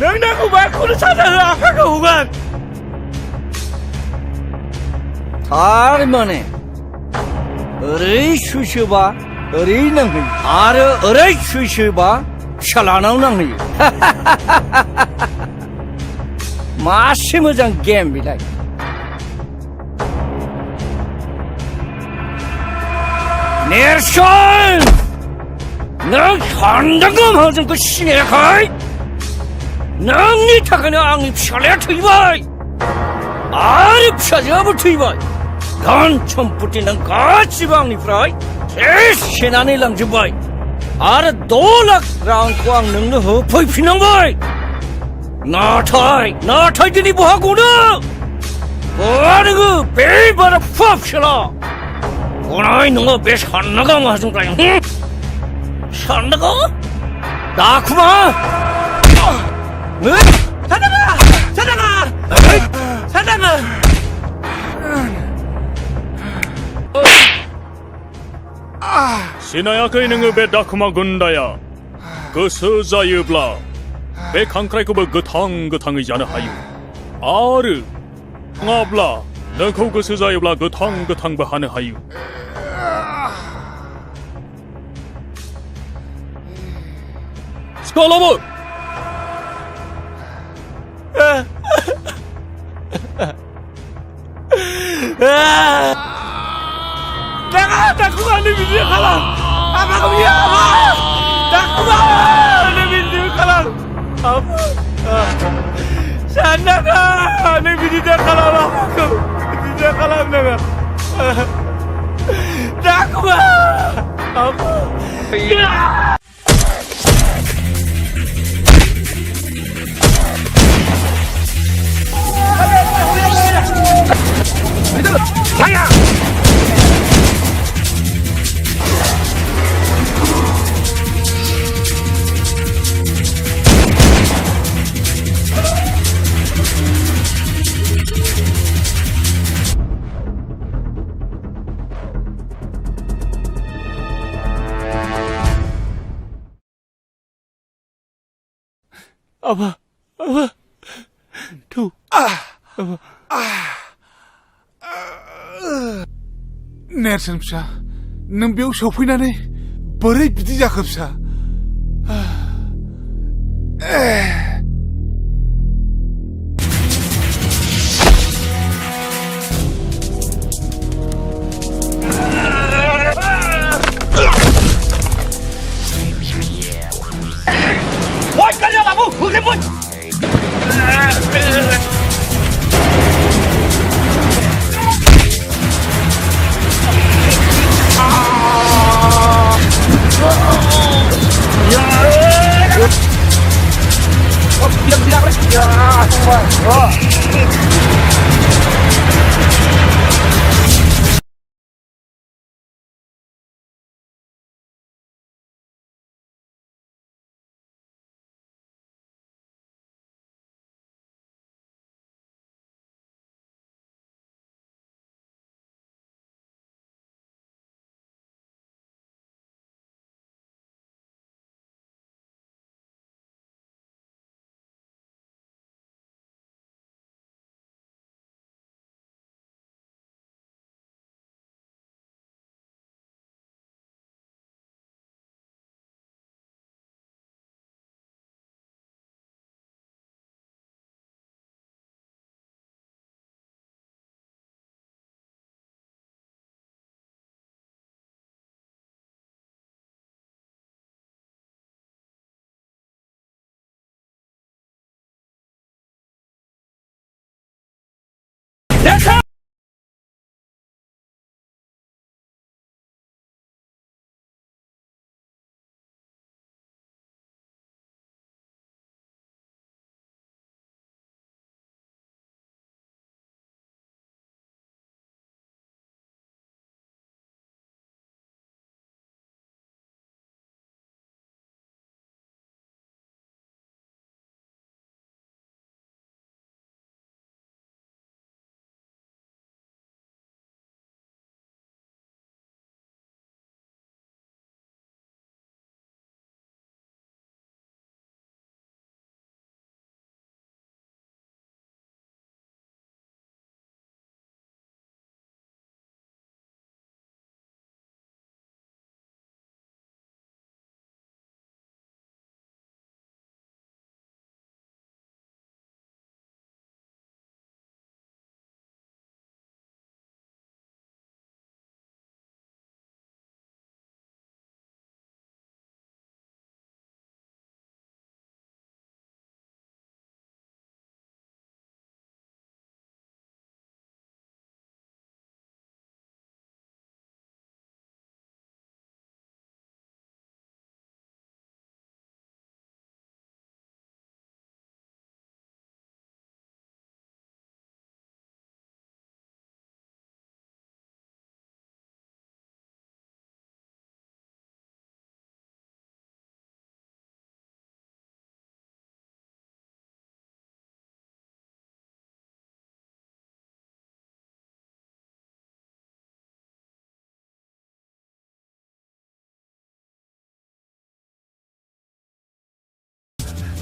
Nang aku baku udah sadar apa kau bukan? Tarimane. Orai susuba, orai nangi. Ara orai susuba, shalanau nangi. Masih mo장 game bilai. नेरसन नों सानदांगौ जोंखौ सिनायाखै नोंनि थाखायनो आंनि फिसालाया थैबाय आरो फिसाजोआबो थैबाय धन सम्पति नों गासिबो आंनिफ्राय सेस सेनानै लांजोब्बाय आरो 2 लाख रांखौ आं नोंनो होफैफिननांबाय नाथाय दिनै बहा गनो नोङो बे बारा फुवा फिसाला गनाय नङा बे साननागा माहाजोनफ्राय साननागा दाखुमा साननागा सिनायाखै नोङो बे दाखुमा गुन्दाया गोसो जायोब्ला बे खांख्राइखौबो गोथाङै जानो हायो आरो नङाब्ला नोंखौ गोसो जायोब्ला गोथांबो हानो हायो सिखालाबो Dakuman ni video kalang. Apa kau dia apa? Dakuman ni video kalang. Apa? Sana kan ni video kalang apa kau? Video kalang naga. Dakuman. Apa? Saya. Apa? Tuh. Apa? नेरसोन फिसा नों बेयाव सफैनानै बोरै बिदि जाखो फिसा Woi, kalian kamu, bukan pun.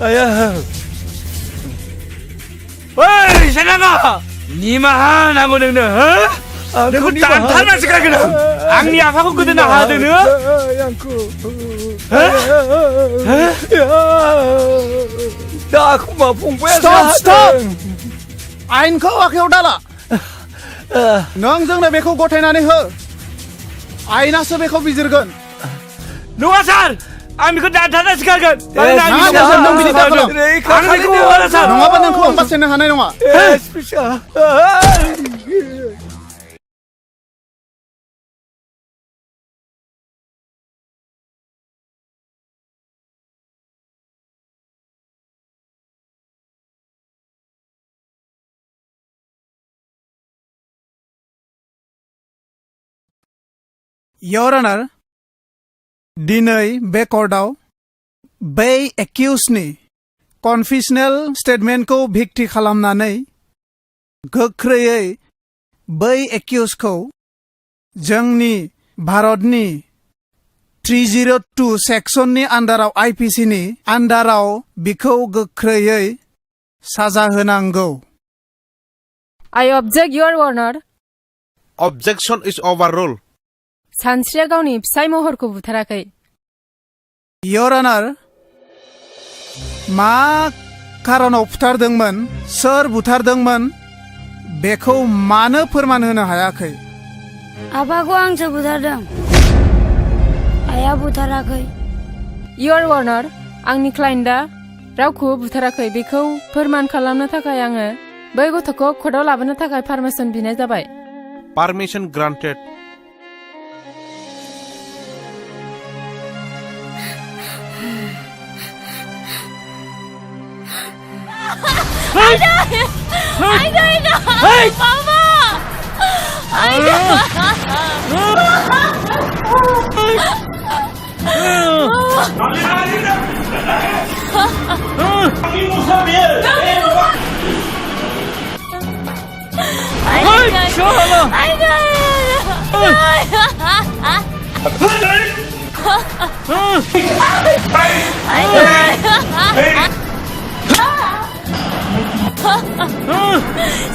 आया ओइ सेनागा निमाहा नांगौ नोंनो हो नोंखौ दानथारनासो गारगोन आंनि आफाखौ गोदोना हादों नोङो दाखौ मा फंबाया स्टप आयेनखौ आखायाव दाला नों जोंनो बेखौ गथायनानै हो आयेनासो बेखौ बिजिरगोन नङा सार आं बेखौ दानथारनासो गारगोन नों बिदि दाखालाम नङाबा नोंखौ आं बासायनो हानाय नङा Your Honor, दिनै बे कर्टआव बै एक्यूजनि कनफेसनेल स्टेटमेन्टखौ भिक्ति खालामनानै गोख्रैयै बै एक्यूजखौ जोंनि भारतनि 302 सेक्सननि आन्डाराव आईपीसीनि आन्डाराव बिखौ गोख्रैयै साजा होनांगौ I object, Your Honor. Objection is overruled. सानस्रिया गावनि फिसाय महरखौ बुथाराखै Your Honor, मा खारनाव बुथारदोंमोन सोर बुथारदोंमोन बेखौ मानो फोरमान होनो हायाखै आफाखौ आंसो बुथारदों आइया बुथाराखै Your Honor, आंनि क्लाइन्टआ रावखौबो बुथाराखै बेखौ फोरमान खालामनो थाखाय आङो बै गथ'खौ कर्टआव लाबोनो थाखाय पारमिसन बिनाय जाबाय Permission granted. Hey! Mama!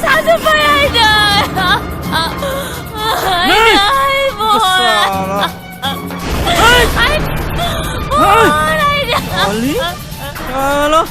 Satu payahnya. Ali? Halo?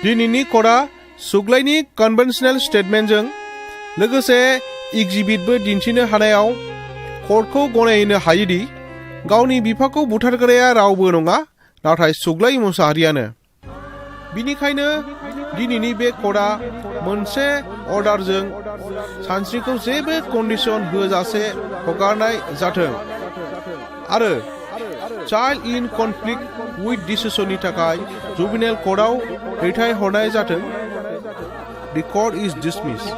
दिनैनि कर्टआ सुग्लायनि कन्वेन्शनेल स्टेटमेन्टजों लोगोसे एग्जिबिटबो दिन्थिनो हानायाव कर्टखौ गनायनो हायोदि गावनि बिफाखौ बुथारग्राया रावबो नङा नाथाय सुग्लाय मुसाहारियानो बिनिखायनो दिनैनि बे कर्टआ मोनसे अर्डारजों सानस्रिखौ जेबो कन्डिशन होजासे हगारनाय जाथों आरो चाइल्ड इन कनफ्लिक्ट विथ डिसिसननि थाखाय जुबिनेल कर्टआव दैथायहरनाय जाथों The court is dismissed.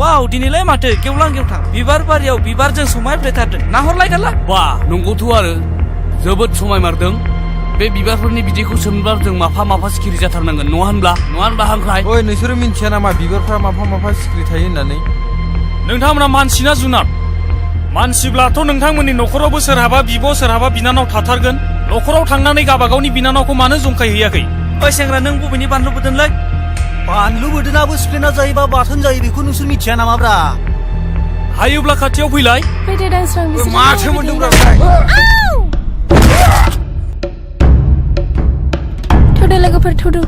वाव दिनैलाय माथो गेवलां गेवथां बिबार बारियाव बिबारजों समायफ्लेथारदों नाहरलाय दाला बा नंगौथ' आरो जोबोद समायमारदों बे बिबारफोरनि बिदैखौ सोमब्ला जों माफा माफा सिखिरि जाथारनांगोन नङा होनब्ला हांख्राय ओइ नोंसोरो मिन्थिया नामा बिबारफ्रा माफा माफा सिखिरि थायो होननानै नोंथांमोना मानसि ना जुनार मानसिब्लाथ' नोंथांमोननि न'खरावबो सोरहाबा बिब' सोरहाबा बिनानाव थाथारगोन न'खराव थांनानै गाबागावनि बिनानावखौ मानो जंखायहैयाखै ओइ सेंग्रा नों बबेनि बानलु बोदोंलै बानलु बोरदोनाबो सिफ्लेना जायोबा बाथोन जायो बेखौ नोंसोर मिथिया नामाब्रा हायोब्ला खाथियाव फैलाय फैदो दांस्रां बिसोर माथो मोनदोंब्रा थौदो लोगोफोर थौदो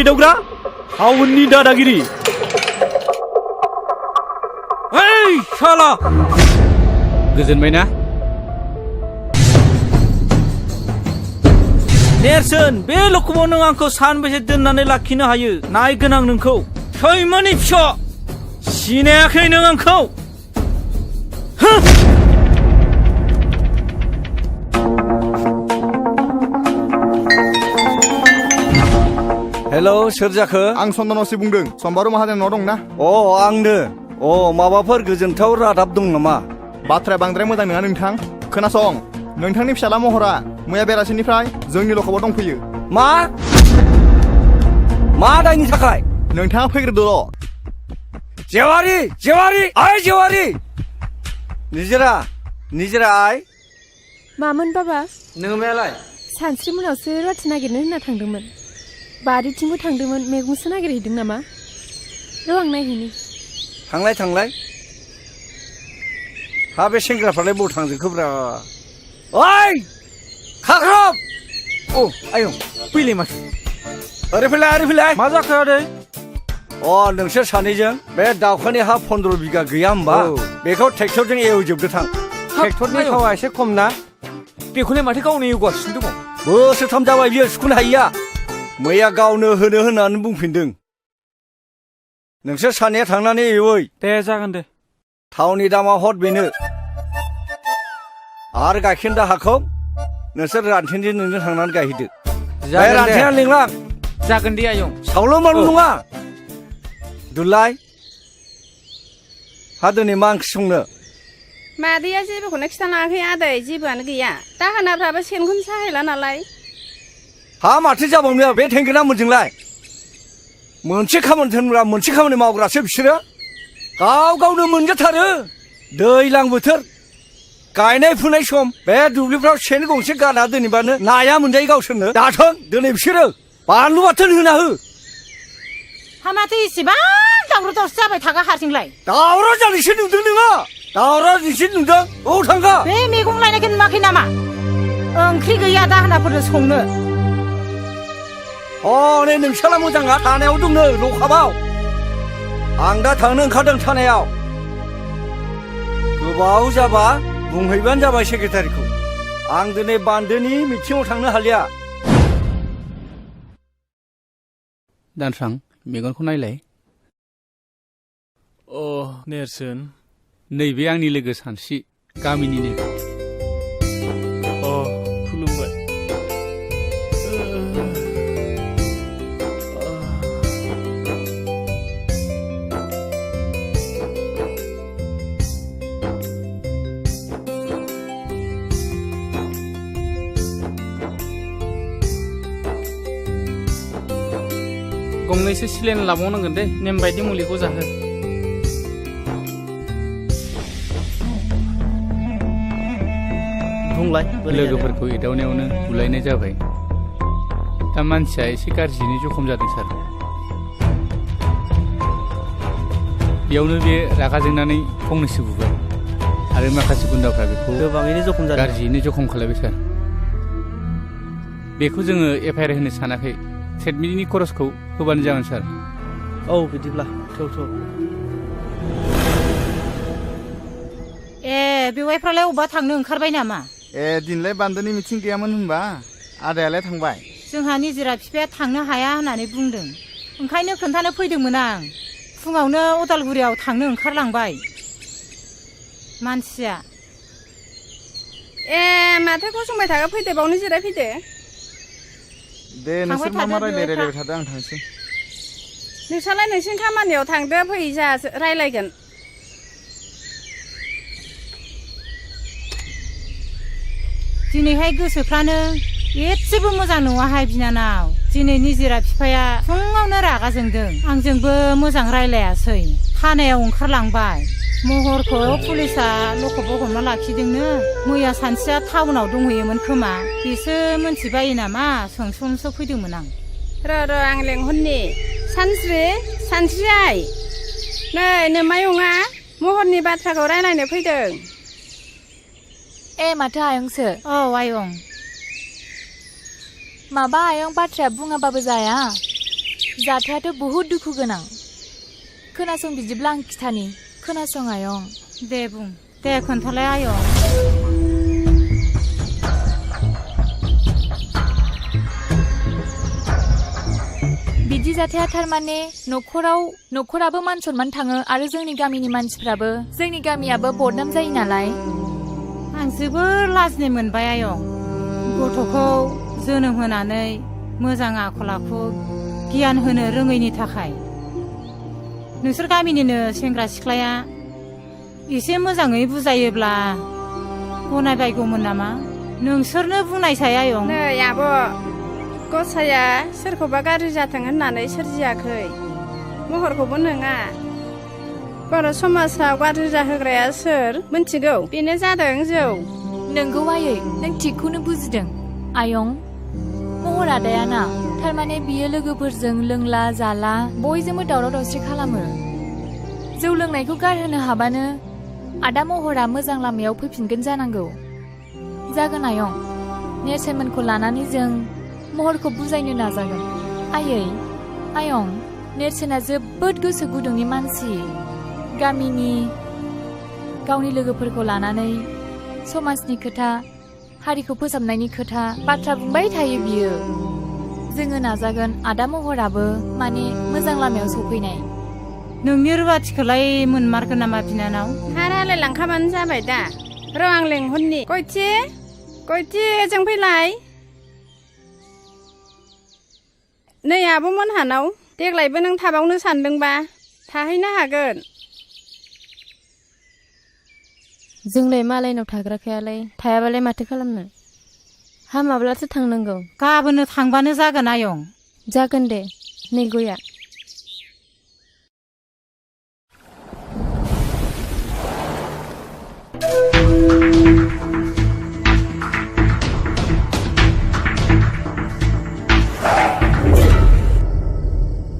दावग्रा हाउननि दादागिरि ओइ साला गोजोनबायना नेरसोन बे लखमाव नों आंखौ सानबेसे दोननानै लाखिनो हायो नायगोन आं नोंखौ सैमानि फिसा सिनायाखै नों आंखौ हेलौ सोर जाखो आं चन्दनसि बुंदों सम्बारु माहाजोन न' दंना आंनो माबाफोर गोजोनथाव रादाब दं नामा बाथ्राया बांद्राय मोजां नङा नोंथां खोनासं नोंथांनि फिसाला महरा मैया बेलासिनिफ्राय जोंनि लखबाव दंफैयो मा दायनि थाखाय नोंथाङा फैग्रोदोल' जेवारि आइ जेवारि निजिरा आइ मामोन बाबा नोंमायालाय सानस्रि मोनावसो रुवाथि नागिरनो होनना थांदोंमोन बारिथिंबो थांदोंमोन मैगंसो नागिरहैदों नामा र' आं नायहैनि थांलाय हा बे सेंग्राफ्रालाय बबाव थांजोबखोब्रा ओइ खाख्रब आयं फैलाय माथो ओरै फैलाय मा जाखो आदै नोंसोर सानैजों बे दावखानि हा 15 बिगा गैया होमबा बेखौ ट्रेक्टरजों एवजोबदो थां ट्रेक्टरनि थावा एसे खम ना बेखौलाय माथो गावनो एवगासिनो दङ बोसोरथाम जाबाय बियो सुखुनो हायिया मैया गावनो होनो होननानै बुंफिनदों नोंसोर सानैया थांनानै एवै दे जागोन दे थावनि दामा हर बेनो आरो गाइखेर दाहाखौ नोंसोर रानथेनजों नोंजों थांनानै गायहैदो रानथेना लिंलां जागोन दे आयं सावल' मालु नङा दुलाय हा दिनै मा ओंख्रि संनो मादैया जेबोखौनो खिथानाङाखै आदै जेबोआनो गैया दाहोनाफ्राबो सेनखौनो साहैला नालाय हा माथो जाबावनो बे थेंगोना मोनजोंलाय मोनसे खामानि थोनग्रा मोनसे खामानि मावग्रासो बिसोरो गावनो मोनजाथारो दैज्लां बोथोर गायनाय फुनाय सम बे दुब्लिफ्राव सेन गंसे गाना दोनैबानो नाया मोनजायो गावसोरनो दाथों दिनै बिसोरो बानलु बाथोन होना हो हा माथो इसेबां दावराव दावसि जाबाय थागा हारसिंलाय दावराव जानायसो नुदों नोङो दावराव नोंसो नुदों थांगा बे मैगं लायनायखौ नुवाखै नामा ओंख्रि गैया दाहोनाफोरनो संनो नै नोंसाला मोजाङा थानायाव दंनो लखाबाव आं दा थांनो ओंखारदों थानायाव गोबाव जाबा बुंहैबानो जाबाय सेक्रेटारिखौ आं दिनै बान्दोनि मिथिङाव थांनो हालिया दानस्रां मेगनखौ नायलाय नेरसोन नैबे आंनि लोगो सानस्रि गामिनिनो खुलुमबाय गंनैसो सिलेन लाबावनांगोन दे नेम बायदि मुलिखौ जाहो लोगोफोरखौ एदावनायावनो बुलायनाय जाबाय दा मानसिया एसे गाज्रियैनो जखम जादों सार बेयावनो बे रागा जोंनानै फंनैसो बुबाय आरो माखासे गुन्दाफ्रा बेखौ गोबाङैनो गाज्रियैनो जखम खालायबाय सार बेखौ जोङो एफआइआर होनो सानाखै ट्रिटमेन्टनि खरसखौ होबानो जागोन सार बिदिब्ला थौ बेवाइफ्रालाय अबा थांनो ओंखारबाय नामा दिनलाय बान्दोनि मिथिं गैयामोन होनबा आदायालाय थांबाय जोंहा निजिरा बिफाया थांनो हाया होननानै बुंदों ओंखायनो खोन्थानो फैदोंमोन आं फुङावनो अदालगुरियाव थांनो ओंखारलांबाय मानसिया माथो गसंबाय थागा फैदो बावनो जिरायफैदो दे नोंसोर मा रायलायबाय थादो आं थांसै नोंसालाय नोंसिनि खामानियाव थांदो फै जा रायलायगोन दिनैहाय गोसोफ्रानो एसेबो मोजां नङाहाय बिनानाव दिनै निजिरा बिफाया फुङावनो रागा जोंदों आंजोंबो मोजां रायलायासै थानायाव ओंखारलांबाय महरखौ पुलिसा लखबाव हमना लाखिदोंनो मैया सानसेया टाउनाव दंहैयोमोन खोमा बेसो मोनथिबायो नामा सोंसो फैदोंमोन आं र' आं लेंहरनि सानस्रि आइ नै नोमायंआ महरनि बाथ्राखौ रायलायनो फैदों माथो आयंसो आयं माबा आयं बाथ्राया बुङाबाबो जाया जाथायाथ' बहुद दुखु गोनां खोनासं बिदिब्ला आं खिथानि खोनासं आयं दे बुं दे खोन्थालाय आयं बिदि जाथाया थारमाने न'खराबो मान सनमान थाङो आरो जोंनि गामिनि मानसिफ्राबो जोंनि गामियाबो बदनाम जायो नालाय आं जोबोर लाजिनाय मोनबाय आयं गथ'खौ जोनोम होनानै मोजां आखल आखु गियान होनो रोङैनि थाखाय नोंसोर गामिनिनो सेंग्रा सिख्लाया एसे मोजाङै बुजायोब्ला गनायबायगौमोन नामा नोंसोरनो बुंनायसाय आयं नै आब' गसाया सोरखौबा गाज्रि जाथों होननानै सोरजियाखै महरखौबो नङा बर' समाजाव गाज्रि जाहोग्राया सोर मिन्थिगौ बेनो जादों जौ नोंगौ आयै नों थिगखौनो बुजिदों आयं महर आदायाना थारमाने बियो लोगोफोरजों लोंला जाला बयजोंबो दावराव दावसि खालामो जौ लोंनायखौ गारहोनो हाबानो आदा महरा मोजां लामायाव फैफिनगोन जानांगौ जागोन आयं नेरसोनमोनखौ लानानै जों महरखौ बुजायनो नाजागोन आयं नेरसोना जोबोद गोसो गुदुंनि मानसि गामिनि गावनि लोगोफोरखौ लानानै समाजनि खोथा हारिखौ फोसाबनायनि खोथा बाथ्रा बुंबाय थायो बियो जोङो नाजागोन आदा महराबो माने मोजां लामायाव सफैनाय नोंनि रुवाथिखौलाय मोनमारगोन नामा बिनानाव हारालाय लांखाबानो जाबाय दा र' आं लेंहरनि गयथि जों फैलाय नै आब' मोनहानाव देग्लायबो नों थाबावनो सानदोंबा थाहैनो हागोन जोंलाय मालायनाव थाग्राखायालाय थायाबालाय माथो खालामनो हामाब्लासो थांनांगौ गाबोननो थांबानो जागोन आयं जागोन दे नै गया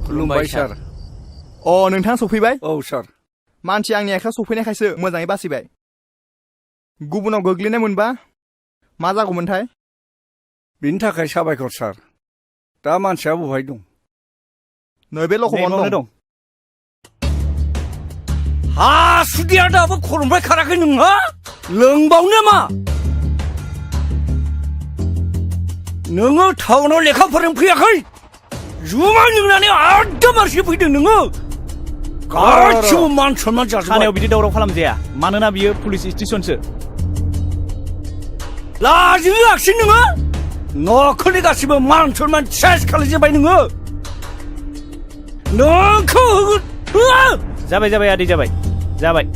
खुलुमबाय सार नोंथाङा सफैबाय औ सार मानसि आंनि आखायाव सफैनायखायसो मोजाङै बासिबाय गुबुनाव गोग्लैनाय मोनबा मा जागौमोनथाय बिनि थाखाय साबायखर सार दा मानसिया बहाय दं नैबे लखबावनो दं हासुदिया दाबो खर'निफ्राय खाराखै नोंहा लोंबावनो मा नोङो टाउनाव लेखा फोरों फैयाखै जुमाय लोंनानै आददा मानसि फैदों नोङो गासिबो मान सनमान जाजोब्बाय थानायाव बिदि दावराव खालामजाया मानोना बियो पुलिस स्टेशनसो लाजिनो लाखिन नोङो न'खरनि गासिबो मान सनमान सेस खालामजोब्बाय नोंखौ जाबाय आदै जाबाय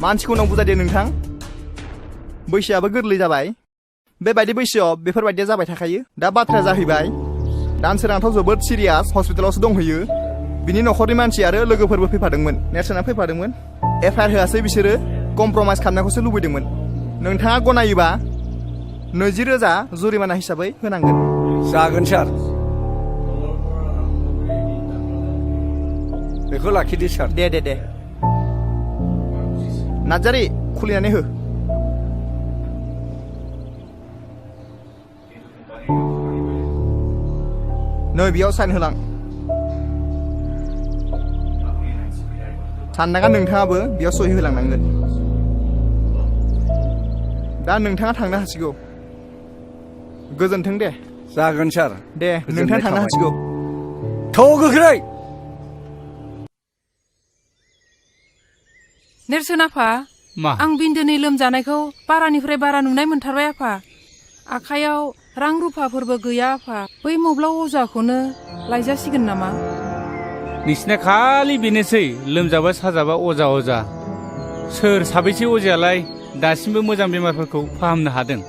मानसिखौ उनाव बुजायदो नोंथां बैसोआबो गोरलै जाबाय बेबायदि बैसोआव बेफोरबायदिया जाबाय थाखायो दा बाथ्राया जाहैबाय दानसोरांथ' जोबोद सिरियास हस्पिटालावसो दंहैयो बिनि न'खरनि मानसि आरो लोगोफोरबो फैफादोंमोन नेरसोना फैफादोंमोन एफआइआर होआसै बिसोरो कमप्रमाइस खालामनायखौसो लुबैदोंमोन नोंथाङा गनायोबा 20,000 जुरिमाना हिसाबै होनांगोन जागोन सार बेखौ लाखिदो सार दे नार्जारि खुलिनानै हो नै बेयाव साइन होलां साननाङा नोंथाङाबो बेयाव सहि होलांनांगोन दा नोंथाङा थांनो हासिगौ गोजोन्थों दे जागोन सार दे नोंथाङा थांनो हासिगौ थ' गोख्रै नेरसोन आफा आं बिन्दोनि लोमजानायखौ बारानिफ्राय बारा नुनाय मोनथारबाय आफा आखायाव रां रुफाफोरबो गैया आफा बै मब्लाव अजाखौनो लायजासिगोन नामा नोंसिना खालि बेनोसै लोमजाबा साजाबा अजा सोर साबैसे अजायालाय दासिमबो मोजां बेमारफोरखौ फाहामनो हादों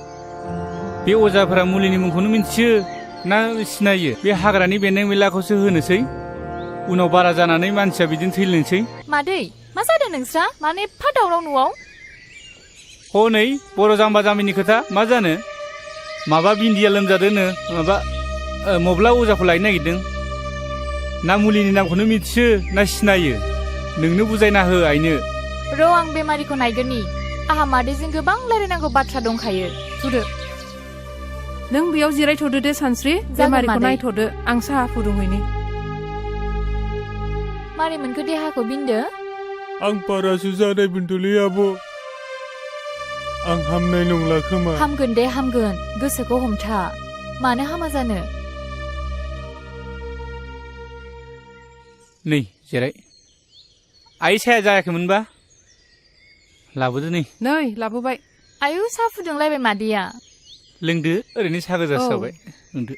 बे अजाफोरा मुलिनि मुंखौनो मिन्थियो ना सिनायो बे हाग्रानि बेन्दों बेनलाखौसो होनोसै उनाव बारा जानानै मानसिया बिदिनो थैलांसै मादै मा जादों नोंस्रा माने एफा दावराव न'आव हनै बर' जाम्बा जाम्बिनि खोथा मा जानो माबा बिन्दिया लोमजादोंनो माबा मब्ला अजाखौ लायनो नागिरदों ना मुलिनि नामखौनो मिथियो ना सिनायो नोंनो बुजायना हो आइनो र' आं बेमारिखौ नायगोननि आहा मादैजों गोबां रायलायनांगौ बाथ्रा दंखायो थुदो नों बेयाव जिरायथ'दो दे सानस्रि बेमारिखौ नायथ'दो आं साहा फुदुंहैनि मारै मोनखो देहाखौ बिन्दो आं बारासो जानाय बिन्दुलै आब' आं हामनाय नंला खोमा हामगोन दे हामगोन गोसोखौ हमथा मानो हामा जानो नै जिराय आइ साया जायाखैमोनबा लाबोदो नै लाबोबाय आयु साहा फुदुंलायबाय मादैया लोंदो ओरैनो साहा गोजासो जाबाय लोंदो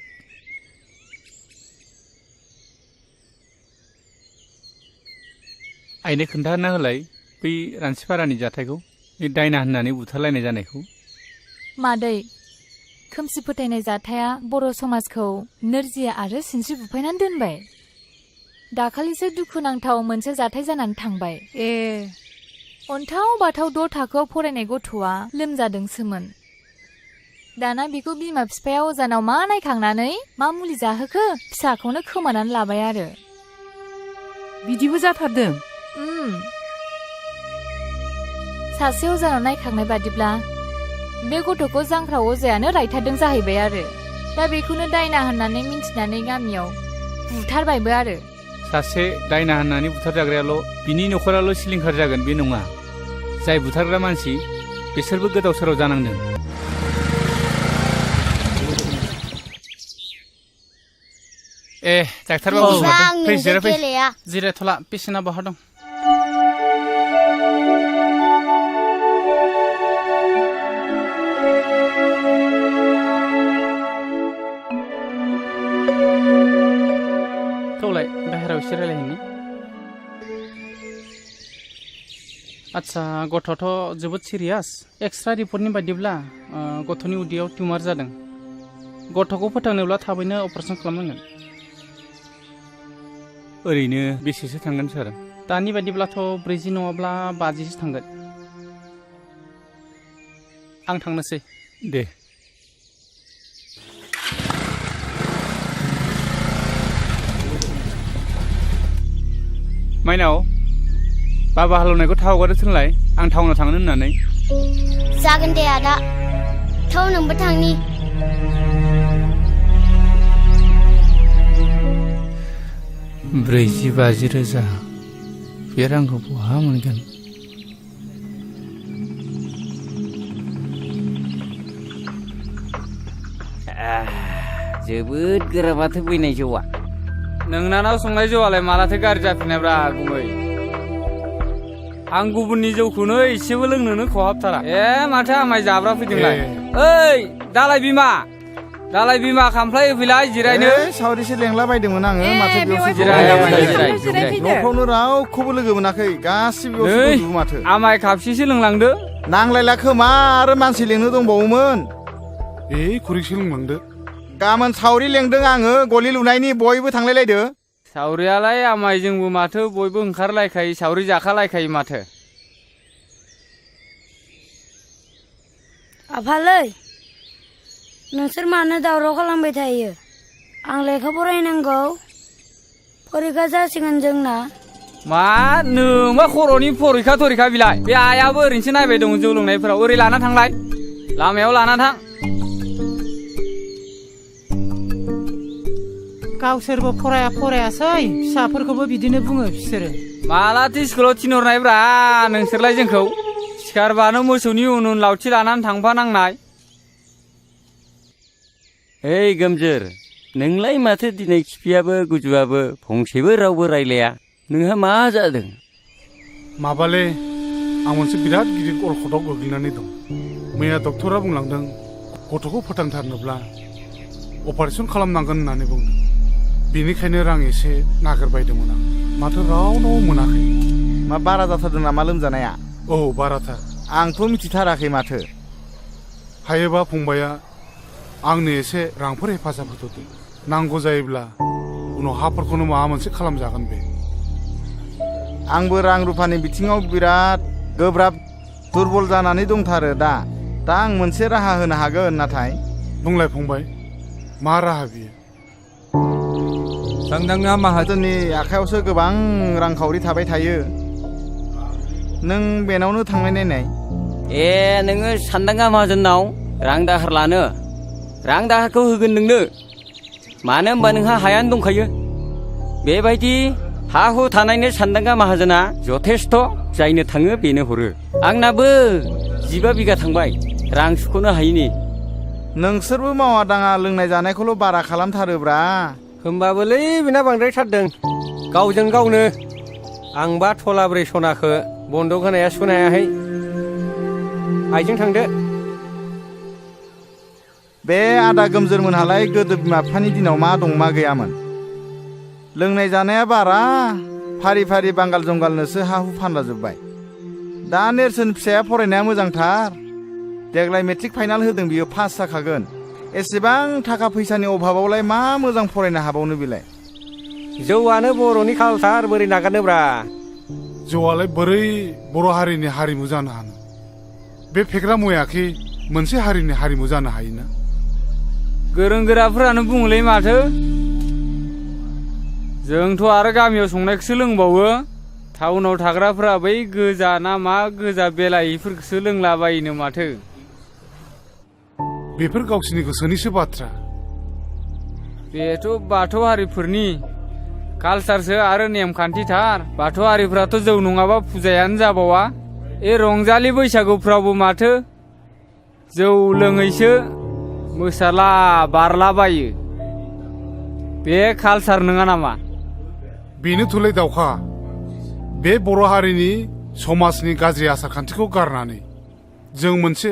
आइनो खोन्थाना होलाय बै रानसिपारानि जाथायखौ बे दायना होननानै बुथारलायनाय जानायखौ मादै खोमसि फोथायनाय जाथाया बर' समाजखौ नोरजिया आरो सिनस्रि बुफायनानै दोनबाय दाखालिसो दुखुनांथाव मोनसे जाथाय जानानै थांबाय अन्थाव बाथाव 6 थाखोआव फरायनाय गथ'आ लोमजादोंसोमोन दाना बिखौ बिमा बिफाया अजानाव मा नायखांनानै मा मुलि जाहोखो फिसाखौनो खोमानानै लाबाय आरो बिदिबो जाथारदों सासे अजानाव नायखांनाय बादिब्ला बे गथ'खौ जांख्रा अजायानो रायथारदों जाहैबाय आरो दा बेखौनो दायना होननानै मिन्थिनानै गामियाव बुथारबायबो आरो सासे दायना होननानै बुथारजाग्रायाल' बिनि न'खराल' सिलिंखार जागोन बे नङा जाय बुथारग्रा मानसि बिसोरबो गोदाव सोराव जानांदों डाक्टार बाबु फै जिरायफै जिरायथ'ला पेसेन्टआ बहा दं थौलाय बाहेरायाव एसे रायलायहैनि आच्छा गथ'थ' जोबोद सिरियास एक्सरे रिपर्टनि बायदिब्ला गथ'नि उदैयाव टिउमार जादों गथ'खौ फोथांनोब्ला थाबैनो अपारेसन खालामनांगोन ओरैनो बेसेसो थांगोन सार दानि बायदिब्लाथ' 40 नङाब्ला 50सो थांगोन आं थांनोसै दे माइनाव बाबा हालेवनायखौ थाव हगारो थोनलाय आं टाउनाव थांनो होननानै जागोन दे आदा थाव नोंबो थांनि 40-50 रोजा बे रांखौ बहा मोनगोन जोबोद गोरा माथो बैनाय जौआ नोंनानाव संनाय जौआलाय मालाथो गाज्रि जाफिननायब्रा गुमै आं गुबुननि जौखौनो एसेबो लोंनोनो खहाबथारा माथो आमाय जाब्रा फैदोंलाय ओइ दालाय बिमा खामफ्लाय होफैलाय जिरायनो सावरिसो लेंला बायदोंमोन आङो माथो बेयावसो जिराय न'फ्रावनो रावखौबो लोगो मोनाखै गासिबो बेयावसो माथो आमाय खापसेसो लोंलांदो नांलायला खोमा आरो मानसि लेंनो दंबावोमोन खुरैसो लोंलांदो गाबोन सावरि लेंदों आङो गलि लुनायनि बयबो थांलायलायदो सावरियालाय आमाय जोंबो माथो बयबो ओंखारलायखायो सावरि जाखालायखायो माथो आफालै नोंसोर मानो दावराव खालामबाय थायो आं लेखा फरायनांगौ फरिखा जासिगोन जोंना मा नोंबा खर'नि फरिखा बिलाय बे आयाबो ओरैनोसो नायबाय दं जौ लोंनायफोराव ओरै लाना थांलाय लामायाव लाना थां गावसोरबो फरायासै फिसाफोरखौबो बिदिनो बुङो बिसोरो मालाथो स्कुलाव थिनहरनायब्रा नोंसोरलाय जोंखौ सिखारबानो मोसौनि उन लावथि लानानै थांफानांनाय ओइ गोमजोर नोंलाय माथो दिनै खिफियाबो गुजुआबो फंसेबो रावबो रायलाया नोंहा मा जादों माबाले आं मोनसे बिराद गिदिर अलखदाव गोग्लैनानै दं मैया डक्टरा बुंलांदों गथ'खौ फोथांथारनोब्ला अपारेसन खालामनांगोन होननानै बुंदों बेनिखायनो रां एसे नागिरबायदोंमोन आं माथो रावनाव मोनाखै मा बारा जाथारदों नामा लोमजानाया बाराथार आंथ' मिथिथाराखै माथो हायोबा फंबाया आंनो एसे रांफोर हेफाजाब होथ'दो नांगौ जायोब्ला उनाव हाफोरखौनो माबा मोनसे खालामजागोन बे आंबो रां रुफानि बिथिङाव बिराद गोब्राब दुरबल जानानै दंथारो दा आं मोनसे राहा होनो हागोन नाथाय बुंलाय फंबाय मा राहा बियो सानदांना माहाजोननि आखायावसो गोबां रांखावरि थाबाय थायो नों बेनावनो थांनाय नायनाय नोङो सानदांगा माहाजोननाव रां दाहार लानो रां दाहारखौ होगोन नोंनो मानो होनबा नोंहा हायानो दंखायो बेबायदि हा हु थानायनो सानदांगा माहाजोना जथेस्थ' जायनो थाङो बेनो हरो आंनाबो 15 बिगा थांबाय रां सुख'नो हायिनि नोंसोरबो मावा दाङा लोंनाय जानायखौल' बारा खालामथारोब्रा होमबाबोलै बेना बांद्रायथारदों गावजों गावनो आंबा थलाब्रै सनाखौ बन्दक होनाया सुख'नो हायाखै आइजों थांदो बे आदा गोमजोरमोनहालाय गोदो बिमा बिफानि दिनाव मा दं मा गैयामोन लोंनाय जानाया बारा फारि फारि बांगाल जंगालनोसो हा हु फानलाजोब्बाय दा नेरसोन फिसाया फरायनाया मोजांथार देग्लाय मेट्रिक फाइनाल होदों बियो पास जाखागोन एसेबां थाखा फैसानि अभाबावलाय मा मोजां फरायनो हाबावनो बेलाय जौआनो बर'नि कालसार बोरै नागारनोब्रा जौआलाय बोरै बर' हारिनि हारिमु जानो हानो बे फेग्रा मुवायाखि मोनसे हारिनि हारिमु जानो हायोना गोरों गोराफोरानो बुङोलै माथो जोंथ' आरो गामियाव संनायखौसो लोंबावो टाउनाव थाग्राफोरा बै गोजा ना मा गोजा बेलाहिफोरखौसो लोंलाबायोनो माथो बेफोर गावसिनि गोसोनिसो बाथ्रा बेथ' बाथौ हारिफोरनि कालसारसो आरो नेमखान्थिथार बाथौ हारिफ्राथ' जौ नङाबा फुजायानो जाबावा रंजालि बैसागुफ्रावबो माथो जौ लोङैसो मोसाला बारलाबायो बे कालसार नङा नामा बेनोथ'लै दावखा बे बर' हारिनि समाजनि गाज्रि आसार खान्थिखौ गारनानै जों मोनसे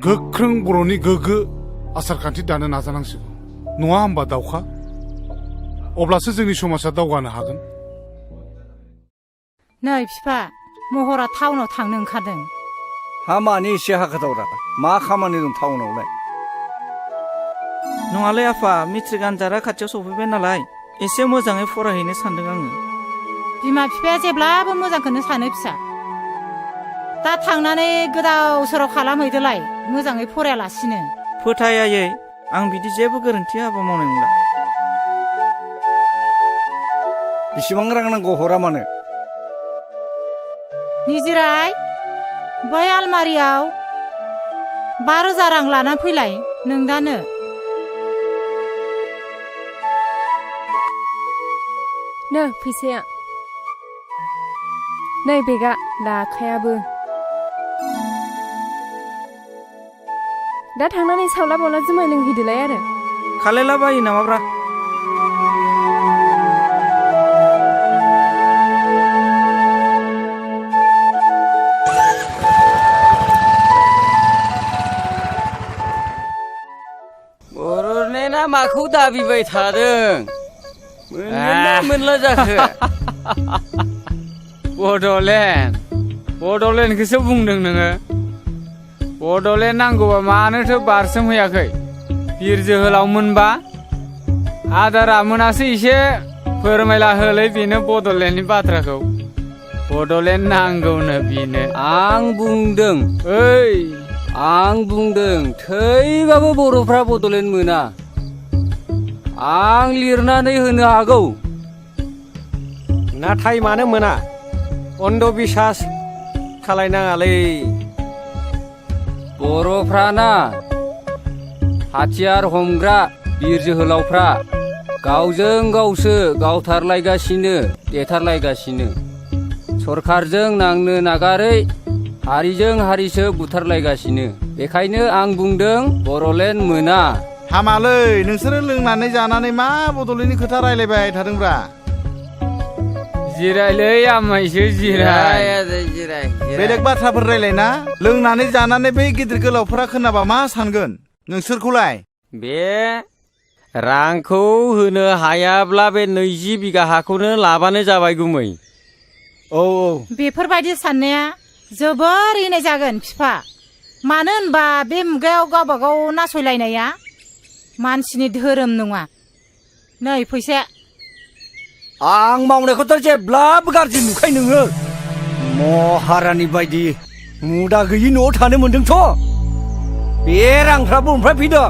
गोख्रों बर'नि गोग्गो आसार खान्थि दानो नाजानांसिगौ नङा होमबा दावखा अब्लासो जोंनि समाजा दावगानो हागोन नै बिफा महरा टाउनाव थांनो ओंखारदों हा मानि एसे हाखोदावरा मा खामानि दं टाउनावलाय नङालै आफा मेट्रिक आनजादा खाथियाव सफैबाय नालाय एसे मोजाङै फरायहैनो सानदों आङो बिमा बिफाया जेब्लाबो मोजांखौनो सानो फिसा दा थांनानै गोदाव सोराव खालामहैदोलाय मोजाङै फरायालासिनो फोथायायै आं बिदि जेबो गोरोन्थि हाबा मावनाय नंला बेसेबां रां नांगौ हरा मानो निजिराय बै आलमारियाव 5,000 रां लानानै फैलाय नोंदानो नो फैसाया नै बेगा लाखायाबो दा थांनानै सावला बावला जुमाय लोंहैदोलाय आरो खालायला बायो नामाब्रा बर'लेण्डआ माखौ दाबिबाय थादों मोनला जाखो बड'लेण्डखौसो बुंदों नोङो बड'लेण्ड नांगौबा मानोथो बारसोमहैयाखै बिर जोहोलाव मोनबा आदारा मोनासो एसे फोरमायला होलै बेनो बड'लेण्डनि बाथ्राखौ बड'लेण्ड नांगौनो बेनो आं बुंदों थैबाबो बर'फ्रा बड'लेण्ड मोना आं लिरनानै होनो हागौ नाथाय मानो मोना अन्धबिसास खालायनाङालै बर'फ्राना हाथियार हमग्रा बिर जोहोलावफ्रा गावजों गावसो गावथारलायगासिनो देथारलायगासिनो सरखारजों नांनो नागारै हारिजों हारिसो बुथारलायगासिनो बेखायनो आं बुंदों बर'लेण्ड मोना हामालै नोंसोरो लोंनानै जानानै मा बड'लेण्डनि खोथा रायलायबाय थादोंब्रा जिरायलै आमायसो जिराय बेलेग बाथ्राफोर रायलायना लोंनानै जानानै बै गिदिर गोलावफोरा खोनाबा मा सानगोन नोंसोरखौलाय बे रांखौ होनो हायाब्ला बे 20 बिगा हाखौनो लाबानो जाबाय गुमै औ बेफोरबायदि साननाया जोबोर इनाय जागोन बिफा मानो होनबा बे मुगायाव गावबा गाव नासयलायनाया मानसिनि धोरोम नङा नै फैसा आं मावनायखौथ' जेब्लाबो गाज्रि नुखाय नोङो महारानि बायदि मुदा गैयि न'आव थानो मोन्दोंथ' बे रांफ्रा बबेनिफ्राय फैदों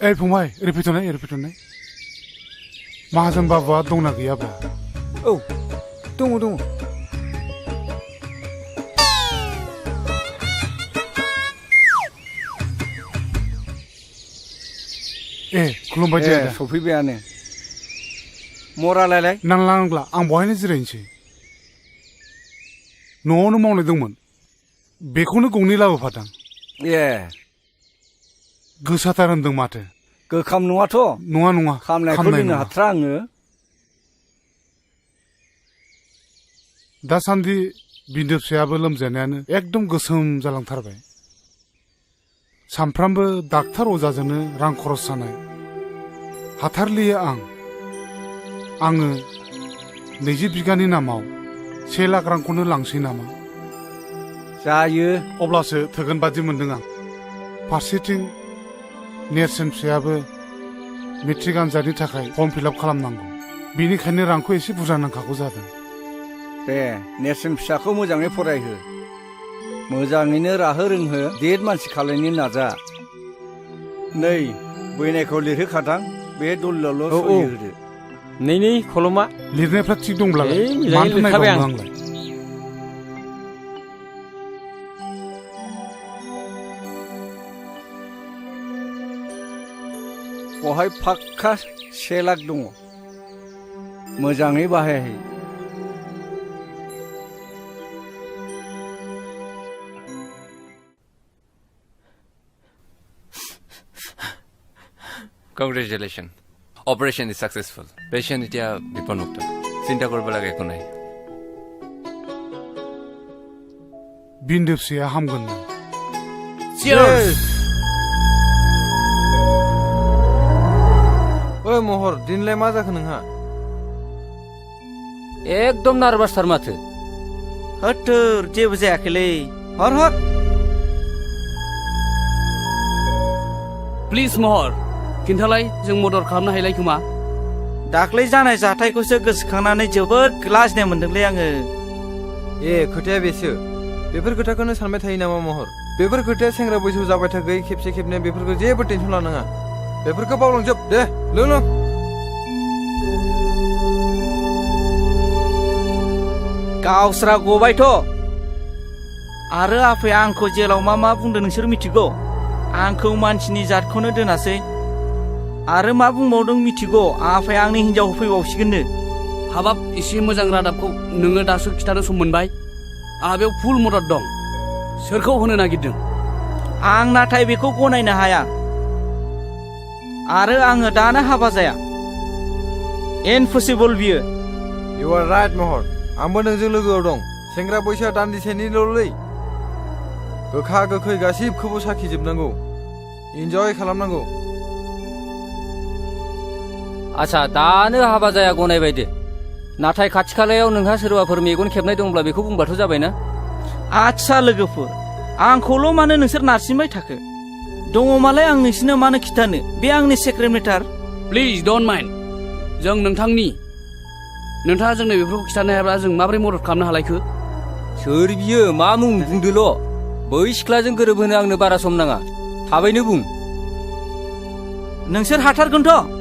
ओइ फंबाय ओरै फैथ'नाय माहाजोन बाबुआ दंना गैयाब्रा? औ दङ ए खुलुमबाय दे आदा। सफैबायानो मरालायलाय? नांला आं बहायनो जिरायनोसै। न'आवनो मावनाय दंमोन बेखौनो गंनै लाबोफादां। ए गोसाथार होनदों माथो? गोखाम नङाथ'। नङा खामनायखौ लोंनो हाथ्रा आङो। दासान्दि बिन्दो फिसायाबो लोमजानायानो एकदम गोसोम जालांथारबाय। सामफ्रामबो डाक्टार अजाजोंनो रां खरस जानाय हाथारलिया आङो 20 बिगानि नामाव 1 लाख रांखौनो लांसै नामा? जायो अब्लासो थोगोन बादि मोनदों आं। फारसेथिं नेरसोन फिसायाबो मेट्रिक आनजादनि थाखाय फर्म फिलआप खालामनांगौ, बेनिखायनो रांखौ एसे बुरजा नांखागौ जादों। दे नेरसोन फिसाखौ मोजाङै फरायहो, मोजाङैनो राहो रोंहो, देर मानसि खालायनो नाजा। नै बैनायखौ लिरहोखादां, बे दलिलावल' सहि होदो। नै खलमा लिरनायफ्रा थिग दंब्लालाय मानोथो नायबावनो आंलाय? बहाय फाक्का 1 लाख दङ, मोजाङै बाहायहै। Congratulations. Operation is successful. Patient এতিয়া বিপদমুক্ত, চিন্তা কৰিব লাগে একো নাই। बिन्दो फिसाया हामगोन। Cheers! ओइ महर, दिनलाय मा जाखो नोंहा? एकदम नार्भासथार माथो। होथोर जेबो जायाखैलै, हर प्लिज महर खिन्थालाय, जों मदद खालामनो हायलाय खोमा? दाख्लै जानाय जाथायखौसो गोसोखांनानै जोबोद लाजिनाय मोनदोंलै आङो। ए खोथाया बेसो, बेफोर खोथाखौनो सानबाय थायो नामा महर? बेफोर खोथाया सेंग्रा बैसोआव जाबाय थाखै खेबसे खेबनै, बेफोरखौ जेबो टेनसन लानाङा, बेफोरखौ बावलांजोब। दे लों गावस्रा गबायथ'। आरो आफाया आंखौ जेलाव मा बुंदों नोंसोर मिथिगौ? आंखौ मानसिनि जातखौनो दोनासै आरो मा बुंबावदों मिथिगौ? आफाया आंनि हिन्जाव फैबावसिगोननो। हाबाब, एसे मोजां रादाबखौ नोङो दासो खिथानो सम मोनबाय। आंहा बेयाव फुल मदद दं। सोरखौ होनो नागिरदों? आं नाथाय बेखौ गनायनो हाया, आरो आङो दानो हाबा जाया। इम्पसिबल बियो। इउ आर राइट महर, आंबो नोंजों लोगोआव दं। सेंग्रा बैसोआ दान्दिसेनिल'लै, गोखा गोखै गासिबखौबो साखिजोबनांगौ, इन्जय खालामनांगौ। आच्छा, दानो हाबा जाया गनायबाय दे, नाथाय खाथि खालायाव नोंहा सोरबाफोर मेगन खेबनाय दंब्ला बेखौ बुंबाथ' जाबायना? आच्छा लोगोफोर, आंखौल' मानो नोंसोर नारसिनबाय थाखो? दङमालाय आं नोंसिनो मानो खिथानो, बे आंनि secret matter. Please don't mind, जों नोंथाङा जोंनो बेफोरखौ खिथानो हायाब्ला जों माबोरै मदद खालामनो हालायखो? सोर बियो? मा मुं बुंदोल'। बै सिख्लाजों गोरोबहोनो आंनो बारा सम नाङा, थाबैनो बुं। नोंसोर हाथारगोनथ'।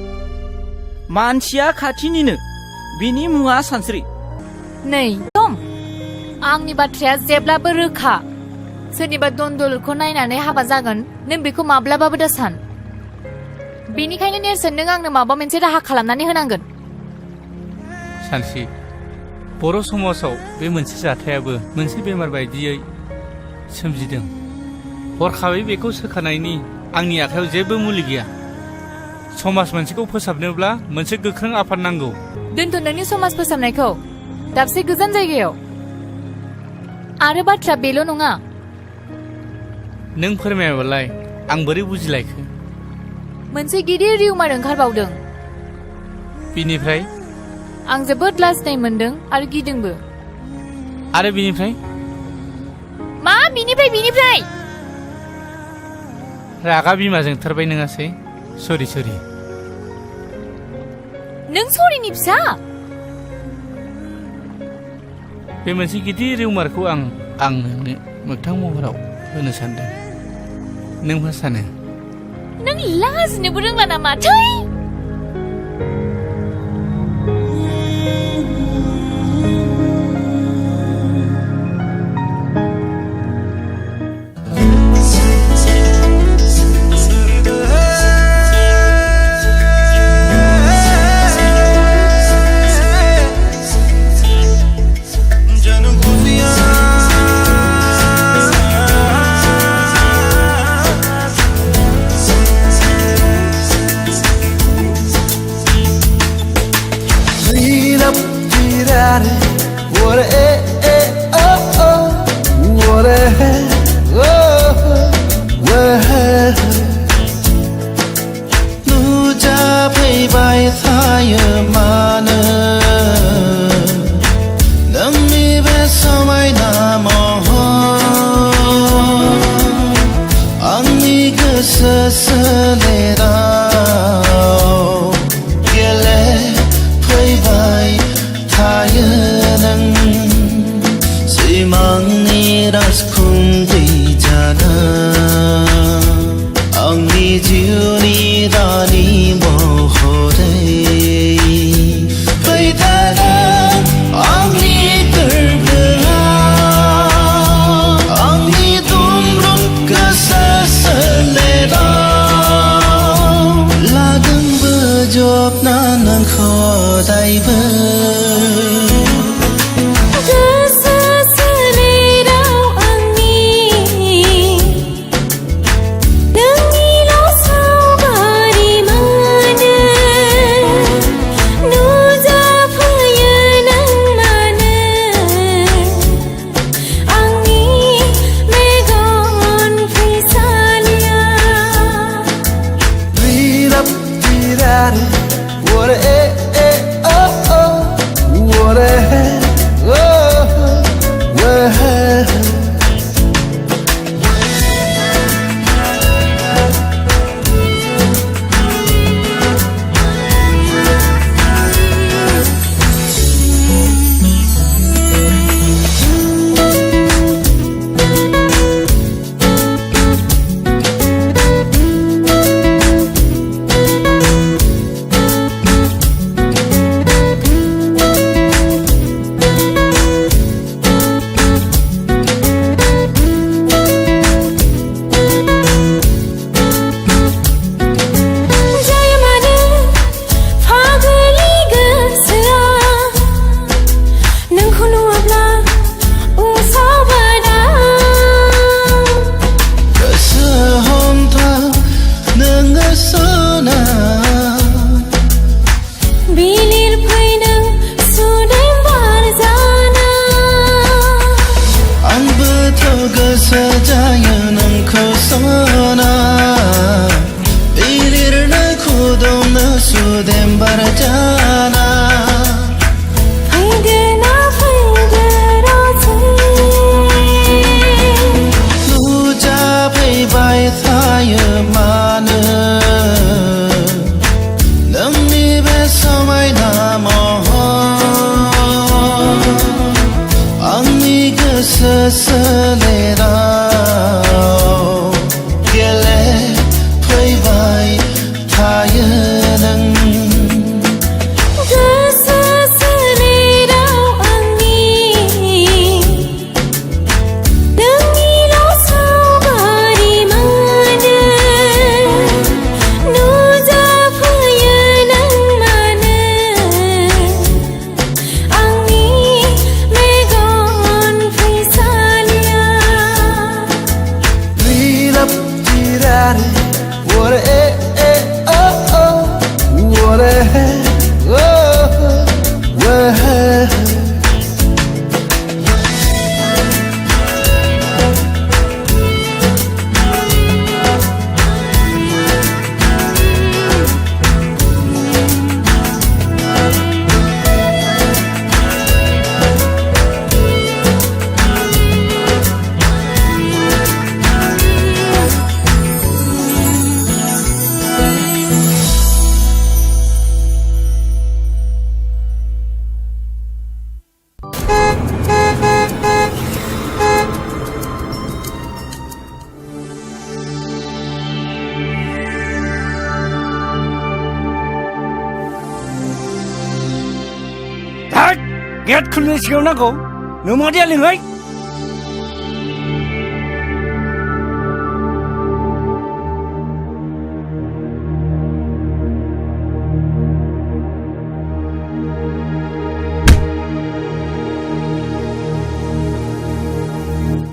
मानसिया खाथिनिनो, बिनि मुङा सानस्रि। नै दम, आंनि बाथ्राया जेब्लाबो रोखा। सोरनिबा दन्दलखौ नायनानै हाबा जागोन नों बेखौ माब्लाबाबो दा सान। बेनिखायनो नेरसोन, नों आंनो माबा मोनसे राहा खालामनानै होनांगोन। सानसि, बर' समाजाव बे मोनसे जाथायाबो मोनसे बेमार बायदियै सोमजिदों। हरखाबै बेखौ सोखानायनि आंनि आखायाव जेबो मुलि गैया। समाज मोनसेखौ फोसाबनोब्ला मोनसे गोख्रों आफाद नांगौ। दोनथ' नोंनि समाज फोसाबनायखौ दाबसे गोजान जायगायाव। आरो बाथ्रा बेल' नङा। नों फोरमायाबालाय आं बोरै बुजिलायखो? मोनसे गिदिर रिउमार ओंखारबावदों। बिनिफ्राय? आं जोबोद लाजिनाय मोनदों आरो गिदोंबो। आरो बिनिफ्राय? मा बिनिफ्राय? रागा बिमा जोंथारबाय नङासै? सरि। नों सरिनि फिसा? बे मोनसे गिदिर रिउमारखौ आं नोंनो मोगथां महराव होनो सानदों। नों मा सानो? नों लाजिनोबो रोंला नामा थै गेले फैबाय थायो नों खोलनो सिगाङाव नांगौ नोमादिया लिङै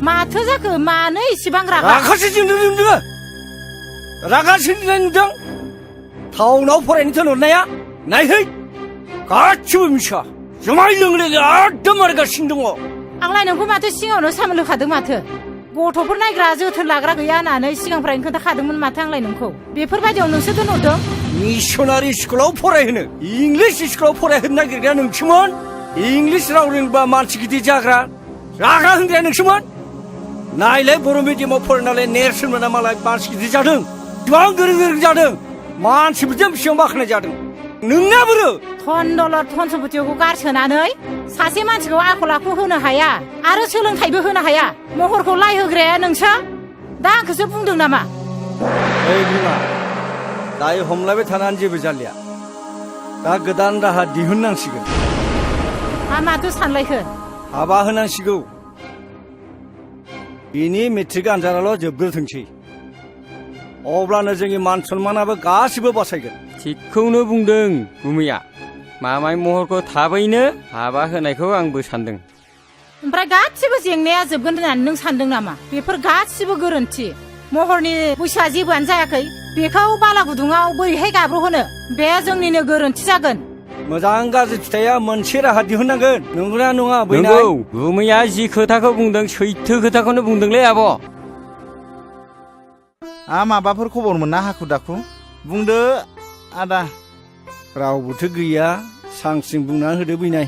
माथो जाखो मानो इसेबां रागा रागासो जोंदों नोङो रागा सोंनाय नुदों टाउनाव फरायनो थिनहरनाया नायहै गासिबो मिसा जुमाय लोंले एकदम मारगासिनो दङ आंलाय नोंखौ माथो सिगाङावनो सामोल होखादों माथो गथ'फोर नायग्रा जोथोन लाग्रा गैया होननानै सिगांफ्रायनो खोन्थाखादोंमोन माथो आंलाय नोंखौ बेफोरबायदियाव नोंसो दोनहरदों मिसनारि स्कुलाव फरायहोनो इंलिस स्कुलाव फरायहोनो नागिरग्राया नोंसोमोन इंलिस राव रोंबा मानसि गिदिर जाग्रा रागा होनग्राया नोंसोमोन नायलाय बर' मिडियामाव फरायनानै नेरसोन मोना मालाय मानसि गिदिर जादों गोबां गोरों गोरों जादों मानसिफोरजों बेसेबां बाख्नाय जादों नोंना बोरो धनदौलत धन सम्पतिखौ गारसोनानै सासे मानसिखौ आखल आखु होनो हाया आरो सोलोंथाइबो होनो हाया महरखौ लायहोग्राया नोंसो दा आंखौसो बुंदों नामा ओइ बिमा दायो हमलायबाय थानानै जेबो जालिया दा गोदान राहा दिहुननांसिगोन माथो सानलायखो हाबा होनांसिगौ बिनि मेट्रिक आनजादाल' जोबग्रोथोंसै अब्लानो जोंनि मान सन्मानाबो गासिबो बासायगोन थिगखौनो बुंदों गुमैया मामाय महरखौ थाबैनो हाबा होनायखौ आंबो सानदों ओमफ्राय गासिबो जेंनाया जोबगोन होननानै नों सानदों नामा बेफोर गासिबो गोरोन्थि महरनि बैसोआ जेबोआनो जायाखै बेखौ बाला गुदुङाव बोरैहाय गाब्र'होनो बे जोंनिनो गोरोन्थि जागोन मोजां गाज्रि फिथाइया मोनसे राहा दिहुननांगोन नंगौना नङा नंगौ गुमैया जि खोथाखौ बुंदों सैथो खोथाखौनो बुंदोंलै आब' माबाफोर खबर मोनना हाखु दाखु बुंदो आदा रावबोथ' गैया सांसिं बुंना होदो बैनाय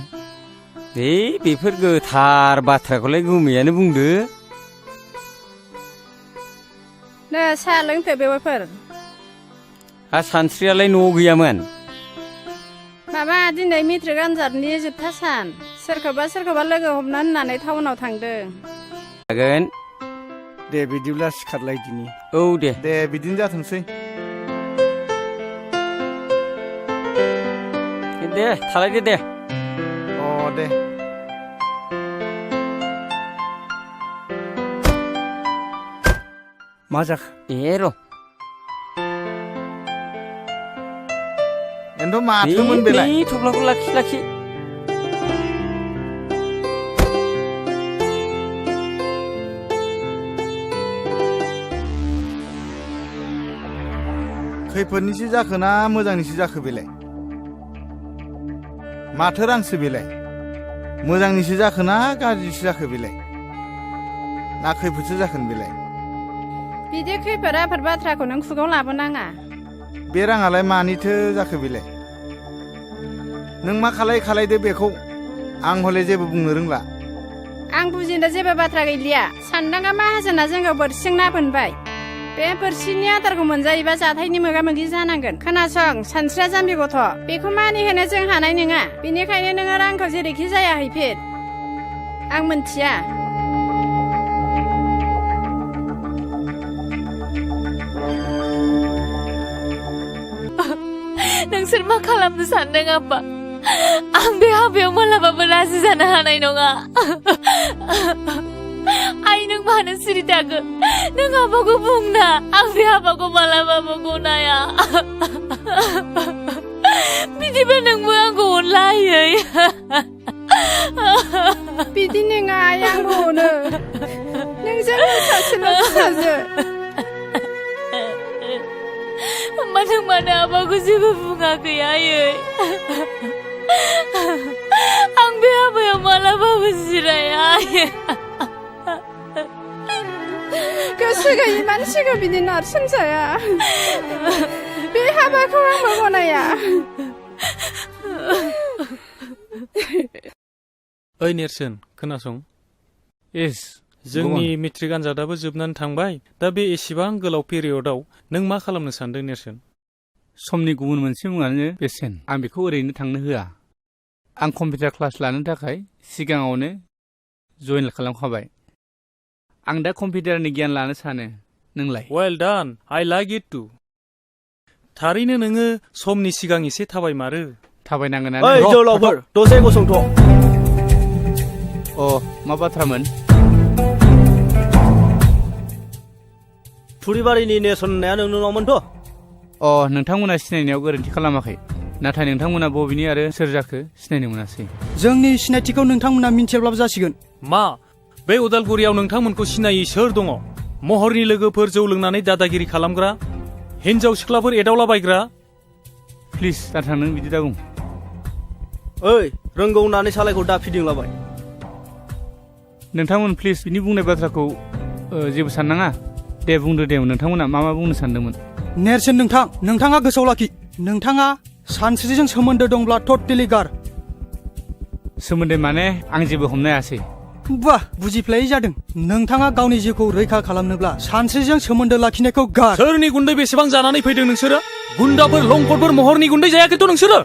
बेफोर गोथार बाथ्राखौलाय गुमैयानो बुंदो नो साहा लोंथो बेवाइफोर सानस्रियालाय न'आव गैयामोन माबा दिनै मेट्रिक आनजादनि जोबथा सान सोरखौबा लोगो हमनो होननानै टाउनाव थांदों जागोन दे बिदिब्ला सिखारलाय दिनि औ दे बिदिनो जाथोंसै दे थालायदो दे दे मा जाखो र' एन्थ' माथोमोन बेलाय थफ्लाखौ लाखि खैफोदनिसो जाखो ना मोजांनिसो जाखो बेलाय माथो रांसो बेलाय मोजांनिसो जाखो ना गाज्रिसो जाखो बेलाय ना खैफोदसो जाखोन बेलाय बिदि खैफोद आफोद बाथ्राखौ नों खुगाव लाबोनाङा बे राङालाय मानिथो जाखो बेलाय नों मा खालायदो बेखौ आं हले जेबो बुंनो रोंला आं बुजिनो जेबो बाथ्रा गैलिया सानदांगा माहाजोना जोंखौ बोरसिजों ना बोनबाय बे बोरसिनि आदारखौ मोनजायोबा जाथायनि मोगा मोगि जानांगोन खोनासं सानस्रिया जाम्बि गथ' बेखौ मानिहोनो जों हानाय नङा बेनिखायनो नोङो रांखौ जेरैखि जाया हैफिन आं मोनथिया नोंसोर मा खालामनो सानदों आफा आं बे हाबायाव मालाबाबो राजि जानो हानाय नङा आइ नों मानो सिरि थाखो नों आफाखौ बुंना आं बे हाबाखौ मालाबाबो गनाया बिदिबा नोंबो आंखौ अनलायै बिदि नङा आइ आंबो अनो नों जोंनि सासेल' फिसाजो होमबा नों मानो आफाखौ जेबो बुङाखै आयै आं बे हाबायाव मालाबाबो जिराया आयै गोसो गैयि मानसिखौ बिदि नारसोमजाया बे हाबाखौ आंबो गनाया ओइ नेरसोन खोनासं जोंनि मेट्रिक आनजादाबो जोबनानै थांबाय दा बे एसेबां गोलाव पिरियडआव नों मा खालामनो सानदों नेरसोन समनि गुबुन मोनसे मुङानो बेसेन आं बेखौ ओरैनो थांनो होआ आं कम्पिउटार क्लास लानो थाखाय सिगाङावनो जइन खालामखाबाय आं दा कम्पिउटारनि गियान लानो सानो नोंलाय well done I like it to थारैनो नोङो समनि सिगां एसे थाबायमारो ओइ जौलावफोर दसे गसंथ' मा बाथ्रामोन? थुरिबारिनि नेरसोन होननाया नोंनावमोनथ'? नोंथांमोना सिनायनायाव गोरोन्थि खालामाखै, नाथाय नोंथांमोना बबेनि आरो सोर जाखो सिनायनो मोनासै। जोंनि सिनायथिखौ नोंथांमोना मिन्थियाब्लाबो जासिगोन। मा बे उदालगुरियाव नोंथांमोनखौ सिनायै सोर दङ? महरनि लोगोफोर जौ लोंनानै दादागिरि खालामग्रा, हिन्जाव सिख्लाफोर एदावलाबायग्रा? प्लिज दाथा नों बिदि दाबुं। ओइ रोंगौ होननानै सालायखौ दाफिदिंलाबाय। नोंथांमोन प्लिज बिनि बुंनाय बाथ्राखौ जेबो साननाङा। दे बुंदो दे नोंथांमोना मा बुंनो सानदोंमोन। नेरसोन नोंथाङा गोसोआव लाखि, नोंथाङा सानस्रिजों सोमोन्दो दंब्ला टटेलि गार। सोमोन्दो माने आं जेबो हमनो हायासै। बाह बुजिफ्लायै जादों। नोंथाङा गावनि जिउखौ रैखा खालामनोब्ला सानस्रिजों सोमोन्दो लाखिनायखौ गार। सोरनि गुन्दै बेसेबां जानानै फैदों नोंसोरो? गुन्दाफोर लंफोरफोर महरनि गुन्दै जायाखैथ' नोंसोरो?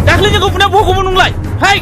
दाख्लै जोंखौ बुनाया बखौमोन नोंलाय? हाय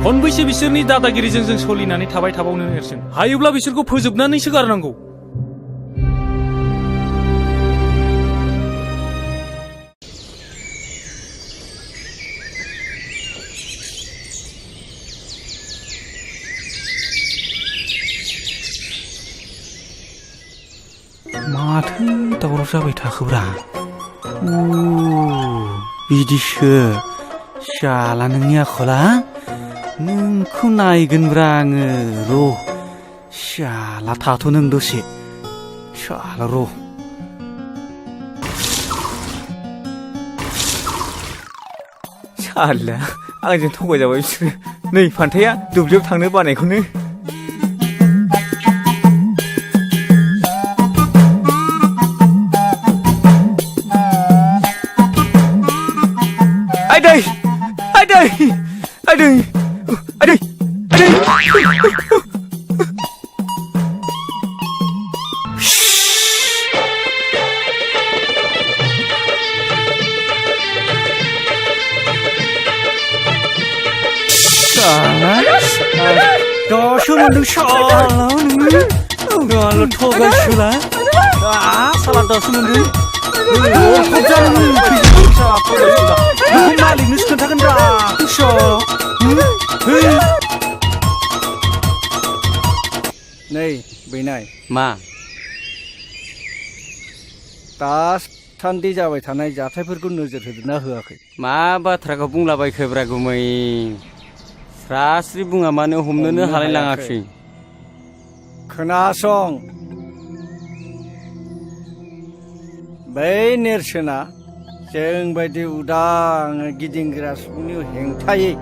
खनबैसे बिसोरनि दादागिरिजों जों सोलिनानै थाबाय थाबावनो नेरसोन? हायोब्ला बिसोरखौ फोजोबनानैसो गारनांगौ। माथो दावराव जाबाय थाखोब्रा? बिदिसो शाला नोंनि आखला? नोंखौ नायगोनब्रा आङो र'। शाला थाथ' नों दसे। शाला र'। शाला आंजों थगायजाबाय बिसोरो। नै फान्थाया दुब्लियाव थांनो बानायखौनो। आइदै आइदै आइदै आइदै आइदै दासो मोनदों शाला नोङो। Kalau toga shula. Salah dah semuanya. Kau jangan fikir salah apa dah. Kau maling ni sekarang kan dah. So, Nei, बेनाय मा दास सान्दि जाबाय थानाय जाथायफोरखौ नोजोर होदोंना होआखै मा बाथ्राखौ बुंलाबायखोब्रा गुमै स्रास्रि बुङा मानो हमनोनो हालाय लाङाखै खोनासं बै नेरसोना जों बायदि उदां गिदिंग्रा सुबुंनि हेंथायै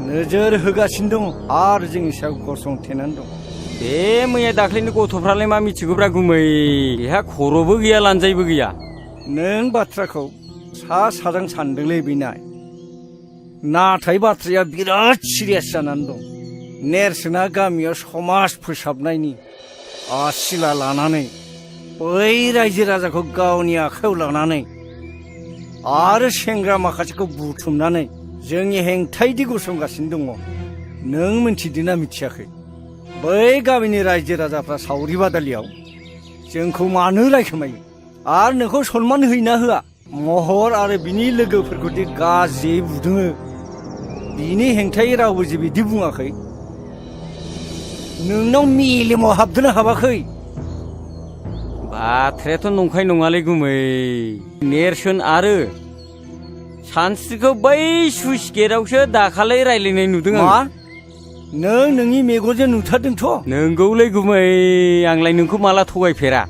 नोजोर होगासिनो दं आरो जोंनि सायाव गसंथेनानै दं बे मैया दाख्लैनि गथ'फ्रालाय मा मिथिगौब्रा गुमै बेहा खर'बो गैया लानजायबो गैया नों बाथ्राखौ सा साजों सानदोंलै बेनाय नाथाय बाथ्राया बिराद सिरियास जानानै दं नेरसोना गामियाव समाज फोसाबनायनि आसिला लानानै बै रायजो राजाखौ गावनि आखायाव लानानै आरो सेंग्रा माखासेखौ बुथुमनानै जोंनि हेंथायदि गसंगासिनो दङ नों मिथिदोंना मिथियाखै बै गामिनि रायजो राजाफ्रा सावरि बादालियाव जोंखौ मानो रायखोमायो आरो नोंखौ सनमान होयोना होआ महर आरो बिनि लोगोफोरखौ दि गाज्रि बुदोङो बिनि हेंथायै रावबो जे बिदि बुङाखै नोंनाव मेलेमाव हाबदोंना हाबाखै बाथ्रायाथ' नंखाय नङालै गुमै नेरसोन आरो सानस्रिखौ बै सुइस गेटआवसो दाखालै रायलायनाय नुदों आं नों नोंनि मेगनजों नुथारदोंथ' नोंगौलै गुमै आंलाय नोंखौ माला थगायफेरा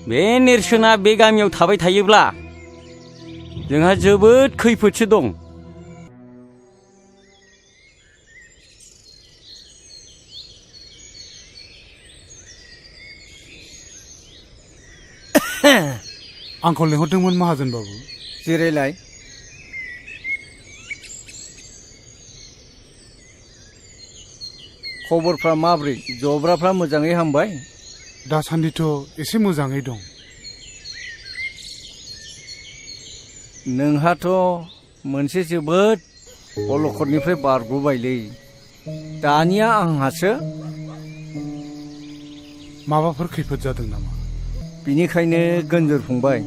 बे नेरसोना बे गामियाव थाबाय थायोब्ला जोंहा जोबोद खैफोदसो दं आंखौ लिंहरदोंमोन माहाजोन बाबु जिरायलाय खबरफ्रा माब्रै जब्राफ्रा मोजाङै हामबाय दासान्दिथ' एसे मोजाङै दं नोंहाथ' मोनसे जोबोद अलखदनिफ्राय बारग'बायलै दानिया आंहासो माबाफोर खैफोद जादों नामा बिनिखायनो गोनजोर फंबाय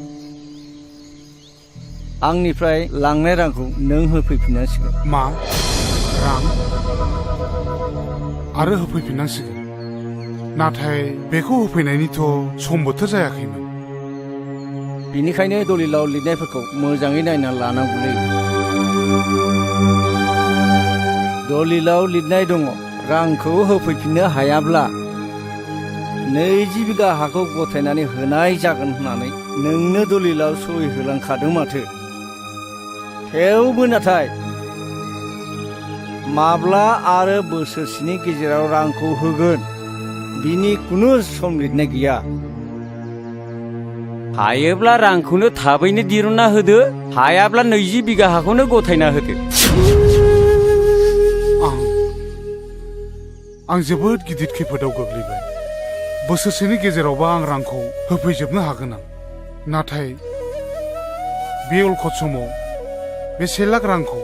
आंनिफ्राय लांनाय रांखौ नों होफैफिननांसिगोन मा रां आरो होफैफिननांसिगोन नाथाय बेखौ होफैनायनिथ' सम बोथोर जायाखैमोन बिनिखायनो दलिलाव लिरनायफोरखौ मोजाङै नायना लानांगौलै दलिलाव लिरनाय दङ रांखौ होफैफिननो हायाब्ला 20 बिगा हाखौ गथायनानै होनाय जागोन होननानै नोंनो दलिलाव सहि होलांखादों माथो थेवबो नाथाय माब्ला आरो बोसोरसेनि गेजेराव रांखौ होगोन बिनि खुनु सम लिरनाय गैया हायोब्ला रांखौनो थाबैनो दिरुनना होदो हायाब्ला 20 बिगा हाखौनो गथायना होदो आं जोबोद गिदिर खैफोदाव गोग्लैबाय बोसोरसेनि गेजेरावबा आं रांखौ होफैजोबनो हागोन आं नाथाय बे अलखद समाव बे 1 लाख रांखौ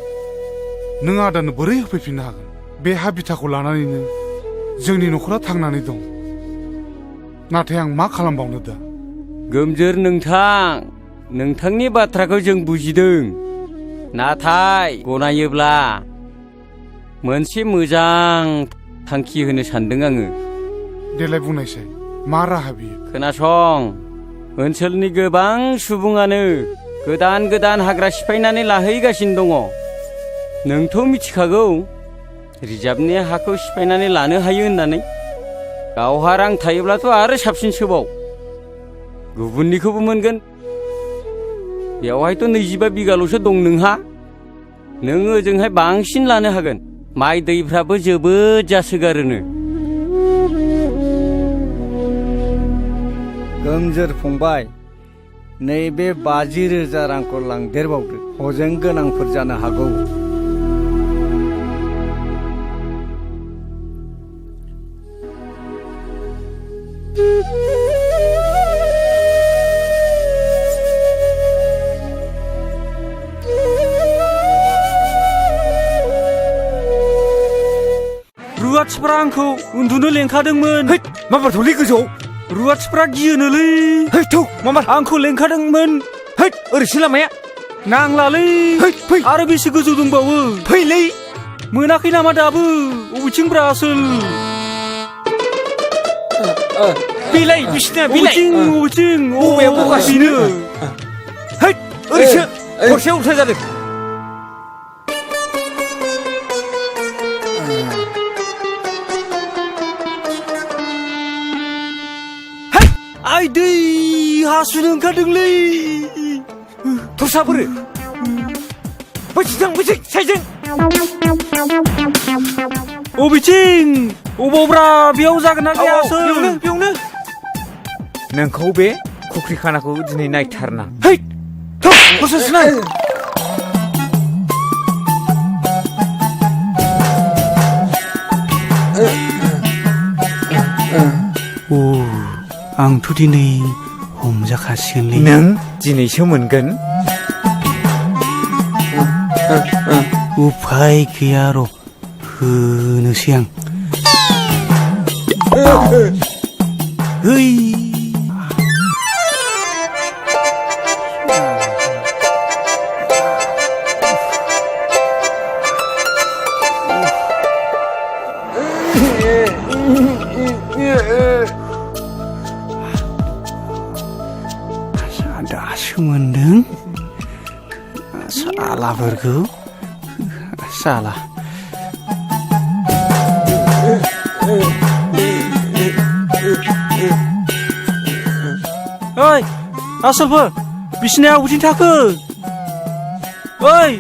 नों आदानो बोरै होफैफिननो हागोन बे हा बिथाखौ लानानैनो जोंनि न'खरा थांनानै दं नाथाय आं मा खालामबावनो दा गोमजोर नोंथांनि बाथ्राखौ जों बुजिदों नाथाय गनायोब्ला मोनसे मोजां थांखि होनो सानदों आङो देलाय बुंनायसाय मा राहा बियो खोनासं ओनसोलनि गोबां सुबुङानो गोदान गोदान हाग्रा सिफायनानै लाहैगासिनो दङ नोंथ' मिथिखागौ रिजार्भनि हाखौ सिफायनानै लानो हायो होननानै गावहा रां थायोब्लाथ' आरो साबसिनसोबाव गुबुननिखौबो मोनगोन बेवहायथ' 25 बिगाल'सो दं नोंहा नों ओजोंहाय बांसिन लानो हागोन माइ दैफ्राबो जोबोद जासोगारोनो गोमजोर फंबाय नैबे 50,000 रांखौ लांदेरबावदो हजों गोनांफोर जानो हागौ रुवाथिफ्रा आंखौ उन्दुनो लेंखादोंमोन मा बाथौलै गोजौ रुवाथिफ्रा गियोनोलै थौ मामा आंखौ लेंखादोंमोन ओरैसो लामाया नांलालै फै आरो बेसे गोजौ दंबावो फैलै मोनाखै नामा दाबो अबेथिंब्रा आसोल बिलाइ बिसिना बिलाइ अबेथिं बबेयाव बगासिनो ओरैसो हरसे उल्था जादों आइ दै हासुनो ओंखारदोंलै थसाबोरो बैसै साइजों अबेथिं अबावब्रा बेयाव जागोन ना जाया बेयावनो नोंखौ बे खुख्रि खानाखौ दिनै नायथारना हरसेसो आंथ' दिनै हमजाखासिगोनलै नों दिनैसो मोनगोन उफाय गैया र' होनोसै आं है दासो मोनदों सालाफोरखौ साला ओइ आसलफोर बिसिनाया अबेथिं थाखो ओइ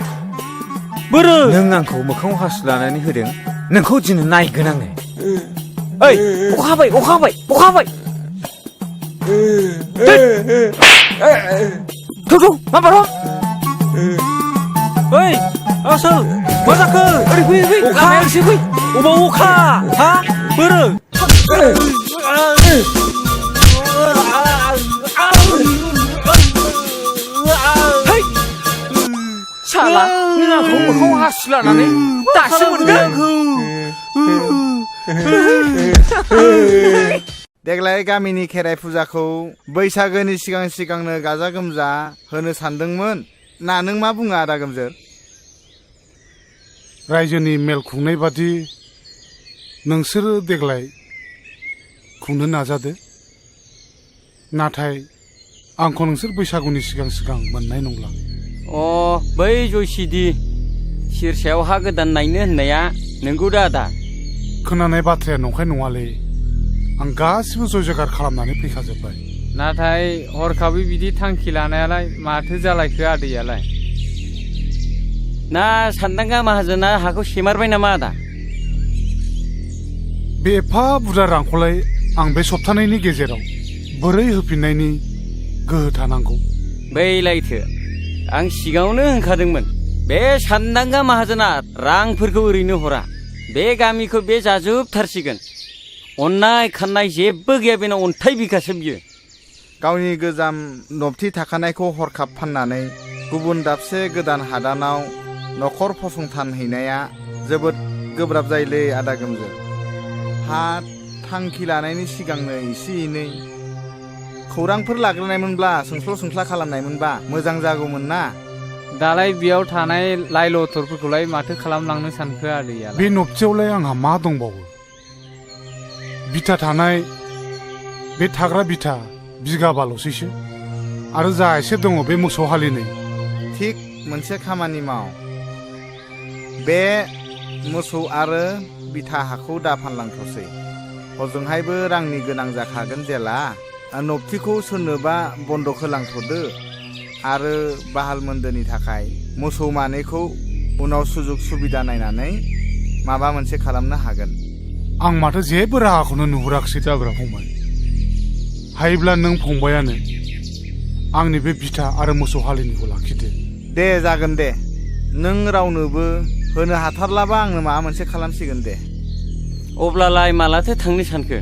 बोरो नों आंखौ मोखाङाव हासु लानानै होदों नोंखौ दिनै नायगोन आङो ओइ अखा हाबाय थौ मा बार' ओइ आसोल मा जाखो ओरै फै अखा एसे फै अबाव अखा हा बोरो साला नों आंखौ मोखाङाव हासु लानानै दासो मोनगोन देग्लाय गामिनि खेराइ फुजाखौ बैसागोनि सिगांनो गाजा गोमजा होनो सानदोंमोन ना नों मा बुङो आदा गोमजोर रायजोनि मेल खुंनाय बादि नोंसोरो देग्लाय खुंनो नाजादो नाथाय आंखौ नोंसोर बैसागुनि सिगां मोननाय नंला बै जयसिदि सिरसायाव हा गोदान नायनो होननाया नोंगौ दा आदा खोनानाय बाथ्राया नंखाय नङालै आं गासिबो जय जयगार खालामनानै फैखाजोब्बाय नाथाय हरखाबै बिदि थांखि लानायालाय माथो जालायखो आदैयालाय ना सानदांगा माहाजोना हाखौ सेमारबाय नामा आदा बे एफा बुरजा रांखौलाय आं बे सप्तानैनि गेजेराव बोरै होफिननायनि गोहो थानांगौ बैलायथो आं सिगाङावनो होनखादोंमोन बे सानदांगा माहाजोना रांफोरखौ ओरैनो हरा बे गामिखौ बे जाजोबथारसिगोन अननाय खाननाय जेबो गैया बेनाव अन्थाइ बिखासो बियो गावनि गोजाम नबथि थाखानायखौ हरखाब फाननानै गुबुन दाबसे गोदान हादानाव नखर फसंथान हैनाया जोबोद गोब्राब जायोलै आदा गोमजो हा थांखि लानायनि सिगांनो एसे एनै खौरांफोर लाग्रोनायमोनब्ला सोंस्ल' खालामनायमोनबा मोजां जागौमोन ना दालाय बेयाव थानाय लाइ लथरफोरखौलाय माथो खालामलांनो सानखो आदैया बे नबथियावलाय आंहा मा दंबावो बिथा थानाय बे थाग्रा बिथा बिगाबाल'सैसो आरो जा एसे दङ बे मोसौ हालिनै थिग मोनसे खामानि माव बे मोसौ आरो बिथा हाखौ दाफानलांथ'सै हजोंहायबो रांनि गोनां जाखागोन जेला नबथिखौ सोरनोबा बन्दक होलांथ'दो आरो बाहाल मोन्दोनि थाखाय मोसौ मानैखौ उनाव सुजुग सुबिदा नायनानै माबा मोनसे खालामनो हागोन आं माथो जेबो राहाखौनो नुहुराखसै जाग्रा फंबाय हायोब्ला नों फंबायानो आंनि बे बिथा आरो मोसौ हालिनिखौ लाखिदो दे जागोन दे नों रावनोबो होनो हाथारलाबा आंनो माबा मोनसे खालामसिगोन दे अब्लालाय मालाथो थांनो सानखो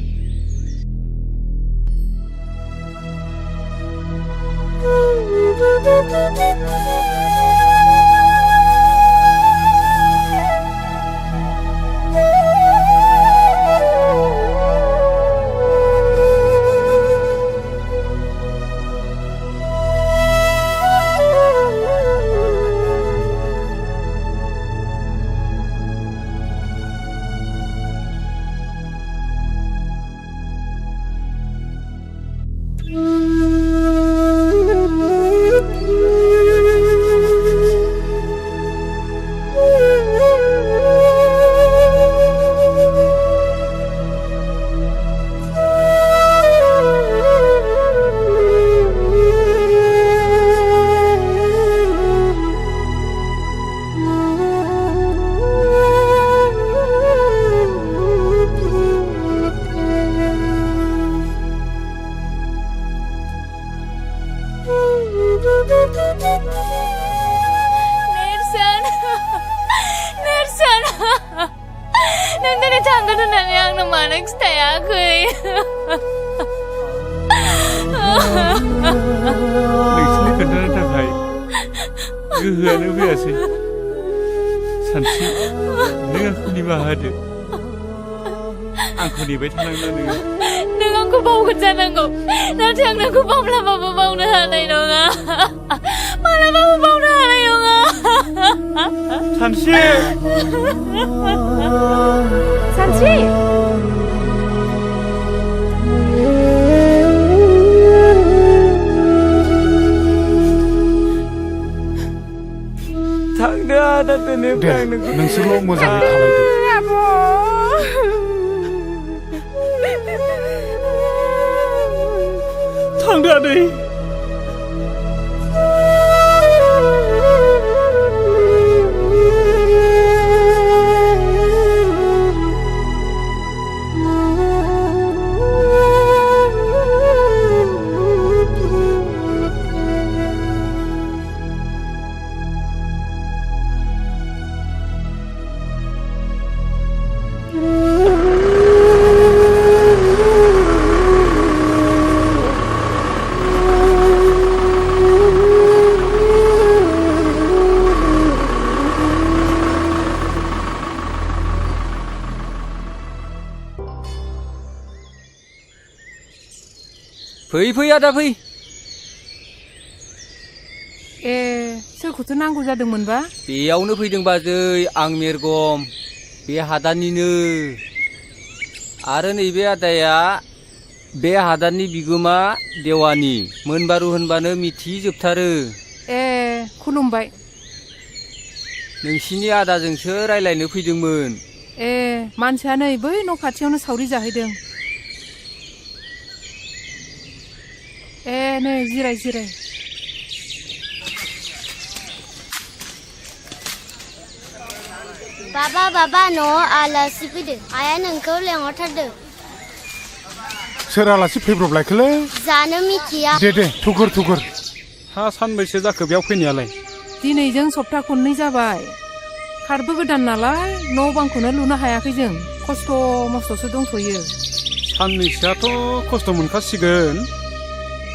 नोंसोरनि खोन्थानो थाखाय गोहोआनो फैयासै सानस्रि नों आंखौ निमाहा होदो आंखौ नेबाय थानांला नोङो नों आंखौ बावगोन जानांगौ नाथाय आं नोंखौ माब्लाबाबो बावनो हानाय नङा माब्लाबाबो बावनो हानाय नङा सानस्रि सानस्रि थांदो आदा दिनैफ्राय नोंसोरल' मोजाङै थालायदो थांदो आदै फै फै आदा फै ए सोरखौथो नांगौ जादोंमोनबा बेयावनो फैदों बाजै आं मेरगम बे हादाननिनो आरो नैबे आदाया बे हादाननि बिगोमा देवानि मोनबारु होनबानो मिथिजोबथारो ए खुलुमबाय नोंसिनि आदाजोंसो रायलायनो फैदोंमोन ए मानसिया नै बै न' खाथियावनो सावरि जाहैदों ए नै जिराय जिराय बाबा न'आव आलासि फैदों आइया नोंखौ लेंहरथारदों सोर आलासि फैब्रबलायखोलै जानो मिथिया दे थुगुर हा सानबैसे जाखो बेयाव फैनायालाय दिनैजों सप्ता खननै जाबाय खारबो गोदान नालाय न' बांखौनो लुनो हायाखै जों खस्थ' मस्थ'सो दंथ'यो साननैसोआथ' खस्थ' मोनखासिगोन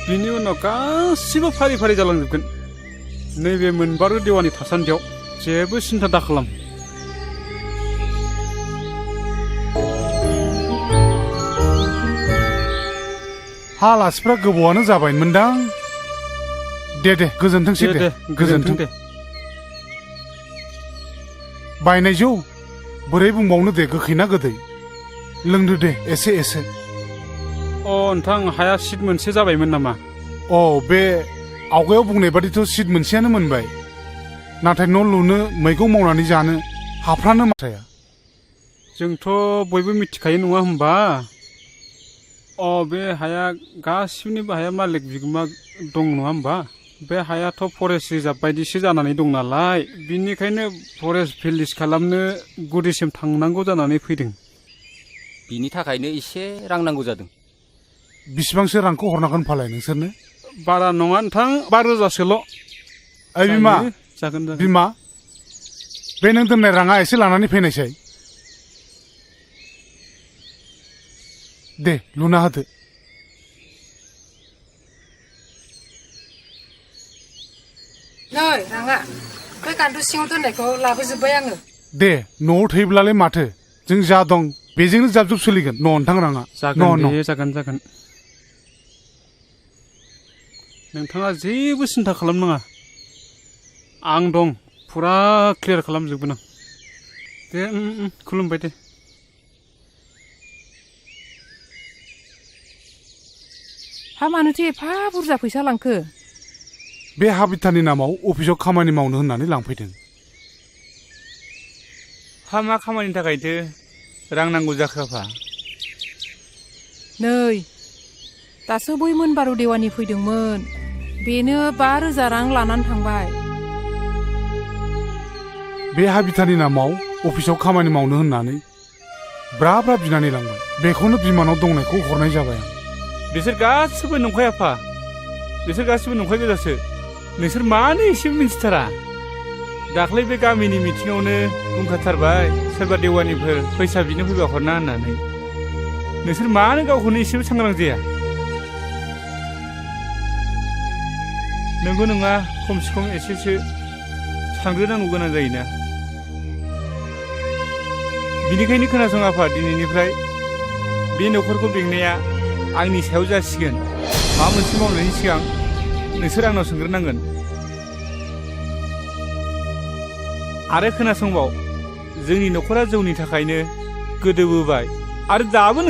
बिनि उनाव गासिबो फारि फारि जालांजोबगोन नैबे मोनबारु देवानि थासान्दियाव जेबो सिन्था दाखालाम हा आलासिफ्रा गोबावानो जाबायमोनदां दे गोजोनथोंसै दे गोजोनथों दे बायनाय जौ बोरै बुंबावनो दे गोखैना गोदै लोंदो दे एसे अ नोंथां हाया सिट मोनसे जाबायमोन नामा अ बे आवगायाव बुंनाय बादिथ' सिट मोनसेयानो मोनबाय नाथाय न' लुनो मैगं मावनानै जानो हाफ्रानो माथाया जोंथ' बयबो मिथिखायो नङा होमबा अ बे हाया गासिबनिबो हाया मालिक बिगोमा दं नङा होमबा बे हायाथ' फरेस्ट रिजार्भ बायदिसो जानानै दं नालाय बिनिखायनो फरेस्ट भिलेज खालामनो गुदिसिम थांनांगौ जानानै फैदों बिनि थाखायनो एसे रां नांगौ जादों बिसिबांसो रांखौ हरनांगोन फालाय नोंसोरनो बारा नङा नोंथां 12,000सोल' ओइ बिमा जागोन बिमा बे नों दोननाय राङा एसे लानानै फैनायसै दे लुना होदो नै राङा बै गान्दु सिङाव दोननायखौ लाबोजोब्बाय आङो दे न'आव थैब्लालाय माथो जों जा दं बेजोंनो जाब सोलिगोन न' नोंथां राङा जागोन नोंथाङा जेबो सिन्था खालामनाङा आं दं फुरा क्लियार खालामजोबगोन आं दे खुलुमबाय दे हा मानोथो एफा बुरजा फैसा लांखो बे हा बिथानि नामाव अफिसाव खामानि मावनो होननानै लांफैदों हा मा खामानिनि थाखायथो रां नांगौ जाखो आफा नै दासो बै मोनबारु देवानि फैदोंमोन बेनो 5,000 रां लानानै थांबाय बे हा बिथानि नामाव अफिसाव खामानि मावनो होननानै ब्रा बिनानै लांबाय बेखौनो बिमानाव दंनायखौ हरनाय जाबाय आं बिसोर गासिबो नंखाय आफा बिसोर गासिबो नंखाय गोजासो नोंसोर मानो एसेबो मिथिथारा दाख्लै बे गामिनि मिटिङावनो बुंखाथारबाय सोरबा देवानिफोर फैसा बिनो फैबा हरना होननानै नोंसोर मानो गावखौनो एसेबो सांग्रां जाया नंगौ नङा खमसे खम एसेसो सानग्रोनांगौ गोनां जायोना बिनिखायनो खोनासं आफा दिनैनिफ्राय बे न'खरखौ बेंनाया आंनि सायाव जासिगोन माबा मोनसे मावनायनि सिगां नोंसोर आंनाव सोंग्रोनांगोन आरो खोनासंबाव जोंनि न'खरा जौनि थाखायनो गोदोबोबाय आरो दाबो